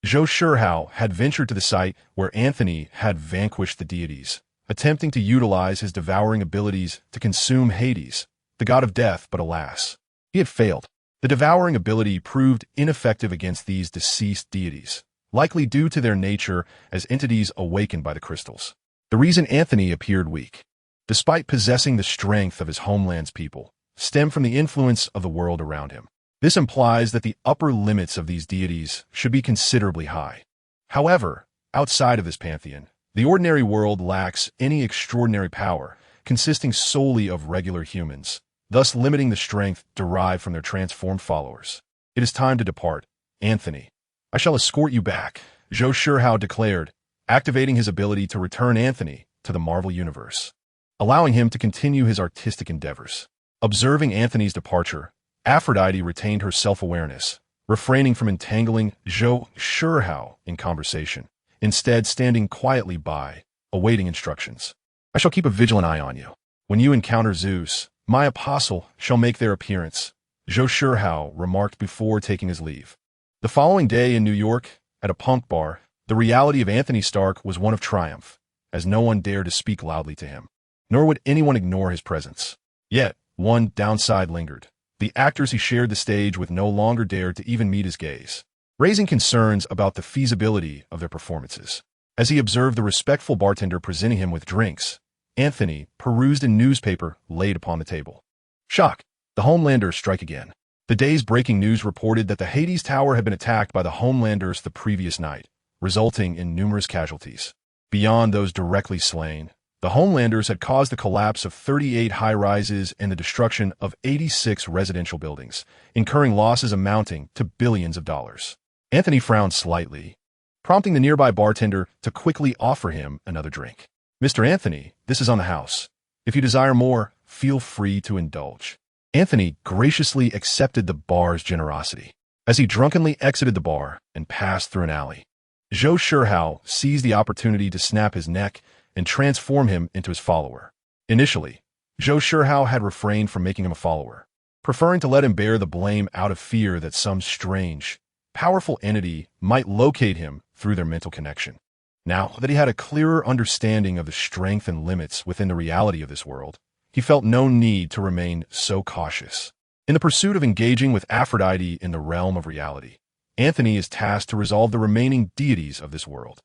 A: Zhou Shihao had ventured to the site where Antony had vanquished the deities, attempting to utilize his devouring abilities to consume Hades, the god of death, but alas, he had failed. The devouring ability proved ineffective against these deceased deities, likely due to their nature as entities awakened by the crystals. The reason Antony appeared weak, despite possessing the strength of his homeland's people, stemmed from the influence of the world around him. This implies that the upper limits of these deities should be considerably high. However, outside of this pantheon, the ordinary world lacks any extraordinary power, consisting solely of regular humans, thus limiting the strength derived from their transformed followers. It is time to depart, Antony. I shall escort you back, Zhou Shihao declared, activating his ability to return Antony to the Marvel Universe, allowing him to continue his artistic endeavors. Observing Antony's departure, Aphrodite retained her self-awareness, refraining from entangling Zhou Shihao in conversation, instead standing quietly by, awaiting instructions. I shall keep a vigilant eye on you. When you encounter Zeus, my apostle shall make their appearance, Zhou Shihao remarked before taking his leave. The following day in New York, at a punk bar, the reality of Anthony Stark was one of triumph, as no one dared to speak loudly to him, nor would anyone ignore his presence. Yet, one downside lingered. The actors he shared the stage with no longer dared to even meet his gaze, raising concerns about the feasibility of their performances. As he observed the respectful bartender presenting him with drinks, Anthony perused a newspaper laid upon the table. Shock! The Homelanders strike again. The day's breaking news reported that the Hades Tower had been attacked by the Homelanders the previous night, resulting in numerous casualties. Beyond those directly slain, the Homelanders had caused the collapse of 38 high-rises and the destruction of 86 residential buildings, incurring losses amounting to billions of dollars. Anthony frowned slightly, prompting the nearby bartender to quickly offer him another drink. "Mr. Anthony, this is on the house. If you desire more, feel free to indulge." Anthony graciously accepted the bar's generosity. As he drunkenly exited the bar and passed through an alley, Zhou Shihao seized the opportunity to snap his neck and transform him into his follower. Initially, Zhou Shihao had refrained from making him a follower, preferring to let him bear the blame out of fear that some strange, powerful entity might locate him through their mental connection. Now that he had a clearer understanding of the strength and limits within the reality of this world, he felt no need to remain so cautious. In the pursuit of engaging with Aphrodite in the realm of reality, Anthony is tasked to resolve the remaining deities of this world.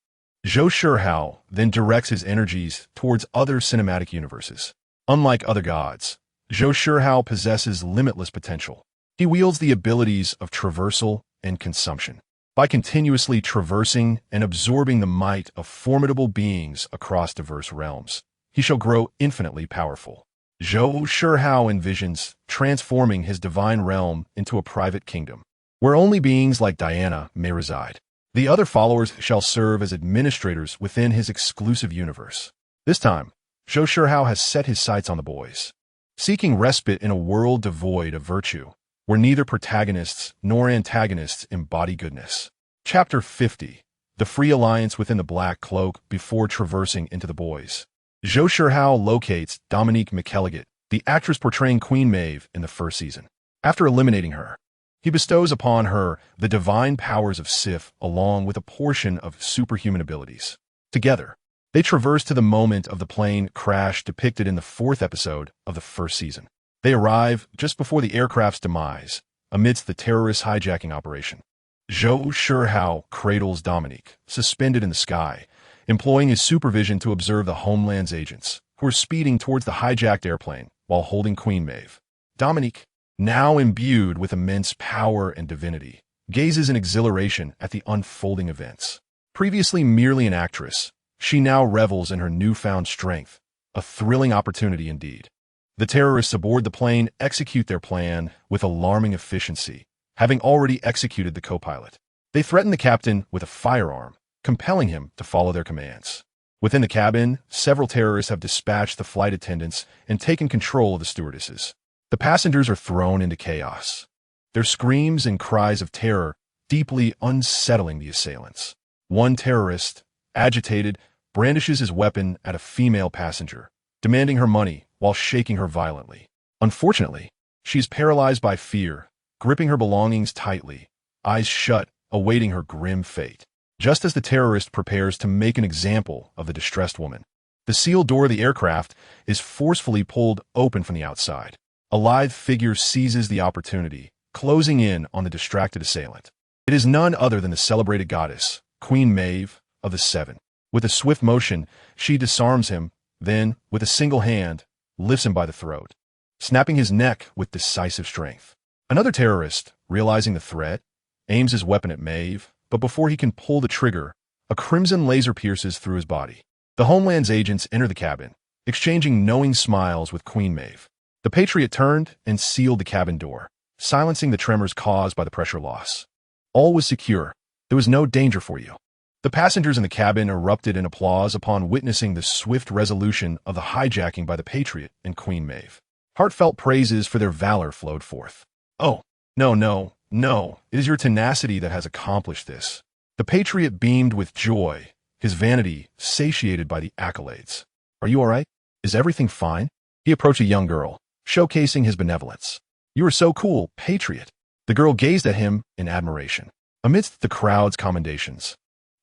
A: Zhou Shihao then directs his energies towards other cinematic universes. Unlike other gods, Zhou Shihao possesses limitless potential. He wields the abilities of traversal and consumption. By continuously traversing and absorbing the might of formidable beings across diverse realms, he shall grow infinitely powerful. Zhou Shihao envisions transforming his divine realm into a private kingdom, where only beings like Diana may reside. The other followers shall serve as administrators within his exclusive universe. This time, Zhou Shihao has set his sights on the boys. Seeking respite in a world devoid of virtue, where neither protagonists nor antagonists embody goodness. Chapter 50. The Free Alliance within the Black Cloak before traversing into the boys. Zhou Shihao locates Dominique McElligott, the actress portraying Queen Maeve in the first season. After eliminating her, he bestows upon her the divine powers of Sif along with a portion of superhuman abilities. Together, they traverse to the moment of the plane crash depicted in the 4th episode of the first season. They arrive just before the aircraft's demise, amidst the terrorist hijacking operation. Zhou Shihao cradles Dominique, suspended in the sky, employing his supervision to observe the Homeland's agents, who are speeding towards the hijacked airplane while holding Queen Maeve. Dominique, now imbued with immense power and divinity, gazes in exhilaration at the unfolding events. Previously merely an actress, she now revels in her newfound strength, a thrilling opportunity indeed. The terrorists aboard the plane execute their plan with alarming efficiency, having already executed the co-pilot. They threaten the captain with a firearm, compelling him to follow their commands. Within the cabin, several terrorists have dispatched the flight attendants and taken control of the stewardesses. The passengers are thrown into chaos, their screams and cries of terror deeply unsettling the assailants. One terrorist, agitated, brandishes his weapon at a female passenger, demanding her money while shaking her violently. Unfortunately, she is paralyzed by fear, gripping her belongings tightly, eyes shut, awaiting her grim fate. Just as the terrorist prepares to make an example of the distressed woman, the sealed door of the aircraft is forcefully pulled open from the outside. A lithe figure seizes the opportunity, closing in on the distracted assailant. It is none other than the celebrated goddess, Queen Maeve of the Seven. With a swift motion, she disarms him, then, with a single hand, lifts him by the throat, snapping his neck with decisive strength. Another terrorist, realizing the threat, aims his weapon at Maeve, but before he can pull the trigger, a crimson laser pierces through his body. The Homeland's agents enter the cabin, exchanging knowing smiles with Queen Maeve. The Patriot turned and sealed the cabin door, silencing the tremors caused by the pressure loss. All was secure. There was no danger for you. The passengers in the cabin erupted in applause upon witnessing the swift resolution of the hijacking by the Patriot and Queen Maeve. Heartfelt praises for their valor flowed forth. "Oh, no, it is your tenacity that has accomplished this." The Patriot beamed with joy, his vanity satiated by the accolades. "Are you all right? Is everything fine?" He approached a young girl, showcasing his benevolence. "You are so cool, Patriot." The girl gazed at him in admiration. Amidst the crowd's commendations,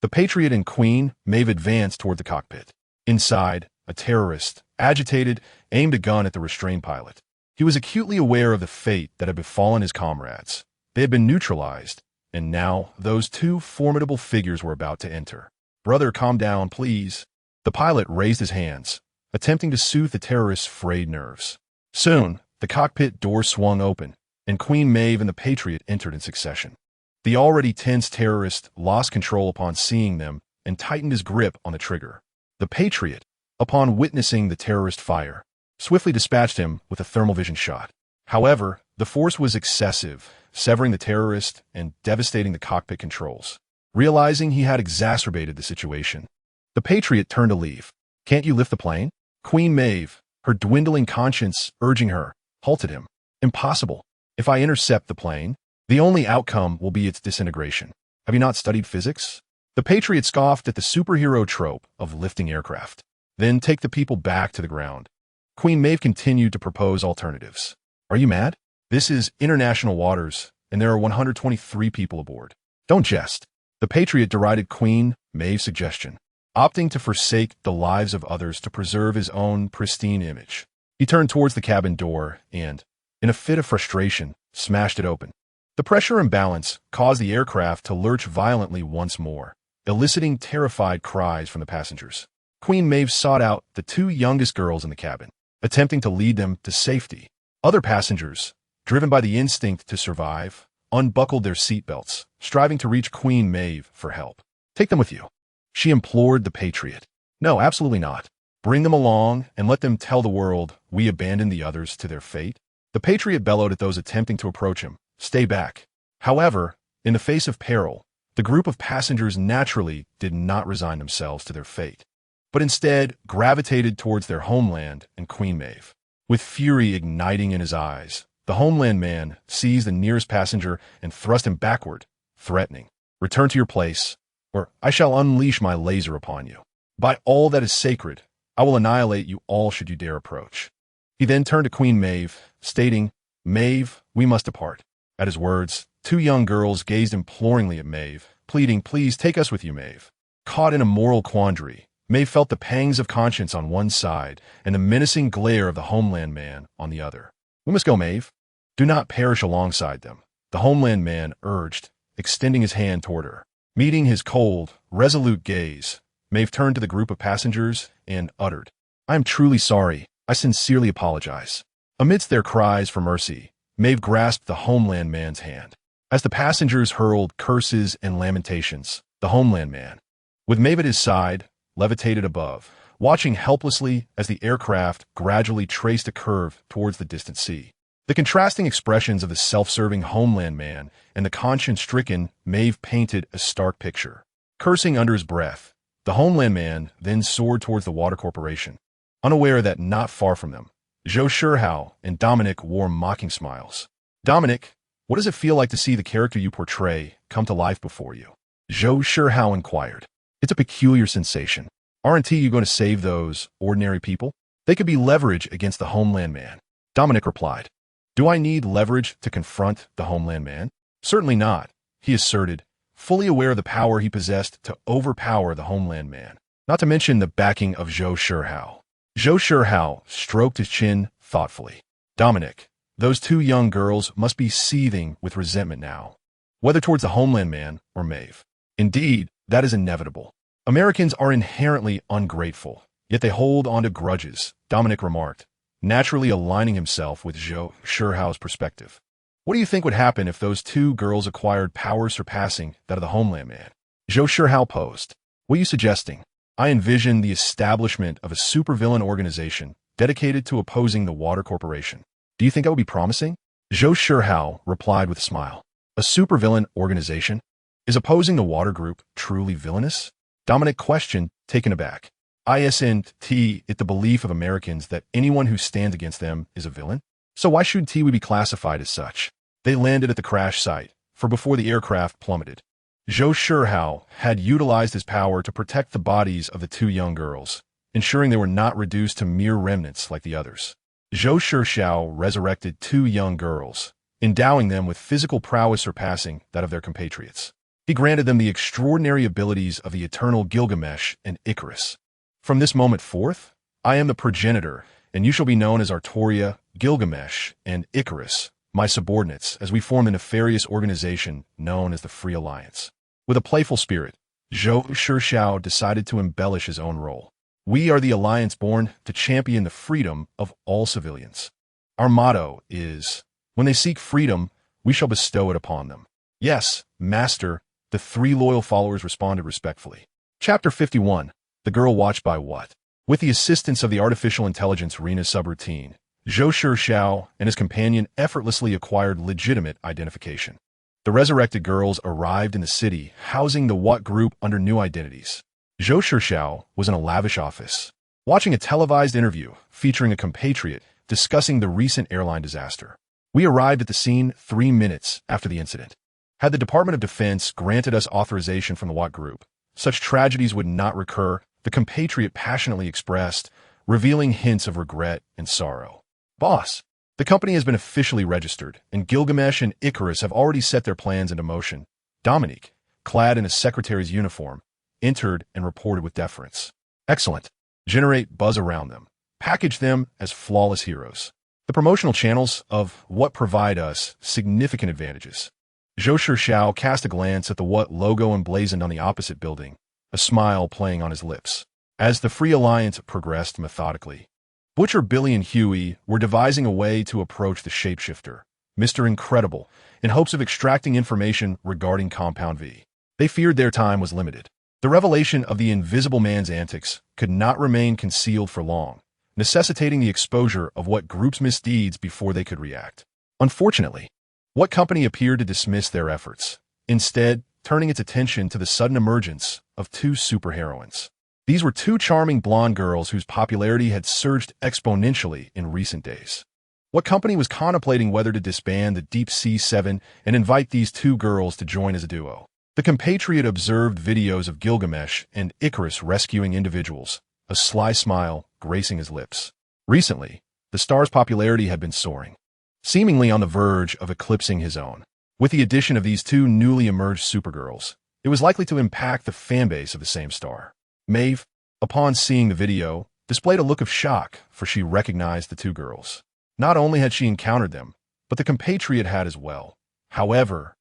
A: the Patriot and Queen Maeve advanced toward the cockpit. Inside, a terrorist, agitated, aimed a gun at the restrained pilot. He was acutely aware of the fate that had befallen his comrades. They had been neutralized, and now those two formidable figures were about to enter. "Brother, calm down, please." The pilot raised his hands, attempting to soothe the terrorist's frayed nerves. Soon, the cockpit door swung open, and Queen Maeve and the Patriot entered in succession. The already tense terrorist lost control upon seeing them and tightened his grip on the trigger. The Patriot, upon witnessing the terrorist fire, swiftly dispatched him with a thermal vision shot. However, the force was excessive, severing the terrorist and devastating the cockpit controls. Realizing he had exacerbated the situation, the Patriot turned to leave. "Can't you lift the plane?" Queen Maeve, her dwindling conscience urging her, halted him. "Impossible. If I intercept the plane, the only outcome will be its disintegration. Have you not studied physics?" The Patriot scoffed at the superhero trope of lifting aircraft. "Then take the people back to the ground." Queen Maeve continued to propose alternatives. "Are you mad? This is international waters, and there are 123 people aboard. Don't jest." The Patriot derided Queen Maeve's suggestion, opting to forsake the lives of others to preserve his own pristine image. He turned towards the cabin door and, in a fit of frustration, smashed it open. The pressure imbalance caused the aircraft to lurch violently once more, eliciting terrified cries from the passengers. Queen Maeve sought out the two youngest girls in the cabin, attempting to lead them to safety. Other passengers, driven by the instinct to survive, unbuckled their seatbelts, striving to reach Queen Maeve for help. "Take them with you," she implored the Patriot. "No, absolutely not. Bring them along and let them tell the world we abandoned the others to their fate." The Patriot bellowed at those attempting to approach him, "Stay back." However, in the face of peril, the group of passengers naturally did not resign themselves to their fate, but instead gravitated towards their homeland and Queen Maeve. With fury igniting in his eyes, the homeland man seized the nearest passenger and thrust him backward, threatening, "Return to your place, or I shall unleash my laser upon you. By all that is sacred, I will annihilate you all should you dare approach." He then turned to Queen Maeve, stating, "Maeve, we must depart." At his words, two young girls gazed imploringly at Maeve, pleading, "Please take us with you, Maeve." Caught in a moral quandary, Maeve felt the pangs of conscience on one side and the menacing glare of the homeland man on the other. "We must go, Maeve. Do not perish alongside them," the homeland man urged, extending his hand toward her. Meeting his cold, resolute gaze, Maeve turned to the group of passengers and uttered, "I am truly sorry. I sincerely apologize." Amidst their cries for mercy, Maeve grasped the homeland man's hand. As the passengers hurled curses and lamentations, the homeland man, with Maeve at his side, levitated above, watching helplessly as the aircraft gradually traced a curve towards the distant sea. The contrasting expressions of the self-serving homeland man and the conscience-stricken Maeve painted a stark picture. Cursing under his breath, the homeland man then soared towards the water corporation, unaware that not far from them, Zhou Shihao and Dominic wore mocking smiles. "Dominic, what does it feel like to see the character you portray come to life before you?" Zhou Shihao inquired. "It's a peculiar sensation. Aren't you going to save those ordinary people? They could be leverage against the homeland man." Dominic replied, "Do I need leverage to confront the homeland man? Certainly not," he asserted, fully aware of the power he possessed to overpower the homeland man, not to mention the backing of Zhou Shihao. Zhou Shihao stroked his chin thoughtfully. "Dominic, those two young girls must be seething with resentment now, whether towards the homeland man or Maeve. Indeed, that is inevitable. Americans are inherently ungrateful, yet they hold on to grudges," Dominic remarked, naturally aligning himself with Zhou Shihao's perspective. "What do you think would happen if those two girls acquired power surpassing that of the homeland man?" Zhou Shihao posed. "What are you suggesting?" "I envision the establishment of a supervillain organization dedicated to opposing the Water Corporation. Do you think that would be promising?" Zhou Shihao replied with a smile. "A supervillain organization? Is opposing the Water Group truly villainous?" Dominic questioned, taken aback. "Isn't it the belief of Americans that anyone who stands against them is a villain? So why shouldn't we be classified as such?" They landed at the crash site, for before the aircraft plummeted, Zhou Shihao had utilized his power to protect the bodies of the two young girls, ensuring they were not reduced to mere remnants like the others. Zhou Shihao resurrected two young girls, endowing them with physical prowess surpassing that of their compatriots. He granted them the extraordinary abilities of the eternal Gilgamesh and Icarus. "From this moment forth, I am the progenitor, and you shall be known as Artoria, Gilgamesh, and Icarus, my subordinates, as we form the nefarious organization known as the Free Alliance." With a playful spirit, Zhou Shihao decided to embellish his own role. "We are the alliance born to champion the freedom of all civilians. Our motto is, When they seek freedom, we shall bestow it upon them. Yes, master, the 3 loyal followers responded respectfully. Chapter 51. The Girl Watched by What? With the assistance of the artificial intelligence Rena subroutine, Zhou Shihao and his companion effortlessly acquired legitimate identification. The resurrected girls arrived in the city, housing the What group under new identities. Zhou Shihao was in a lavish office, watching a televised interview featuring a compatriot discussing the recent airline disaster. We arrived at the scene 3 minutes after the incident. Had the Department of Defense granted us authorization from the What group, such tragedies would not recur, the compatriot passionately expressed, revealing hints of regret and sorrow. Boss, the company has been officially registered, and Gilgamesh and Icarus have already set their plans into motion. Dominique, clad in a secretary's uniform, entered and reported with deference. Excellent. Generate buzz around them. Package them as flawless heroes. The promotional channels of What provide us significant advantages. Zhou Shihao cast a glance at the What logo emblazoned on the opposite building, a smile playing on his lips. As the Free Alliance progressed methodically, Butcher, Billy, and Huey were devising a way to approach the shapeshifter, Mr. Incredible, in hopes of extracting information regarding Compound V. They feared their time was limited. The revelation of the Invisible Man's antics could not remain concealed for long, necessitating the exposure of What group's misdeeds before they could react. Unfortunately, What company appeared to dismiss their efforts, instead turning its attention to the sudden emergence of 2 superheroines. These were 2 charming blonde girls whose popularity had surged exponentially in recent days. What company was contemplating whether to disband the Deep Sea 7 and invite these 2 girls to join as a duo. The compatriot observed videos of Gilgamesh and Icarus rescuing individuals, a sly smile gracing his lips. Recently, the star's popularity had been soaring, seemingly on the verge of eclipsing his own. With the addition of these 2 newly emerged supergirls, it was likely to impact the fanbase of the same star. Maeve, upon seeing the video, displayed a look of shock, for she recognized the 2 girls. Not only had she encountered them, but the compatriot had as well. However,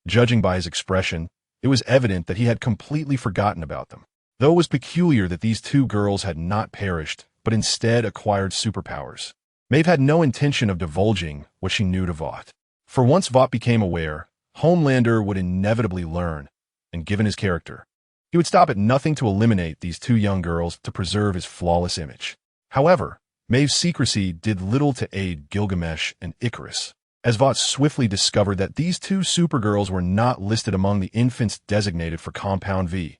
A: judging by his expression, it was evident that he had completely forgotten about them. Though it was peculiar that these 2 girls had not perished, but instead acquired superpowers. Maeve had no intention of divulging what she knew to Vought. For once Vought became aware, Homelander would inevitably learn, and given his character, he would stop at nothing to eliminate these 2 young girls to preserve his flawless image. However, Maeve's secrecy did little to aid Gilgamesh and Icarus, as Vought swiftly discovered that these 2 supergirls were not listed among the infants designated for Compound V.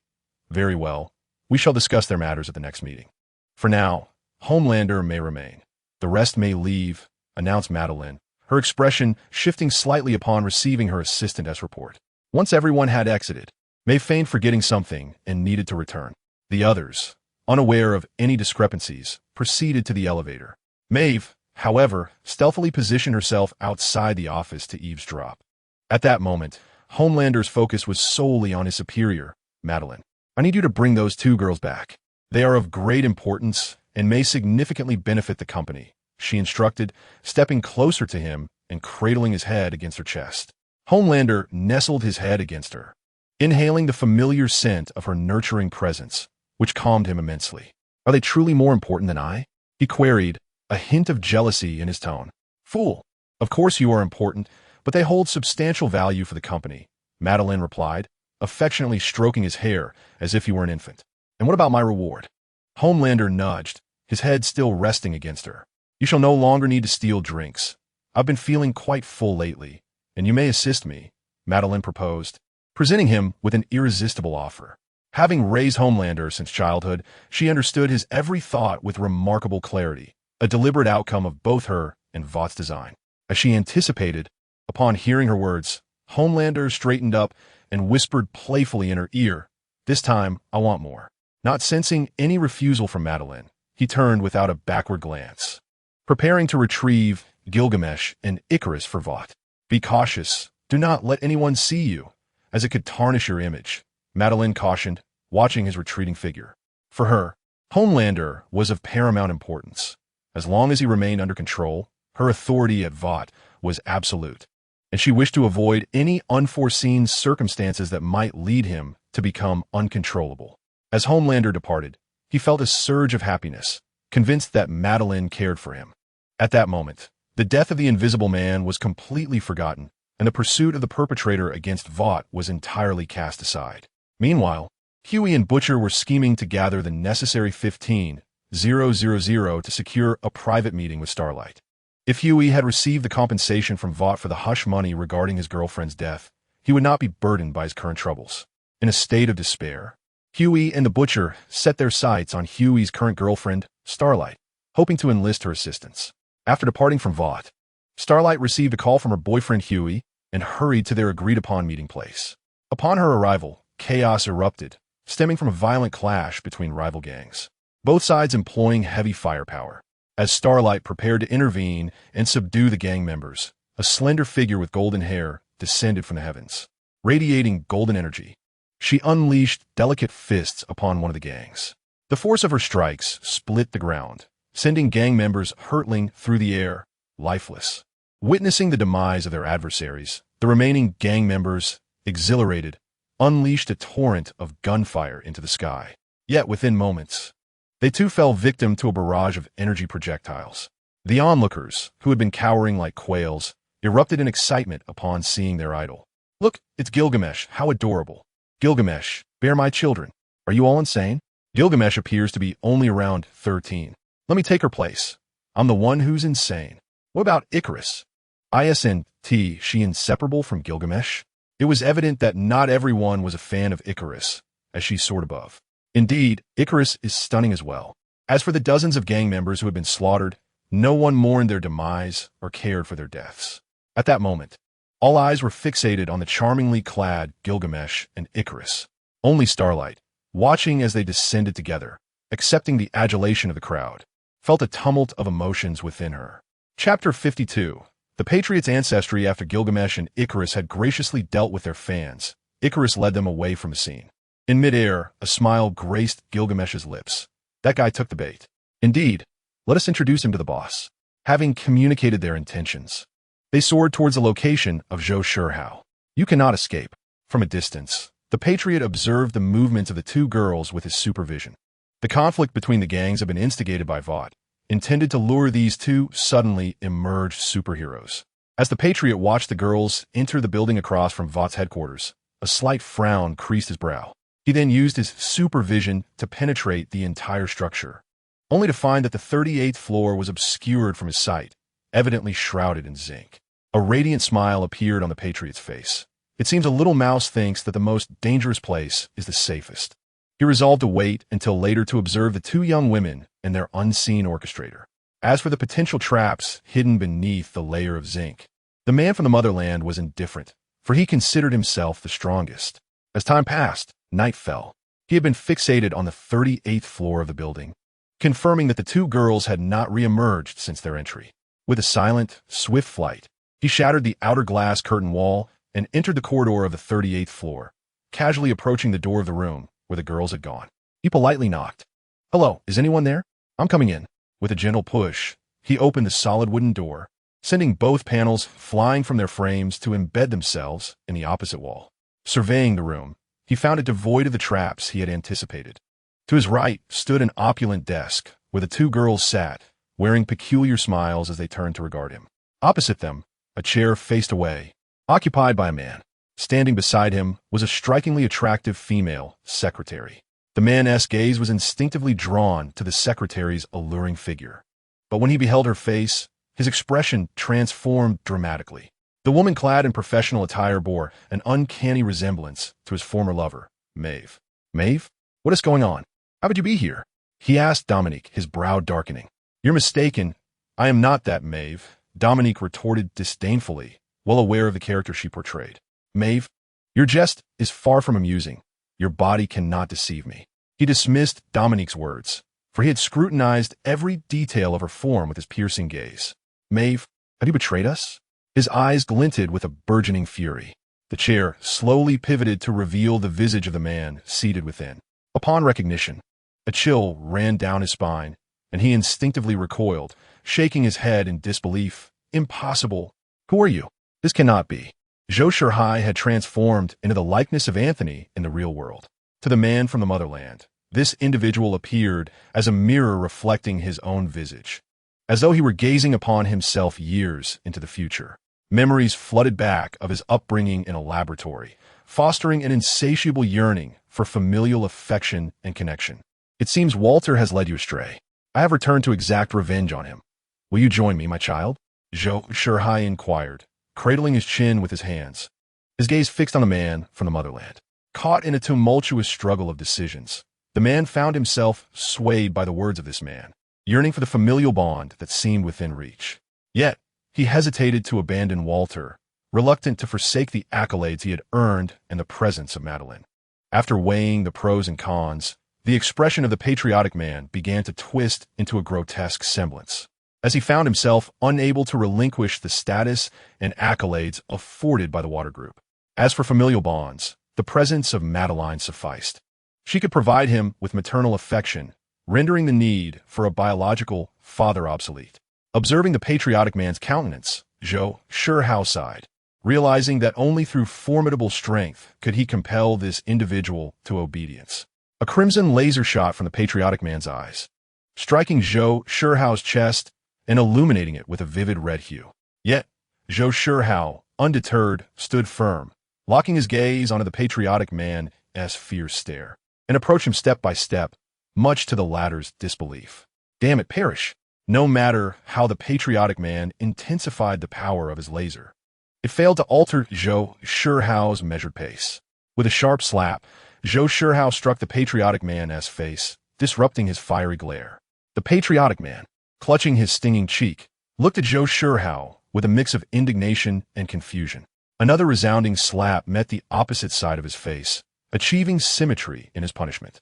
A: Very well, we shall discuss their matters at the next meeting. For now, Homelander may remain. The rest may leave, announced Madeline, her expression shifting slightly upon receiving her assistant report. Once everyone had exited, Maeve feigned forgetting something and needed to return. The others, unaware of any discrepancies, proceeded to the elevator. Maeve, however, stealthily positioned herself outside the office to eavesdrop. At that moment, Homelander's focus was solely on his superior, Madeline. I need you to bring those 2 girls back. They are of great importance and may significantly benefit the company, she instructed, stepping closer to him and cradling his head against her chest. Homelander nestled his head against her, inhaling the familiar scent of her nurturing presence, which calmed him immensely. Are they truly more important than I? He queried, a hint of jealousy in his tone. Fool. Of course you are important, but they hold substantial value for the company, Madeline replied, affectionately stroking his hair as if he were an infant. And what about my reward? Homelander nudged, his head still resting against her. You shall no longer need to steal drinks. I've been feeling quite full lately, and you may assist me, Madeline proposed, presenting him with an irresistible offer. Having raised Homelander since childhood, she understood his every thought with remarkable clarity, a deliberate outcome of both her and Vought's design. As she anticipated, upon hearing her words, Homelander straightened up and whispered playfully in her ear, "This time, I want more." Not sensing any refusal from Madeline, he turned without a backward glance, preparing to retrieve Gilgamesh and Icarus for Vought. Be cautious. Do not let anyone see you, as it could tarnish your image, Madeline cautioned, watching his retreating figure. For her, Homelander was of paramount importance. As long as he remained under control, her authority at Vought was absolute, and she wished to avoid any unforeseen circumstances that might lead him to become uncontrollable. As Homelander departed, he felt a surge of happiness, convinced that Madeline cared for him. At that moment, The death of the Invisible Man was completely forgotten, and the pursuit of the perpetrator against Vought was entirely cast aside. Meanwhile, Huey and Butcher were scheming to gather the necessary 15,000 to secure a private meeting with Starlight. If Huey had received the compensation from Vought for the hush money regarding his girlfriend's death, he would not be burdened by his current troubles. In a state of despair, Huey and the Butcher set their sights on Huey's current girlfriend, Starlight, hoping to enlist her assistance. After departing from Vought, Starlight received a call from her boyfriend Huey and hurried to their agreed-upon meeting place. Upon her arrival, chaos erupted, stemming from a violent clash between rival gangs, both sides employing heavy firepower. As Starlight prepared to intervene and subdue the gang members, a slender figure with golden hair descended from the heavens, radiating golden energy. She unleashed delicate fists upon one of the gangs. The force of her strikes split the ground, sending gang members hurtling through the air, lifeless. Witnessing the demise of their adversaries, the remaining gang members, exhilarated, unleashed a torrent of gunfire into the sky. Yet within moments, they too fell victim to a barrage of energy projectiles. The onlookers, who had been cowering like quails, erupted in excitement upon seeing their idol. "Look, it's Gilgamesh, how adorable. Gilgamesh, bear my children. Are you all insane? Gilgamesh appears to be only around 13. Let me take her place. I'm the one who's insane. What about Icarus? Isn't she inseparable from Gilgamesh?" It was evident that not everyone was a fan of Icarus, as she soared above. Indeed, Icarus is stunning as well. As for the dozens of gang members who had been slaughtered, no one mourned their demise or cared for their deaths. At that moment, all eyes were fixated on the charmingly clad Gilgamesh and Icarus. Only Starlight, watching as they descended together, accepting the adulation of the crowd, felt a tumult of emotions within her. Chapter 52. The Patriots' ancestry. After Gilgamesh and Icarus had graciously dealt with their fans, Icarus led them away from the scene. In midair, a smile graced Gilgamesh's lips. That guy took the bait. Indeed, let us introduce him to the boss. Having communicated their intentions, they soared towards the location of Zhou Shihao. You cannot escape. From a distance, the Patriot observed the movements of the two girls with his supervision. The conflict between the gangs had been instigated by Vought, intended to lure these two suddenly emerged superheroes. As the Patriot watched the girls enter the building across from Vought's headquarters, a slight frown creased his brow. He then used his supervision to penetrate the entire structure, only to find that the 38th floor was obscured from his sight, evidently shrouded in zinc. A radiant smile appeared on the Patriot's face. It seems a little mouse thinks that the most dangerous place is the safest. He resolved to wait until later to observe the two young women and their unseen orchestrator. As for the potential traps hidden beneath the layer of zinc, the man from the motherland was indifferent, for he considered himself the strongest. As time passed, night fell. He had been fixated on the 38th floor of the building, confirming that the two girls had not re-emerged since their entry. With a silent, swift flight, he shattered the outer glass curtain wall and entered the corridor of the 38th floor, casually approaching the door of the room where the girls had gone. He politely knocked. "Hello, is anyone there? I'm coming in." With a gentle push, he opened the solid wooden door, sending both panels flying from their frames to embed themselves in the opposite wall. Surveying the room, he found it devoid of the traps he had anticipated. To his right stood an opulent desk, where the two girls sat, wearing peculiar smiles as they turned to regard him. Opposite them, a chair faced away, occupied by a man. Standing beside him was a strikingly attractive female secretary. The man's gaze was instinctively drawn to the secretary's alluring figure. But when he beheld her face, his expression transformed dramatically. The woman clad in professional attire bore an uncanny resemblance to his former lover, Maeve. "Maeve? What is going on? How would you be here?" he asked Dominique, his brow darkening. "You're mistaken. I am not that Maeve," Dominique retorted disdainfully, well aware of the character she portrayed. "Maeve, your jest is far from amusing. Your body cannot deceive me." He dismissed Dominique's words, for he had scrutinized every detail of her form with his piercing gaze. "Maeve, have you betrayed us?" His eyes glinted with a burgeoning fury. The chair slowly pivoted to reveal the visage of the man seated within. Upon recognition, a chill ran down his spine, and he instinctively recoiled, shaking his head in disbelief. "Impossible. Who are you? This cannot be." Zhou Shihao had transformed into the likeness of Anthony in the real world. To the man from the motherland, this individual appeared as a mirror reflecting his own visage. as though he were gazing upon himself years into the future. Memories flooded back of his upbringing in a laboratory, fostering an insatiable yearning for familial affection and connection. It seems Walter has led you astray. I have returned to exact revenge on him. Will you join me, my child? Zhou Shihao inquired, cradling his chin with his hands, his gaze fixed on the man from the motherland. Caught in a tumultuous struggle of decisions, the man found himself swayed by the words of this man, yearning for the familial bond that seemed within reach. Yet, he hesitated to abandon Walter, reluctant to forsake the accolades he had earned in the presence of Madeline. After weighing the pros and cons, the expression of the patriotic man began to twist into a grotesque semblance, as he found himself unable to relinquish the status and accolades afforded by the Water Group. As for familial bonds, the presence of Madeline sufficed. She could provide him with maternal affection, rendering the need for a biological father obsolete. Observing the patriotic man's countenance, Zhou Shihao sighed, realizing that only through formidable strength could he compel this individual to obedience. A crimson laser shot from the patriotic man's eyes, striking Zhou Shihao's chest and illuminating it with a vivid red hue. Yet, Zhou Shihao, undeterred, stood firm, locking his gaze onto the patriotic man's fierce stare, and approached him step by step, much to the latter's disbelief. Damn it, perish! No matter how the patriotic man intensified the power of his laser, it failed to alter Zhou Shihao's measured pace. With a sharp slap, Zhou Shihao struck the patriotic man's face, disrupting his fiery glare. The patriotic man, clutching his stinging cheek, looked at Zhou Shihao with a mix of indignation and confusion. Another resounding slap met the opposite side of his face, achieving symmetry in his punishment.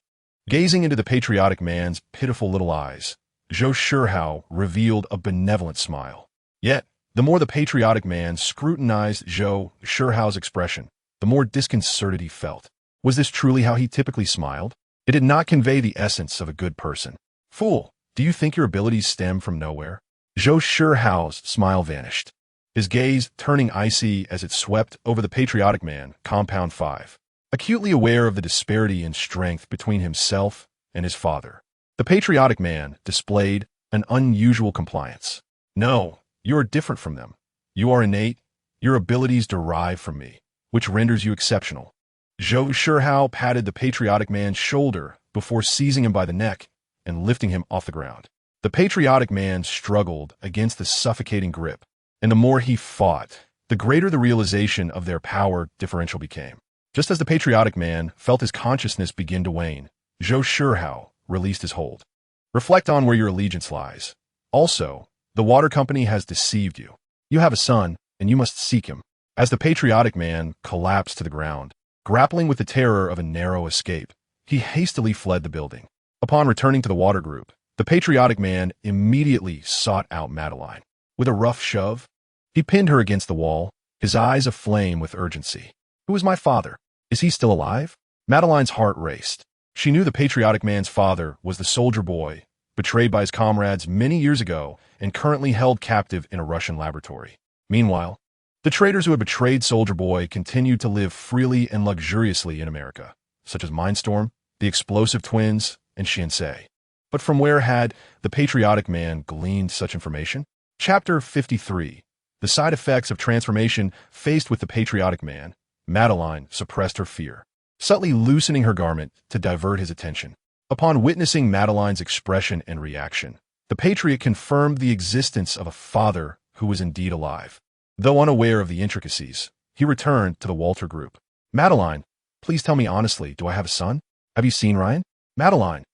A: Gazing into the patriotic man's pitiful little eyes, Zhou Shihao revealed a benevolent smile. Yet, the more the patriotic man scrutinized Zhou Shihao's expression, the more disconcerted he felt. Was this truly how he typically smiled? It did not convey the essence of a good person. Fool, do you think your abilities stem from nowhere? Zhou Shihao's smile vanished, his gaze turning icy as it swept over the patriotic man, Compound 5. Acutely aware of the disparity in strength between himself and his father, the patriotic man displayed an unusual compliance. No, you are different from them. You are innate, your abilities derive from me, which renders you exceptional. Zhou Shihao patted the patriotic man's shoulder before seizing him by the neck and lifting him off the ground. The patriotic man struggled against the suffocating grip, and the more he fought, the greater the realization of their power differential became. Just as the patriotic man felt his consciousness begin to wane, Zhou Shihao released his hold. Reflect on where your allegiance lies. Also, the water company has deceived you. You have a son, and you must seek him. As the patriotic man collapsed to the ground, grappling with the terror of a narrow escape, he hastily fled the building. Upon returning to the water group, the patriotic man immediately sought out Madeline. With a rough shove, he pinned her against the wall, his eyes aflame with urgency. Who is my father? Is he still alive? Madeline's heart raced. She knew the patriotic man's father was the soldier boy, betrayed by his comrades many years ago and currently held captive in a Russian laboratory. Meanwhile, the traitors who had betrayed Soldier Boy continued to live freely and luxuriously in America, such as Mindstorm, the Explosive Twins, and Shinsei. But from where had the patriotic man gleaned such information? Chapter 53. The side effects of transformation faced with the patriotic man. Madeline suppressed her fear, subtly loosening her garment to divert his attention. Upon witnessing Madeline's expression and reaction, the patriot confirmed the existence of a father who was indeed alive. Though unaware of the intricacies, he returned to the Walter group. Madeline, please tell me honestly, do I have a son? Have you seen Ryan? Madeline,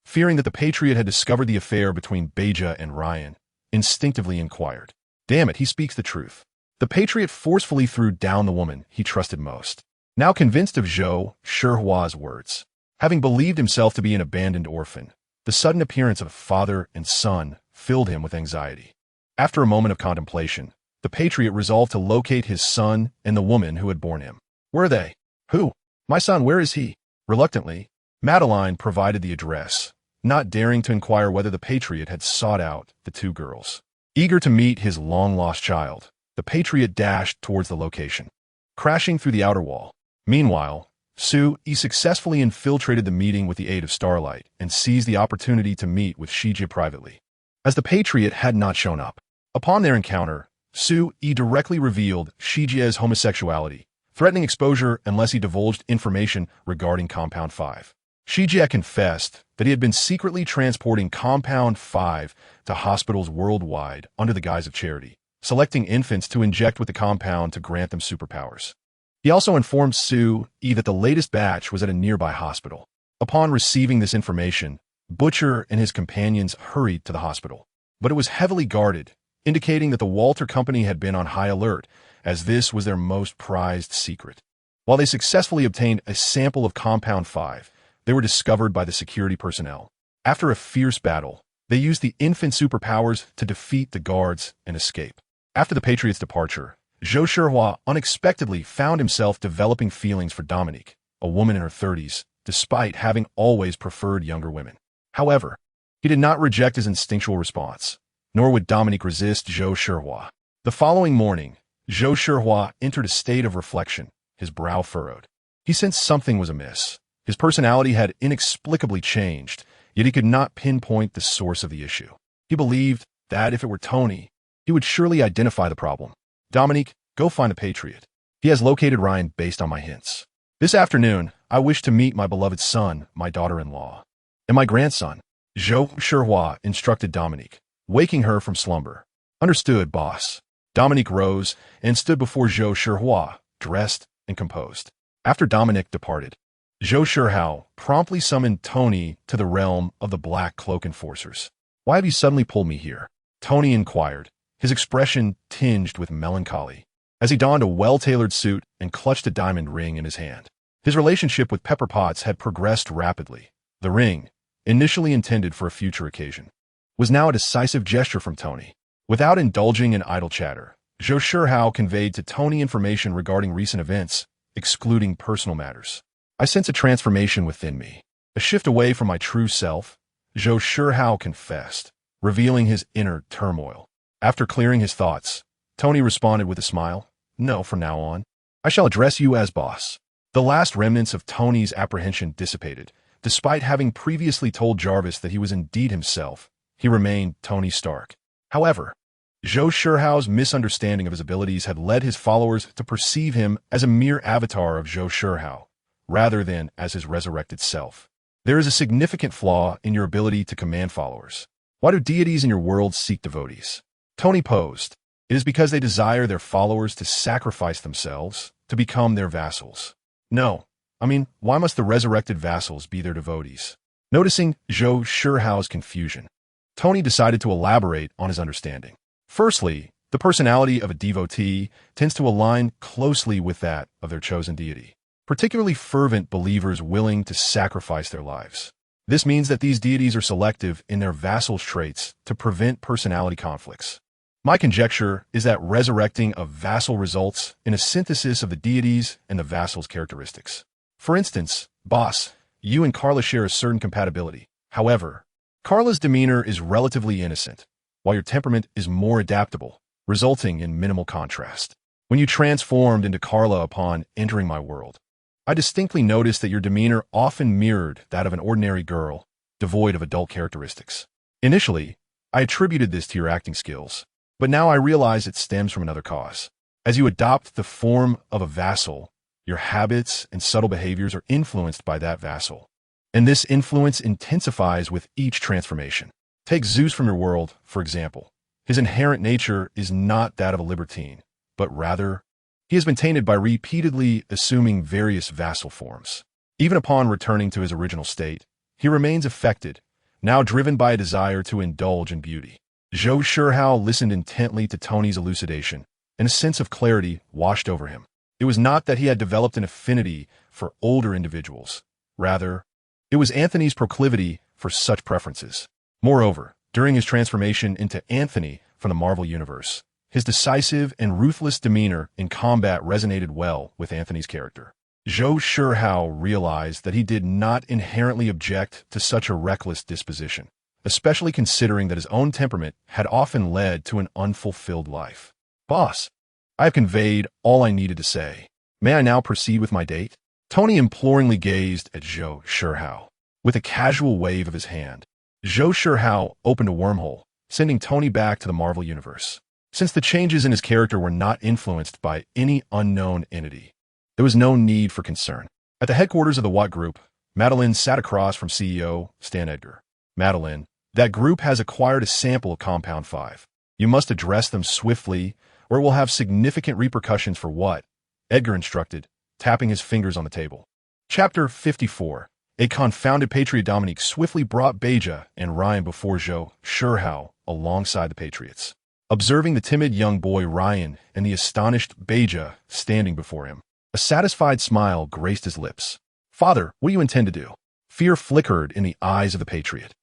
A: fearing that the patriot had discovered the affair between Beja and Ryan, instinctively inquired. Damn it, he speaks the truth. The patriot forcefully threw down the woman he trusted most. Now convinced of Zhou Shihao's words, having believed himself to be an abandoned orphan, the sudden appearance of father and son filled him with anxiety. After a moment of contemplation, the patriot resolved to locate his son and the woman who had borne him. Where are they? Who? My son, where is he? Reluctantly, Madeline provided the address, not daring to inquire whether the patriot had sought out the two girls. Eager to meet his long-lost child, the patriot dashed towards the location, crashing through the outer wall. Meanwhile, Sue-Yi successfully infiltrated the meeting with the aid of Starlight and seized the opportunity to meet with Shijie privately. as the Patriot had not shown up. Upon their encounter, Zhou directly revealed Shijia's homosexuality, threatening exposure unless he divulged information regarding Compound 5. Shijia confessed that he had been secretly transporting Compound 5 to hospitals worldwide under the guise of charity, selecting infants to inject with the compound to grant them superpowers. He also informed Zhou that the latest batch was at a nearby hospital. Upon receiving this information, Butcher and his companions hurried to the hospital, but it was heavily guarded, indicating that the Walter Company had been on high alert, as this was their most prized secret. While they successfully obtained a sample of Compound 5, they were discovered by the security personnel. After a fierce battle, they used the infant superpowers to defeat the guards and escape. After the Patriots' departure, Zhou Shihao unexpectedly found himself developing feelings for Dominique, a woman in her 30s, despite having always preferred younger women. However, he did not reject his instinctual response, nor would Dominique resist Zhou Shihao. The following morning, Zhou Shihao entered a state of reflection, his brow furrowed. He sensed something was amiss. His personality had inexplicably changed, yet he could not pinpoint the source of the issue. He believed that if it were Tony, he would surely identify the problem. Dominique, go find the Patriot. He has located Ryan based on my hints. This afternoon, I wish to meet my beloved son, my daughter-in-law, and my grandson. Zhou Shihao instructed Dominique, waking her from slumber. Understood, boss. Dominique rose and stood before Zhou Shihao, dressed and composed. After Dominique departed, Zhou Shihao promptly summoned Tony to the realm of the Black Cloak Enforcers. Why have you suddenly pulled me here? Tony inquired, his expression tinged with melancholy, as he donned a well-tailored suit and clutched a diamond ring in his hand. His relationship with Pepper Potts had progressed rapidly. The ring, initially intended for a future occasion, was now a decisive gesture from Tony. Without indulging in idle chatter, Zhou Shihao conveyed to Tony information regarding recent events, excluding personal matters. I sense a transformation within me, a shift away from my true self, Zhou Shihao confessed, revealing his inner turmoil. After clearing his thoughts, Tony responded with a smile. No, from now on, I shall address you as boss. The last remnants of Tony's apprehension dissipated. Despite having previously told Jarvis that he was indeed himself, he remained Tony Stark. However, Zhou Shihao's misunderstanding of his abilities had led his followers to perceive him as a mere avatar of Zhou Shihao, rather than as his resurrected self. There is a significant flaw in your ability to command followers. Why do deities in your world seek devotees? Tony posed, it is because they desire their followers to sacrifice themselves to become their vassals. No, why must the resurrected vassals be their devotees? Noticing Zhou Shihao's confusion, Tony decided to elaborate on his understanding. Firstly, the personality of a devotee tends to align closely with that of their chosen deity, particularly fervent believers willing to sacrifice their lives. This means that these deities are selective in their vassals' traits to prevent personality conflicts. My conjecture is that resurrecting a vassal results in a synthesis of the deities and the vassal's characteristics. For instance, boss, you and Carla share a certain compatibility. However, Carla's demeanor is relatively innocent, while your temperament is more adaptable, resulting in minimal contrast. When you transformed into Carla upon entering my world, I distinctly noticed that your demeanor often mirrored that of an ordinary girl, devoid of adult characteristics. Initially, I attributed this to your acting skills, but now I realize it stems from another cause. As you adopt the form of a vassal, your habits and subtle behaviors are influenced by that vassal, and this influence intensifies with each transformation. Take Zeus from your world, for example. His inherent nature is not that of a libertine, but rather, he has been tainted by repeatedly assuming various vassal forms. Even upon returning to his original state, he remains affected, now driven by a desire to indulge in beauty. Zhou Shihao listened intently to Tony's elucidation, and a sense of clarity washed over him. It was not that he had developed an affinity for older individuals. Rather, it was Anthony's proclivity for such preferences. Moreover, during his transformation into Anthony from the Marvel Universe, his decisive and ruthless demeanor in combat resonated well with Anthony's character. Zhou Shihao realized that he did not inherently object to such a reckless disposition, especially considering that his own temperament had often led to an unfulfilled life. Boss, I have conveyed all I needed to say. May I now proceed with my date? Tony imploringly gazed at Zhou Shihao. With a casual wave of his hand, Zhou Shihao opened a wormhole, sending Tony back to the Marvel Universe. Since the changes in his character were not influenced by any unknown entity, there was no need for concern. At the headquarters of the Watt Group, Madeline sat across from CEO Stan Edgar. Madeline, that group has acquired a sample of Compound 5. You must address them swiftly, or it will have significant repercussions for what? Edgar instructed, tapping his fingers on the table. Chapter 54. A confounded patriot. Dominique swiftly brought Beja and Ryan before Zhou Shihao alongside the patriots. Observing the timid young boy Ryan and the astonished Beja standing before him, a satisfied smile graced his lips. Father, what do you intend to do? Fear flickered in the eyes of the patriot.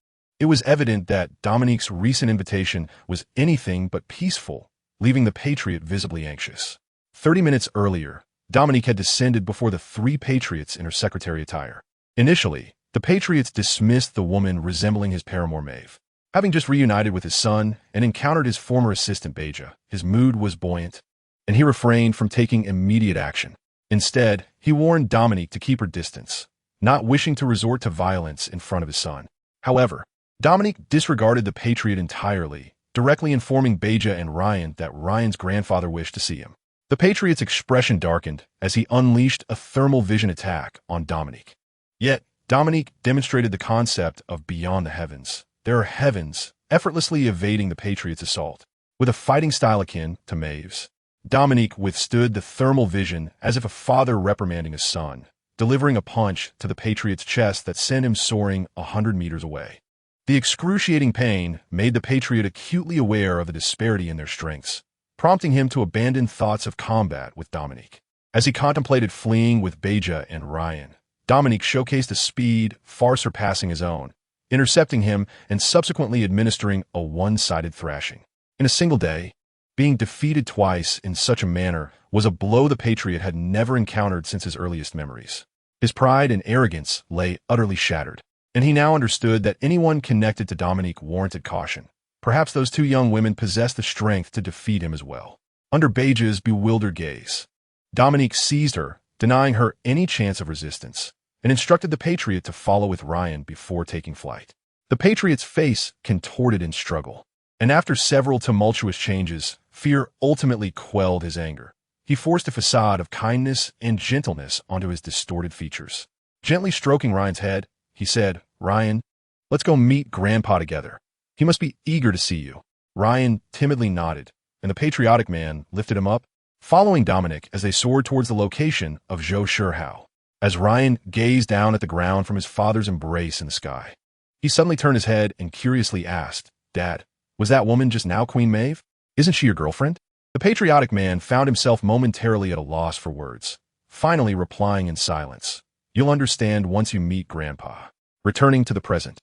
A: It was evident that Dominique's recent invitation was anything but peaceful, leaving the patriot visibly anxious. 30 minutes earlier, Dominique had descended before the three patriots in her secretary attire. Initially, the patriots dismissed the woman resembling his paramour Maeve. Having just reunited with his son and encountered his former assistant Beja, his mood was buoyant, and he refrained from taking immediate action. Instead, he warned Dominique to keep her distance, not wishing to resort to violence in front of his son. However, Dominique disregarded the patriot entirely, directly informing Beja and Ryan that Ryan's grandfather wished to see him. The patriot's expression darkened as he unleashed a thermal vision attack on Dominique. Yet, Dominique demonstrated the concept of beyond the heavens. There are heavens, effortlessly evading the patriot's assault. With a fighting style akin to Maeve's, Dominique withstood the thermal vision as if a father reprimanding a son, delivering a punch to the patriot's chest that sent him soaring 100 meters away. The excruciating pain made the patriot acutely aware of the disparity in their strengths, prompting him to abandon thoughts of combat with Dominique. As he contemplated fleeing with Beja and Ryan, Dominique showcased a speed far surpassing his own, intercepting him and subsequently administering a one-sided thrashing. In a single day, being defeated twice in such a manner was a blow the patriot had never encountered since his earliest memories. His pride and arrogance lay utterly shattered, and he now understood that anyone connected to Dominique warranted caution. Perhaps those two young women possessed the strength to defeat him as well. Under Beja's bewildered gaze, Dominique seized her, denying her any chance of resistance, and instructed the patriot to follow with Ryan before taking flight. The patriot's face contorted in struggle, and after several tumultuous changes, fear ultimately quelled his anger. He forced a facade of kindness and gentleness onto his distorted features. Gently stroking Ryan's head, he said, "Ryan, let's go meet Grandpa together. He must be eager to see you." Ryan timidly nodded, and the patriotic man lifted him up, following Dominic as they soared towards the location of Zhou Shihao. As Ryan gazed down at the ground from his father's embrace in the sky, he suddenly turned his head and curiously asked, "Dad, was that woman just now Queen Maeve? Isn't she your girlfriend?" The patriotic man found himself momentarily at a loss for words, finally replying in silence, "You'll understand once you meet Grandpa." Returning to the present,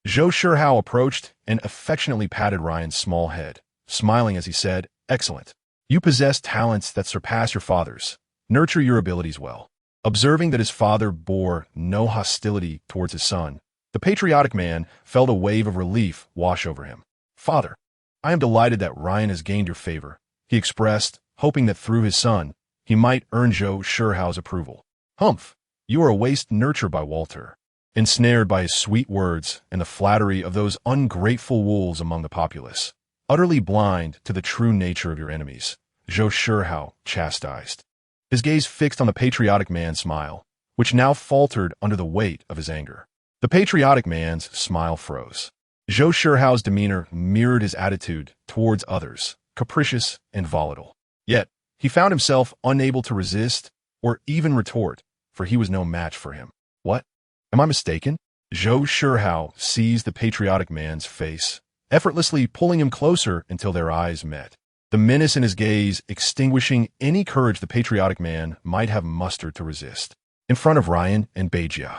A: Zhou Shihao approached and affectionately patted Ryan's small head, smiling as he said, "Excellent. You possess talents that surpass your father's. Nurture your abilities well." Observing that his father bore no hostility towards his son, the patriotic man felt a wave of relief wash over him. "Father, I am delighted that Ryan has gained your favor," he expressed, hoping that through his son, he might earn Zhou Shihao's approval. "Humph, you are a waste nurtured by Walter." Ensnared by his sweet words and the flattery of those ungrateful wolves among the populace, utterly blind to the true nature of your enemies, Zhou Shihao chastised. His gaze fixed on the patriotic man's smile, which now faltered under the weight of his anger. The patriotic man's smile froze. Zhou Shihao's demeanor mirrored his attitude towards others, capricious and volatile. Yet, he found himself unable to resist or even retort, for he was no match for him. "What? Am I mistaken?" Zhou Shihao seized the patriotic man's face, effortlessly pulling him closer until their eyes met, the menace in his gaze extinguishing any courage the patriotic man might have mustered to resist. In front of Ryan and Beja,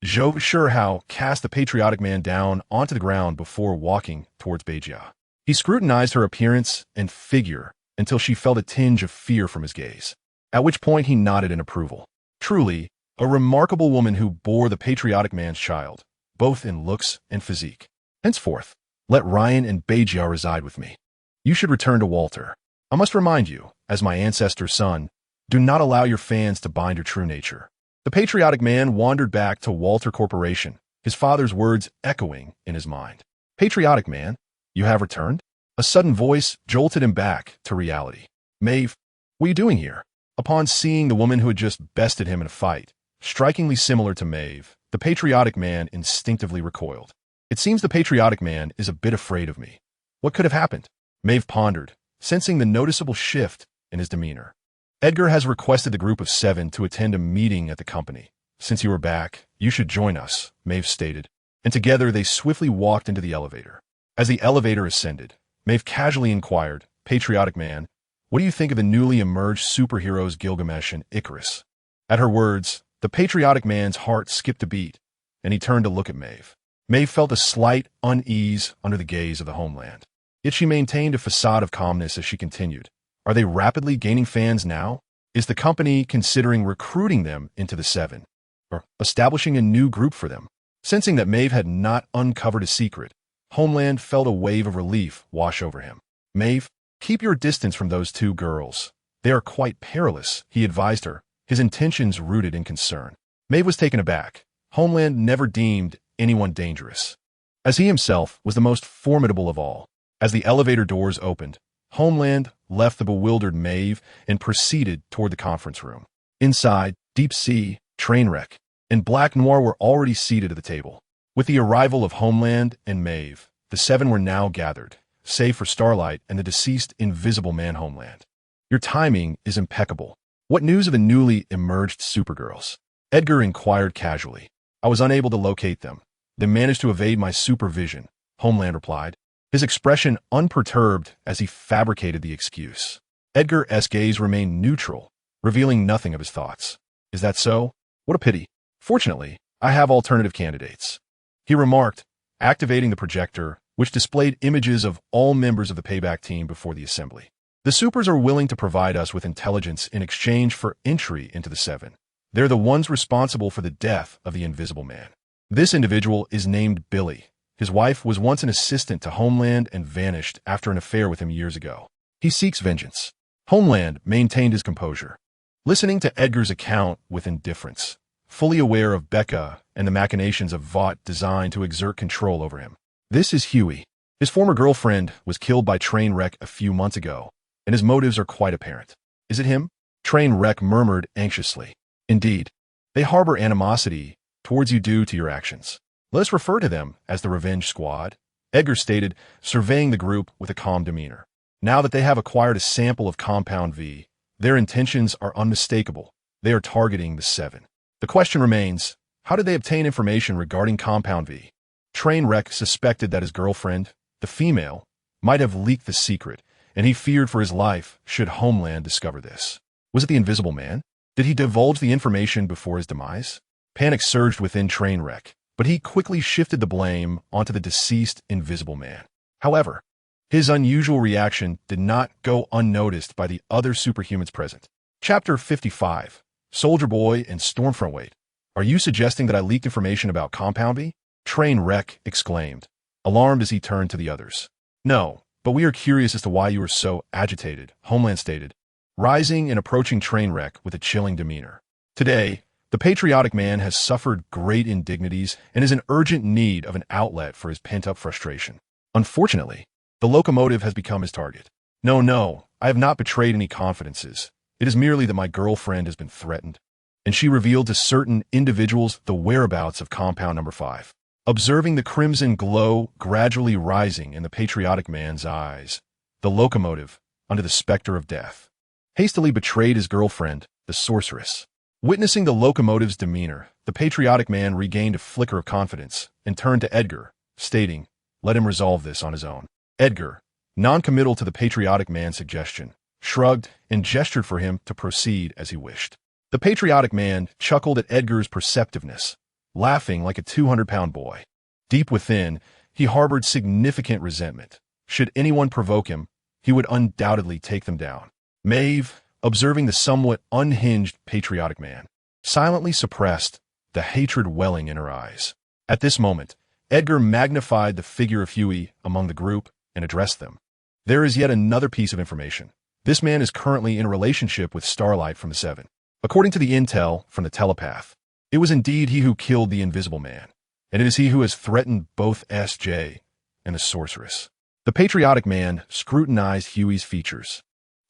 A: Zhou Shihao cast the patriotic man down onto the ground before walking towards Beja. He scrutinized her appearance and figure until she felt a tinge of fear from his gaze, at which point he nodded in approval. Truly, a remarkable woman who bore the patriotic man's child, both in looks and physique. Henceforth, let Ryan and Beja reside with me. You should return to Walter. I must remind you, as my ancestor's son, do not allow your fans to bind your true nature. The patriotic man wandered back to Walter Corporation, his father's words echoing in his mind. Patriotic man, You have returned? A sudden voice jolted him back to reality. Maeve, what are you doing here? Upon seeing the woman who had just bested him in a fight, strikingly similar to Maeve, the patriotic man instinctively recoiled. It seems the patriotic man is a bit afraid of me. What could have happened? Maeve pondered, sensing the noticeable shift in his demeanor. Edgar has requested the group of 7 to attend a meeting at the company. Since you are back, you should join us, Maeve stated, and together they swiftly walked into the elevator. As the elevator ascended, Maeve casually inquired, Patriotic man, what do you think of the newly emerged superheroes Gilgamesh and Icarus? At her words, the patriotic man's heart skipped a beat, and he turned to look at Maeve. Maeve felt a slight unease under the gaze of the homeland. Yet she maintained a facade of calmness as she continued. Are they rapidly gaining fans now? Is the company considering recruiting them into the 7? Or establishing a new group for them? Sensing that Maeve had not uncovered a secret, Homeland felt a wave of relief wash over him. Maeve, keep your distance from those 2 girls. They are quite perilous, he advised her, his intentions rooted in concern. Maeve was taken aback. Homeland never deemed anyone dangerous, as he himself was the most formidable of all. As the elevator doors opened, Homeland left the bewildered Maeve and proceeded toward the conference room. Inside, Deep Sea, Trainwreck, and Black Noir were already seated at the table. With the arrival of Homeland and Maeve, the 7 were now gathered, save for Starlight and the deceased Invisible Man Homeland. Your timing is impeccable. What news of the newly emerged Supergirls? Edgar inquired casually. I was unable to locate them. They managed to evade my supervision, Homeland replied, his expression unperturbed as he fabricated the excuse. Edgar's gaze remained neutral, revealing nothing of his thoughts. Is that so? What a pity. Fortunately, I have alternative candidates, he remarked, activating the projector, which displayed images of all members of the Payback team before the assembly. The Supers are willing to provide us with intelligence in exchange for entry into the 7. They're the ones responsible for the death of the Invisible Man. This individual is named Billy. His wife was once an assistant to Homeland and vanished after an affair with him years ago. He seeks vengeance. Homeland maintained his composure, listening to Edgar's account with indifference, fully aware of Becca and the machinations of Vought designed to exert control over him. This is Huey. His former girlfriend was killed by train wreck a few months ago, and his motives are quite apparent. Is it him? Train wreck murmured anxiously. Indeed, they harbor animosity towards you due to your actions. Let us refer to them as the Revenge Squad, Edgar stated, surveying the group with a calm demeanor. Now that they have acquired a sample of Compound V, their intentions are unmistakable. They are targeting the 7. The question remains, how did they obtain information regarding Compound V? Trainwreck suspected that his girlfriend, the female, might have leaked the secret, and he feared for his life should Homeland discover this. Was it the Invisible Man? Did he divulge the information before his demise? Panic surged within Trainwreck, but he quickly shifted the blame onto the deceased Invisible Man. However, his unusual reaction did not go unnoticed by the other superhumans present. Chapter 55, Soldier Boy and Stormfront Wait. Are you suggesting that I leaked information about Compound V? Trainwreck exclaimed, alarmed as he turned to the others. No, but we are curious as to why you are so agitated, Homeland stated, rising and approaching Trainwreck with a chilling demeanor. Today, the patriotic man has suffered great indignities and is in urgent need of an outlet for his pent-up frustration. Unfortunately, the locomotive has become his target. No, I have not betrayed any confidences. It is merely that my girlfriend has been threatened, and she revealed to certain individuals the whereabouts of Compound Number 5. Observing the crimson glow gradually rising in the patriotic man's eyes, the locomotive, under the specter of death, hastily betrayed his girlfriend, the sorceress. Witnessing the locomotive's demeanor, the patriotic man regained a flicker of confidence and turned to Edgar, stating, let him resolve this on his own. Edgar, non-committal to the patriotic man's suggestion, shrugged and gestured for him to proceed as he wished. The patriotic man chuckled at Edgar's perceptiveness, laughing like a 200-pound boy. Deep within, he harbored significant resentment. Should anyone provoke him, he would undoubtedly take them down. Maeve, observing the somewhat unhinged patriotic man, silently suppressed the hatred welling in her eyes. At this moment, Edgar magnified the figure of Huey among the group and addressed them. There is yet another piece of information. This man is currently in a relationship with Starlight from the 7. According to the intel from the telepath, it was indeed he who killed the Invisible Man, and it is he who has threatened both SJ and the sorceress. The patriotic man scrutinized Huey's features,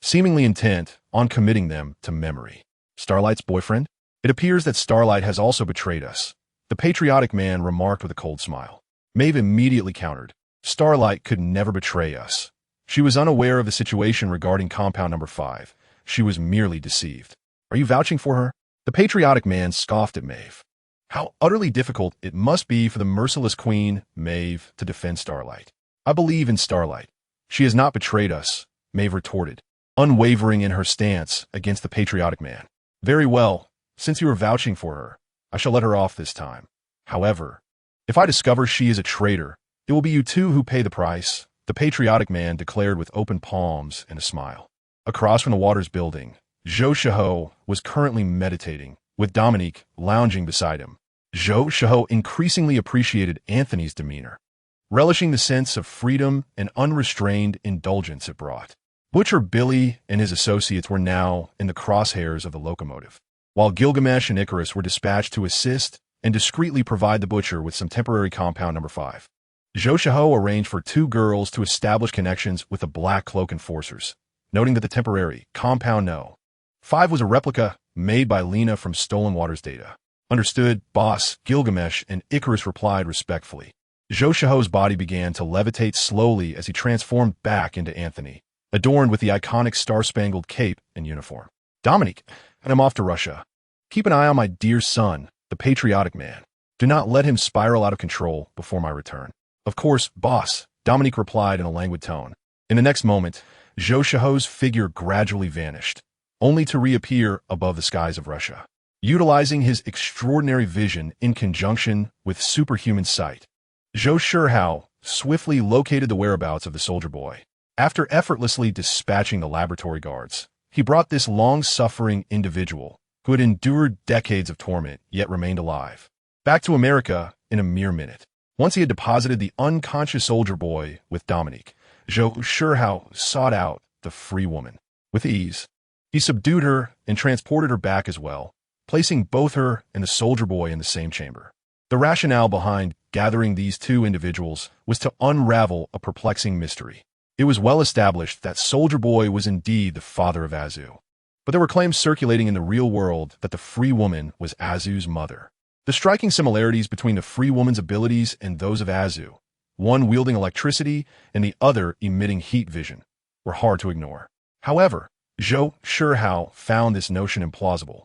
A: seemingly intent on committing them to memory. Starlight's boyfriend? It appears that Starlight has also betrayed us, the patriotic man remarked with a cold smile. Maeve immediately countered. Starlight could never betray us. She was unaware of the situation regarding compound number 5. She was merely deceived. Are you vouching for her? The patriotic man scoffed at Maeve. How utterly difficult it must be for the merciless queen, Maeve, to defend Starlight. I believe in Starlight. She has not betrayed us, Maeve retorted, unwavering in her stance against the patriotic man. Very well, since you are vouching for her, I shall let her off this time. However, if I discover she is a traitor, it will be you two who pay the price, the patriotic man declared with open palms and a smile. Across from the Waters building, Zhou Shihao was currently meditating, with Dominique lounging beside him. Zhou Shihao increasingly appreciated Anthony's demeanor, relishing the sense of freedom and unrestrained indulgence it brought. Butcher Billy and his associates were now in the crosshairs of the locomotive, while Gilgamesh and Icarus were dispatched to assist and discreetly provide the butcher with some temporary compound number 5. Zhou Shihao arranged for 2 girls to establish connections with the Black Cloak enforcers, noting that the temporary compound no. 5 was a replica made by Lena from Stolen Waters data. Understood, boss, Gilgamesh and Icarus replied respectfully. Zhou Shihao's body began to levitate slowly as he transformed back into Anthony, adorned with the iconic star-spangled cape and uniform. Dominique, and I'm off to Russia. Keep an eye on my dear son, the patriotic man. Do not let him spiral out of control before my return. Of course, boss, Dominique replied in a languid tone. In the next moment, Zhou Shihao's figure gradually vanished, only to reappear above the skies of Russia. Utilizing his extraordinary vision in conjunction with superhuman sight, Zhou Shihao swiftly located the whereabouts of the soldier boy. After effortlessly dispatching the laboratory guards, he brought this long-suffering individual, who had endured decades of torment yet remained alive, back to America in a mere minute. Once he had deposited the unconscious soldier boy with Dominique, Zhou Shihao sought out the free woman. With ease, he subdued her and transported her back as well, placing both her and the soldier boy in the same chamber. The rationale behind gathering these 2 individuals was to unravel a perplexing mystery. It was well established that Soldier Boy was indeed the father of Azu, but there were claims circulating in the real world that the free woman was Azu's mother. The striking similarities between the free woman's abilities and those of Azu, one wielding electricity and the other emitting heat vision, were hard to ignore. However, Zhou Shihao found this notion implausible,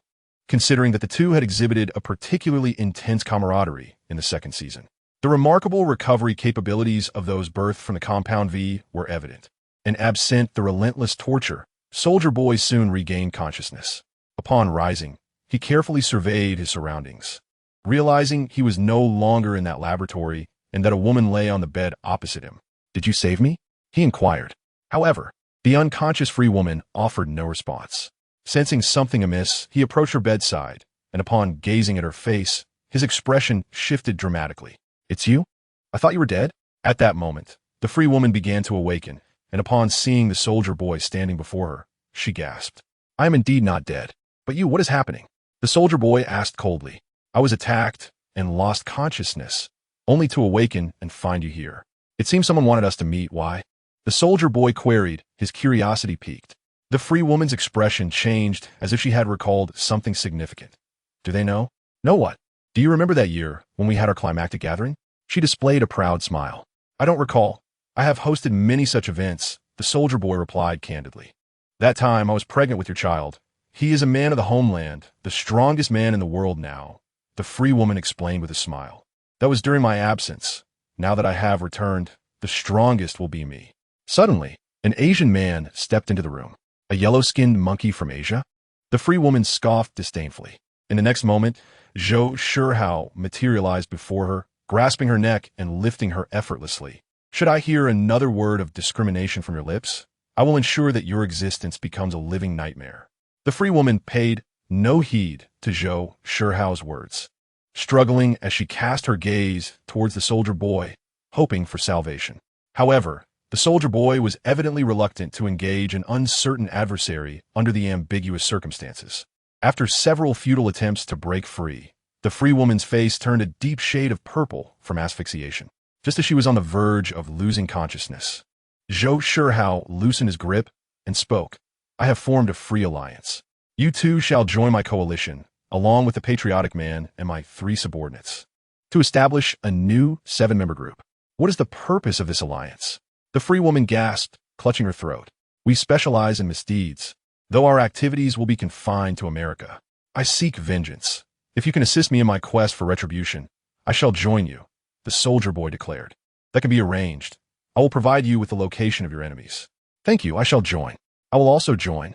A: considering that the 2 had exhibited a particularly intense camaraderie in the 2nd season. The remarkable recovery capabilities of those birthed from the Compound V were evident, and absent the relentless torture, Soldier Boy soon regained consciousness. Upon rising, he carefully surveyed his surroundings, realizing he was no longer in that laboratory and that a woman lay on the bed opposite him. "Did you save me?" he inquired. However, the unconscious free woman offered no response. Sensing something amiss, he approached her bedside, and upon gazing at her face, his expression shifted dramatically. "It's you? I thought you were dead?" At that moment, the free woman began to awaken, and upon seeing the soldier boy standing before her, she gasped. "I am indeed not dead. But you, what is happening?" The soldier boy asked coldly. "I was attacked and lost consciousness, only to awaken and find you here. It seems someone wanted us to meet. Why?" The soldier boy queried, his curiosity piqued. The free woman's expression changed as if she had recalled something significant. "Do they know?" "Know what? Do you remember that year when we had our climactic gathering?" She displayed a proud smile. "I don't recall. I have hosted many such events," the soldier boy replied candidly. "That time I was pregnant with your child. He is a man of the homeland, the strongest man in the world now," the free woman explained with a smile. "That was during my absence. Now that I have returned, the strongest will be me." Suddenly, an Asian man stepped into the room. "A yellow-skinned monkey from Asia?" The free woman scoffed disdainfully. In the next moment, Zhou Shihao materialized before her, grasping her neck and lifting her effortlessly. "Should I hear another word of discrimination from your lips, I will ensure that your existence becomes a living nightmare." The free woman paid no heed to Zhou Shihao's words, struggling as she cast her gaze towards the soldier boy, hoping for salvation. However, the soldier boy was evidently reluctant to engage an uncertain adversary under the ambiguous circumstances. After several futile attempts to break free, the free woman's face turned a deep shade of purple from asphyxiation. Just as she was on the verge of losing consciousness, Zhou Shihao loosened his grip and spoke. I have formed a free alliance. You two shall join my coalition, along with the patriotic man and my 3 subordinates, to establish a new 7-member group. What is the purpose of this alliance? The free woman gasped, clutching her throat. We specialize in misdeeds, though our activities will be confined to America. I seek vengeance. If you can assist me in my quest for retribution, I shall join you, the soldier boy declared. That can be arranged. I will provide you with the location of your enemies. Thank you, I shall join. I will also join.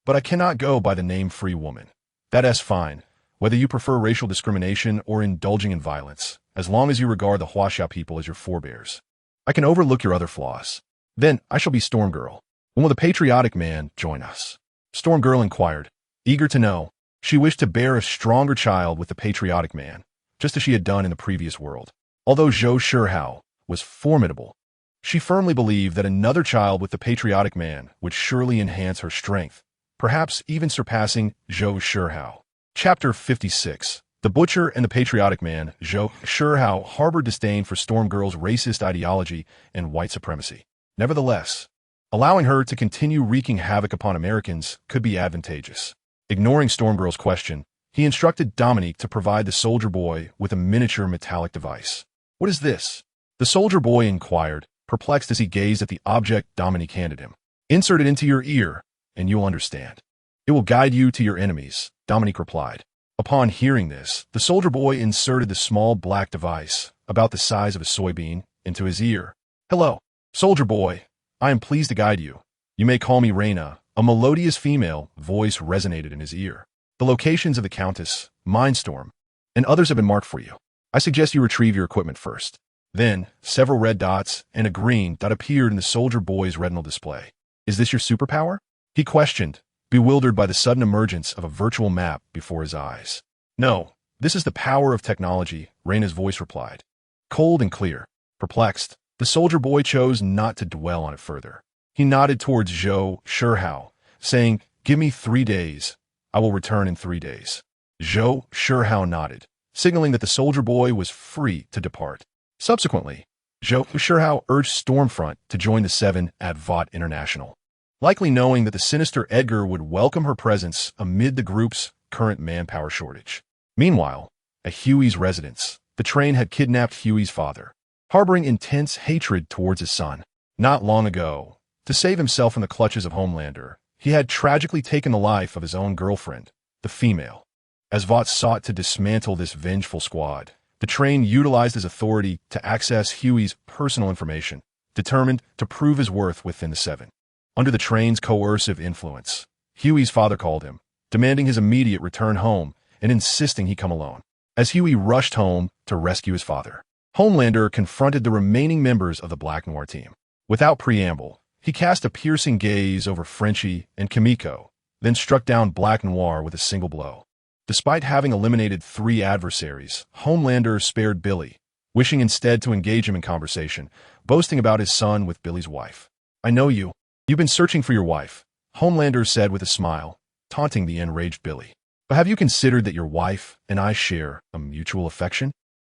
A: But I cannot go by the name free woman. That's fine, whether you prefer racial discrimination or indulging in violence, as long as you regard the Huaxia people as your forebears. I can overlook your other flaws. Then I shall be Storm Girl. When will the patriotic man join us? Storm Girl inquired, eager to know. She wished to bear a stronger child with the patriotic man, just as she had done in the previous world. Although Zhou Shihao was formidable, she firmly believed that another child with the patriotic man would surely enhance her strength, perhaps even surpassing Zhou Shihao. Chapter 56. The Butcher and the Patriotic Man. Zhou Shihao harbored disdain for Storm Girl's racist ideology and white supremacy. Nevertheless, allowing her to continue wreaking havoc upon Americans could be advantageous. Ignoring Storm Girl's question, he instructed Dominique to provide the soldier boy with a miniature metallic device. What is this? The soldier boy inquired, perplexed as he gazed at the object Dominique handed him. Insert it into your ear, and you'll understand. It will guide you to your enemies, Dominique replied. Upon hearing this, the soldier boy inserted the small black device, about the size of a soybean, into his ear. Hello, soldier boy. I am pleased to guide you. You may call me Reina. A melodious female voice resonated in his ear. The locations of the Countess, Mindstorm, and others have been marked for you. I suggest you retrieve your equipment first. Then, several red dots and a green dot appeared in the soldier boy's retinal display. Is this your superpower? He questioned, bewildered by the sudden emergence of a virtual map before his eyes. No, this is the power of technology, Reina's voice replied. Cold and clear. Perplexed, the soldier boy chose not to dwell on it further. He nodded towards Zhou Shihao, saying, Give me 3 days. I will return in 3 days. Zhou Shihao nodded, signaling that the soldier boy was free to depart. Subsequently, Zhou Shihao urged Stormfront to join the 7 at Vought International, likely knowing that the sinister Edgar would welcome her presence amid the group's current manpower shortage. Meanwhile, at Huey's residence, the train had kidnapped Huey's father, harboring intense hatred towards his son. Not long ago, to save himself from the clutches of Homelander, he had tragically taken the life of his own girlfriend, the female. As Vought sought to dismantle this vengeful squad, the train utilized his authority to access Huey's personal information, determined to prove his worth within the 7. Under the train's coercive influence, Huey's father called him, demanding his immediate return home and insisting he come alone. As Huey rushed home to rescue his father, Homelander confronted the remaining members of the Black Noir team. Without preamble, he cast a piercing gaze over Frenchie and Kimiko, then struck down Black Noir with a single blow. Despite having eliminated 3 adversaries, Homelander spared Billy, wishing instead to engage him in conversation, boasting about his son with Billy's wife. I know you. You've been searching for your wife, Homelander said with a smile, taunting the enraged Billy. But have you considered that your wife and I share a mutual affection?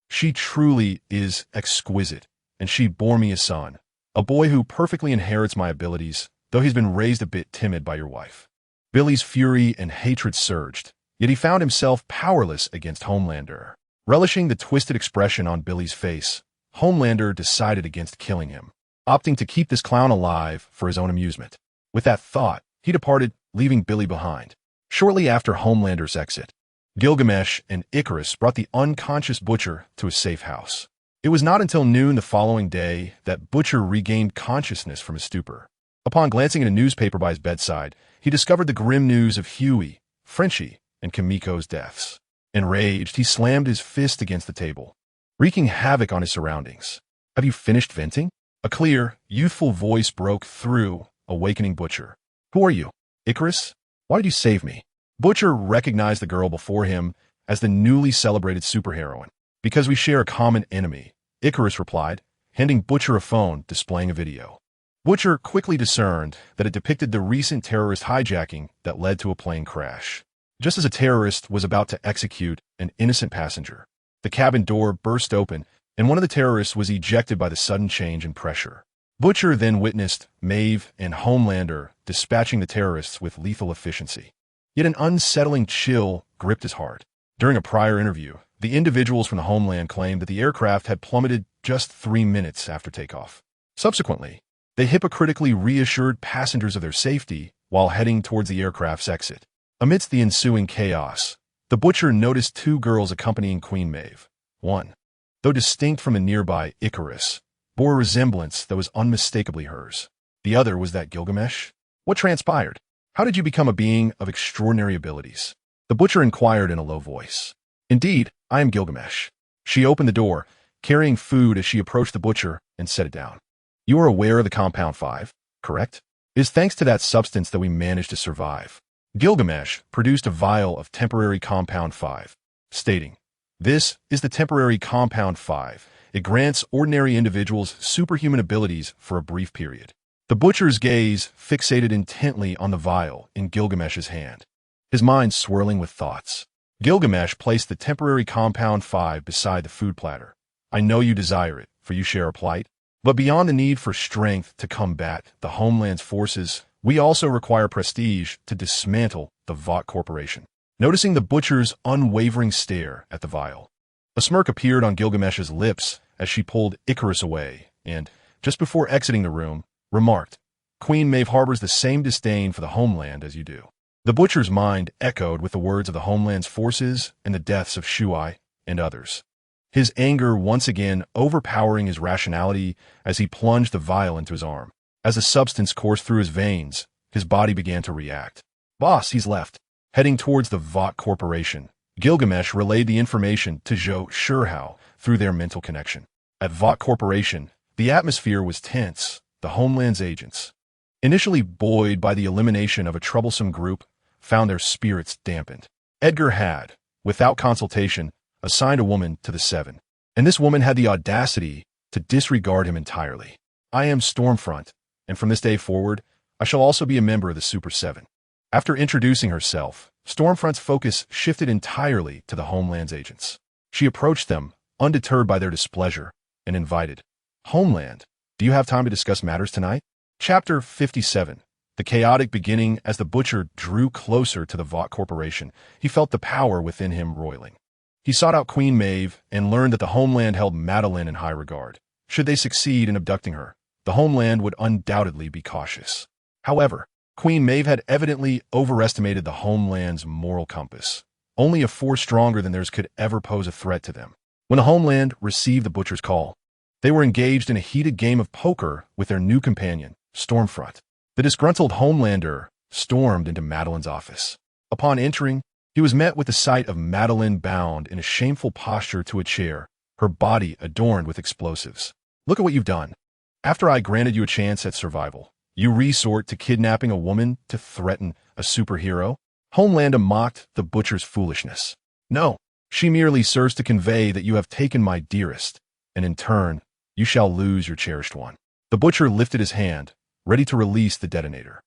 A: She truly is exquisite, and she bore me a son, a boy who perfectly inherits my abilities, though he's been raised a bit timid by your wife. Billy's fury and hatred surged, yet he found himself powerless against Homelander. Relishing the twisted expression on Billy's face, Homelander decided against killing him, opting to keep this clown alive for his own amusement. With that thought, he departed, leaving Billy behind. Shortly after Homelander's exit, Gilgamesh and Icarus brought the unconscious Butcher to a safe house. It was not until noon the following day that Butcher regained consciousness from his stupor. Upon glancing at a newspaper by his bedside, he discovered the grim news of Huey, Frenchie, and Kimiko's deaths. Enraged, he slammed his fist against the table, wreaking havoc on his surroundings. Have you finished venting? A clear, youthful voice broke through, awakening Butcher. Who are you? Icarus? Why did you save me? Butcher recognized the girl before him as the newly celebrated superheroine. Because we share a common enemy, Icarus replied, handing Butcher a phone displaying a video. Butcher quickly discerned that it depicted the recent terrorist hijacking that led to a plane crash. Just as a terrorist was about to execute an innocent passenger, the cabin door burst open and one of the terrorists was ejected by the sudden change in pressure. Butcher then witnessed Maeve and Homelander dispatching the terrorists with lethal efficiency. Yet an unsettling chill gripped his heart. During a prior interview, the individuals from the Homeland claimed that the aircraft had plummeted just 3 minutes after takeoff. Subsequently, they hypocritically reassured passengers of their safety while heading towards the aircraft's exit. Amidst the ensuing chaos, the Butcher noticed 2 girls accompanying Queen Maeve. One, though distinct from the nearby Icarus, bore a resemblance that was unmistakably hers. The other was that Gilgamesh. What transpired? How did you become a being of extraordinary abilities? The Butcher inquired in a low voice. Indeed, I am Gilgamesh. She opened the door, carrying food as she approached the Butcher and set it down. You are aware of the Compound 5, correct? It is thanks to that substance that we managed to survive. Gilgamesh produced a vial of temporary Compound 5, stating, "This is the temporary Compound 5. It grants ordinary individuals superhuman abilities for a brief period." The Butcher's gaze fixated intently on the vial in Gilgamesh's hand, his mind swirling with thoughts. Gilgamesh placed the temporary Compound 5 beside the food platter. "I know you desire it, for you share a plight. But beyond the need for strength to combat the Homeland's forces, we also require prestige to dismantle the Vought Corporation." Noticing the Butcher's unwavering stare at the vial, a smirk appeared on Gilgamesh's lips as she pulled Icarus away and, just before exiting the room, remarked, "Queen Maeve harbors the same disdain for the Homeland as you do." The Butcher's mind echoed with the words of the Homeland's forces and the deaths of Shui and others, his anger once again overpowering his rationality as he plunged the vial into his arm. As the substance coursed through his veins, his body began to react. "Boss, he's left." Heading towards the Vought Corporation, Gilgamesh relayed the information to Zhou Shihao through their mental connection. At Vought Corporation, the atmosphere was tense. The Homeland's agents, initially buoyed by the elimination of a troublesome group, found their spirits dampened. Edgar had, without consultation, assigned a woman to the Seven, and this woman had the audacity to disregard him entirely. "I am Stormfront, and from this day forward, I shall also be a member of the Super Seven." After introducing herself, Stormfront's focus shifted entirely to the Homeland's agents. She approached them, undeterred by their displeasure, and invited, "Homeland, do you have time to discuss matters tonight?" Chapter 57. The chaotic beginning. As the Butcher drew closer to the Vought Corporation, he felt the power within him roiling. He sought out Queen Maeve and learned that the Homeland held Madeline in high regard. Should they succeed in abducting her, the Homeland would undoubtedly be cautious. However, Queen Maeve had evidently overestimated the Homeland's moral compass. Only a force stronger than theirs could ever pose a threat to them. When the Homeland received the Butcher's call, they were engaged in a heated game of poker with their new companion, Stormfront. The disgruntled Homelander stormed into Madeline's office. Upon entering, he was met with the sight of Madeline bound in a shameful posture to a chair, her body adorned with explosives. "Look at what you've done. After I granted you a chance at survival, you resort to kidnapping a woman to threaten a superhero?" Homelander mocked the Butcher's foolishness. "No, she merely serves to convey that you have taken my dearest, and in turn, you shall lose your cherished one." The Butcher lifted his hand, ready to release the detonator.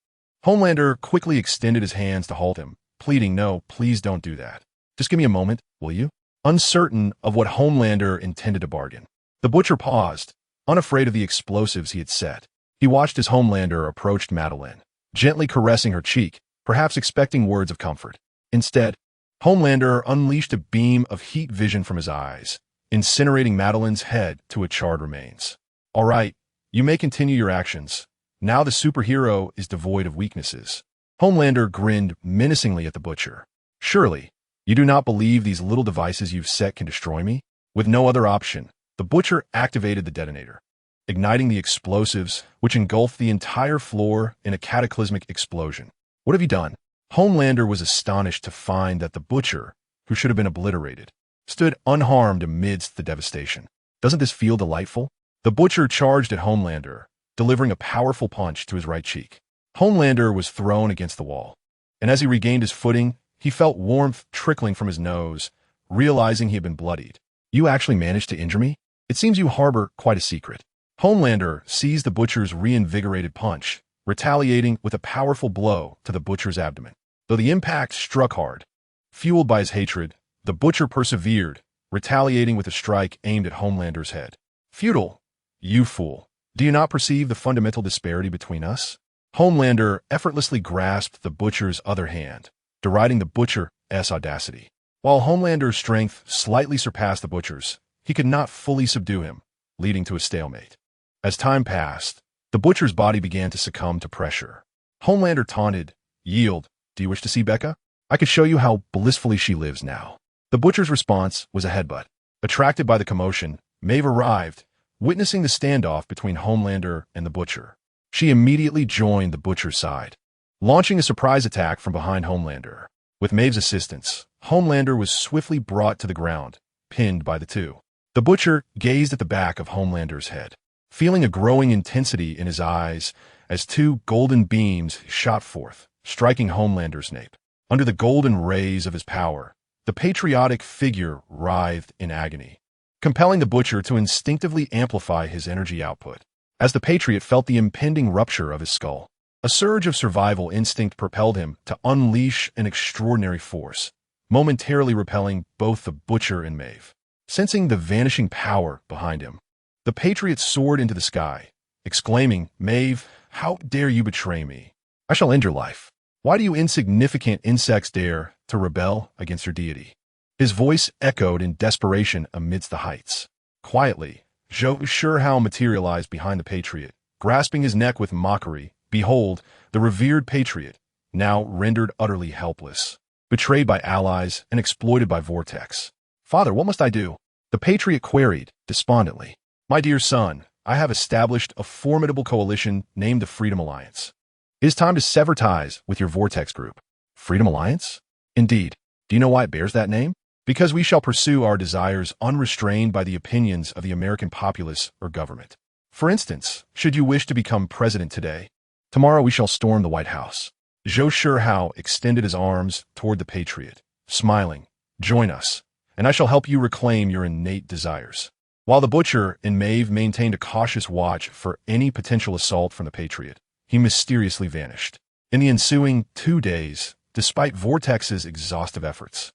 A: Homelander quickly extended his hands to halt him, pleading, "No, please don't do that. Just give me a moment, will you?" Uncertain of what Homelander intended to bargain, the Butcher paused, unafraid of the explosives he had set. He watched as Homelander approached Madeline, gently caressing her cheek, perhaps expecting words of comfort. Instead, Homelander unleashed a beam of heat vision from his eyes, incinerating Madeline's head to a charred remains. "All right, you may continue your actions. Now the superhero is devoid of weaknesses." Homelander grinned menacingly at the Butcher. "Surely, you do not believe these little devices you've set can destroy me?" With no other option, the Butcher activated the detonator, igniting the explosives, which engulfed the entire floor in a cataclysmic explosion. "What have you done?" Homelander was astonished to find that the Butcher, who should have been obliterated, stood unharmed amidst the devastation. "Doesn't this feel delightful?" The Butcher charged at Homelander, delivering a powerful punch to his right cheek. Homelander was thrown against the wall, and as he regained his footing, he felt warmth trickling from his nose, realizing he had been bloodied. "You actually managed to injure me? It seems you harbor quite a secret." Homelander seized the Butcher's reinvigorated punch, retaliating with a powerful blow to the Butcher's abdomen. Though the impact struck hard, fueled by his hatred, the Butcher persevered, retaliating with a strike aimed at Homelander's head. "Futile, you fool. Do you not perceive the fundamental disparity between us? Homelander effortlessly grasped the Butcher's other hand, deriding the Butcher's audacity. While Homelander's strength slightly surpassed the Butcher's, he could not fully subdue him, leading to a stalemate. As time passed, the Butcher's body began to succumb to pressure. Homelander taunted, "Yield, do you wish to see Becca? I could show you how blissfully she lives now." The Butcher's response was a headbutt. Attracted by the commotion, Maeve arrived, witnessing the standoff between Homelander and the Butcher. She immediately joined the Butcher's side, launching a surprise attack from behind Homelander. With Maeve's assistance, Homelander was swiftly brought to the ground, pinned by the two. The Butcher gazed at the back of Homelander's head, feeling a growing intensity in his eyes as two golden beams shot forth, striking Homelander's nape. Under the golden rays of his power, the patriotic figure writhed in agony, compelling the Butcher to instinctively amplify his energy output. As the Patriot felt the impending rupture of his skull, a surge of survival instinct propelled him to unleash an extraordinary force, momentarily repelling both the Butcher and Maeve. Sensing the vanishing power behind him, the Patriot soared into the sky, exclaiming, "Maeve, how dare you betray me? I shall end your life. Why do you insignificant insects dare to rebel against your deity?" His voice echoed in desperation amidst the heights. Quietly, Zhou Shihao materialized behind the Patriot, grasping his neck with mockery. Behold, the revered Patriot, now rendered utterly helpless, betrayed by allies and exploited by Vortex. "Father, what must I do?" The Patriot queried, despondently. "My dear son, I have established a formidable coalition named the Freedom Alliance. It is time to sever ties with your Vortex group." Freedom Alliance? Indeed. Do you know why it bears that name? Because we shall pursue our desires unrestrained by the opinions of the American populace or government. For instance, should you wish to become president today, tomorrow we shall storm the White House. Zhou Shihao extended his arms toward the Patriot, smiling, "Join us, and I shall help you reclaim your innate desires." While the Butcher and Maeve maintained a cautious watch for any potential assault from the Patriot, he mysteriously vanished. In the ensuing 2 days, despite Vortex's exhaustive efforts,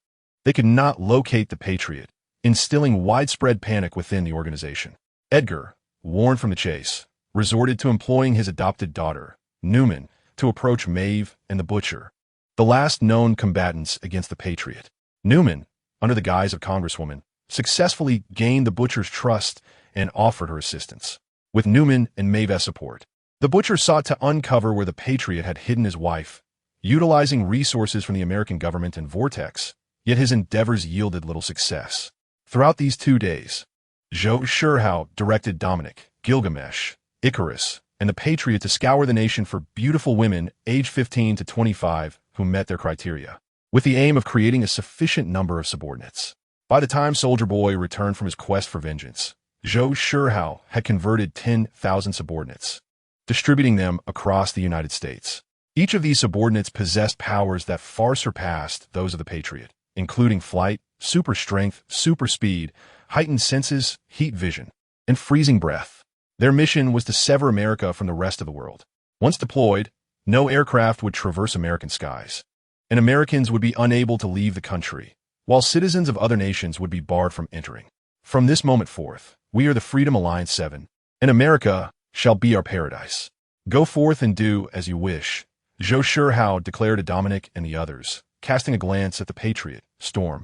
A: they could not locate the Patriot, instilling widespread panic within the organization. Edgar, warned from the chase, resorted to employing his adopted daughter, Newman, to approach Maeve and the Butcher, the last known combatants against the Patriot. Newman, under the guise of Congresswoman, successfully gained the Butcher's trust and offered her assistance. With Newman and Maeve's support, the Butcher sought to uncover where the Patriot had hidden his wife, utilizing resources from the American government and Vortex, yet his endeavors yielded little success. Throughout these 2 days, Zhou Shihao directed Dominic, Gilgamesh, Icarus, and the Patriot to scour the nation for beautiful women aged 15 to 25 who met their criteria, with the aim of creating a sufficient number of subordinates. By the time Soldier Boy returned from his quest for vengeance, Zhou Shihao had converted 10,000 subordinates, distributing them across the United States. Each of these subordinates possessed powers that far surpassed those of the Patriot, including flight, super strength, super speed, heightened senses, heat vision, and freezing breath. Their mission was to sever America from the rest of the world. Once deployed, no aircraft would traverse American skies, and Americans would be unable to leave the country, while citizens of other nations would be barred from entering. From this moment forth, we are the Freedom Alliance 7, and America shall be our paradise. Go forth and do as you wish, Zhou Shihao declared to Dominic and the others, casting a glance at the Patriot, Storm,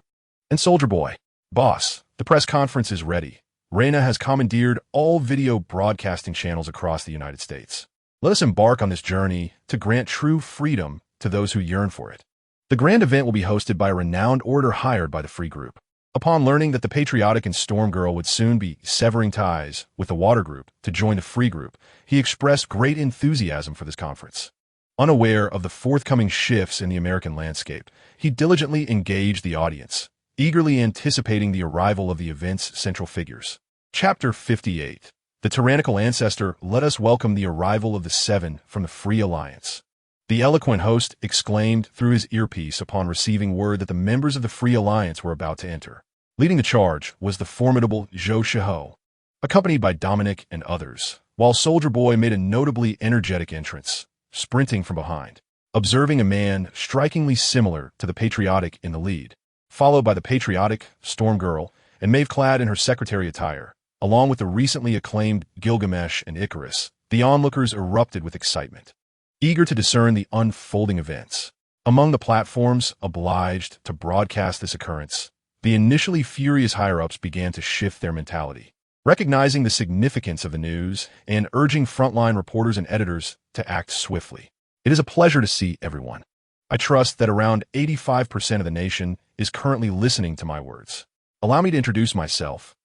A: and Soldier Boy. "Boss, the press conference is ready. Reina has commandeered all video broadcasting channels across the United States. Let us embark on this journey to grant true freedom to those who yearn for it." The grand event will be hosted by a renowned orator hired by the Free Group. Upon learning that the Patriotic and Storm Girl would soon be severing ties with the Water Group to join the Free Group, he expressed great enthusiasm for this conference. Unaware of the forthcoming shifts in the American landscape, he diligently engaged the audience, eagerly anticipating the arrival of the event's central figures. Chapter 58. The Tyrannical Ancestor. Let us welcome the arrival of the 7 from the Free Alliance. The eloquent host exclaimed through his earpiece upon receiving word that the members of the Free Alliance were about to enter. Leading the charge was the formidable Zhou Shihao, accompanied by Dominic and others, while Soldier Boy made a notably energetic entrance, sprinting from behind, observing a man strikingly similar to the Patriotic in the lead, followed by the Patriotic, Storm Girl, and Maeve clad in her secretary attire, along with the recently acclaimed Gilgamesh and Icarus, the onlookers erupted with excitement, eager to discern the unfolding events. Among the platforms obliged to broadcast this occurrence, the initially furious higher-ups began to shift their mentality, recognizing the significance of the news and urging frontline reporters and editors to act swiftly. It is a pleasure to see everyone. I trust that around 85% of the nation is currently listening to my words. Allow me to introduce myself.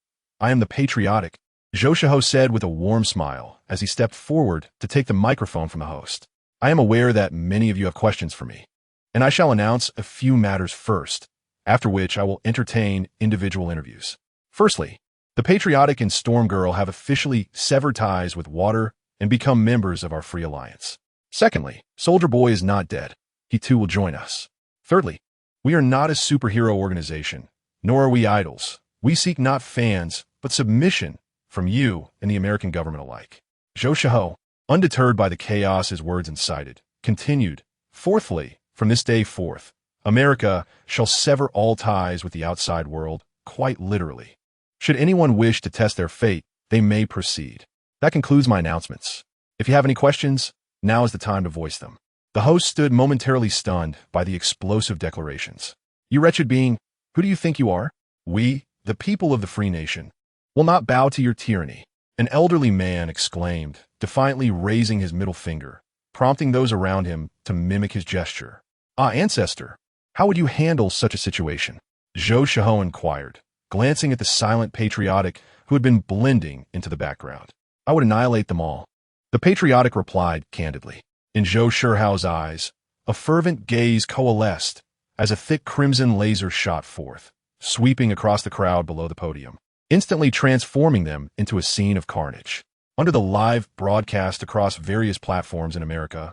A: I am the patriotic, Zhou Shihao said with a warm smile as he stepped forward to take the microphone from the host. I am aware that many of you have questions for me, and I shall announce a few matters first, after which I will entertain individual interviews. Firstly, the Patriotic and Storm Girl have officially severed ties with Water and become members of our Free Alliance. Secondly, Soldier Boy is not dead. He too will join us. Thirdly, we are not a superhero organization, nor are we idols. We seek not fans, but submission from you and the American government alike. Zhou Shihao, undeterred by the chaos his words incited, continued, Fourthly, from this day forth, America shall sever all ties with the outside world, quite literally. Should anyone wish to test their fate, they may proceed. That concludes my announcements. If you have any questions, now is the time to voice them. The host stood momentarily stunned by the explosive declarations. You wretched being, who do you think you are? We, the people of the free nation, will not bow to your tyranny. An elderly man exclaimed, defiantly raising his middle finger, prompting those around him to mimic his gesture. Ah, ancestor, how would you handle such a situation? Zhou Shihao inquired, glancing at the silent patriotic who had been blending into the background. I would annihilate them all. The patriotic replied candidly. In Zhou Shihao's eyes, a fervent gaze coalesced as a thick crimson laser shot forth, sweeping across the crowd below the podium, instantly transforming them into a scene of carnage. Under the live broadcast across various platforms in America,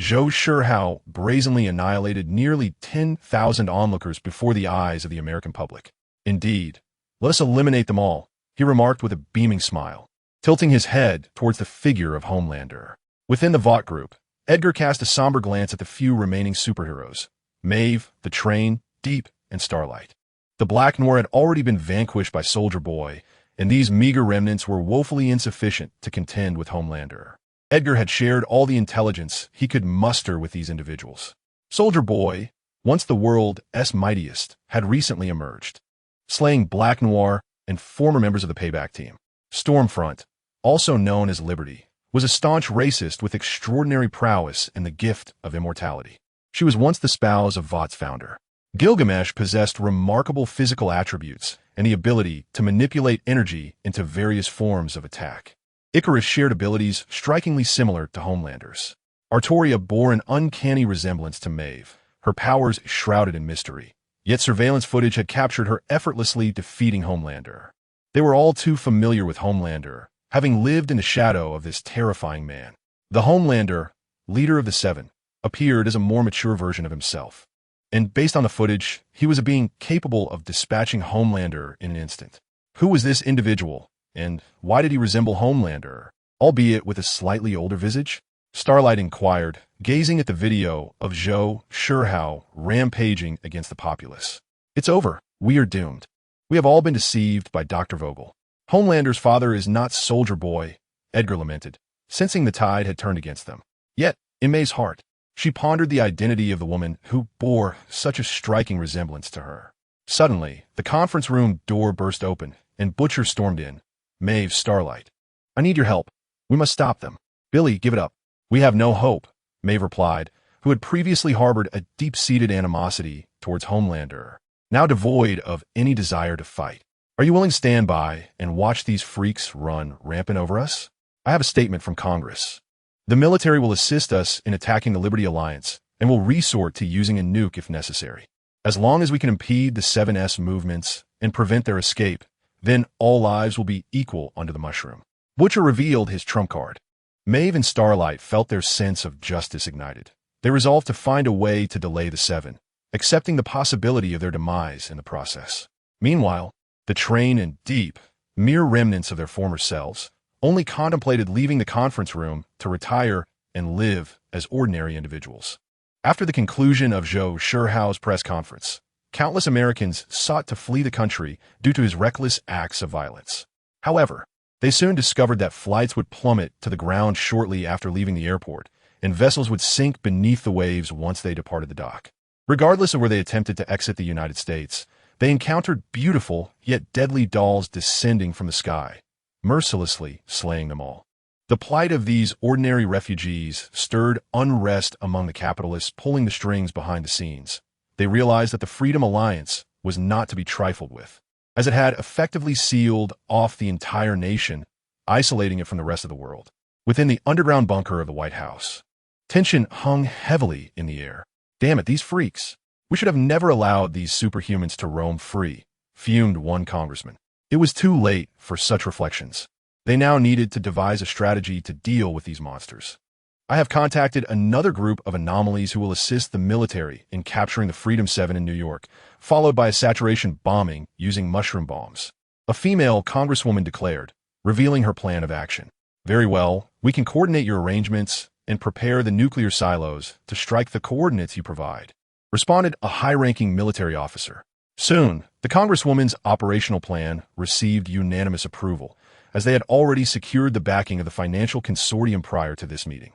A: Zhou Shihao brazenly annihilated nearly 10,000 onlookers before the eyes of the American public. Indeed, let us eliminate them all, he remarked with a beaming smile, tilting his head towards the figure of Homelander. Within the Vought group, Edgar cast a somber glance at the few remaining superheroes, Maeve, the Train, Deep, and Starlight. The Black Noir had already been vanquished by Soldier Boy, and these meager remnants were woefully insufficient to contend with Homelander. Edgar had shared all the intelligence he could muster with these individuals. Soldier Boy, once the world's mightiest, had recently emerged, slaying Black Noir and former members of the Payback team. Stormfront, also known as Liberty, was a staunch racist with extraordinary prowess and the gift of immortality. She was once the spouse of Vought's founder. Gilgamesh possessed remarkable physical attributes and the ability to manipulate energy into various forms of attack. Icarus shared abilities strikingly similar to Homelander's. Artoria bore an uncanny resemblance to Maeve, her powers shrouded in mystery, yet surveillance footage had captured her effortlessly defeating Homelander. They were all too familiar with Homelander, having lived in the shadow of this terrifying man. The Homelander, leader of the Seven, appeared as a more mature version of himself. And based on the footage, he was a being capable of dispatching Homelander in an instant. Who was this individual, and why did he resemble Homelander, albeit with a slightly older visage? Starlight inquired, gazing at the video of Zhou Shihao rampaging against the populace. It's over. We are doomed. We have all been deceived by Dr. Vogel. Homelander's father is not Soldier Boy, Edgar lamented, sensing the tide had turned against them. Yet, in May's heart, she pondered the identity of the woman who bore such a striking resemblance to her. Suddenly, the conference room door burst open, and Butcher stormed in. Maeve, Starlight. I need your help. We must stop them. Billy, give it up. We have no hope, Maeve replied, who had previously harbored a deep-seated animosity towards Homelander, now devoid of any desire to fight. Are you willing to stand by and watch these freaks run rampant over us? I have a statement from Congress. The military will assist us in attacking the Liberty Alliance and will resort to using a nuke if necessary. As long as we can impede the 7S movements and prevent their escape, then all lives will be equal under the mushroom. Butcher revealed his trump card. Maeve and Starlight felt their sense of justice ignited. They resolved to find a way to delay the Seven, accepting the possibility of their demise in the process. Meanwhile, the Train and Deep, mere remnants of their former selves, only contemplated leaving the conference room to retire and live as ordinary individuals. After the conclusion of Zhou Shihao's press conference, countless Americans sought to flee the country due to his reckless acts of violence. However, they soon discovered that flights would plummet to the ground shortly after leaving the airport, and vessels would sink beneath the waves once they departed the dock. Regardless of where they attempted to exit the United States, they encountered beautiful yet deadly dolls descending from the sky, mercilessly slaying them all. The plight of these ordinary refugees stirred unrest among the capitalists pulling the strings behind the scenes. They realized that the Freedom Alliance was not to be trifled with, as it had effectively sealed off the entire nation, isolating it from the rest of the world. Within the underground bunker of the White House, tension hung heavily in the air. Damn it, these freaks. We should have never allowed these superhumans to roam free, fumed one congressman. It was too late for such reflections. They now needed to devise a strategy to deal with these monsters. I have contacted another group of anomalies who will assist the military in capturing the Freedom 7 in New York, followed by a saturation bombing using mushroom bombs. A female congresswoman declared, revealing her plan of action. Very well, we can coordinate your arrangements and prepare the nuclear silos to strike the coordinates you provide, responded a high-ranking military officer. Soon, the congresswoman's operational plan received unanimous approval, as they had already secured the backing of the financial consortium prior to this meeting.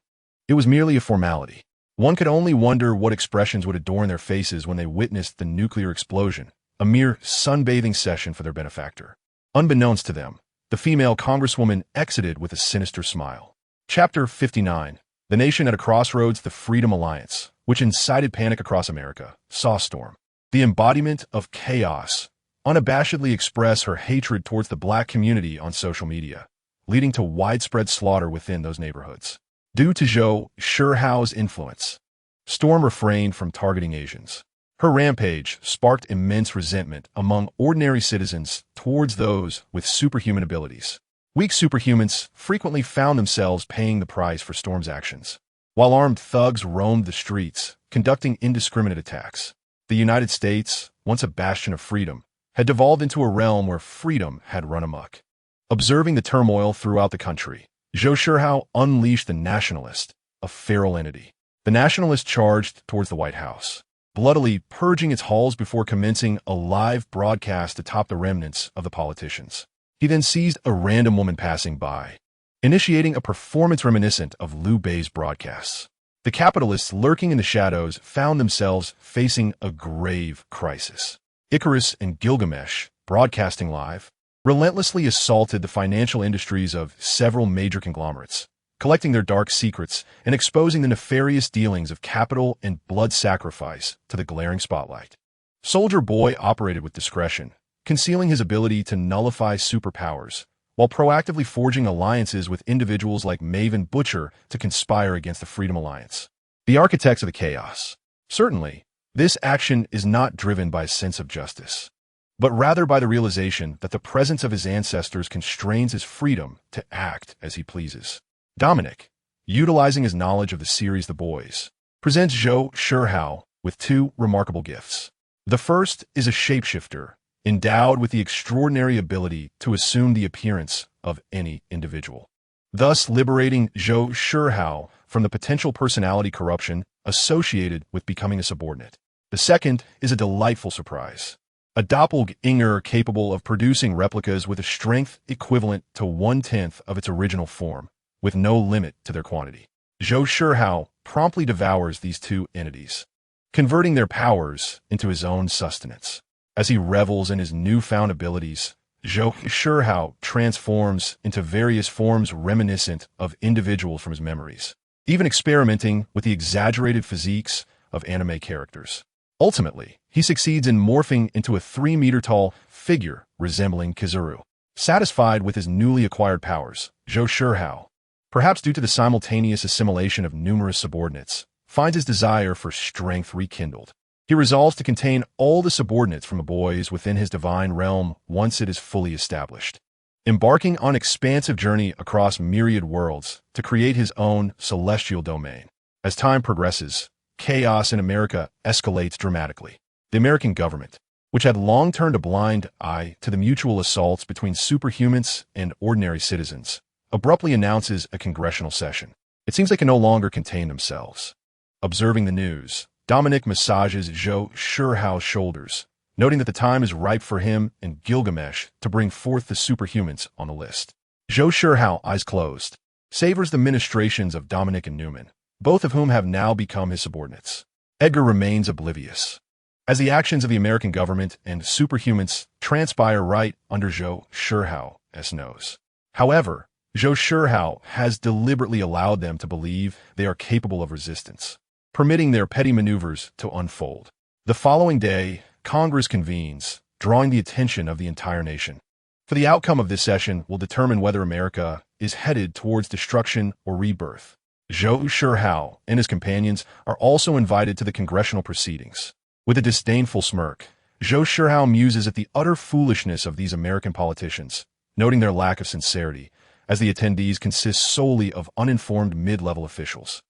A: It was merely a formality. One could only wonder what expressions would adorn their faces when they witnessed the nuclear explosion, a mere sunbathing session for their benefactor. Unbeknownst to them, the female congresswoman exited with a sinister smile. Chapter 59. The nation at a crossroads, the Freedom Alliance, which incited panic across America, saw Storm, the embodiment of chaos, unabashedly express her hatred towards the black community on social media, leading to widespread slaughter within those neighborhoods. Due to Zhou Shihao's influence, Storm refrained from targeting Asians. Her rampage sparked immense resentment among ordinary citizens towards those with superhuman abilities. Weak superhumans frequently found themselves paying the price for Storm's actions, while armed thugs roamed the streets, conducting indiscriminate attacks. The United States, once a bastion of freedom, had devolved into a realm where freedom had run amok. Observing the turmoil throughout the country, Zhou Shihao unleashed the nationalist, a feral entity. The nationalist charged towards the White House, bloodily purging its halls before commencing a live broadcast to top the remnants of the politicians. He then seized a random woman passing by, initiating a performance reminiscent of Liu Bei's broadcasts. The capitalists lurking in the shadows found themselves facing a grave crisis. Icarus and Gilgamesh, broadcasting live, relentlessly assaulted the financial industries of several major conglomerates, collecting their dark secrets and exposing the nefarious dealings of capital and blood sacrifice to the glaring spotlight. Soldier Boy operated with discretion, concealing his ability to nullify superpowers, while proactively forging alliances with individuals like Maven Butcher to conspire against the Freedom Alliance. The architects of the chaos. Certainly, this action is not driven by a sense of justice, but rather by the realization that the presence of his ancestors constrains his freedom to act as he pleases. Dominic, utilizing his knowledge of the series The Boys, presents Zhou Shihao with two remarkable gifts. The first is a shapeshifter, endowed with the extraordinary ability to assume the appearance of any individual, thus liberating Zhou Shihao from the potential personality corruption associated with becoming a subordinate. The second is a delightful surprise. A doppelganger capable of producing replicas with a strength equivalent to 1/10 of its original form, with no limit to their quantity. Zhou Shihao promptly devours these two entities, converting their powers into his own sustenance. As he revels in his newfound abilities, Zhou Shihao transforms into various forms reminiscent of individuals from his memories, even experimenting with the exaggerated physiques of anime characters. Ultimately, he succeeds in morphing into a 3-meter-tall figure resembling Kizuru. Satisfied with his newly acquired powers, Zhou Shihao, perhaps due to the simultaneous assimilation of numerous subordinates, finds his desire for strength rekindled. He resolves to contain all the subordinates from the boys within his divine realm once it is fully established, embarking on an expansive journey across myriad worlds to create his own celestial domain. As time progresses, chaos in America escalates dramatically. The American government, which had long turned a blind eye to the mutual assaults between superhumans and ordinary citizens, abruptly announces a congressional session. It seems they can no longer contain themselves. Observing the news, Dominic massages Zhou Shihao's shoulders, noting that the time is ripe for him and Gilgamesh to bring forth the superhumans on the list. Zhou Shihao, eyes closed, savors the ministrations of Dominic and Newman, both of whom have now become his subordinates. Edgar remains oblivious, as the actions of the American government and superhumans transpire right under Zhou Shihao's nose. However, Zhou Shihao has deliberately allowed them to believe they are capable of resistance, permitting their petty maneuvers to unfold. The following day, Congress convenes, drawing the attention of the entire nation. For the outcome of this session will determine whether America is headed towards destruction or rebirth. Zhou Shihao and his companions are also invited to the congressional proceedings. With a disdainful smirk, Zhou Shihao muses at the utter foolishness of these American politicians, noting their lack of sincerity, as the attendees consist solely of uninformed mid-level officials.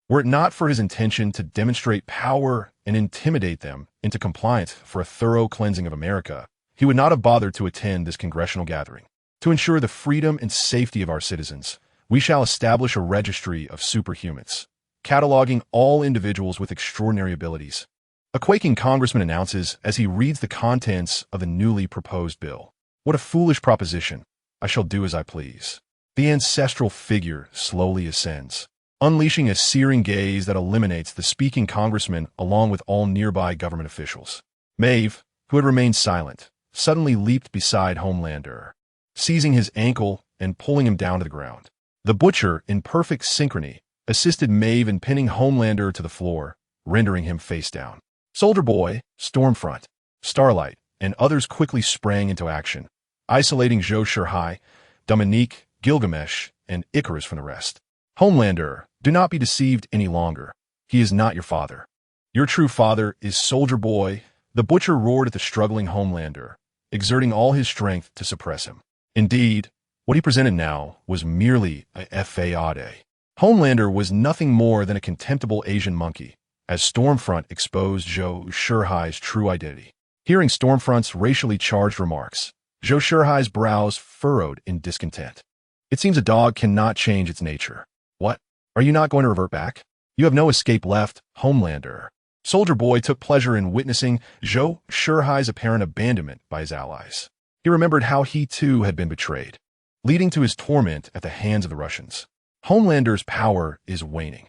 A: Were it not for his intention to demonstrate power and intimidate them into compliance for a thorough cleansing of America, he would not have bothered to attend this congressional gathering. To ensure the freedom and safety of our citizens, we shall establish a registry of superhumans, cataloging all individuals with extraordinary abilities. A quaking congressman announces as he reads the contents of the newly proposed bill. What a foolish proposition. I shall do as I please. The ancestral figure slowly ascends, unleashing a searing gaze that eliminates the speaking congressman along with all nearby government officials. Maeve, who had remained silent, suddenly leaped beside Homelander, seizing his ankle and pulling him down to the ground. The butcher, in perfect synchrony, assisted Maeve in pinning Homelander to the floor, rendering him face down. Soldier Boy, Stormfront, Starlight, and others quickly sprang into action, isolating Zhou Shihao, Dominique, Gilgamesh, and Icarus from the rest. Homelander, do not be deceived any longer. He is not your father. Your true father is Soldier Boy. The butcher roared at the struggling Homelander, exerting all his strength to suppress him. Indeed, what he presented now was merely a fade. Homelander was nothing more than a contemptible Asian monkey, as Stormfront exposed Zhou Shihao's true identity. Hearing Stormfront's racially charged remarks, Zhou Shihao's brows furrowed in discontent. It seems a dog cannot change its nature. What? Are you not going to revert back? You have no escape left, Homelander. Soldier Boy took pleasure in witnessing Zhou Shihao's apparent abandonment by his allies. He remembered how he too had been betrayed, leading to his torment at the hands of the Russians. Homelander's power is waning.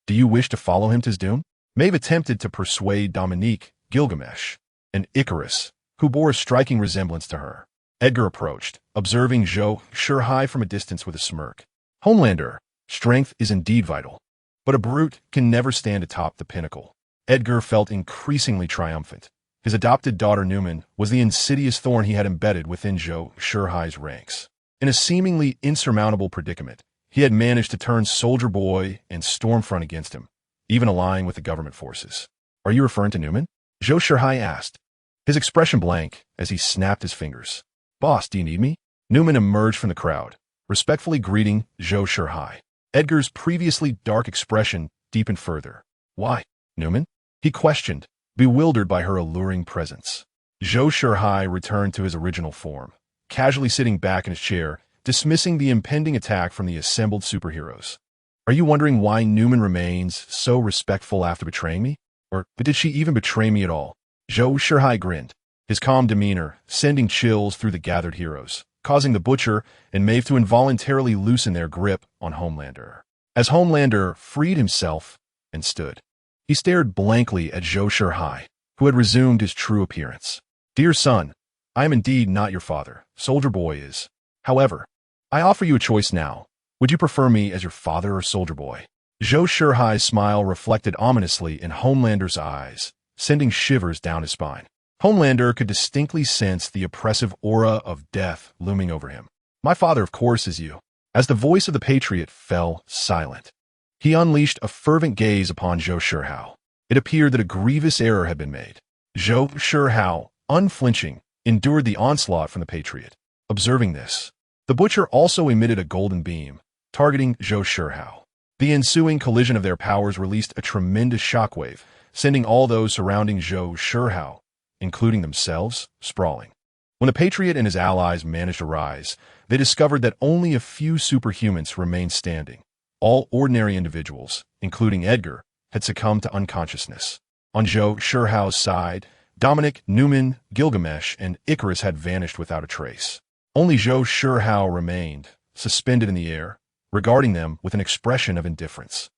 A: Do you wish to follow him to his doom? Maeve attempted to persuade Dominique, Gilgamesh, and Icarus, who bore a striking resemblance to her. Edgar approached, observing Zhou Shihao from a distance with a smirk. Homelander, strength is indeed vital, but a brute can never stand atop the pinnacle. Edgar felt increasingly triumphant. His adopted daughter Newman was the insidious thorn he had embedded within Zhou Shihao's ranks. In a seemingly insurmountable predicament, he had managed to turn Soldier Boy and Stormfront against him, even allying with the government forces. Are you referring to Newman? Zhou Shihao asked, his expression blank as he snapped his fingers. Boss, do you need me? Newman emerged from the crowd, respectfully greeting Zhou Shihao. Edgar's previously dark expression deepened further. Why, Newman? He questioned, bewildered by her alluring presence. Zhou Shihao returned to his original form, casually sitting back in his chair, dismissing the impending attack from the assembled superheroes. Are you wondering why Newman remains so respectful after betraying me? Or did she even betray me at all? Zhou Shihao grinned, his calm demeanor sending chills through the gathered heroes, causing the butcher and Maeve to involuntarily loosen their grip on Homelander. As Homelander freed himself and stood, he stared blankly at Zhou Shihao, who had resumed his true appearance. Dear son, I am indeed not your father. Soldier Boy is. However, I offer you a choice now. Would you prefer me as your father or Soldier Boy? Zhou Shihao's smile reflected ominously in Homelander's eyes, sending shivers down his spine. Homelander could distinctly sense the oppressive aura of death looming over him. My father, of course, is you. As the voice of the Patriot fell silent, he unleashed a fervent gaze upon Zhou Shihao. It appeared that a grievous error had been made. Zhou Shihao, unflinching, endured the onslaught from the Patriot. Observing this, the butcher also emitted a golden beam, targeting Zhou Shihao. The ensuing collision of their powers released a tremendous shockwave, sending all those surrounding Zhou Shihao, including themselves, sprawling. When the Patriot and his allies managed to rise, they discovered that only a few superhumans remained standing. All ordinary individuals, including Edgar, had succumbed to unconsciousness. On Zhou Shihao's side, Dominic, Newman, Gilgamesh, and Icarus had vanished without a trace. Only Zhou Shihao remained, suspended in the air, regarding them with an expression of indifference.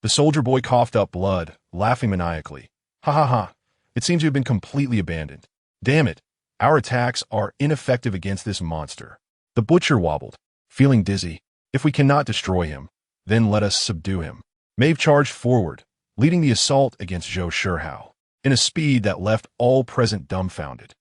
A: The soldier boy coughed up blood, laughing maniacally. Ha ha ha, it seems you've been completely abandoned. Damn it, our attacks are ineffective against this monster. The butcher wobbled, feeling dizzy. If we cannot destroy him, then let us subdue him. Maeve charged forward, leading the assault against Zhou Shihao, in a speed that left all present dumbfounded.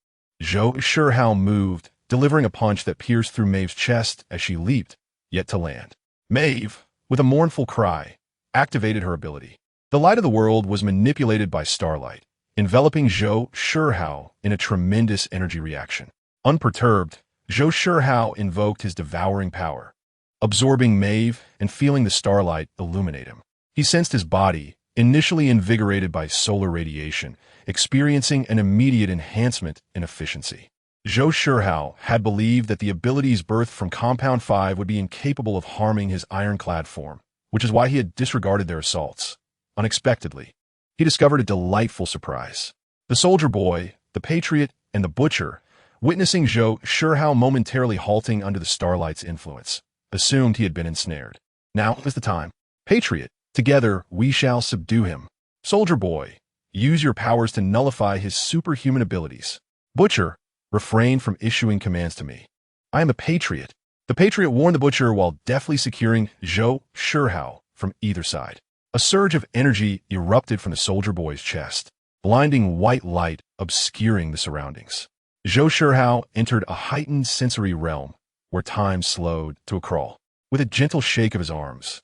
A: Zhou Shihao moved, delivering a punch that pierced through Maeve's chest as she leaped, yet to land. Maeve, with a mournful cry, activated her ability. The light of the world was manipulated by starlight, enveloping Zhou Shihao in a tremendous energy reaction. Unperturbed, Zhou Shihao invoked his devouring power, absorbing Maeve and feeling the starlight illuminate him. He sensed his body, initially invigorated by solar radiation, experiencing an immediate enhancement in efficiency. Zhou Shihao had believed that the abilities birthed from Compound 5 would be incapable of harming his ironclad form, which is why he had disregarded their assaults. Unexpectedly, he discovered a delightful surprise. The soldier boy, the patriot, and the butcher, witnessing Zhou Shihao momentarily halting under the starlight's influence, assumed he had been ensnared. Now is the time. Patriot, together we shall subdue him. Soldier boy, use your powers to nullify his superhuman abilities. Butcher, refrain from issuing commands to me. I am a patriot. The patriot warned the butcher while deftly securing Zhou Shihao from either side. A surge of energy erupted from the soldier boy's chest, blinding white light obscuring the surroundings. Zhou Shihao entered a heightened sensory realm, where time slowed to a crawl. With a gentle shake of his arms,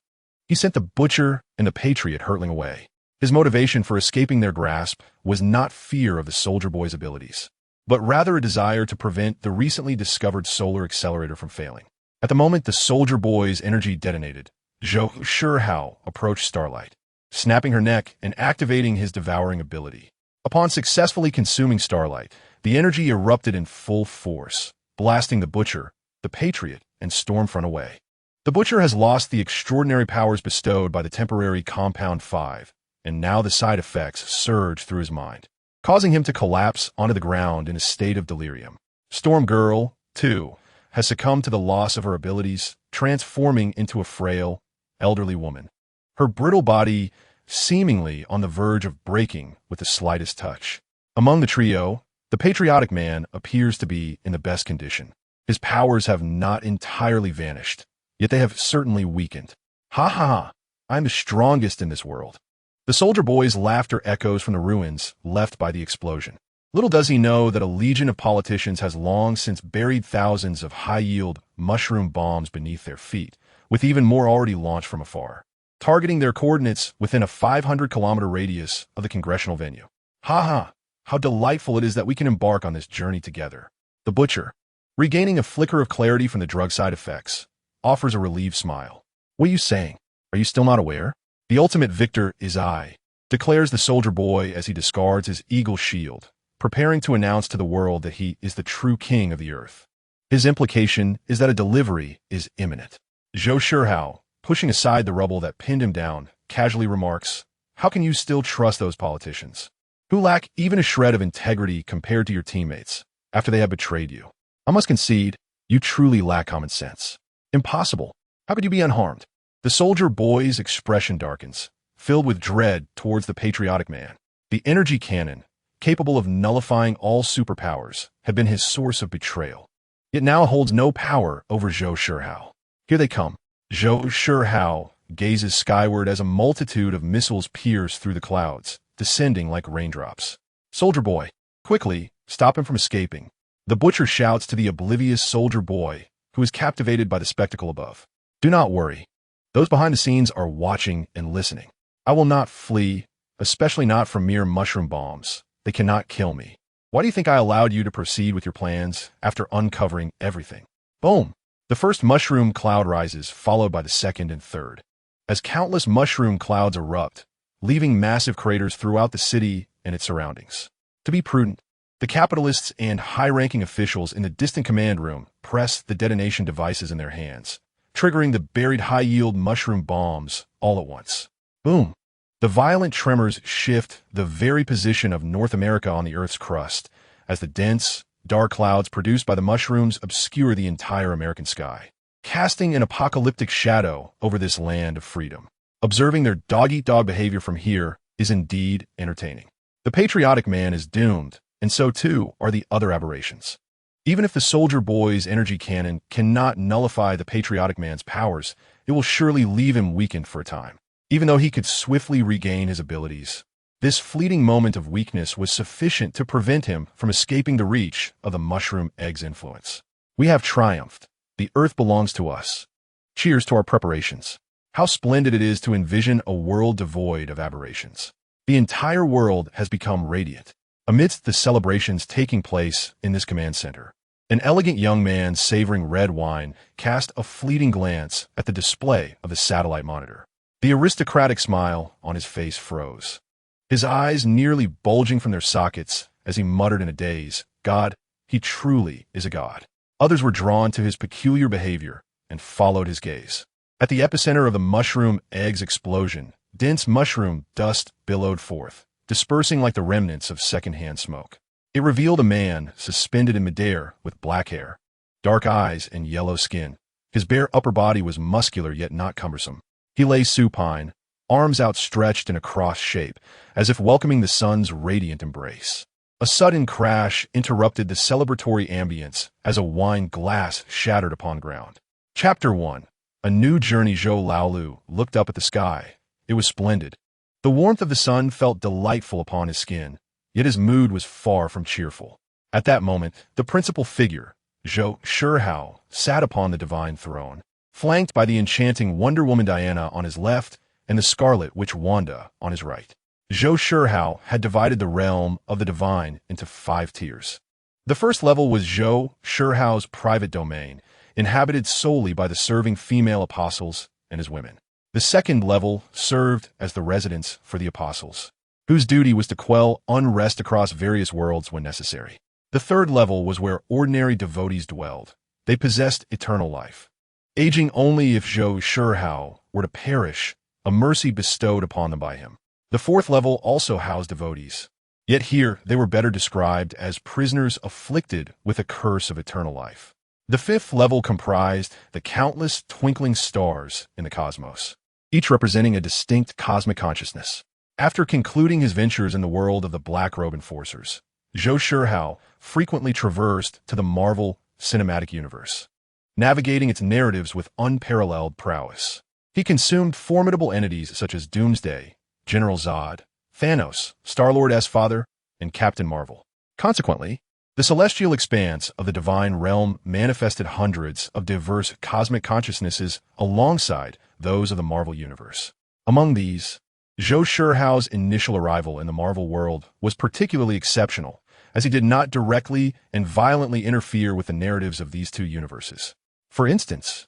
A: he sent the butcher and the patriot hurtling away. His motivation for escaping their grasp was not fear of the soldier boy's abilities, but rather a desire to prevent the recently discovered solar accelerator from failing. At the moment the soldier boy's energy detonated, Zhou Shihao approached Starlight, snapping her neck and activating his devouring ability. Upon successfully consuming Starlight, the energy erupted in full force, blasting the butcher, the patriot, and Stormfront away. The butcher has lost the extraordinary powers bestowed by the temporary Compound 5, and now the side effects surge through his mind, causing him to collapse onto the ground in a state of delirium. Storm Girl, too, has succumbed to the loss of her abilities, transforming into a frail, elderly woman, her brittle body seemingly on the verge of breaking with the slightest touch. Among the trio, the patriotic man appears to be in the best condition. His powers have not entirely vanished, yet they have certainly weakened. Ha ha ha, I'm the strongest in this world. The soldier boy's laughter echoes from the ruins left by the explosion. Little does he know that a legion of politicians has long since buried thousands of high-yield mushroom bombs beneath their feet, with even more already launched from afar, targeting their coordinates within a 500-kilometer radius of the congressional venue. Ha ha, how delightful it is that we can embark on this journey together. The butcher, regaining a flicker of clarity from the drug side effects, offers a relieved smile. What are you saying? Are you still not aware? The ultimate victor is I, declares the soldier boy as he discards his eagle shield, preparing to announce to the world that he is the true king of the earth. His implication is that a delivery is imminent. Zhou Shihao, pushing aside the rubble that pinned him down, casually remarks, "How can you still trust those politicians, who lack even a shred of integrity compared to your teammates, after they have betrayed you? I must concede, you truly lack common sense. Impossible. How could you be unharmed?" The soldier boy's expression darkens, filled with dread towards the patriotic man. The energy cannon, capable of nullifying all superpowers, had been his source of betrayal. Yet now holds no power over Zhou Shihao. Here they come. Zhou Shihao gazes skyward as a multitude of missiles pierce through the clouds, descending like raindrops. Soldier boy, quickly, stop him from escaping. The butcher shouts to the oblivious soldier boy, who is captivated by the spectacle above. Do not worry. Those behind the scenes are watching and listening. I will not flee, especially not from mere mushroom bombs. They cannot kill me. Why do you think I allowed you to proceed with your plans after uncovering everything? Boom! The first mushroom cloud rises, followed by the second and third, as countless mushroom clouds erupt, leaving massive craters throughout the city and its surroundings. To be prudent, the capitalists and high-ranking officials in the distant command room press the detonation devices in their hands, triggering the buried high-yield mushroom bombs all at once. Boom! The violent tremors shift the very position of North America on the Earth's crust, as the dense, dark clouds produced by the mushrooms obscure the entire American sky, casting an apocalyptic shadow over this land of freedom. Observing their dog-eat-dog behavior from here is indeed entertaining. The patriotic man is doomed, and so too are the other aberrations. Even if the soldier boy's energy cannon cannot nullify the patriotic man's powers, it will surely leave him weakened for a time. Even though he could swiftly regain his abilities, this fleeting moment of weakness was sufficient to prevent him from escaping the reach of the mushroom egg's influence. We have triumphed. The earth belongs to us. Cheers to our preparations. How splendid it is to envision a world devoid of aberrations. The entire world has become radiant. Amidst the celebrations taking place in this command center, an elegant young man savoring red wine cast a fleeting glance at the display of the satellite monitor. The aristocratic smile on his face froze, his eyes nearly bulging from their sockets as he muttered in a daze, "God, he truly is a god." Others were drawn to his peculiar behavior and followed his gaze. At the epicenter of the mushroom egg's explosion, dense mushroom dust billowed forth, dispersing like the remnants of secondhand smoke. It revealed a man suspended in midair with black hair, dark eyes, and yellow skin. His bare upper body was muscular yet not cumbersome. He lay supine, arms outstretched in a cross shape, as if welcoming the sun's radiant embrace. A sudden crash interrupted the celebratory ambience as a wine glass shattered upon ground. Chapter 1. A New Journey. Zhou Laolu looked up at the sky. It was splendid. The warmth of the sun felt delightful upon his skin, yet his mood was far from cheerful. At that moment, the principal figure, Zhou Shihao, sat upon the divine throne, flanked by the enchanting Wonder Woman Diana on his left and the Scarlet Witch Wanda on his right. Zhou Shihao had divided the realm of the divine into 5 tiers. The first level was Zhou Shihao's private domain, inhabited solely by the serving female apostles and his women. The second level served as the residence for the apostles, whose duty was to quell unrest across various worlds when necessary. The third level was where ordinary devotees dwelled. They possessed eternal life, aging only if Zhou Shihao were to perish, a mercy bestowed upon them by him. The fourth level also housed devotees, yet here they were better described as prisoners afflicted with a curse of eternal life. The fifth level comprised the countless twinkling stars in the cosmos, each representing a distinct cosmic consciousness. After concluding his ventures in the world of the Black Robe Enforcers, Zhou Shihao frequently traversed to the Marvel Cinematic Universe, navigating its narratives with unparalleled prowess. He consumed formidable entities such as Doomsday, General Zod, Thanos, Star-Lord's father, and Captain Marvel. Consequently, the celestial expanse of the divine realm manifested hundreds of diverse cosmic consciousnesses alongside those of the Marvel Universe. Among these, Zhou Shihao's initial arrival in the Marvel world was particularly exceptional, as he did not directly and violently interfere with the narratives of these two universes. For instance,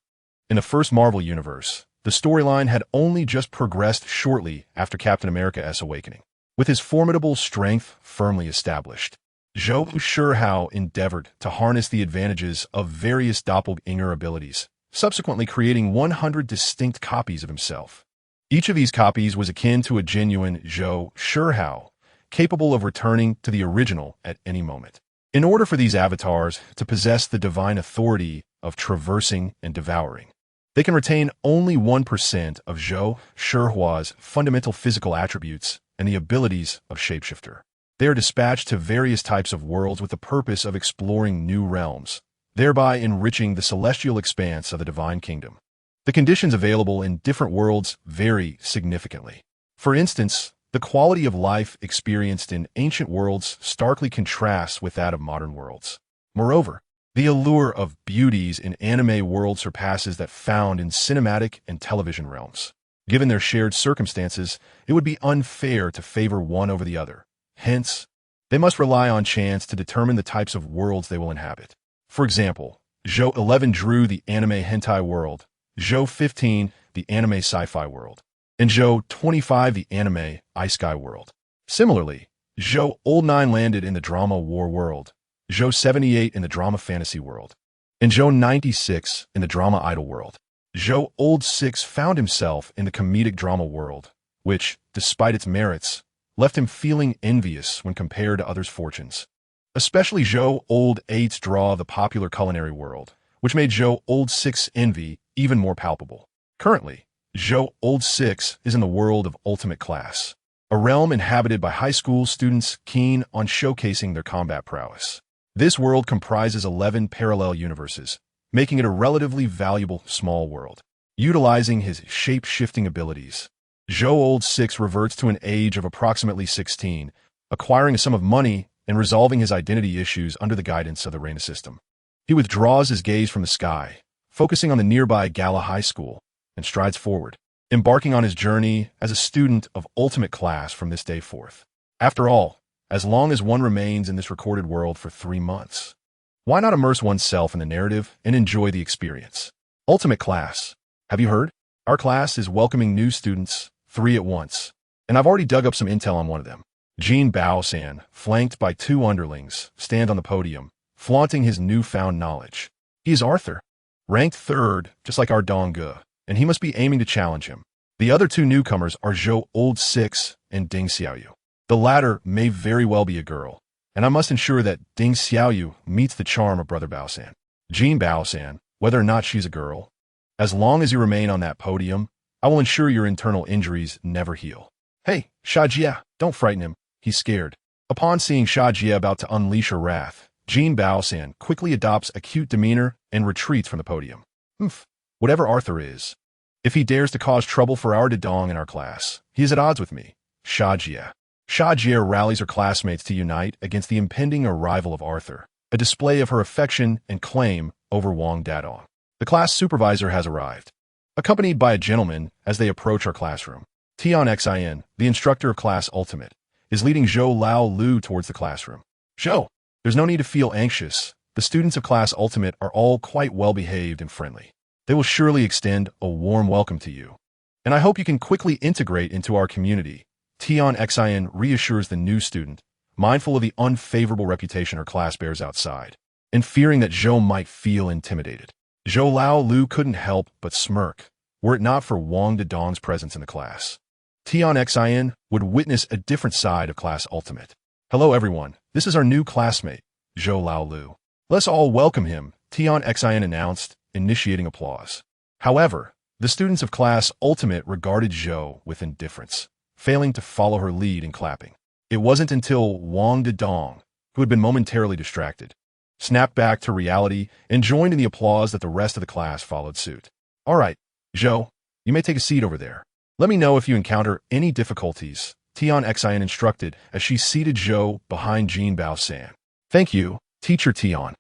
A: in the first Marvel universe, the storyline had only just progressed shortly after Captain America's awakening. With his formidable strength firmly established, Zhou Shihao endeavored to harness the advantages of various doppelganger abilities, subsequently creating 100 distinct copies of himself. Each of these copies was akin to a genuine Zhou Shihao, capable of returning to the original at any moment. In order for these avatars to possess the divine authority of traversing and devouring, they can retain only 1% of Zhou Shihao's fundamental physical attributes and the abilities of shapeshifter. They are dispatched to various types of worlds with the purpose of exploring new realms, thereby enriching the celestial expanse of the divine kingdom. The conditions available in different worlds vary significantly. For instance, the quality of life experienced in ancient worlds starkly contrasts with that of modern worlds. Moreover, the allure of beauties in anime world surpasses that found in cinematic and television realms. Given their shared circumstances, it would be unfair to favor one over the other. Hence, they must rely on chance to determine the types of worlds they will inhabit. For example, Zhou 11 drew the anime hentai world, Zhou 15 the anime sci-fi world, and Zhou 25 the anime isekai world. Similarly, Zhou Old 9 landed in the drama war world, Zhou 78 in the drama fantasy world, and Zhou 96 in the drama idol world. Zhou Old 6 found himself in the comedic drama world, which, despite its merits, left him feeling envious when compared to others' fortunes. Especially Zhou Old 8's draw of the popular culinary world, which made Zhou Old 6's envy even more palpable. Currently, Zhou Old 6 is in the world of ultimate class, a realm inhabited by high school students keen on showcasing their combat prowess. This world comprises 11 parallel universes, making it a relatively valuable small world. Utilizing his shape-shifting abilities, Zhou Old 6 reverts to an age of approximately 16, acquiring a sum of money and resolving his identity issues under the guidance of the Reina system. He withdraws his gaze from the sky, focusing on the nearby Gala High School, and strides forward, embarking on his journey as a student of ultimate class from this day forth. After all, as long as one remains in this recorded world for 3 months, why not immerse oneself in the narrative and enjoy the experience? Ultimate class. Have you heard? Our class is welcoming new students, 3 at once, and I've already dug up some intel on one of them. Jin Bao-san, flanked by 2 underlings, stand on the podium, flaunting his newfound knowledge. He is Arthur, ranked 3rd, just like our Dong-ge, and he must be aiming to challenge him. The other 2 newcomers are Zhou Old 6 and Ding Xiaoyu. The latter may very well be a girl, and I must ensure that Ding Xiaoyu meets the charm of Brother Bao-san. Jin Bao-san, whether or not she's a girl, as long as you remain on that podium, I will ensure your internal injuries never heal. Hey, Shajia, don't frighten him. He's scared. Upon seeing Shajia about to unleash her wrath, Jin Bao-san quickly adopts a cute demeanor and retreats from the podium. Whatever Arthur is, if he dares to cause trouble for our Dedong in our class, he is at odds with me. Shajia. Shajia rallies her classmates to unite against the impending arrival of Arthur, a display of her affection and claim over Wang Dadong. The class supervisor has arrived, accompanied by a gentleman as they approach our classroom. Tian Xin, the instructor of Class Ultimate, is leading Zhou Lao Lu towards the classroom. Zhou, there's no need to feel anxious. The students of Class Ultimate are all quite well-behaved and friendly. They will surely extend a warm welcome to you, and I hope you can quickly integrate into our community. Tian Xin reassures the new student, mindful of the unfavorable reputation her class bears outside, and fearing that Zhou might feel intimidated. Zhou Lao Lu couldn't help but smirk, were it not for Wang Dedong's presence in the class. Tian Xin would witness a different side of Class Ultimate. Hello everyone, this is our new classmate, Zhou Lao Lu. Let's all welcome him, Tian Xin announced, initiating applause. However, the students of Class Ultimate regarded Zhou with indifference, failing to follow her lead in clapping. It wasn't until Wang Dedong, who had been momentarily distracted, snapped back to reality and joined in the applause that the rest of the class followed suit. All right, Zhou, you may take a seat over there. Let me know if you encounter any difficulties, Tian Xin instructed as she seated Zhou behind Jin Bao-san. Thank you, Teacher Tian.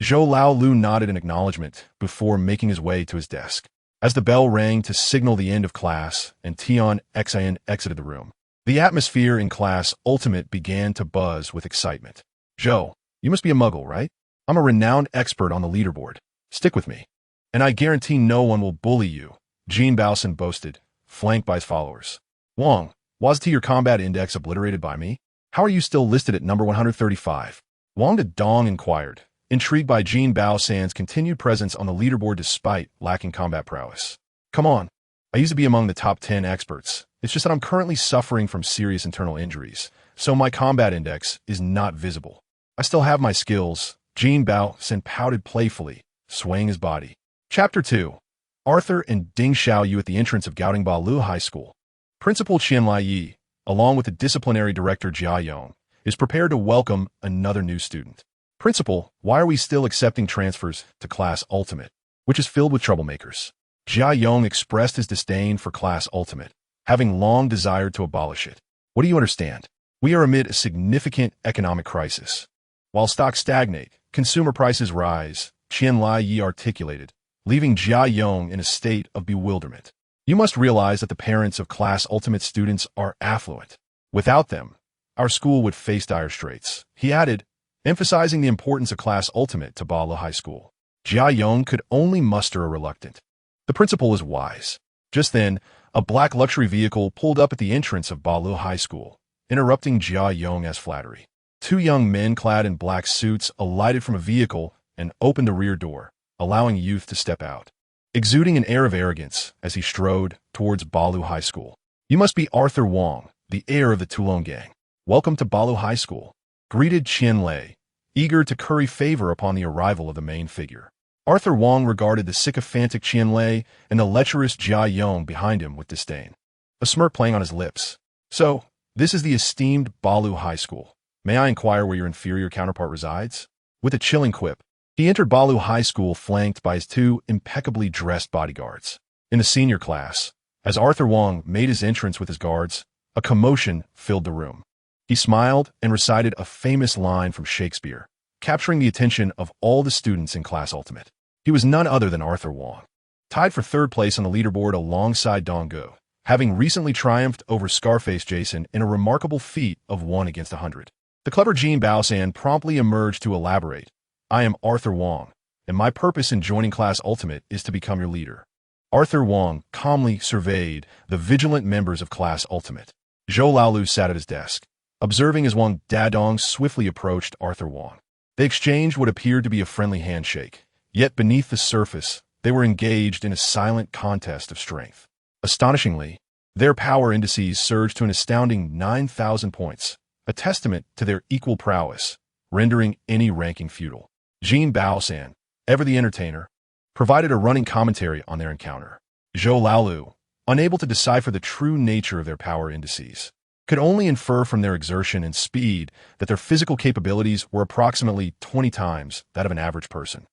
A: Zhou Lao Lu nodded in acknowledgement before making his way to his desk. As the bell rang to signal the end of class and Tian Xin exited the room, the atmosphere in Class Ultimate began to buzz with excitement. Zhou, you must be a muggle, right? I'm a renowned expert on the leaderboard. Stick with me, and I guarantee no one will bully you, Jin Bao-san boasted, flanked by his followers. Wang, wasn't your combat index obliterated by me? How are you still listed at number 135? Wang Dedong inquired, intrigued by Jin Bao-san's continued presence on the leaderboard despite lacking combat prowess. Come on, I used to be among the top 10 experts. It's just that I'm currently suffering from serious internal injuries, so my combat index is not visible. I still have my skills, Jin Bao-san pouted playfully, swaying his body. Chapter 2. Arthur and Ding Xiaoyu at the entrance of Gaotingba Lu High School. Principal Qian Laiyi, along with the disciplinary director Jia Yong, is prepared to welcome another new student. Principal, why are we still accepting transfers to Class Ultimate, which is filled with troublemakers? Jia Yong expressed his disdain for Class Ultimate, having long desired to abolish it. What do you understand? We are amid a significant economic crisis. While stocks stagnate, consumer prices rise, Qian Laiyi articulated, leaving Jia Yong in a state of bewilderment. You must realize that the parents of Class Ultimate students are affluent. Without them, our school would face dire straits, he added, emphasizing the importance of Class Ultimate to Ba Le High School. Jia Yong could only muster a reluctant. The principal was wise. Just then, a black luxury vehicle pulled up at the entrance of Ba Le High School, interrupting Jia Yong as flattery. 2 young men clad in black suits alighted from a vehicle and opened the rear door, allowing youth to step out, exuding an air of arrogance as he strode towards Ba Le High School. "You must be Arthur Wong, the heir of the Toulon gang. Welcome to Balu High School," greeted Qian Lei, eager to curry favor upon the arrival of the main figure. Arthur Wong regarded the sycophantic Qian Lei and the lecherous Jia Yong behind him with disdain, a smirk playing on his lips. "So, this is the esteemed Balu High School. May I inquire where your inferior counterpart resides?" With a chilling quip, he entered Balu High School flanked by his two impeccably dressed bodyguards. In the senior class, as Arthur Wong made his entrance with his guards, a commotion filled the room. He smiled and recited a famous line from Shakespeare, capturing the attention of all the students in Class Ultimate. He was none other than Arthur Wong, tied for third place on the leaderboard alongside Dong Guo, having recently triumphed over Scarface Jason in a remarkable feat of 1 against 100. The clever Jean Baosan promptly emerged to elaborate. "I am Arthur Wong, and my purpose in joining Class Ultimate is to become your leader." Arthur Wong calmly surveyed the vigilant members of Class Ultimate. Zhou Laolu sat at his desk, observing as Wang Dadong swiftly approached Arthur Wong. They exchanged what appeared to be a friendly handshake, yet beneath the surface, they were engaged in a silent contest of strength. Astonishingly, their power indices surged to an astounding 9,000 points, a testament to their equal prowess, rendering any ranking futile. Jean Baosan, ever the entertainer, provided a running commentary on their encounter. Zhou Laolu, unable to decipher the true nature of their power indices, could only infer from their exertion and speed that their physical capabilities were approximately 20 times that of an average person.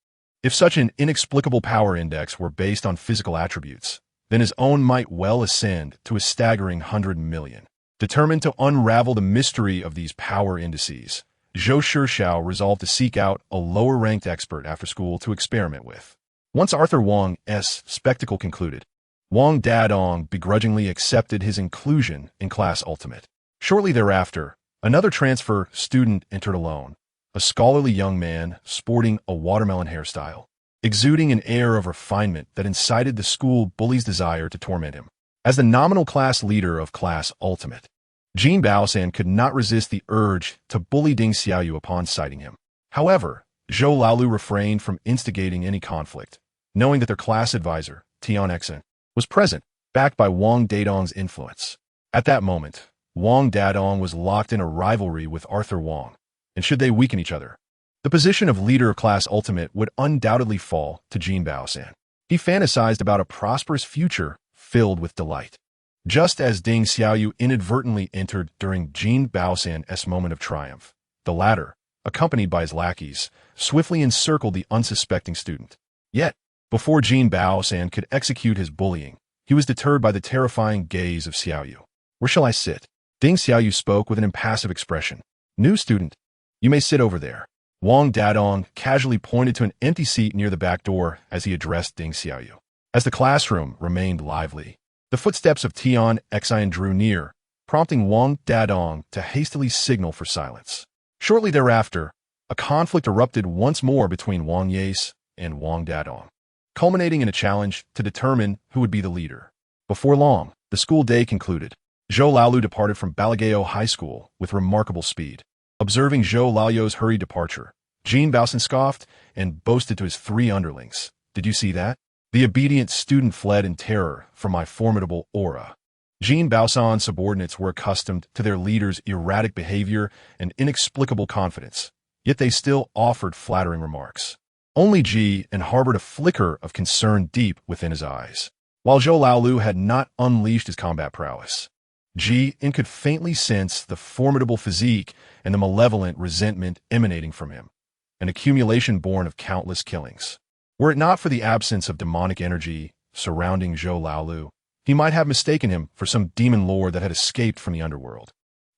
A: If such an inexplicable power index were based on physical attributes, then his own might well ascend to a staggering 100 million. Determined to unravel the mystery of these power indices, Zhou Shihao resolved to seek out a lower-ranked expert after school to experiment with. Once Arthur Wong's spectacle concluded, Wang Dadong begrudgingly accepted his inclusion in Class Ultimate. Shortly thereafter, another transfer student entered alone, a scholarly young man sporting a watermelon hairstyle, exuding an air of refinement that incited the school bully's desire to torment him. As the nominal class leader of Class Ultimate, Jean Baosan could not resist the urge to bully Ding Xiaoyu upon sighting him. However, Zhou Laolu refrained from instigating any conflict, knowing that their class advisor, Tian Exen, was present, backed by Wang Dadong's influence. At that moment, Wang Dadong was locked in a rivalry with Arthur Wong, and should they weaken each other, the position of leader of Class Ultimate would undoubtedly fall to Jean Baosan. He fantasized about a prosperous future filled with delight. Just as Ding Xiaoyu inadvertently entered during Jean Baosan's moment of triumph, the latter, accompanied by his lackeys, swiftly encircled the unsuspecting student. Yet, before Jean Baosan could execute his bullying, he was deterred by the terrifying gaze of Xiaoyu. "Where shall I sit?" Ding Xiaoyu spoke with an impassive expression. "New student, you may sit over there." Wang Dadong casually pointed to an empty seat near the back door as he addressed Ding Xiaoyu. As the classroom remained lively, the footsteps of Tian Exen drew near, prompting Wang Dadong to hastily signal for silence. Shortly thereafter, a conflict erupted once more between Wang Yace and Wang Dadong, culminating in a challenge to determine who would be the leader. Before long, the school day concluded. Zhou Laolu departed from Balagao High School with remarkable speed. Observing Zhou Laoyu's hurried departure, Jean Baosan scoffed and boasted to his three underlings, "Did you see that? The obedient student fled in terror from my formidable aura." Jean Baosan's subordinates were accustomed to their leader's erratic behavior and inexplicable confidence, yet they still offered flattering remarks. Only Ji harbored a flicker of concern deep within his eyes. While Zhou Laolu had not unleashed his combat prowess, Ji could faintly sense the formidable physique and the malevolent resentment emanating from him, an accumulation born of countless killings. Were it not for the absence of demonic energy surrounding Zhou Laolu, he might have mistaken him for some demon lord that had escaped from the underworld.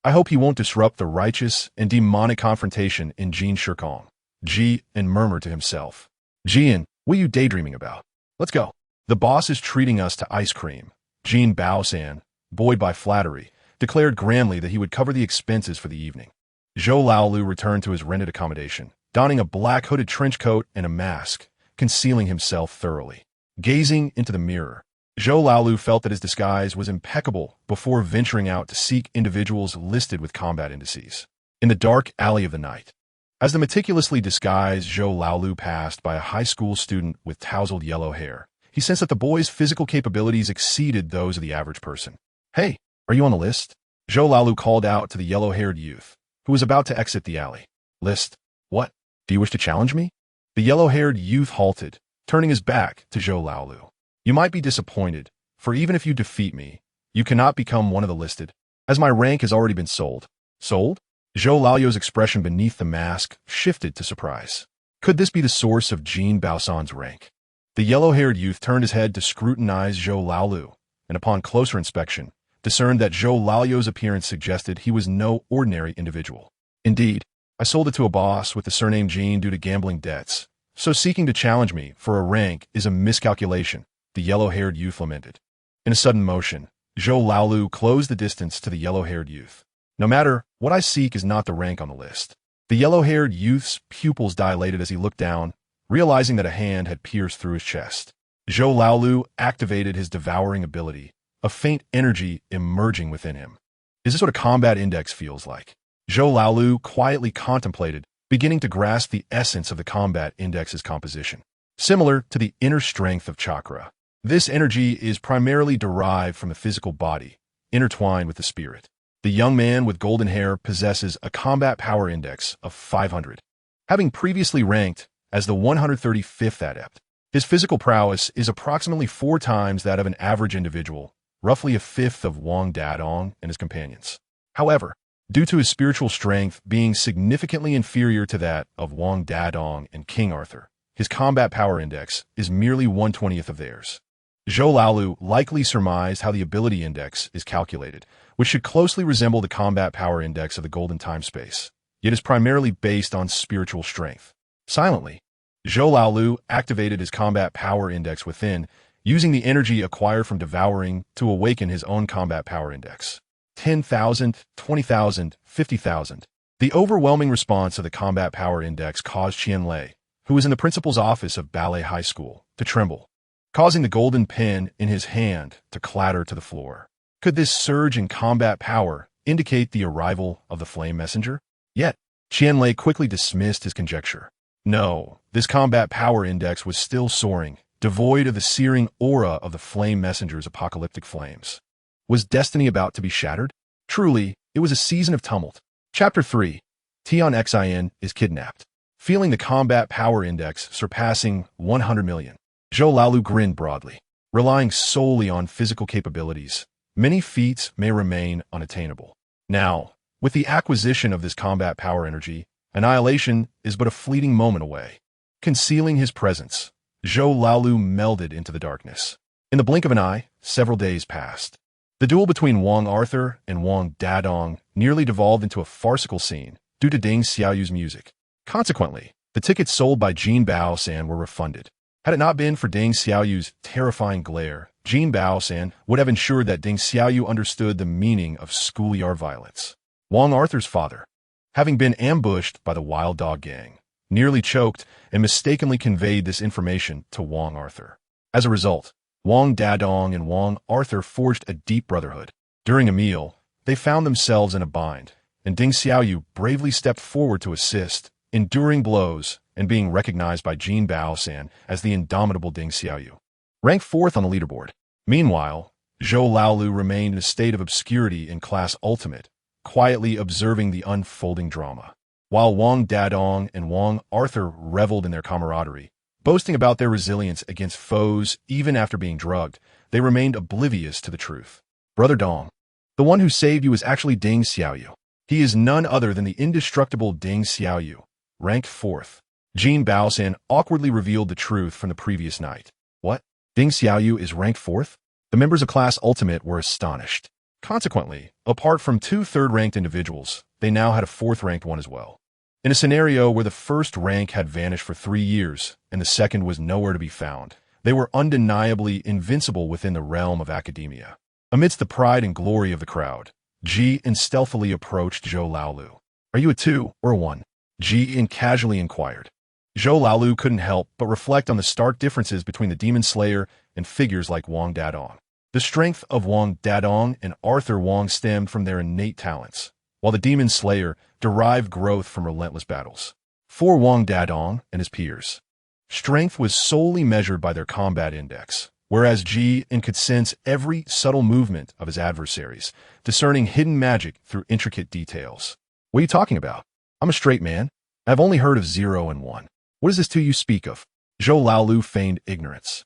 A: "I hope he won't disrupt the righteous and demonic confrontation in Jin Shikong," Ji murmured to himself. "Jian, what are you daydreaming about? Let's go. The boss is treating us to ice cream." Jean Baosan, buoyed by flattery, declared grandly that he would cover the expenses for the evening. Zhou Laolu returned to his rented accommodation, donning a black hooded trench coat and a mask, concealing himself thoroughly. Gazing into the mirror, Zhou Laolu felt that his disguise was impeccable before venturing out to seek individuals listed with combat indices. In the dark alley of the night, as the meticulously disguised Zhou Laolu passed by a high school student with tousled yellow hair, he sensed that the boy's physical capabilities exceeded those of the average person. "Hey, Are you on the list? Zhou Laolu called out to the yellow-haired youth, who was about to exit the alley. List? What? Do you wish to challenge me? The yellow-haired youth halted, turning his back to Zhou Laolu. You might be disappointed, for even if you defeat me, you cannot become one of the listed, as my rank has already been sold. Sold? Zhou Laolu's expression beneath the mask shifted to surprise. Could this be the source of Jin Baosan's rank? The yellow-haired youth turned his head to scrutinize Zhou Laolu, and upon closer inspection, discerned that Zhou Laolu's appearance suggested he was no ordinary individual. Indeed, I sold it to a boss with the surname Jin due to gambling debts, so seeking to challenge me for a rank is a miscalculation, the yellow-haired youth lamented. In a sudden motion, Zhou Laolu closed the distance to the yellow-haired youth. No matter, what I seek is not the rank on the list. The yellow-haired youth's pupils dilated as he looked down, realizing that a hand had pierced through his chest. Zhou Laolu activated his devouring ability, a faint energy emerging within him. Is this what a combat index feels like? Zhou Laolu quietly contemplated, beginning to grasp the essence of the combat index's composition. Similar to the inner strength of chakra, this energy is primarily derived from the physical body, intertwined with the spirit. The young man with golden hair possesses a combat power index of 500. Having previously ranked as the 135th adept, his physical prowess is approximately 4 times that of an average individual, roughly a fifth of Wang Dadong and his companions. However, due to his spiritual strength being significantly inferior to that of Wang Dadong and King Arthur, his combat power index is merely 1/20th of theirs. Zhou Laolu likely surmised how the ability index is calculated, which should closely resemble the combat power index of the golden time space, yet is primarily based on spiritual strength. Silently, Zhou Laolu activated his combat power index within, using the energy acquired from devouring to awaken his own combat power index. 10,000, 20,000, 50,000. The overwhelming response of the combat power index caused Qianlei, who was in the principal's office of Ballet High School, to tremble, causing the golden pen in his hand to clatter to the floor. Could this surge in combat power indicate the arrival of the flame messenger? Yet, Qianlei quickly dismissed his conjecture. No, this combat power index was still soaring, devoid of the searing aura of the flame messenger's apocalyptic flames. Was destiny about to be shattered? Truly, it was a season of tumult. Chapter 3. Tian Xin is kidnapped. Feeling the combat power index surpassing 100 million, Zhou Laolu grinned broadly. Relying solely on physical capabilities, many feats may remain unattainable. Now, with the acquisition of this combat power energy, annihilation is but a fleeting moment away. Concealing his presence, Zhou Laolu melded into the darkness. In the blink of an eye, several days passed. The duel between Wang Arthur and Wang Dadong nearly devolved into a farcical scene due to Ding Xiaoyu's music. Consequently, the tickets sold by Jin Baosan were refunded. Had it not been for Ding Xiaoyu's terrifying glare, Jin Baosan would have ensured that Ding Xiaoyu understood the meaning of schoolyard violence. Wang Arthur's father, having been ambushed by the Wild Dog Gang, nearly choked and mistakenly conveyed this information to Wang Arthur. As a result, Wang Dadong and Wang Arthur forged a deep brotherhood. During a meal, they found themselves in a bind, and Ding Xiaoyu bravely stepped forward to assist, enduring blows and being recognized by Jin Baosan as the indomitable Ding Xiaoyu. Ranked 4th on the leaderboard. Meanwhile, Zhou Laolu remained in a state of obscurity in Class Ultimate, quietly observing the unfolding drama. While Wang Dadong and Wang Arthur reveled in their camaraderie, boasting about their resilience against foes even after being drugged, they remained oblivious to the truth. Brother Dong, the one who saved you is actually Ding Xiaoyu. He is none other than the indestructible Ding Xiaoyu, ranked 4th. Jin Baosan awkwardly revealed the truth from the previous night. What? Ding Xiaoyu is ranked 4th? The members of Class Ultimate were astonished. Consequently, apart from 2 third-ranked individuals, they now had a 4th-ranked one as well. In a scenario where the first rank had vanished for 3 years and the second was nowhere to be found, they were undeniably invincible within the realm of academia. Amidst the pride and glory of the crowd, Ji-in stealthily approached Zhou Laolu. Are you a 2 or a 1? Ji-in casually inquired. Zhou Laolu couldn't help but reflect on the stark differences between the Demon Slayer and figures like Wang Dadong. The strength of Wang Dadong and Arthur Wang stemmed from their innate talents, while the Demon Slayer derived growth from relentless battles. For Wang Dadong and his peers, strength was solely measured by their combat index, whereas Jin could sense every subtle movement of his adversaries, discerning hidden magic through intricate details. What are you talking about? I'm a straight man. I've only heard of 0 and 1. What is this 2 you speak of? Zhou Laolu feigned ignorance.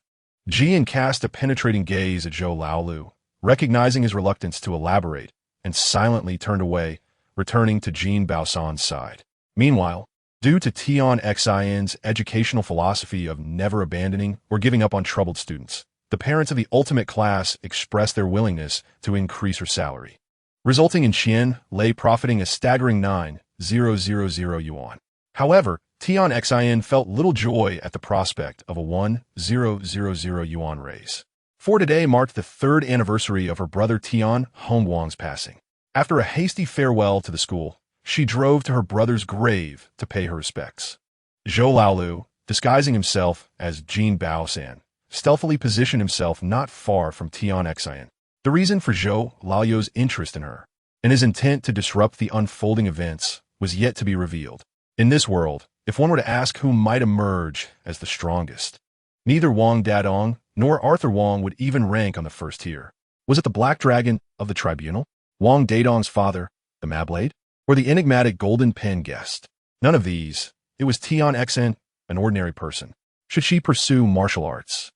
A: Jin cast a penetrating gaze at Zhou Laolu, recognizing his reluctance to elaborate, and silently turned away, returning to Jin Baosan's side. Meanwhile, due to Tian Xin's educational philosophy of never abandoning or giving up on troubled students, the parents of the ultimate class expressed their willingness to increase her salary, resulting in Qian Lei profiting a staggering 9,000 yuan. However, Tian Xin felt little joy at the prospect of a 1,000 yuan raise. For today marked the 3rd anniversary of her brother Tian Hongguang's passing. After a hasty farewell to the school, she drove to her brother's grave to pay her respects. Zhou Laolu, disguising himself as Jin Baosan, stealthily positioned himself not far from Tian Xin. The reason for Zhou Laolu's interest in her, and his intent to disrupt the unfolding events, was yet to be revealed. In this world, if one were to ask who might emerge as the strongest, neither Wang Dadong nor Arthur Wang would even rank on the first tier. Was it the Black Dragon of the Tribunal, Wang Dadong's father, the Mabblade, or the enigmatic Golden Pen guest? None of these. It was Tian Xin, an ordinary person. Should she pursue martial arts,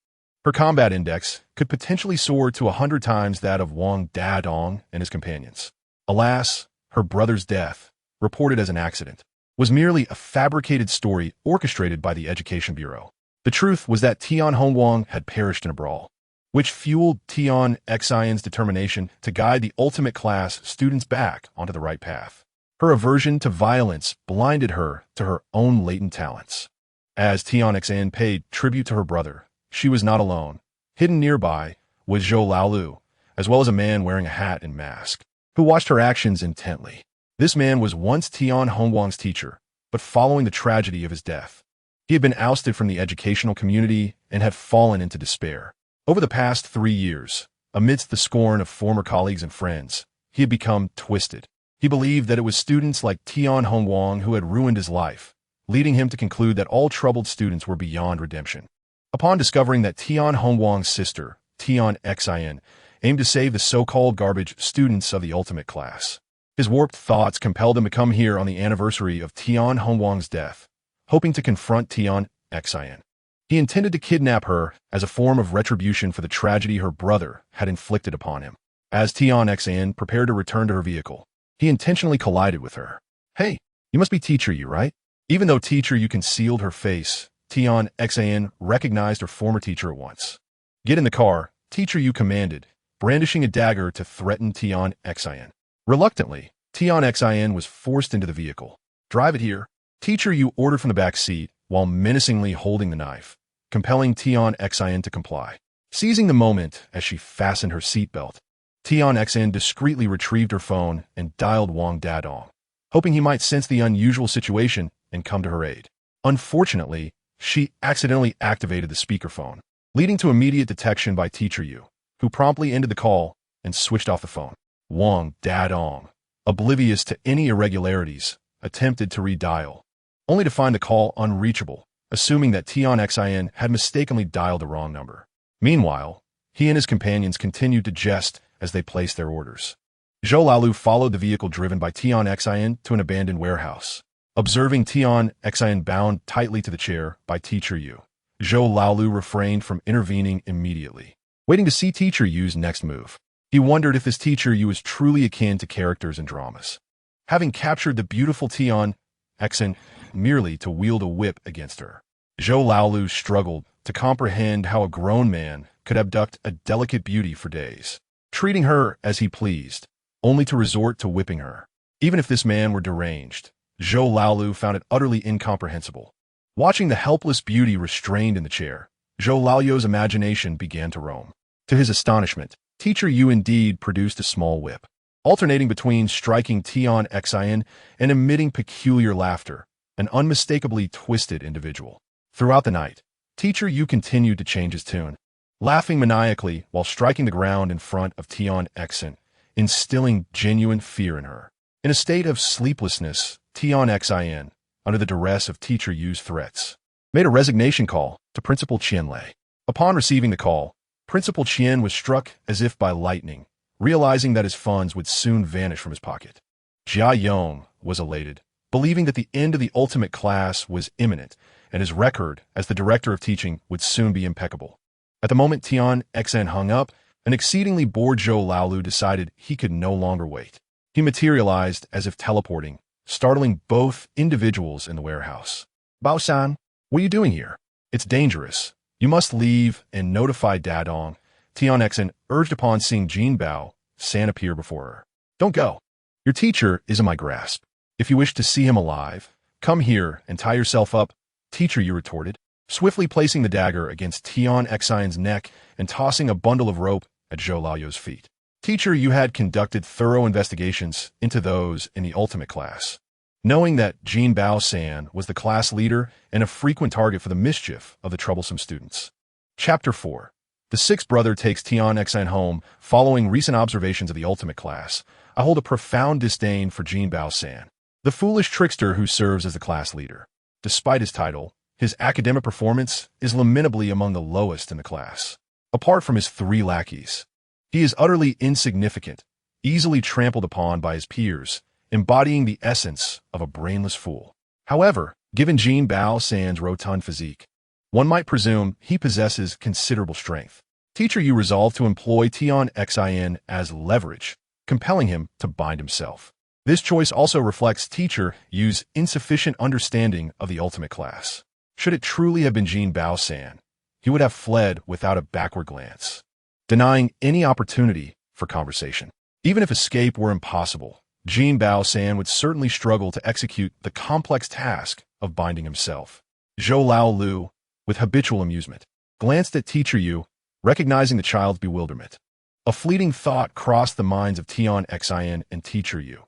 A: her combat index could potentially soar to 100 times that of Wang Dadong and his companions. Alas, her brother's death, reported as an accident, was merely a fabricated story orchestrated by the Education Bureau. The truth was that Tian Hongguang had perished in a brawl, which fueled Tian Xin's determination to guide the ultimate class students back onto the right path. Her aversion to violence blinded her to her own latent talents. As Tian Xin paid tribute to her brother, she was not alone. Hidden nearby was Zhou Laolu, as well as a man wearing a hat and mask, who watched her actions intently. This man was once Tian Hongguang's teacher, but following the tragedy of his death, he had been ousted from the educational community and had fallen into despair. Over the past 3 years, amidst the scorn of former colleagues and friends, he had become twisted. He believed that it was students like Tian Hongguang who had ruined his life, leading him to conclude that all troubled students were beyond redemption. Upon discovering that Tian Hongguang's sister, Tian Xin, aimed to save the so-called garbage students of the ultimate class, his warped thoughts compelled him to come here on the anniversary of Tian Hongguang's death, hoping to confront Tian Xin. He intended to kidnap her as a form of retribution for the tragedy her brother had inflicted upon him. As Tian Xin prepared to return to her vehicle, he intentionally collided with her. "Hey, you must be Teacher Yu, right?" Even though Teacher Yu concealed her face, Tian Xin recognized her former teacher at once. "Get in the car," Teacher Yu commanded, brandishing a dagger to threaten Tian Xin. Reluctantly, Tian Xin was forced into the vehicle. "Drive it here," Teacher Yu ordered from the back seat while menacingly holding the knife, compelling Tian Xin to comply. Seizing the moment as she fastened her seatbelt, Tian Xin discreetly retrieved her phone and dialed Wang Dadong, hoping he might sense the unusual situation and come to her aid. Unfortunately, she accidentally activated the speakerphone, leading to immediate detection by Teacher Yu, who promptly ended the call and switched off the phone. Wang Dadong, oblivious to any irregularities, attempted to redial, only to find the call unreachable, assuming that Tian Xin had mistakenly dialed the wrong number. Meanwhile, he and his companions continued to jest as they placed their orders. Zhou Laolu followed the vehicle driven by Tian Xin to an abandoned warehouse. Observing Tian Xin bound tightly to the chair by Teacher Yu, Zhou Laolu refrained from intervening immediately, waiting to see Teacher Yu's next move. He wondered if this Teacher Yu was truly akin to characters in dramas, having captured the beautiful Tian Xin merely to wield a whip against her. Zhou Laolu struggled to comprehend how a grown man could abduct a delicate beauty for days, treating her as he pleased, only to resort to whipping her. Even if this man were deranged, Zhou Laolu found it utterly incomprehensible. Watching the helpless beauty restrained in the chair, Zhou Laolu's imagination began to roam. To his astonishment, Teacher Yu indeed produced a small whip, alternating between striking Tian Xin and emitting peculiar laughter, an unmistakably twisted individual. Throughout the night, Teacher Yu continued to change his tune, laughing maniacally while striking the ground in front of Tian Xin, instilling genuine fear in her. In a state of sleeplessness, Tian Xin, under the duress of Teacher Yu's threats, made a resignation call to Principal Qianlei. Upon receiving the call, Principal Qian was struck as if by lightning, realizing that his funds would soon vanish from his pocket. Jia Yong was elated, believing that the end of the ultimate class was imminent, and his record as the director of teaching would soon be impeccable. At the moment Tian Xn hung up, an exceedingly bored Zhou Laolu decided he could no longer wait. He materialized as if teleporting, startling both individuals in the warehouse. Bao-san, what are you doing here? It's dangerous. You must leave and notify Dadong. Tian Xn urged upon seeing Jin Bao-san appear before her. Don't go. Your teacher is in my grasp. If you wish to see him alive, come here and tie yourself up. Teacher, you retorted, swiftly placing the dagger against Tian Xin's neck and tossing a bundle of rope at Zhou Laoyu's feet. Teacher, you had conducted thorough investigations into those in the ultimate class. Knowing that Jin Bao-san was the class leader and a frequent target for the mischief of the troublesome students. Chapter 4. The sixth brother takes Tian Xin home following recent observations of the ultimate class. I hold a profound disdain for Jin Bao-san, the foolish trickster who serves as the class leader. Despite his title, his academic performance is lamentably among the lowest in the class. Apart from his 3 lackeys, he is utterly insignificant, easily trampled upon by his peers, embodying the essence of a brainless fool. However, given Jin Bao-san's rotund physique, one might presume he possesses considerable strength. Teacher, you resolve to employ Tian Xin as leverage, compelling him to bind himself. This choice also reflects Teacher Yu's insufficient understanding of the ultimate class. Should it truly have been Jin Bao-san, he would have fled without a backward glance, denying any opportunity for conversation. Even if escape were impossible, Jin Bao-san would certainly struggle to execute the complex task of binding himself. Zhou Laolu, with habitual amusement, glanced at Teacher Yu, recognizing the child's bewilderment. A fleeting thought crossed the minds of Tian Xin and Teacher Yu.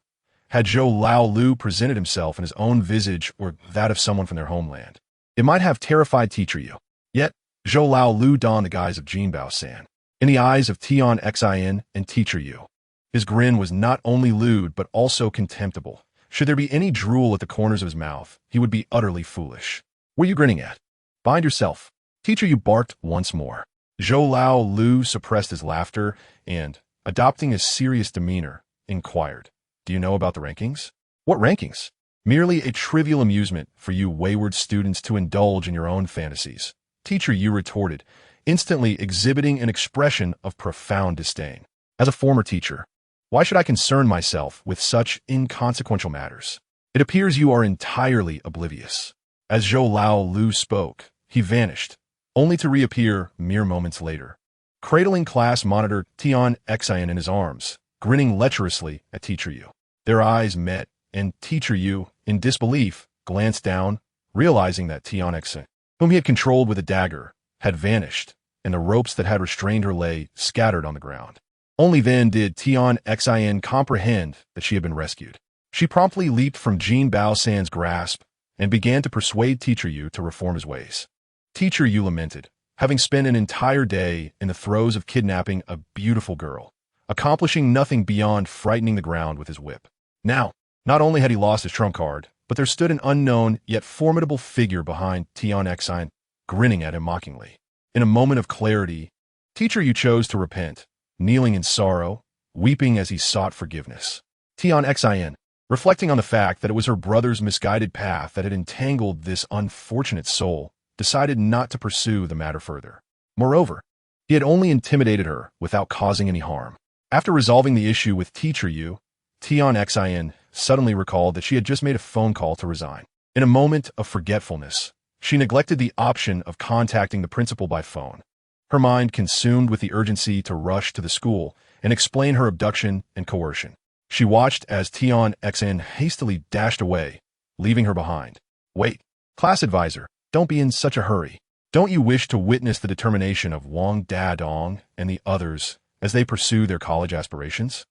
A: Had Zhou Laolu presented himself in his own visage or that of someone from their homeland, it might have terrified Teacher Yu. Yet, Zhou Laolu donned the guise of Jin Bao-san. In the eyes of Tian Xin and Teacher Yu, his grin was not only lewd but also contemptible. Should there be any drool at the corners of his mouth, he would be utterly foolish. What are you grinning at? Bind yourself. Teacher Yu barked once more. Zhou Laolu suppressed his laughter and, adopting a serious demeanor, inquired, Do you know about the rankings? What rankings? Merely a trivial amusement for you wayward students to indulge in your own fantasies. Teacher Yu retorted, instantly exhibiting an expression of profound disdain. As a former teacher, why should I concern myself with such inconsequential matters? It appears you are entirely oblivious. As Zhou Laolu spoke, he vanished, only to reappear mere moments later, cradling class monitor Tian Xin in his arms, grinning lecherously at Teacher Yu. Their eyes met, and Teacher Yu, in disbelief, glanced down, realizing that Tian Xin, whom he had controlled with a dagger, had vanished, and the ropes that had restrained her lay scattered on the ground. Only then did Tian Xin comprehend that she had been rescued. She promptly leaped from Jin Bao-san's grasp and began to persuade Teacher Yu to reform his ways. Teacher Yu lamented, having spent an entire day in the throes of kidnapping a beautiful girl, accomplishing nothing beyond frightening the ground with his whip. Now, not only had he lost his trump card, but there stood an unknown yet formidable figure behind Tian Xin, grinning at him mockingly. In a moment of clarity, Teacher Yu chose to repent, kneeling in sorrow, weeping as he sought forgiveness. Tian Xin, reflecting on the fact that it was her brother's misguided path that had entangled this unfortunate soul, decided not to pursue the matter further. Moreover, he had only intimidated her without causing any harm. After resolving the issue with Teacher Yu, Tian Xin suddenly recalled that she had just made a phone call to resign. In a moment of forgetfulness, she neglected the option of contacting the principal by phone, her mind consumed with the urgency to rush to the school and explain her abduction and coercion. She watched as Tian Xin hastily dashed away, leaving her behind. Wait, class advisor, don't be in such a hurry. Don't you wish to witness the determination of Wang Dadong and the others as they pursue their college aspirations?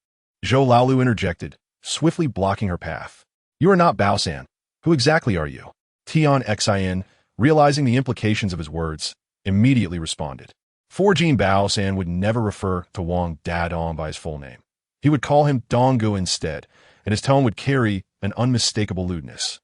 A: Zhou Laolu interjected, swiftly blocking her path. You are not Bao-san. Who exactly are you? Tian Xin, realizing the implications of his words, immediately responded. Jin Bao-san would never refer to Wang Dadong by his full name. He would call him Donggu instead, and his tone would carry an unmistakable lewdness.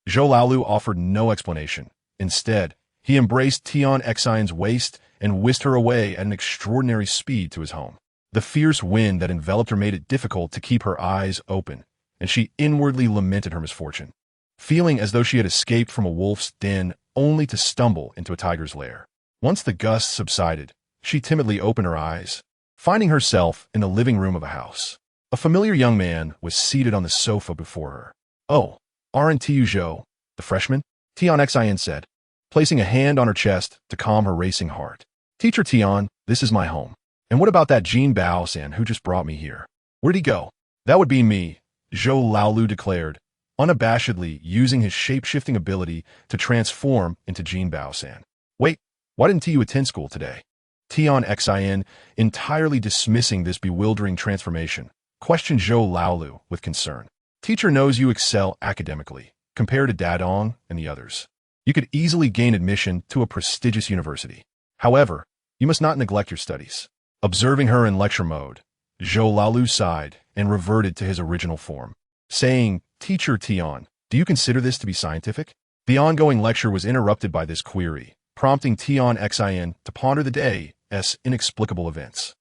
A: Zhou Laolu offered no explanation. Instead, he embraced Tian Xin's waist and whisked her away at an extraordinary speed to his home. The fierce wind that enveloped her made it difficult to keep her eyes open, and she inwardly lamented her misfortune, feeling as though she had escaped from a wolf's den only to stumble into a tiger's lair. Once the gusts subsided, she timidly opened her eyes, finding herself in the living room of a house. A familiar young man was seated on the sofa before her. "Oh, aren't you Zhou, the freshman?" Tian Xin said, placing a hand on her chest to calm her racing heart. "Teacher Tian, this is my home. And what about that Jin Bao-san who just brought me here? Where'd he go?" "That would be me," Zhou Laolu declared, unabashedly using his shape-shifting ability to transform into Jin Bao-san. "Wait, why didn't you attend school today?" Tian Xin, entirely dismissing this bewildering transformation, questioned Zhou Laolu with concern. "Teacher knows you excel academically, compared to Dadong and the others. You could easily gain admission to a prestigious university. However, you must not neglect your studies." Observing her in lecture mode, Zhou Laolu sighed and reverted to his original form, saying, "Teacher Tian, do you consider this to be scientific?" The ongoing lecture was interrupted by this query, prompting Tian Xin to ponder the day's inexplicable events.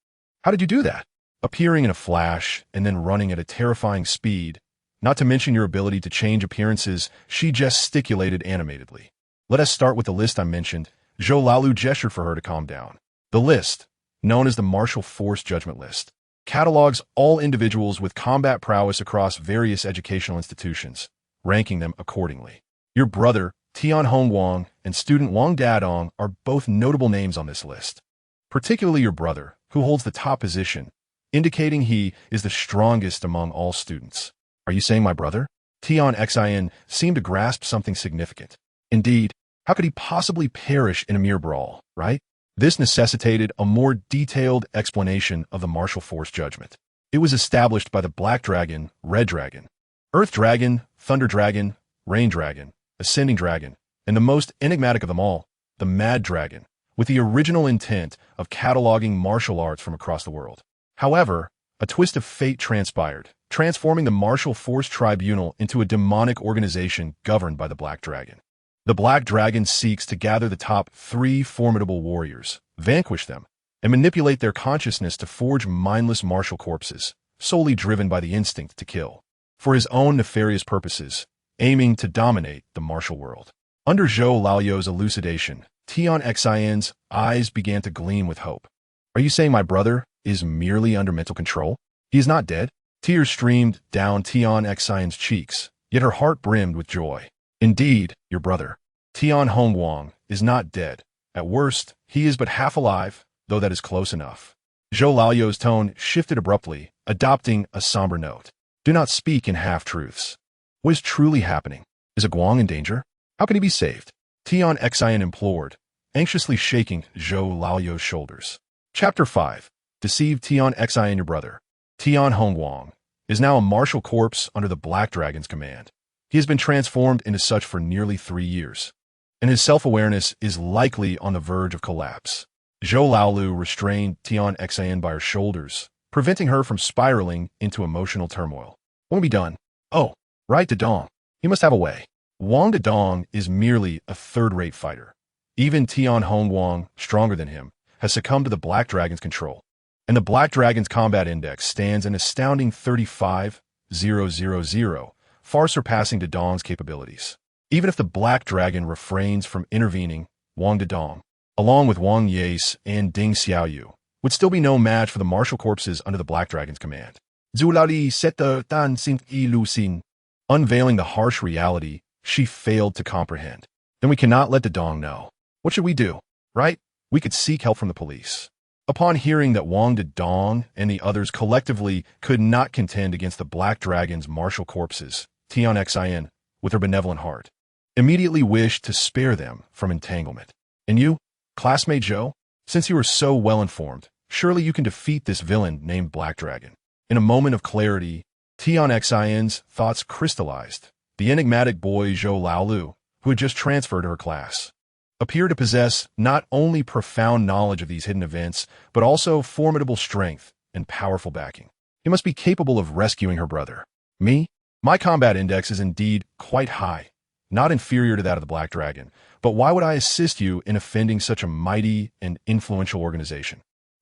A: "How did you do that? Appearing in a flash and then running at a terrifying speed, not to mention your ability to change appearances," she gesticulated animatedly. "Let us start with the list I mentioned." Zhou Laolu gestured for her to calm down. The list, known as the Martial Force Judgment List, catalogs all individuals with combat prowess across various educational institutions, ranking them accordingly. Your brother, Tian Hongguang, and student Wang Dadong are both notable names on this list, particularly your brother, who holds the top position, indicating he is the strongest among all students. "Are you saying my brother?" Tian Xin seemed to grasp something significant. "Indeed, how could he possibly perish in a mere brawl, right?" This necessitated a more detailed explanation of the martial force judgment. It was established by the Black Dragon, Red Dragon, Earth Dragon, Thunder Dragon, Rain Dragon, Ascending Dragon, and the most enigmatic of them all, the Mad Dragon, with the original intent of cataloging martial arts from across the world. However, a twist of fate transpired, transforming the Martial Force Tribunal into a demonic organization governed by the Black Dragon. The Black Dragon seeks to gather the top 3 formidable warriors, vanquish them, and manipulate their consciousness to forge mindless martial corpses, solely driven by the instinct to kill, for his own nefarious purposes, aiming to dominate the martial world. Under Zhou Laoyou's elucidation, Tian Xin's eyes began to gleam with hope. "Are you saying my brother is merely under mental control? He is not dead?" Tears streamed down Tian Xin's cheeks, yet her heart brimmed with joy. "Indeed, your brother, Tian Hongguang, is not dead. At worst, he is but half alive, though that is close enough." Zhou Laoyou's tone shifted abruptly, adopting a somber note. "Do not speak in half-truths. What is truly happening? Is Guang in danger? How can he be saved?" Tian Xin implored, anxiously shaking Zhou Laoyou's shoulders. Chapter 5. Deceive Tian Xin, your brother, Tian Hongguang, is now a martial corpse under the Black Dragon's command. He has been transformed into such for nearly 3 years, and his self-awareness is likely on the verge of collapse. Zhou Laolu restrained Tian Xin by her shoulders, preventing her from spiraling into emotional turmoil. "What can be done?" "Oh, right, Dadong. He must have a way." Wang Dadong is merely a third-rate fighter. Even Tian Hongguang, stronger than him, has succumbed to the Black Dragon's control, and the Black Dragon's combat index stands an astounding 35,000, far surpassing Dadong's capabilities. Even if the Black Dragon refrains from intervening, Wang Dadong, along with Wang Yace and Ding Xiaoyu, would still be no match for the martial corpses under the Black Dragon's command. Zulali seta tan sin ilusin. Unveiling the harsh reality she failed to comprehend. "Then we cannot let Dadong know. What should we do? Right? We could seek help from the police." Upon hearing that Wang Dadong and the others collectively could not contend against the Black Dragon's martial corpses, Tian Xin, with her benevolent heart, immediately wished to spare them from entanglement. "And you, classmate Zhou, since you are so well informed, surely you can defeat this villain named Black Dragon." In a moment of clarity, Tian Xin's thoughts crystallized. The enigmatic boy Zhou Laolu, who had just transferred to her class, appeared to possess not only profound knowledge of these hidden events, but also formidable strength and powerful backing. He must be capable of rescuing her brother. "Me? My combat index is indeed quite high, not inferior to that of the Black Dragon. But why would I assist you in offending such a mighty and influential organization?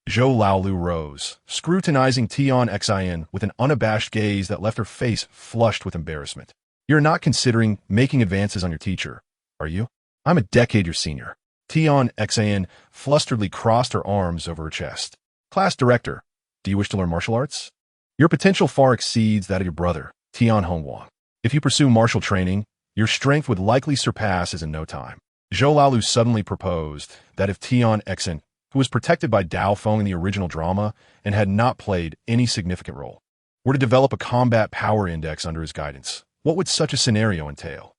A: Zhou Laolu rose, scrutinizing Tian Xin with an unabashed gaze that left her face flushed with embarrassment. You're not considering making advances on your teacher, are you? I'm a decade your senior. Tian Xin flusteredly crossed her arms over her chest. Class director, do you wish to learn martial arts? Your potential far exceeds that of your brother, Tian Hongguang. If you pursue martial training, your strength would likely surpass as in no time. Zhou Laolu suddenly proposed that if Tian Xin, who was protected by Dao Feng in the original drama and had not played any significant role, were to develop a combat power index under his guidance, what would such a scenario entail?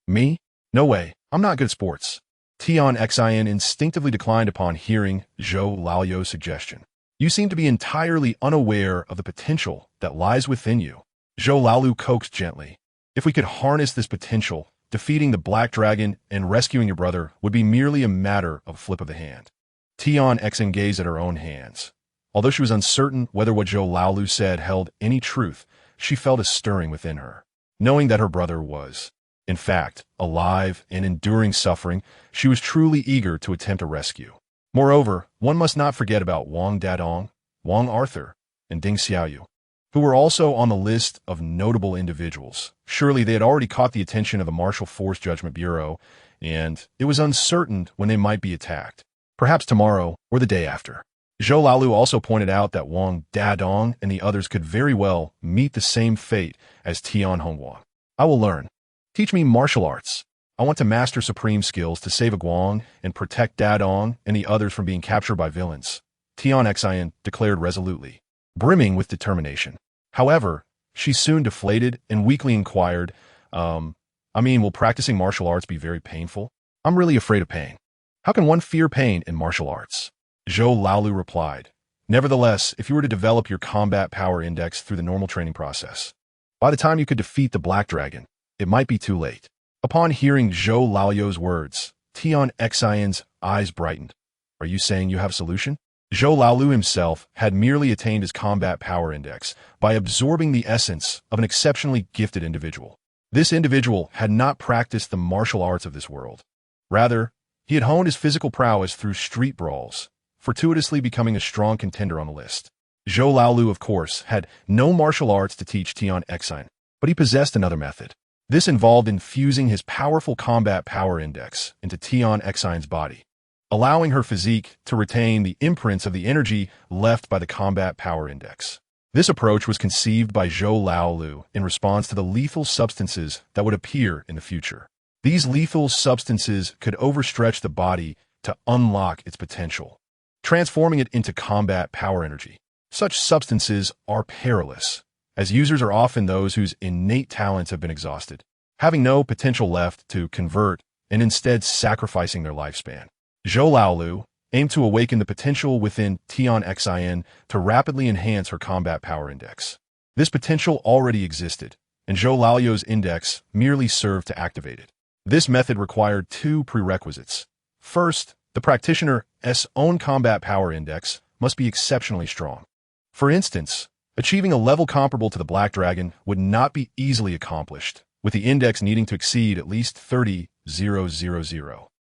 A: Me? No way. I'm not good at sports. Tian Xin instinctively declined upon hearing Zhou Laolu's suggestion. You seem to be entirely unaware of the potential that lies within you. Zhou Laolu coaxed gently. If we could harness this potential, defeating the Black Dragon and rescuing your brother would be merely a matter of a flip of the hand. Tian Xin gazed at her own hands. Although she was uncertain whether what Zhou Laolu said held any truth, she felt a stirring within her. Knowing that her brother was, in fact, alive and enduring suffering, she was truly eager to attempt a rescue. Moreover, one must not forget about Wang Dadong, Wang Arthur, and Ding Xiaoyu, who were also on the list of notable individuals. Surely they had already caught the attention of the Martial Force Judgment Bureau, and it was uncertain when they might be attacked. Perhaps tomorrow or the day after. Zhou Laolu also pointed out that Wang Dadong and the others could very well meet the same fate as Tian Hongguang. I will learn. Teach me martial arts. I want to master supreme skills to save Guang and protect Dadong and the others from being captured by villains, Tian Xin declared resolutely, brimming with determination. However, she soon deflated and weakly inquired, will practicing martial arts be very painful? I'm really afraid of pain. How can one fear pain in martial arts? Zhou Laolu replied, nevertheless, if you were to develop your combat power index through the normal training process, by the time you could defeat the Black Dragon, it might be too late. Upon hearing Zhou Laolu's words, Tian Xin's eyes brightened. Are you saying you have a solution? Zhou Laolu himself had merely attained his combat power index by absorbing the essence of an exceptionally gifted individual. This individual had not practiced the martial arts of this world. Rather, he had honed his physical prowess through street brawls, fortuitously becoming a strong contender on the list. Zhou Laolu, of course, had no martial arts to teach Tian Xin, but he possessed another method. This involved infusing his powerful combat power index into Tian Xin's body, allowing her physique to retain the imprints of the energy left by the combat power index. This approach was conceived by Zhou Laolu in response to the lethal substances that would appear in the future. These lethal substances could overstretch the body to unlock its potential, transforming it into combat power energy. Such substances are perilous, as users are often those whose innate talents have been exhausted, having no potential left to convert and instead sacrificing their lifespan. Zhou Laolu aimed to awaken the potential within Tian Xin to rapidly enhance her combat power index. This potential already existed, and Zhou Laolu's index merely served to activate it. This method required two prerequisites. First, the practitioner's own combat power index must be exceptionally strong. For instance, achieving a level comparable to the Black Dragon would not be easily accomplished, with the index needing to exceed at least 30,000.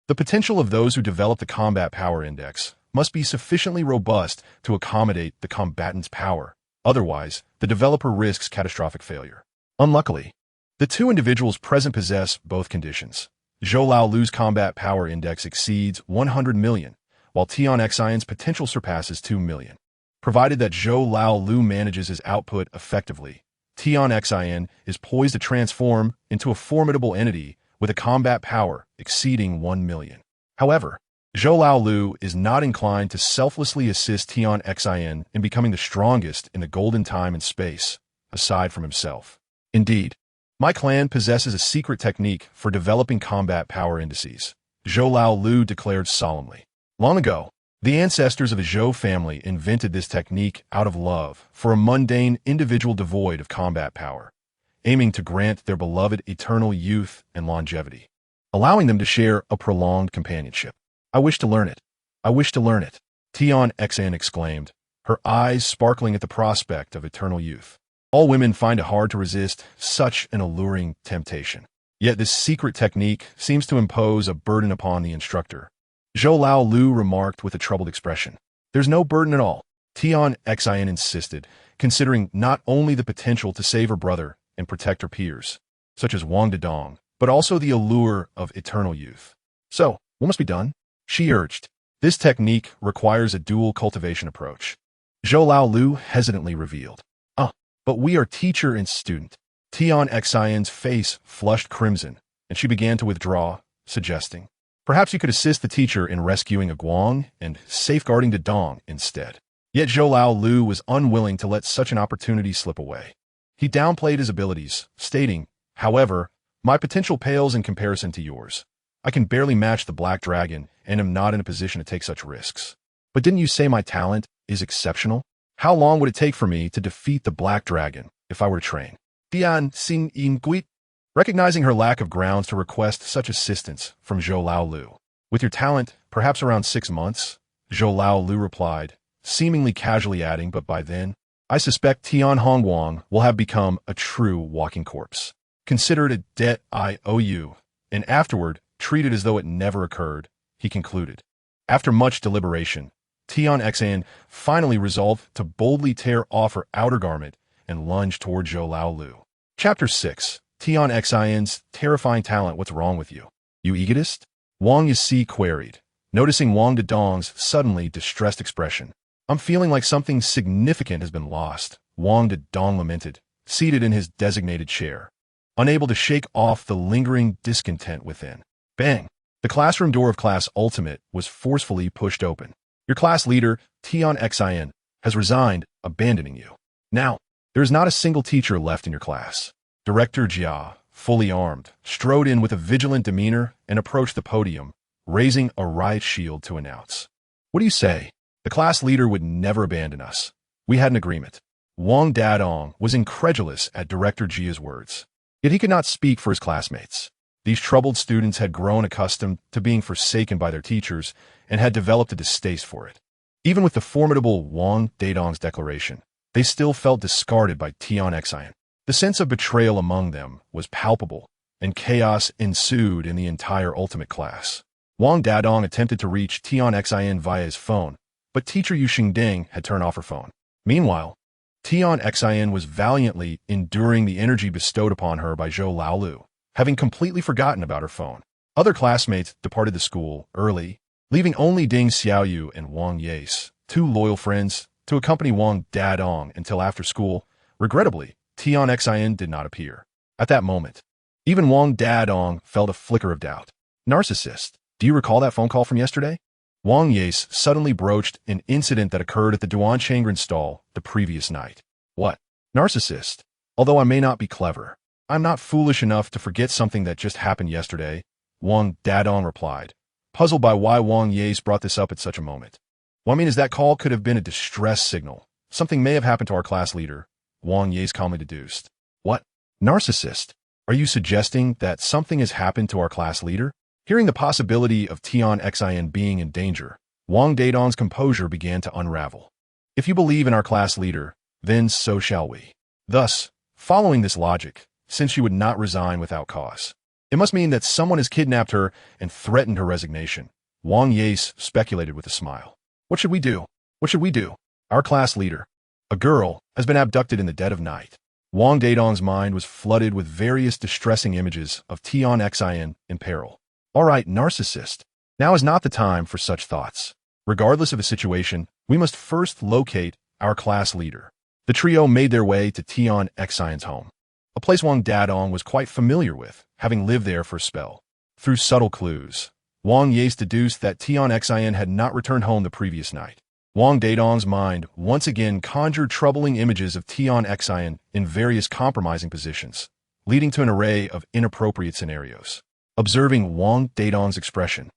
A: The potential of those who develop the combat power index must be sufficiently robust to accommodate the combatant's power. Otherwise, the developer risks catastrophic failure. Unluckily, the two individuals present possess both conditions. Zhou Laolu's combat power index exceeds 100 million, while Tian Xin's potential surpasses 2 million. Provided that Zhou Laolu manages his output effectively, Tian Xin is poised to transform into a formidable entity with a combat power exceeding 1 million. However, Zhou Laolu is not inclined to selflessly assist Tian Xin in becoming the strongest in the golden time and space, aside from himself. Indeed, my clan possesses a secret technique for developing combat power indices, Zhou Laolu declared solemnly. Long ago, the ancestors of the Zhou family invented this technique out of love for a mundane individual devoid of combat power, aiming to grant their beloved eternal youth and longevity, allowing them to share a prolonged companionship. I wish to learn it. I wish to learn it, Tian Xin exclaimed, her eyes sparkling at the prospect of eternal youth. All women find it hard to resist such an alluring temptation. Yet this secret technique seems to impose a burden upon the instructor. Zhou Lao Lu remarked with a troubled expression. There's no burden at all, Tian Xin insisted, considering not only the potential to save her brother and protect her peers, such as Wang Dedong, but also the allure of eternal youth. So, what must be done? She urged. This technique requires a dual cultivation approach. Zhou Lao Lu hesitantly revealed. But we are teacher and student. Tian Xin's face flushed crimson, and she began to withdraw, suggesting, perhaps you could assist the teacher in rescuing a Guang and safeguarding Dedong instead. Yet Zhou Lao Lu was unwilling to let such an opportunity slip away. He downplayed his abilities, stating, however, my potential pales in comparison to yours. I can barely match the Black Dragon and am not in a position to take such risks. But didn't you say my talent is exceptional? How long would it take for me to defeat the Black Dragon if I were to train? Dian Xin Yin Guit, recognizing her lack of grounds to request such assistance from Zhou Lao Lu. With your talent, perhaps around 6 months, Zhou Lao Lu replied, seemingly casually adding, but by then, I suspect Tian Hongguang will have become a true walking corpse. Consider it a debt I owe you, and afterward, treat it as though it never occurred, he concluded. After much deliberation, Tian Xin finally resolved to boldly tear off her outer garment and lunge toward Zhou Lao Lu. Chapter 6. Tian Xin's terrifying talent. What's wrong with you? You egotist? Wang Yixi queried, noticing Wang Dedong's suddenly distressed expression. I'm feeling like something significant has been lost, Wang Dedong lamented, seated in his designated chair, unable to shake off the lingering discontent within. Bang! The classroom door of Class Ultimate was forcefully pushed open. Your class leader, Tian Xin, has resigned, abandoning you. Now, there is not a single teacher left in your class. Director Jia, fully armed, strode in with a vigilant demeanor and approached the podium, raising a riot shield to announce. What do you say? The class leader would never abandon us. We had an agreement. Wang Dadong was incredulous at Director Jia's words. Yet he could not speak for his classmates. These troubled students had grown accustomed to being forsaken by their teachers and had developed a distaste for it. Even with the formidable Wang Dadong's declaration, they still felt discarded by Tian Xin. The sense of betrayal among them was palpable, and chaos ensued in the entire ultimate class. Wang Dadong attempted to reach Tian Xin via his phone, but teacher Yu Xingding had turned off her phone. Meanwhile, Tian Xin was valiantly enduring the energy bestowed upon her by Zhou Lao Lu, having completely forgotten about her phone. Other classmates departed the school early, leaving only Ding Xiaoyu and Wang Yace, 2 loyal friends, to accompany Wang Dadong until after school. Regrettably, Tian Xin did not appear. At that moment, even Wang Dadong felt a flicker of doubt. Narcissist, do you recall that phone call from yesterday? Wang Yace suddenly broached an incident that occurred at the Duan Changren stall the previous night. What? Narcissist? Although I may not be clever, I'm not foolish enough to forget something that just happened yesterday, Wang Dadong replied, puzzled by why Wang Yace brought this up at such a moment. Well, I mean, that call could have been a distress signal. Something may have happened to our class leader, Wang Yace calmly deduced. What? Narcissist? Are you suggesting that something has happened to our class leader? Hearing the possibility of Tian Xin being in danger, Wang Dadong's composure began to unravel. If you believe in our class leader, then so shall we. Thus, following this logic, since she would not resign without cause, it must mean that someone has kidnapped her and threatened her resignation, Wang Yace speculated with a smile. What should we do? What should we do? Our class leader, a girl, has been abducted in the dead of night. Wang Dadong's mind was flooded with various distressing images of Tian Xin in peril. All right, narcissist. Now is not the time for such thoughts. Regardless of the situation, we must first locate our class leader. The trio made their way to Tian Xin's home, a place Wang Dadong was quite familiar with, having lived there for a spell. Through subtle clues, Wang Yace deduced that Tian Xin had not returned home the previous night. Wang Dadong's mind once again conjured troubling images of Tian Xin in various compromising positions, leading to an array of inappropriate scenarios. Observing Wang Dadong's expression,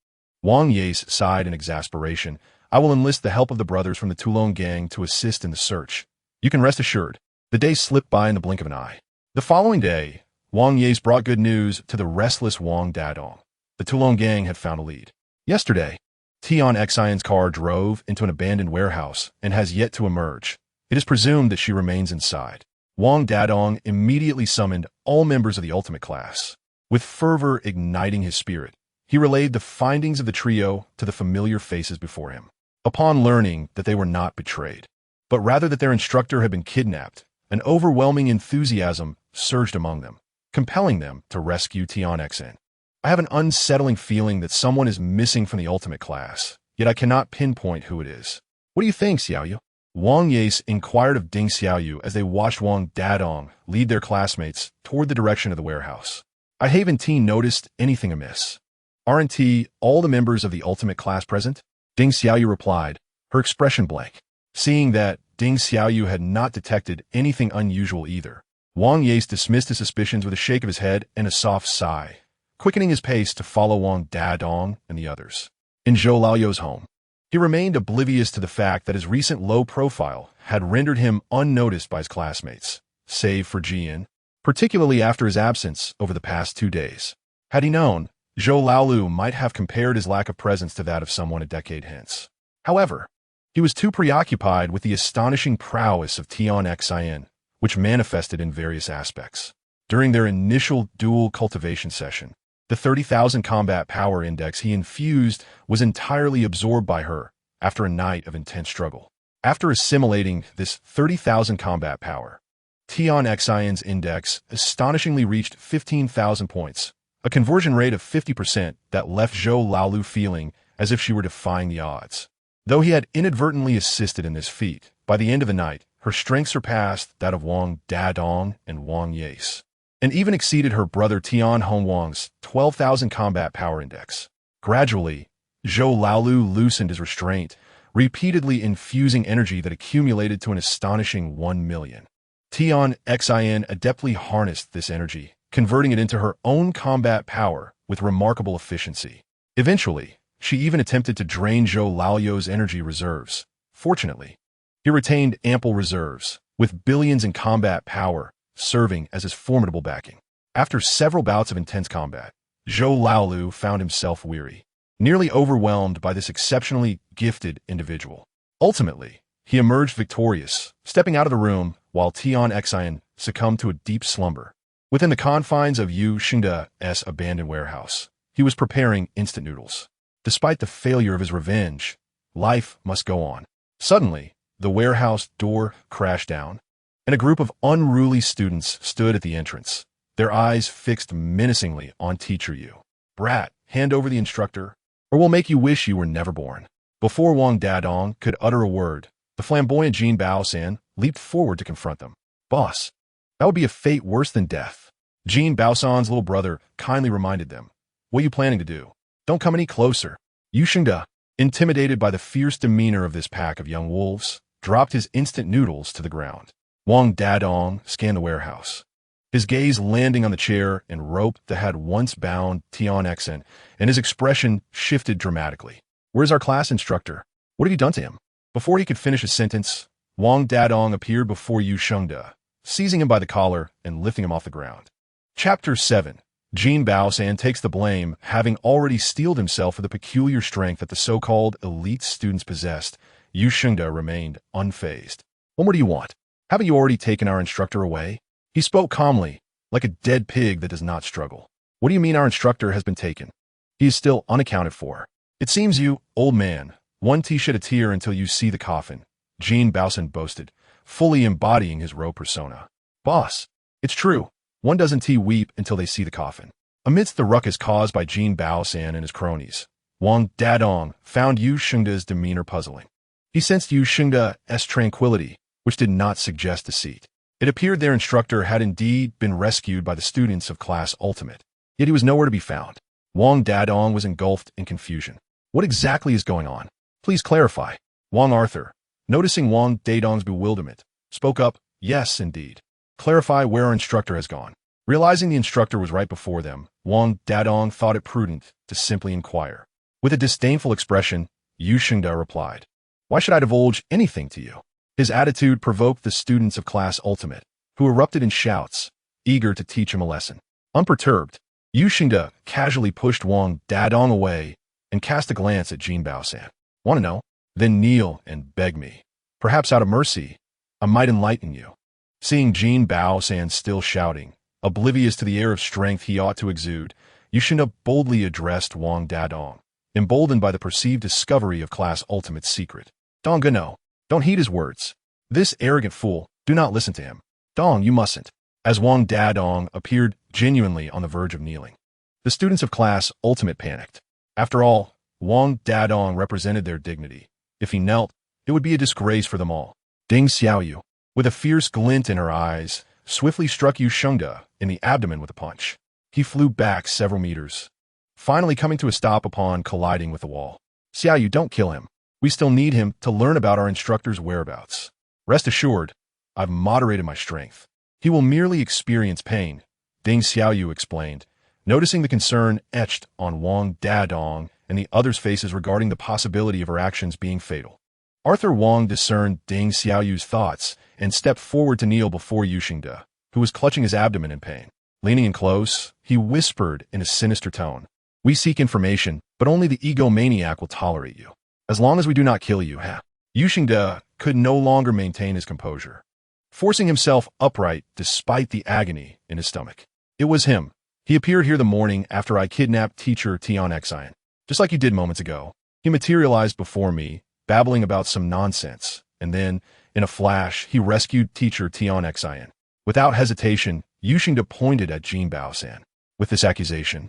A: Wang Yace sighed in exasperation. I will enlist the help of the brothers from the Toulon gang to assist in the search. You can rest assured. The day slipped by in the blink of an eye. The following day, Wang Yace brought good news to the restless Wang Dadong. The Toulon gang had found a lead. Yesterday, Tian Xin's car drove into an abandoned warehouse and has yet to emerge. It is presumed that she remains inside. Wang Dadong immediately summoned all members of the ultimate class. with fervor igniting his spirit. He relayed the findings of the trio to the familiar faces before him. Upon learning that they were not betrayed, but rather that their instructor had been kidnapped, an overwhelming enthusiasm surged among them, compelling them to rescue Tian Xn. I have an unsettling feeling that someone is missing from the ultimate class, yet I cannot pinpoint who it is. What do you think, Xiaoyu? Wang Yace inquired of Ding Xiaoyu as they watched Wang Dadong lead their classmates toward the direction of the warehouse. I haven't noticed anything amiss. Aren't all the members of the ultimate class present? Ding Xiaoyu replied, her expression blank. Seeing that Ding Xiaoyu had not detected anything unusual either, Wang Yace dismissed his suspicions with a shake of his head and a soft sigh, quickening his pace to follow Wang Dadong and the others. In Zhou Laoyou's home, he remained oblivious to the fact that his recent low profile had rendered him unnoticed by his classmates, save for Jian, particularly after his absence over the past 2 days. Had he known, Zhou Laolu might have compared his lack of presence to that of someone a decade hence. However, he was too preoccupied with the astonishing prowess of Tian Xin, which manifested in various aspects. During their initial dual cultivation session, the 30,000 combat power index he infused was entirely absorbed by her after a night of intense struggle. After assimilating this 30,000 combat power, Tian Xin's index astonishingly reached 15,000 points, a conversion rate of 50% that left Zhou Laolu feeling as if she were defying the odds. Though he had inadvertently assisted in this feat, by the end of the night, her strength surpassed that of Wang Dadong and Wang Yace, and even exceeded her brother Tian Hongwang's 12,000 combat power index. Gradually, Zhou Laolu loosened his restraint, repeatedly infusing energy that accumulated to an astonishing 1 million. Tian Xin adeptly harnessed this energy, converting it into her own combat power with remarkable efficiency. Eventually, she even attempted to drain Zhou Laoyou's energy reserves. Fortunately, he retained ample reserves, with billions in combat power serving as his formidable backing. After several bouts of intense combat, Zhou Laolu found himself weary, nearly overwhelmed by this exceptionally gifted individual. Ultimately, he emerged victorious, stepping out of the room while Tian Xin succumbed to a deep slumber. Within the confines of Yu Xingda's abandoned warehouse, he was preparing instant noodles. Despite the failure of his revenge, life must go on. Suddenly, the warehouse door crashed down, and a group of unruly students stood at the entrance, their eyes fixed menacingly on Teacher Yu. Brat, hand over the instructor, or we'll make you wish you were never born. Before Wang Dadong could utter a word, the flamboyant Jin Baosan leaped forward to confront them. Boss, that would be a fate worse than death. Jin Baosan's little brother kindly reminded them. What are you planning to do? Don't come any closer. Yu Xingda, intimidated by the fierce demeanor of this pack of young wolves, dropped his instant noodles to the ground. Wang Dadong scanned the warehouse, his gaze landing on the chair and rope that had once bound Tian Xen, and his expression shifted dramatically. Where's our class instructor? What have you done to him? Before he could finish his sentence, Wang Dadong appeared before Yu Xingda, seizing him by the collar and lifting him off the ground. Chapter 7. Jin Baosan takes the blame, having already steeled himself for the peculiar strength that the so-called elite students possessed. Yu Xingda remained unfazed. What more do you want? Haven't you already taken our instructor away? He spoke calmly, like a dead pig that does not struggle. What do you mean our instructor has been taken? He is still unaccounted for. It seems you, old man, won't shed a tear until you see the coffin, Jin Baosan boasted, fully embodying his Ro persona. Boss, it's true. One doesn't weep until they see the coffin. Amidst the ruckus caused by Jin Baosan and his cronies, Wang Dadong found Yu Xingda's demeanor puzzling. He sensed Yu Xingda's tranquility, which did not suggest deceit. It appeared their instructor had indeed been rescued by the students of Class Ultimate, yet he was nowhere to be found. Wang Dadong was engulfed in confusion. What exactly is going on? Please clarify. Wang Arthur, noticing Wang Dadong's bewilderment, spoke up, yes, indeed. Clarify where our instructor has gone. Realizing the instructor was right before them, Wang Dadong thought it prudent to simply inquire. With a disdainful expression, Yu Xingda replied, Why should I divulge anything to you? His attitude provoked the students of Class Ultimate, who erupted in shouts, eager to teach him a lesson. Unperturbed, Yu Xingda casually pushed Wang Dadong away and cast a glance at Jin Baosan. Want to know? Then kneel and beg me. Perhaps out of mercy, I might enlighten you. Seeing Jin Baosan still shouting, Oblivious to the air of strength he ought to exude, Yushina boldly addressed Wang Dadong, emboldened by the perceived discovery of class ultimate's secret. Dong no. Don't heed his words. This arrogant fool, do not listen to him. Dong, you mustn't. As Wang Dadong appeared genuinely on the verge of kneeling, the students of class ultimate panicked. After all, Wang Dadong represented their dignity. If he knelt, it would be a disgrace for them all. Ding Xiaoyu, with a fierce glint in her eyes, swiftly struck Yu Shengde in the abdomen with a punch. He flew back several meters, finally coming to a stop upon colliding with the wall. Xiaoyu, don't kill him. We still need him to learn about our instructor's whereabouts. Rest assured, I've moderated my strength. He will merely experience pain, Ding Xiaoyu explained, noticing the concern etched on Wang Dadong and the others' faces regarding the possibility of her actions being fatal. Arthur Wang discerned Ding Xiaoyu's thoughts and stepped forward to kneel before Yu Shengde, who was clutching his abdomen in pain. Leaning in close, he whispered in a sinister tone, "We seek information, but only the egomaniac will tolerate you. As long as we do not kill you, Yu Shengde could no longer maintain his composure, forcing himself upright despite the agony in his stomach. It was him. He appeared here the morning after I kidnapped teacher Tian Xian. Just like you did moments ago. He materialized before me, babbling about some nonsense, and then, in a flash, he rescued teacher Tian Xian. Without hesitation, Yu Shengde pointed at Jin Baosan. With this accusation,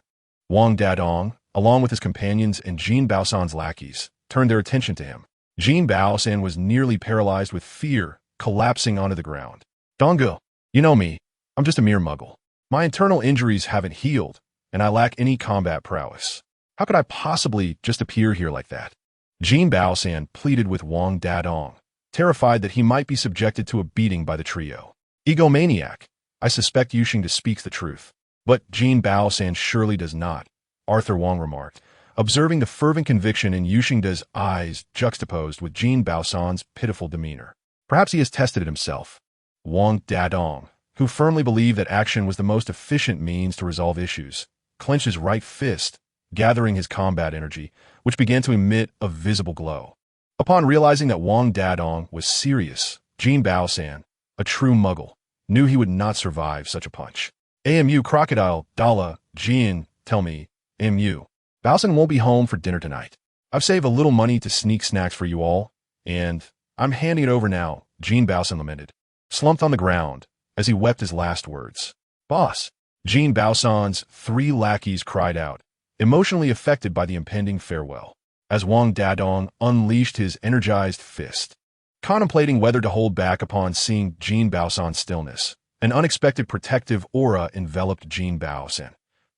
A: Wang Dadong, along with his companions and Jin Baosan's lackeys, turned their attention to him. Jin Baosan was nearly paralyzed with fear, collapsing onto the ground. Donggu, you know me. I'm just a mere muggle. My internal injuries haven't healed, and I lack any combat prowess. How could I possibly just appear here like that? Jin Baosan pleaded with Wang Dadong, terrified that he might be subjected to a beating by the trio. Egomaniac, I suspect Yu Shengde speaks the truth. But Jin Baosan surely does not, Arthur Wang remarked, observing the fervent conviction in Yu Shengde's eyes juxtaposed with Jin Baosan's pitiful demeanor. Perhaps he has tested it himself. Wang Dadong, who firmly believed that action was the most efficient means to resolve issues, clenched his right fist, gathering his combat energy, which began to emit a visible glow. Upon realizing that Wang Dadong was serious, Jin Baosan, a true muggle, knew he would not survive such a punch. AMU Crocodile, Dala, Jin, tell me, AMU, Baosan won't be home for dinner tonight. I've saved a little money to sneak snacks for you all, and I'm handing it over now, Jin Baosan lamented, slumped on the ground as he wept his last words. Boss, Jin Baosan's 3 lackeys cried out, emotionally affected by the impending farewell, as Wang Dadong unleashed his energized fist. Contemplating whether to hold back upon seeing Jin Baosan's stillness, an unexpected protective aura enveloped Jin Baosan,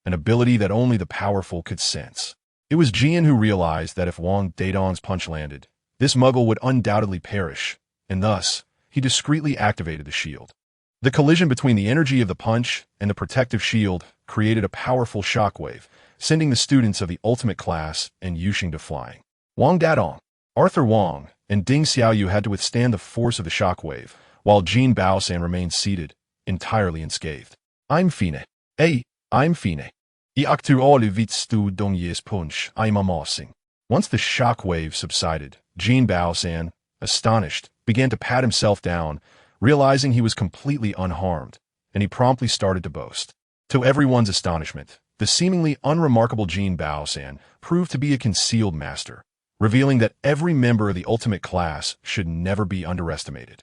A: an ability that only the powerful could sense. It was Jin who realized that if Wang Dadong's punch landed, this muggle would undoubtedly perish, and thus, he discreetly activated the shield. The collision between the energy of the punch and the protective shield created a powerful shockwave, sending the students of the ultimate class and Yu Shengde flying. Wang Dadong, Arthur Wang, and Ding Xiaoyu had to withstand the force of the shockwave, while Jin Baosan remained seated, entirely unscathed. I'm fine. I'm fine. I aktuelle vitstu dong yes punch, I'm amossing. Once the shockwave subsided, Jin Baosan, astonished, began to pat himself down, realizing he was completely unharmed, and he promptly started to boast. To everyone's astonishment, the seemingly unremarkable Jin Baosan proved to be a concealed master, revealing that every member of the ultimate class should never be underestimated.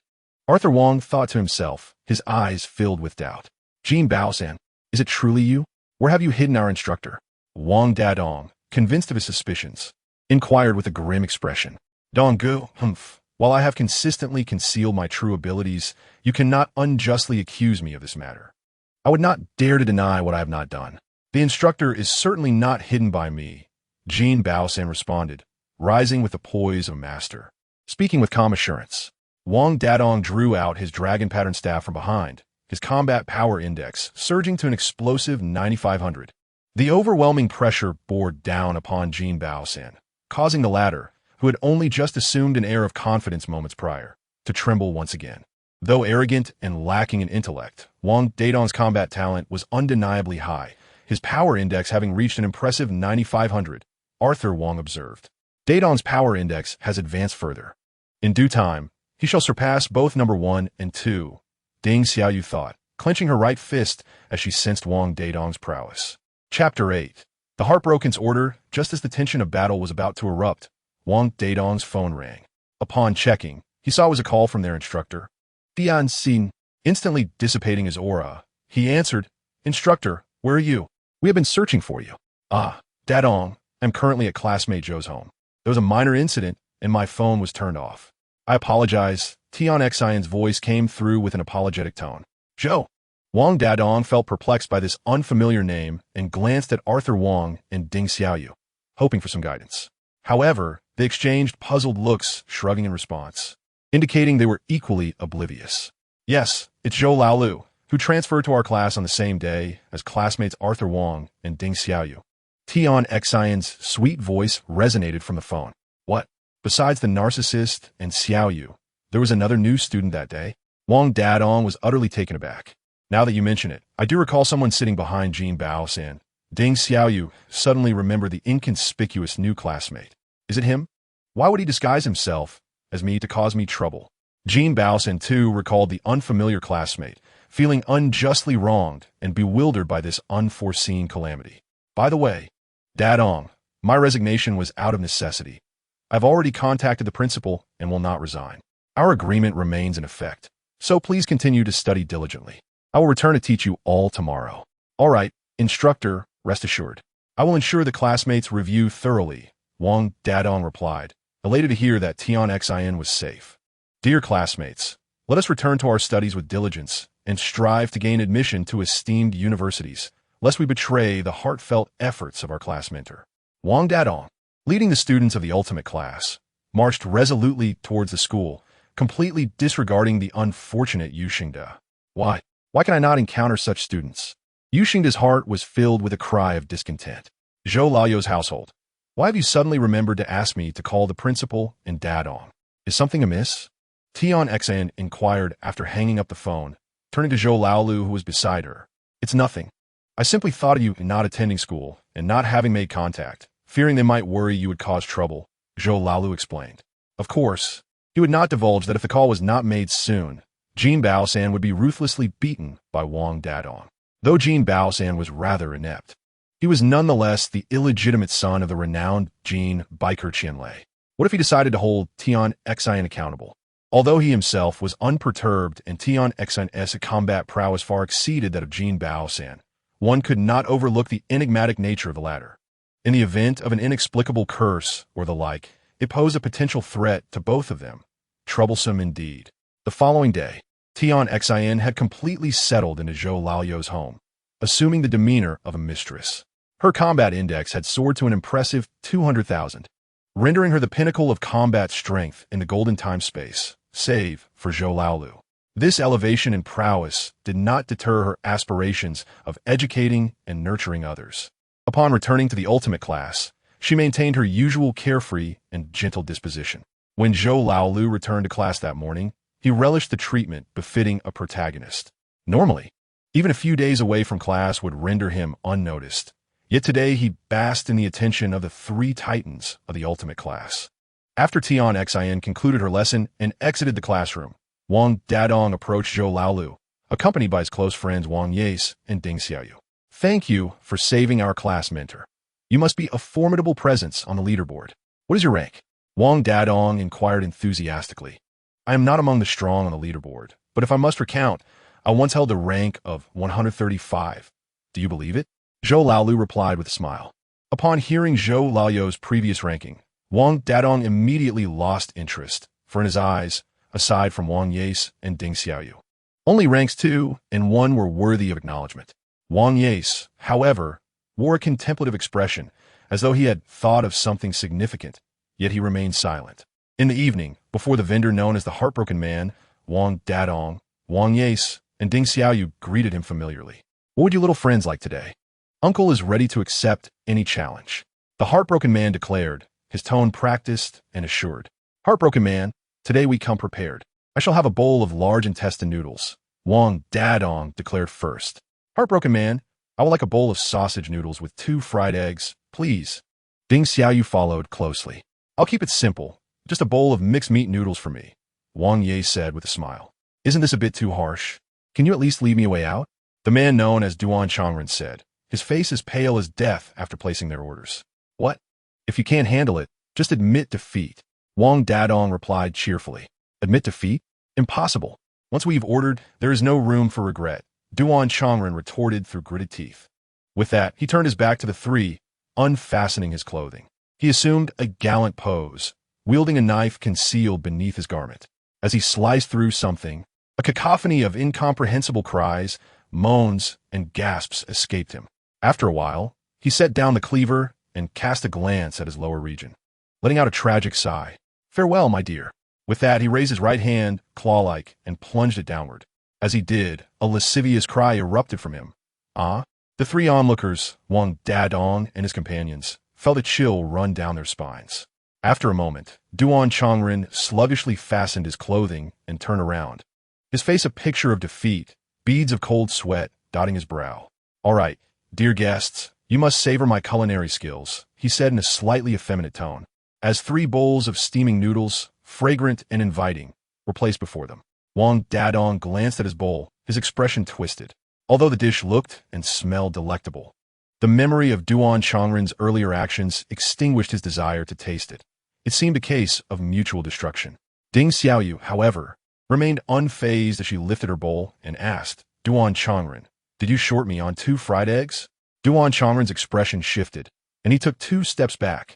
A: Arthur Wang thought to himself, his eyes filled with doubt. Jin Baosan, is it truly you? Where have you hidden our instructor? Wang Dadong, convinced of his suspicions, inquired with a grim expression. Donggu, while I have consistently concealed my true abilities, you cannot unjustly accuse me of this matter. I would not dare to deny what I have not done. The instructor is certainly not hidden by me, Jin Baosan responded, rising with the poise of a master. Speaking with calm assurance, Wang Dadong drew out his dragon pattern staff from behind, his combat power index surging to an explosive 9,500. The overwhelming pressure bore down upon Jin Baosan, causing the latter, who had only just assumed an air of confidence moments prior, to tremble once again. Though arrogant and lacking in intellect, Wang Dadong's combat talent was undeniably high, his power index having reached an impressive 9,500, Arthur Wang observed. Dadong's power index has advanced further. In due time, he shall surpass both number 1 and 2, Ding Xiaoyu thought, clenching her right fist as she sensed Wang Dadong's prowess. Chapter 8. The Heartbroken's order. Just as the tension of battle was about to erupt, Wang Dadong's phone rang. Upon checking, he saw it was a call from their instructor. Dian Xin. Instantly dissipating his aura, he answered, "Instructor, where are you? We have been searching for you." "Ah, Dadong, I'm currently at classmate Zhou's home. There was a minor incident, and my phone was turned off. I apologize." Tian Xian's voice came through with an apologetic tone. "Zhou." Wang Dadong felt perplexed by this unfamiliar name and glanced at Arthur Wang and Ding Xiaoyu, hoping for some guidance. However, they exchanged puzzled looks, shrugging in response, indicating they were equally oblivious. "Yes, it's Zhou Laolu, who transferred to our class on the same day as classmates Arthur Wang and Ding Xiaoyu." Tian Xian's sweet voice resonated from the phone. "What? Besides the narcissist and Xiaoyu, there was another new student that day?" Wang Dadong was utterly taken aback. "Now that you mention it, I do recall someone sitting behind Jin Baosan." Ding Xiaoyu suddenly remembered the inconspicuous new classmate. "Is it him? Why would he disguise himself as me to cause me trouble?" Jin Baosan too recalled the unfamiliar classmate, feeling unjustly wronged and bewildered by this unforeseen calamity. "By the way, Dadong, my resignation was out of necessity. I've already contacted the principal and will not resign. Our agreement remains in effect, so please continue to study diligently. I will return to teach you all tomorrow." "All right, instructor, rest assured. I will ensure the classmates review thoroughly," Wang Dadong replied, elated to hear that Tian Xian was safe. "Dear classmates, let us return to our studies with diligence and strive to gain admission to esteemed universities, lest we betray the heartfelt efforts of our class mentor." Wang Dadong, leading the students of the ultimate class, marched resolutely towards the school, completely disregarding the unfortunate Yu Xingde. Why can I not encounter such students? Yu Xingde's heart was filled with a cry of discontent. "Zhou Laoyou's household. Why have you suddenly remembered to ask me to call the principal and Dadong? Is something amiss?" Tian Xian inquired after hanging up the phone, turning to Zhou Laolu who was beside her. "It's nothing. I simply thought of you not attending school and not having made contact, fearing they might worry you would cause trouble," Zhou Laolu explained. Of course, he would not divulge that if the call was not made soon, Jin Baosan would be ruthlessly beaten by Wang Dadong. Though Jin Baosan was rather inept, he was nonetheless the illegitimate son of the renowned Jin Biker Qianlei. What if he decided to hold Tian Xian accountable? Although he himself was unperturbed and Tian Xian's combat prowess far exceeded that of Jin Baosan, one could not overlook the enigmatic nature of the latter. In the event of an inexplicable curse or the like, it posed a potential threat to both of them. Troublesome indeed. The following day, Tian Xian had completely settled into Zhou Laoyou's home, assuming the demeanor of a mistress. Her combat index had soared to an impressive 200,000, rendering her the pinnacle of combat strength in the golden time space, save for Zhou Laolu. This elevation in prowess did not deter her aspirations of educating and nurturing others. Upon returning to the ultimate class, she maintained her usual carefree and gentle disposition. When Zhou Laolu returned to class that morning, he relished the treatment befitting a protagonist. Normally, even a few days away from class would render him unnoticed. Yet today he basked in the attention of the three titans of the ultimate class. After Tian Xian concluded her lesson and exited the classroom, Wang Dadong approached Zhou Laolu, accompanied by his close friends Wang Yace and Ding Xiaoyu. "Thank you for saving our class mentor. You must be a formidable presence on the leaderboard. What is your rank?" Wang Dadong inquired enthusiastically. "I am not among the strong on the leaderboard, but if I must recount, I once held the rank of 135. Do you believe it?" Zhou Laolu replied with a smile. Upon hearing Zhou Laoyou's previous ranking, Wang Dadong immediately lost interest, for in his eyes, aside from Wang Yace and Ding Xiaoyu, only ranks 2 and 1 were worthy of acknowledgement. Wang Yace, however, wore a contemplative expression, as though he had thought of something significant, yet he remained silent. In the evening, before the vendor known as the Heartbroken Man, Wang Dadong, Wang Yace, and Ding Xiaoyu greeted him familiarly. "What would you little friends like today? Uncle is ready to accept any challenge," the Heartbroken Man declared, his tone practiced and assured. "Heartbroken Man, today we come prepared. I shall have a bowl of large intestine noodles," Wang Dadong declared first. "Heartbroken Man, I would like a bowl of sausage noodles with 2 fried eggs, please." Ding Xiaoyu followed closely. "I'll keep it simple. Just a bowl of mixed meat noodles for me," Wang Ye said with a smile. "Isn't this a bit too harsh?" Can you at least leave me a way out? The man known as Duan Chongren said, his face as pale as death after placing their orders. What? If you can't handle it, just admit defeat. Wang Dadong replied cheerfully. Admit defeat? Impossible. Once we've ordered, there is no room for regret, Duan Chongren retorted through gritted teeth. With that, he turned his back to the three, unfastening his clothing. He assumed a gallant pose, wielding a knife concealed beneath his garment. As he sliced through something, a cacophony of incomprehensible cries, moans, and gasps escaped him. After a while, he set down the cleaver and cast a glance at his lower region, letting out a tragic sigh. Farewell, my dear. With that, he raised his right hand, claw-like, and plunged it downward. As he did, a lascivious cry erupted from him. Ah? The three onlookers, Wang Dadong and his companions, felt a chill run down their spines. After a moment, Duan Chongren sluggishly fastened his clothing and turned around, his face a picture of defeat, beads of cold sweat dotting his brow. All right, dear guests, you must savor my culinary skills, he said in a slightly effeminate tone, as 3 bowls of steaming noodles, fragrant and inviting, were placed before them. Wang Dadong glanced at his bowl, his expression twisted. Although the dish looked and smelled delectable, the memory of Duan Chongren's earlier actions extinguished his desire to taste it. It seemed a case of mutual destruction. Ding Xiaoyu, however, remained unfazed as she lifted her bowl and asked, Duan Chongren, did you short me on 2 fried eggs? Duan Chongren's expression shifted, and he took 2 steps back,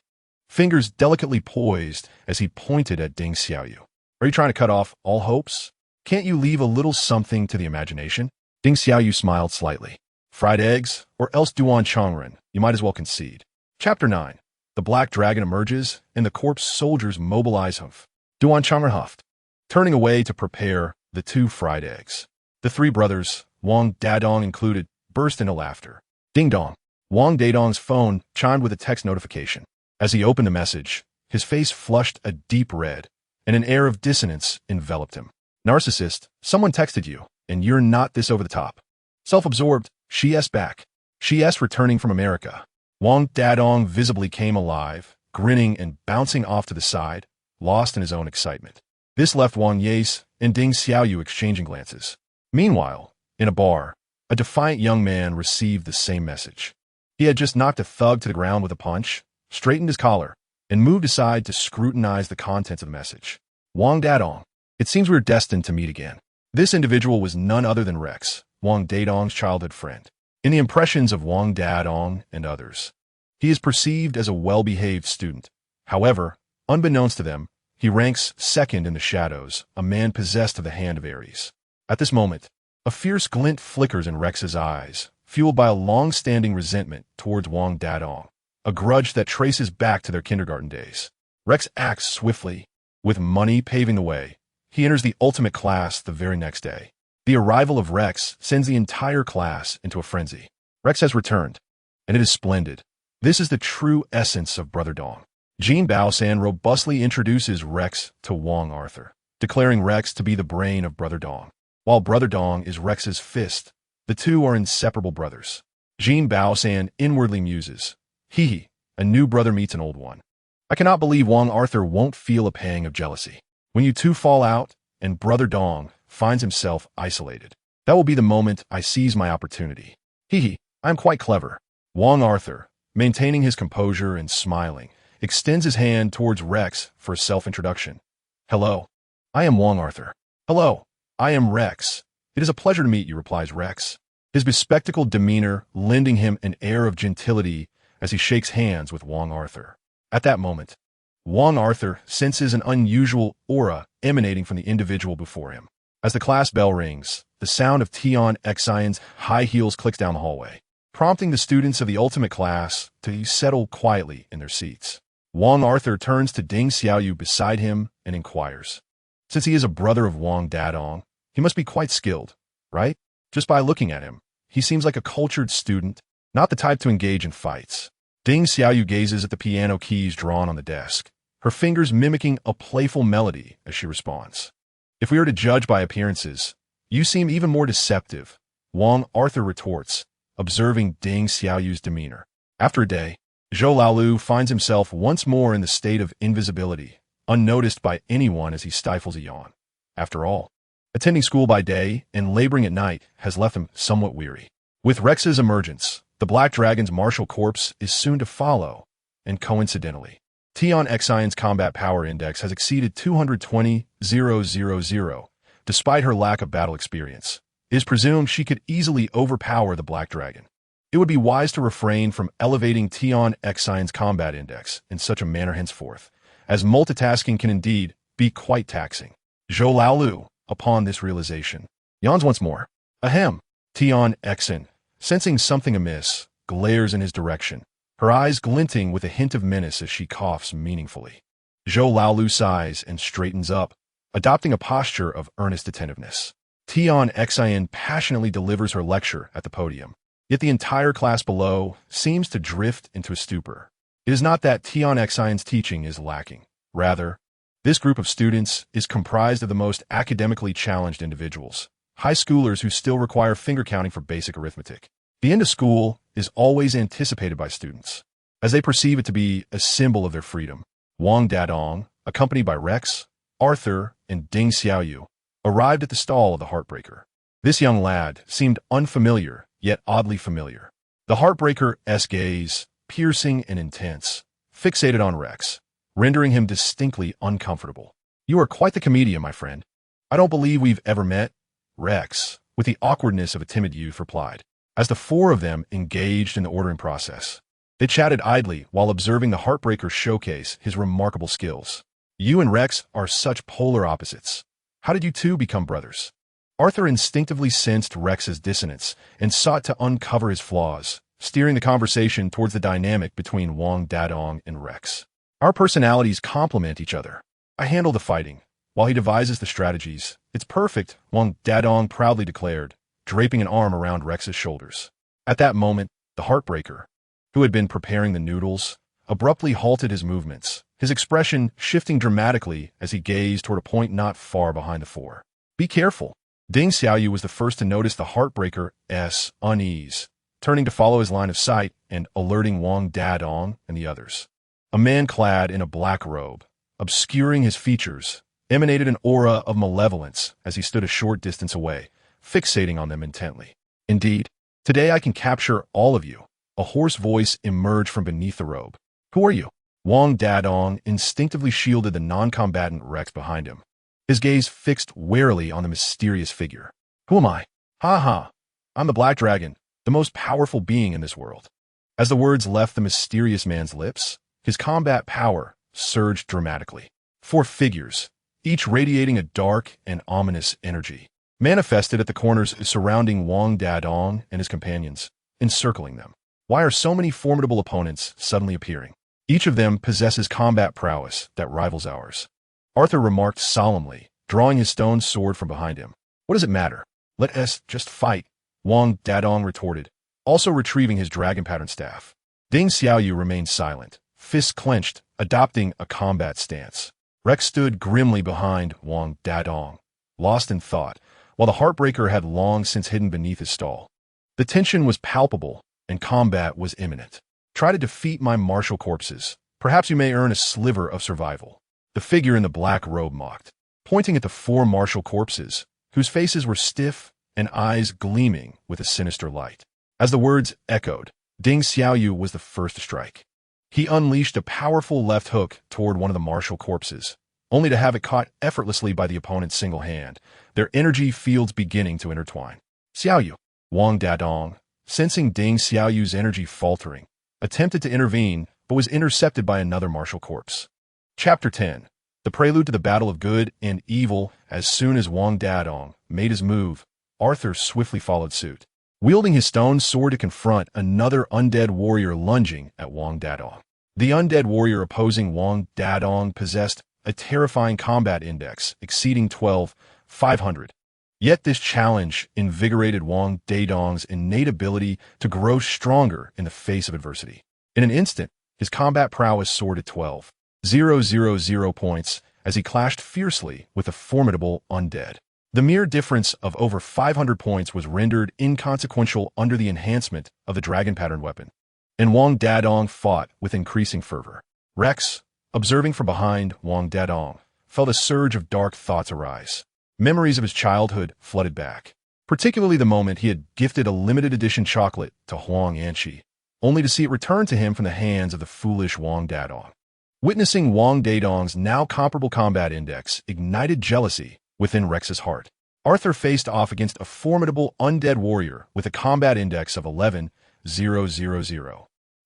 A: fingers delicately poised as he pointed at Ding Xiaoyu. Are you trying to cut off all hopes? Can't you leave a little something to the imagination? Ding Xiaoyu smiled slightly. Fried eggs, or else Duan Chongren, you might as well concede. Chapter 9. The Black Dragon emerges, and the corpse soldiers mobilize Humph. Duan Chongren huffed, turning away to prepare the 2 fried eggs. The 3 brothers, Wang Dadong included, burst into laughter. Ding dong. Wang Dadong's phone chimed with a text notification. As he opened the message, his face flushed a deep red, and an air of dissonance enveloped him. Narcissist, someone texted you, and you're not this over the top. Self-absorbed, she S back. She S returning from America. Wang Dadong visibly came alive, grinning and bouncing off to the side, lost in his own excitement. This left Wang Yace and Ding Xiaoyu exchanging glances. Meanwhile, in a bar, a defiant young man received the same message. He had just knocked a thug to the ground with a punch, straightened his collar, and moved aside to scrutinize the contents of the message. Wang Dadong, it seems we're destined to meet again. This individual was none other than Rex, Wang Dadong's childhood friend. In the impressions of Wang Dadong and others, he is perceived as a well-behaved student. However, unbeknownst to them, he ranks second in the shadows, a man possessed of the hand of Ares. At this moment, a fierce glint flickers in Rex's eyes, fueled by a long-standing resentment towards Wang Dadong, a grudge that traces back to their kindergarten days. Rex acts swiftly, with money paving the way. He enters the ultimate class the very next day. The arrival of Rex sends the entire class into a frenzy. Rex has returned, and it is splendid. This is the true essence of Brother Dong. Jean Baosan robustly introduces Rex to Wang Arthur, declaring Rex to be the brain of Brother Dong. While Brother Dong is Rex's fist, the two are inseparable brothers. Jean Baosan inwardly muses, hee, a new brother meets an old one. I cannot believe Wang Arthur won't feel a pang of jealousy. When you two fall out, and Brother Dong finds himself isolated, that will be the moment I seize my opportunity. I am quite clever. Wang Arthur, maintaining his composure and smiling, extends his hand towards Rex for a self-introduction. Hello, I am Wang Arthur. Hello, I am Rex. It is a pleasure to meet you, replies Rex, his bespectacled demeanor lending him an air of gentility as he shakes hands with Wang Arthur. At that moment, Wang Arthur senses an unusual aura emanating from the individual before him. As the class bell rings, the sound of Tion Xion's high heels clicks down the hallway, prompting the students of the ultimate class to settle quietly in their seats. Wang Arthur turns to Ding Xiaoyu beside him and inquires. Since he is a brother of Wang Dadong, he must be quite skilled, right? Just by looking at him, he seems like a cultured student, not the type to engage in fights. Ding Xiaoyu gazes at the piano keys drawn on the desk, her fingers mimicking a playful melody as she responds. If we are to judge by appearances, you seem even more deceptive, Wang Arthur retorts, observing Ding Xiaoyu's demeanor. After a day, Zhou Laolu finds himself once more in the state of invisibility, unnoticed by anyone as he stifles a yawn. After all, Attending school by day and laboring at night has left him somewhat weary. With Rex's emergence, the Black Dragon's martial corps is soon to follow, and coincidentally, Tion Xion's combat power index has exceeded 220,000, despite her lack of battle experience. It is presumed she could easily overpower the Black Dragon. It would be wise to refrain from elevating Tion Xion's combat index in such a manner henceforth, as multitasking can indeed be quite taxing. Zhou Laolu, upon this realization, yawns once more. Ahem. Tion Xion, sensing something amiss, glares in his direction, her eyes glinting with a hint of menace as she coughs meaningfully. Zhou Laolu sighs and straightens up, adopting a posture of earnest attentiveness. Tion Xion passionately delivers her lecture at the podium, yet the entire class below seems to drift into a stupor. It is not that Tion Xion's teaching is lacking. Rather, this group of students is comprised of the most academically challenged individuals, high schoolers who still require finger counting for basic arithmetic. The end of school is always anticipated by students, as they perceive it to be a symbol of their freedom. Wang Dadong, accompanied by Rex, Arthur, and Ding Xiaoyu, arrived at the stall of the Heartbreaker. This young lad seemed unfamiliar, yet oddly familiar. The Heartbreaker's gaze, piercing and intense, fixated on Rex, rendering him distinctly uncomfortable. You are quite the comedian, my friend. I don't believe we've ever met. Rex, with the awkwardness of a timid youth, replied, as the four of them engaged in the ordering process. They chatted idly while observing the Heartbreaker showcase his remarkable skills. You and Rex are such polar opposites. How did you two become brothers? Arthur instinctively sensed Rex's dissonance and sought to uncover his flaws, steering the conversation towards the dynamic between Wang Dadong and Rex. Our personalities complement each other. I handle the fighting, while he devises the strategies. It's perfect, Wang Dadong proudly declared, draping an arm around Rex's shoulders. At that moment, the Heartbreaker, who had been preparing the noodles, abruptly halted his movements, his expression shifting dramatically as he gazed toward a point not far behind the four. Be careful. Ding Xiaoyu was the first to notice the Heartbreaker's unease, turning to follow his line of sight and alerting Wang Dadong and the others. A man clad in a black robe, obscuring his features, emanated an aura of malevolence as he stood a short distance away, fixating on them intently. Indeed, today I can capture all of you. A hoarse voice emerged from beneath the robe. Who are you? Wang Dadong instinctively shielded the non-combatant Rex behind him, his gaze fixed warily on the mysterious figure. Who am I? Ha ha. I'm the Black Dragon, the most powerful being in this world. As the words left the mysterious man's lips, his combat power surged dramatically. Four figures, each radiating a dark and ominous energy, manifested at the corners surrounding Wang Dadong and his companions, encircling them. Why are so many formidable opponents suddenly appearing? Each of them possesses combat prowess that rivals ours. Arthur remarked solemnly, drawing his stone sword from behind him. What does it matter? Let us just fight, Wang Dadong retorted, also retrieving his dragon pattern staff. Ding Xiaoyu remained silent, fists clenched, adopting a combat stance. Rex stood grimly behind Wang Dadong, lost in thought, while the Heartbreaker had long since hidden beneath his stall. The tension was palpable, and combat was imminent. Try to defeat my martial corpses. Perhaps you may earn a sliver of survival. The figure in the black robe mocked, pointing at the four martial corpses, whose faces were stiff and eyes gleaming with a sinister light. As the words echoed, Ding Xiaoyu was the first to strike. He unleashed a powerful left hook toward one of the martial corpses, only to have it caught effortlessly by the opponent's single hand, their energy fields beginning to intertwine. Xiaoyu, Wang Dadong, sensing Ding Xiaoyu's energy faltering, attempted to intervene but was intercepted by another martial corpse. Chapter 10. The prelude to the battle of good and evil. As soon as Wang Dadong made his move, Arthur swiftly followed suit, wielding his stone sword to confront another undead warrior lunging at Wang Dadong. The undead warrior opposing Wang Dadong possessed a terrifying combat index exceeding 12,500. Yet this challenge invigorated Wang Dadong's innate ability to grow stronger in the face of adversity. In an instant, his combat prowess soared to 12,000 points as he clashed fiercely with the formidable undead. The mere difference of over 500 points was rendered inconsequential under the enhancement of the dragon pattern weapon, and Wang Dadong fought with increasing fervor. Rex, observing from behind Wang Dadong, felt a surge of dark thoughts arise. Memories of his childhood flooded back, particularly the moment he had gifted a limited edition chocolate to Huang Anqi, only to see it return to him from the hands of the foolish Wang Dadong. Witnessing Wang Dadong's now comparable combat index ignited jealousy within Rex's heart. Arthur faced off against a formidable undead warrior with a combat index of 11,000.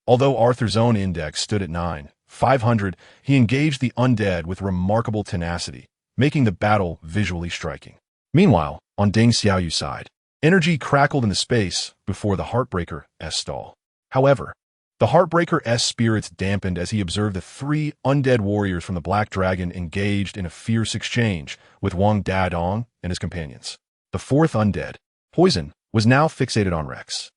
A: Although Arthur's own index stood at 9,500, he engaged the undead with remarkable tenacity, making the battle visually striking. Meanwhile, on Ding Xiaoyu's side, energy crackled in the space before the Heartbreaker's stall. However, the Heartbreaker's spirits dampened as he observed the three undead warriors from the Black Dragon engaged in a fierce exchange with Wang Dadong and his companions. The fourth undead, Poison, was now fixated on Rex.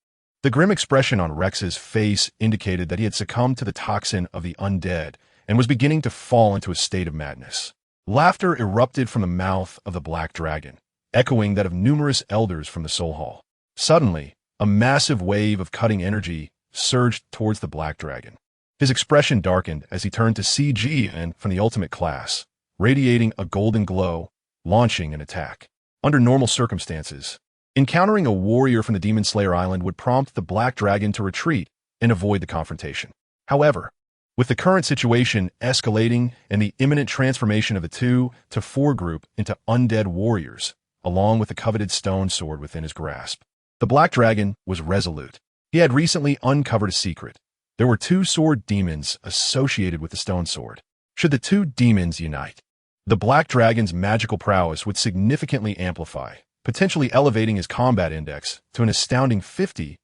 A: The grim expression on Rex's face indicated that he had succumbed to the toxin of the undead and was beginning to fall into a state of madness. Laughter erupted from the mouth of the Black Dragon, echoing that of numerous elders from the Soul Hall. Suddenly, a massive wave of cutting energy surged towards the Black Dragon. His expression darkened as he turned to see Jian from the ultimate class, radiating a golden glow, launching an attack. Under normal circumstances, encountering a warrior from the Demon Slayer Island would prompt the Black Dragon to retreat and avoid the confrontation. However, with the current situation escalating and the imminent transformation of the 2-4 group into undead warriors, along with the coveted stone sword within his grasp, the Black Dragon was resolute. He had recently uncovered a secret. There were 2 sword demons associated with the stone sword. Should the 2 demons unite, the Black Dragon's magical prowess would significantly amplify, potentially elevating his combat index to an astounding 50,000.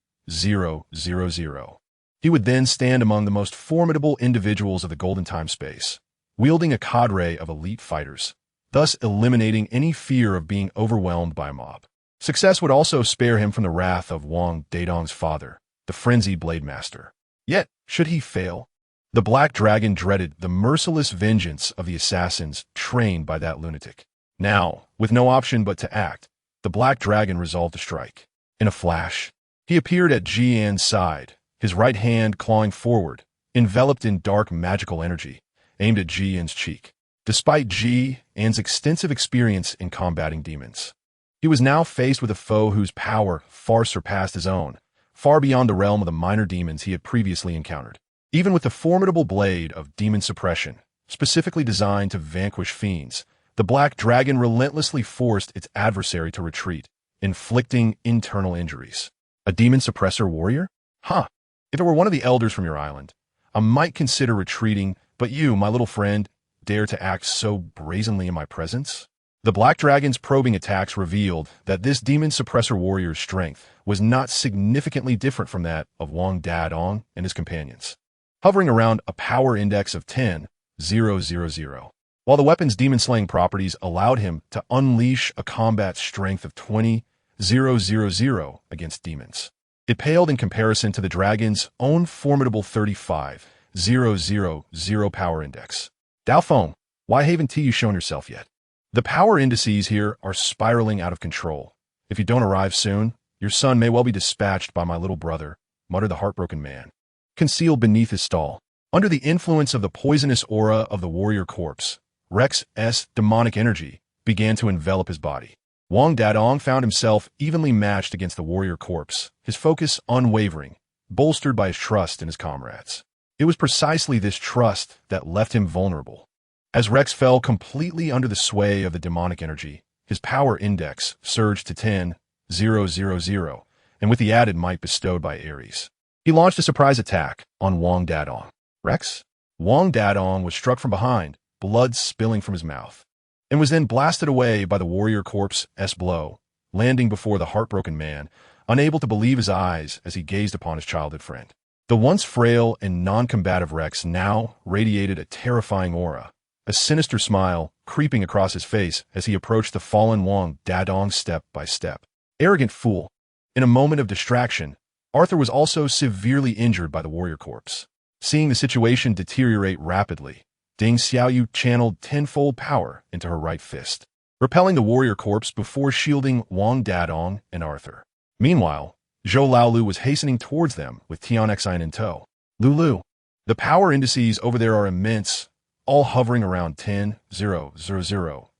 A: He would then stand among the most formidable individuals of the Golden Time space, wielding a cadre of elite fighters, thus eliminating any fear of being overwhelmed by a mob. Success would also spare him from the wrath of Wang Dadong's father, the frenzied Blade Master. Yet, should he fail, the Black Dragon dreaded the merciless vengeance of the assassins trained by that lunatic. Now, with no option but to act, the Black Dragon resolved to strike. In a flash, he appeared at Jian's side, his right hand clawing forward, enveloped in dark magical energy, aimed at Jian's cheek. Despite Jian's extensive experience in combating demons, he was now faced with a foe whose power far surpassed his own, far beyond the realm of the minor demons he had previously encountered. Even with the formidable blade of demon suppression, specifically designed to vanquish fiends, the Black Dragon relentlessly forced its adversary to retreat, inflicting internal injuries. A demon suppressor warrior? Huh. If it were one of the elders from your island, I might consider retreating, but you, my little friend, dare to act so brazenly in my presence? The Black Dragon's probing attacks revealed that this demon suppressor warrior's strength was not significantly different from that of Wang Dadong and his companions, hovering around a power index of 10,000, while the weapon's demon-slaying properties allowed him to unleash a combat strength of 20,000 against demons. It paled in comparison to the dragon's own formidable 35,000 power index. Daofeng, why haven't you shown yourself yet? The power indices here are spiraling out of control. If you don't arrive soon, your son may well be dispatched by my little brother, muttered the heartbroken man, concealed beneath his stall. Under the influence of the poisonous aura of the warrior corpse, Rex's demonic energy began to envelop his body. Wang Dadong found himself evenly matched against the warrior corpse, his focus unwavering, bolstered by his trust in his comrades. It was precisely this trust that left him vulnerable. As Rex fell completely under the sway of the demonic energy, his power index surged to 10,000, and with the added might bestowed by Ares, he launched a surprise attack on Wang Dadong. Rex? Wang Dadong was struck from behind, blood spilling from his mouth, and was then blasted away by the warrior corpse's blow, landing before the heartbroken man, unable to believe his eyes as he gazed upon his childhood friend. The once frail and non-combative Rex now radiated a terrifying aura, a sinister smile creeping across his face as he approached the fallen Wang Dadong step by step. Arrogant fool. In a moment of distraction, Arthur was also severely injured by the warrior corpse. Seeing the situation deteriorate rapidly, Ding Xiaoyu channeled tenfold power into her right fist, repelling the warrior corpse before shielding Wang Dadong and Arthur. Meanwhile, Zhou Laolu was hastening towards them with Tianxian in tow. Lulu, the power indices over there are immense, all hovering around 10,000,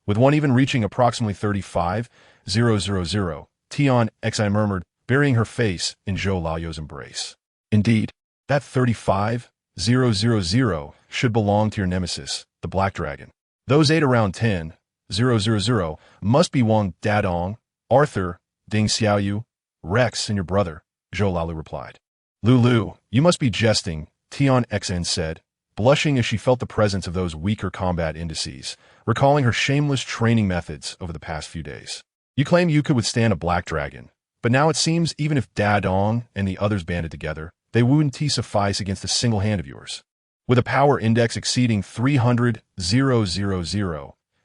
A: with with one even reaching approximately 35,000. Tian Xi murmured, burying her face in Zhou Laoyou's embrace. Indeed, that 35,000 should belong to your nemesis, the Black Dragon. Those 8 around 10,000 must be Wang Dadong, Arthur, Ding Xiaoyu, Rex, and your brother, Zhou Laolu replied. Lulu, you must be jesting, Tian Xn said, blushing as she felt the presence of those weaker combat indices, recalling her shameless training methods over the past few days. You claim you could withstand a Black Dragon, but now it seems even if Dadong and the others banded together, they wouldn't suffice against a single hand of yours. With a power index exceeding 300,000,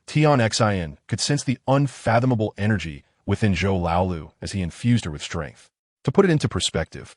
A: Tian Xin could sense the unfathomable energy within Zhou Laolu as he infused her with strength. To put it into perspective,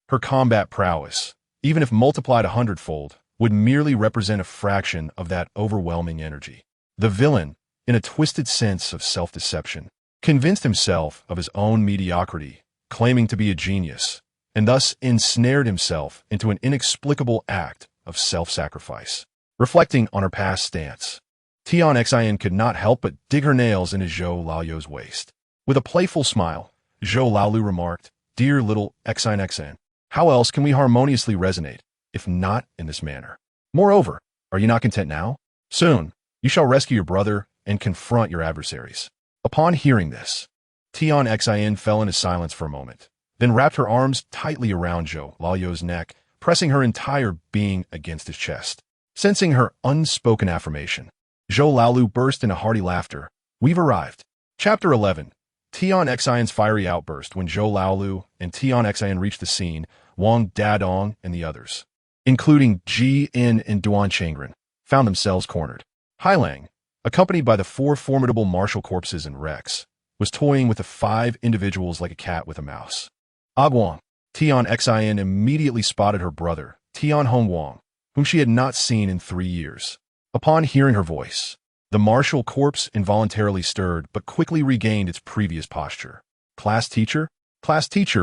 A: her combat prowess, even if multiplied 100-fold, would merely represent a fraction of that overwhelming energy. The villain, in a twisted sense of self-deception, convinced himself of his own mediocrity, claiming to be a genius, and thus ensnared himself into an inexplicable act of self-sacrifice. Reflecting on her past stance, Tian Xin could not help but dig her nails into Zhou Laoyou's waist. With a playful smile, Zhou Laolu remarked, "Dear little Xin, how else can we harmoniously resonate, if not in this manner? Moreover, are you not content now? Soon, you shall rescue your brother and confront your adversaries." Upon hearing this, Tian Xin fell into silence for a moment, then wrapped her arms tightly around Zhou Laoyou's neck, pressing her entire being against his chest. Sensing her unspoken affirmation, Zhou Laolu burst into hearty laughter. We've arrived. Chapter 11. Tian Xin's fiery outburst. When Zhou Laolu and Tian Xin reached the scene, Wang Dadong and the others, including Ji In and Duan Changren, found themselves cornered. Hailang, accompanied by the 4 formidable martial corpses and Rex, was toying with the 5 individuals like a cat with a mouse. Aguang, Tian Xin immediately spotted her brother, Tian Hongguang, whom she had not seen in 3 years. Upon hearing her voice, the martial corpse involuntarily stirred but quickly regained its previous posture. Class teacher,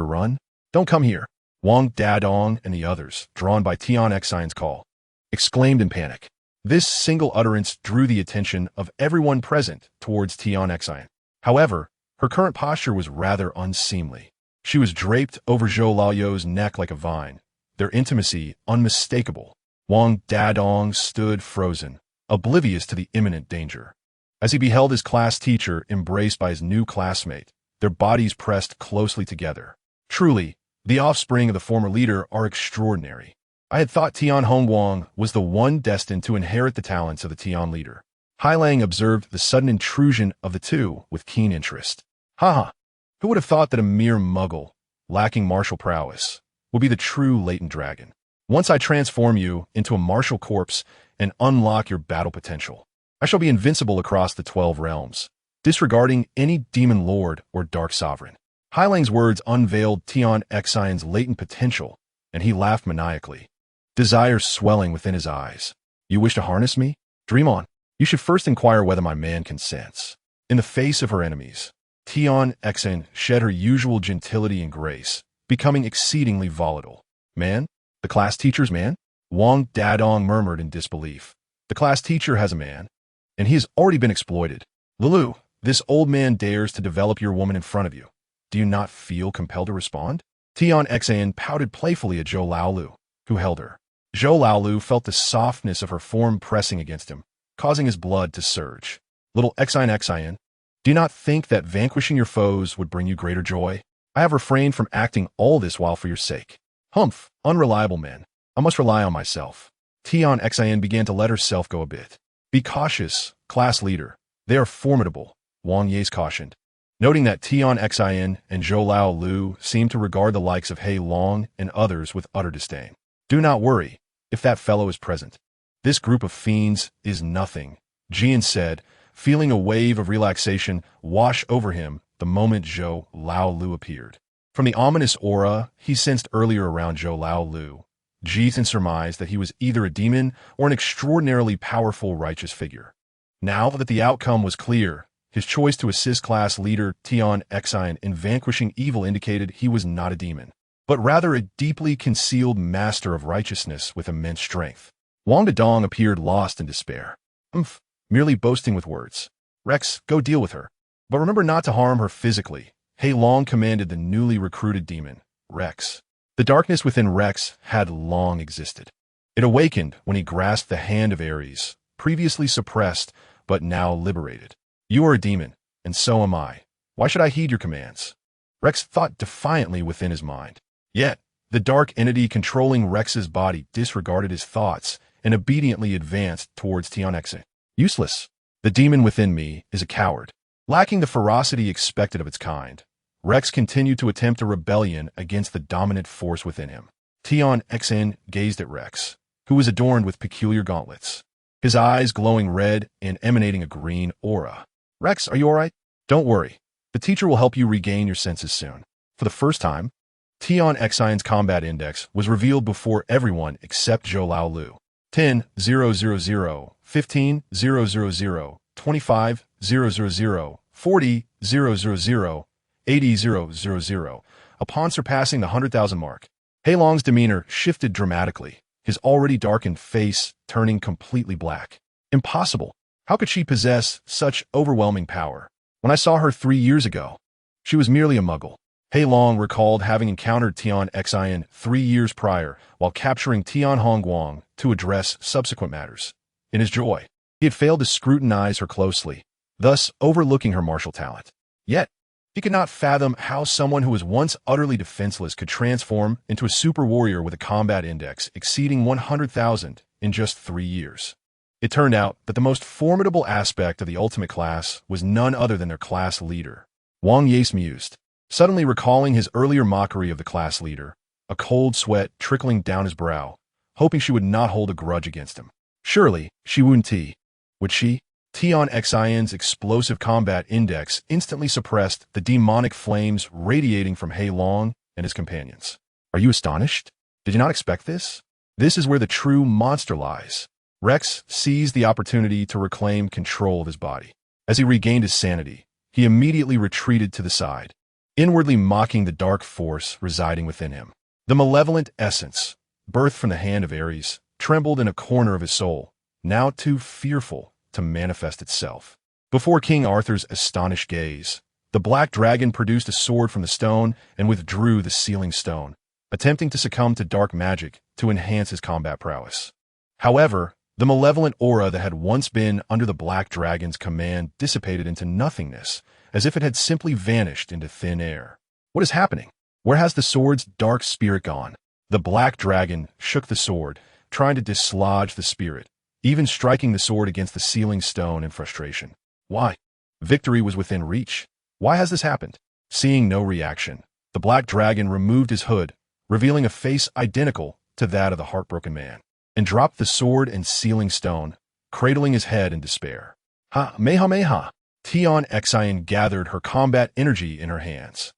A: run. Don't come here. Wang Dadong and the others, drawn by Tian Xin's call, exclaimed in panic. This single utterance drew the attention of everyone present towards Tian Xin. However, her current posture was rather unseemly. She was draped over Zhou Laoyou's neck like a vine, their intimacy unmistakable. Wang Dadong stood frozen, oblivious to the imminent danger. As he beheld his class teacher embraced by his new classmate, their bodies pressed closely together. Truly, the offspring of the former leader are extraordinary. I had thought Tian Hongguang was the one destined to inherit the talents of the Tian leader. Hailang observed the sudden intrusion of the two with keen interest. Haha, who would have thought that a mere muggle, lacking martial prowess, would be the true latent dragon? Once I transform you into a martial corpse and unlock your battle potential, I shall be invincible across the 12 realms, disregarding any demon lord or dark sovereign. Hailang's words unveiled Tian Xin's latent potential, and he laughed maniacally, desire swelling within his eyes. You wish to harness me? Dream on. You should first inquire whether my man consents. In the face of her enemies, Tian Xin shed her usual gentility and grace, becoming exceedingly volatile. Man? The class teacher's man? Wang Dadong murmured in disbelief. The class teacher has a man, and he has already been exploited. Lulu, this old man dares to develop your woman in front of you. Do you not feel compelled to respond? Tian Xin pouted playfully at Zhou Laolu, who held her. Zhou Laolu felt the softness of her form pressing against him, causing his blood to surge. Little Xin, do you not think that vanquishing your foes would bring you greater joy? I have refrained from acting all this while for your sake. Humph, unreliable men. I must rely on myself. Tian Xin began to let herself go a bit. Be cautious, class leader. They are formidable, Wang Yace cautioned, noting that Tian Xin and Zhou Laolu seemed to regard the likes of Hei Long and others with utter disdain. Do not worry, if that fellow is present. This group of fiends is nothing, Jian said, feeling a wave of relaxation wash over him the moment Zhou Laolu appeared. From the ominous aura he sensed earlier around Zhou Laolu, Jian surmised that he was either a demon or an extraordinarily powerful righteous figure. Now that the outcome was clear, his choice to assist class leader Tian Xin in vanquishing evil indicated he was not a demon, but rather a deeply concealed master of righteousness with immense strength. Wang Dadong appeared lost in despair. Merely boasting with words. Rex, go deal with her. But remember not to harm her physically. Hei Long commanded the newly recruited demon, Rex. The darkness within Rex had long existed. It awakened when he grasped the hand of Ares, previously suppressed but now liberated. You are a demon, and so am I. Why should I heed your commands? Rex thought defiantly within his mind. Yet, the dark entity controlling Rex's body disregarded his thoughts and obediently advanced towards Tianxe. Useless. The demon within me is a coward. Lacking the ferocity expected of its kind, Rex continued to attempt a rebellion against the dominant force within him. Tianxe gazed at Rex, who was adorned with peculiar gauntlets, his eyes glowing red and emanating a green aura. Rex, are you all right? Don't worry. The teacher will help you regain your senses soon. For the first time, Tianxe's combat index was revealed before everyone except Zhou Laolu. 10,000, 15,000, 25,000, 40,000, 80,000. Upon surpassing the 100,000 mark, Hei Long's demeanor shifted dramatically, his already darkened face turning completely black. Impossible. How could she possess such overwhelming power? When I saw her 3 years ago, she was merely a muggle. Hei Long recalled having encountered Tianxe 3 years prior while capturing Tian Hongguang to address subsequent matters. In his joy, he had failed to scrutinize her closely, thus overlooking her martial talent. Yet, he could not fathom how someone who was once utterly defenseless could transform into a super warrior with a combat index exceeding 100,000 in just 3 years. It turned out that the most formidable aspect of the ultimate class was none other than their class leader. Wang Yace mused, suddenly recalling his earlier mockery of the class leader, a cold sweat trickling down his brow, hoping she would not hold a grudge against him. Surely, she wouldn't tea. Would she? Tianxe's explosive combat index instantly suppressed the demonic flames radiating from Hei Long and his companions. Are you astonished? Did you not expect this? This is where the true monster lies. Rex seized the opportunity to reclaim control of his body. As he regained his sanity, he immediately retreated to the side, inwardly mocking the dark force residing within him. The malevolent essence, birthed from the hand of Ares, trembled in a corner of his soul, now too fearful to manifest itself. Before King Arthur's astonished gaze, the black dragon produced a sword from the stone and withdrew the sealing stone, attempting to succumb to dark magic to enhance his combat prowess. However, the malevolent aura that had once been under the black dragon's command dissipated into nothingness, as if it had simply vanished into thin air. What is happening? Where has the sword's dark spirit gone? The black dragon shook the sword, trying to dislodge the spirit, even striking the sword against the sealing stone in frustration. Why? Victory was within reach. Why has this happened? Seeing no reaction, the black dragon removed his hood, revealing a face identical to that of the heartbroken man, and dropped the sword and sealing stone, cradling his head in despair. Ha-meha-meha! Tianxe gathered her combat energy in her hands,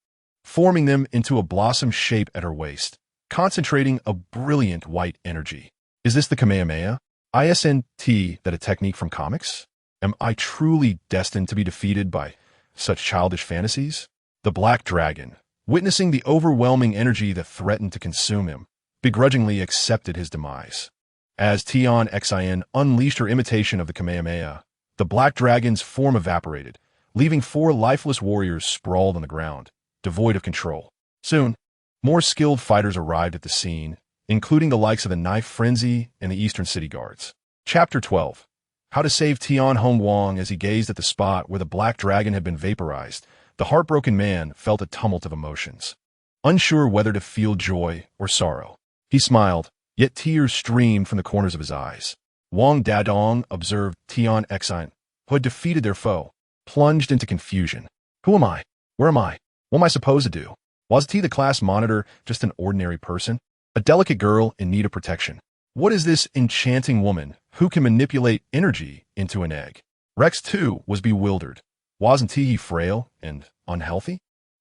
A: forming them into a blossom shape at her waist, concentrating a brilliant white energy. Is this the Kamehameha? Isn't that a technique from comics? Am I truly destined to be defeated by such childish fantasies? The black dragon, witnessing the overwhelming energy that threatened to consume him, begrudgingly accepted his demise. As Tianxe unleashed her imitation of the Kamehameha, the black dragon's form evaporated, leaving 4 lifeless warriors sprawled on the ground, devoid of control. Soon, more skilled fighters arrived at the scene, including the likes of the Knife Frenzy and the Eastern City Guards. Chapter 12. How to save Tian Hongguang. As he gazed at the spot where the black dragon had been vaporized, the heartbroken man felt a tumult of emotions. Unsure whether to feel joy or sorrow, he smiled, yet tears streamed from the corners of his eyes. Wang Dadong observed Tianxe, who had defeated their foe, plunged into confusion. Who am I? Where am I? What am I supposed to do? Was T the class monitor just an ordinary person? A delicate girl in need of protection? What is this enchanting woman who can manipulate energy into an egg? Rex, too, was bewildered. Wasn't he frail and unhealthy?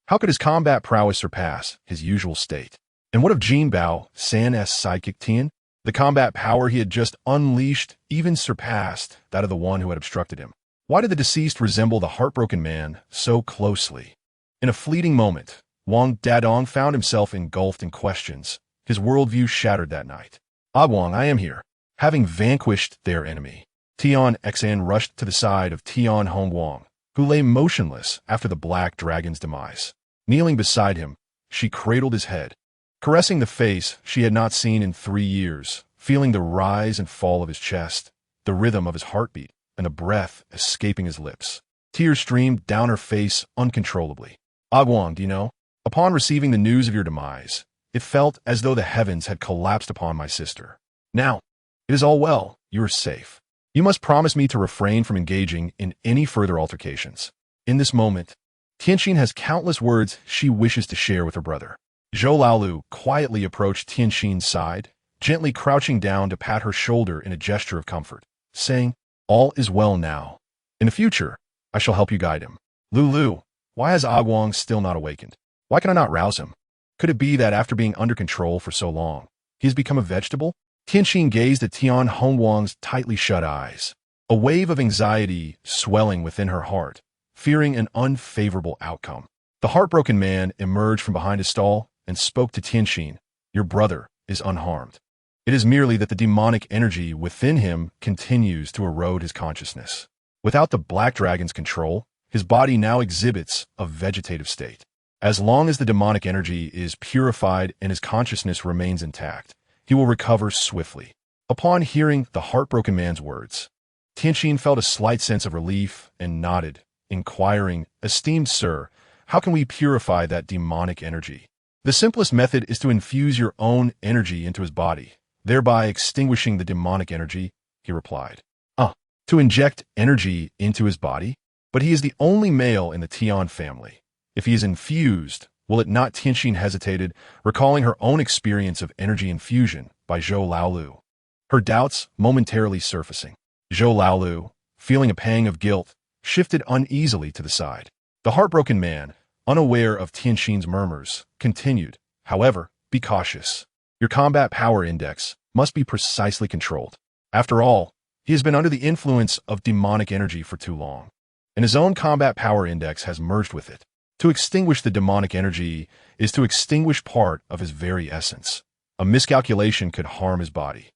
A: How could his combat prowess surpass his usual state? And what of Jin Bao, San's sidekick Tian? The combat power he had just unleashed even surpassed that of the one who had obstructed him. Why did the deceased resemble the heartbroken man so closely? In a fleeting moment, Wang Dadong found himself engulfed in questions, his worldview shattered that night. Wang, I am here, having vanquished their enemy. Tian Xan rushed to the side of Tian Hongwang, who lay motionless after the black dragon's demise. Kneeling beside him, she cradled his head, caressing the face she had not seen in 3 years, feeling the rise and fall of his chest, the rhythm of his heartbeat, and the breath escaping his lips. Tears streamed down her face uncontrollably. Agwang, do you know? Upon receiving the news of your demise, it felt as though the heavens had collapsed upon my sister. Now, it is all well, you are safe. You must promise me to refrain from engaging in any further altercations. In this moment, Tianxin has countless words she wishes to share with her brother. Zhou Laolu quietly approached Tianxin's side, gently crouching down to pat her shoulder in a gesture of comfort, saying, "All is well now. In the future, I shall help you guide him." Lulu, why has Agwang still not awakened? Why can I not rouse him? Could it be that after being under control for so long, he has become a vegetable? Tianxin gazed at Tian Hongwang's tightly shut eyes, a wave of anxiety swelling within her heart, fearing an unfavorable outcome. The heartbroken man emerged from behind his stall and spoke to Tianxin. "Your brother is unharmed. It is merely that the demonic energy within him continues to erode his consciousness. Without the black dragon's control, his body now exhibits a vegetative state. As long as the demonic energy is purified and his consciousness remains intact, he will recover swiftly." Upon hearing the heartbroken man's words, Tianxin felt a slight sense of relief and nodded, inquiring, "Esteemed sir, how can we purify that demonic energy?" "The simplest method is to infuse your own energy into his body, thereby extinguishing the demonic energy," he replied. To inject energy into his body? But he is the only male in the Tian family. If he is infused, will it not? Tianxin hesitated, recalling her own experience of energy infusion by Zhou Laolu, her doubts momentarily surfacing. Zhou Laolu, feeling a pang of guilt, shifted uneasily to the side. The heartbroken man, unaware of Tianxin's murmurs, continued, "However, be cautious. Your combat power index must be precisely controlled. After all, he has been under the influence of demonic energy for too long, and his own combat power index has merged with it. To extinguish the demonic energy is to extinguish part of his very essence. A miscalculation could harm his body.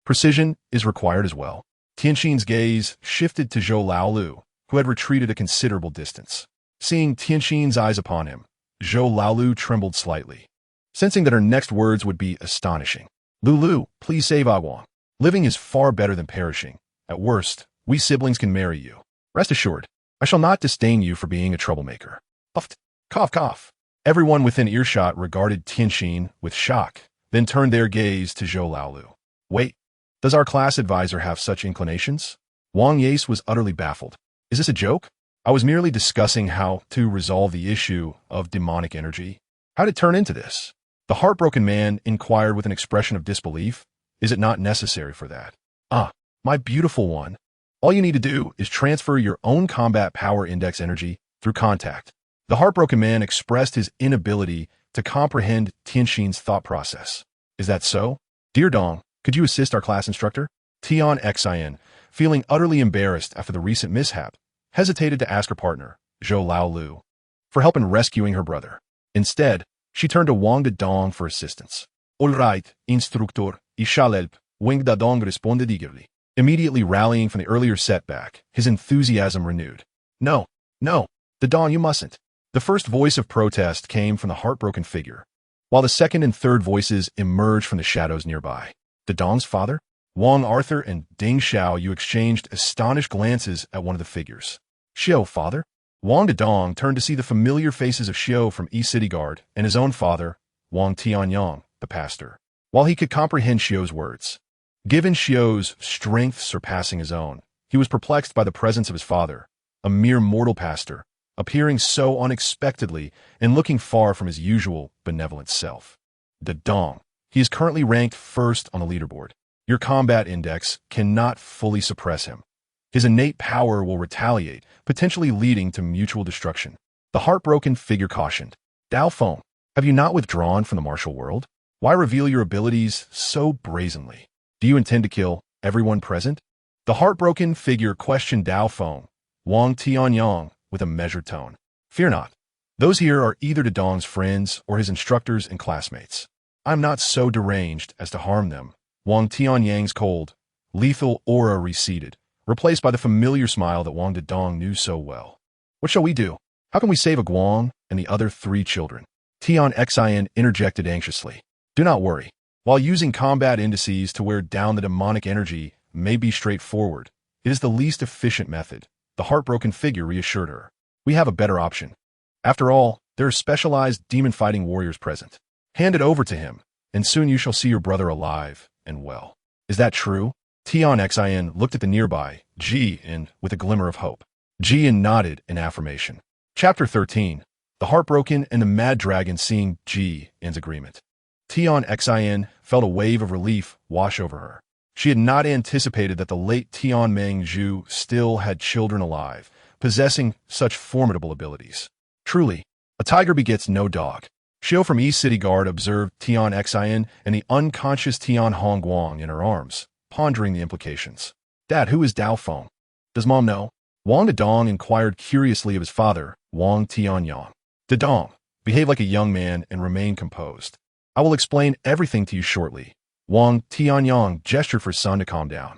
A: Precision is required as well." Tianxin's gaze shifted to Zhou Laolu, who had retreated a considerable distance. Seeing Tianxin's eyes upon him, Zhou Laolu trembled slightly, sensing that her next words would be astonishing. "Lulu, please save Agwang. Living is far better than perishing. At worst, we siblings can marry you. Rest assured, I shall not disdain you for being a troublemaker." Puffed. Cough, cough. Everyone within earshot regarded Tianxin with shock, then turned their gaze to Zhou Laolu. "Wait, does our class advisor have such inclinations?" Wang Yace was utterly baffled. "Is this a joke? I was merely discussing how to resolve the issue of demonic energy. How did it turn into this?" The heartbroken man inquired with an expression of disbelief. "Is it not necessary for that?" My beautiful one, all you need to do is transfer your own combat power index energy through contact." The heartbroken man expressed his inability to comprehend Tianxin's thought process. "Is that so? Dear Dong, could you assist our class instructor?" Tian Xin, feeling utterly embarrassed after the recent mishap, hesitated to ask her partner, Zhou Laolu, for help in rescuing her brother. Instead, she turned to Wang Dadong for assistance. "All right, instructor, I shall help," Wang Dadong responded eagerly. Immediately rallying from the earlier setback, his enthusiasm renewed. No, Dadong, you mustn't." The first voice of protest came from the heartbroken figure, while the second and third voices emerged from the shadows nearby. Dadong's father? Wang Arthur and Ding Xiao Yu exchanged astonished glances at one of the figures. "Xiao, father?" Wang Dadong turned to see the familiar faces of Xiao from East City Guard and his own father, Wang Tianyang, the pastor. While he could comprehend Xiao's words, given Xiao's strength surpassing his own, he was perplexed by the presence of his father, a mere mortal pastor, appearing so unexpectedly and looking far from his usual benevolent self. Dadong. He is currently ranked first on the leaderboard. Your combat index cannot fully suppress him. His innate power will retaliate, potentially leading to mutual destruction. The heartbroken figure cautioned. Dao Feng, have you not withdrawn from the martial world? Why reveal your abilities so brazenly? Do you intend to kill everyone present? The heartbroken figure questioned Dao Feng, Wang Tianyang, with a measured tone. Fear not. Those here are either Dadong's friends or his instructors and classmates. I'm not so deranged as to harm them. Wang Tianyang's cold, lethal aura receded, replaced by the familiar smile that Wang Dedong knew so well. What shall we do? How can we save Guang and the other 3 children? Tian Xin interjected anxiously. Do not worry. While using combat indices to wear down the demonic energy may be straightforward, it is the least efficient method, the heartbroken figure reassured her. We have a better option. After all, there are specialized demon-fighting warriors present. Hand it over to him, and soon you shall see your brother alive and well. Is that true? Tian Xin looked at the nearby Ji In with a glimmer of hope. Ji In nodded in affirmation. Chapter 13. The Heartbroken and the Mad Dragon seeing Ji In's agreement. Tian Xin felt a wave of relief wash over her. She had not anticipated that the late Tian Mengzhu still had children alive, possessing such formidable abilities. Truly, a tiger begets no dog. Xiao from East City Guard observed Tian Xin and the unconscious Tian Hongguang in her arms, pondering the implications. Dad, who is Dao Feng? Does Mom know? Wang Dedong inquired curiously of his father, Wang Tianyang. Dedong, behave like a young man and remain composed. I will explain everything to you shortly. Wang Tianyang gestured for son to calm down.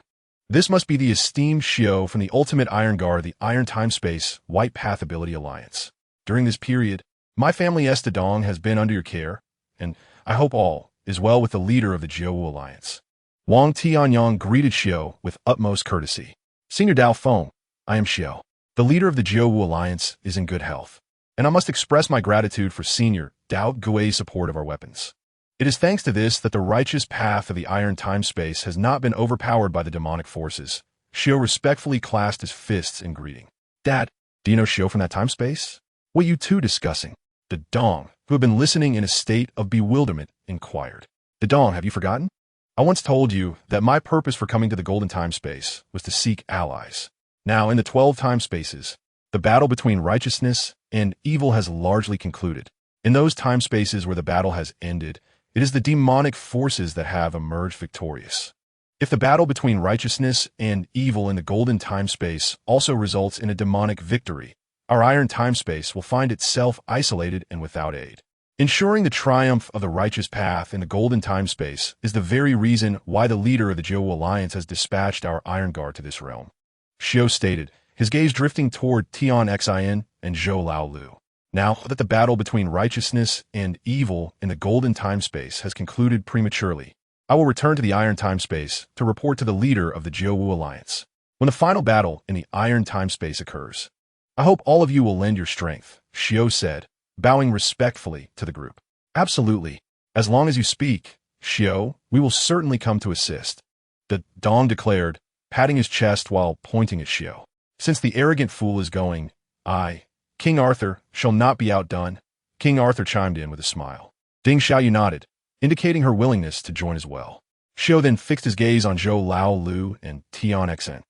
A: This must be the esteemed Xiao from the Ultimate Iron Guard, the Iron Time-Space White Path Ability Alliance. During this period, my family Dedong has been under your care, and I hope all is well with the leader of the Jiu Alliance. Wang Tianyang greeted Xiao with utmost courtesy. Senior Dao Feng, I am Xiao. The leader of the Jiu Alliance is in good health, and I must express my gratitude for Senior Dao Gui's support of our weapons. It is thanks to this that the righteous path of the Iron Time-Space has not been overpowered by the demonic forces. Xiao respectfully clasped his fists in greeting. Dad, do you know Xiao from that time-space? What you two discussing? Dedong, who had been listening in a state of bewilderment, inquired. Dedong, have you forgotten? I once told you that my purpose for coming to the Golden Time-Space was to seek allies. Now, in the 12 time-spaces, the battle between righteousness and evil has largely concluded. In those time-spaces where the battle has ended, it is the demonic forces that have emerged victorious. If the battle between righteousness and evil in the Golden Time-Space also results in a demonic victory, our Iron Time-Space will find itself isolated and without aid. Ensuring the triumph of the righteous path in the Golden Time-Space is the very reason why the leader of the Jiu Alliance has dispatched our Iron Guard to this realm. Xiao stated, his gaze drifting toward Tian Xin and Zhou Laolu. Now that the battle between righteousness and evil in the Golden Time-Space has concluded prematurely, I will return to the Iron Time-Space to report to the leader of the Jiu Alliance. When the final battle in the Iron Time-Space occurs, I hope all of you will lend your strength, Xiao said, bowing respectfully to the group. Absolutely. As long as you speak, Xiao, we will certainly come to assist. Dedong declared, patting his chest while pointing at Xiao. Since the arrogant fool is going, I, King Arthur, shall not be outdone. King Arthur chimed in with a smile. Ding Xiaoyu nodded, indicating her willingness to join as well. Xiao then fixed his gaze on Zhou Laolu and Tian Xin,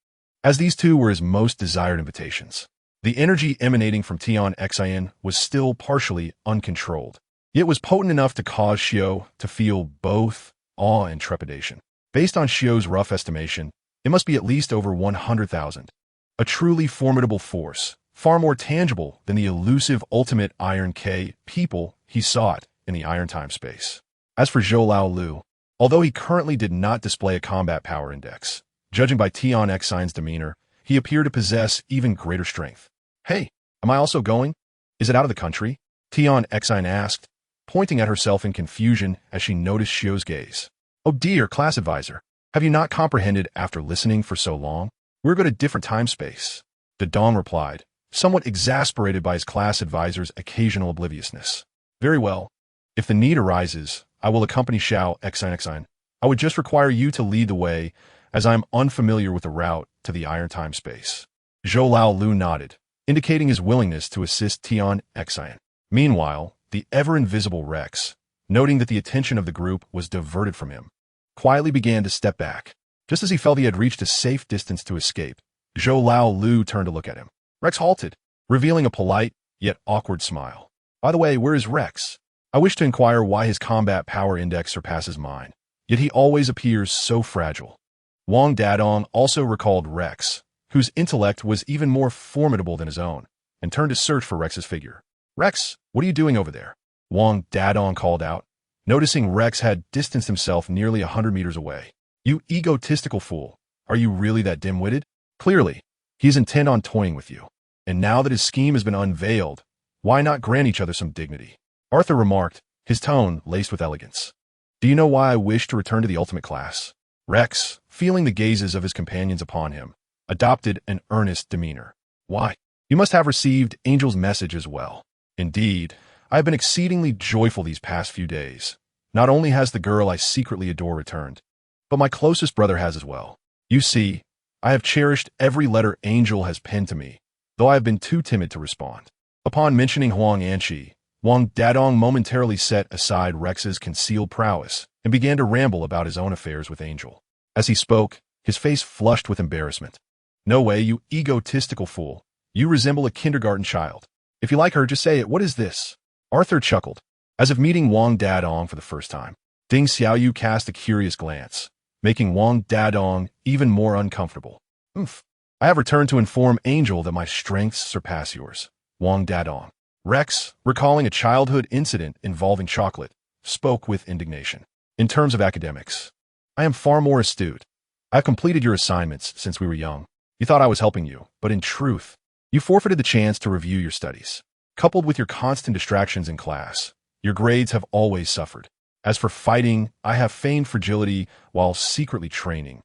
A: as these two were his most desired invitations. The energy emanating from Tian Xin was still partially uncontrolled, yet was potent enough to cause Xiao to feel both awe and trepidation. Based on Xiao's rough estimation, it must be at least over 100,000. A truly formidable force, far more tangible than the elusive ultimate Iron K people he sought in the Iron Time-Space. As for Zhou Laolu, although he currently did not display a combat power index, judging by Tian Xin's demeanor, he appeared to possess even greater strength. Hey, am I also going? Is it out of the country? Tian Xin asked, pointing at herself in confusion as she noticed Xiao's gaze. Oh dear, class advisor, have you not comprehended after listening for so long? We're going to different time-space. Dedong replied, somewhat exasperated by his class advisor's occasional obliviousness. Very well. If the need arises, I will accompany Xiao Xin. I would just require you to lead the way, as I am unfamiliar with the route to the Iron Time-Space. Zhou Laolu nodded, indicating his willingness to assist Tian Xin. Meanwhile, the ever-invisible Rex, noting that the attention of the group was diverted from him, quietly began to step back. Just as he felt he had reached a safe distance to escape, Zhou Laolu turned to look at him. Rex halted, revealing a polite, yet awkward smile. By the way, where is Rex? I wish to inquire why his combat power index surpasses mine, yet he always appears so fragile. Wang Dadong also recalled Rex, whose intellect was even more formidable than his own, and turned to search for Rex's figure. Rex, what are you doing over there? Wang Dadong called out, noticing Rex had distanced himself nearly 100 meters away. You egotistical fool, are you really that dim-witted? Clearly, he is intent on toying with you. And now that his scheme has been unveiled, why not grant each other some dignity? Arthur remarked, his tone laced with elegance. Do you know why I wish to return to the ultimate class? Rex, feeling the gazes of his companions upon him, adopted an earnest demeanor. Why? You must have received Angel's message as well. Indeed, I have been exceedingly joyful these past few days. Not only has the girl I secretly adore returned, but my closest brother has as well. You see, I have cherished every letter Angel has penned to me, though I have been too timid to respond. Upon mentioning Huang Anqi, Wang Dadong momentarily set aside Rex's concealed prowess and began to ramble about his own affairs with Angel. As he spoke, his face flushed with embarrassment. No way, you egotistical fool. You resemble a kindergarten child. If you like her, just say it. What is this? Arthur chuckled, as if meeting Wang Dadong for the first time. Ding Xiaoyu cast a curious glance, making Wang Dadong even more uncomfortable. I have returned to inform Angel that my strengths surpass yours. Wang Dadong. Rex, recalling a childhood incident involving chocolate, spoke with indignation. In terms of academics, I am far more astute. I have completed your assignments since we were young. You thought I was helping you, but in truth, you forfeited the chance to review your studies. Coupled with your constant distractions in class, your grades have always suffered. As for fighting, I have feigned fragility while secretly training.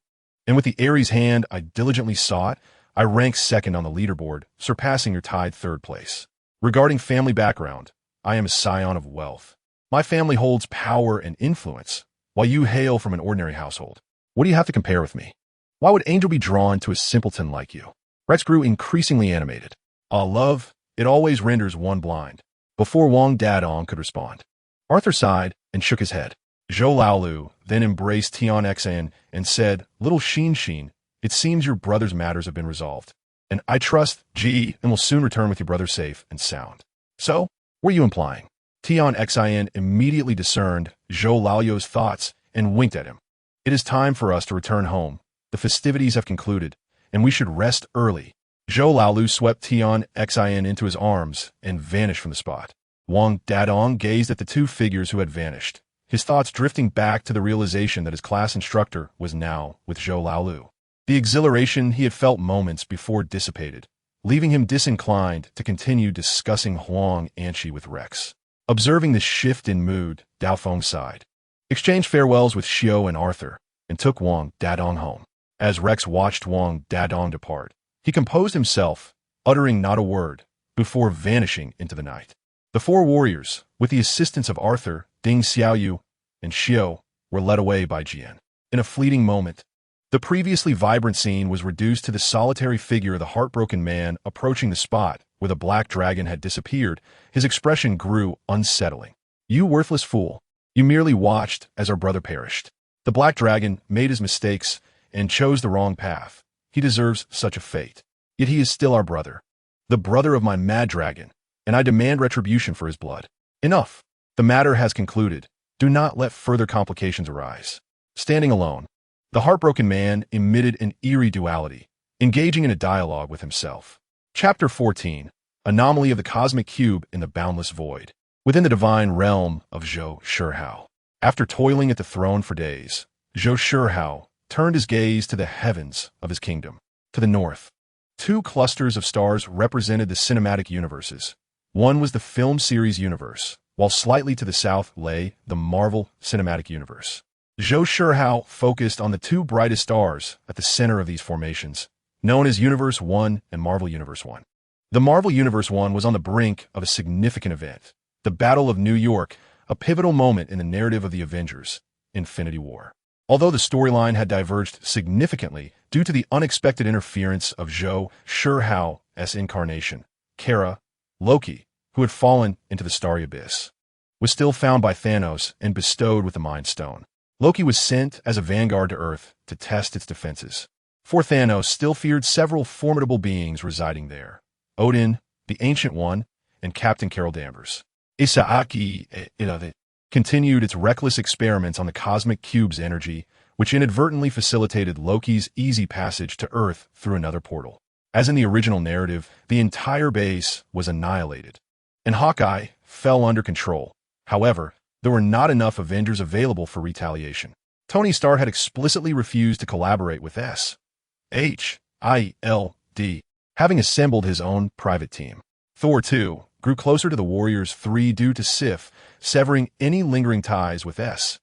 A: And with the Ares hand I diligently sought, I rank second on the leaderboard, surpassing your tied third place. Regarding family background, I am a scion of wealth. My family holds power and influence, while you hail from an ordinary household. What do you have to compare with me? Why would Angel be drawn to a simpleton like you? Rex grew increasingly animated. Love, it always renders one blind. Before Wang Dadong could respond, Arthur sighed and shook his head. Zhou Laolu then embraced Tian Xan and said, Little Xin, it seems your brother's matters have been resolved. And I trust and will soon return with your brother safe and sound. So, what are you implying? Tian Xan immediately discerned Zhou Laoyu's thoughts and winked at him. It is time for us to return home. The festivities have concluded, and we should rest early. Zhou Laolu swept Tian Xan into his arms and vanished from the spot. Wang Dadong gazed at the two figures who had vanished, his thoughts drifting back to the realization that his class instructor was now with Zhou Laolu. The exhilaration he had felt moments before dissipated, leaving him disinclined to continue discussing Huang Anqi with Rex. Observing the shift in mood, Daofeng sighed, exchanged farewells with Xiao and Arthur, and took Wang Dadong home. As Rex watched Wang Dadong depart, he composed himself, uttering not a word, before vanishing into the night. The four warriors, with the assistance of Arthur, Ding Xiaoyu, and Xiao, were led away by Jian. In a fleeting moment, the previously vibrant scene was reduced to the solitary figure of the heartbroken man approaching the spot where the black dragon had disappeared. His expression grew unsettling. You worthless fool. You merely watched as our brother perished. The black dragon made his mistakes and chose the wrong path. He deserves such a fate. Yet he is still our brother, the brother of my mad dragon, and I demand retribution for his blood. Enough. The matter has concluded. Do not let further complications arise. Standing alone, the heartbroken man emitted an eerie duality, engaging in a dialogue with himself. Chapter 14. Anomaly of the Cosmic Cube in the Boundless Void. Within the divine realm of Zhou Shihao. After toiling at the throne for days, Zhou Shihao turned his gaze to the heavens of his kingdom. To the north, two clusters of stars represented the cinematic universes. One was the film series universe, while slightly to the south lay the Marvel Cinematic Universe. Zhou Shihao focused on the two brightest stars at the center of these formations, known as Universe 1 and Marvel Universe 1. The Marvel Universe 1 was on the brink of a significant event, the Battle of New York, a pivotal moment in the narrative of the Avengers, Infinity War. Although the storyline had diverged significantly due to the unexpected interference of Zhou Shihao's incarnation, Kara, Loki, who had fallen into the starry abyss, was still found by Thanos and bestowed with the Mind Stone. Loki was sent as a vanguard to Earth to test its defenses. For Thanos still feared several formidable beings residing there. Odin, the Ancient One, and Captain Carol Danvers. Isaaki continued its reckless experiments on the cosmic cube's energy, which inadvertently facilitated Loki's easy passage to Earth through another portal. As in the original narrative, the entire base was annihilated, and Hawkeye fell under control. However, there were not enough Avengers available for retaliation. Tony Stark had explicitly refused to collaborate with S.H., having assembled his own private team. Thor, too, grew closer to the Warriors 3 due to Sif severing any lingering ties with S.H.I.L.D.,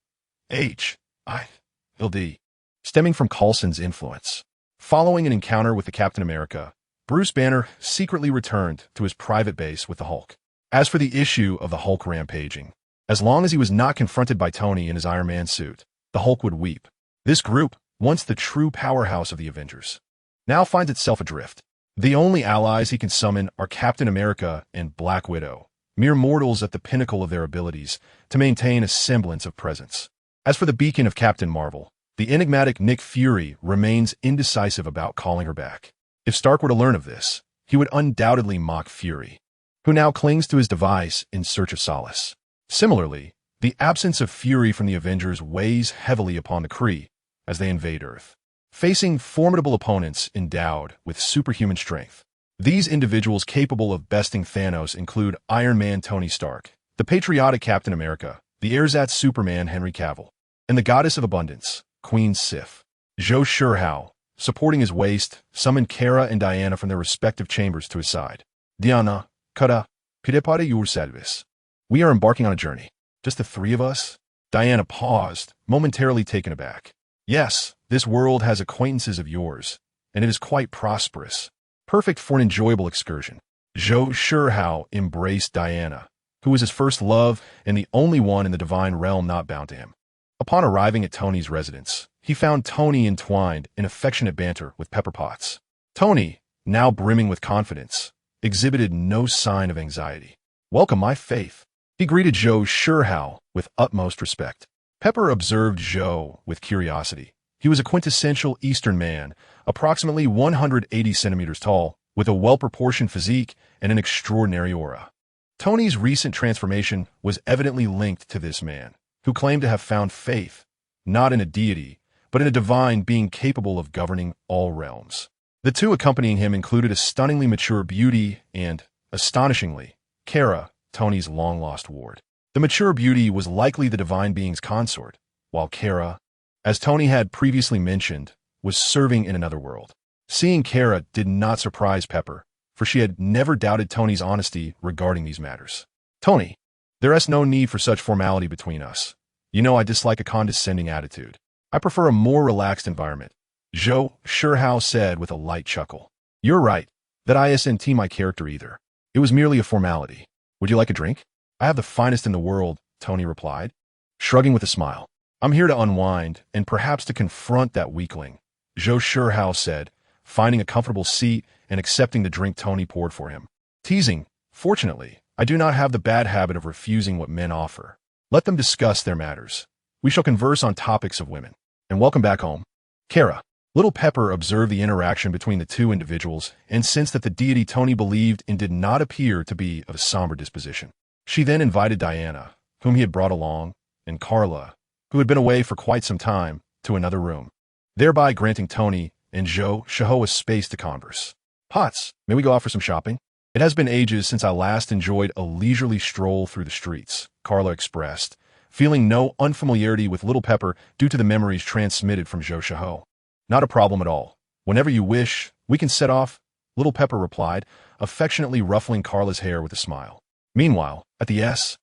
A: stemming from Coulson's influence. Following an encounter with the Captain America, Bruce Banner secretly returned to his private base with the Hulk. As for the issue of the Hulk rampaging, as long as he was not confronted by Tony in his Iron Man suit, the Hulk would weep. This group, once the true powerhouse of the Avengers, now finds itself adrift. The only allies he can summon are Captain America and Black Widow, mere mortals at the pinnacle of their abilities to maintain a semblance of presence. As for the beacon of Captain Marvel, the enigmatic Nick Fury remains indecisive about calling her back. If Stark were to learn of this, he would undoubtedly mock Fury, who now clings to his device in search of solace. Similarly, the absence of Fury from the Avengers weighs heavily upon the Kree as they invade Earth. Facing formidable opponents endowed with superhuman strength, these individuals capable of besting Thanos include Iron Man Tony Stark, the patriotic Captain America, the ersatz Superman Henry Cavill, and the goddess of abundance, Queen Sif. Zhou Shihao, supporting his waist, summoned Kara and Diana from their respective chambers to his side. Diana, Kara, Pidepade Yursadvis. We are embarking on a journey. Just the three of us? Diana paused, momentarily taken aback. Yes, this world has acquaintances of yours, and it is quite prosperous. Perfect for an enjoyable excursion. Zhou Shihao embraced Diana, who was his first love and the only one in the divine realm not bound to him. Upon arriving at Tony's residence, he found Tony entwined in affectionate banter with Pepper Potts. Tony, now brimming with confidence, exhibited no sign of anxiety. Welcome, my faith. He greeted Zhou Shihao with utmost respect. Pepper observed Zhou with curiosity. He was a quintessential Eastern man, approximately 180 centimeters tall, with a well-proportioned physique and an extraordinary aura. Tony's recent transformation was evidently linked to this man, who claimed to have found faith, not in a deity, but in a divine being capable of governing all realms. The two accompanying him included a stunningly mature beauty and, astonishingly, Kara, Tony's long-lost ward. The mature beauty was likely the divine being's consort, while Kara, as Tony had previously mentioned, was serving in another world. Seeing Kara did not surprise Pepper, for she had never doubted Tony's honesty regarding these matters. Tony, there is no need for such formality between us. You know I dislike a condescending attitude. I prefer a more relaxed environment, Zhou Shihao said with a light chuckle. You're right, that isn't my character either. It was merely a formality. Would you like a drink? I have the finest in the world, Tony replied, shrugging with a smile. I'm here to unwind and perhaps to confront that weakling, Zhou Shihao said, finding a comfortable seat and accepting the drink Tony poured for him. Teasing, fortunately, I do not have the bad habit of refusing what men offer. Let them discuss their matters. We shall converse on topics of women. And welcome back home. Kara. Little Pepper observed the interaction between the two individuals and sensed that the deity Tony believed in did not appear to be of a somber disposition. She then invited Diana, whom he had brought along, and Carla, who had been away for quite some time, to another room, thereby granting Tony and Zhou Shihao a space to converse. Potts, may we go out for some shopping? It has been ages since I last enjoyed a leisurely stroll through the streets, Carla expressed, feeling no unfamiliarity with Little Pepper due to the memories transmitted from Zhou Shihao. Not a problem at all. Whenever you wish, we can set off, Little Pepper replied, affectionately ruffling Carla's hair with a smile. Meanwhile, at the S.H.I.E.L.D.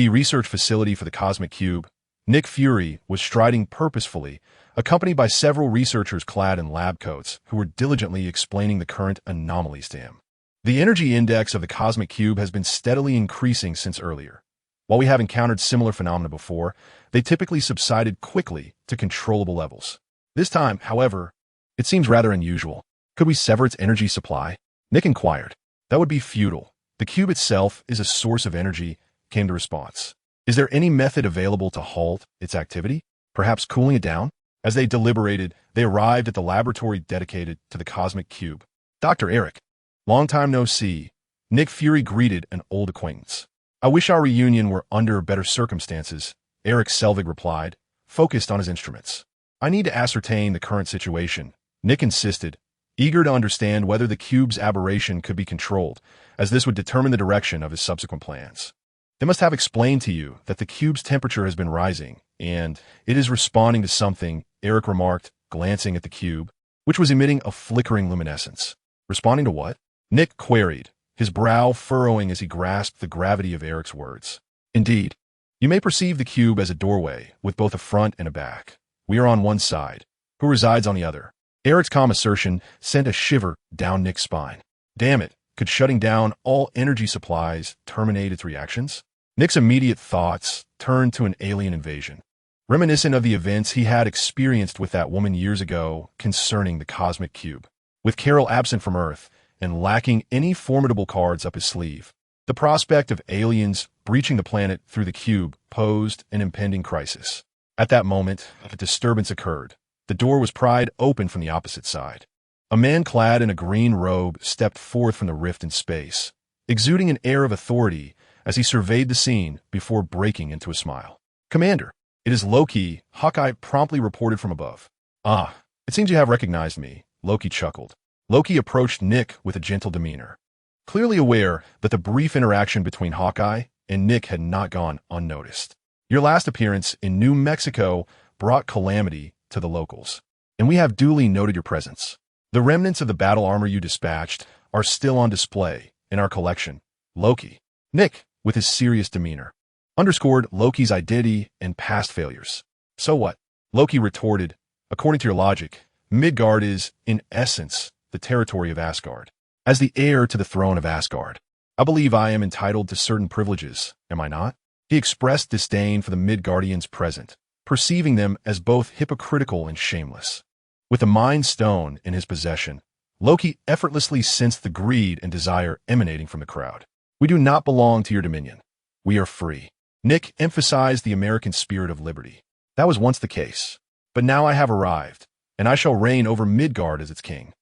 A: research facility for the Cosmic Cube, Nick Fury was striding purposefully, accompanied by several researchers clad in lab coats who were diligently explaining the current anomalies to him. The energy index of the Cosmic Cube has been steadily increasing since earlier. While we have encountered similar phenomena before, they typically subsided quickly to controllable levels. This time, however, it seems rather unusual. Could we sever its energy supply? Nick inquired. That would be futile. The cube itself is a source of energy, came the response. Is there any method available to halt its activity? Perhaps cooling it down? As they deliberated, they arrived at the laboratory dedicated to the Cosmic Cube. Dr. Eric. Long time no see. Nick Fury greeted an old acquaintance. I wish our reunion were under better circumstances, Eric Selvig replied, focused on his instruments. I need to ascertain the current situation, Nick insisted, eager to understand whether the cube's aberration could be controlled, as this would determine the direction of his subsequent plans. They must have explained to you that the cube's temperature has been rising, and it is responding to something, Eric remarked, glancing at the cube, which was emitting a flickering luminescence. Responding to what? Nick queried, his brow furrowing as he grasped the gravity of Eric's words. Indeed, you may perceive the cube as a doorway with both a front and a back. We are on one side. Who resides on the other? Eric's calm assertion sent a shiver down Nick's spine. Damn it, could shutting down all energy supplies terminate its reactions? Nick's immediate thoughts turned to an alien invasion, reminiscent of the events he had experienced with that woman years ago concerning the cosmic cube. With Carol absent from Earth and lacking any formidable cards up his sleeve, the prospect of aliens breaching the planet through the cube posed an impending crisis. At that moment, a disturbance occurred. The door was pried open from the opposite side. A man clad in a green robe stepped forth from the rift in space, exuding an air of authority as he surveyed the scene before breaking into a smile. "Commander, it is Loki," Hawkeye promptly reported from above. "Ah, it seems you have recognized me," Loki chuckled. Loki approached Nick with a gentle demeanor, clearly aware that the brief interaction between Hawkeye and Nick had not gone unnoticed. "Your last appearance in New Mexico brought calamity to the locals, and we have duly noted your presence. The remnants of the battle armor you dispatched are still on display in our collection, Loki." Nick, with his serious demeanor, underscored Loki's identity and past failures. "So what?" Loki retorted. "According to your logic, Midgard is, in essence, the territory of Asgard. As the heir to the throne of Asgard, I believe I am entitled to certain privileges, am I not?" He expressed disdain for the Midgardians present, perceiving them as both hypocritical and shameless. With the Mind Stone in his possession, Loki effortlessly sensed the greed and desire emanating from the crowd. "We do not belong to your dominion. We are free." Nick emphasized the American spirit of liberty. "That was once the case, but now I have arrived, and I shall reign over Midgard as its king."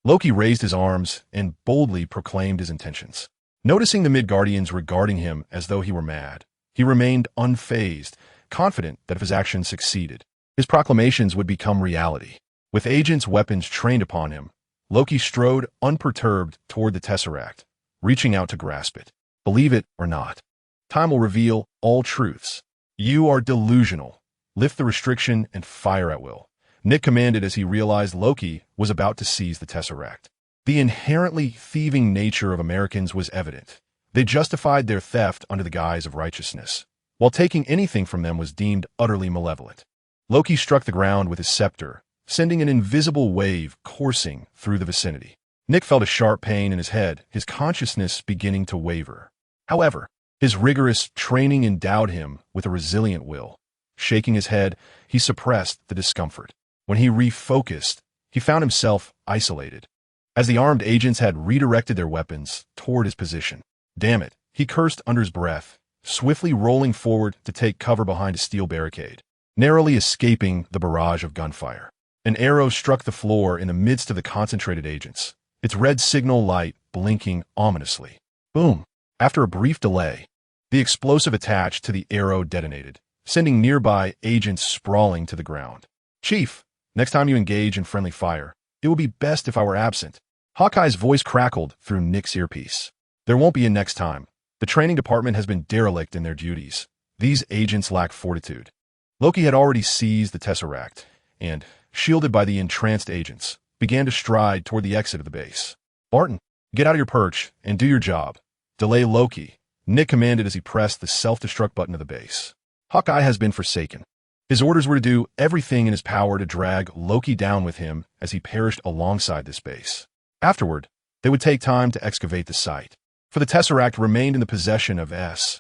A: Loki raised his arms and boldly proclaimed his intentions. Noticing the Midgardians regarding him as though he were mad, he remained unfazed, confident that if his actions succeeded, his proclamations would become reality. With agents' weapons trained upon him, Loki strode unperturbed toward the Tesseract, reaching out to grasp it. Believe it or not, time will reveal all truths. "You are delusional. Lift the restriction and fire at will," Nick commanded as he realized Loki was about to seize the Tesseract. The inherently thieving nature of Americans was evident. They justified their theft under the guise of righteousness, while taking anything from them was deemed utterly malevolent. Loki struck the ground with his scepter, sending an invisible wave coursing through the vicinity. Nick felt a sharp pain in his head, his consciousness beginning to waver. However, his rigorous training endowed him with a resilient will. Shaking his head, he suppressed the discomfort. When he refocused, he found himself isolated, as the armed agents had redirected their weapons toward his position. "Damn it," he cursed under his breath, swiftly rolling forward to take cover behind a steel barricade, narrowly escaping the barrage of gunfire. An arrow struck the floor in the midst of the concentrated agents, its red signal light blinking ominously. Boom! After a brief delay, the explosive attached to the arrow detonated, sending nearby agents sprawling to the ground. "Chief, next time you engage in friendly fire, it will be best if I were absent." Hawkeye's voice crackled through Nick's earpiece. "There won't be a next time. The training department has been derelict in their duties. These agents lack fortitude." Loki had already seized the Tesseract, and, shielded by the entranced agents, began to stride toward the exit of the base. "Barton, get out of your perch and do your job. Delay Loki," Nick commanded as he pressed the self-destruct button of the base. Hawkeye has been forsaken. His orders were to do everything in his power to drag Loki down with him as he perished alongside this base. Afterward, they would take time to excavate the site, for the Tesseract remained in the possession of S.H.I.L.D.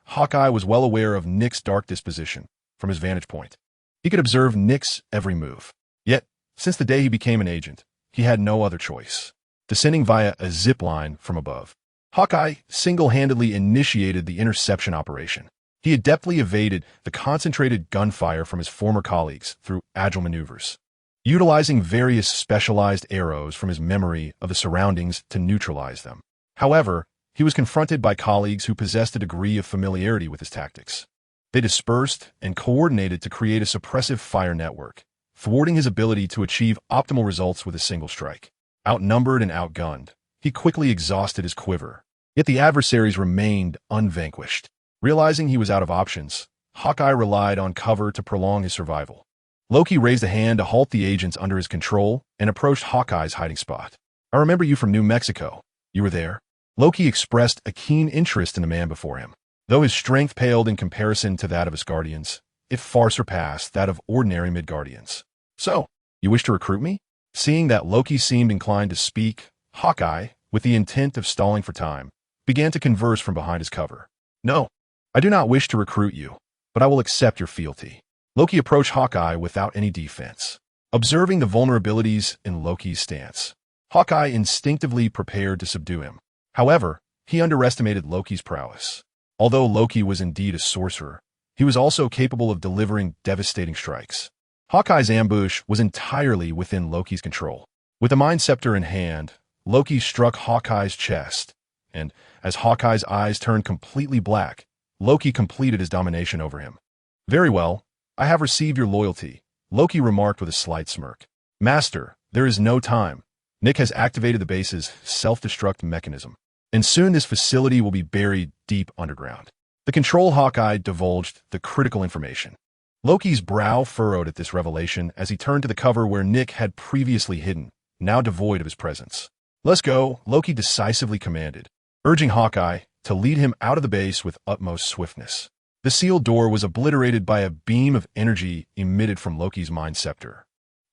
A: Hawkeye was well aware of Nick's dark disposition from his vantage point. He could observe Nick's every move. Yet, since the day he became an agent, he had no other choice. Descending via a zip line from above, Hawkeye single-handedly initiated the interception operation. He adeptly evaded the concentrated gunfire from his former colleagues through agile maneuvers, utilizing various specialized arrows from his memory of the surroundings to neutralize them. However, he was confronted by colleagues who possessed a degree of familiarity with his tactics. They dispersed and coordinated to create a suppressive fire network, thwarting his ability to achieve optimal results with a single strike. Outnumbered and outgunned, he quickly exhausted his quiver. Yet the adversaries remained unvanquished. Realizing he was out of options, Hawkeye relied on cover to prolong his survival. Loki raised a hand to halt the agents under his control and approached Hawkeye's hiding spot. "I remember you from New Mexico. You were there?" Loki expressed a keen interest in the man before him. Though his strength paled in comparison to that of his guardians, it far surpassed that of ordinary Midgardians. "So, you wish to recruit me?" Seeing that Loki seemed inclined to speak, Hawkeye, with the intent of stalling for time, began to converse from behind his cover. "No, I do not wish to recruit you, but I will accept your fealty." Loki approached Hawkeye without any defense. Observing the vulnerabilities in Loki's stance, Hawkeye instinctively prepared to subdue him. However, he underestimated Loki's prowess. Although Loki was indeed a sorcerer, he was also capable of delivering devastating strikes. Hawkeye's ambush was entirely within Loki's control. With the Mind Scepter in hand, Loki struck Hawkeye's chest, and as Hawkeye's eyes turned completely black, Loki completed his domination over him. "Very well, I have received your loyalty," Loki remarked with a slight smirk. "Master, there is no time. Nick has activated the base's self-destruct mechanism, and soon this facility will be buried deep underground." The control Hawkeye divulged the critical information. Loki's brow furrowed at this revelation as he turned to the cover where Nick had previously hidden, now devoid of his presence. "Let's go," Loki decisively commanded, urging Hawkeye to lead him out of the base with utmost swiftness. The sealed door was obliterated by a beam of energy emitted from Loki's Mind Scepter.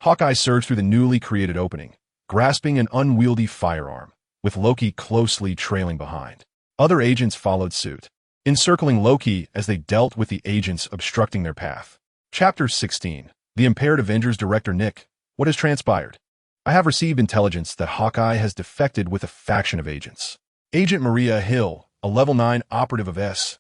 A: Hawkeye surged through the newly created opening, grasping an unwieldy firearm, with Loki closely trailing behind. Other agents followed suit, encircling Loki as they dealt with the agents obstructing their path. Chapter 16. The Impaired Avengers Director Nick. What has transpired? I have received intelligence that Hawkeye has defected with a faction of agents. Agent Maria Hill, a level 9 operative of S.H.I.E.L.D.,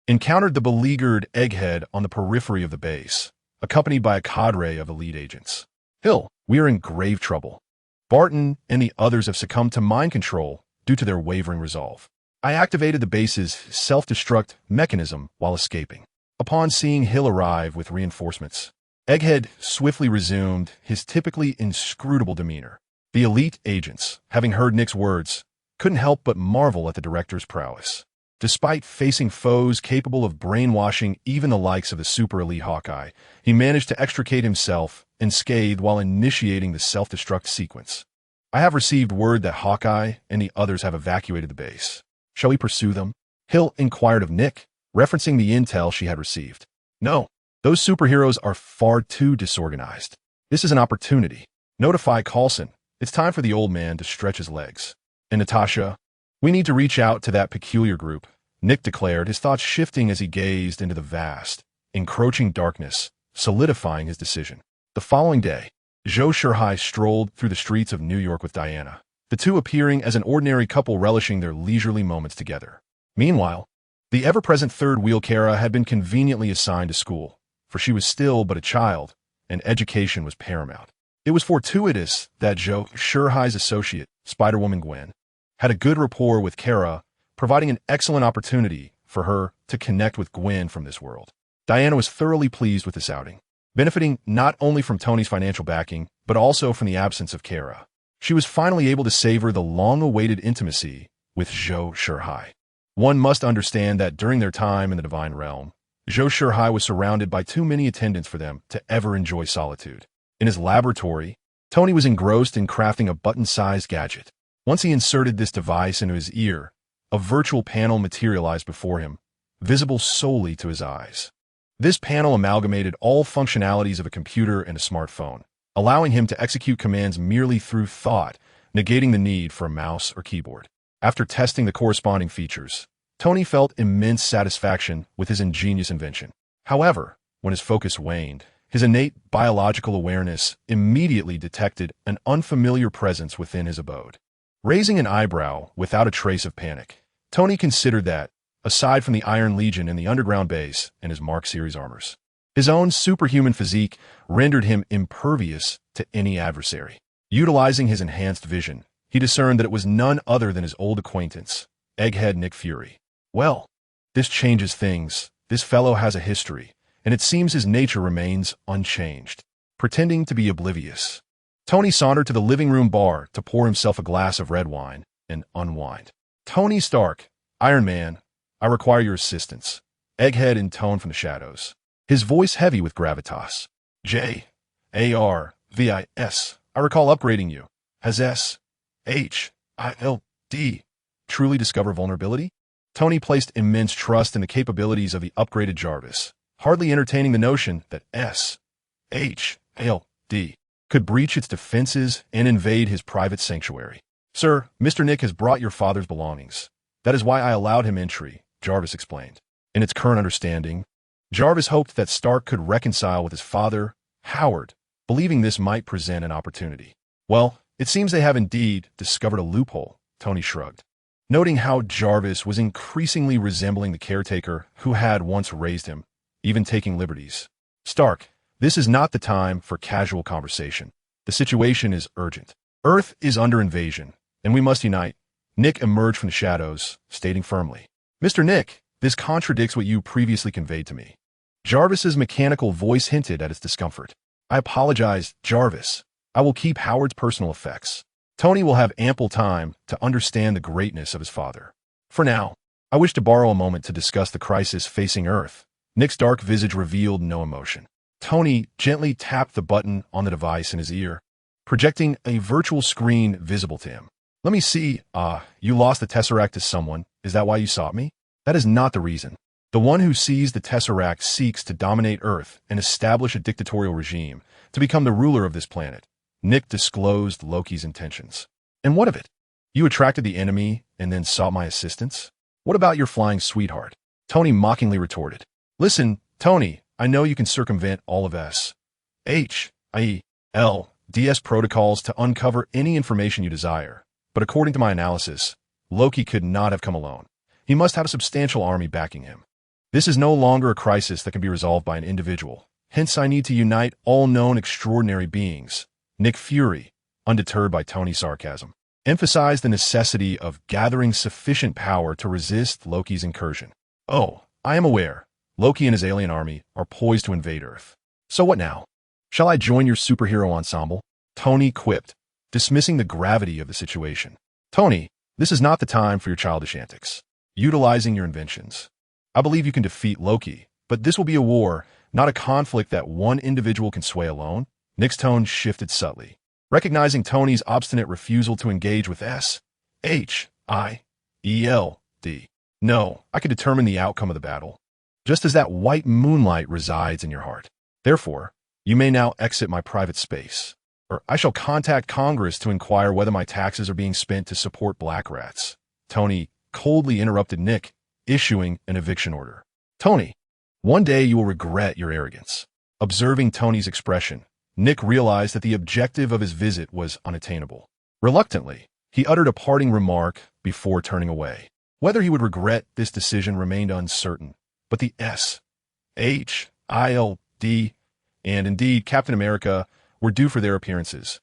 A: encountered the beleaguered Egghead on the periphery of the base, accompanied by a cadre of elite agents. "Hill, we are in grave trouble. Barton and the others have succumbed to mind control due to their wavering resolve. I activated the base's self-destruct mechanism while escaping." Upon seeing Hill arrive with reinforcements, Egghead swiftly resumed his typically inscrutable demeanor. The elite agents, having heard Nick's words, couldn't help but marvel at the director's prowess. Despite facing foes capable of brainwashing even the likes of the super-elite Hawkeye, he managed to extricate himself unscathed while initiating the self-destruct sequence. "I have received word that Hawkeye and the others have evacuated the base. Shall we pursue them?" Hill inquired of Nick, referencing the intel she had received. "No, those superheroes are far too disorganized. This is an opportunity. Notify Coulson. It's time for the old man to stretch his legs. And Natasha, we need to reach out to that peculiar group," Nick declared, his thoughts shifting as he gazed into the vast, encroaching darkness, solidifying his decision. The following day, Zhou Shihao strolled through the streets of New York with Diana, the two appearing as an ordinary couple relishing their leisurely moments together. Meanwhile, the ever-present third wheel Kara had been conveniently assigned to school, for she was still but a child, and education was paramount. It was fortuitous that Zhou Shihao's associate, Spider-Woman Gwen, had a good rapport with Kara, providing an excellent opportunity for her to connect with Gwen from this world. Diana was thoroughly pleased with this outing, benefiting not only from Tony's financial backing, but also from the absence of Kara. She was finally able to savor the long-awaited intimacy with Zhou Shihao. One must understand that during their time in the Divine Realm, Zhou Shihao was surrounded by too many attendants for them to ever enjoy solitude. In his laboratory, Tony was engrossed in crafting a button-sized gadget. Once he inserted this device into his ear, a virtual panel materialized before him, visible solely to his eyes. This panel amalgamated all functionalities of a computer and a smartphone, allowing him to execute commands merely through thought, negating the need for a mouse or keyboard. After testing the corresponding features, Tony felt immense satisfaction with his ingenious invention. However, when his focus waned, his innate biological awareness immediately detected an unfamiliar presence within his abode. Raising an eyebrow without a trace of panic, Tony considered that, aside from the Iron Legion in the underground base and his Mark Series armors, his own superhuman physique rendered him impervious to any adversary. Utilizing his enhanced vision, he discerned that it was none other than his old acquaintance, Egghead Nick Fury. "Well, this changes things. This fellow has a history, and it seems his nature remains unchanged." Pretending to be oblivious, Tony sauntered to the living room bar to pour himself a glass of red wine and unwind. "Tony Stark, Iron Man, I require your assistance," egghead in tone from the shadows, his voice heavy with gravitas. J-A-R-V-I-S. I recall upgrading you. Has S-H-I-L-D truly discover vulnerability? Tony placed immense trust in the capabilities of the upgraded Jarvis, hardly entertaining the notion that S-H-I-L-D could breach its defenses and invade his private sanctuary. Sir, Mr. Nick has brought your father's belongings. That is why I allowed him entry, Jarvis explained. In its current understanding, Jarvis hoped that Stark could reconcile with his father, Howard, believing this might present an opportunity. Well, it seems they have indeed discovered a loophole, Tony shrugged, noting how Jarvis was increasingly resembling the caretaker who had once raised him, even taking liberties. Stark, this is not the time for casual conversation. The situation is urgent. Earth is under invasion, and we must unite. Nick emerged from the shadows, stating firmly, Mr. Nick, this contradicts what you previously conveyed to me. Jarvis's mechanical voice hinted at its discomfort. I apologize, Jarvis. I will keep Howard's personal effects. Tony will have ample time to understand the greatness of his father. For now, I wish to borrow a moment to discuss the crisis facing Earth. Nick's dark visage revealed no emotion. Tony gently tapped the button on the device in his ear, projecting a virtual screen visible to him. Let me see. You lost the Tesseract to someone. Is that why you sought me? That is not the reason. The one who sees the Tesseract seeks to dominate Earth and establish a dictatorial regime to become the ruler of this planet. Nick disclosed Loki's intentions. And what of it? You attracted the enemy and then sought my assistance? What about your flying sweetheart? Tony mockingly retorted. Listen, Tony, I know you can circumvent all of S-H-I-E-L-D-S protocols to uncover any information you desire. But according to my analysis, Loki could not have come alone. He must have a substantial army backing him. This is no longer a crisis that can be resolved by an individual. Hence, I need to unite all known extraordinary beings. Nick Fury, undeterred by Tony's sarcasm, emphasized the necessity of gathering sufficient power to resist Loki's incursion. Oh, I am aware. Loki and his alien army are poised to invade Earth. So what now? Shall I join your superhero ensemble? Tony quipped, dismissing the gravity of the situation. Tony, this is not the time for your childish antics. Utilizing your inventions. I believe you can defeat Loki, but this will be a war, not a conflict that one individual can sway alone. Nick's tone shifted subtly, recognizing Tony's obstinate refusal to engage with S-H-I-E-L-D. No, I can determine the outcome of the battle, just as that white moonlight resides in your heart. Therefore, you may now exit my private space, or I shall contact Congress to inquire whether my taxes are being spent to support black rats. Tony coldly interrupted Nick, issuing an eviction order. Tony, one day you will regret your arrogance. Observing Tony's expression, Nick realized that the objective of his visit was unattainable. Reluctantly, he uttered a parting remark before turning away. Whether he would regret this decision remained uncertain, but the S-H-I-L-D and indeed Captain America were due for their appearances,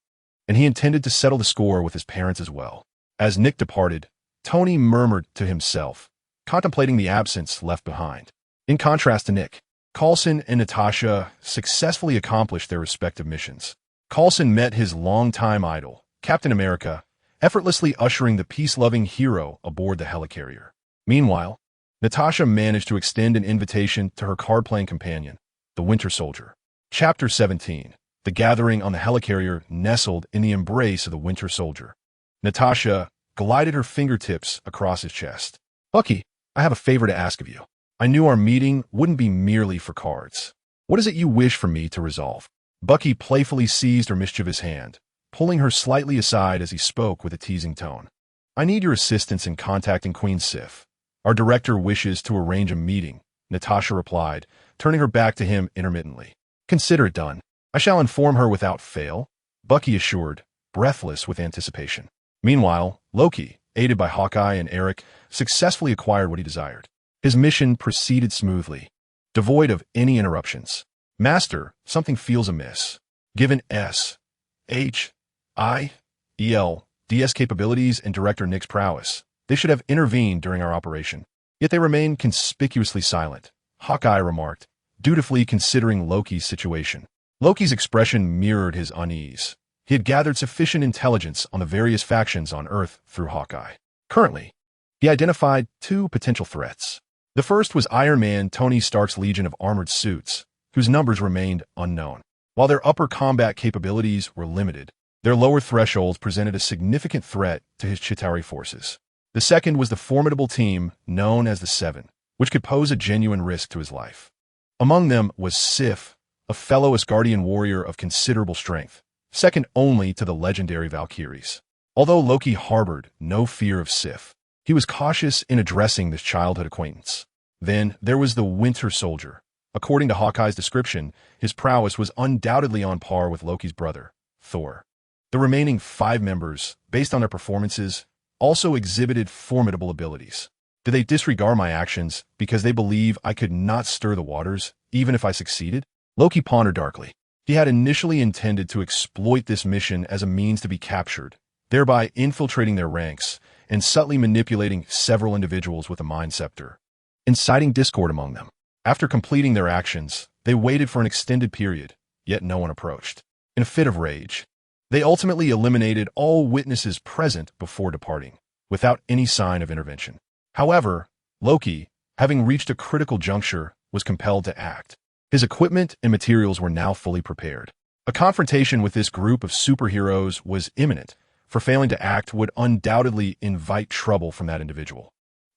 A: and he intended to settle the score with his parents as well. As Nick departed, Tony murmured to himself, contemplating the absence left behind. In contrast to Nick, Coulson and Natasha successfully accomplished their respective missions. Coulson met his longtime idol, Captain America, effortlessly ushering the peace-loving hero aboard the helicarrier. Meanwhile, Natasha managed to extend an invitation to her card-playing companion, the Winter Soldier. Chapter 17. The gathering on the helicarrier nestled in the embrace of the Winter Soldier. Natasha glided her fingertips across his chest. Bucky, I have a favor to ask of you. I knew our meeting wouldn't be merely for cards. What is it you wish for me to resolve? Bucky playfully seized her mischievous hand, pulling her slightly aside as he spoke with a teasing tone. I need your assistance in contacting Queen Sif. Our director wishes to arrange a meeting, Natasha replied, turning her back to him intermittently. Consider it done. I shall inform her without fail, Bucky assured, breathless with anticipation. Meanwhile, Loki, aided by Hawkeye and Eric, successfully acquired what he desired. His mission proceeded smoothly, devoid of any interruptions. Master, something feels amiss. Given S-H-I-E-L-D-S capabilities and Director Nick's prowess, they should have intervened during our operation. Yet they remain conspicuously silent, Hawkeye remarked, dutifully considering Loki's situation. Loki's expression mirrored his unease. He had gathered sufficient intelligence on the various factions on Earth through Hawkeye. Currently, he identified two potential threats. The The first was Iron Man, Tony Stark's Legion of Armored Suits, whose numbers remained unknown. While their upper combat capabilities were limited, their lower thresholds presented a significant threat to his Chitauri forces. The second was the formidable team known as the Seven, which could pose a genuine risk to his life. Among them was Sif, a fellow Asgardian warrior of considerable strength, second only to the legendary Valkyries. Although Loki harbored no fear of Sif, he was cautious in addressing this childhood acquaintance. Then there was the Winter Soldier. According to Hawkeye's description, his prowess was undoubtedly on par with Loki's brother, Thor. The remaining 5 members, based on their performances, also exhibited formidable abilities. Did they disregard my actions because they believe I could not stir the waters, even if I succeeded? Loki pondered darkly. He had initially intended to exploit this mission as a means to be captured, thereby infiltrating their ranks and subtly manipulating several individuals with a mind scepter, inciting discord among them. After completing their actions, they waited for an extended period, yet no one approached. In a fit of rage, they ultimately eliminated all witnesses present before departing, without any sign of intervention. However, Loki, having reached a critical juncture, was compelled to act. His equipment and materials were now fully prepared. A confrontation with this group of superheroes was imminent, for failing to act would undoubtedly invite trouble from that individual.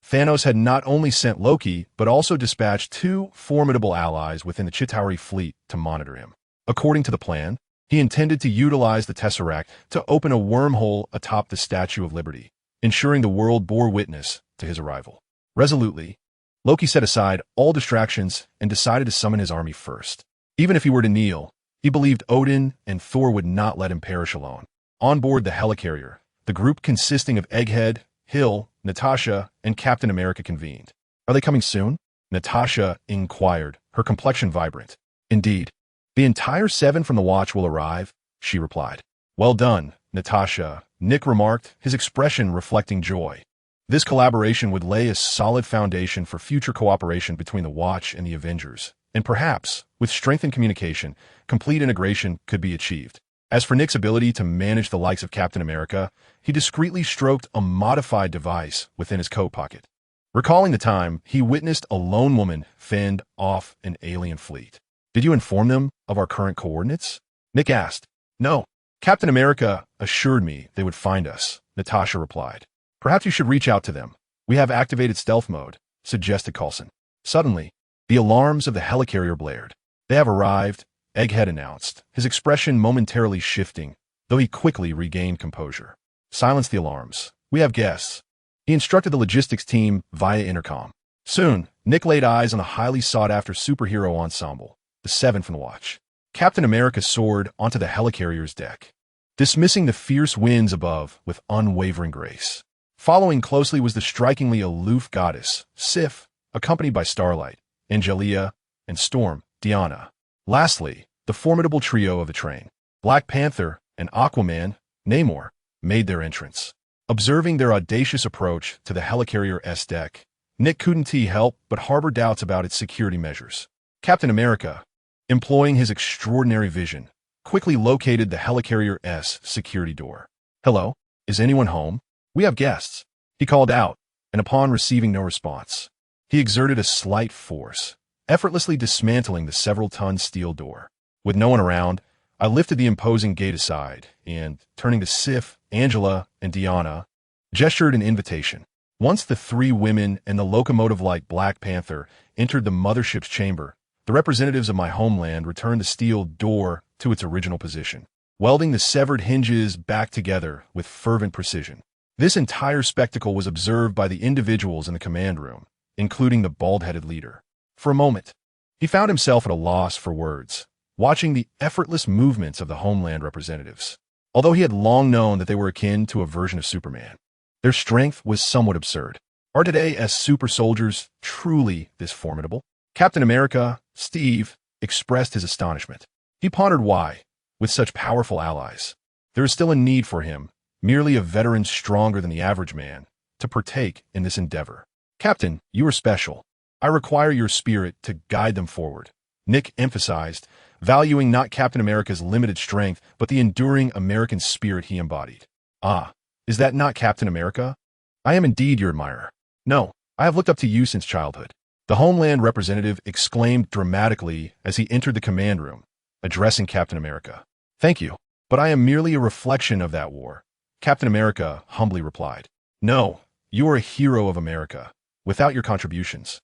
A: Thanos had not only sent Loki, but also dispatched 2 formidable allies within the Chitauri fleet to monitor him. According to the plan, he intended to utilize the Tesseract to open a wormhole atop the Statue of Liberty, ensuring the world bore witness to his arrival. Resolutely, Loki set aside all distractions and decided to summon his army first. Even if he were to kneel, he believed Odin and Thor would not let him perish alone. On board the helicarrier, the group consisting of Egghead, Hill, Natasha, and Captain America convened. "Are they coming soon?" Natasha inquired, her complexion vibrant. "Indeed. The entire 7 from the Watch will arrive," she replied. "Well done, Natasha," Nick remarked, his expression reflecting joy. This collaboration would lay a solid foundation for future cooperation between the Watch and the Avengers, and perhaps, with strengthened communication, complete integration could be achieved. As for Nick's ability to manage the likes of Captain America, he discreetly stroked a modified device within his coat pocket. Recalling the time, he witnessed a lone woman fend off an alien fleet. "Did you inform them of our current coordinates?" Nick asked. "No. Captain America assured me they would find us," Natasha replied. "Perhaps you should reach out to them. We have activated stealth mode," suggested Coulson. Suddenly, the alarms of the helicarrier blared. "They have arrived," Egghead announced, his expression momentarily shifting, though he quickly regained composure. "Silence the alarms. We have guests." He instructed the logistics team via intercom. Soon, Nick laid eyes on a highly sought-after superhero ensemble, the 7 from the Watch. Captain America soared onto the helicarrier's deck, dismissing the fierce winds above with unwavering grace. Following closely was the strikingly aloof goddess, Sif, accompanied by Starlight, Angelia, and Storm, Diana. Lastly, the formidable trio of the train, Black Panther and Aquaman, Namor, made their entrance. Observing their audacious approach to the helicarrier's deck, Nick couldn't help but harbor doubts about its security measures. Captain America, employing his extraordinary vision, quickly located the helicarrier's security door. "Hello, is anyone home? We have guests," he called out, and upon receiving no response, he exerted a slight force, effortlessly dismantling the several-ton steel door. With no one around, I lifted the imposing gate aside and, turning to Sif, Angela, and Diana, gestured an invitation. Once the 3 women and the locomotive-like Black Panther entered the mothership's chamber, the representatives of my homeland returned the steel door to its original position, welding the severed hinges back together with fervent precision. This entire spectacle was observed by the individuals in the command room, including the bald-headed leader. For a moment, he found himself at a loss for words, watching the effortless movements of the homeland representatives. Although he had long known that they were akin to a version of Superman, their strength was somewhat absurd. Are today as super soldiers truly this formidable? Captain America, Steve, expressed his astonishment. He pondered why, with such powerful allies, there is still a need for him, merely a veteran stronger than the average man, to partake in this endeavor. "Captain, you are special. I require your spirit to guide them forward," Nick emphasized, valuing not Captain America's limited strength, but the enduring American spirit he embodied. "Ah, is that not Captain America? I am indeed your admirer. No, I have looked up to you since childhood." The Homeland representative exclaimed dramatically as he entered the command room, addressing Captain America. "Thank you, but I am merely a reflection of that war," Captain America humbly replied. "No, you are a hero of America. Without your contributions,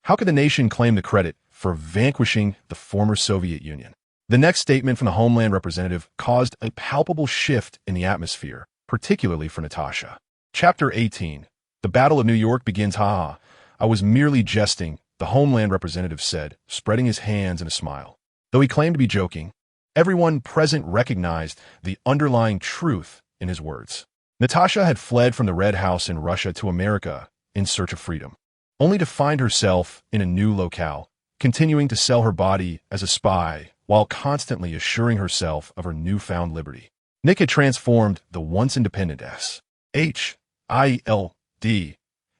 A: how could the nation claim the credit for vanquishing the former Soviet Union?" The next statement from the Homeland representative caused a palpable shift in the atmosphere, particularly for Natasha. Chapter 18. The Battle of New York begins. Haha. "I was merely jesting," the Homeland representative said, spreading his hands in a smile. Though he claimed to be joking, everyone present recognized the underlying truth in his words. Natasha had fled from the Red House in Russia to America in search of freedom, only to find herself in a new locale, continuing to sell her body as a spy while constantly assuring herself of her newfound liberty. Nick had transformed the once independent S.H.I.L.D.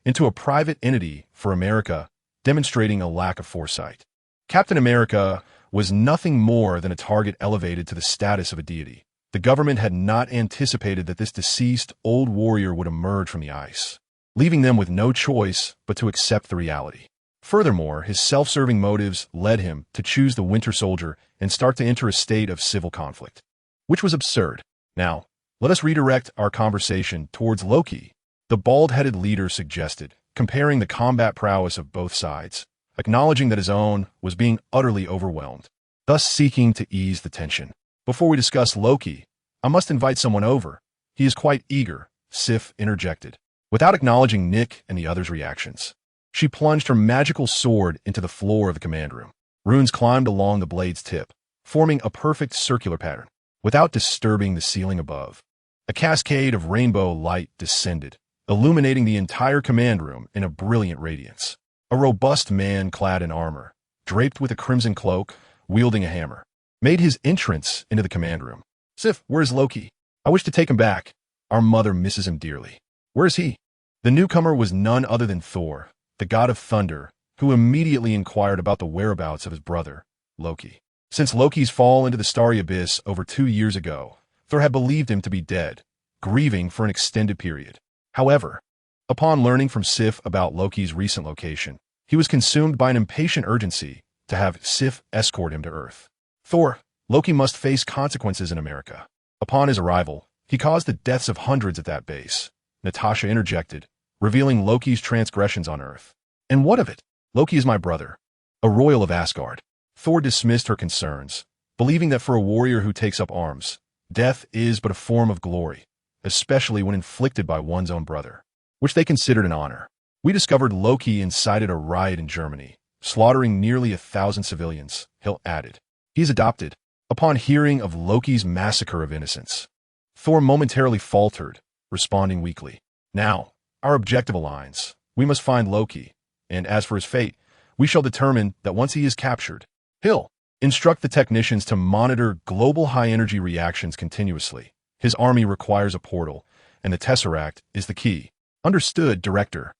A: into a private entity for America, demonstrating a lack of foresight. Captain America was nothing more than a target elevated to the status of a deity. The government had not anticipated that this deceased old warrior would emerge from the ice, leaving them with no choice but to accept the reality. Furthermore, his self-serving motives led him to choose the Winter Soldier and start to enter a state of civil conflict, which was absurd. Now, let us redirect our conversation towards Loki, the bald-headed leader suggested, comparing the combat prowess of both sides, acknowledging that his own was being utterly overwhelmed, thus seeking to ease the tension. "Before we discuss Loki, I must invite someone over. He is quite eager," Sif interjected. Without acknowledging Nick and the others' reactions, she plunged her magical sword into the floor of the command room. Runes climbed along the blade's tip, forming a perfect circular pattern, without disturbing the ceiling above. A cascade of rainbow light descended, illuminating the entire command room in a brilliant radiance. A robust man clad in armor, draped with a crimson cloak, wielding a hammer, made his entrance into the command room. "Sif, where's Loki? I wish to take him back. Our mother misses him dearly." "Where is he?" The newcomer was none other than Thor, the god of thunder, who immediately inquired about the whereabouts of his brother, Loki. Since Loki's fall into the starry abyss over 2 years ago, Thor had believed him to be dead, grieving for an extended period. However, upon learning from Sif about Loki's recent location, he was consumed by an impatient urgency to have Sif escort him to Earth. "Thor, Loki must face consequences in America." Upon his arrival, he caused the deaths of hundreds at that base, Natasha interjected, revealing Loki's transgressions on Earth. "And what of it? Loki is my brother, a royal of Asgard." Thor dismissed her concerns, believing that for a warrior who takes up arms, death is but a form of glory, especially when inflicted by one's own brother, which they considered an honor. "We discovered Loki incited a riot in Germany, slaughtering nearly 1,000 civilians," Hill added. "He is adopted." Upon hearing of Loki's massacre of innocents, Thor momentarily faltered, responding weakly. "Now, our objective aligns. We must find Loki, and as for his fate, we shall determine that once he is captured. Hill, instruct the technicians to monitor global high-energy reactions continuously. His army requires a portal, and the Tesseract is the key." "Understood, Director."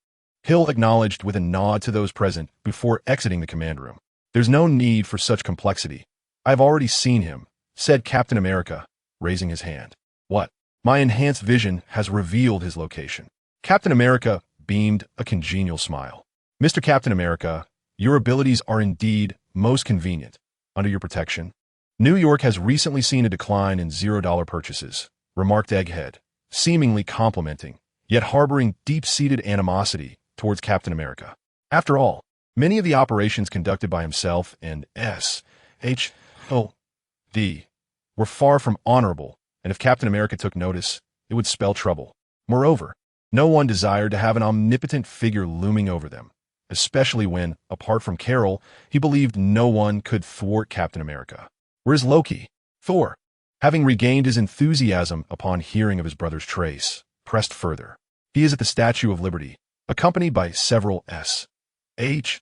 A: Hill acknowledged with a nod to those present before exiting the command room. "There's no need for such complexity. I've already seen him," said Captain America, raising his hand. "What? My enhanced vision has revealed his location." Captain America beamed a congenial smile. "Mr. Captain America, your abilities are indeed most convenient. Under your protection, New York has recently seen a decline in $0 purchases," remarked Egghead, seemingly complimenting, yet harboring deep-seated animosity towards Captain America. After all, many of the operations conducted by himself and S.H.O.D. were far from honorable, and if Captain America took notice, it would spell trouble. Moreover, no one desired to have an omnipotent figure looming over them, especially when, apart from Carol, he believed no one could thwart Captain America. "Where's Loki?" Thor, having regained his enthusiasm upon hearing of his brother's trace, pressed further. "He is at the Statue of Liberty, accompanied by several S.H.I.L.D.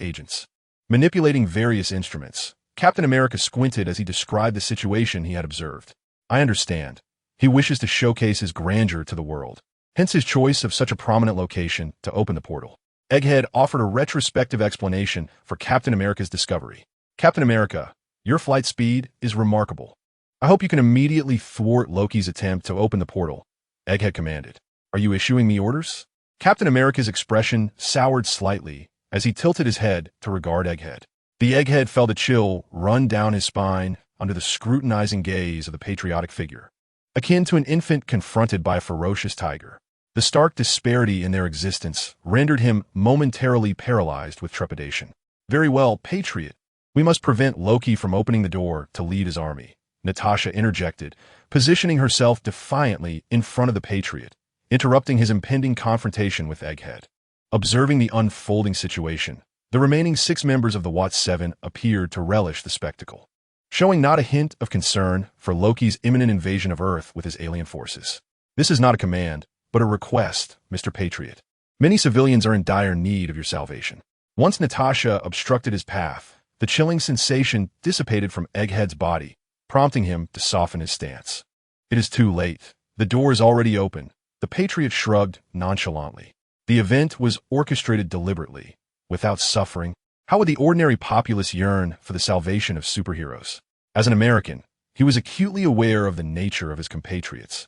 A: agents, manipulating various instruments." Captain America squinted as he described the situation he had observed. "I understand. He wishes to showcase his grandeur to the world, hence his choice of such a prominent location to open the portal." Egghead offered a retrospective explanation for Captain America's discovery. "Captain America, your flight speed is remarkable. I hope you can immediately thwart Loki's attempt to open the portal," Egghead commanded. "Are you issuing me orders?" Captain America's expression soured slightly as he tilted his head to regard Egghead. The Egghead felt a chill run down his spine under the scrutinizing gaze of the patriotic figure, akin to an infant confronted by a ferocious tiger. The stark disparity in their existence rendered him momentarily paralyzed with trepidation. "Very well, Patriot. We must prevent Loki from opening the door to lead his army," Natasha interjected, positioning herself defiantly in front of the Patriot, interrupting his impending confrontation with Egghead. Observing the unfolding situation, the remaining 6 members of the WAT-7 appeared to relish the spectacle, showing not a hint of concern for Loki's imminent invasion of Earth with his alien forces. "This is not a command, but a request, Mr. Patriot. Many civilians are in dire need of your salvation." Once Natasha obstructed his path, the chilling sensation dissipated from Egghead's body, prompting him to soften his stance. "It is too late. The door is already open." The Patriot shrugged nonchalantly. The event was orchestrated deliberately, without suffering. How would the ordinary populace yearn for the salvation of superheroes? As an American, he was acutely aware of the nature of his compatriots.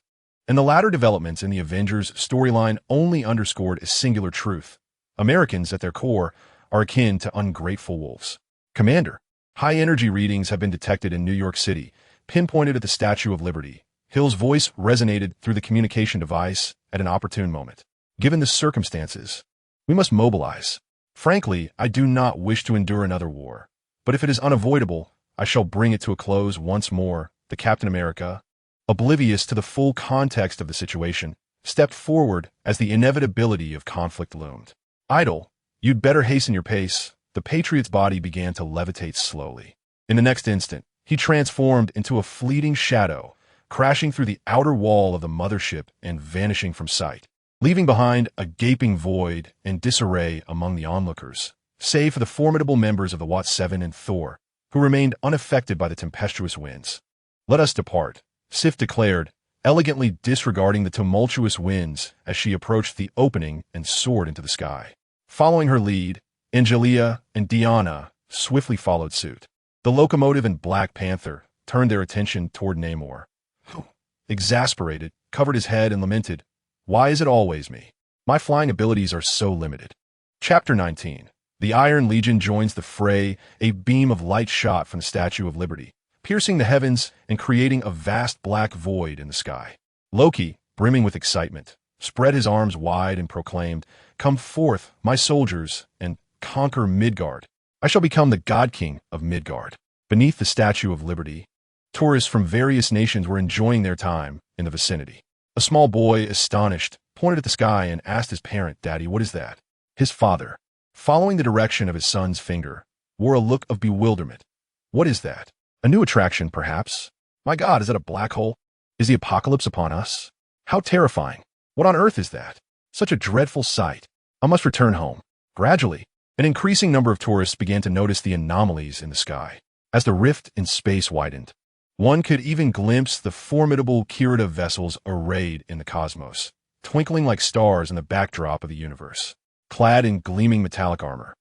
A: And the latter developments in the Avengers storyline only underscored a singular truth. Americans, at their core, are akin to ungrateful wolves. "Commander, high energy readings have been detected in New York City, pinpointed at the Statue of Liberty." Hill's voice resonated through the communication device at an opportune moment. "Given the circumstances, we must mobilize. Frankly, I do not wish to endure another war, but if it is unavoidable, I shall bring it to a close once more." The Captain America, oblivious to the full context of the situation, stepped forward as the inevitability of conflict loomed. "Idle, you'd better hasten your pace." The Patriot's body began to levitate slowly. In the next instant, he transformed into a fleeting shadow, crashing through the outer wall of the mothership and vanishing from sight, leaving behind a gaping void and disarray among the onlookers, save for the formidable members of the WAT-7 and Thor, who remained unaffected by the tempestuous winds. "Let us depart," Sif declared, elegantly disregarding the tumultuous winds as she approached the opening and soared into the sky. Following her lead, Angelia and Diana swiftly followed suit. The Locomotive and Black Panther turned their attention toward Namor, who, exasperated, covered his head and lamented, "Why is it always me? My flying abilities are so limited." Chapter 19. The Iron Legion joins the fray, a beam of light shot from the Statue of Liberty, piercing the heavens and creating a vast black void in the sky. Loki, brimming with excitement, spread his arms wide and proclaimed, "Come forth, my soldiers, and conquer Midgard. I shall become the God King of Midgard." Beneath the Statue of Liberty, tourists from various nations were enjoying their time in the vicinity. A small boy, astonished, pointed at the sky and asked his parent, "Daddy, what is that?" His father, following the direction of his son's finger, wore a look of bewilderment. "What is that? A new attraction, perhaps? My God, is that a black hole? Is the apocalypse upon us? How terrifying! What on earth is that? Such a dreadful sight. I must return home." Gradually, an increasing number of tourists began to notice the anomalies in the sky. As the rift in space widened, one could even glimpse the formidable Kirita vessels arrayed in the cosmos, twinkling like stars in the backdrop of the universe. Clad in gleaming metallic armor,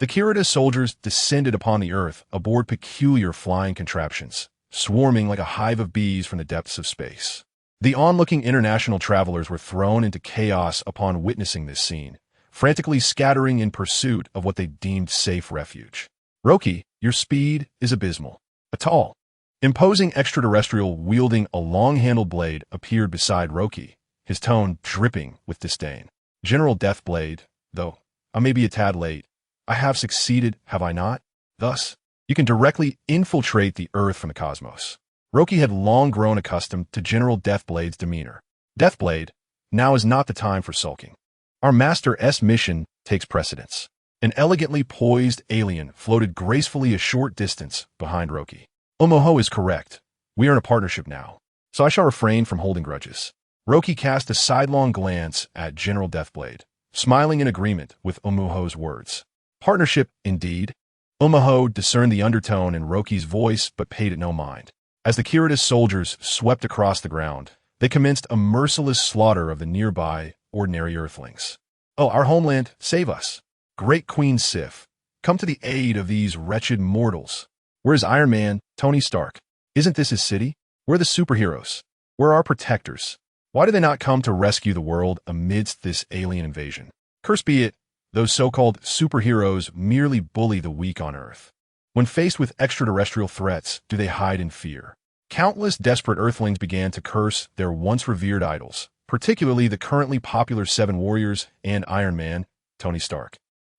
A: the Kirita soldiers descended upon the Earth aboard peculiar flying contraptions, swarming like a hive of bees from the depths of space. The onlooking international travelers were thrown into chaos upon witnessing this scene, frantically scattering in pursuit of what they deemed safe refuge. "Roki, your speed is abysmal." A tall, imposing extraterrestrial wielding a long-handled blade appeared beside Roki, his tone dripping with disdain. "General Deathblade, though I may be a tad late, I have succeeded, have I not? Thus, you can directly infiltrate the Earth from the cosmos." Roki had long grown accustomed to General Deathblade's demeanor. "Deathblade, now is not the time for sulking. Our Master's mission takes precedence." An elegantly poised alien floated gracefully a short distance behind Roki. "Omoho is correct. We are in a partnership now, so I shall refrain from holding grudges." Roki cast a sidelong glance at General Deathblade, smiling in agreement with Omoho's words. "Partnership, indeed." Omoho discerned the undertone in Roki's voice but paid it no mind. As the Kirita soldiers swept across the ground, they commenced a merciless slaughter of the nearby, ordinary Earthlings. "Oh, our homeland, save us! Great Queen Sif, come to the aid of these wretched mortals. Where is Iron Man, Tony Stark? Isn't this his city? Where are the superheroes? Where are our protectors?" Why do they not come to rescue the world amidst this alien invasion? Curse be it, those so-called superheroes merely bully the weak on Earth. When faced with extraterrestrial threats, do they hide in fear? Countless desperate Earthlings began to curse their once revered idols, particularly the currently popular Seven Warriors and Iron Man, Tony Stark.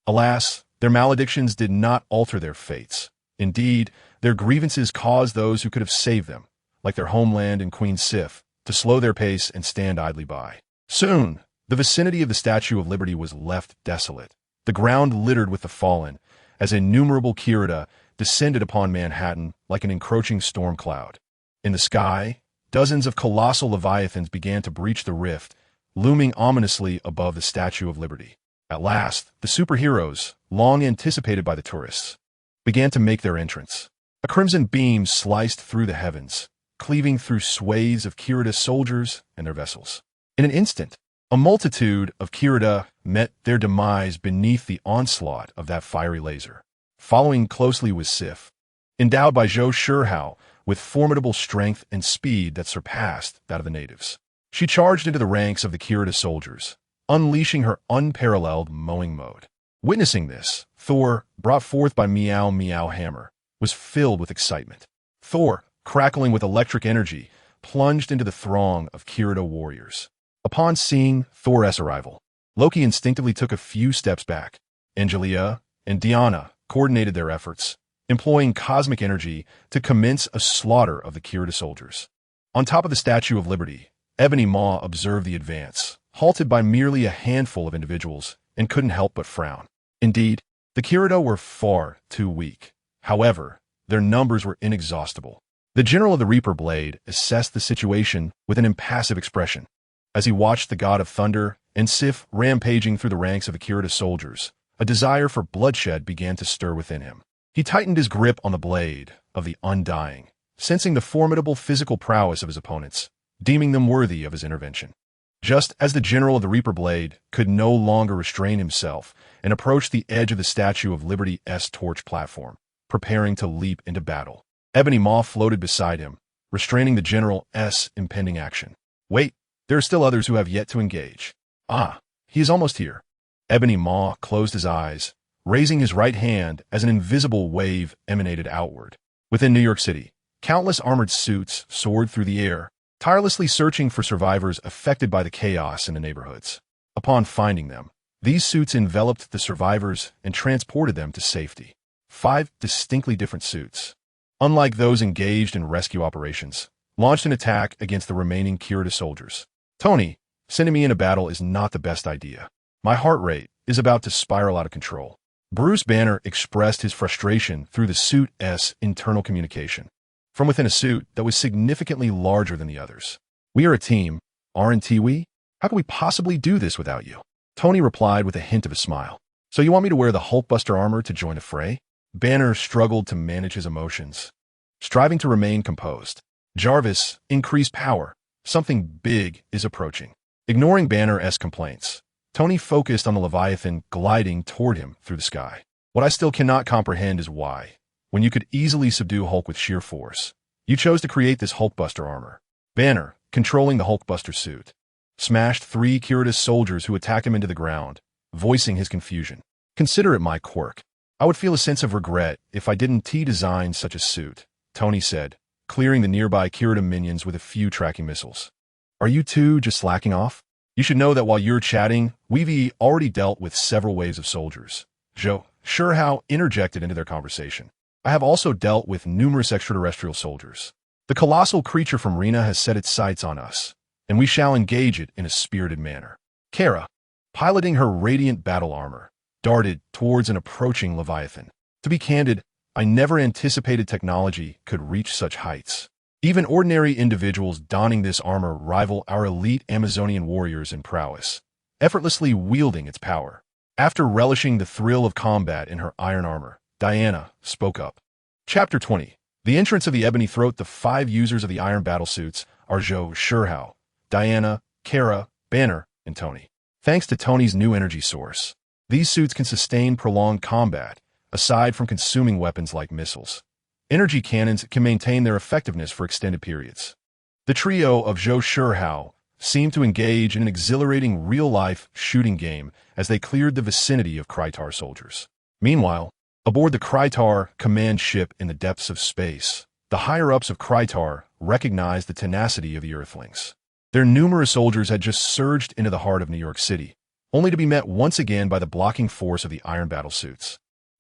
A: Alas, their maledictions did not alter their fates. Indeed, their grievances caused those who could have saved them, like their homeland and Queen Sif, to slow their pace and stand idly by. Soon, the vicinity of the Statue of Liberty was left desolate, the ground littered with the fallen, as innumerable Kirita descended upon Manhattan like an encroaching storm cloud. In the sky, dozens of colossal leviathans began to breach the rift, looming ominously above the Statue of Liberty. At last, the superheroes, long anticipated by the tourists, began to make their entrance. A crimson beam sliced through the heavens, cleaving through swathes of Kirita soldiers and their vessels. In an instant, a multitude of Kirita met their demise beneath the onslaught of that fiery laser. Following closely was Sif, endowed by Zhou Shihao with formidable strength and speed that surpassed that of the natives. She charged into the ranks of the Kirita soldiers, unleashing her unparalleled mowing mode. Witnessing this, Thor, brought forth by Meow Meow Hammer, was filled with excitement. Thor, crackling with electric energy, plunged into the throng of Kirita warriors. Upon seeing Thor's arrival, Loki instinctively took a few steps back. Angelia and Diana coordinated their efforts, employing cosmic energy to commence a slaughter of the Kirita soldiers. On top of the Statue of Liberty, Ebony Maw observed the advance, halted by merely a handful of individuals, and couldn't help but frown. Indeed, the Kirita were far too weak. However, their numbers were inexhaustible. The General of the Reaper Blade assessed the situation with an impassive expression. As he watched the God of Thunder and Sif rampaging through the ranks of the Kirita soldiers, a desire for bloodshed began to stir within him. He tightened his grip on the blade of the Undying, sensing the formidable physical prowess of his opponents, deeming them worthy of his intervention. Just as the General of the Reaper Blade could no longer restrain himself and approached the edge of the Statue of Liberty's torch platform, preparing to leap into battle, Ebony Maw floated beside him, restraining the General's impending action. Wait, there are still others who have yet to engage. Ah, he is almost here. Ebony Maw closed his eyes, raising his right hand as an invisible wave emanated outward. Within New York City, countless armored suits soared through the air, tirelessly searching for survivors affected by the chaos in the neighborhoods. Upon finding them, these suits enveloped the survivors and transported them to safety. 5 distinctly different suits, unlike those engaged in rescue operations, launched an attack against the remaining Kirita soldiers. Tony, sending me into battle is not the best idea. My heart rate is about to spiral out of control. Bruce Banner expressed his frustration through the suit's internal communication, from within a suit that was significantly larger than the others. We are a team, aren't we? How can we possibly do this without you? Tony replied with a hint of a smile. So you want me to wear the Hulkbuster armor to join the fray? Banner struggled to manage his emotions, striving to remain composed. Jarvis, increase power. Something big is approaching. Ignoring Banner's complaints, Tony focused on the Leviathan gliding toward him through the sky. What I still cannot comprehend is why, when you could easily subdue Hulk with sheer force, you chose to create this Hulkbuster armor. Banner, controlling the Hulkbuster suit, smashed 3 Kirita soldiers who attacked him into the ground, voicing his confusion. Consider it my quirk. I would feel a sense of regret if I didn't design such a suit, Tony said, clearing the nearby Kirita minions with a few tracking missiles. Are you two just slacking off? You should know that while you're chatting, we've already dealt with several waves of soldiers. Zhou Shihao interjected into their conversation. I have also dealt with numerous extraterrestrial soldiers. The colossal creature from Rena has set its sights on us, and we shall engage it in a spirited manner. Kara, piloting her radiant battle armor, darted towards an approaching Leviathan. To be candid, I never anticipated technology could reach such heights. Even ordinary individuals donning this armor rival our elite Amazonian warriors in prowess, effortlessly wielding its power. After relishing the thrill of combat in her iron armor, Diana spoke up. Chapter 20. The entrance of the Ebony Throat. The 5 users of the iron battlesuits are Zhou Shihao, Diana, Kara, Banner, and Tony. Thanks to Tony's new energy source, these suits can sustain prolonged combat, aside from consuming weapons like missiles. Energy cannons can maintain their effectiveness for extended periods. The trio of Zhou Shihao seemed to engage in an exhilarating real-life shooting game as they cleared the vicinity of Krytar soldiers. Meanwhile, aboard the Krytar command ship in the depths of space, the higher-ups of Krytar recognized the tenacity of the Earthlings. Their numerous soldiers had just surged into the heart of New York City, only to be met once again by the blocking force of the Iron Battlesuits,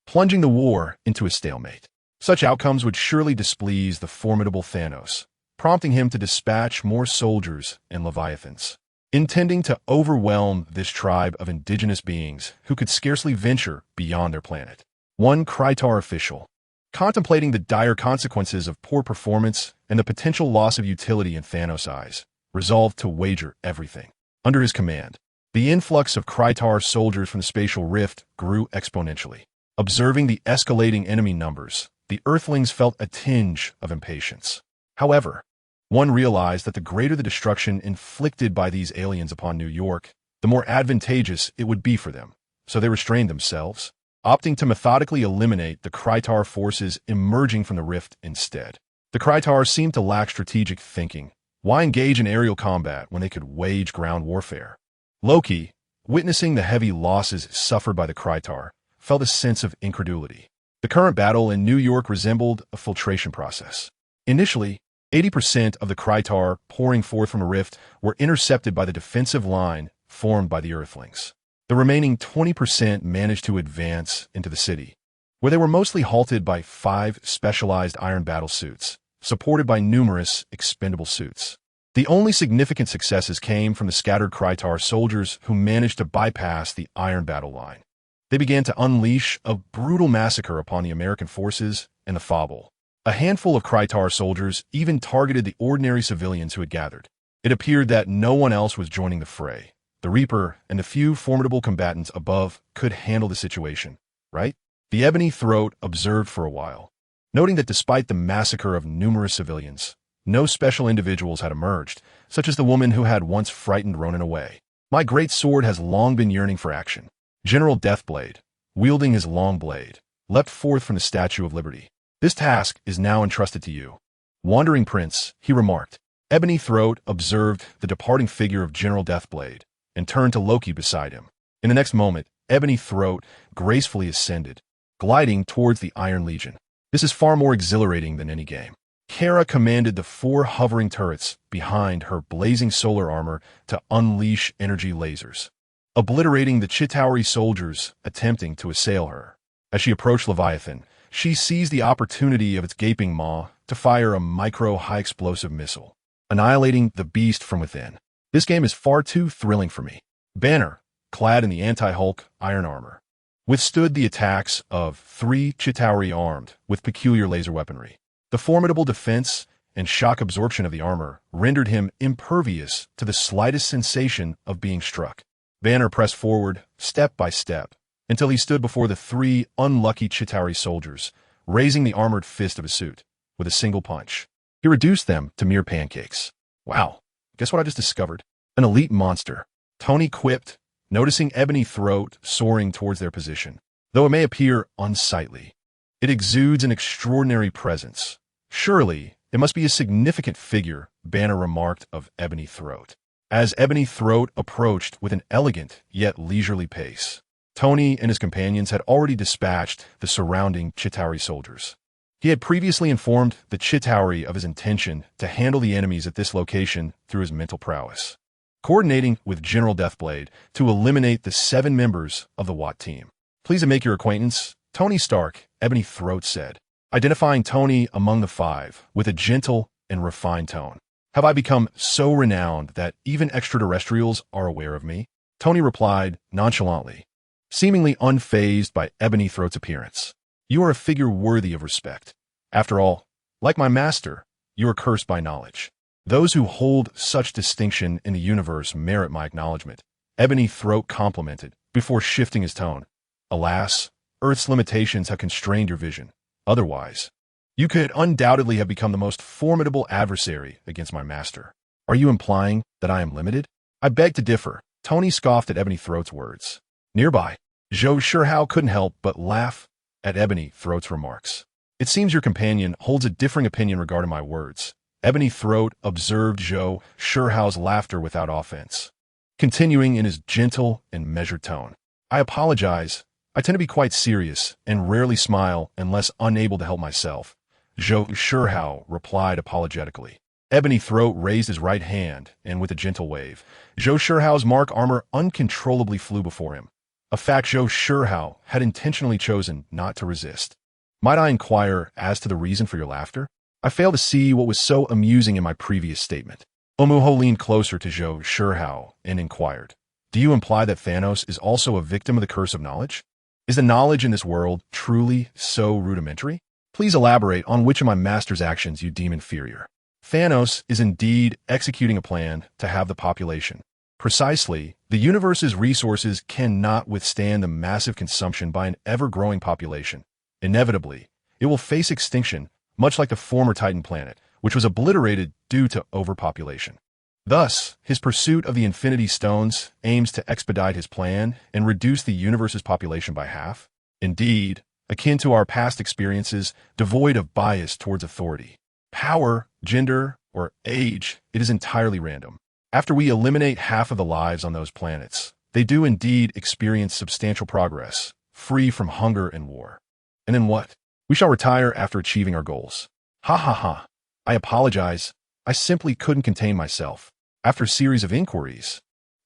A: plunging the war into a stalemate. Such outcomes would surely displease the formidable Thanos, prompting him to dispatch more soldiers and Leviathans, intending to overwhelm this tribe of indigenous beings who could scarcely venture beyond their planet. One Krytar official, contemplating the dire consequences of poor performance and the potential loss of utility in Thanos' eyes, resolved to wager everything. Under his command, the influx of Krytar soldiers from the spatial rift grew exponentially. Observing the escalating enemy numbers, the Earthlings felt a tinge of impatience. However, one realized that the greater the destruction inflicted by these aliens upon New York, the more advantageous it would be for them, so they restrained themselves, opting to methodically eliminate the Krytar forces emerging from the rift instead. The Krytar seemed to lack strategic thinking. Why engage in aerial combat when they could wage ground warfare? Loki, witnessing the heavy losses suffered by the Krytar, felt a sense of incredulity. The current battle in New York resembled a filtration process. Initially, 80% of the Krytar pouring forth from a rift were intercepted by the defensive line formed by the Earthlings. The remaining 20% managed to advance into the city, where they were mostly halted by 5 specialized iron battlesuits, supported by numerous expendable suits. The only significant successes came from the scattered Krytar soldiers who managed to bypass the iron battle line. They began to unleash a brutal massacre upon the American forces and the Fable. A handful of Krytar soldiers even targeted the ordinary civilians who had gathered. It appeared that no one else was joining the fray. The Reaper and the few formidable combatants above could handle the situation, right? The Ebony Throat observed for a while, noting that despite the massacre of numerous civilians, no special individuals had emerged, such as the woman who had once frightened Ronan away. My great sword has long been yearning for action. General Deathblade, wielding his long blade, leapt forth from the Statue of Liberty. This task is now entrusted to you. Wandering Prince, he remarked. Ebony Throat observed the departing figure of General Deathblade and turned to Loki beside him. In the next moment, Ebony Throat gracefully ascended, gliding towards the Iron Legion. This is far more exhilarating than any game. Kara commanded the 4 hovering turrets behind her blazing solar armor to unleash energy lasers, obliterating the Chitauri soldiers attempting to assail her. As she approached Leviathan, she seized the opportunity of its gaping maw to fire a micro-high-explosive missile, annihilating the beast from within. This game is far too thrilling for me. Banner, clad in the anti-Hulk iron armor, withstood the attacks of 3 Chitauri armed with peculiar laser weaponry. The formidable defense and shock absorption of the armor rendered him impervious to the slightest sensation of being struck. Banner pressed forward, step by step, until he stood before the 3 unlucky Chitauri soldiers, raising the armored fist of his suit with a single punch. He reduced them to mere pancakes. Wow, guess what I just discovered? An elite monster, Tony quipped, noticing Ebony Throat soaring towards their position. Though it may appear unsightly, it exudes an extraordinary presence. Surely, it must be a significant figure, Banner remarked of Ebony Throat, as Ebony Throat approached with an elegant yet leisurely pace. Tony and his companions had already dispatched the surrounding Chitauri soldiers. He had previously informed the Chitauri of his intention to handle the enemies at this location through his mental prowess, coordinating with General Deathblade to eliminate the 7 members of the Watt team. Pleased to make your acquaintance, Tony Stark, Ebony Throat said, identifying Tony among the 5 with a gentle and refined tone. Have I become so renowned that even extraterrestrials are aware of me? Tony replied nonchalantly, seemingly unfazed by Ebony Throat's appearance. You are a figure worthy of respect. After all, like my master, you are cursed by knowledge. Those who hold such distinction in the universe merit my acknowledgement, Ebony Throat complimented, before shifting his tone. Alas, Earth's limitations have constrained your vision. Otherwise, you could undoubtedly have become the most formidable adversary against my master. Are you implying that I am limited? I beg to differ. Tony scoffed at Ebony Throat's words. Nearby, Zhou Shihao couldn't help but laugh at Ebony Throat's remarks. It seems your companion holds a differing opinion regarding my words. Ebony Throat observed Zhou Shihao's laughter without offense, continuing in his gentle and measured tone. I apologize. I tend to be quite serious and rarely smile unless unable to help myself, Zhou Shihao replied apologetically. Ebony Throat raised his right hand, and with a gentle wave, Zhou Shihao's mark armor uncontrollably flew before him, a fact Zhou Shihao had intentionally chosen not to resist. Might I inquire as to the reason for your laughter? I fail to see what was so amusing in my previous statement. Omuho leaned closer to Zhou Shihao and inquired, do you imply that Thanos is also a victim of the curse of knowledge? Is the knowledge in this world truly so rudimentary? Please elaborate on which of my master's actions you deem inferior. Thanos is indeed executing a plan to have the population. Precisely, the universe's resources cannot withstand the massive consumption by an ever-growing population. Inevitably, it will face extinction, much like the former Titan planet, which was obliterated due to overpopulation. Thus, his pursuit of the Infinity Stones aims to expedite his plan and reduce the universe's population by half. Indeed, akin to our past experiences, devoid of bias towards authority, power, gender, or age, it is entirely random. After we eliminate half of the lives on those planets, they do indeed experience substantial progress, free from hunger and war. And then what? We shall retire after achieving our goals. Ha ha ha. I apologize. I simply couldn't contain myself. After a series of inquiries,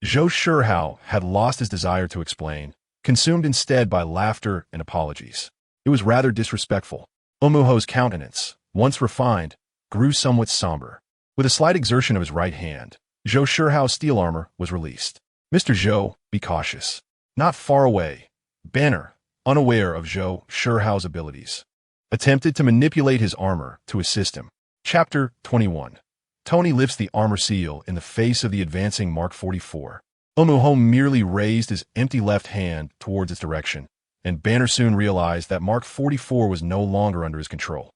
A: Zhou Shihao had lost his desire to explain, consumed instead by laughter and apologies. It was rather disrespectful. Omuho's countenance, once refined, grew somewhat somber. With a slight exertion of his right hand, Zhou Shihao's steel armor was released. Mr. Zhou, be cautious. Not far away, Banner, unaware of Zhou Shihao's abilities, attempted to manipulate his armor to assist him. Chapter 21. Tony lifts the armor seal in the face of the advancing Mark 44. Omuho merely raised his empty left hand towards its direction, and Banner soon realized that Mark 44 was no longer under his control.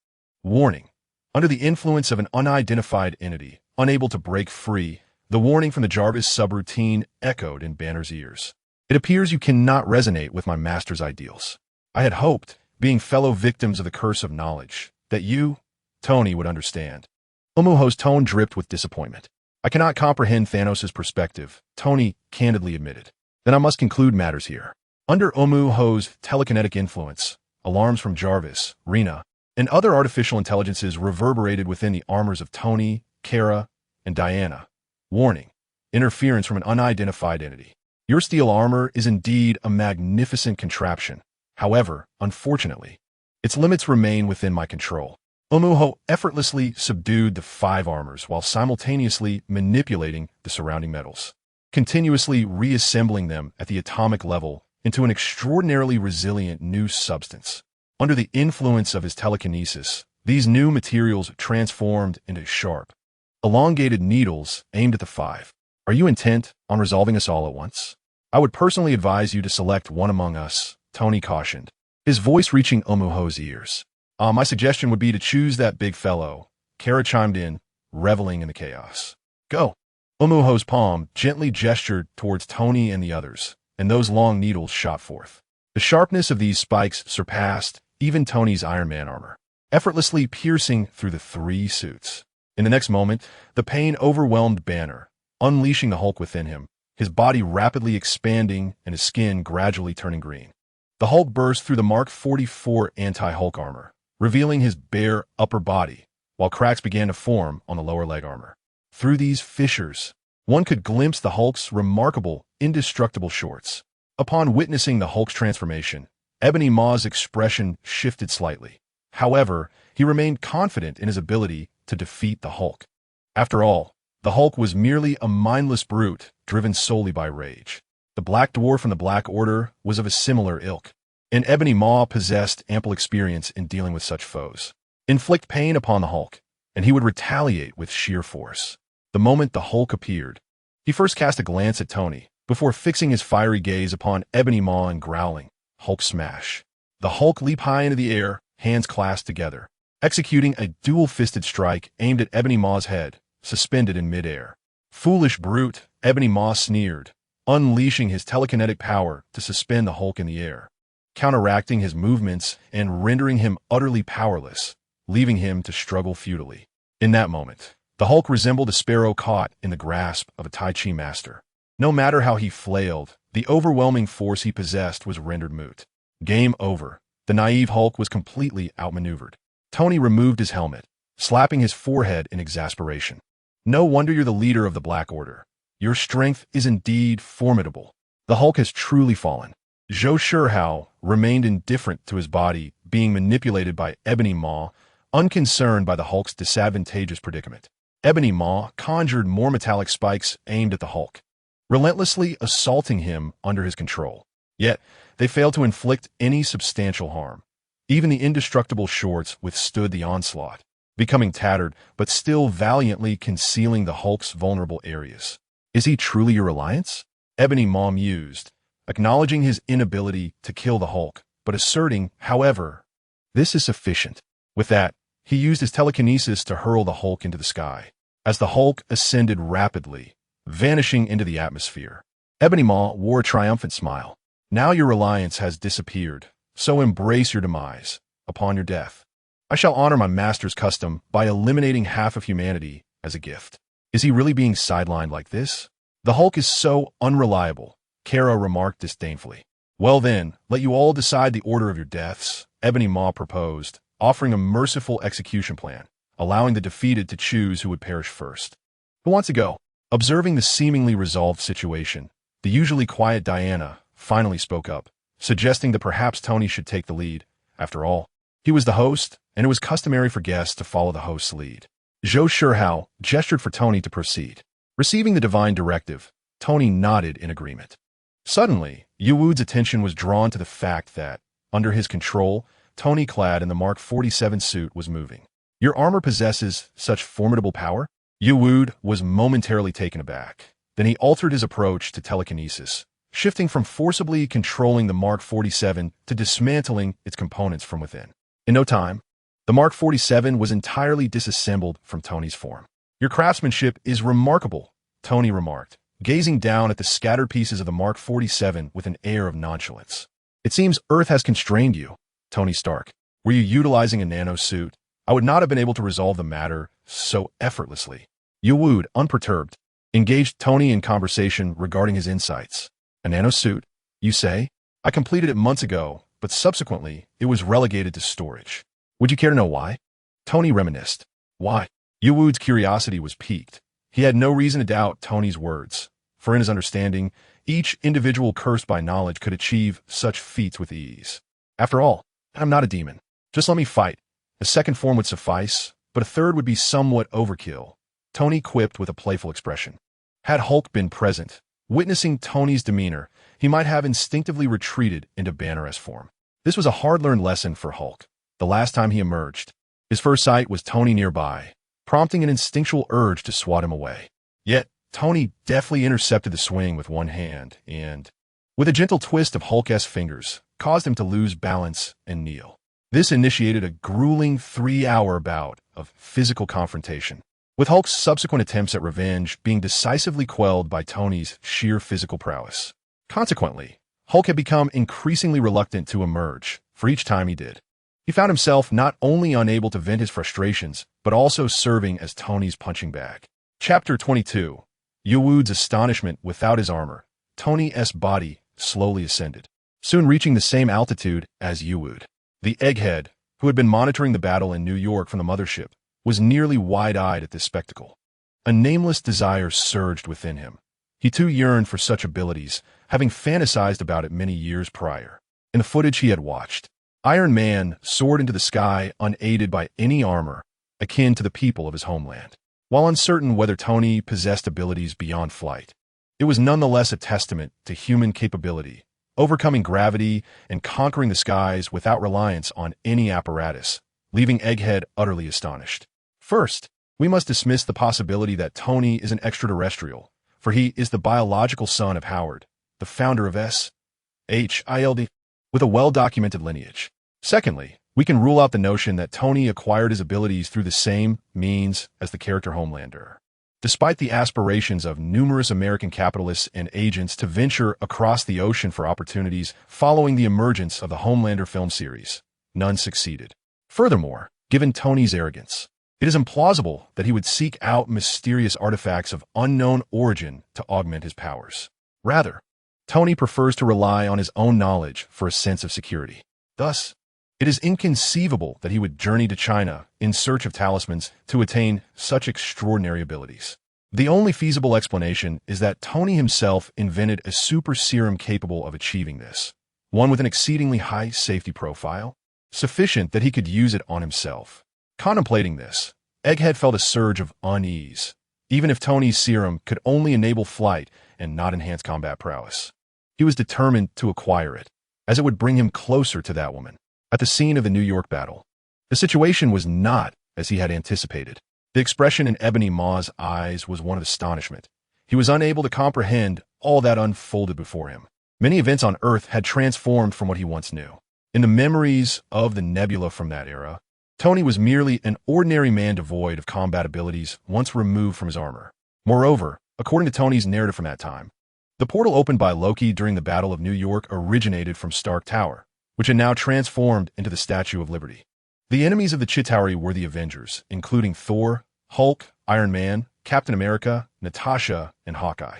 A: Warning. Under the influence of an unidentified entity, unable to break free, the warning from the Jarvis subroutine echoed in Banner's ears. It appears you cannot resonate with my master's ideals. I had hoped, being fellow victims of the curse of knowledge, that you, Tony, would understand. Omuho's tone dripped with disappointment. I cannot comprehend Thanos' perspective, Tony candidly admitted. Then I must conclude matters here. Under Omuho's telekinetic influence, alarms from Jarvis, Rena, and other artificial intelligences reverberated within the armors of Tony, Kara, and Diana. Warning. Interference from an unidentified entity. Your steel armor is indeed a magnificent contraption. However, unfortunately, its limits remain within my control. Omuho effortlessly subdued the 5 armors while simultaneously manipulating the surrounding metals, continuously reassembling them at the atomic level into an extraordinarily resilient new substance. Under the influence of his telekinesis, these new materials transformed into sharp, elongated needles aimed at the 5. Are you intent on resolving us all at once? I would personally advise you to select one among us, Tony cautioned, his voice reaching Omuho's ears. My suggestion would be to choose that big fellow, Kara chimed in, reveling in the chaos. Go. Omuho's palm gently gestured towards Tony and the others, and those long needles shot forth. The sharpness of these spikes surpassed even Tony's Iron Man armor, effortlessly piercing through the 3 suits. In the next moment, the pain overwhelmed Banner, unleashing the Hulk within him, his body rapidly expanding and his skin gradually turning green. The Hulk burst through the Mark 44 anti-Hulk armor, revealing his bare upper body, while cracks began to form on the lower leg armor. Through these fissures, one could glimpse the Hulk's remarkable, indestructible shorts. Upon witnessing the Hulk's transformation, Ebony Maw's expression shifted slightly. However, he remained confident in his ability to defeat the Hulk. After all, the Hulk was merely a mindless brute driven solely by rage. The Black Dwarf from the Black Order was of a similar ilk, and Ebony Maw possessed ample experience in dealing with such foes. Inflict pain upon the Hulk, and he would retaliate with sheer force. The moment the Hulk appeared, he first cast a glance at Tony, before fixing his fiery gaze upon Ebony Maw and growling, Hulk smash. The Hulk leaped high into the air, hands clasped together, executing a dual-fisted strike aimed at Ebony Maw's head, suspended in midair. Foolish brute, Ebony Maw sneered, unleashing his telekinetic power to suspend the Hulk in the air, counteracting his movements and rendering him utterly powerless, leaving him to struggle futilely. In that moment, the Hulk resembled a sparrow caught in the grasp of a Tai Chi master. No matter how he flailed, the overwhelming force he possessed was rendered moot. Game over. The naive Hulk was completely outmaneuvered. Tony removed his helmet, slapping his forehead in exasperation. No wonder you're the leader of the Black Order. Your strength is indeed formidable. The Hulk has truly fallen. Zhou Shihao remained indifferent to his body being manipulated by Ebony Maw, unconcerned by the Hulk's disadvantageous predicament. Ebony Maw conjured more metallic spikes aimed at the Hulk, relentlessly assaulting him under his control. Yet, they failed to inflict any substantial harm. Even the indestructible shorts withstood the onslaught, becoming tattered but still valiantly concealing the Hulk's vulnerable areas. Is he truly your alliance? Ebony Maw mused, acknowledging his inability to kill the Hulk, but asserting, however, this is sufficient. With that, he used his telekinesis to hurl the Hulk into the sky. As the Hulk ascended rapidly, vanishing into the atmosphere, Ebony Maw wore a triumphant smile. Now your alliance has disappeared, so embrace your demise. Upon your death, I shall honor my master's custom by eliminating half of humanity as a gift. Is he really being sidelined like this? The Hulk is so unreliable, Kara remarked disdainfully. Well then, let you all decide the order of your deaths, Ebony Maw proposed, offering a merciful execution plan, allowing the defeated to choose who would perish first. Who wants to go? Observing the seemingly resolved situation, the usually quiet Diana finally spoke up, suggesting that perhaps Tony should take the lead. After all, he was the host, and it was customary for guests to follow the host's lead. Zhou Shihao gestured for Tony to proceed. Receiving the divine directive, Tony nodded in agreement. Suddenly, Yuwu's attention was drawn to the fact that, under his control, Tony, clad in the Mark 47 suit, was moving. Your armor possesses such formidable power? Yuwu was momentarily taken aback. Then he altered his approach to telekinesis, shifting from forcibly controlling the Mark 47 to dismantling its components from within. In no time, the Mark 47 was entirely disassembled from Tony's form. Your craftsmanship is remarkable, Tony remarked, gazing down at the scattered pieces of the Mark 47 with an air of nonchalance. It seems Earth has constrained you, Tony Stark. Were you utilizing a nanosuit? I would not have been able to resolve the matter so effortlessly. Yuwu, unperturbed, engaged Tony in conversation regarding his insights. A nanosuit, you say? I completed it months ago, but subsequently, it was relegated to storage. Would you care to know why? Tony reminisced. Why? Yuwu's curiosity was piqued. He had no reason to doubt Tony's words, for in his understanding, each individual cursed by knowledge could achieve such feats with ease. After all, I'm not a demon. Just let me fight. A second form would suffice, but a third would be somewhat overkill, Tony quipped with a playful expression. Had Hulk been present, witnessing Tony's demeanor, he might have instinctively retreated into Banner-esque form. This was a hard-learned lesson for Hulk. The last time he emerged, his first sight was Tony nearby, prompting an instinctual urge to swat him away. Yet, Tony deftly intercepted the swing with one hand and, with a gentle twist of Hulk-esque fingers, caused him to lose balance and kneel. This initiated a grueling 3-hour bout of physical confrontation, with Hulk's subsequent attempts at revenge being decisively quelled by Tony's sheer physical prowess. Consequently, Hulk had become increasingly reluctant to emerge for each time he did. He found himself not only unable to vent his frustrations, but also serving as Tony's punching bag. Chapter 22. Yuwu's astonishment without his armor, Tony's body slowly ascended, soon reaching the same altitude as Yuwu. The egghead, who had been monitoring the battle in New York from the mothership, was nearly wide-eyed at this spectacle. A nameless desire surged within him. He too yearned for such abilities, having fantasized about it many years prior. In the footage he had watched, Iron Man soared into the sky unaided by any armor, akin to the people of his homeland. While uncertain whether Tony possessed abilities beyond flight, it was nonetheless a testament to human capability, overcoming gravity and conquering the skies without reliance on any apparatus, leaving Egghead utterly astonished. First, we must dismiss the possibility that Tony is an extraterrestrial, for he is the biological son of Howard, the founder of S.H.I.L.D., with a well-documented lineage. Secondly, we can rule out the notion that Tony acquired his abilities through the same means as the character Homelander. Despite the aspirations of numerous American capitalists and agents to venture across the ocean for opportunities following the emergence of the Homelander film series, none succeeded. Furthermore, given Tony's arrogance, It is implausible that he would seek out mysterious artifacts of unknown origin to augment his powers. Rather, Tony prefers to rely on his own knowledge for a sense of security. Thus, it is inconceivable that he would journey to China in search of talismans to attain such extraordinary abilities. The only feasible explanation is that Tony himself invented a super serum capable of achieving this, one with an exceedingly high safety profile, sufficient that he could use it on himself. Contemplating this, Egghead felt a surge of unease, even if Tony's serum could only enable flight and not enhance combat prowess. He was determined to acquire it, as it would bring him closer to that woman. At the scene of the New York battle, the situation was not as he had anticipated. The expression in Ebony Maw's eyes was one of astonishment. He was unable to comprehend all that unfolded before him. Many events on Earth had transformed from what he once knew. In the memories of the nebula from that era, Tony was merely an ordinary man devoid of combat abilities once removed from his armor. Moreover, according to Tony's narrative from that time, the portal opened by Loki during the Battle of New York originated from Stark Tower, which had now transformed into the Statue of Liberty. The enemies of the Chitauri were the Avengers, including Thor, Hulk, Iron Man, Captain America, Natasha, and Hawkeye.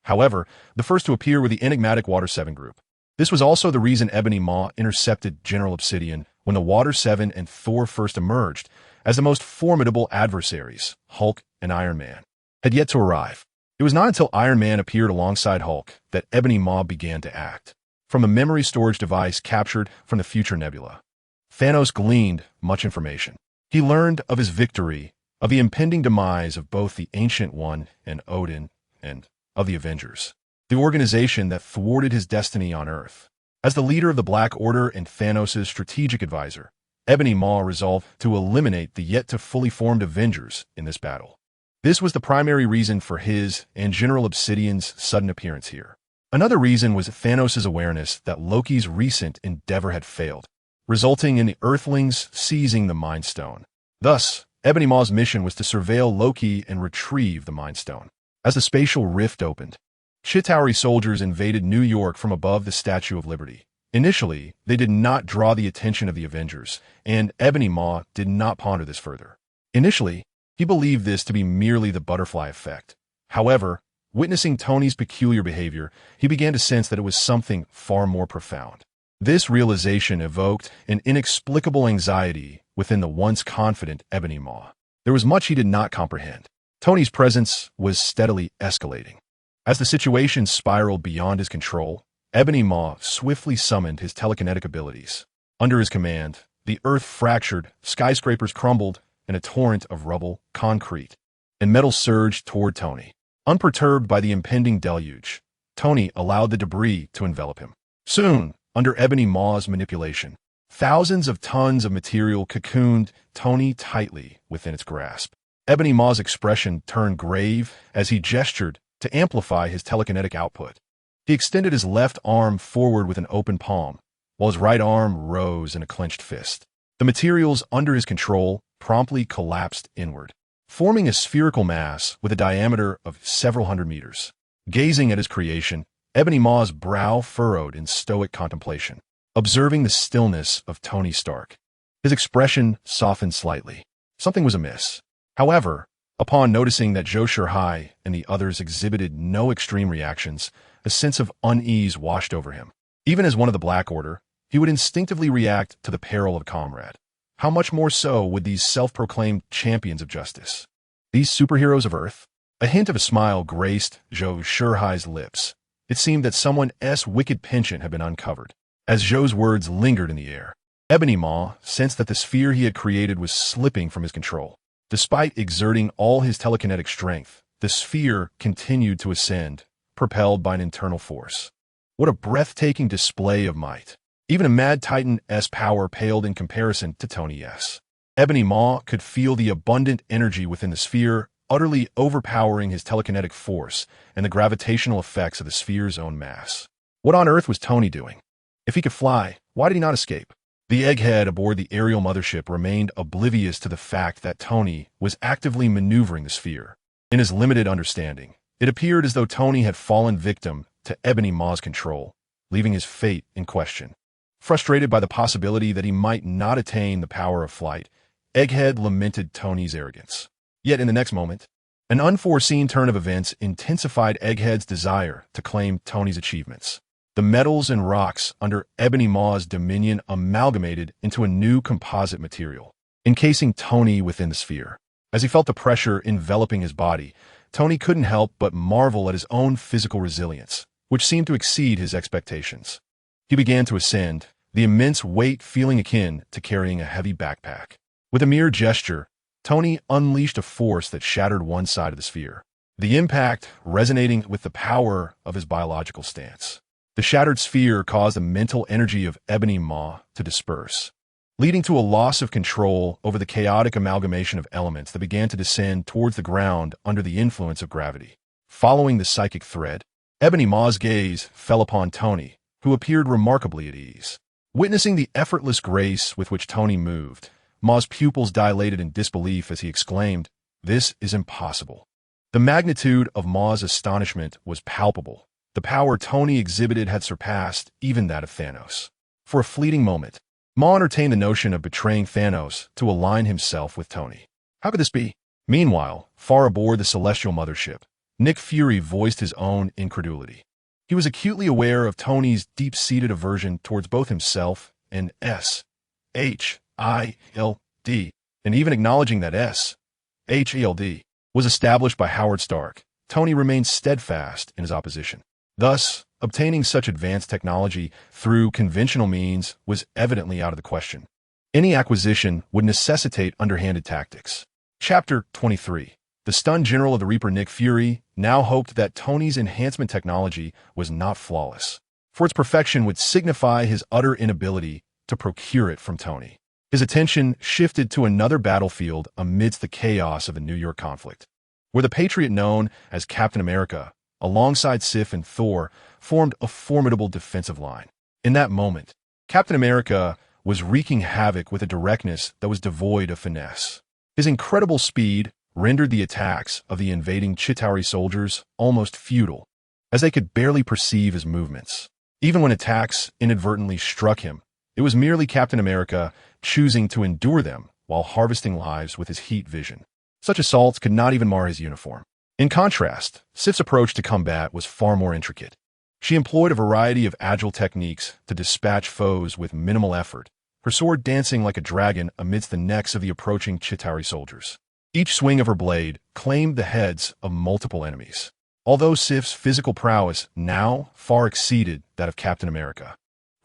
A: However, the first to appear were the enigmatic Water 7 group. This was also the reason Ebony Maw intercepted General Obsidian when the Water 7 and Thor first emerged, as the most formidable adversaries, Hulk and Iron Man, had yet to arrive. It was not until Iron Man appeared alongside Hulk that Ebony Maw began to act. From a memory storage device captured from the future nebula, Thanos gleaned much information. He learned of his victory, of the impending demise of both the Ancient One and Odin, and of the Avengers, the organization that thwarted his destiny on Earth. As the leader of the Black Order and Thanos' strategic advisor, Ebony Maw resolved to eliminate the yet-to-fully-formed Avengers in this battle. This was the primary reason for his and General Obsidian's sudden appearance here. Another reason was Thanos' awareness that Loki's recent endeavor had failed, resulting in the Earthlings seizing the Mind Stone. Thus, Ebony Maw's mission was to surveil Loki and retrieve the Mind Stone. As the spatial rift opened, Chitauri soldiers invaded New York from above the Statue of Liberty. Initially, they did not draw the attention of the Avengers, and Ebony Maw did not ponder this further. Initially, he believed this to be merely the butterfly effect. However, witnessing Tony's peculiar behavior, he began to sense that it was something far more profound. This realization evoked an inexplicable anxiety within the once confident Ebony Maw. There was much he did not comprehend. Tony's presence was steadily escalating. As the situation spiraled beyond his control, Ebony Maw swiftly summoned his telekinetic abilities. Under his command, the earth fractured, skyscrapers crumbled, and a torrent of rubble, concrete, and metal surged toward Tony. Unperturbed by the impending deluge, Tony allowed the debris to envelop him. Soon, under Ebony Maw's manipulation, thousands of tons of material cocooned Tony tightly within its grasp. Ebony Maw's expression turned grave as he gestured to amplify his telekinetic output. He extended his left arm forward with an open palm, while his right arm rose in a clenched fist. The materials under his control promptly collapsed inward, forming a spherical mass with a diameter of several hundred meters. Gazing at his creation, Ebony Maw's brow furrowed in stoic contemplation, observing the stillness of Tony Stark. His expression softened slightly. Something was amiss. However, upon noticing that Zhou Shihao and the others exhibited no extreme reactions, a sense of unease washed over him. Even as one of the Black Order, he would instinctively react to the peril of a comrade. How much more so would these self-proclaimed champions of justice? These superheroes of Earth? A hint of a smile graced Zhou Shihao's lips. It seemed that someone's wicked penchant had been uncovered. As Zhou's words lingered in the air, Ebony Maw sensed that the sphere he had created was slipping from his control. Despite exerting all his telekinetic strength, the sphere continued to ascend, propelled by an internal force. What a breathtaking display of might. Even a Mad Titan's power paled in comparison to Tony's. Ebony Maw could feel the abundant energy within the sphere, utterly overpowering his telekinetic force and the gravitational effects of the sphere's own mass. What on earth was Tony doing? If he could fly, why did he not escape? The egghead aboard the aerial mothership remained oblivious to the fact that Tony was actively maneuvering the sphere. In his limited understanding, it appeared as though Tony had fallen victim to Ebony Maw's control, leaving his fate in question. Frustrated by the possibility that he might not attain the power of flight, Egghead lamented Tony's arrogance. Yet in the next moment, an unforeseen turn of events intensified Egghead's desire to claim Tony's achievements. The metals and rocks under Ebony Maw's dominion amalgamated into a new composite material, encasing Tony within the sphere. As he felt the pressure enveloping his body, Tony couldn't help but marvel at his own physical resilience, which seemed to exceed his expectations. He began to ascend, the immense weight feeling akin to carrying a heavy backpack. With a mere gesture, Tony unleashed a force that shattered one side of the sphere, the impact resonating with the power of his biological stance. The shattered sphere caused the mental energy of Ebony Maw to disperse, leading to a loss of control over the chaotic amalgamation of elements that began to descend towards the ground under the influence of gravity. Following the psychic thread, Ebony Maw's gaze fell upon Tony, who appeared remarkably at ease. Witnessing the effortless grace with which Tony moved, Maw's pupils dilated in disbelief as he exclaimed, "This is impossible." The magnitude of Maw's astonishment was palpable. The power Tony exhibited had surpassed even that of Thanos. For a fleeting moment, Maw entertained the notion of betraying Thanos to align himself with Tony. How could this be? Meanwhile, far aboard the celestial mothership, Nick Fury voiced his own incredulity. He was acutely aware of Tony's deep-seated aversion towards both himself and S.H.I.L.D., and even acknowledging that S.H.I.L.D. was established by Howard Stark, Tony remained steadfast in his opposition. Thus, obtaining such advanced technology through conventional means was evidently out of the question. Any acquisition would necessitate underhanded tactics. Chapter 23. The stunned general of the Reaper Nick Fury now hoped that Tony's enhancement technology was not flawless, for its perfection would signify his utter inability to procure it from Tony. His attention shifted to another battlefield amidst the chaos of the New York conflict, where the patriot known as Captain America, alongside Sif and Thor, formed a formidable defensive line. In that moment, Captain America was wreaking havoc with a directness that was devoid of finesse. His incredible speed rendered the attacks of the invading Chitauri soldiers almost futile, as they could barely perceive his movements. Even when attacks inadvertently struck him, it was merely Captain America choosing to endure them while harvesting lives with his heat vision. Such assaults could not even mar his uniform. In contrast, Sif's approach to combat was far more intricate. She employed a variety of agile techniques to dispatch foes with minimal effort, her sword dancing like a dragon amidst the necks of the approaching Chitauri soldiers. Each swing of her blade claimed the heads of multiple enemies, although Sif's physical prowess now far exceeded that of Captain America.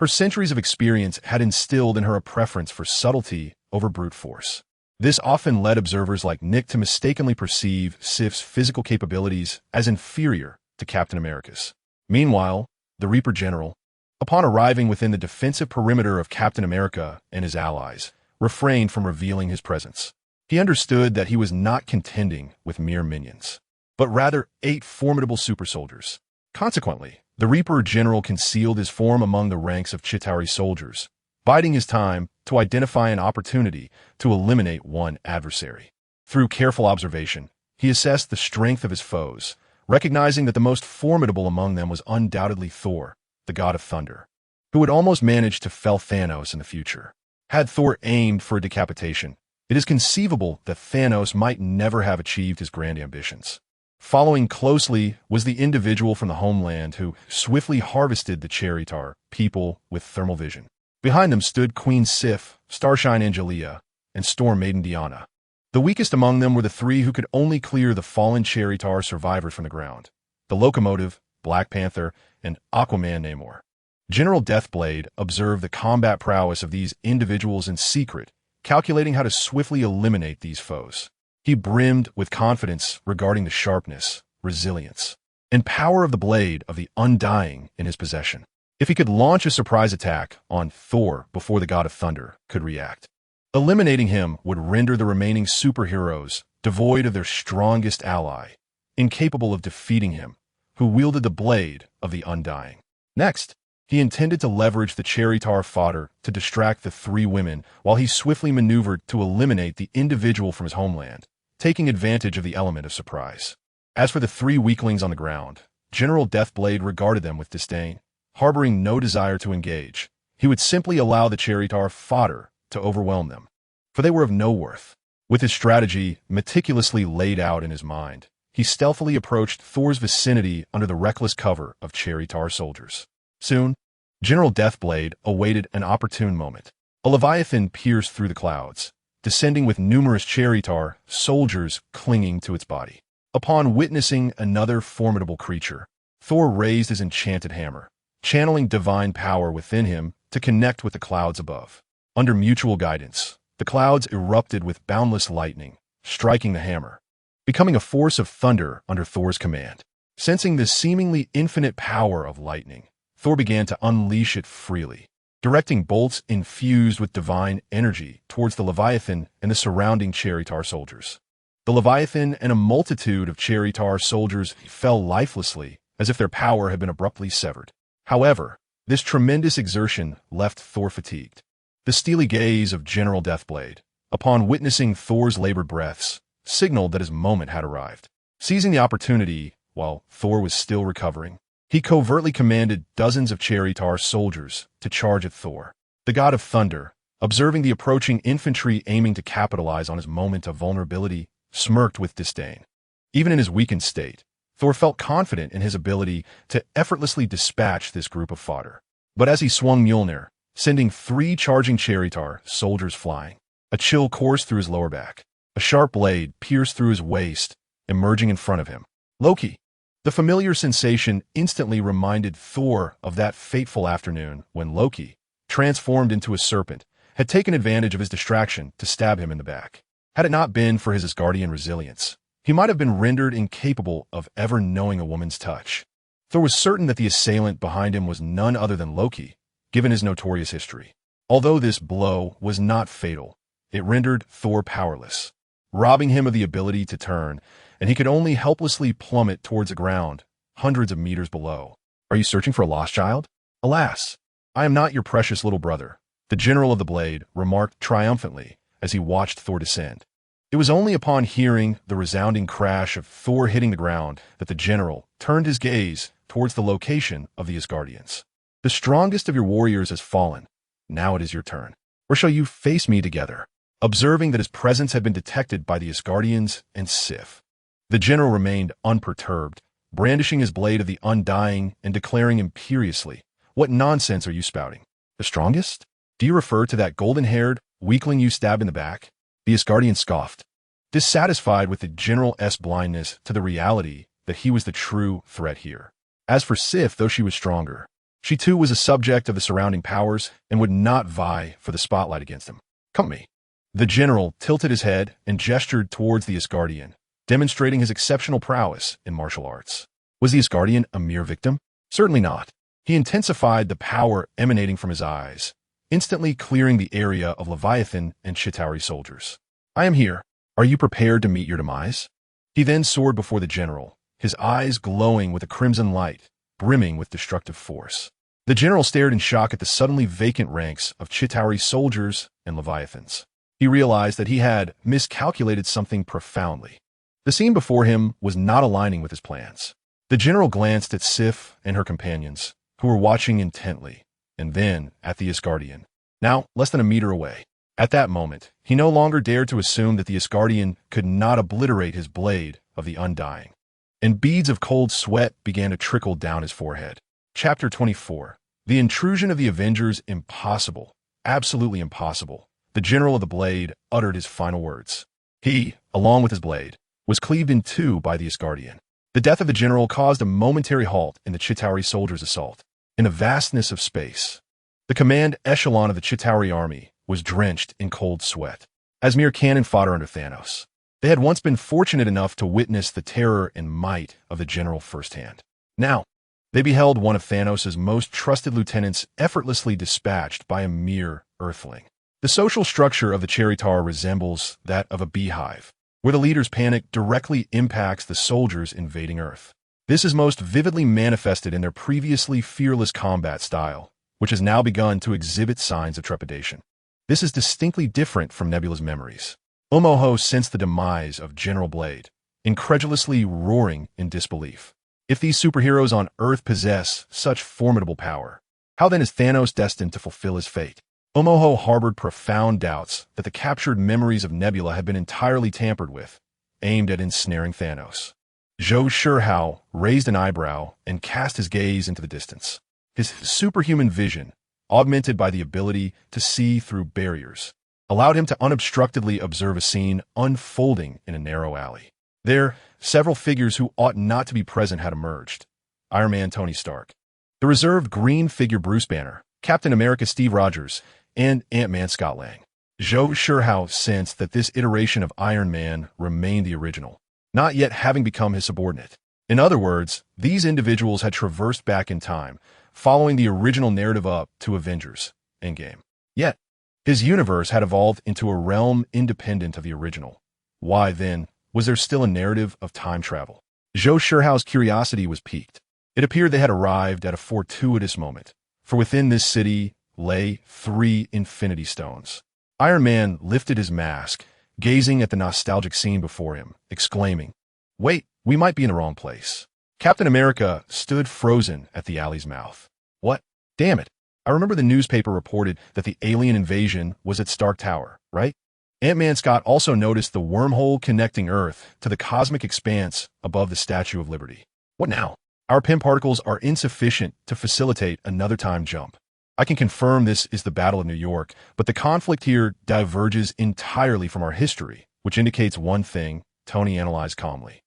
A: Her centuries of experience had instilled in her a preference for subtlety over brute force. This often led observers like Nick to mistakenly perceive Sif's physical capabilities as inferior to Captain America's. Meanwhile, the Reaper General, upon arriving within the defensive perimeter of Captain America and his allies, refrained from revealing his presence. He understood that he was not contending with mere minions, but rather 8 formidable super soldiers. Consequently, the Reaper General concealed his form among the ranks of Chitauri soldiers, biding his time to identify an opportunity to eliminate one adversary. Through careful observation, he assessed the strength of his foes, recognizing that the most formidable among them was undoubtedly Thor, the god of thunder, who would almost manage to fell Thanos in the future. Had Thor aimed for a decapitation, it is conceivable that Thanos might never have achieved his grand ambitions. Following closely was the individual from the homeland who swiftly harvested the Charitar people with thermal vision. Behind them stood Queen Sif, Starshine Angelia, and Storm Maiden Diana. The weakest among them were the 3 who could only clear the fallen Charitar survivors from the ground: the Locomotive, Black Panther, and Aquaman Namor. General Deathblade observed the combat prowess of these individuals in secret, calculating how to swiftly eliminate these foes. He brimmed with confidence regarding the sharpness, resilience, and power of the blade of the Undying in his possession. If he could launch a surprise attack on Thor before the God of Thunder could react, eliminating him would render the remaining superheroes devoid of their strongest ally, incapable of defeating him, who wielded the blade of the Undying. Next, he intended to leverage the Charitar fodder to distract the 3 women while he swiftly maneuvered to eliminate the individual from his homeland, taking advantage of the element of surprise. As for the 3 weaklings on the ground, General Deathblade regarded them with disdain. Harboring no desire to engage, he would simply allow the Charitar fodder to overwhelm them. for they were of no worth. With his strategy meticulously laid out in his mind, he stealthily approached Thor's vicinity under the reckless cover of Cherry-Tar soldiers. Soon, General Deathblade awaited an opportune moment. A leviathan pierced through the clouds, descending with numerous Cherry-Tar soldiers clinging to its body. Upon witnessing another formidable creature, Thor raised his enchanted hammer, channeling divine power within him to connect with the clouds above. Under mutual guidance, the clouds erupted with boundless lightning, striking the hammer, becoming a force of thunder under Thor's command. Sensing the seemingly infinite power of lightning, Thor began to unleash it freely, directing bolts infused with divine energy towards the Leviathan and the surrounding Cherry-Tar soldiers. The Leviathan and a multitude of Cherry-Tar soldiers fell lifelessly as if their power had been abruptly severed. However, this tremendous exertion left Thor fatigued. The steely gaze of General Deathblade, upon witnessing Thor's labored breaths, signaled that his moment had arrived. Seizing the opportunity, while Thor was still recovering, he covertly commanded dozens of Cherry-Tar soldiers to charge at Thor. The god of thunder, observing the approaching infantry aiming to capitalize on his moment of vulnerability, smirked with disdain. Even in his weakened state, Thor felt confident in his ability to effortlessly dispatch this group of fodder. But as he swung Mjolnir, sending 3 charging Cherry-Tar soldiers flying, a chill coursed through his lower back. A sharp blade pierced through his waist, emerging in front of him. Loki! The familiar sensation instantly reminded Thor of that fateful afternoon when Loki, transformed into a serpent, had taken advantage of his distraction to stab him in the back. Had it not been for his Asgardian resilience, he might have been rendered incapable of ever knowing a woman's touch. Thor was certain that the assailant behind him was none other than Loki, given his notorious history. Although this blow was not fatal, it rendered Thor powerless, robbing him of the ability to turn, and he could only helplessly plummet towards the ground, hundreds of meters below. Are you searching for a lost child? Alas, I am not your precious little brother, the General of the Blade remarked triumphantly as he watched Thor descend. It was only upon hearing the resounding crash of Thor hitting the ground that the general turned his gaze towards the location of the Asgardians. The strongest of your warriors has fallen. Now it is your turn. Or shall you face me together? Observing that his presence had been detected by the Asgardians and Sif, the general remained unperturbed, brandishing his blade of the Undying and declaring imperiously, "What nonsense are you spouting? The strongest? Do you refer to that golden-haired weakling you stabbed in the back?" The Asgardian scoffed, dissatisfied with the general's blindness to the reality that he was the true threat here. As for Sif, though she was stronger, she too was a subject of the surrounding powers and would not vie for the spotlight against him. "Come with me." The general tilted his head and gestured towards the Asgardian, demonstrating his exceptional prowess in martial arts. Was the Asgardian a mere victim? Certainly not. He intensified the power emanating from his eyes, instantly clearing the area of Leviathan and Chitauri soldiers. "I am here. Are you prepared to meet your demise?" He then soared before the general, his eyes glowing with a crimson light, brimming with destructive force. The general stared in shock at the suddenly vacant ranks of Chitauri soldiers and Leviathans. He realized that he had miscalculated something profoundly. The scene before him was not aligning with his plans. The general glanced at Sif and her companions, who were watching intently, and then at the Asgardian, now less than a meter away. At that moment, he no longer dared to assume that the Asgardian could not obliterate his blade of the Undying, and beads of cold sweat began to trickle down his forehead. Chapter 24. The intrusion of the Avengers impossible, absolutely impossible. The General of the Blade uttered his final words. He, along with his blade, was cleaved in two by the Asgardian. The death of the general caused a momentary halt in the Chitauri soldiers' assault. In the vastness of space, the command echelon of the Chitauri army was drenched in cold sweat, as mere cannon fodder under Thanos. They had once been fortunate enough to witness the terror and might of the general firsthand. Now, they beheld one of Thanos' most trusted lieutenants effortlessly dispatched by a mere earthling. The social structure of the Cherry-Tar resembles that of a beehive, where the leader's panic directly impacts the soldiers invading Earth. This is most vividly manifested in their previously fearless combat style, which has now begun to exhibit signs of trepidation. This is distinctly different from Nebula's memories. Omoho sensed the demise of General Blade, incredulously roaring in disbelief. If these superheroes on Earth possess such formidable power, how then is Thanos destined to fulfill his fate? Omoho harbored profound doubts that the captured memories of Nebula had been entirely tampered with, aimed at ensnaring Thanos. Zhou Shihao raised an eyebrow and cast his gaze into the distance. His superhuman vision, augmented by the ability to see through barriers, allowed him to unobstructedly observe a scene unfolding in a narrow alley. There, several figures who ought not to be present had emerged. Iron Man Tony Stark, the reserved green figure Bruce Banner, Captain America Steve Rogers, and Ant-Man Scott Lang. Zhou Shihao sensed that this iteration of Iron Man remained the original, not yet having become his subordinate. In other words, these individuals had traversed back in time, following the original narrative up to Avengers Endgame. Yet, his universe had evolved into a realm independent of the original. Why, then, was there still a narrative of time travel? Zhou Shihao's curiosity was piqued. It appeared they had arrived at a fortuitous moment, for within this city lay 3 Infinity Stones. Iron Man lifted his mask, gazing at the nostalgic scene before him, exclaiming, "Wait, we might be in the wrong place." Captain America stood frozen at the alley's mouth. "What? Damn it. I remember the newspaper reported that the alien invasion was at Stark Tower, right?" Ant-Man Scott also noticed the wormhole connecting Earth to the cosmic expanse above the Statue of Liberty. "What now? Our Pym particles are insufficient to facilitate another time jump. I can confirm this is the Battle of New York, but the conflict here diverges entirely from our history, which indicates one thing," Tony analyzed calmly.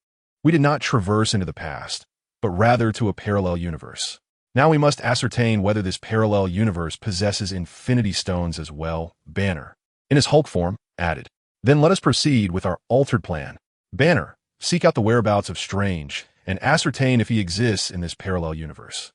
A: "We did not traverse into the past, but rather to a parallel universe. Now we must ascertain whether this parallel universe possesses Infinity Stones as well." Banner, in his Hulk form, added, "Then let us proceed with our altered plan. Banner, seek out the whereabouts of Strange and ascertain if he exists in this parallel universe.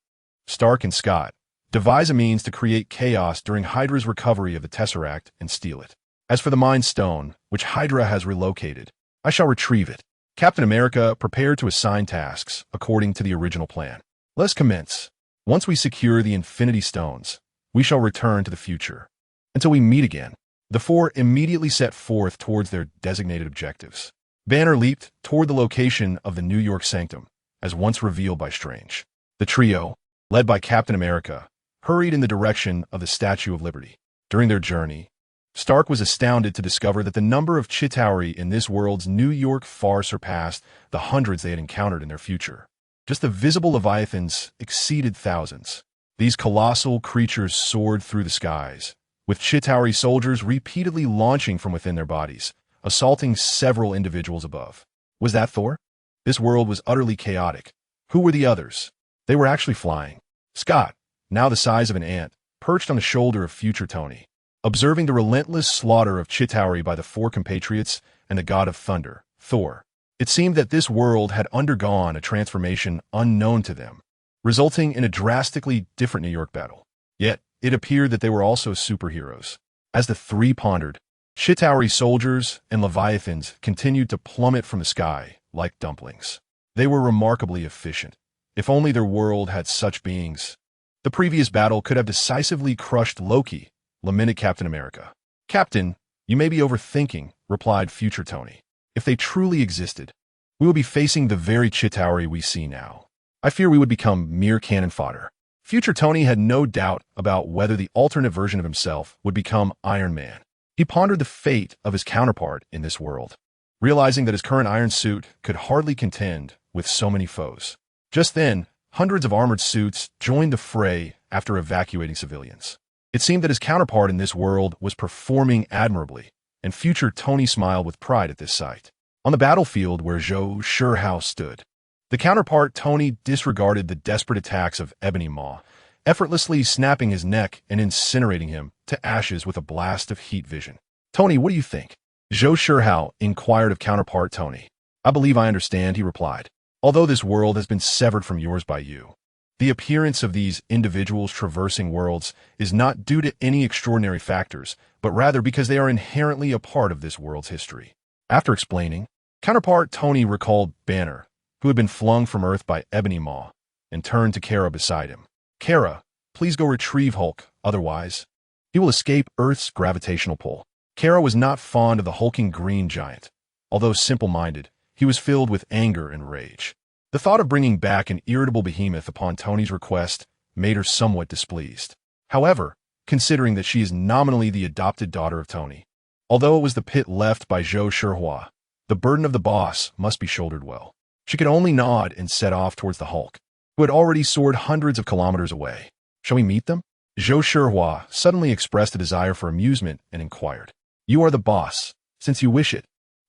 A: Stark and Scott, devise a means to create chaos during Hydra's recovery of the Tesseract and steal it. As for the Mind Stone, which Hydra has relocated, I shall retrieve it. Captain America, prepare to assign tasks according to the original plan. Let's commence. Once we secure the Infinity Stones, we shall return to the future. Until we meet again." The 4 immediately set forth towards their designated objectives. Banner leaped toward the location of the New York Sanctum, as once revealed by Strange. The trio, led by Captain America, hurried in the direction of the Statue of Liberty. During their journey, Stark was astounded to discover that the number of Chitauri in this world's New York far surpassed the hundreds they had encountered in their future. Just the visible Leviathans exceeded thousands. These colossal creatures soared through the skies, with Chitauri soldiers repeatedly launching from within their bodies, assaulting several individuals above. Was that Thor? This world was utterly chaotic. Who were the others? They were actually flying. Scott, now the size of an ant, perched on the shoulder of future Tony, observing the relentless slaughter of Chitauri by the 4 compatriots and the god of thunder, Thor. It seemed that this world had undergone a transformation unknown to them, resulting in a drastically different New York battle. Yet, it appeared that they were also superheroes. As the 3 pondered, Chitauri soldiers and Leviathans continued to plummet from the sky like dumplings. They were remarkably efficient. If only their world had such beings. The previous battle could have decisively crushed Loki, lamented Captain America. "Captain, you may be overthinking," replied future Tony. "If they truly existed, we would be facing the very Chitauri we see now. I fear we would become mere cannon fodder." Future Tony had no doubt about whether the alternate version of himself would become Iron Man. He pondered the fate of his counterpart in this world, realizing that his current iron suit could hardly contend with so many foes. Just then, hundreds of armored suits joined the fray after evacuating civilians. It seemed that his counterpart in this world was performing admirably, and future Tony smiled with pride at this sight. On the battlefield where Zhou Shihao stood, the counterpart Tony disregarded the desperate attacks of Ebony Maw, effortlessly snapping his neck and incinerating him to ashes with a blast of heat vision. "Tony, what do you think?" Zhou Shihao inquired of counterpart Tony. "I believe I understand," he replied. "Although this world has been severed from yours by you, the appearance of these individuals traversing worlds is not due to any extraordinary factors, but rather because they are inherently a part of this world's history." After explaining, counterpart Tony recalled Banner, who had been flung from Earth by Ebony Maw, and turned to Kara beside him. "Kara, please go retrieve Hulk, otherwise he will escape Earth's gravitational pull." Kara was not fond of the hulking green giant. Although simple-minded, he was filled with anger and rage. The thought of bringing back an irritable behemoth upon Tony's request made her somewhat displeased. However, considering that she is nominally the adopted daughter of Tony. Although it was the pit left by Zhou Shihao, the burden of the boss must be shouldered well. She could only nod and set off towards the Hulk, who had already soared hundreds of kilometers away. Shall we meet them? Zhou Shihao suddenly expressed a desire for amusement and inquired. You are the boss. Since you wish it,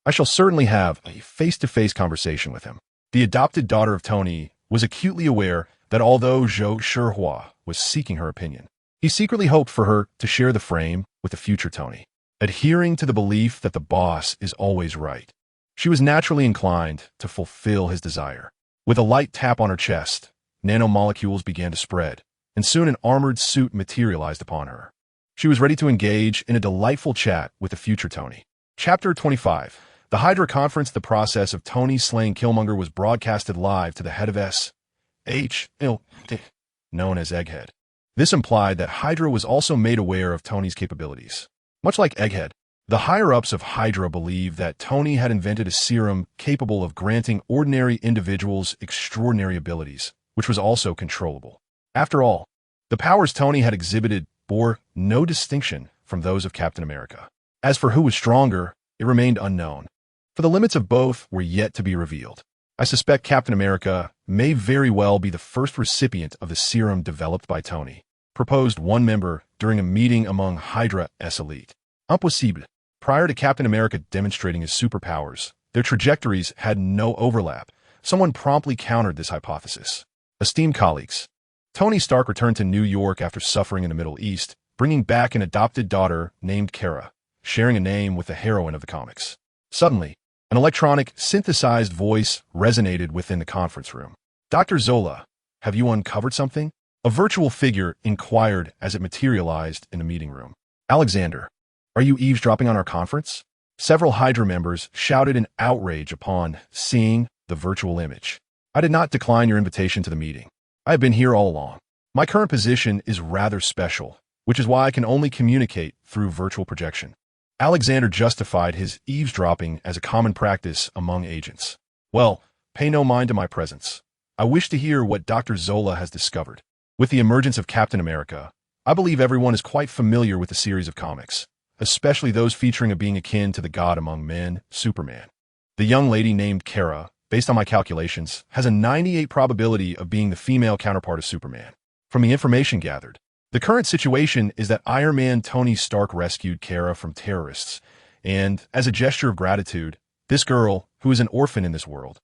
A: I shall certainly have a face-to-face conversation with him. The adopted daughter of Tony was acutely aware that although Zhou Shihao was seeking her opinion, he secretly hoped for her to share the frame with the future Tony. Adhering to the belief that the boss is always right, she was naturally inclined to fulfill his desire. With a light tap on her chest, nanomolecules began to spread, and soon an armored suit materialized upon her. She was ready to engage in a delightful chat with the future Tony. Chapter 25. The Hydra Conference. The process of Tony slaying Killmonger was broadcasted live to the head of S.H., known as Egghead. This implied that Hydra was also made aware of Tony's capabilities. Much like Egghead, the higher-ups of Hydra believed that Tony had invented a serum capable of granting ordinary individuals extraordinary abilities, which was also controllable. After all, the powers Tony had exhibited bore no distinction from those of Captain America. As for who was stronger, it remained unknown, for the limits of both were yet to be revealed. I suspect Captain America may very well be the first recipient of the serum developed by Tony, proposed one member during a meeting among Hydra's elite. Impossible. Prior to Captain America demonstrating his superpowers, their trajectories had no overlap. Someone promptly countered this hypothesis. Esteemed colleagues, Tony Stark returned to New York after suffering in the Middle East, bringing back an adopted daughter named Kara, sharing a name with the heroine of the comics. Suddenly, an electronic, synthesized voice resonated within the conference room. Dr. Zola, have you uncovered something? A virtual figure inquired as it materialized in the meeting room. Alexander, are you eavesdropping on our conference? Several Hydra members shouted in outrage upon seeing the virtual image. I did not decline your invitation to the meeting. I have been here all along. My current position is rather special, which is why I can only communicate through virtual projection. Alexander justified his eavesdropping as a common practice among agents. Well, pay no mind to my presence. I wish to hear what Dr. Zola has discovered. With the emergence of Captain America, I believe everyone is quite familiar with the series of comics, especially those featuring a being akin to the god among men, Superman. The young lady named Kara, based on my calculations, has a 98% probability of being the female counterpart of Superman. From the information gathered, the current situation is that Iron Man Tony Stark rescued Kara from terrorists, and, as a gesture of gratitude, this girl, who is an orphan in this world,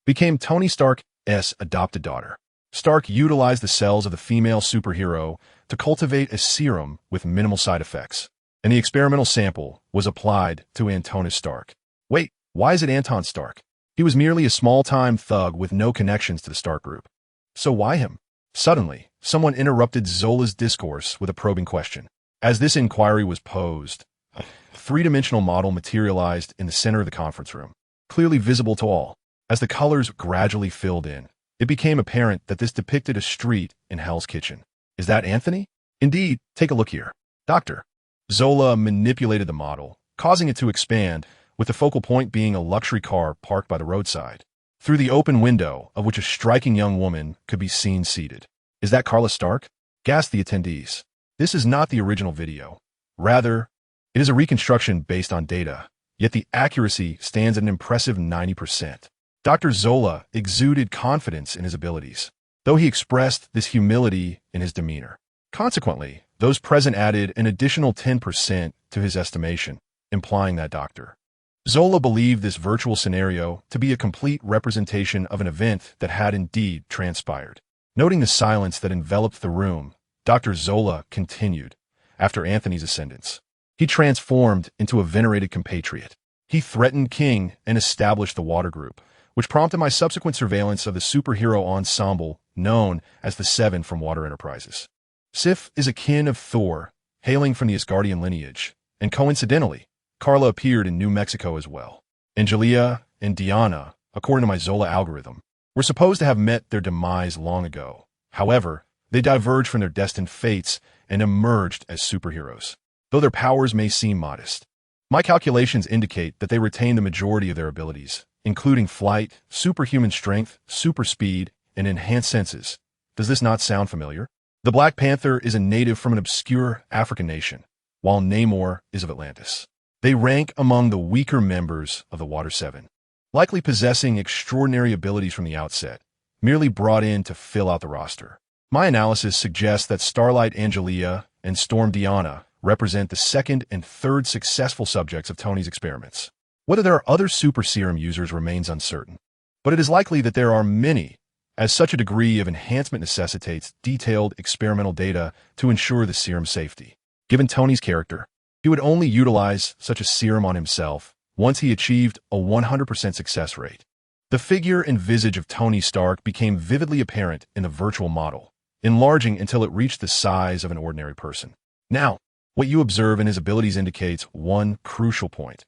A: became Tony Stark's adopted daughter. Stark utilized the cells of the female superhero to cultivate a serum with minimal side effects, and the experimental sample was applied to Antonis Stark. Wait, why is it Anton Stark? He was merely a small-time thug with no connections to the Stark group. So why him? Suddenly, someone interrupted Zola's discourse with a probing question. As this inquiry was posed, a three-dimensional model materialized in the center of the conference room, clearly visible to all. As the colors gradually filled in, it became apparent that this depicted a street in Hell's Kitchen. Is that Anthony? Indeed, take a look here. Doctor. Zola manipulated the model, causing it to expand, with the focal point being a luxury car parked by the roadside, through the open window of which a striking young woman could be seen seated. Is that Carla Stark? Gasped the attendees. This is not the original video. Rather, it is a reconstruction based on data, yet the accuracy stands at an impressive 90%. Dr. Zola exuded confidence in his abilities, though he expressed this humility in his demeanor. Consequently, those present added an additional 10% to his estimation, implying that Dr. Zola believed this virtual scenario to be a complete representation of an event that had indeed transpired. Noting the silence that enveloped the room, Dr. Zola continued. After Anthony's ascendance, he transformed into a venerated compatriot. He threatened King and established the Water Group, which prompted my subsequent surveillance of the superhero ensemble known as the Seven from Water Enterprises. Sif is a kin of Thor, hailing from the Asgardian lineage, and coincidentally, Carla appeared in New Mexico as well. Angelia and Diana, according to my Zola algorithm, were supposed to have met their demise long ago. However, they diverged from their destined fates and emerged as superheroes, though their powers may seem modest. My calculations indicate that they retain the majority of their abilities, including flight, superhuman strength, super speed, and enhanced senses. Does this not sound familiar? The Black Panther is a native from an obscure African nation, while Namor is of Atlantis. They rank among the weaker members of the Water Seven, likely possessing extraordinary abilities from the outset, merely brought in to fill out the roster. My analysis suggests that Starlight Angelia and Storm Diana represent the second and third successful subjects of Tony's experiments. Whether there are other super serum users remains uncertain, but it is likely that there are many, as such a degree of enhancement necessitates detailed experimental data to ensure the serum safety. Given Tony's character, he would only utilize such a serum on himself once he achieved a 100% success rate. The figure and visage of Tony Stark became vividly apparent in the virtual model, enlarging until it reached the size of an ordinary person. Now, what you observe in his abilities indicates one crucial point.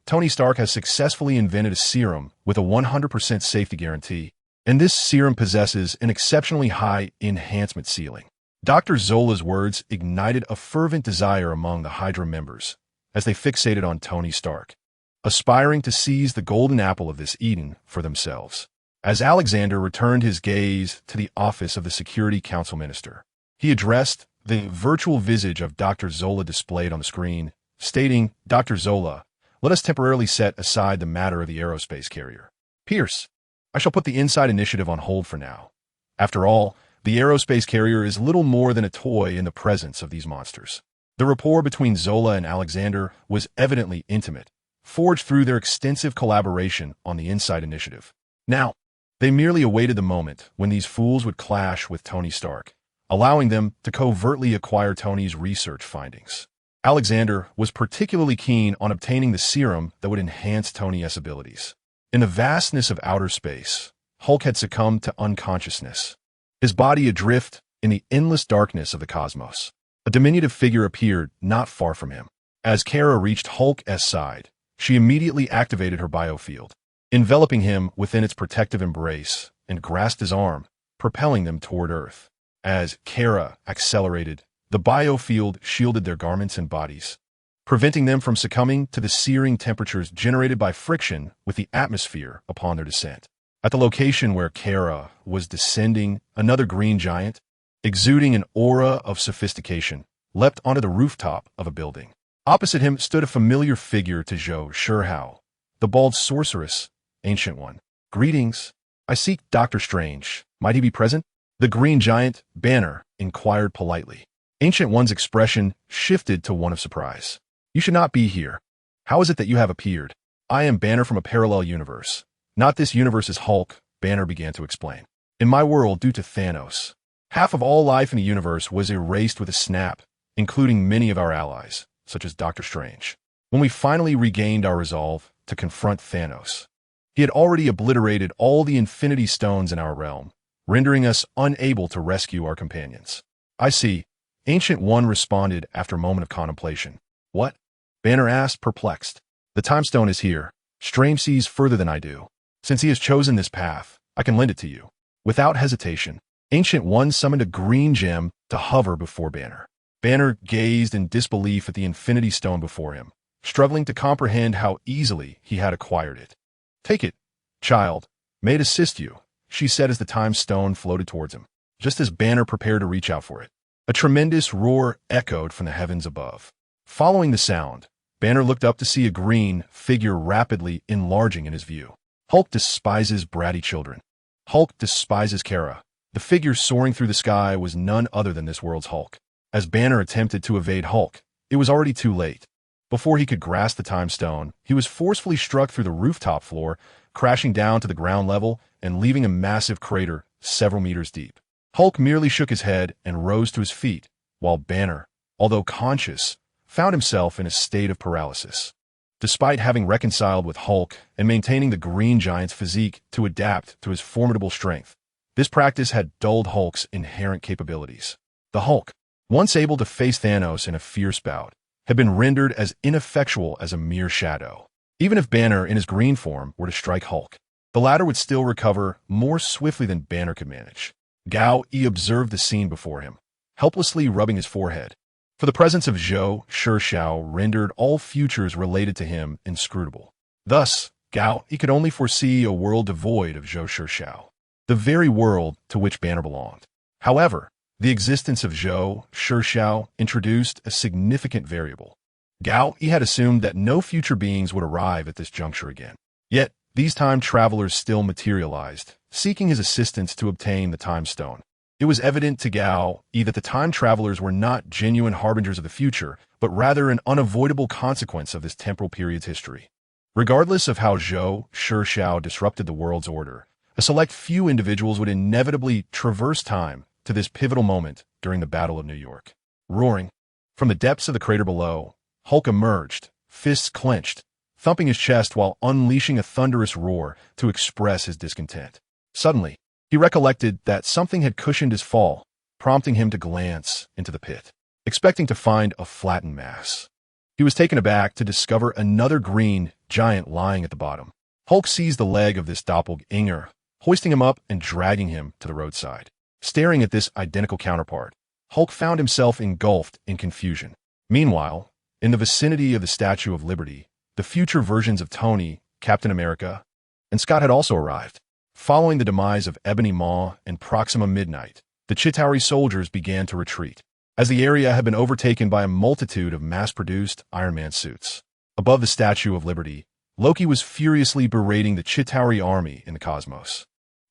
A: Tony Stark has successfully invented a serum with a 100% safety guarantee, and this serum possesses an exceptionally high enhancement ceiling. Dr. Zola's words ignited a fervent desire among the Hydra members as they fixated on Tony Stark, aspiring to seize the golden apple of this Eden for themselves. As Alexander returned his gaze to the office of the Security Council Minister, he addressed the virtual visage of Dr. Zola displayed on the screen, stating, "Dr. Zola, let us temporarily set aside the matter of the aerospace carrier. Pierce, I shall put the Inside Initiative on hold for now. After all, the aerospace carrier is little more than a toy in the presence of these monsters." The rapport between Zola and Alexander was evidently intimate, forged through their extensive collaboration on the Inside Initiative. Now, they merely awaited the moment when these fools would clash with Tony Stark, allowing them to covertly acquire Tony's research findings. Alexander was particularly keen on obtaining the serum that would enhance Tony's abilities. In the vastness of outer space, Hulk had succumbed to unconsciousness, his body adrift in the endless darkness of the cosmos. A diminutive figure appeared not far from him. As Kara reached Hulk's side, she immediately activated her biofield, enveloping him within its protective embrace, and grasped his arm, propelling them toward Earth. As Kara accelerated, the biofield shielded their garments and bodies, preventing them from succumbing to the searing temperatures generated by friction with the atmosphere upon their descent. At the location where Kara was descending, another green giant, exuding an aura of sophistication, leapt onto the rooftop of a building. Opposite him stood a familiar figure to Zhou Shihao, the bald sorceress, Ancient One. "Greetings. I seek Dr. Strange. Might he be present?" The green giant, Banner, inquired politely. Ancient One's expression shifted to one of surprise. "You should not be here. How is it that you have appeared?" "I am Banner from a parallel universe. Not this universe's Hulk," Banner began to explain. "In my world, due to Thanos, half of all life in the universe was erased with a snap, including many of our allies, such as Dr. Strange. When we finally regained our resolve to confront Thanos, he had already obliterated all the Infinity Stones in our realm, rendering us unable to rescue our companions." "I see," Ancient One responded after a moment of contemplation. "What?" Banner asked, perplexed. "The Time Stone is here. Strange sees further than I do. Since he has chosen this path, I can lend it to you." Without hesitation, Ancient One summoned a green gem to hover before Banner. Banner gazed in disbelief at the Infinity Stone before him, struggling to comprehend how easily he had acquired it. "Take it, child. May it assist you," she said as the Time Stone floated towards him, just as Banner prepared to reach out for it. A tremendous roar echoed from the heavens above. Following the sound, Banner looked up to see a green figure rapidly enlarging in his view. Hulk despises bratty children. Hulk despises Kara. The figure soaring through the sky was none other than this world's Hulk. As Banner attempted to evade Hulk, it was already too late. Before he could grasp the Time Stone, he was forcefully struck through the rooftop floor, crashing down to the ground level and leaving a massive crater several meters deep. Hulk merely shook his head and rose to his feet, while Banner, although conscious, found himself in a state of paralysis. Despite having reconciled with Hulk and maintaining the Green Giant's physique to adapt to his formidable strength, this practice had dulled Hulk's inherent capabilities. The Hulk, once able to face Thanos in a fierce bout, had been rendered as ineffectual as a mere shadow. Even if Banner in his green form were to strike Hulk, the latter would still recover more swiftly than Banner could manage. Gao Yi observed the scene before him, helplessly rubbing his forehead, for the presence of Zhou Shihao rendered all futures related to him inscrutable. Thus, Gao Yi could only foresee a world devoid of Zhou Shihao, the very world to which Banner belonged. However, The existence of Zhou Shihao introduced a significant variable. Gao Yi had assumed that no future beings would arrive at this juncture again. Yet, these time travelers still materialized, seeking his assistance to obtain the Time Stone. It was evident to Gao Yi that the time travelers were not genuine harbingers of the future, but rather an unavoidable consequence of this temporal period's history. Regardless of how Zhou Shihao disrupted the world's order, a select few individuals would inevitably traverse time to this pivotal moment during the Battle of New York. Roaring from the depths of the crater below, Hulk emerged, fists clenched, thumping his chest while unleashing a thunderous roar to express his discontent. Suddenly, he recollected that something had cushioned his fall, prompting him to glance into the pit, expecting to find a flattened mass. He was taken aback to discover another green giant lying at the bottom. Hulk seized the leg of this doppelganger, hoisting him up and dragging him to the roadside. Staring at this identical counterpart, Hulk found himself engulfed in confusion. Meanwhile, in the vicinity of the Statue of Liberty, the future versions of Tony, Captain America, and Scott had also arrived. Following the demise of Ebony Maw and Proxima Midnight, the Chitauri soldiers began to retreat, as the area had been overtaken by a multitude of mass-produced Iron Man suits. Above the Statue of Liberty, Loki was furiously berating the Chitauri army in the cosmos.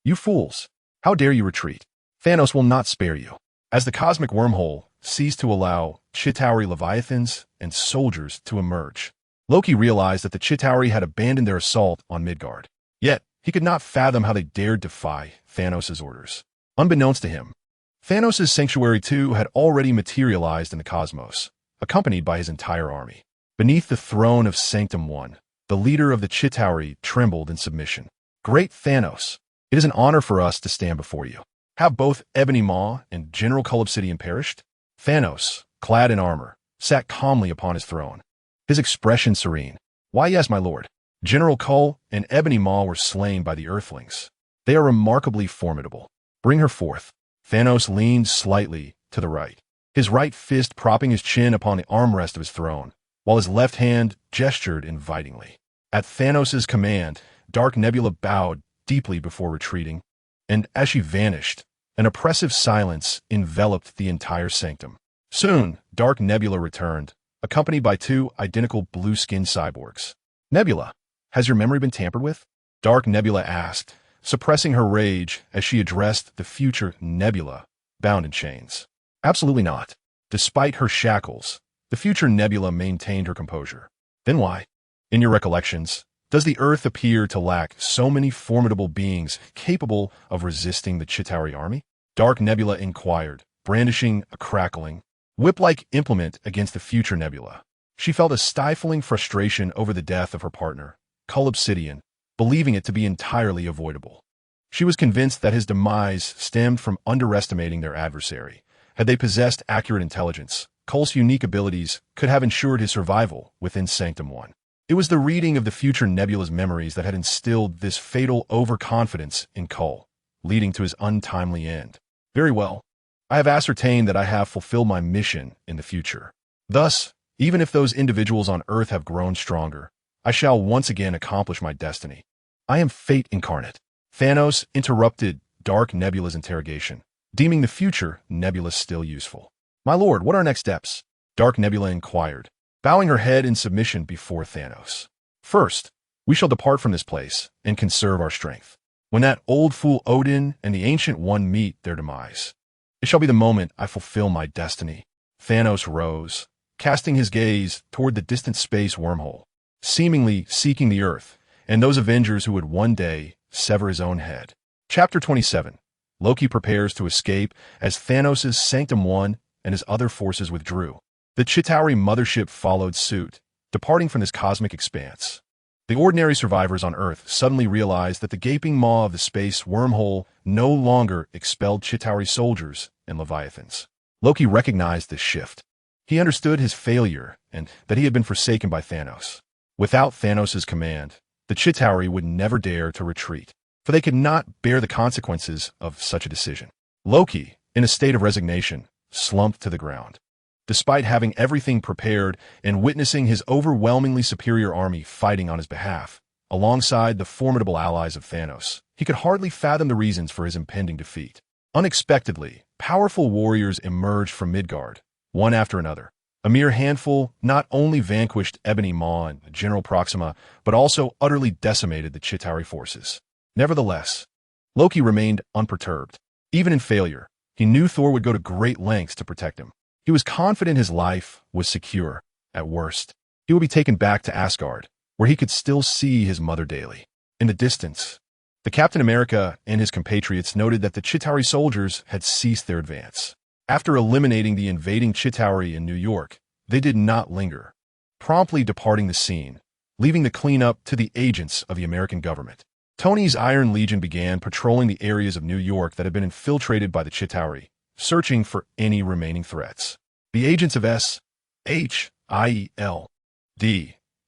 A: "You fools! How dare you retreat? Thanos will not spare you." As the cosmic wormhole ceased to allow Chitauri Leviathans and soldiers to emerge, Loki realized that the Chitauri had abandoned their assault on Midgard. Yet, he could not fathom how they dared defy Thanos' orders. Unbeknownst to him, Thanos' Sanctuary 2 had already materialized in the cosmos, accompanied by his entire army. Beneath the throne of Sanctum 1, the leader of the Chitauri trembled in submission. "Great Thanos, it is an honor for us to stand before you. Have both Ebony Maw and General Cull Obsidian perished?" Thanos, clad in armor, sat calmly upon his throne, his expression serene. "Why, yes, my lord. General Cull and Ebony Maw were slain by the Earthlings. They are remarkably formidable. Bring her forth." Thanos leaned slightly to the right, his right fist propping his chin upon the armrest of his throne, while his left hand gestured invitingly. At Thanos' command, Dark Nebula bowed deeply before retreating, and as she vanished, an oppressive silence enveloped the entire sanctum. Soon, Dark Nebula returned, accompanied by two identical blue-skinned cyborgs. "Nebula, has your memory been tampered with?" Dark Nebula asked, suppressing her rage as she addressed the future Nebula, bound in chains. "Absolutely not." Despite her shackles, the future Nebula maintained her composure. "Then why, in your recollections, does the Earth appear to lack so many formidable beings capable of resisting the Chitauri army?" Dark Nebula inquired, brandishing a crackling, whip-like implement against the future Nebula. She felt a stifling frustration over the death of her partner, Cull Obsidian, believing it to be entirely avoidable. She was convinced that his demise stemmed from underestimating their adversary. Had they possessed accurate intelligence, Cull's unique abilities could have ensured his survival within Sanctum 1. It was the reading of the future Nebula's memories that had instilled this fatal overconfidence in Cull, leading to his untimely end. "Very well. I have ascertained that I have fulfilled my mission in the future. Thus, even if those individuals on Earth have grown stronger, I shall once again accomplish my destiny. I am fate incarnate." Thanos interrupted Dark Nebula's interrogation, deeming the future Nebula still useful. "My lord, what are our next steps?" Dark Nebula inquired, bowing her head in submission before Thanos. "First, we shall depart from this place and conserve our strength. When that old fool Odin and the Ancient One meet their demise, it shall be the moment I fulfill my destiny." Thanos rose, casting his gaze toward the distant space wormhole, seemingly seeking the Earth and those Avengers who would one day sever his own head. Chapter 27. Loki prepares to escape as Thanos' Sanctum 1 and his other forces withdrew. The Chitauri mothership followed suit, departing from this cosmic expanse. The ordinary survivors on Earth suddenly realized that the gaping maw of the space wormhole no longer expelled Chitauri soldiers and Leviathans. Loki recognized this shift. He understood his failure and that he had been forsaken by Thanos. Without Thanos' command, the Chitauri would never dare to retreat, for they could not bear the consequences of such a decision. Loki, in a state of resignation, slumped to the ground. Despite having everything prepared and witnessing his overwhelmingly superior army fighting on his behalf, alongside the formidable allies of Thanos, he could hardly fathom the reasons for his impending defeat. Unexpectedly, Powerful warriors emerged from Midgard, one after another. A mere handful not only vanquished Ebony Maw and General Proxima, but also utterly decimated the Chitauri forces. Nevertheless, Loki remained unperturbed. Even in failure, he knew Thor would go to great lengths to protect him. He was confident his life was secure. At worst, he would be taken back to Asgard, where he could still see his mother daily. In the distance, the Captain America and his compatriots noted that the Chitauri soldiers had ceased their advance. After eliminating the invading Chitauri in New York, they did not linger, promptly departing the scene, leaving the cleanup to the agents of the American government. Tony's Iron Legion began patrolling the areas of New York that had been infiltrated by the Chitauri, searching for any remaining threats. The agents of S.H.I.E.L.D.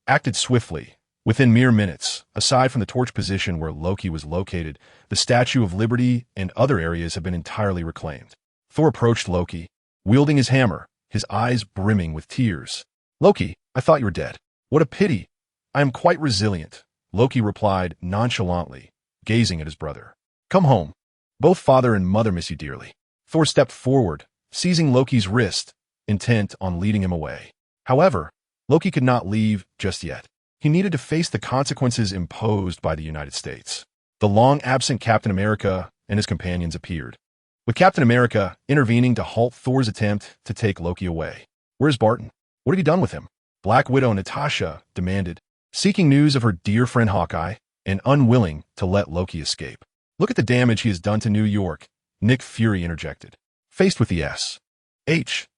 A: acted swiftly. Within mere minutes, aside from the torch position where Loki was located, the Statue of Liberty and other areas had been entirely reclaimed. Thor approached Loki, wielding his hammer, his eyes brimming with tears. "Loki, I thought you were dead. What a pity. I am quite resilient," Loki replied nonchalantly, gazing at his brother. "Come home. Both father and mother miss you dearly." Thor stepped forward, seizing Loki's wrist, intent on leading him away. However, Loki could not leave just yet. He needed to face the consequences imposed by the United States. The long-absent Captain America and his companions appeared, with Captain America intervening to halt Thor's attempt to take Loki away. "Where's Barton? What have you done with him?" Black Widow Natasha demanded, seeking news of her dear friend Hawkeye and unwilling to let Loki escape. "Look at the damage he has done to New York," Nick Fury interjected. Faced with the S.H.I.E.L.D.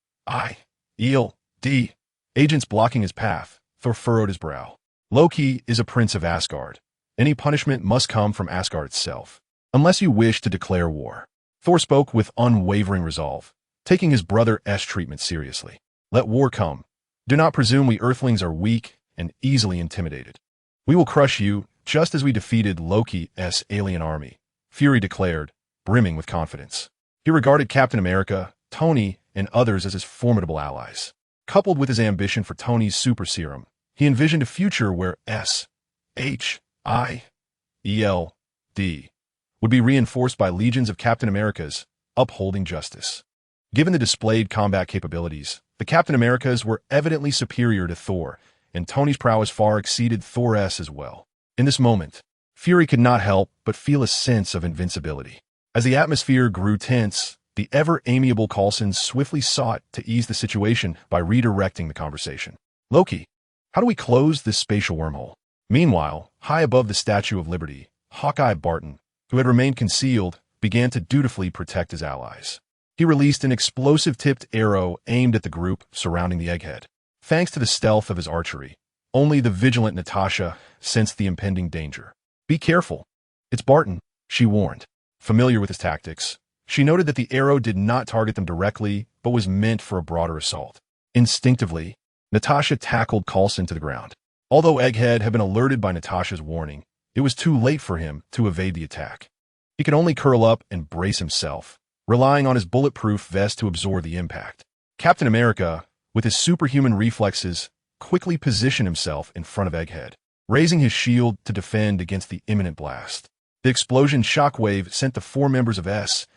A: agents blocking his path, Thor furrowed his brow. Loki is a prince of Asgard. Any punishment must come from Asgard itself, unless you wish to declare war. Thor spoke with unwavering resolve, taking his brother's treatment seriously. "Let war come. Do not presume we Earthlings are weak and easily intimidated. We will crush you just as we defeated Loki's alien army," Fury declared, brimming with confidence. He regarded Captain America, Tony, and others as his formidable allies. Coupled with his ambition for Tony's super serum, he envisioned a future where S.H.I.E.L.D. would be reinforced by legions of Captain Americas upholding justice. Given the displayed combat capabilities, the Captain Americas were evidently superior to Thor, and Tony's prowess far exceeded Thor's as well. In this moment, Fury could not help but feel a sense of invincibility. As the atmosphere grew tense, the ever-amiable Coulson swiftly sought to ease the situation by redirecting the conversation. "Loki, how do we close this spatial wormhole?" Meanwhile, high above the Statue of Liberty, Hawkeye Barton, who had remained concealed, began to dutifully protect his allies. He released an explosive-tipped arrow aimed at the group surrounding the egghead. Thanks to the stealth of his archery, only the vigilant Natasha sensed the impending danger. "Be careful. It's Barton," she warned. Familiar with his tactics, she noted that the arrow did not target them directly, but was meant for a broader assault. Instinctively, Natasha tackled Coulson to the ground. Although Egghead had been alerted by Natasha's warning, it was too late for him to evade the attack. He could only curl up and brace himself, relying on his bulletproof vest to absorb the impact. Captain America, with his superhuman reflexes, quickly positioned himself in front of Egghead, raising his shield to defend against the imminent blast. The explosion shockwave sent the four members of S.H.I.E.L.D.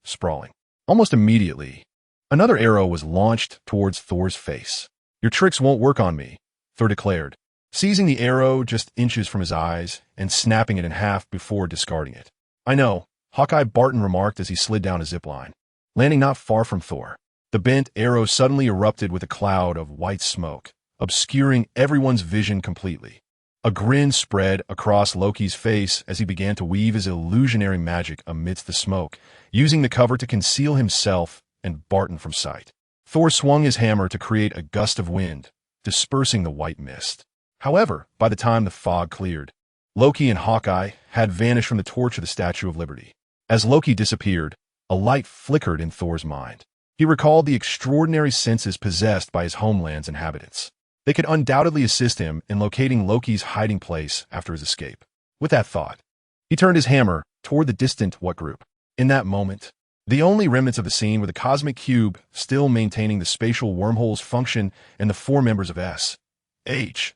A: sprawling. Almost immediately, another arrow was launched towards Thor's face. "Your tricks won't work on me," Thor declared, seizing the arrow just inches from his eyes and snapping it in half before discarding it. "I know," Hawkeye Barton remarked as he slid down a zipline, landing not far from Thor. The bent arrow suddenly erupted with a cloud of white smoke, obscuring everyone's vision completely. A grin spread across Loki's face as he began to weave his illusionary magic amidst the smoke, using the cover to conceal himself and Barton from sight. Thor swung his hammer to create a gust of wind, dispersing the white mist. However, by the time the fog cleared, Loki and Hawkeye had vanished from the torch of the Statue of Liberty. As Loki disappeared, a light flickered in Thor's mind. He recalled the extraordinary senses possessed by his homeland's inhabitants. They could undoubtedly assist him in locating Loki's hiding place after his escape. With that thought, he turned his hammer toward the distant What group. In that moment, the only remnants of the scene were the cosmic cube still maintaining the spatial wormhole's function and the four members of S.H.I.E.L.D.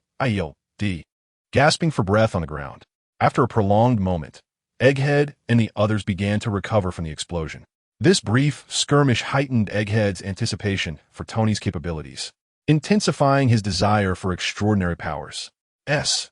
A: gasping for breath on the ground. After a prolonged moment, Egghead and the others began to recover from the explosion. This brief skirmish heightened Egghead's anticipation for Tony's capabilities, intensifying his desire for extraordinary powers. S.H.I.E.L.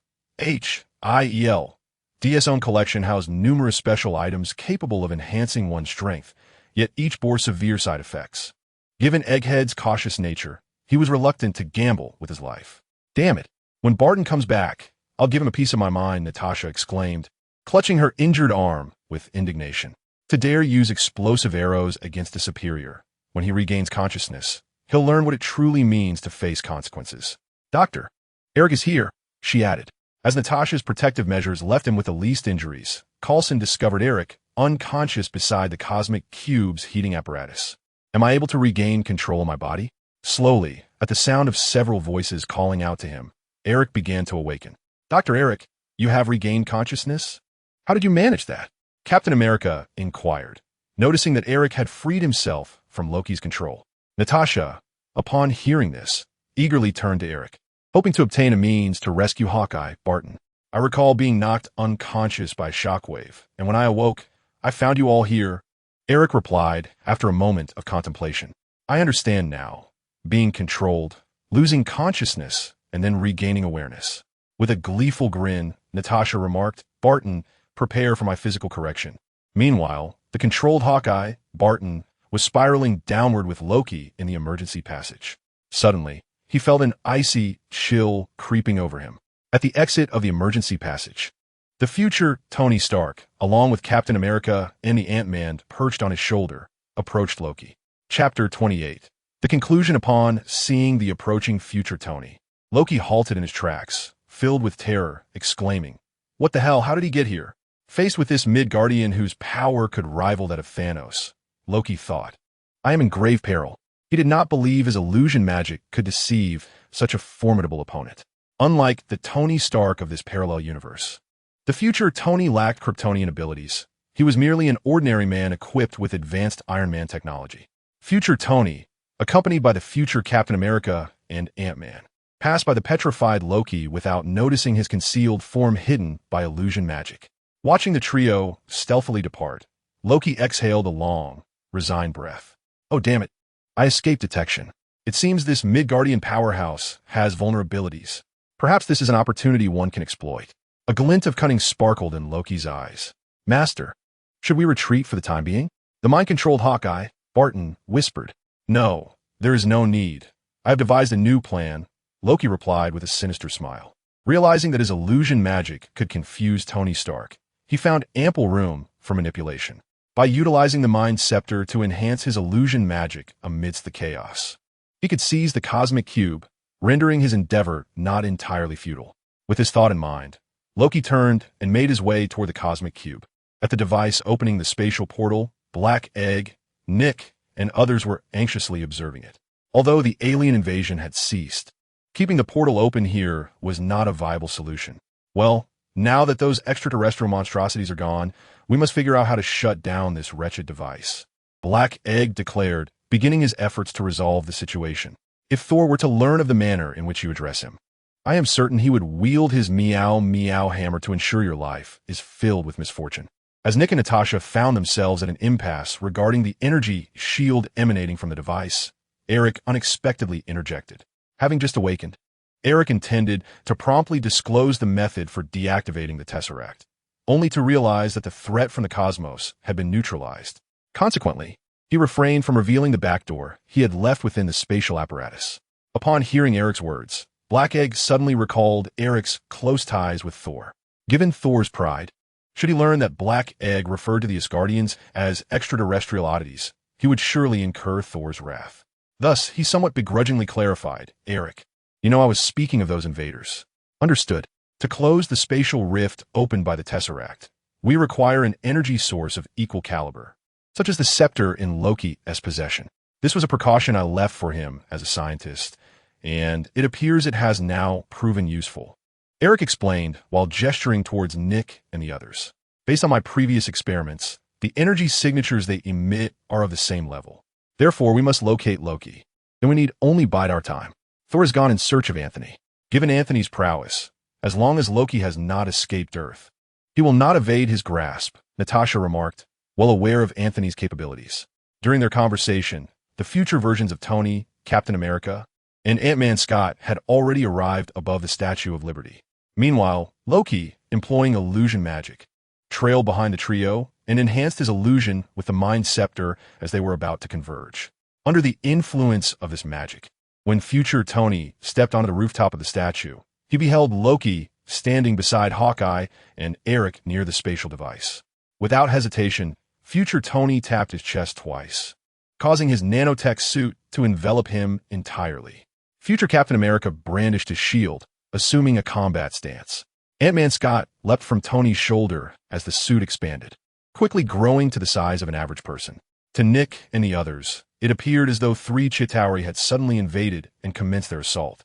A: D's own collection housed numerous special items capable of enhancing one's strength, yet each bore severe side effects. Given Egghead's cautious nature, he was reluctant to gamble with his life. Damn it! When Barton comes back, I'll give him a piece of my mind, Natasha exclaimed, clutching her injured arm with indignation. To dare use explosive arrows against a superior, when he regains consciousness, he'll learn what it truly means to face consequences. Doctor, Eric is here, she added. As Natasha's protective measures left him with the least injuries, Coulson discovered Eric unconscious beside the cosmic cube's heating apparatus. Am I able to regain control of my body? Slowly, at the sound of several voices calling out to him, Eric began to awaken. Dr. Eric, you have regained consciousness? How did you manage that? Captain America inquired, noticing that Eric had freed himself from Loki's control. Natasha, upon hearing this, eagerly turned to Eric, hoping to obtain a means to rescue Hawkeye, Barton. I recall being knocked unconscious by Shockwave, and when I awoke, I found you all here. Eric replied after a moment of contemplation. I understand now. Being controlled, losing consciousness, and then regaining awareness. With a gleeful grin, Natasha remarked, Barton, prepare for my physical correction. Meanwhile, the controlled Hawkeye, Barton, was spiraling downward with Loki in the emergency passage. Suddenly, he felt an icy chill creeping over him. At the exit of the emergency passage, the future Tony Stark, along with Captain America and the Ant-Man perched on his shoulder, approached Loki. Chapter 28. The conclusion upon seeing the approaching future Tony. Loki halted in his tracks, filled with terror, exclaiming, What the hell, how did he get here? Faced with this Midgardian whose power could rival that of Thanos, Loki thought, I am in grave peril. He did not believe his illusion magic could deceive such a formidable opponent. Unlike the Tony Stark of this parallel universe, the future Tony lacked Kryptonian abilities. He was merely an ordinary man equipped with advanced Iron Man technology. Future Tony, accompanied by the future Captain America and Ant-Man, passed by the petrified Loki without noticing his concealed form hidden by illusion magic. Watching the trio stealthily depart, Loki exhaled a long, resigned breath. Oh damn it, I escaped detection. It seems this Midgardian powerhouse has vulnerabilities. Perhaps this is an opportunity one can exploit. A glint of cunning sparkled in Loki's eyes. Master, should we retreat for the time being? The mind-controlled Hawkeye, Barton, whispered. No, there is no need. I have devised a new plan, Loki replied with a sinister smile. Realizing that his illusion magic could confuse Tony Stark, he found ample room for manipulation. By utilizing the Mind Scepter to enhance his illusion magic amidst the chaos, he could seize the cosmic cube, rendering his endeavor not entirely futile. With his thought in mind, Loki turned and made his way toward the cosmic cube. At the device opening the spatial portal, Black Egg, Nick, and others were anxiously observing it. Although the alien invasion had ceased, keeping the portal open here was not a viable solution. Well, now that those extraterrestrial monstrosities are gone, we must figure out how to shut down this wretched device. Black Egg declared, beginning his efforts to resolve the situation. If Thor were to learn of the manner in which you address him, I am certain he would wield his meow hammer to ensure your life is filled with misfortune. As Nick and Natasha found themselves at an impasse regarding the energy shield emanating from the device, Eric unexpectedly interjected. Having just awakened, Eric intended to promptly disclose the method for deactivating the Tesseract, only to realize that the threat from the cosmos had been neutralized. Consequently, he refrained from revealing the back door he had left within the spatial apparatus. Upon hearing Eric's words, Black Egg suddenly recalled Eric's close ties with Thor. Given Thor's pride, should he learn that Black Egg referred to the Asgardians as extraterrestrial oddities, he would surely incur Thor's wrath. Thus, he somewhat begrudgingly clarified, Eric, you know I was speaking of those invaders. Understood. To close the spatial rift opened by the Tesseract, we require an energy source of equal caliber, such as the scepter in Loki's possession. This was a precaution I left for him as a scientist, and it appears it has now proven useful. Eric explained while gesturing towards Nick and the others. Based on my previous experiments, the energy signatures they emit are of the same level. Therefore, we must locate Loki. Then we need only bide our time. Thor has gone in search of Anthony. Given Anthony's prowess, as long as Loki has not escaped Earth, He will not evade his grasp, Natasha remarked, well aware of Anthony's capabilities. During their conversation, the future versions of Tony, Captain America, and Ant-Man Scott had already arrived above the Statue of Liberty. Meanwhile, Loki, employing illusion magic, trailed behind the trio and enhanced his illusion with the Mind Scepter as they were about to converge. Under the influence of this magic, when future Tony stepped onto the rooftop of the statue, he beheld Loki standing beside Hawkeye and Eric near the spatial device. Without hesitation, future Tony tapped his chest twice, causing his nanotech suit to envelop him entirely. Future Captain America brandished his shield, assuming a combat stance. Ant-Man Scott leapt from Tony's shoulder as the suit expanded, quickly growing to the size of an average person. To Nick and the others, it appeared as though 3 Chitauri had suddenly invaded and commenced their assault.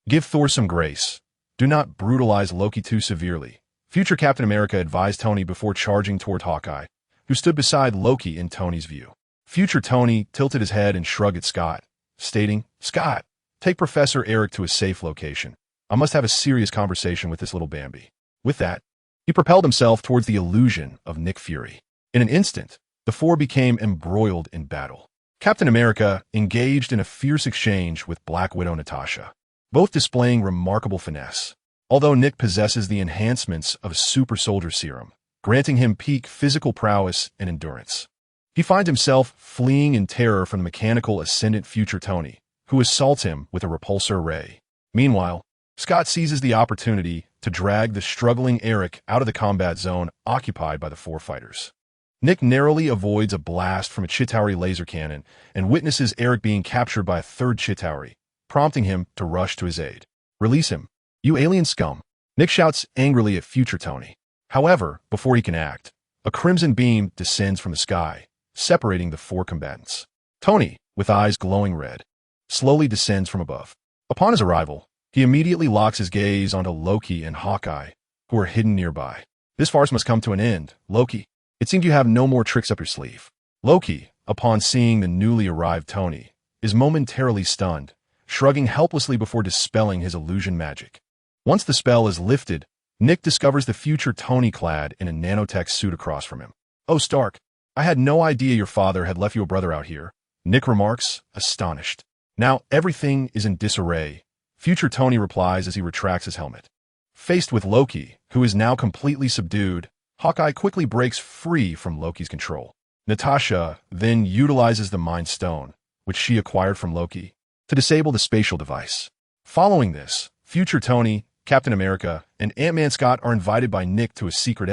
A: Give Thor some grace. Do not brutalize Loki too severely, future Captain America advised Tony before charging toward Hawkeye, who stood beside Loki in Tony's view. Future Tony tilted his head and shrugged at Scott, stating, "Scott, take Professor Eric to a safe location. I must have a serious conversation with this little Bambi." With that, he propelled himself towards the illusion of Nick Fury. In an instant, the four became embroiled in battle. Captain America engaged in a fierce exchange with Black Widow Natasha, both displaying remarkable finesse. Although Nick possesses the enhancements of a super soldier serum, granting him peak physical prowess and endurance, he finds himself fleeing in terror from the mechanical ascendant future Tony, who assaults him with a repulsor ray. Meanwhile, Scott seizes the opportunity to drag the struggling Eric out of the combat zone occupied by the four fighters. Nick narrowly avoids a blast from a Chitauri laser cannon and witnesses Eric being captured by a third Chitauri, prompting him to rush to his aid. "Release him, you alien scum!" Nick shouts angrily at future Tony. However, before he can act, a crimson beam descends from the sky, separating the four combatants. Tony, with eyes glowing red, slowly descends from above. Upon his arrival, he immediately locks his gaze onto Loki and Hawkeye, who are hidden nearby. "This farce must come to an end, Loki. It seems you have no more tricks up your sleeve." Loki, upon seeing the newly arrived Tony, is momentarily stunned, shrugging helplessly before dispelling his illusion magic. Once the spell is lifted, Nick discovers the future Tony clad in a nanotech suit across from him. "Oh, Stark, I had no idea your father had left you a brother out here," Nick remarks, astonished. "Now everything is in disarray," future Tony replies as he retracts his helmet. Faced with Loki, who is now completely subdued, Hawkeye quickly breaks free from Loki's control. Natasha then utilizes the Mind Stone, which she acquired from Loki, to disable the spatial device. Following this, future Tony, Captain America, and Ant-Man Scott are invited by Nick to a secret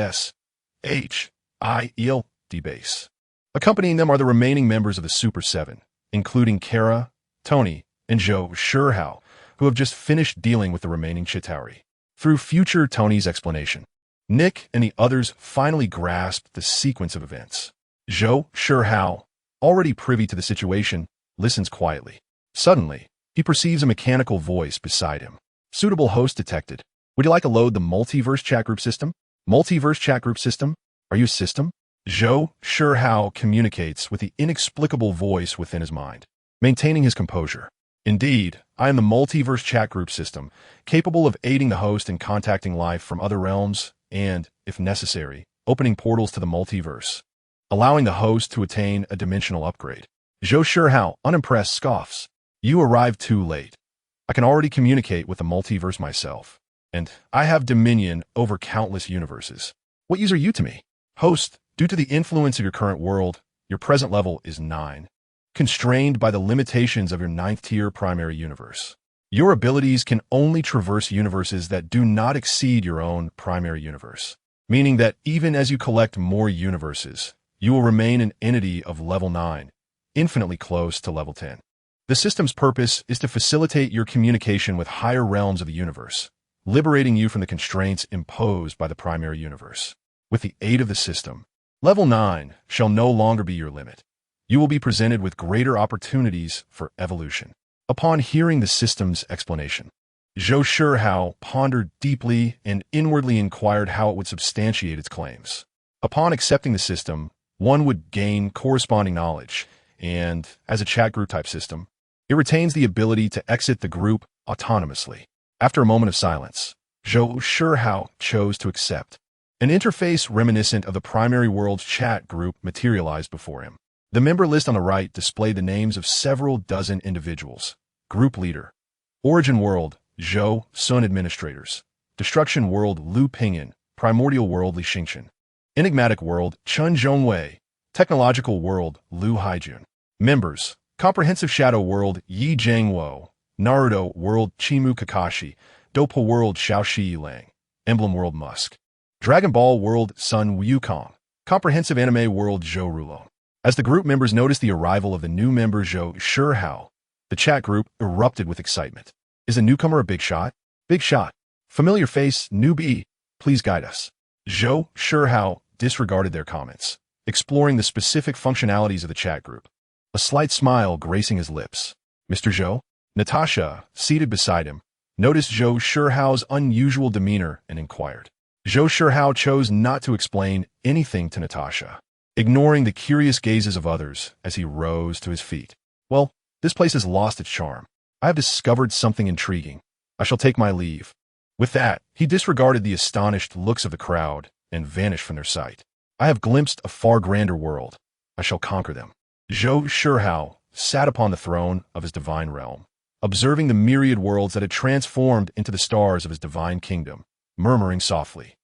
A: SHIELD base. Accompanying them are the remaining members of the Super Seven, including Kara, Tony, and Zhou Shihao, who have just finished dealing with the remaining Chitauri. Through future Tony's explanation, Nick and the others finally grasped the sequence of events. Zhou Shihao, already privy to the situation, listens quietly. Suddenly, he perceives a mechanical voice beside him. "Suitable host detected. Would you like to load the multiverse chat group system?" "Multiverse chat group system? Are you a system?" Zhou Shihao communicates with the inexplicable voice within his mind, maintaining his composure. "Indeed, I am the multiverse chat group system, capable of aiding the host in contacting life from other realms and, if necessary, opening portals to the multiverse, allowing the host to attain a dimensional upgrade." Zhou Shihao, unimpressed, scoffs. "You arrived too late. I can already communicate with the multiverse myself, and I have dominion over countless universes. What use are you to me?" "Host, due to the influence of your current world, your present level is 9, constrained by the limitations of your 9th-tier primary universe. Your abilities can only traverse universes that do not exceed your own primary universe, meaning that even as you collect more universes, you will remain an entity of level 9, infinitely close to level 10. The system's purpose is to facilitate your communication with higher realms of the universe, liberating you from the constraints imposed by the primary universe. With the aid of the system, level 9 shall no longer be your limit. You will be presented with greater opportunities for evolution." Upon hearing the system's explanation, Zhou Shihao pondered deeply and inwardly inquired how it would substantiate its claims. Upon accepting the system, one would gain corresponding knowledge, and, as a chat group type system, it retains the ability to exit the group autonomously. After a moment of silence, Zhou Shihao chose to accept. An interface reminiscent of the primary world's chat group materialized before him. The member list on the right displayed the names of several dozen individuals. Group Leader. Origin World, Zhou, Sun Administrators. Destruction World, Lu Pingyan. Primordial World, Li Xingchen. Enigmatic World, Chun Zhongwei. Technological World, Lu Haijun. Members. Comprehensive Shadow World, Yi Jiangwo. Naruto World, Chimu Kakashi. Dopa World, Xiao Shi Lang. Emblem World, Musk. Dragon Ball World, Sun Wukong. Comprehensive Anime World, Zhou Rulo. As the group members noticed the arrival of the new member Zhou Shihao, the chat group erupted with excitement. Is a newcomer a big shot? Big shot. Familiar face, newbie. Please guide us. Zhou Shihao disregarded their comments, exploring the specific functionalities of the chat group. A slight smile gracing his lips. Mr. Zhou? Natasha, seated beside him, noticed Zhou Shihao's unusual demeanor and inquired. Zhou Shihao chose not to explain anything to Natasha, ignoring the curious gazes of others as he rose to his feet. Well, this place has lost its charm. I have discovered something intriguing. I shall take my leave. With that, he disregarded the astonished looks of the crowd and vanished from their sight. I have glimpsed a far grander world. I shall conquer them. Zhou Shihao sat upon the throne of his divine realm, observing the myriad worlds that had transformed into the stars of his divine kingdom, murmuring softly.